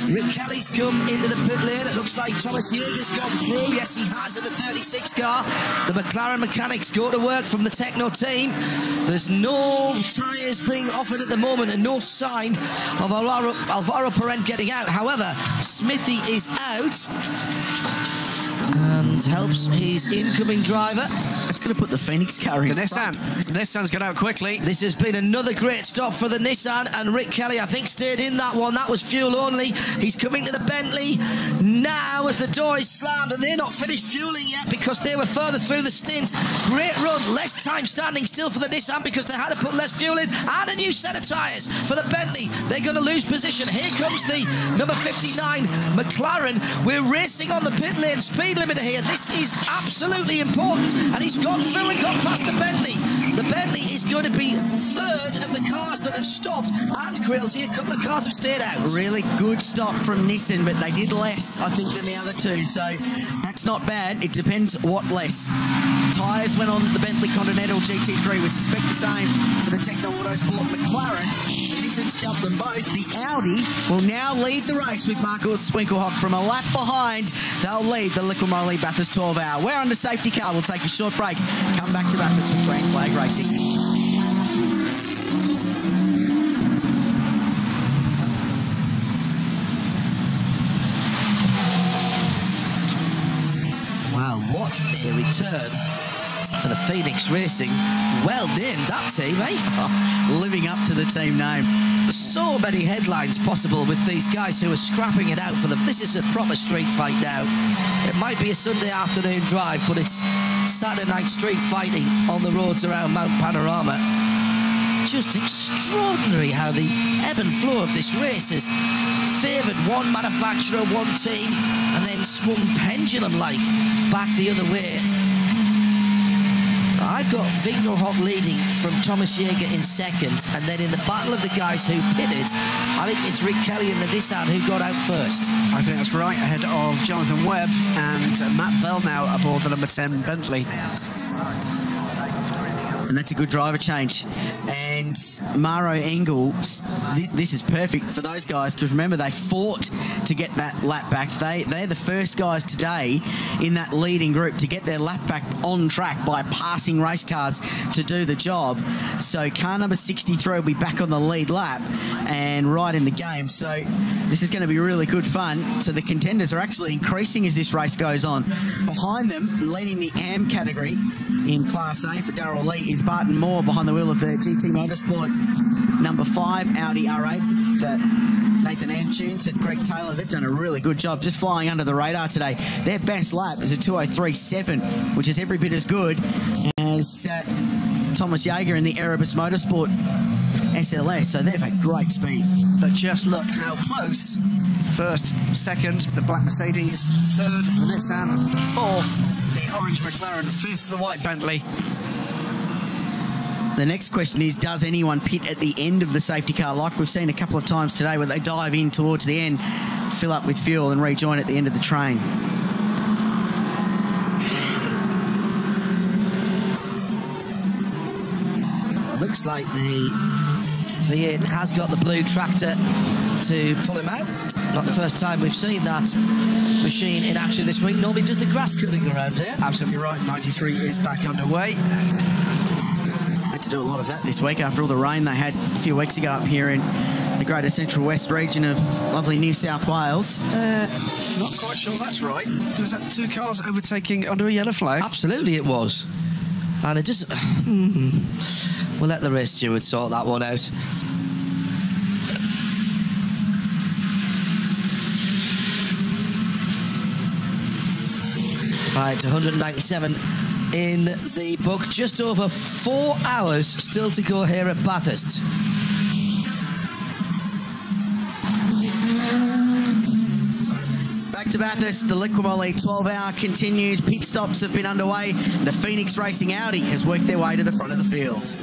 Rick Kelly's come into the pit lane. It looks like Thomas Yeager's gone through. Yes, he has in the 36 car. The McLaren mechanics go to work from the Techno team. There's no tyres being offered at the moment and no sign of Alvaro Parent getting out. However, Smithy is out and helps his incoming driver. It's going to put the Phoenix car in Nissan. The Nissan's got out quickly. This has been another great stop for the Nissan, and Rick Kelly, I think, stayed in that one. That was fuel only. He's coming to the Bentley now as the door is slammed, and they're not finished fueling yet because they were further through the stint. Great run, less time standing still for the Nissan because they had to put less fuel in, and a new set of tyres for the Bentley. They're going to lose position. Here comes the number 59 McLaren. We're racing on the pit lane speed limiter here. This is absolutely important, and he's gone through and got past the Bentley. The Bentley is going to be third of the cars that have stopped, and Krill's here, a couple of cars have stayed out. Really good stop from Nissan, but they did less, I think, than the other two, so that's not bad. It depends what less. Tyres went on the Bentley Continental GT3. We suspect the same for the Techno Autosport McLaren. Nissan's jumped them both. The Audi will now lead the race with Marcus Winkelhock from a lap behind. They'll lead the Liqui Moly Bathurst 12 Hour. We're under safety car. We'll take a short break. Come back to Bathurst with Grand Flag Racing. Wow, what a return for the Phoenix Racing. Well named, that team, eh? Living up to the team name. So many headlines possible with these guys who are scrapping it out for the... This is a proper street fight now. It might be a Sunday afternoon drive, but it's Saturday night street fighting on the roads around Mount Panorama. Just extraordinary how the ebb and flow of this race has favoured one manufacturer, one team, and then swung pendulum-like back the other way. I've got Winkelhock leading from Thomas Yeager in second, and then in the battle of the guys who pitted, I think it's Rick Kelly and the Nissan who got out first. I think that's right, ahead of Jonathan Webb and Matt Bell now aboard the number 10 Bentley. And that's a good driver change. And Maro Engel, this is perfect for those guys, because remember, they fought to get that lap back. They're the first guys today in that leading group to get their lap back on track by passing race cars to do the job. So car number 63 will be back on the lead lap and right in the game. So this is going to be really good fun. So the contenders are actually increasing as this race goes on. Behind them, leading the AM category in Class A for Darrell Lee is Barton Moore behind the wheel of the GT Motorsport number 5 Audi R8 with Nathan Antunes and Greg Taylor. They've done a really good job just flying under the radar today. Their best lap is a 2:03.7, which is every bit as good as Thomas Yeager in the Erebus Motorsport SLS, so they've had great speed. But just look how close. First, second, the black Mercedes. Third, the Nissan. Fourth, the orange McLaren. Fifth, the white Bentley. The next question is, does anyone pit at the end of the safety car, like we've seen a couple of times today, where they dive in towards the end, fill up with fuel and rejoin at the end of the train? It looks like the V8 has got the blue tractor to pull him out. Not the first time we've seen that machine in action this week. Normally just the grass cutting around here. Absolutely right. 93 is back underway. Had to do a lot of that this week after all the rain they had a few weeks ago up here in the Greater Central West region of lovely New South Wales. Not quite sure that's right. Was that 2 cars overtaking under a yellow flag? Absolutely it was. And it just... we'll let the race steward sort that one out. Right, 197 in the book. Just over 4 hours still to go here at Bathurst. Back to Bathurst, the Liquimolly 12-hour continues. Pit stops have been underway. The Phoenix Racing Audi has worked their way to the front of the field.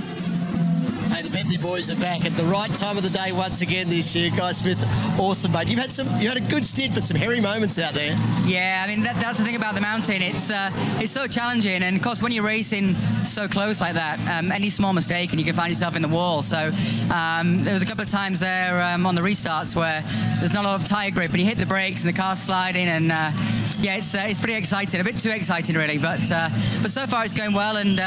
Hey, the Bentley boys are back at the right time of the day once again this year. Guy Smith, awesome, mate. You had a good stint, but some hairy moments out there. Yeah, I mean that's the thing about the mountain. It's so challenging, and of course when you're racing so close like that, any small mistake and you can find yourself in the wall. So there was a couple of times there on the restarts where there's not a lot of tyre grip, and you hit the brakes and the car's sliding, and yeah, it's pretty exciting. A bit too exciting really, but so far it's going well, and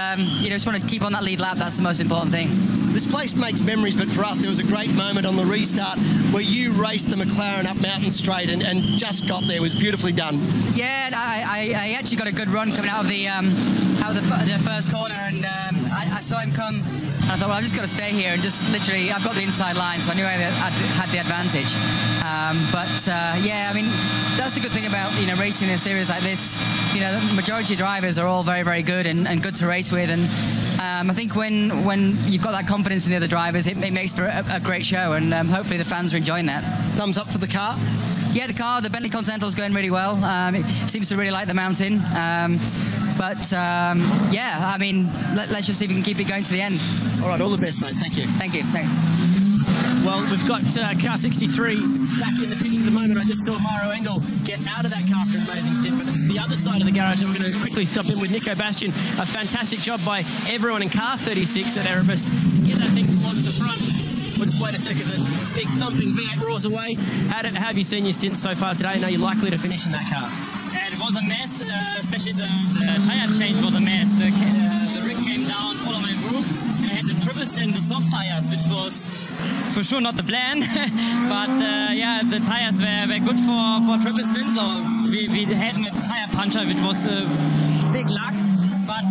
just want to keep on that lead lap. That's the most important thing. This place makes memories, but for us, there was a great moment on the restart where you raced the McLaren up Mountain Straight and just got there. It was beautifully done. Yeah, I actually got a good run coming out of the first corner, and I saw him come, and I thought, well, I've just got to stay here and just literally, I've got the inside line, so I knew I had the advantage. Yeah, I mean, that's the good thing about racing in a series like this. The majority of drivers are all very, very good and good to race with, and I think when you've got that confidence in the other drivers, it makes for a great show, and hopefully the fans are enjoying that. Thumbs up for the car? Yeah, the Bentley Contender is going really well. It seems to really like the mountain. Yeah, I mean, let's just see if we can keep it going to the end. All right, all the best, mate. Thank you. Thank you. Thanks. Well, we've got car 63 back in the pits at the moment. I just saw Mauro Engel get out of that car for an amazing stint, but it's the other side of the garage, and we're going to quickly stop in with Nico Bastian. A fantastic job by everyone in car 36 at Erebus to get that thing towards the front. We'll just wait a sec as a big thumping V8 roars away. How have you seen your stint so far today? I know you're likely to finish in that car. And it was a mess, especially the tyre change was a mess. The rig came down, followed my roof, and I had to triple stint the soft tyres, which was for sure not the plan. But yeah, the tyres were good for triple stint, so we had a tyre puncher, which was big luck. But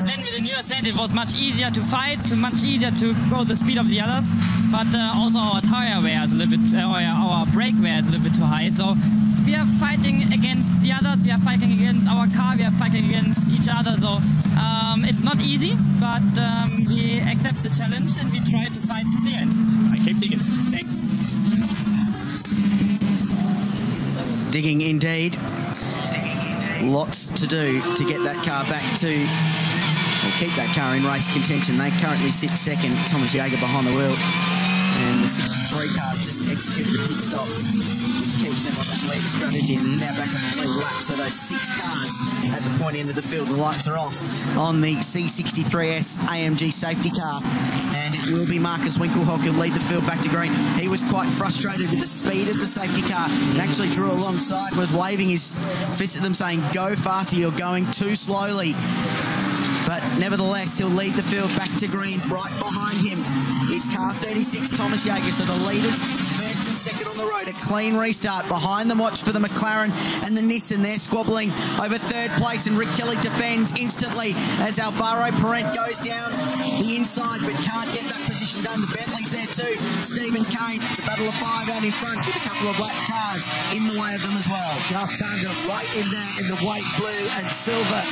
then with the newer set, it was much easier to fight, much easier to go the speed of the others. But also our tire wear is a little bit, our brake wear is a little bit too high. So we are fighting against the others, we are fighting against our car, we are fighting against each other. So it's not easy, but we accept the challenge and we try to fight to the end. I keep digging. Thanks. Digging indeed. Lots to do to get that car back to, or keep that car in race contention. They currently sit second, Thomas Jaeger behind the wheel, and the 63 cars just executed a pit stop, which keeps them on that lead strategy, and they're now back on the lead lap. So those 6 cars at the point end of the field, the lights are off on the C63S AMG safety car, and it will be Marcus Winkelhock who'll lead the field back to green. He was quite frustrated with the speed of the safety car and actually drew alongside, was waving his fist at them saying, go faster, you're going too slowly. But nevertheless, he'll lead the field back to green. Right behind him is car 36, Thomas Jaeger. So the leaders, first and second on the road. A clean restart. Behind them, watch for the McLaren and the Nissan. They're squabbling over third place, and Rick Kelly defends instantly as Alvaro Parent goes down the inside but can't get that position done. The Bentley's there too. Stephen Kane, it's a battle of 5 out in front with a couple of black cars in the way of them as well. Garth Tander right in there in the white, blue and silver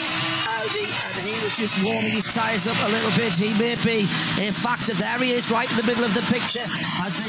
Audi, and he was just warming his tyres up a little bit. He may be a factor. There he is, right in the middle of the picture as the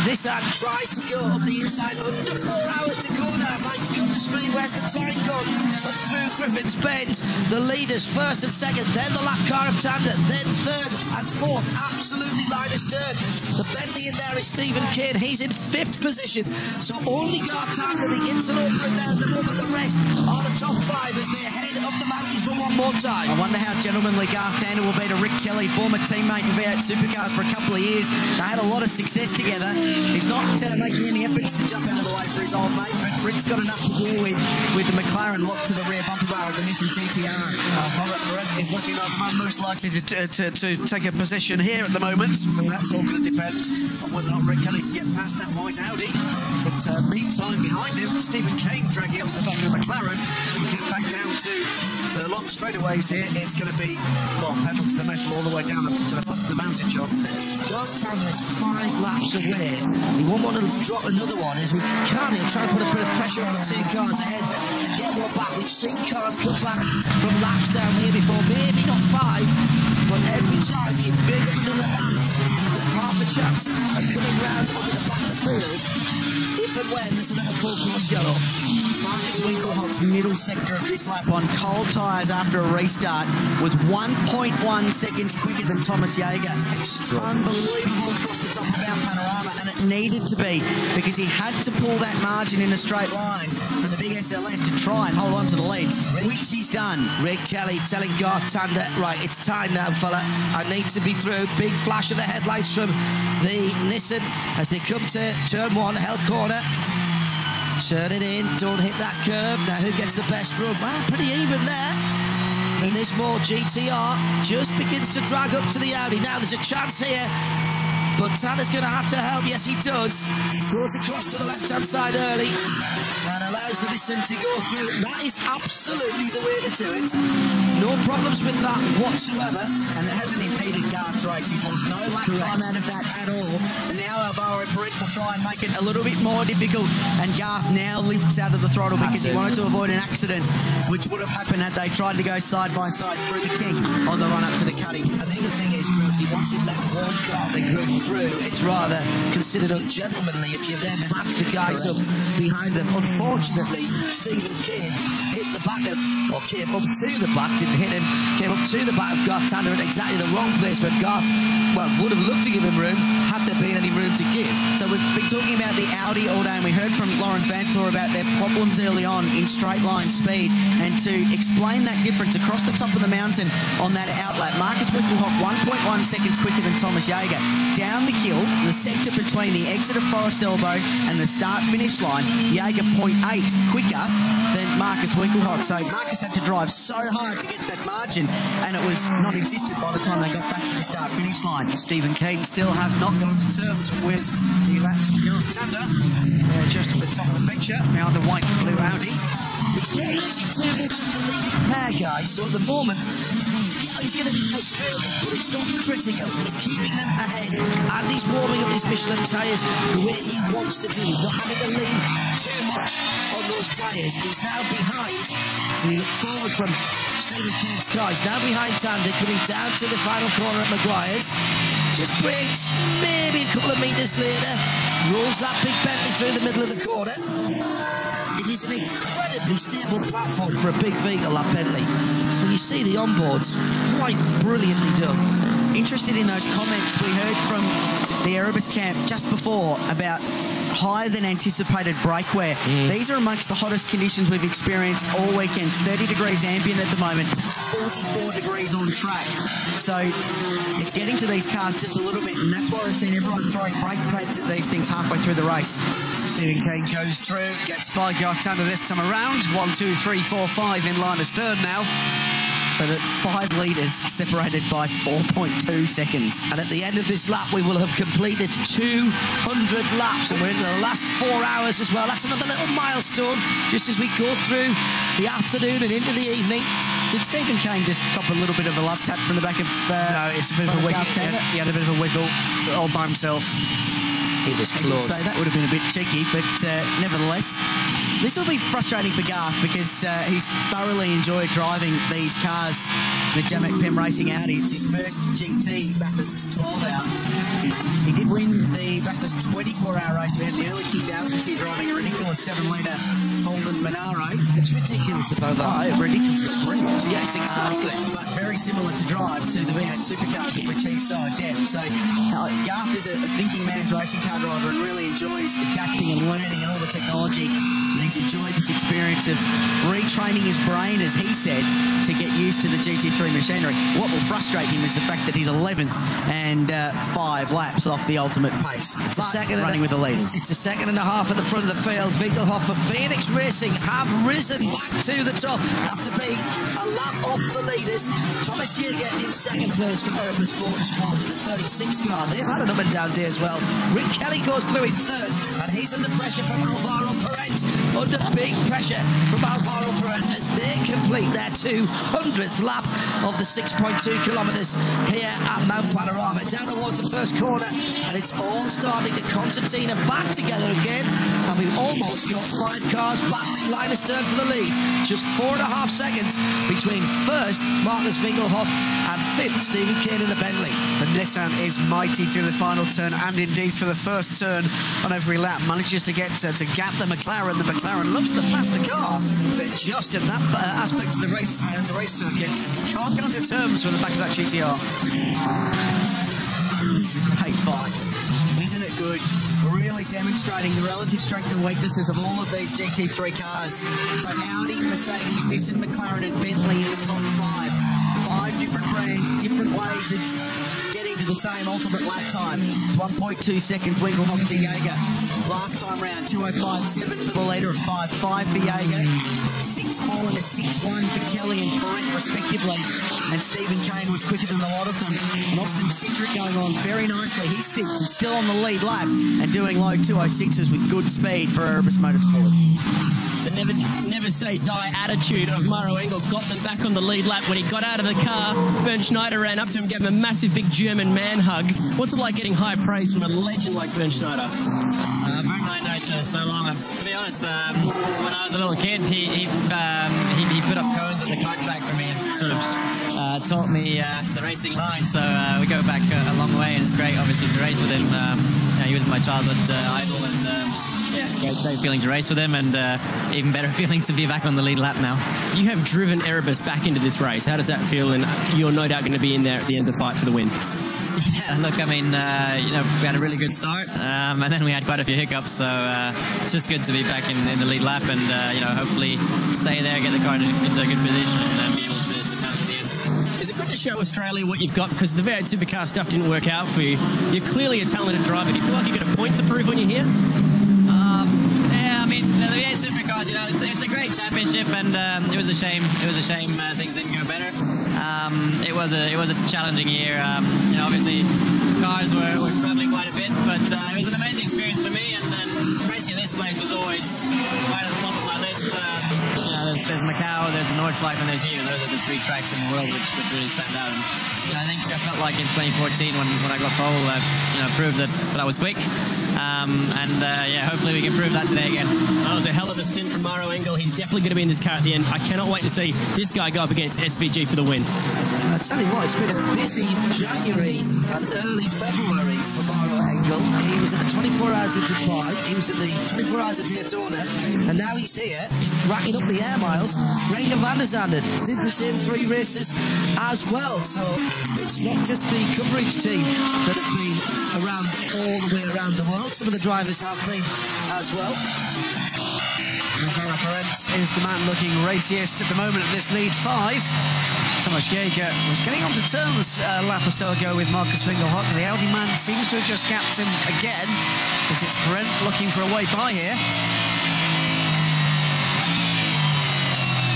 Nissan tries to go up the inside. Under 4 hours to go now. My goodness speed. Where's the time gone? Up through Griffin's Bend. The leaders first and second, then the lap car of Tander, then third and fourth. Absolutely line astern. The Bentley in there is Stephen Kane. He's in 5th position. So only Garth Tander, the interloper in there at the moment. The rest are the top 5 as they head up the mountain for one more time. I wonder how gentlemanly Garth Tander will be to Rick Kelly, former teammate in V8 Supercars for a couple of years. They had a lot of success together. He's not making any efforts to jump out of the way for his old mate, but Rick's got enough to deal with the McLaren locked to the rear bumper bar of the Nissan GTR. Robert is looking like most likely to take a position here at the moment, and that's all going to depend on whether or not Rick Kelly can get past that white Audi. But meantime, behind him, Stephen Kane dragging up the back of the McLaren. We get back down to the long straightaways here. It's going to be, well, pedal to the metal all the way down to the mountain, John. Garth Tander is 5 laps away. He won't want to drop another one. If he can, he'll try and put a bit of pressure on the 2 cars ahead and get one back. We've seen cars come back from laps down here before, maybe not 5, but every time you big up another lap, you've got half a chance of coming round onto the back of the field if and when there's another full course yellow. Marcus Winkelhock's middle sector of this lap on cold tyres after a restart was 1.1 seconds quicker than Thomas Jaeger. Unbelievable across the top of Mount Panorama, and it needed to be because he had to pull that margin in a straight line from the big SLS to try and hold on to the lead, which he's done. Rick Kelly telling Garth Tander, right, it's time now, fella. I need to be through. Big flash of the headlights from the Nissan as they come to turn 1, held corner. Turn it in, don't hit that curve. Now who gets the best run? Well, pretty even there. And this more GTR just begins to drag up to the Audi. Now there's a chance here, but Tanner's going to have to help. Yes, he does. Goes across to the left-hand side early and allows the Nissan to go through. That is absolutely the way to do it. No problems with that whatsoever. And it hasn't impeded Garth's race. He's lost no lap time out of that at all. And now Alvaro Brett will try and make it a little bit more difficult. And Garth now lifts out of the throttle because he wanted to avoid an accident, which would have happened had they tried to go side by side through the king on the run up to the cutting. I think the thing is, Crowsey, once you've let one car be group through, it's rather considered ungentlemanly if you then back the guys up behind them. Unfortunately, Stephen Kane hit the back of, or came up to the back, didn't hit him, came up to the back of Garth Tander at exactly the wrong place, but Garth, well, would have loved to give him room had there been any room to give. So we've been talking about the Audi all day, and we heard from Lawrence Vanthor about their problems early on in straight line speed, and to explain that difference across the top of the mountain on that outlet, Marcus Winkelhock 1.1 seconds quicker than Thomas Jaeger. Down the hill, the sector between the exit of Forest Elbow and the start-finish line, Jaeger 0.8 quicker than Marcus Winkelhock. So Marcus had to drive so hard to get that margin, and it was non-existent by the time they got back to the start-finish line. Stephen Kane still has not gone to terms with the laps of Garth Tander. Just at the top of the picture, now the white and blue Audi. It's not losing too much to the leading pair, guys, so at the moment, he's going to be frustrated, but it's not critical. He's keeping them ahead, and he's warming up his Michelin tyres the way he wants to do. He's not having to lean too much on those tyres. He's now behind. If we look forward from Stephen Kane's car, he's now behind Tander, coming down to the final corner at Maguire's. Just brakes, maybe a couple of metres later, rolls that big Bentley through the middle of the corner. It is an incredibly stable platform for a big vehicle like Bentley. When you see the onboards, quite brilliantly done. Interested in those comments we heard from the Erebus camp just before about higher than anticipated brake wear. These are amongst the hottest conditions we've experienced all weekend. 30 degrees ambient at the moment, 44 degrees on track. So it's getting to these cars just a little bit, and that's why we've seen everyone throwing brake pads at these things halfway through the race. Stephen Kane goes through, gets by Garth Tander this time around. 1, 2, 3, 4, 5 in line astern now. So that 5 litres separated by 4.2 seconds. And at the end of this lap, we will have completed 200 laps, and we're into the last 4 hours as well. That's another little milestone just as we go through the afternoon and into the evening. Did Stephen Kane just cop a little bit of a love tap from the back of... no, it's a bit of a wiggle. He had a bit of a wiggle all by himself. He was close. So that would have been a bit cheeky, but nevertheless, this will be frustrating for Garth because he's thoroughly enjoyed driving these cars, the Jamek Pem Racing Audi. It's his first GT Bathurst 12-hour. He did win the Bathurst 24-hour race. We had the early 2000s here driving a ridiculous 7-litre Holden Monaro. It's ridiculous about that. Ridiculous. Brilliant. Yes, exactly. But very similar to drive to the V8 supercars in which he's so adept. So Garth is a thinking man's racing car driver and really enjoys adapting and learning and all the technology. And he's enjoyed this experience of retraining his brain, as he said, to get used to the GT3 machinery. What will frustrate him is the fact that he's 11th and 5 laps off the ultimate pace. It's a second running with the leaders. It's a second and a half at the front of the field. Winkelhoff for Phoenix Racing have risen back to the top after being a lap off the leaders. Thomas Yeager in second place for Erebus Motorsport in the 36 car. They've had an up and down day as well. Rick Kelly goes through in third, and he's under pressure from Alvaro Parent. Under big pressure from Alvaro Parent as they complete their 200th lap of the 6.2 kilometres here at Mount Panorama. Down towards the first corner, and it's all starting to concertina back together again, and we've almost got 5 cars battling line astern for the lead. Just 4.5 seconds between first Marcus Winkelhoff and fifth Stephen Kane in the Bentley. The Nissan is mighty through the final turn, and indeed through the first turn on every lap. Manages to get to gap the McLaren. The McLaren looks the faster car, but just at that aspect of the race circuit, can't get onto terms with the back of that GTR. This is a great fight. Isn't it good? Really demonstrating the relative strength and weaknesses of all of these GT3 cars. So Audi, Mercedes, Nissan, McLaren and Bentley in the top 5. 5 different brands, different ways of getting to the same ultimate lap time. 1.2 seconds Winkelhoff to Yeager. Last time round, 2:05.7 for the leader, of 5.5 for Yeager, 6.4 and a 6.1 for Kelly and Parent respectively. And Stephen Kane was quicker than a lot of them. And Austin Cindric going on very nicely. He's sixth, he's still on the lead lap and doing low 2:06s with good speed for Erebus Motorsport. The never say die attitude of Maro Engel got them back on the lead lap. When he got out of the car, Bernd Schneider ran up to him, gave him a massive big German man hug. What's it like getting high praise from a legend like Bernd Schneider? I've known Nature so long. To be honest, when I was a little kid, he put up cones at the kart track for me and sort of taught me the racing line. So we go back a long way, and it's great, obviously, to race with him. He was my childhood idol, and great feeling to race with him, and even better feeling to be back on the lead lap now. You have driven Erebus back into this race. How does that feel? And you're no doubt going to be in there at the end to fight for the win. Yeah, look, I mean, we had a really good start, and then we had quite a few hiccups, so it's just good to be back in the lead lap, and hopefully stay there, get the car into a good position, and be able to pass at the end. Is it good to show Australia what you've got? Because the V8 Supercar stuff didn't work out for you. You're clearly a talented driver. Do you feel like you've got a point to prove when you're here? Yeah, I mean, the V8 Supercars, it's a great championship, and it was a shame. Things didn't go better. It was a challenging year. Obviously cars were struggling quite a bit, but it was an amazing experience for me, and racing in this place was always right at the top of my list. There's Macau, there's the Nordschleife, and there's here. Those are the 3 tracks in the world which really stand out. And I think I felt like in 2014 when I got pole, proved that I was quick. Hopefully we can prove that today again. That was a hell of a stint from Maro Engel. He's definitely going to be in this car at the end. I cannot wait to see this guy go up against SVG for the win. I tell you what, it's been a busy January and early February for Maro Engel. He was at the 24 Hours of Dubai, he was at the 24 Hours of Daytona, and now he's here, racking up the air miles. Renger van der Zanden did the same 3 races as well, so it's not just the coverage team that have been around all the way around the world. Some of the drivers have been as well. Alvaro Parent is the man looking raciest at the moment at this lead 5. Thomas Yeager was getting onto terms a lap or so ago with Marcus Winkelhoff. The Audi man seems to have just gapped him again, as it's Parent looking for a way by here.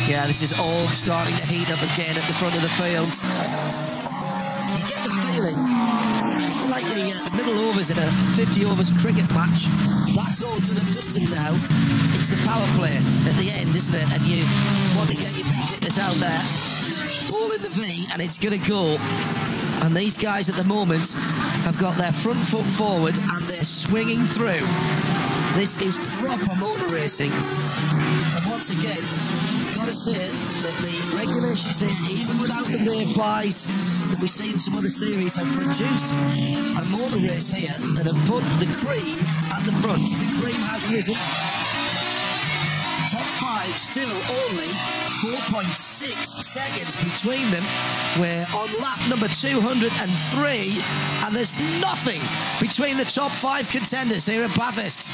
Yeah, this is all starting to heat up again at the front of the field. You get the feeling, it's like the middle overs in a 50 overs cricket match. That's all done and dusted now. It's the power play at the end, isn't it? And you want to get your big hitters out there. Ball in the V, and it's going to go. And these guys at the moment have got their front foot forward, and they're swinging through. This is proper motor racing. And once again, got to say that the regulations here, even without the rear bite that we see in some other series, have produced a motor race here that have put the cream at the front. The cream has risen. top 5 still only 4.6 seconds between them. We're on lap number 203, and there's nothing between the top 5 contenders here at Bathurst.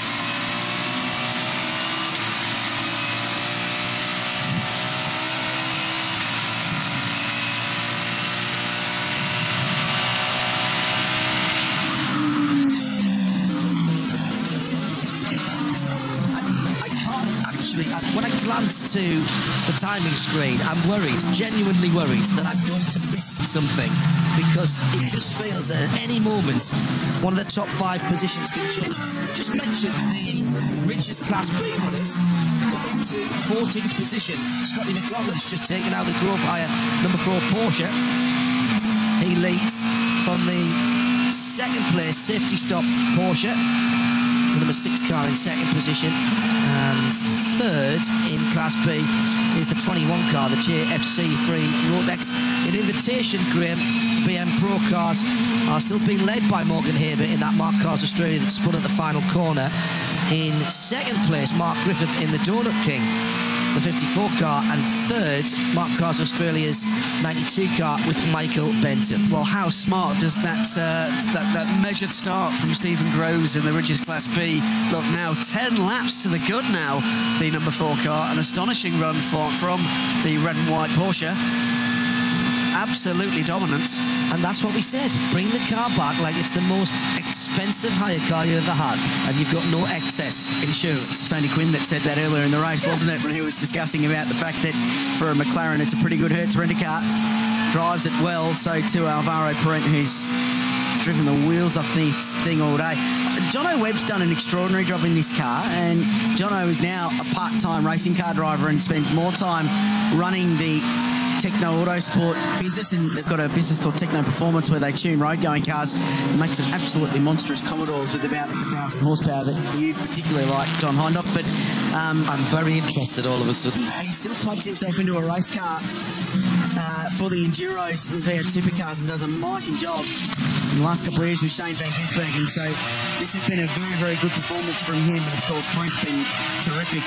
When I glance to the timing screen, I'm worried, genuinely worried, that I'm going to miss something, because it just feels that at any moment one of the top 5 positions can change. Just mention the richest Class B runners into 14th position. Scotty McLaughlin's just taken out the Grove Hire number 4 Porsche. He leads from the 2nd place safety stop Porsche. The number 6 car in 2nd position, and 3rd in Class B is the 21 car, the JFC3 Rolex. In Invitation, Graham, BM Pro cars are still being led by Morgan Haber in that Mark Cars Australia that spun at the final corner. In 2nd place, Mark Griffith in the Donut King, the 54 car, and 3rd, Mark Cars Australia's 92 car with Michael Benton. Well, how smart does that measured start from Stephen Groves in the richest Class B look now? 10 laps to the good now, the number 4 car. An astonishing run from the red and white Porsche. Absolutely dominant. And that's what we said. Bring the car back like it's the most expensive hire car you ever had, and you've got no excess insurance. It's Tony Quinn that said that earlier in the race, wasn't it? When he was discussing about the fact that for a McLaren, it's a pretty good Hertz rent-a-car. Drives it well, so too Alvaro Parent, who's driven the wheels off this thing all day. Jono Webb's done an extraordinary job in this car, and Jono is now a part-time racing car driver and spends more time running the Techno Autosport business, and they've got a business called Techno Performance where they tune road-going cars and make some absolutely monstrous Commodores with about 1,000 horsepower that you particularly like, John Hindhoff. But I'm very interested all of a sudden. He still plugs himself into a race car for the Enduros and V8 supercars and does a mighty job in the last couple of years with Shane Van Gisbergen. So this has been a very, very good performance from him, and of course Brent's been terrific.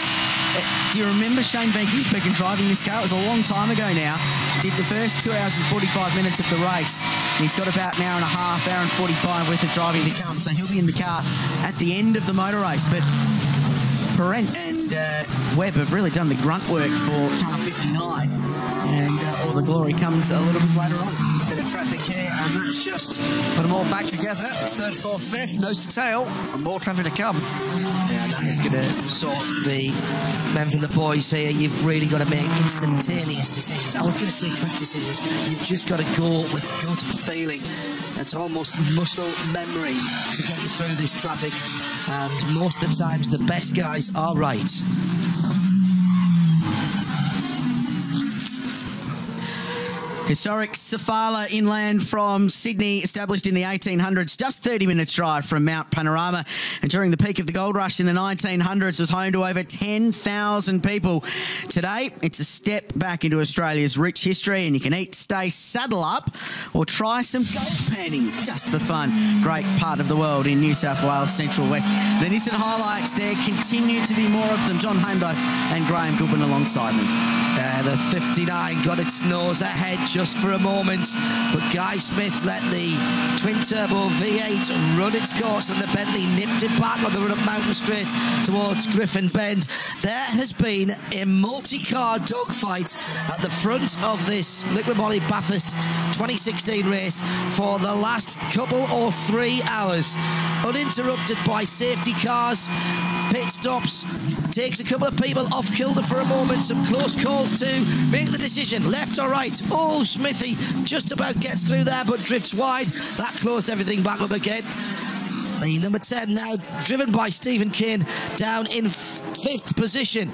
Do you remember Shane Van Gisbergen driving this car? It was a long time ago now. Did the first 2 hours and 45 minutes of the race. He's got about an hour and a half, hour and 45 worth of driving to come, so he'll be in the car at the end of the motor race. But Parent and Webb have really done the grunt work for car 59, and all the glory comes a little bit later on. Bit of traffic here, and that's just put them all back together. 3rd, 4th, 5th, nose to tail, and more traffic to come. Yeah, that is going to sort the men from the boys here. You've really got to make instantaneous decisions. I was going to say quick decisions. You've just got to go with good feeling. It's almost muscle memory to get you through this traffic, and most of the times the best guys are right. Historic Safala inland from Sydney, established in the 1800s, just 30 minutes drive from Mount Panorama. And during the peak of the gold rush in the 1900s, was home to over 10,000 people. Today, it's a step back into Australia's rich history, and you can eat, stay, saddle up, or try some gold panning just for fun. Great part of the world in New South Wales, Central West. The Nissan highlights, there continue to be more of them. John Hindhoff and Graham Goodwin alongside me. The 59 got its nose ahead just for a moment, but Guy Smith let the twin-turbo V8 run its course, and the Bentley nipped it back on the run up Mountain Straight towards Griffin Bend. There has been a multi-car dogfight at the front of this Liquid Moly Bathurst 2016 race for the last couple or 3 hours, uninterrupted by safety cars, pit stops, takes a couple of people off kilter for a moment, some close calls to make the decision, left or right. Oh, Smithy just about gets through there but drifts wide. That closed everything back up again. The number 10 now driven by Stephen Kane down in 5th position.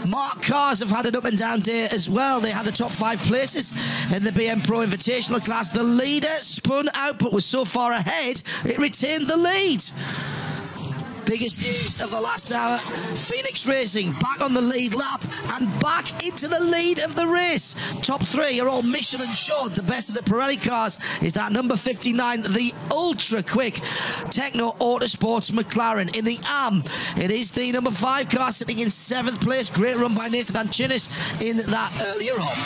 Mark Cars have had an up and down day as well. They had the top 5 places in the BM Pro Invitational class. The leader spun out but was so far ahead it retained the lead. Biggest news of the last hour, Phoenix Racing back on the lead lap and back into the lead of the race. Top three are all Michelin short. The best of the Pirelli cars is that number 59, the ultra-quick Techno Autosports McLaren. In the AM, it is the number 5 car sitting in 7th place. Great run by Nathan Anchinis in that earlier on.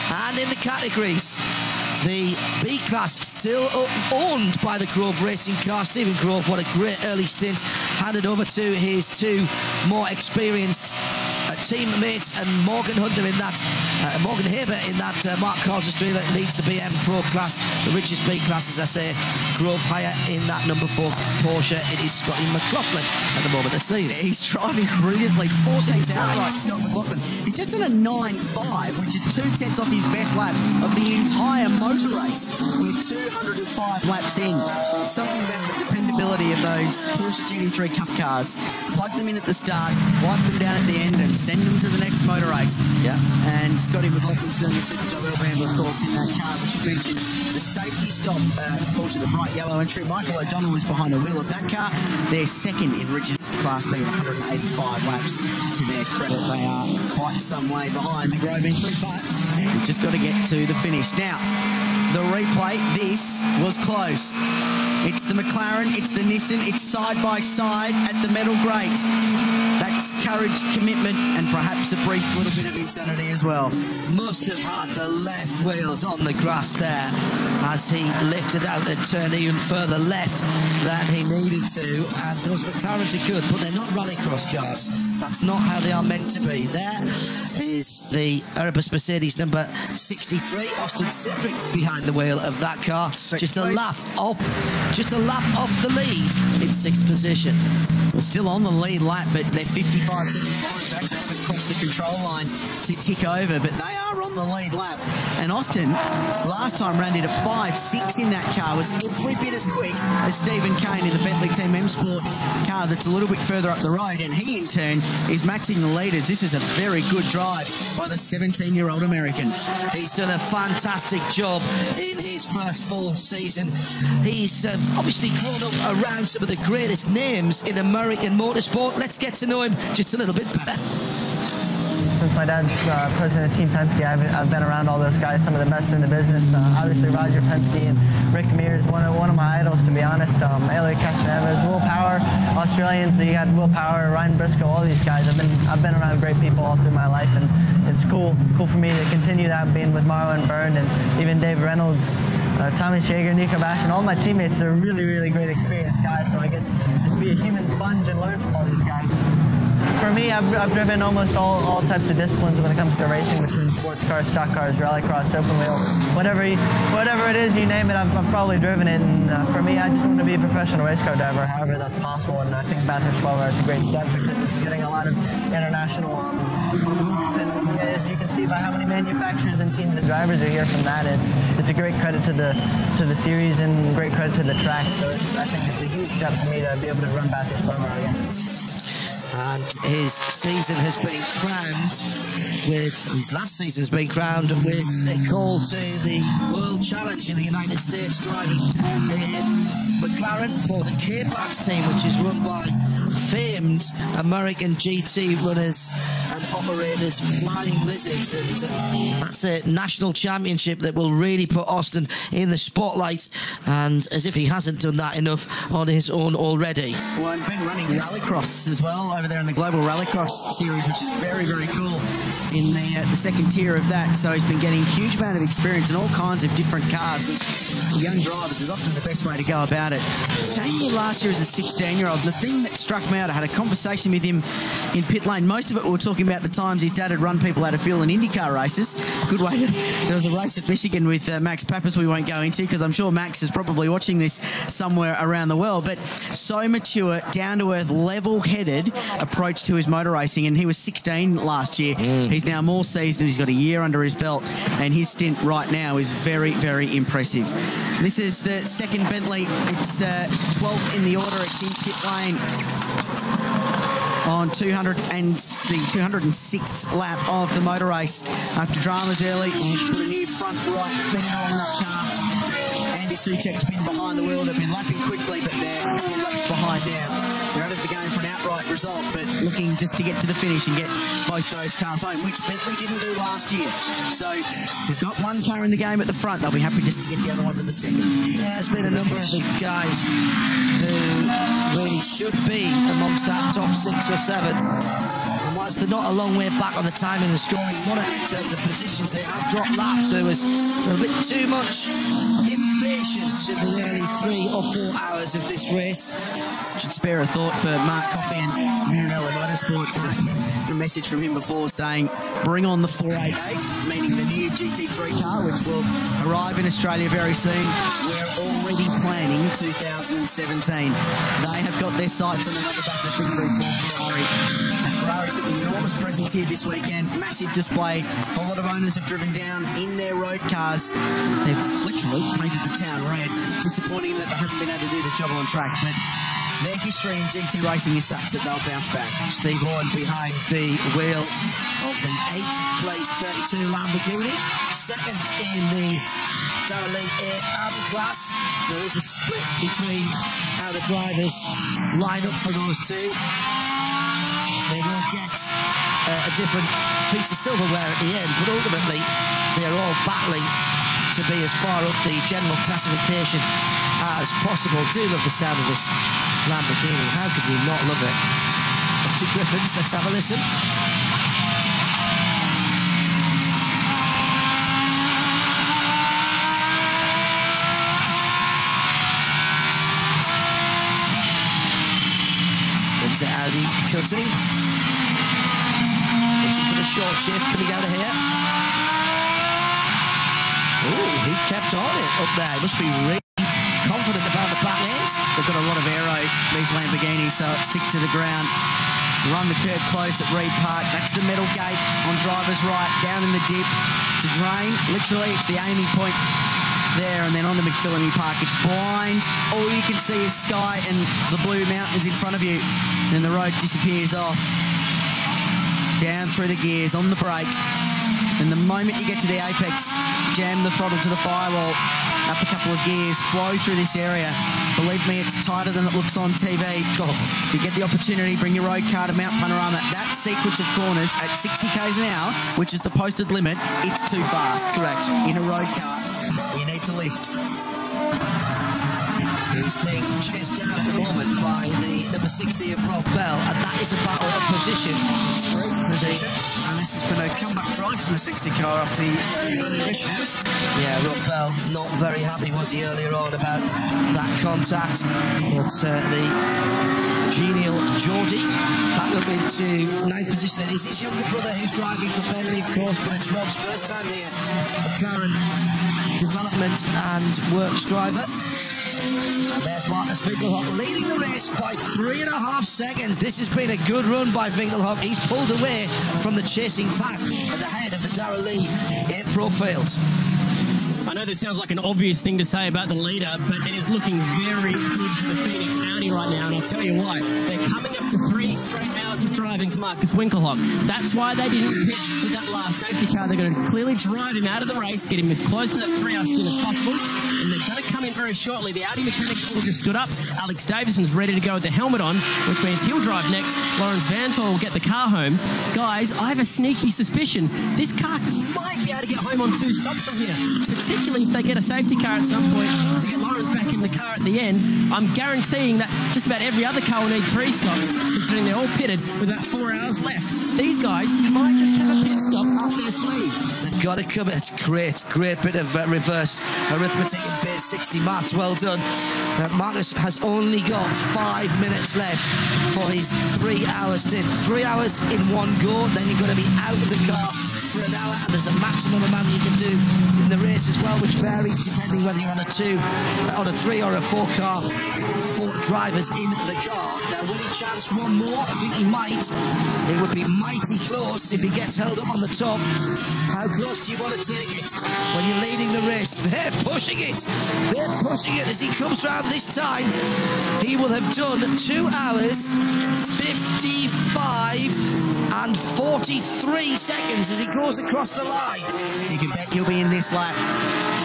And in the categories, the B-Class still owned by the Grove Racing car. Stephen Grove, what a great early stint. Handed over to his two more experienced teammates, and Morgan Hunter in that, Morgan Haber in that Mark Carls Australia leads the BM Pro class. The richest B-Class, as I say, Grove higher in that number 4 Porsche. It is Scotty McLaughlin at the moment that's leading. He's driving brilliantly. 14 times. Scott McLaughlin. He's just done a 9.5, which is 2/10 off his best lap of the entire motor race. We're 205 laps in. Something about the dependability of those Porsche GT3 Cup cars. Plug them in at the start, wipe them down at the end, and send them to the next motor race. Yeah. And Scotty McLaughlin's doing a super job, of course, in that car, which you mentioned. The safety stop, Porsche, the bright yellow entry. Michael O'Donnell was behind the wheel of that car. They're second in Richard's Class B, 185 laps. To their credit, they are quite some way behind the Grove entry, but we've just got to get to the finish. Now, the replay, this was close. It's the McLaren, it's the Nissan, it's side by side at the metal grate. That's courage, commitment, and perhaps a brief little bit of insanity as well. Must have had the left wheels on the grass there as he lifted out and turned even further left than he needed to. And those McLarens are good, but they're not rallycross cars. That's not how they are meant to be. There is the Erebus Mercedes number 63, Austin Cedric behind the wheel of that car. Just a lap off the lead in 6th position. Well, still on the lead lap, but they're 55 seconds behind, so actually haven't crossed the control line to tick over, but they are on the lead lap. And Austin, last time, ran into 5.6 in that car, was every bit as quick as Stephen Kane in the Bentley Team M Sport car that's a little bit further up the road, and he, in turn, is matching the leaders. This is a very good drive by the 17-year-old American. He's done a fantastic job in his first full season. He's obviously grown up around some of the greatest names in American motorsport. Let's get to know him just a little bit better. Since my dad's president of Team Penske, I've been around all those guys, some of the best in the business. Obviously, Roger Penske and Rick Mears, one of my idols, to be honest. Elliot Castaneves, Will Power, Australians. You got Will Power, Ryan Briscoe, all these guys. I've been around great people all through my life, and it's cool for me to continue that, being with Marlon Byrne and even Dave Reynolds, Tommy Shager, Nico Bash, and all my teammates. They're really, really great experienced guys, so I get to just be a human sponge and learn from all these guys. For me, I've driven almost all types of disciplines when it comes to racing, between sports cars, stock cars, rallycross, open wheel, whatever it is, you name it, I've probably driven it. And for me, I just want to be a professional race car driver, however that's possible. And I think Bathurst 12 Hours is a great step because it's getting a lot of international looks. And as you can see by how many manufacturers and teams and drivers are here from that, it's a great credit to the series and great credit to the track. So I think it's a huge step for me to be able to run Bathurst 12 Hours again. And his season has been crowned with, his last season has been crowned with a call to the World Challenge in the United States, driving McLaren for the K-Pax team, which is run by famed American GT runners and operators, Flying Lizards, and that's a national championship that will really put Austin in the spotlight, and as if he hasn't done that enough on his own already. Well, I've been running rallycross as well over there in the Global Rallycross series, which is very, very cool in the second tier of that, so he's been getting a huge amount of experience in all kinds of different cars, which for young drivers is often the best way to go about it. Came here last year as a 16-year-old, and the thing that struck me out, I had a conversation with him in pit lane. Most of it we were talking about the times his dad had run people out of fuel in IndyCar races. Good way to... There was a race at Michigan with Max Pappas we won't go into, because I'm sure Max is probably watching this somewhere around the world, but so mature, down-to-earth, level-headed approach to his motor racing, and he was 16 last year. He's now more seasoned, he's got a year under his belt, and his stint right now is very, very impressive. This is the second Bentley. It's 12th in the order. It's in pit lane on the 206th lap of the motor race. After dramas early, and put a new front right fender on that car. Andy Suchek's been behind the wheel. They've been lapping quickly, but they're a couple of laps behind now. They're out of the game for an outright result, but looking just to get to the finish and get both those cars home, which Bentley didn't do last year. So they've got one car in the game at the front. They'll be happy just to get the other one to the second. Yeah, there's been a number of the guys who really should be amongst that top 6 or 7. And whilst they're not a long way back on the timing and scoring monitor in terms of positions, they have dropped laps. There was a little bit too much impatience in the early 3 or 4 hours of this race. Should spare a thought for Mark Coffey and Mirabella Motorsport. A message from him before saying, bring on the 488, meaning the new GT3 car, which will arrive in Australia very soon. We're already planning 2017. They have got their sights on another Bathurst victory for Ferrari. And Ferrari's got an enormous presence here this weekend, massive display. A lot of owners have driven down in their road cars. They've literally painted the town red. Disappointing that they haven't been able to do the job on track, but their history in GT racing is such that they'll bounce back. Steve Horn behind the wheel of the 8th place 32 Lamborghini, second in the Darrell AM class. There is a split between how the drivers line up for those two. They will get a different piece of silverware at the end, but ultimately they're all battling to be as far up the general classification as possible. Do love the sound of this Lamborghini. How could you not love it? Up to Griffins, let's have a listen. Into Audi cutting. Looking for the short shift coming out of here. Oh, he kept on it up there. He must be really confident about the back end. They've got a lot of aero, these Lamborghinis, so it sticks to the ground. Run the curb close at Reed Park. That's the metal gate on driver's right, down in the dip to drain. Literally, it's the aiming point there, and then on to McPhillamy Park. It's blind. All you can see is sky and the blue mountains in front of you. And the road disappears off. Down through the gears, on the brake. And the moment you get to the apex, jam the throttle to the firewall, up a couple of gears, flow through this area. Believe me, it's tighter than it looks on TV. Oh, if you get the opportunity, bring your road car to Mount Panorama. That sequence of corners at 60 k's an hour, which is the posted limit, it's too fast. Correct. In a road car, you need to lift. He's being chased down at the moment by the number 60 of Rob Bell, and that is a battle of position. It's free position. And this has been a comeback drive from the 60 car after the early issues. Yeah, Rob Bell not very happy, was he, earlier on about that contact. But the genial Geordie back up into 9th position. It is his younger brother who's driving for Bentley, of course, but it's Rob's first time here. McLaren development and works driver. And there's Marcus Winkelhock leading the race by 3.5 seconds. This has been a good run by Winkelhock. He's pulled away from the chasing pack at the head of the Darrell Lee Pro field. I know this sounds like an obvious thing to say about the leader, but it is looking very good for the Phoenix Audi right now, and I'll tell you why. They're coming up to 3 straight hours of driving for Marcus Winkelhock. That's why they didn't pit with that last safety car. They're going to clearly drive him out of the race, get him as close to that 3-hour stint as possible, and they're going to come in very shortly. The Audi mechanics all just stood up. Alex Davison's ready to go with the helmet on, which means he'll drive next. Lawrence Vantor will get the car home. Guys, I have a sneaky suspicion this car might be able to get home on 2 stops from here, particularly if they get a safety car at some point to get Lawrence back in the car at the end. I'm guaranteeing that just about every other car will need 3 stops, considering they're all pitted with about 4 hours left. These guys might just have a pit stop up their sleeve. They've got to come. It's great bit of reverse arithmetic in base 60 maths. Well done. Marcus has only got 5 minutes left for his 3-hour stint. 3 hours in one go, then you've got to be out of the car for an hour, and there's a maximum amount you can do in the race as well, which varies depending whether you're on a 3 or a 4 car, 4 drivers in the car. Now, will he chance one more? I think he might. It would be mighty close if he gets held up on the top. How close do you want to take it when you're leading the race? They're pushing it. They're pushing it as he comes round this time. He will have done 2 hours, 55 and 43 seconds as he goes across the line. You can bet he'll be in this lap.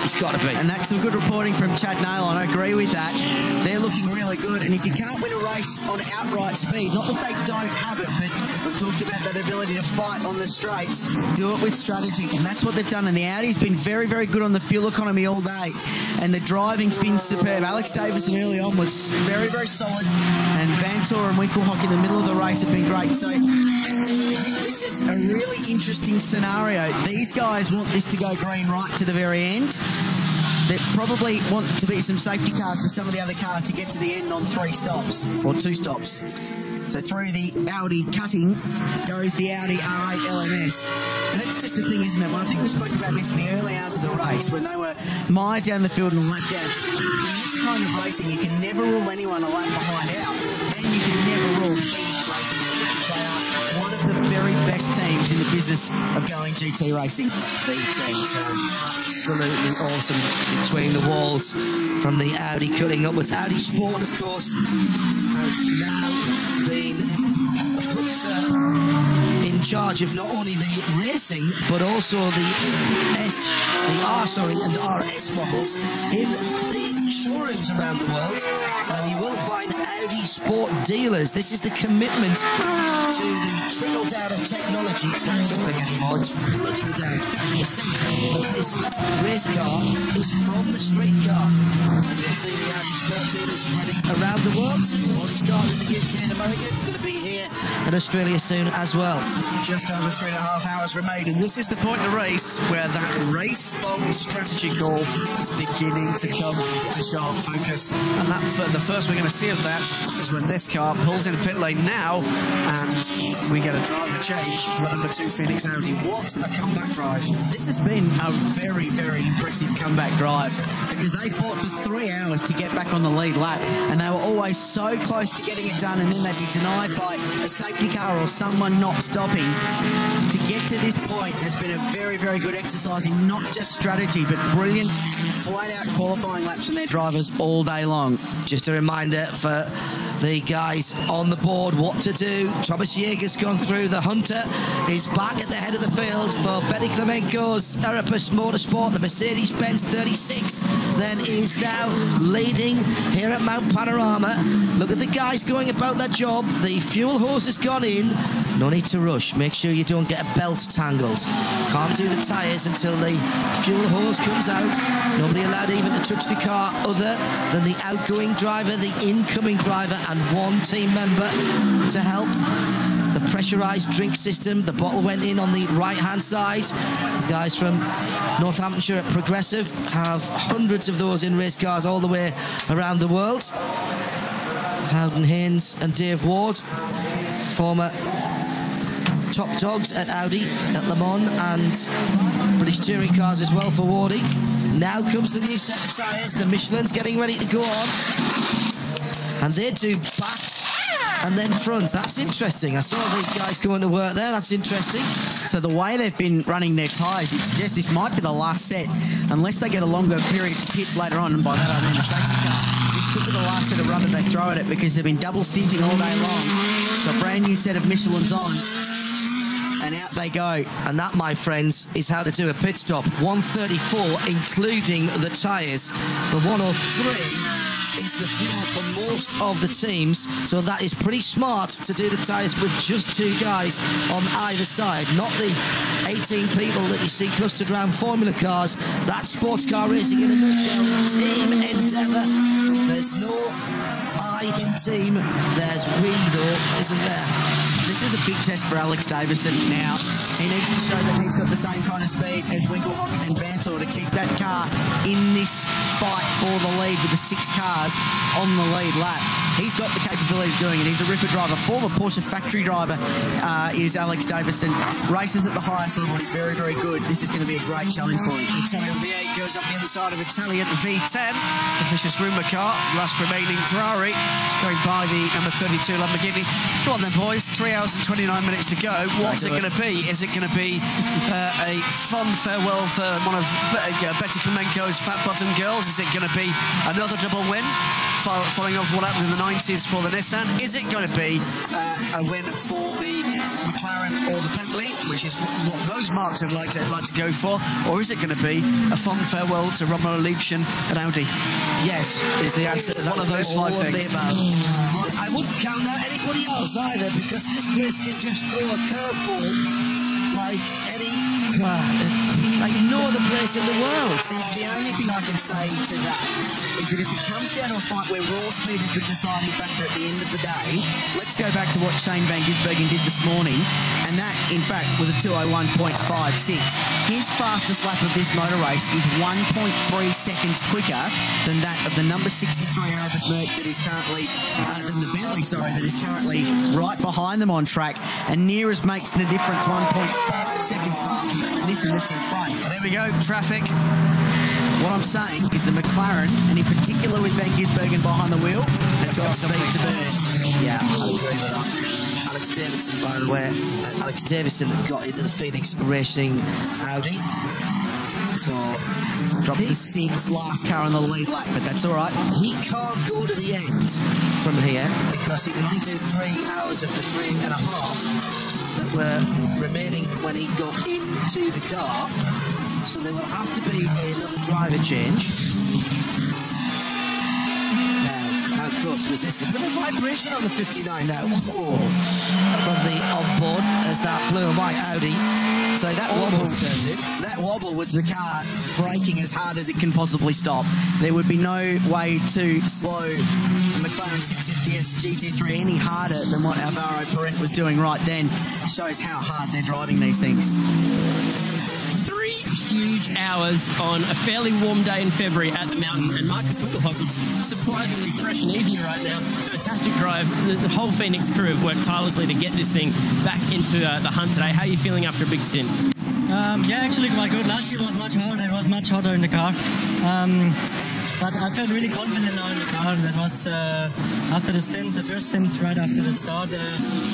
He's got to be. And that's some good reporting from Chad Nailon. I agree with that. They're looking really good. And if you can't win a race on outright speed, not that they don't have it, but we've talked about that ability to fight on the straights, do it with strategy. And that's what they've done. And the Audi's been very, very good on the fuel economy all day. And the driving's been superb. Alex Davison early on was very, very solid. And Vantor and Winkelhock in the middle of the race have been great. So this is a really interesting scenario. These guys want this to go green right to the very end. They probably want to be some safety cars for some of the other cars to get to the end on 3 stops or 2 stops. So through the Audi cutting goes the Audi R8 LMS. And it's just the thing, isn't it? Well, I think we spoke about this in the early hours of the race when they were mired down the field and lap down. In this kind of racing, you can never rule anyone a lap behind out. And you can never rule Phoenix Racing out because they are one of the very best teams in the business of going GT racing. The team sounds absolutely awesome between the walls from the Audi cutting upwards. Audi Sport, of course, has now been put in charge of not only the racing but also the R and RS models in the showrooms around the world. And you will find Audi Sport dealers. This is the commitment to the trickle down of technology. It's not trickling anymore, it's flooding down. 50% of this race car is from the street car. And you'll see the Audi Sport dealers spreading around the world. Already started in the UK and America, going to be here in Australia soon as well. Just over 3.5 hours remain, and this is the point of the race where that race-long strategy call is beginning to come to sharp focus. And that the first we're going to see of that is when this car pulls into pit lane now, and we get a driver change for the number 2 Phoenix Audi. What a comeback drive. This has been a very, very impressive comeback drive because they fought for 3 hours to get back on the lead lap, and they were always so close to getting it done, and then they'd be denied by a safety car or someone not stopping. To get to this point has been a very, very good exercise in not just strategy but brilliant flat-out qualifying laps from their drivers all day long. Just a reminder for the guys on the board what to do. Thomas Jäger's gone through. The Hunter is back at the head of the field for Betty Klemenko's Erebus Motorsport. The Mercedes-Benz 36 then is now leading here at Mount Panorama. Look at the guys going about that job. The fuel hose has gone in. No need to rush. Make sure you don't get a belt tangled. Can't do the tyres until the fuel hose comes out. Nobody allowed even to touch the car other than the outgoing driver, the incoming driver, and one team member to help. The pressurised drink system, the bottle went in on the right-hand side. The guys from Northamptonshire at Progressive have hundreds of those in race cars all the way around the world. Howden Haynes and Dave Ward, former top dogs at Audi, at Le Mans, and British touring cars as well for Wardy. Now comes the new set of tyres. The Michelin's getting ready to go on. And they do backs and then fronts. That's interesting. I saw the guys going to work there. That's interesting. So the way they've been running their tyres, it suggests this might be the last set, unless they get a longer period to pit later on, and by that I mean the safety car. This could be the last set of rubber they throw at it because they've been double stinting all day long. It's a brand new set of Michelin's on. And out they go. And that, my friends, is how to do a pit stop. 134, including the tyres. The 103 is the fuel for most of the teams, so that is pretty smart to do the tyres with just 2 guys on either side, not the 18 people that you see clustered around Formula cars. That's sports car racing in a nutshell. Team endeavour. There's no I in team. There's we, though, isn't there? This is a big test for Alex Davison now. He needs to show that he's got the same kind of speed as Winkelhock and Vantor to keep that car in this fight for the lead with the 6 cars on the lead lap. He's got the capability of doing it. He's a ripper driver. Former Porsche factory driver is Alex Davison. Races at the highest level. He's very, very good. This is going to be a great challenge for him. Italian V8 goes up the inside of Italian V10. The Vicious Rumour car, last remaining Ferrari, going by the number 32 Lamborghini. Come on then, boys. 3 hours and 29 minutes to go. What's it going to be? Is it going to be a fun farewell for one of Betty Klemenko's fat bottom girls? Is it going to be another double win, following off what happened in the 90s for the Nissan? Is it going to be a win for the McLaren or the Bentley, which is what those marks would like to go for, or is it going to be a fond farewell to Romano Liebchen at Audi? Yes, is the answer to that. One of those five things. I wouldn't count out anybody else either, because this place can just throw a curveball like any... like no other place in the world. The only thing I can say to that is that if it comes down to a fight where raw speed is the deciding factor at the end of the day... Let's go back to what Shane Van Gisbergen did this morning, and that, in fact, was a 2:01.56. His fastest lap of this motor race is 1.3 seconds quicker than that of the number 63 Erebus Merc that is currently, than the Bentley, that is currently right behind them on track, and nearest makes the difference 1.5 seconds faster. Listen, that's in front. There we go, traffic. What I'm saying is the McLaren, and in particular with Van Gisbergen behind the wheel, has got speed to burn. Yeah, I agree with that. Alex Davison, by the way, Alex Davison got into the Phoenix Racing Audi, so dropped his sixth last car on the lead lap, but that's all right. He can't go to the end from here because he can only do 3 hours of the 3.5 that were remaining when he got into the car, so there will have to be another driver change. Now, how close was this? A bit of vibration on the 59 now. Oh, from the onboard as that blue and white Audi. So that wobble was the car braking as hard as it can possibly stop. There would be no way to slow the McLaren 650S GT3 any harder than what Alvaro Parent was doing right then. Shows how hard they're driving these things. 3 huge hours on a fairly warm day in February at the mountain, and Marcus Winkelhock looks surprisingly fresh and easy right now. Fantastic drive. The whole Phoenix crew have worked tirelessly to get this thing back into the hunt today. How are you feeling after a big stint? Yeah, actually quite good. Last year was much harder. It was much hotter in the car. But I felt really confident now in the car. That was after the stint, the first stint right after the start,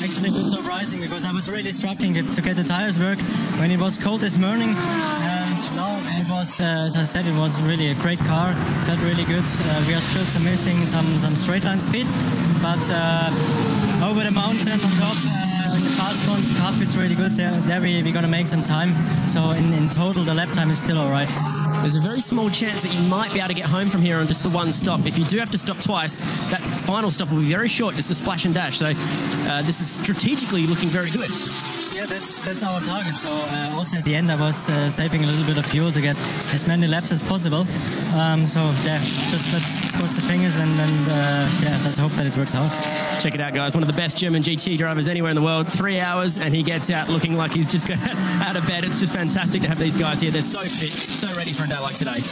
actually a bit surprising because I was really struggling to get the tires work when it was cold this morning. And now it was, as I said, it was really a great car. Felt really good. We are still missing some straight line speed, but over the mountain on top, in the fast corners, the car fits really good. So there we're going to make some time. So in total, the lap time is still all right. There's a very small chance that you might be able to get home from here on just the one stop. If you do have to stop twice, that final stop will be very short, just a splash and dash. So this is strategically looking very good. Yeah, that's our target. So also at the end, I was saving a little bit of fuel to get as many laps as possible. So yeah, just let's cross the fingers and then yeah, let's hope that it works out. Check it out, guys. One of the best German GT drivers anywhere in the world. 3 hours, and he gets out looking like he's just got out of bed. It's just fantastic to have these guys here. They're so fit, so ready for a day like today.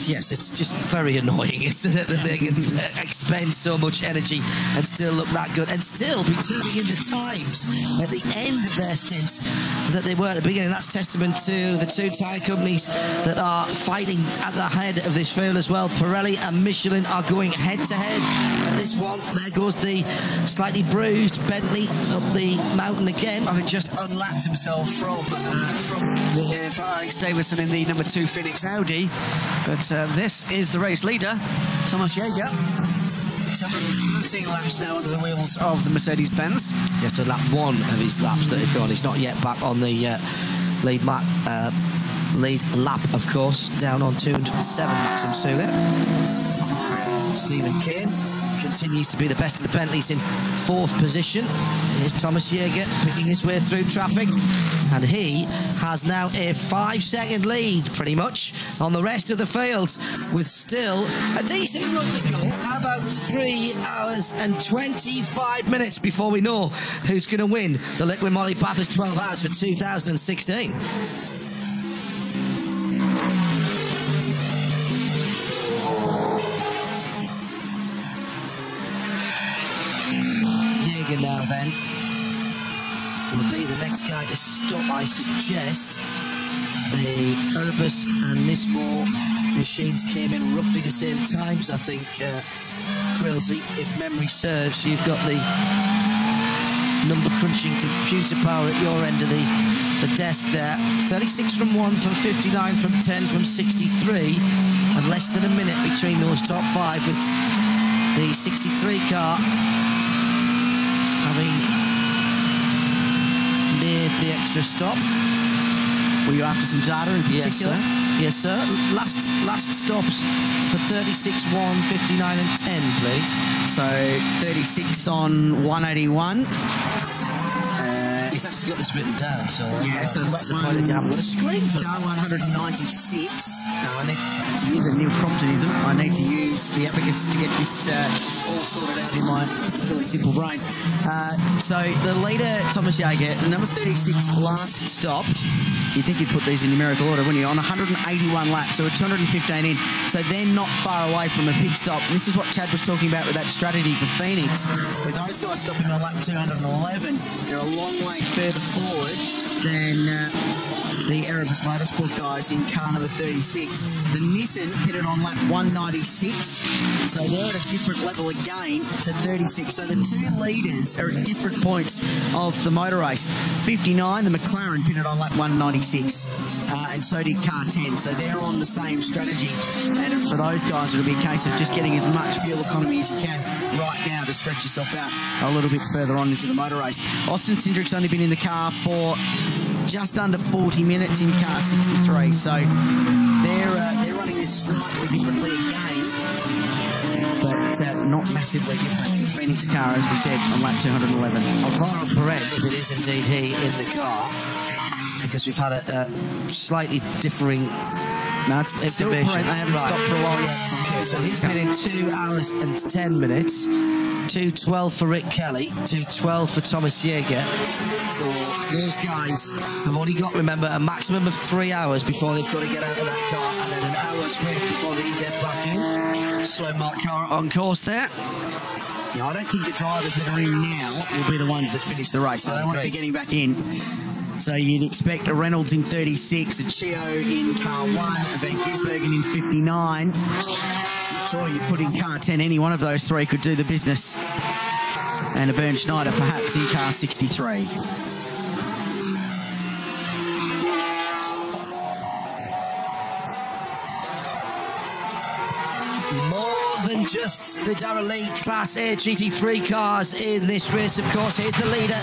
Yes, it's just very annoying, isn't it, that they can expend so much energy and still look that good and still be turning in the times at the end of their stints that they were at the beginning. That's testament to the 2 tyre companies that are fighting at the head of this field as well. Pirelli and Michelin are going head-to-head at this one. There goes the slightly bruised Bentley up the mountain again. I think just unlapped himself from Alex Davison in the number 2 Phoenix Audi, but this is the race leader, Thomas Jaeger. 13 laps now under the wheels of the Mercedes-Benz. Yes, so lap 1 of his laps that had gone. He's not yet back on the lead lap, of course, down on 207 Maxim Sula. Stephen Kane continues to be the best of the Bentleys in 4th position. Here's Thomas Jaeger picking his way through traffic, and he has now a 5-second lead pretty much on the rest of the field, with still a decent run to go. How about 3 hours and 25 minutes before we know who's going to win the Liquid Moly Bathurst 12 Hours for 2016? Now then will be the next guy to stop, I suggest. The Erebus and Nismo machines came in roughly the same times, I think, Krilsey, if memory serves. You've got the number crunching computer power at your end of the desk there. 36 from 1, from 59, from 10, from 63, and less than a minute between those top 5, with the 63 car having neared the extra stop. Were you after some data in particular? Yes, sir. Last stops for 36, 1, 59 and 10, please. So 36 on 181. He's actually got this written down, so yeah, so disappointed you haven't got a screen for car 196. Now I need to use a Neil Cromptonism. I need to use the abacus to get this all sorted out in my particularly simple brain. So the leader, Thomas Jaeger, number 36, last stopped. You'd think you'd put these in numerical order, wouldn't you? On 181 laps, so we're 215 in. So they're not far away from a pit stop. And this is what Chad was talking about with that strategy for Phoenix. With those guys stopping on lap 211, they're a long way further forward than the Erebus Motorsport guys in car number 36. The Nissan pitted on lap 196, so they're at a different level again to 36. So the two leaders are at different points of the motor race. 59, the McLaren pitted on lap 196, and so did car 10. So they're on the same strategy. And for those guys, it'll be a case of just getting as much fuel economy as you can right now to stretch yourself out a little bit further on into the motor race. Austin Cindric's only been in the car for just under 40 minutes in car 63, so they're running this slightly differently again, but not massively different. The Phoenix car, as we said, on lap 211. Alvaro Perez, if it is indeed he in the car, because we've had a slightly differing. No, it's still Perez. They haven't stopped for a while yet. Okay, so he's been in 2 hours and 10 minutes. 2:12 for Rick Kelly, 2:12 for Thomas Jaeger. So those guys have only got, remember, a maximum of 3 hours before they've got to get out of that car, and then an hour's wait before they can get back in. Slow mark car on course there. Yeah, I don't think the drivers that are in now will be the ones that finish the race. So they won't be getting back in. So you'd expect a Reynolds in 36, a Chio in car 1, a Van Gisbergen in 59. Sure, you put in car 10, any one of those three could do the business. And a Bernd Schneider perhaps in car 63. Than just the Darrell Lee Class A GT3 cars in this race, of course. Here's the leader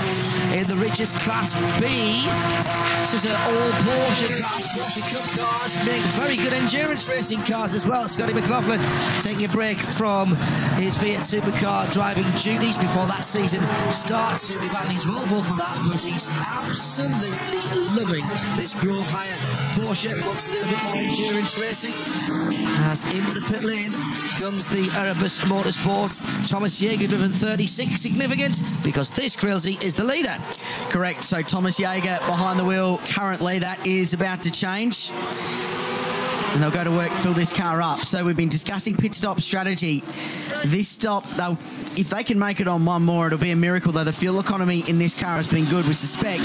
in the richest Class B. This is an all Porsche class. Porsche Cup cars make very good endurance racing cars as well. Scotty McLaughlin taking a break from his Fiat Supercar driving duties before that season starts. He'll be back in his Volvo for that, but he's absolutely loving this Grove Hire Porsche. Wants to do a bit more endurance racing. As into the pit lane comes the Erebus Motorsport. Thomas Jaeger driven 36, significant because this Krilsey is the leader. Correct, so Thomas Jaeger behind the wheel currently. That is about to change. And they'll go to work, fill this car up. So we've been discussing pit stop strategy. This stop, if they can make it on one more, it'll be a miracle, though the fuel economy in this car has been good. We suspect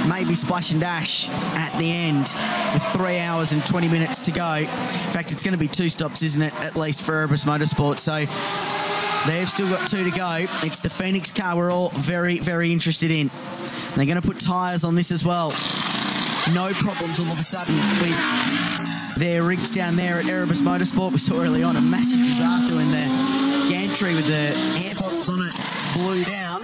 maybe splash and dash at the end with 3 hours and 20 minutes to go. In fact, it's going to be 2 stops, isn't it, at least for Erebus Motorsport. So they've still got 2 to go. It's the Phoenix car we're all very, very interested in. And they're going to put tyres on this as well. No problems all of a sudden with their rigs down there at Erebus Motorsport. We saw early on a massive disaster when the gantry with the air bottles on it blew down.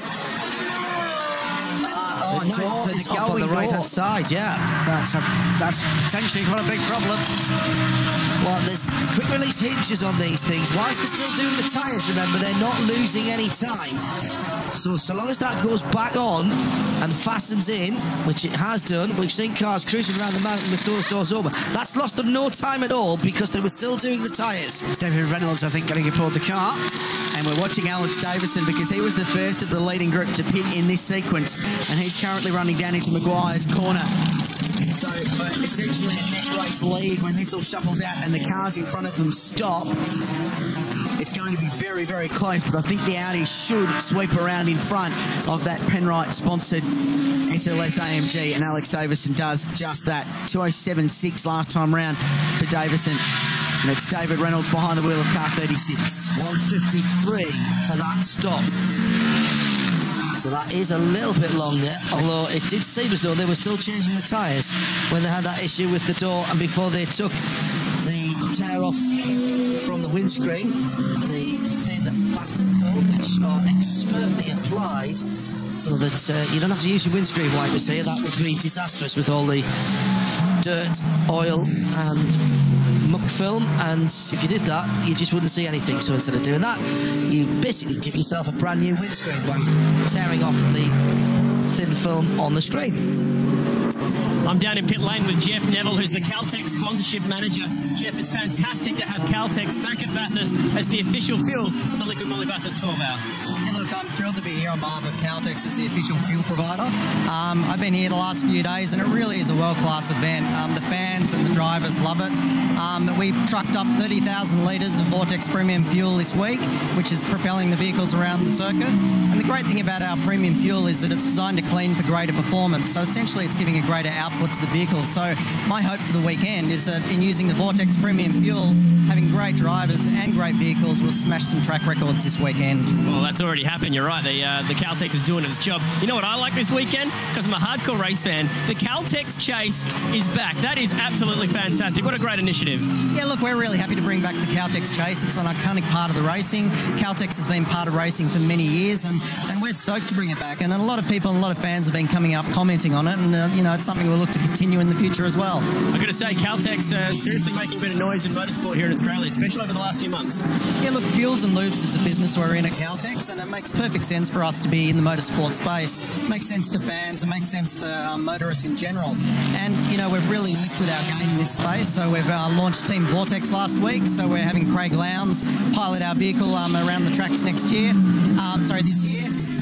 The door is off on the right-hand side, yeah. That's potentially quite a big problem. Well, there's quick release hinges on these things. Whilst they're still doing the tyres, remember, they're not losing any time. So long as that goes back on and fastens in, which it has done, we've seen cars cruising around the mountain with those doors open. That's lost them no time at all because they were still doing the tyres. David Reynolds, I think, getting aboard the car. And we're watching Alex Davison because he was the first of the leading group to pit in this sequence, and he's currently running down into Maguire's corner. So for essentially a net race lead, when this all shuffles out and the cars in front of them stop, it's going to be very, very close, but I think the Audi should sweep around in front of that Penrite-sponsored SLS AMG, and Alex Davison does just that. 2:07.6 last time round for Davison. And it's David Reynolds behind the wheel of car 36. 1:53 for that stop. So that is a little bit longer, although it did seem as though they were still changing the tyres when they had that issue with the door and before they took the tear off from the windscreen, the thin in plastic film, which are expertly applied so that you don't have to use your windscreen wipers here. That would be disastrous with all the dirt, oil and muck film, and if you did that you just wouldn't see anything. So instead of doing that, you basically give yourself a brand new windscreen by tearing off the thin film on the screen. I'm down in pit lane with Jeff Neville, who's the Caltex sponsorship manager. Jeff, it's fantastic to have Caltex back at Bathurst as the official fuel for the Liquid Moly Bathurst 12 Hour. Yeah, look, I'm thrilled to be here on behalf of Caltex as the official fuel provider. I've been here the last few days and it really is a world-class event. The fans and the drivers love it. We've trucked up 30,000 litres of Vortex premium fuel this week, which is propelling the vehicles around the circuit. And the great thing about our premium fuel is that it's designed to clean for greater performance. So essentially it's giving a greater output to the vehicle. So my hope for the weekend is that in using the Vortex premium fuel, having great drivers and great vehicles will smash some track records this weekend. Well, that's already happened. You're right. The Caltex is doing its job. You know what I like this weekend? Because I'm a hardcore race fan. The Caltex Chase is back. That is absolutely fantastic. What a great initiative. Yeah, look, we're really happy to bring back the Caltex Chase. It's an iconic part of the racing. Caltex has been part of racing for many years, and we're stoked to bring it back. And a lot of people and a lot of fans have been coming up commenting on it, and you know, it's something we'll look to continue in the future as well. I've got to say, Caltex seriously making a bit of noise in motorsport here in Australia, especially over the last few months. Yeah, look, Fuels and Lubes is a business we're in at Caltex, and it makes perfect sense for us to be in the motorsport space. It makes sense to fans, it makes sense to motorists in general. And, you know, we've really lifted our game in this space, so we've launched Team Vortex last week, so we're having Craig Lowndes pilot our vehicle around the tracks this year.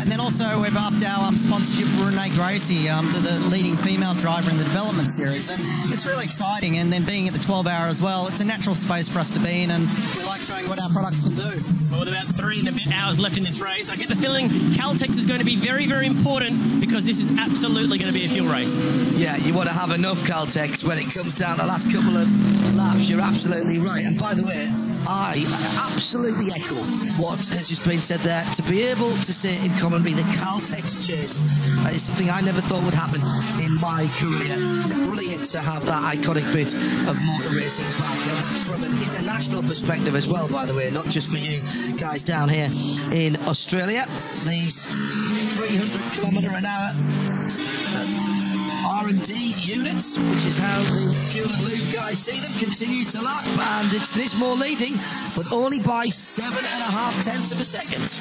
And then also we've upped our sponsorship for Renee Gracie, the leading female driver in the development series, and it's really exciting. And then being at the 12 Hour as well, it's a natural space for us to be in, and we like showing what our products can do. Well, with about 3 and a bit hours left in this race, I get the feeling Caltex is going to be very, very important, because this is absolutely going to be a fuel race. Yeah, you want to have enough Caltex when it comes down the last couple of laps. You're absolutely right. And by the way, I absolutely echo what has just been said there. To be able to say in commentary the Caltex Chase is something I never thought would happen in my career. Brilliant to have that iconic bit of motor racing back. It's from an international perspective as well, by the way, not just for you guys down here in Australia. These 300km/h R&D units, which is how the Fuel and Lube guys see them, continue to lap, and it's Nismore leading, but only by 7.5 tenths of a second.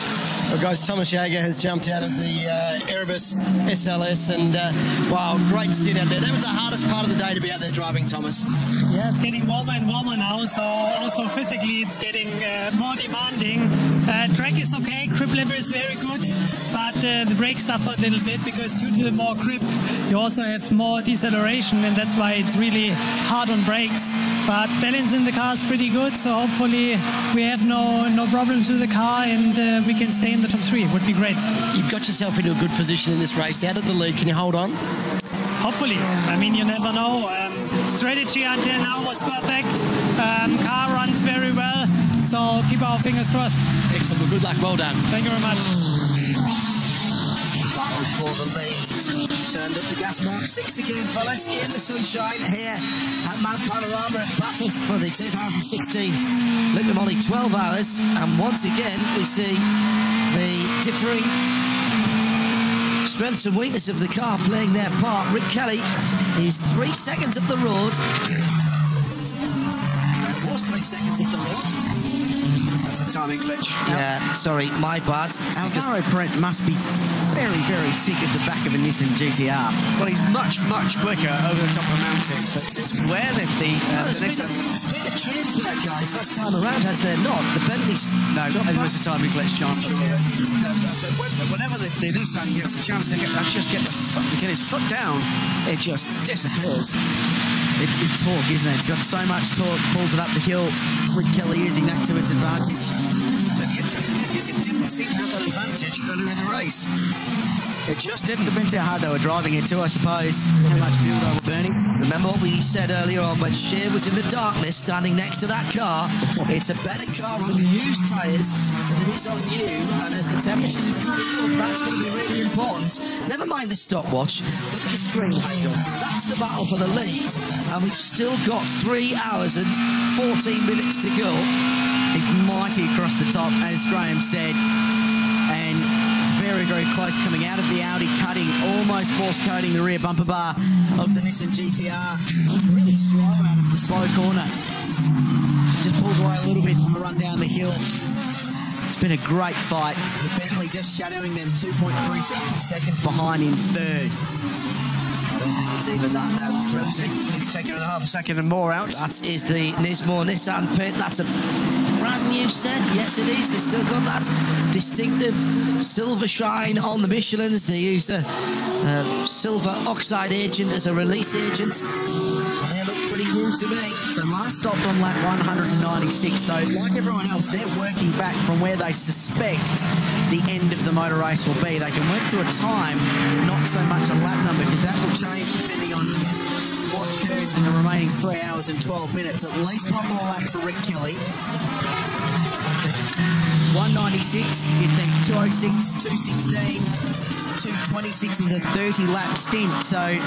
Well, guys, Thomas Jaeger has jumped out of the Erebus SLS, and wow, great stint out there. That was the hardest part of the day to be out there driving, Thomas. Yeah, it's getting warmer and warmer now, so also physically it's getting more demanding. Track is okay, grip level is very good, but the brakes suffer a little bit, because due to the more grip, you also have more deceleration, and that's why it's really hard on brakes. But balance in the car is pretty good, so hopefully we have no problems with the car, and we can stay in the top 3. It would be great. You've got yourself into a good position in this race. Out of the lead, can you hold on? Hopefully. I mean, you never know. Strategy until now was perfect. Car runs very well, so keep our fingers crossed. Excellent. Well, good luck. Well done. Thank you very much. Battle for the lead. Turned up the gas mark. 6 again, fellas, in the sunshine here at Mount Panorama at Bathurst for the 2016 Liquid Moly 12 Hours. And once again, we see the differing strengths and weakness of the car playing their part. Rick Kelly is 3 seconds up the road. It was 3 seconds up the road. That's the timing glitch. Yeah, sorry, my bad. Alvaro Brent must be very, very sick of the back of a Nissan GTR. Well, he's much, much quicker over the top of the mountain, but it's where the Nissan... There's been a change there, guys, last time around, has there not? The Bentley's... No, it was a timing glitch, John. But whenever the Nissan gets a chance to get his foot down, it just disappears. It's torque, isn't it? It's got so much torque, pulls it up the hill. Rick Kelly using that to his advantage. But the interesting thing is, it didn't seem to have that advantage earlier in the race. It just didn't. Depends how hard they were driving it too, I suppose. How much fuel they were burning. Remember what we said earlier on when Shea was in the darkness standing next to that car? It's a better car on used tyres than it is on new, and as the temperatures are going up, that's going to be really important. Never mind the stopwatch, look at the screen. That's the battle for the lead, and we've still got 3 hours and 14 minutes to go He's mighty across the top, as Graham said, and very, very close coming out of the Audi, cutting, almost Morse coding the rear bumper bar of the Nissan GTR. Really slow out of the slow corner. Just pulls away a little bit on the run down the hill. It's been a great fight. The Bentley just shadowing them 2.3 seconds behind in third. I don't think he's even that now. He's closing. He's taking another half a second and more out. That is the Nismo Nissan pit. That's a brand new set. Yes, it is. They've still got that distinctive silver shine on the Michelins. They use a silver oxide agent as a release agent. And they look pretty new to me. So last stopped on lap 196. So like everyone else, they're working back from where they suspect the end of the motor race will be. They can work to a time, not so much a lap number, because that will change depending on what occurs in the remaining 3 hours and 12 minutes. At least one more lap for Rick Kelly. 196, you'd think 206, 216, 226 is a 30-lap stint. So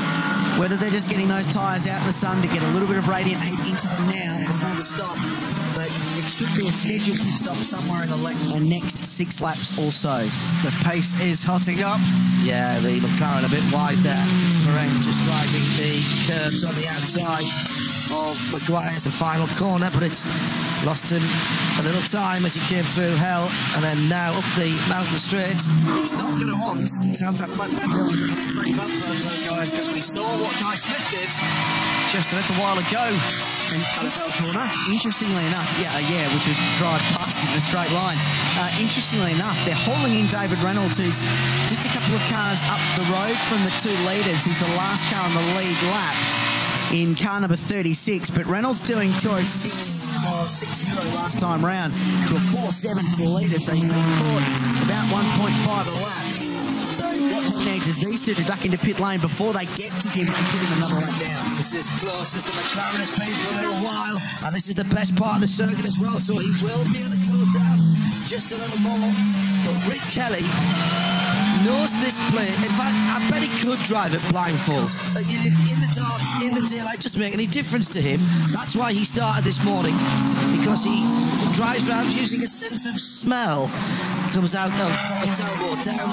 whether they're just getting those tyres out in the sun to get a little bit of radiant heat into them now before the stop, but it should be a scheduled pit stop somewhere in the next 6 laps or so. The pace is hotting up. Yeah, the McLaren a bit wide there. Perrin just driving the curbs on the outside of Maguire's the final corner, but it's lost him a little time as he came through hell, and then now up the mountain straight. He's not going to want to have that back hill pretty bad for those guys, because we saw what Guy Smith did just a little while ago in LFL corner. Interestingly enough, which was drive past in a straight line. Interestingly enough, they're hauling in David Reynolds, who's just a couple of cars up the road from the 2 leaders. He's the last car on the lead lap in car number 36, but Reynolds doing 206 or 60 last time round to a 4.7 for the leader, so he's been caught about 1.5 a lap. So what he needs is these two to duck into pit lane before they get to him and put him another lap down. This is close as the McLaren has been for a little while, and this is the best part of the circuit as well, so he will be able to close down just a little more. But Rick Kelly knows this play. In fact, I bet he could drive it blindfold. In the dark, in the daylight, just make any difference to him. That's why he started this morning, because he drives around using a sense of smell. Comes out of the sailboat down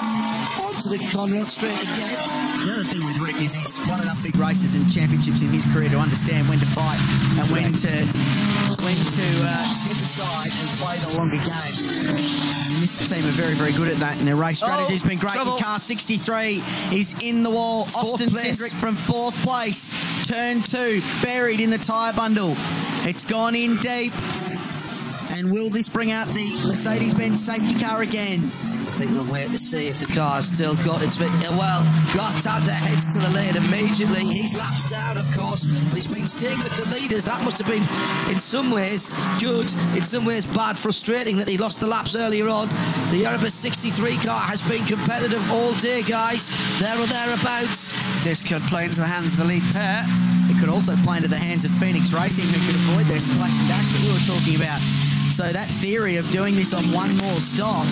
onto the Conrad straight again. The other thing with Rick is he's won enough big races and championships in his career to understand when to fight and when to step aside and play the longer game. And this team are very, very good at that, and their race strategy has been great. Car 63 is in the wall. Austin Cindric from 4th place. Turn 2, buried in the tyre bundle. It's gone in deep. And will this bring out the Mercedes-Benz safety car again? I think we'll wait to see if the car's still got its... Well, Gotthardt heads to the lead immediately. He's laps down, of course, but he's been staying with the leaders. That must have been, in some ways, good, in some ways bad, frustrating that he lost the laps earlier on. The Erebus 63 car has been competitive all day, guys. There or thereabouts. This could play into the hands of the lead pair. It could also play into the hands of Phoenix Racing, who could avoid their splash and dash that we were talking about. So that theory of doing this on one more stop,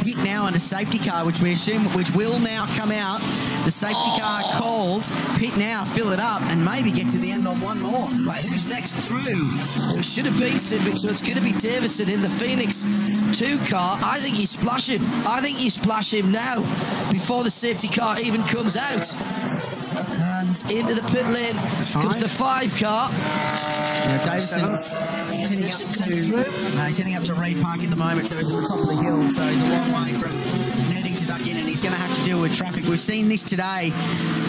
pit now and a safety car, which we assume, which will now come out, the safety car called, pit now, fill it up, and maybe get to the end on one more. Right, who's next through? It should have been Civic, so it's going to be Davison in the Phoenix 2 car. I think you splash him. I think you splash him now, before the safety car even comes out. And into the pit lane comes the 5 car. Davison's heading up to Reed Park at the moment, so he's at the top of the hill, so he's a long way from needing to duck in, and he's going to have to deal with traffic. We've seen this today.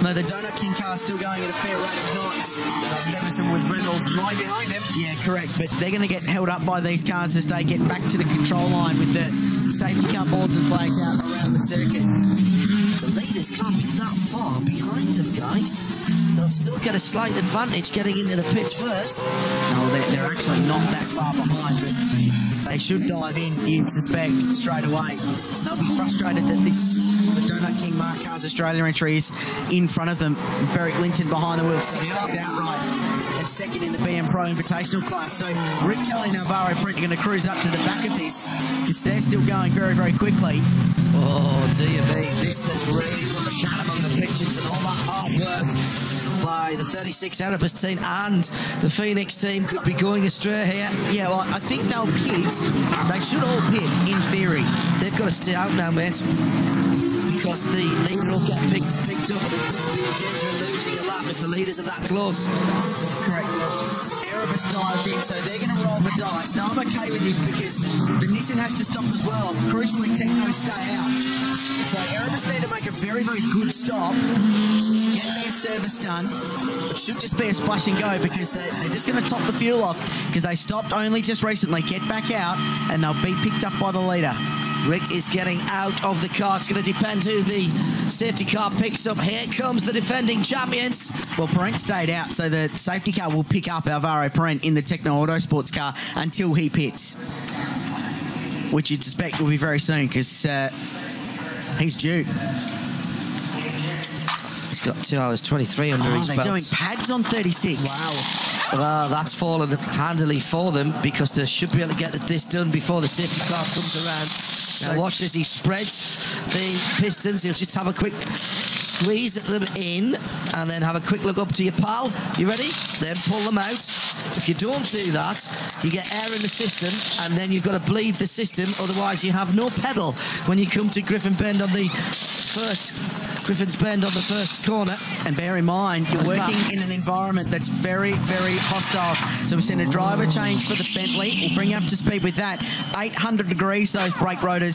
No, the Donut King car is still going at a fair rate of knots. That's Davison with Reynolds right behind him. Yeah, correct, but they're going to get held up by these cars as they get back to the control line with the safety car boards and flags out around the circuit. The leaders can't be that far behind them, guys. They'll still get a slight advantage getting into the pits first. No, they're actually not that far behind, but they should dive in, you'd suspect, straight away. They'll be frustrated that the Donut King Mark Cars Australia entry is in front of them. Beric Linton behind the wheel, 16th outright, and 2nd in the BM Pro Invitational class. So Rick Kelly and Alvaro Print are going to cruise up to the back of this, because they're still going very, very quickly. Oh, dear me, this has really put the cat among the pigeons, and all that hard work by the 36 Erebus team and the Phoenix team could be going astray here. Yeah, well, I think they'll pit. They should all pit, in theory. They've got to stay out now, mate, because the leader will get picked up and they could be in danger of losing a lap if the leaders are that close. Correct. Erebus dives in, so they're going to roll the dice. Now, I'm okay with this because the Nissan has to stop as well. Crucially, Techno stay out. So Erebus need to make a very, very good stop, get their service done. It should just be a splash and go because they're just going to top the fuel off because they stopped only just recently. Get back out and they'll be picked up by the leader. Rick is getting out of the car. It's going to depend who the safety car picks up. Here comes the defending champions. Well, Parent stayed out, so the safety car will pick up Alvaro Parent in the Techno Autosports car until he pits, which you'd suspect will be very soon because he's due. He's got 2 hours 23 under his belt. They're doing pads on 36. Wow. That's fallen handily for them because they should be able to get this done before the safety car comes around. Now watch as he spreads the pistons. He'll just have a quick squeeze them in and then have a quick look up to your pal. You ready? Then pull them out. If you don't do that, you get air in the system and then you've got to bleed the system. Otherwise, you have no pedal when you come to Griffin's Bend on the first corner. And bear in mind, you're working in an environment that's very, very hostile. So we've seen a driver change for the Bentley. We'll bring you up to speed with that. 800 degrees, those brake rotors,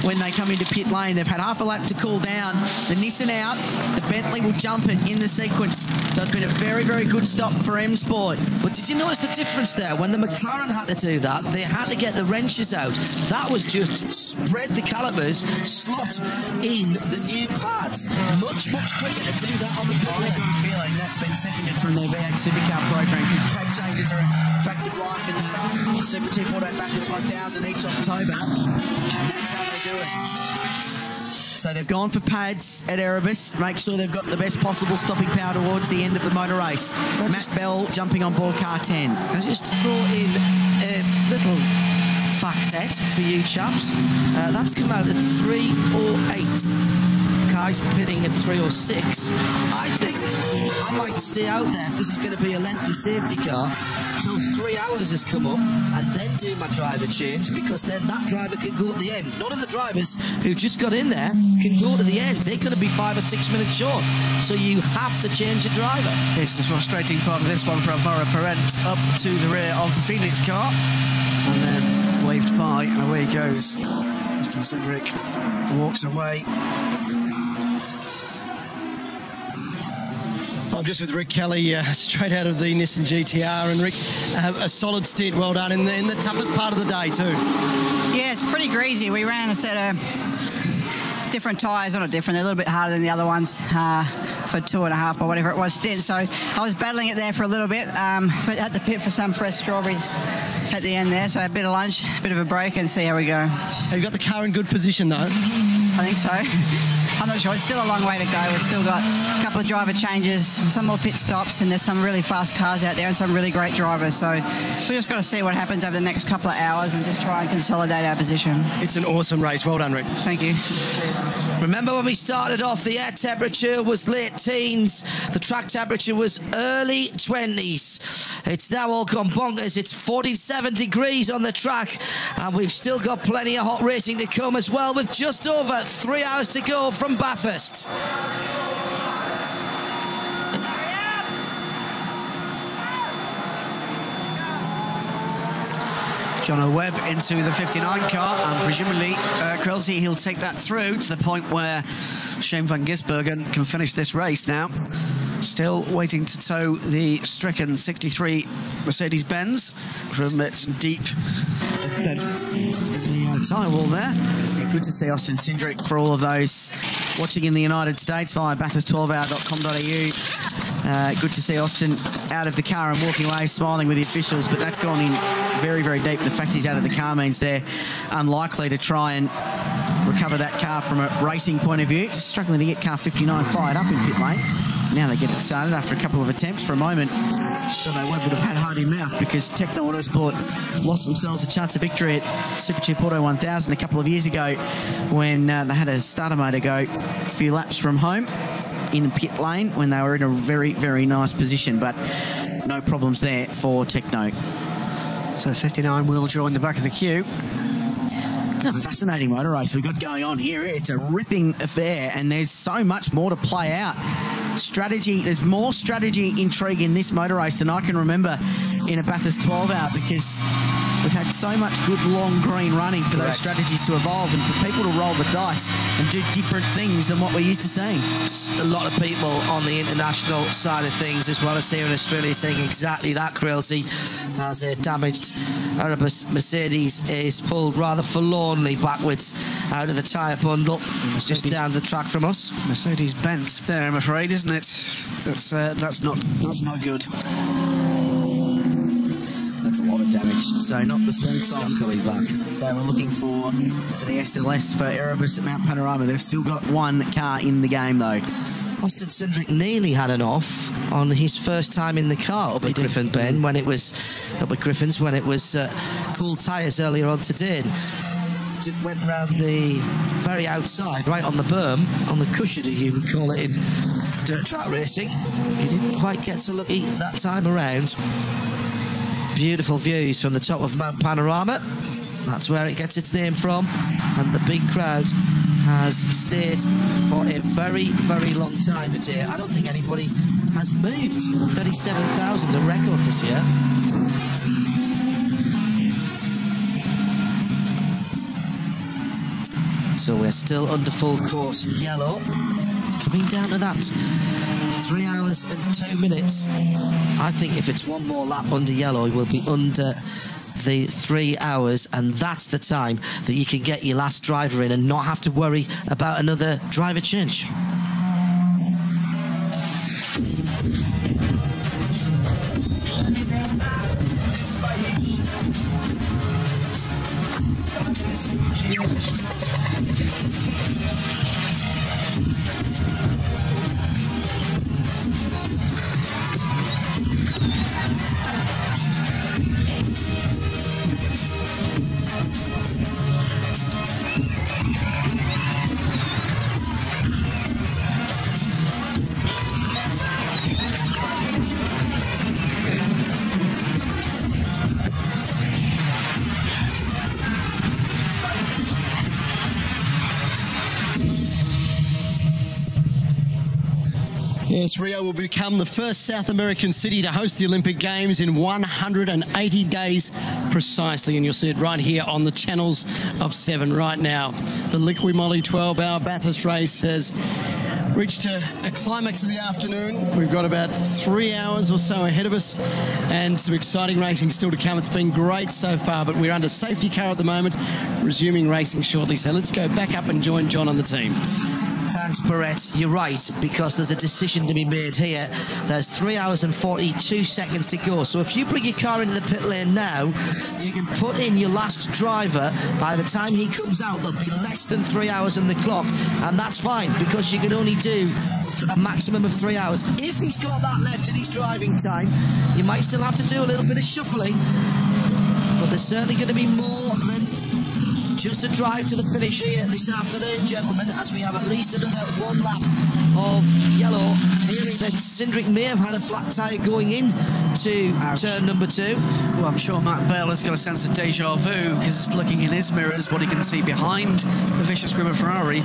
when they come into pit lane. They've had half a lap to cool down. The Nissan out, the Bentley will jump it in the sequence. So it's been a very, very good stop for M Sport. But did you notice the difference there? When the McLaren had to do that, they had to get the wrenches out. That was just spread the calipers, slot in the new pads. Much quicker to do that on the Really good feeling that's been seconded from their V8 Supercar program because pad changes are a fact of life in the Super 2 Auto Bathurst 1000 each October. And that's how they do it. So they've gone for pads at Erebus. Make sure they've got the best possible stopping power towards the end of the motor race. Matt Bell jumping on board car 10. I just throw in a little factet for you chaps. That's come out at 3:08. Guys pitting at 3:06. I think I might stay out there if this is going to be a lengthy safety car till 3 hours has come up and then do my driver change because then that driver can go at the end. None of the drivers who just got in there can go to the end. They're going to be 5 or 6 minutes short. So you have to change a driver. It's the frustrating part of this one for Alvaro Parent up to the rear of the Phoenix car and then waved by and away he goes. Mr. Cindric walks away. I'm just with Rick Kelly, straight out of the Nissan GTR. And Rick, a solid stint, well done, in the toughest part of the day too. Yeah, it's pretty greasy. We ran a set of different tyres, not different, they're a little bit harder than the other ones for 2.5 or whatever it was stint. So I was battling it there for a little bit, but had to pit for some fresh strawberries at the end there. So a bit of lunch, a bit of a break and see how we go. Have you got the car in good position though? I think so. I'm not sure. It's still a long way to go. We've still got a couple of driver changes, some more pit stops, and there's some really fast cars out there and some really great drivers. So we just got to see what happens over the next couple of hours and just try and consolidate our position. It's an awesome race. Well done, Rick. Thank you. Remember when we started off, the air temperature was late teens. The track temperature was early 20s. It's now all gone bonkers. It's 47 degrees on the track, and we've still got plenty of hot racing to come as well, with just over 3 hours to go from Bathurst. John Webb into the 59 car, and presumably Krelty, he'll take that through to the point where Shane van Gisbergen can finish this race now. Still waiting to tow the stricken 63 Mercedes-Benz from its deep in the tyre wall there. Yeah, good to see Austin Cindric for all of those watching in the United States via bathurst12hour.com.au. Good to see Austin out of the car and walking away smiling with the officials, but that's gone in very, very deep. The fact he's out of the car means they're unlikely to try and recover that car from a racing point of view. Just struggling to get car 59 fired up in pit lane. Now they get it started after a couple of attempts. For a moment, John Webb would have had hard in mouth because Techno Autosport lost themselves a chance of victory at Super 2 Auto 1000 a couple of years ago when they had a starter motor go a few laps from home. in pit lane when they were in a very, very nice position, but no problems there for Techno. So 59 will join the back of the queue. It's a fascinating motor race we've got going on here. It's a ripping affair, and there's so much more to play out. Strategy, there's more strategy intrigue in this motor race than I can remember in a Bathurst 12 hour, because we've had so much good long green running for those strategies to evolve and for people to roll the dice and do different things than what we're used to seeing. A lot of people on the international side of things, as well as here in Australia, saying exactly that, Krilsey, as a damaged Erebus Mercedes is pulled rather forlornly backwards out of the tyre bundle, just down the track from us. Mercedes-Benz there, I'm afraid, isn't it? That's not good. That's a lot of damage. So not the small song coming back. They were looking for the SLS for Erebus at Mount Panorama. They've still got one car in the game though. Austin Cindric nearly had an off on his first time in the car up at Griffin Ben when it was up at Griffin's when it was cool tyres earlier on today. It went round the very outside, right on the berm, on the cushion, you would call it in dirt track racing. He didn't quite get so lucky that time around. Beautiful views from the top of Mount Panorama. That's where it gets its name from, and the big crowd has stayed for a very, very long time today. I don't think anybody has moved 37,000, a record this year. So we're still under full course yellow, coming down to that 3 hours and 2 minutes. I think if it's one more lap under yellow, we'll be under the 3 hours, and that's the time that you can get your last driver in and not have to worry about another driver change. Yes, Rio will become the first South American city to host the Olympic Games in 180 days precisely, and you'll see it right here on the channels of 7 right now. The Liqui Moly 12-hour Bathurst race has reached a climax of the afternoon. We've got about 3 hours or so ahead of us and some exciting racing still to come. It's been great so far, but we're under safety car at the moment, resuming racing shortly. So let's go back up and join John on the team. Thanks, Barrett. You're right, because there's a decision to be made here. There's 3 hours and 42 seconds to go. So if you bring your car into the pit lane now, you can put in your last driver. By the time he comes out, there'll be less than 3 hours on the clock, and that's fine, because you can only do a maximum of 3 hours. If he's got that left in his driving time, you might still have to do a little bit of shuffling, but there's certainly going to be more than just a drive to the finish here this afternoon, gentlemen, as we have at least another one lap of yellow. Hearing that Cindric may have had a flat tyre going into turn number 2. Well, I'm sure Matt Bell has got a sense of deja vu, because looking in his mirrors, what he can see behind the vicious Rimmer Ferrari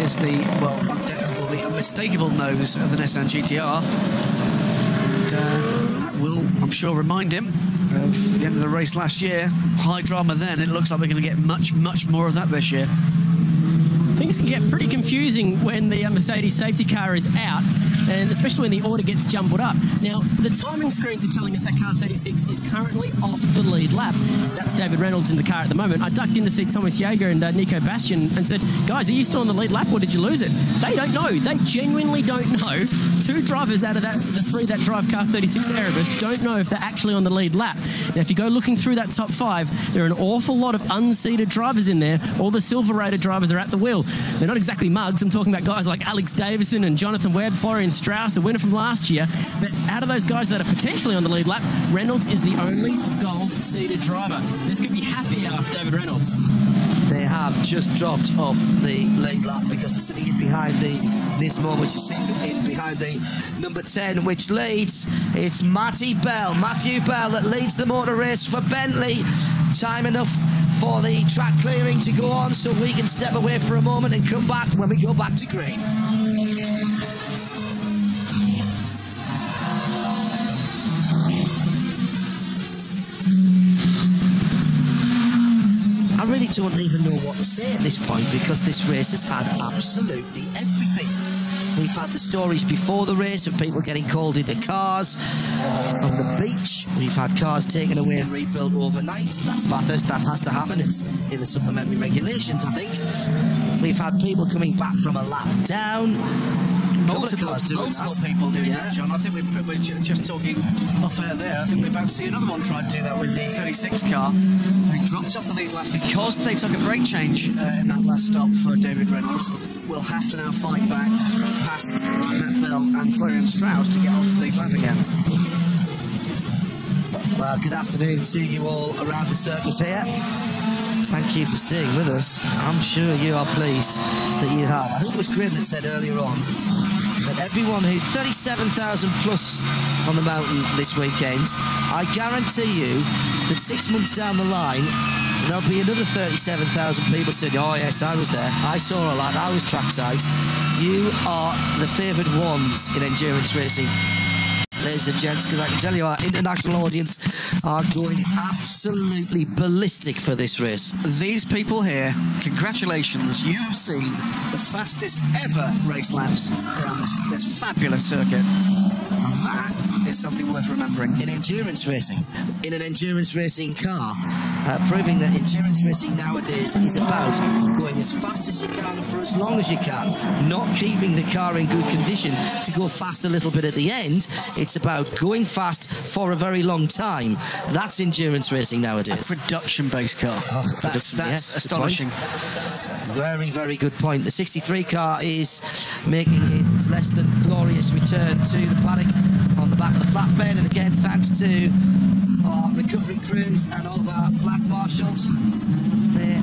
is the unmistakable nose of the Nissan GTR. And that will, I'm sure, remind him of the end of the race last year. High drama then. It looks like we're going to get much, much more of that this year. Things can get pretty confusing when the Mercedes safety car is out, and especially when the order gets jumbled up. Now, the timing screens are telling us that car 36 is currently off the lead lap. That's David Reynolds in the car at the moment. I ducked in to see Thomas Jaeger and Nico Bastian and said, guys, are you still on the lead lap or did you lose it? They don't know. They genuinely don't know. 2 drivers out of the 3 that drive car 36 for Erebus don't know if they're actually on the lead lap. Now, if you go looking through that top 5, there are an awful lot of unseated drivers in there. All the silver-rated drivers are at the wheel. They're not exactly mugs. I'm talking about guys like Alex Davison and Jonathan Webb, Florian Strauss, a winner from last year. But out of those guys that are potentially on the lead lap, Reynolds is the only gold-seated driver. This could be happy for David Reynolds. They have just dropped off the lead lap because they're sitting in behind the Nismo, which is sitting in behind the number 10, which leads. It's Matthew Bell that leads the motor race for Bentley. Time enough for the track clearing to go on, so we can step away for a moment and come back when we go back to green. I really don't even know what to say at this point, because this race has had absolutely everything. We've had the stories before the race of people getting called into cars from the beach. We've had cars taken away and rebuilt overnight. That's Bathurst. That has to happen. It's in the supplementary regulations, I think. We've had people coming back from a lap down. Multiple people doing that, John. I think we're just talking off air there. I think we're about to see another one try to do that with the 36 car. They dropped off the lead lap because they took a brake change in that last stop for David Reynolds. We'll have to now fight back past Matt Bell and Florian Strauss to get onto the lead lap again. Well, good afternoon to you all around the circuit here. Thank you for staying with us. I'm sure you are pleased that you have. I think it was Grim that said earlier on that everyone who's 37,000 plus on the mountain this weekend, I guarantee you that 6 months down the line, there'll be another 37,000 people saying, oh yes, I was there, I saw all that, I was trackside. You are the favoured ones in endurance racing, ladies and gents, because I can tell you our international audience are going absolutely ballistic for this race. These people here, congratulations, you have seen the fastest ever race laps around this fabulous circuit. That is something worth remembering. In endurance racing, in an endurance racing car, proving that endurance racing nowadays is about going as fast as you can for as long as you can, not keeping the car in good condition to go fast a little bit at the end. It's about going fast for a very long time. That's endurance racing nowadays. A production-based car. Oh, that's astonishing. Very, very good point. The 63 car is making its less than glorious return to the paddock on the back of the flatbed, and again thanks to our recovery crews and all of our flag marshals. They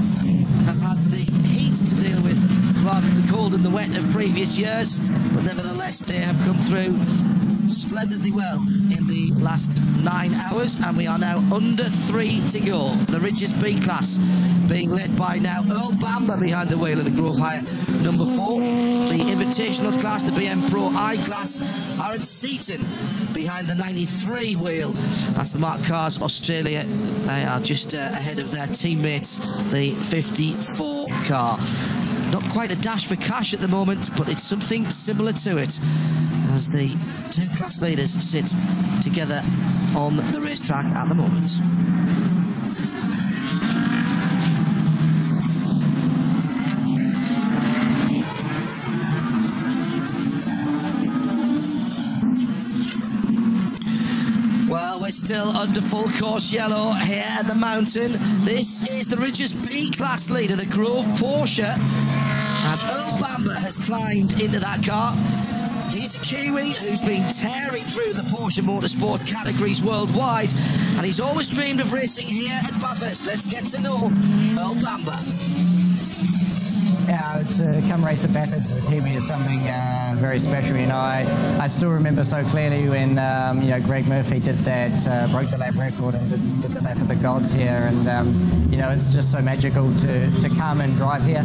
have had the heat to deal with rather than the cold and the wet of previous years, but nevertheless they have come through splendidly well in the last 9 hours, and we are now under 3 to go. The Ridges B class being led by now Earl Bamber behind the wheel of the Grove Hire number 4. The Invitational class, the BM Pro I class, Aaron Seaton behind the 93 wheel. That's the Mark Cars Australia. They are just ahead of their teammates, the 54 car. Not quite a dash for cash at the moment, but it's something similar to it as the two class leaders sit together on the racetrack at the moment. Well, we're still under full course yellow here at the mountain. This is the Ridges B class leader, the Grove Porsche, and Earl Bamber has climbed into that car. He's a Kiwi who's been tearing through the Porsche Motorsport categories worldwide, and he's always dreamed of racing here at Bathurst. Let's get to know Earl Bamber. Yeah, to come race at Bathurst as a Kiwi is something very special. You know, I still remember so clearly when you know, Greg Murphy did that, broke the lap record and did the lap of the gods here, and you know, it's just so magical to come and drive here.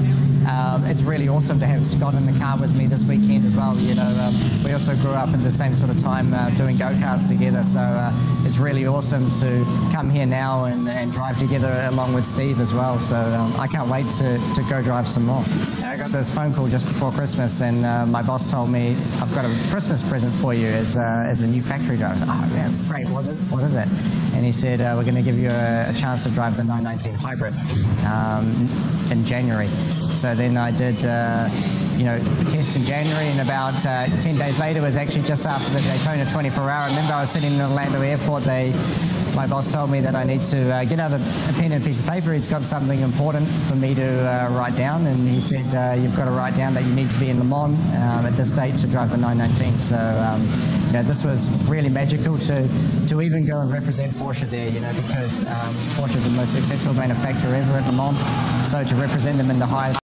It's really awesome to have Scott in the car with me this weekend as well. You know, we also grew up in the same sort of time doing go-karts together, so it's really awesome to come here now and drive together along with Steve as well. So I can't wait to go drive some more. I got this phone call just before Christmas, and my boss told me, I've got a Christmas present for you as a new factory driver. Oh, yeah, great. What is it? And he said, we're going to give you a chance to drive the 919 Hybrid in January. So then I did, you know, the test in January, and about 10 days later was actually just after the Daytona 24-hour. I remember I was sitting in Orlando Airport. My boss told me that I need to get out a pen and a piece of paper. He's got something important for me to write down, and he said, you've got to write down that you need to be in Le Mans at this date to drive the 919. So you know, this was really magical to even go and represent Porsche there, you know, because Porsche is the most successful manufacturer ever at Le Mans. So to represent them in the highest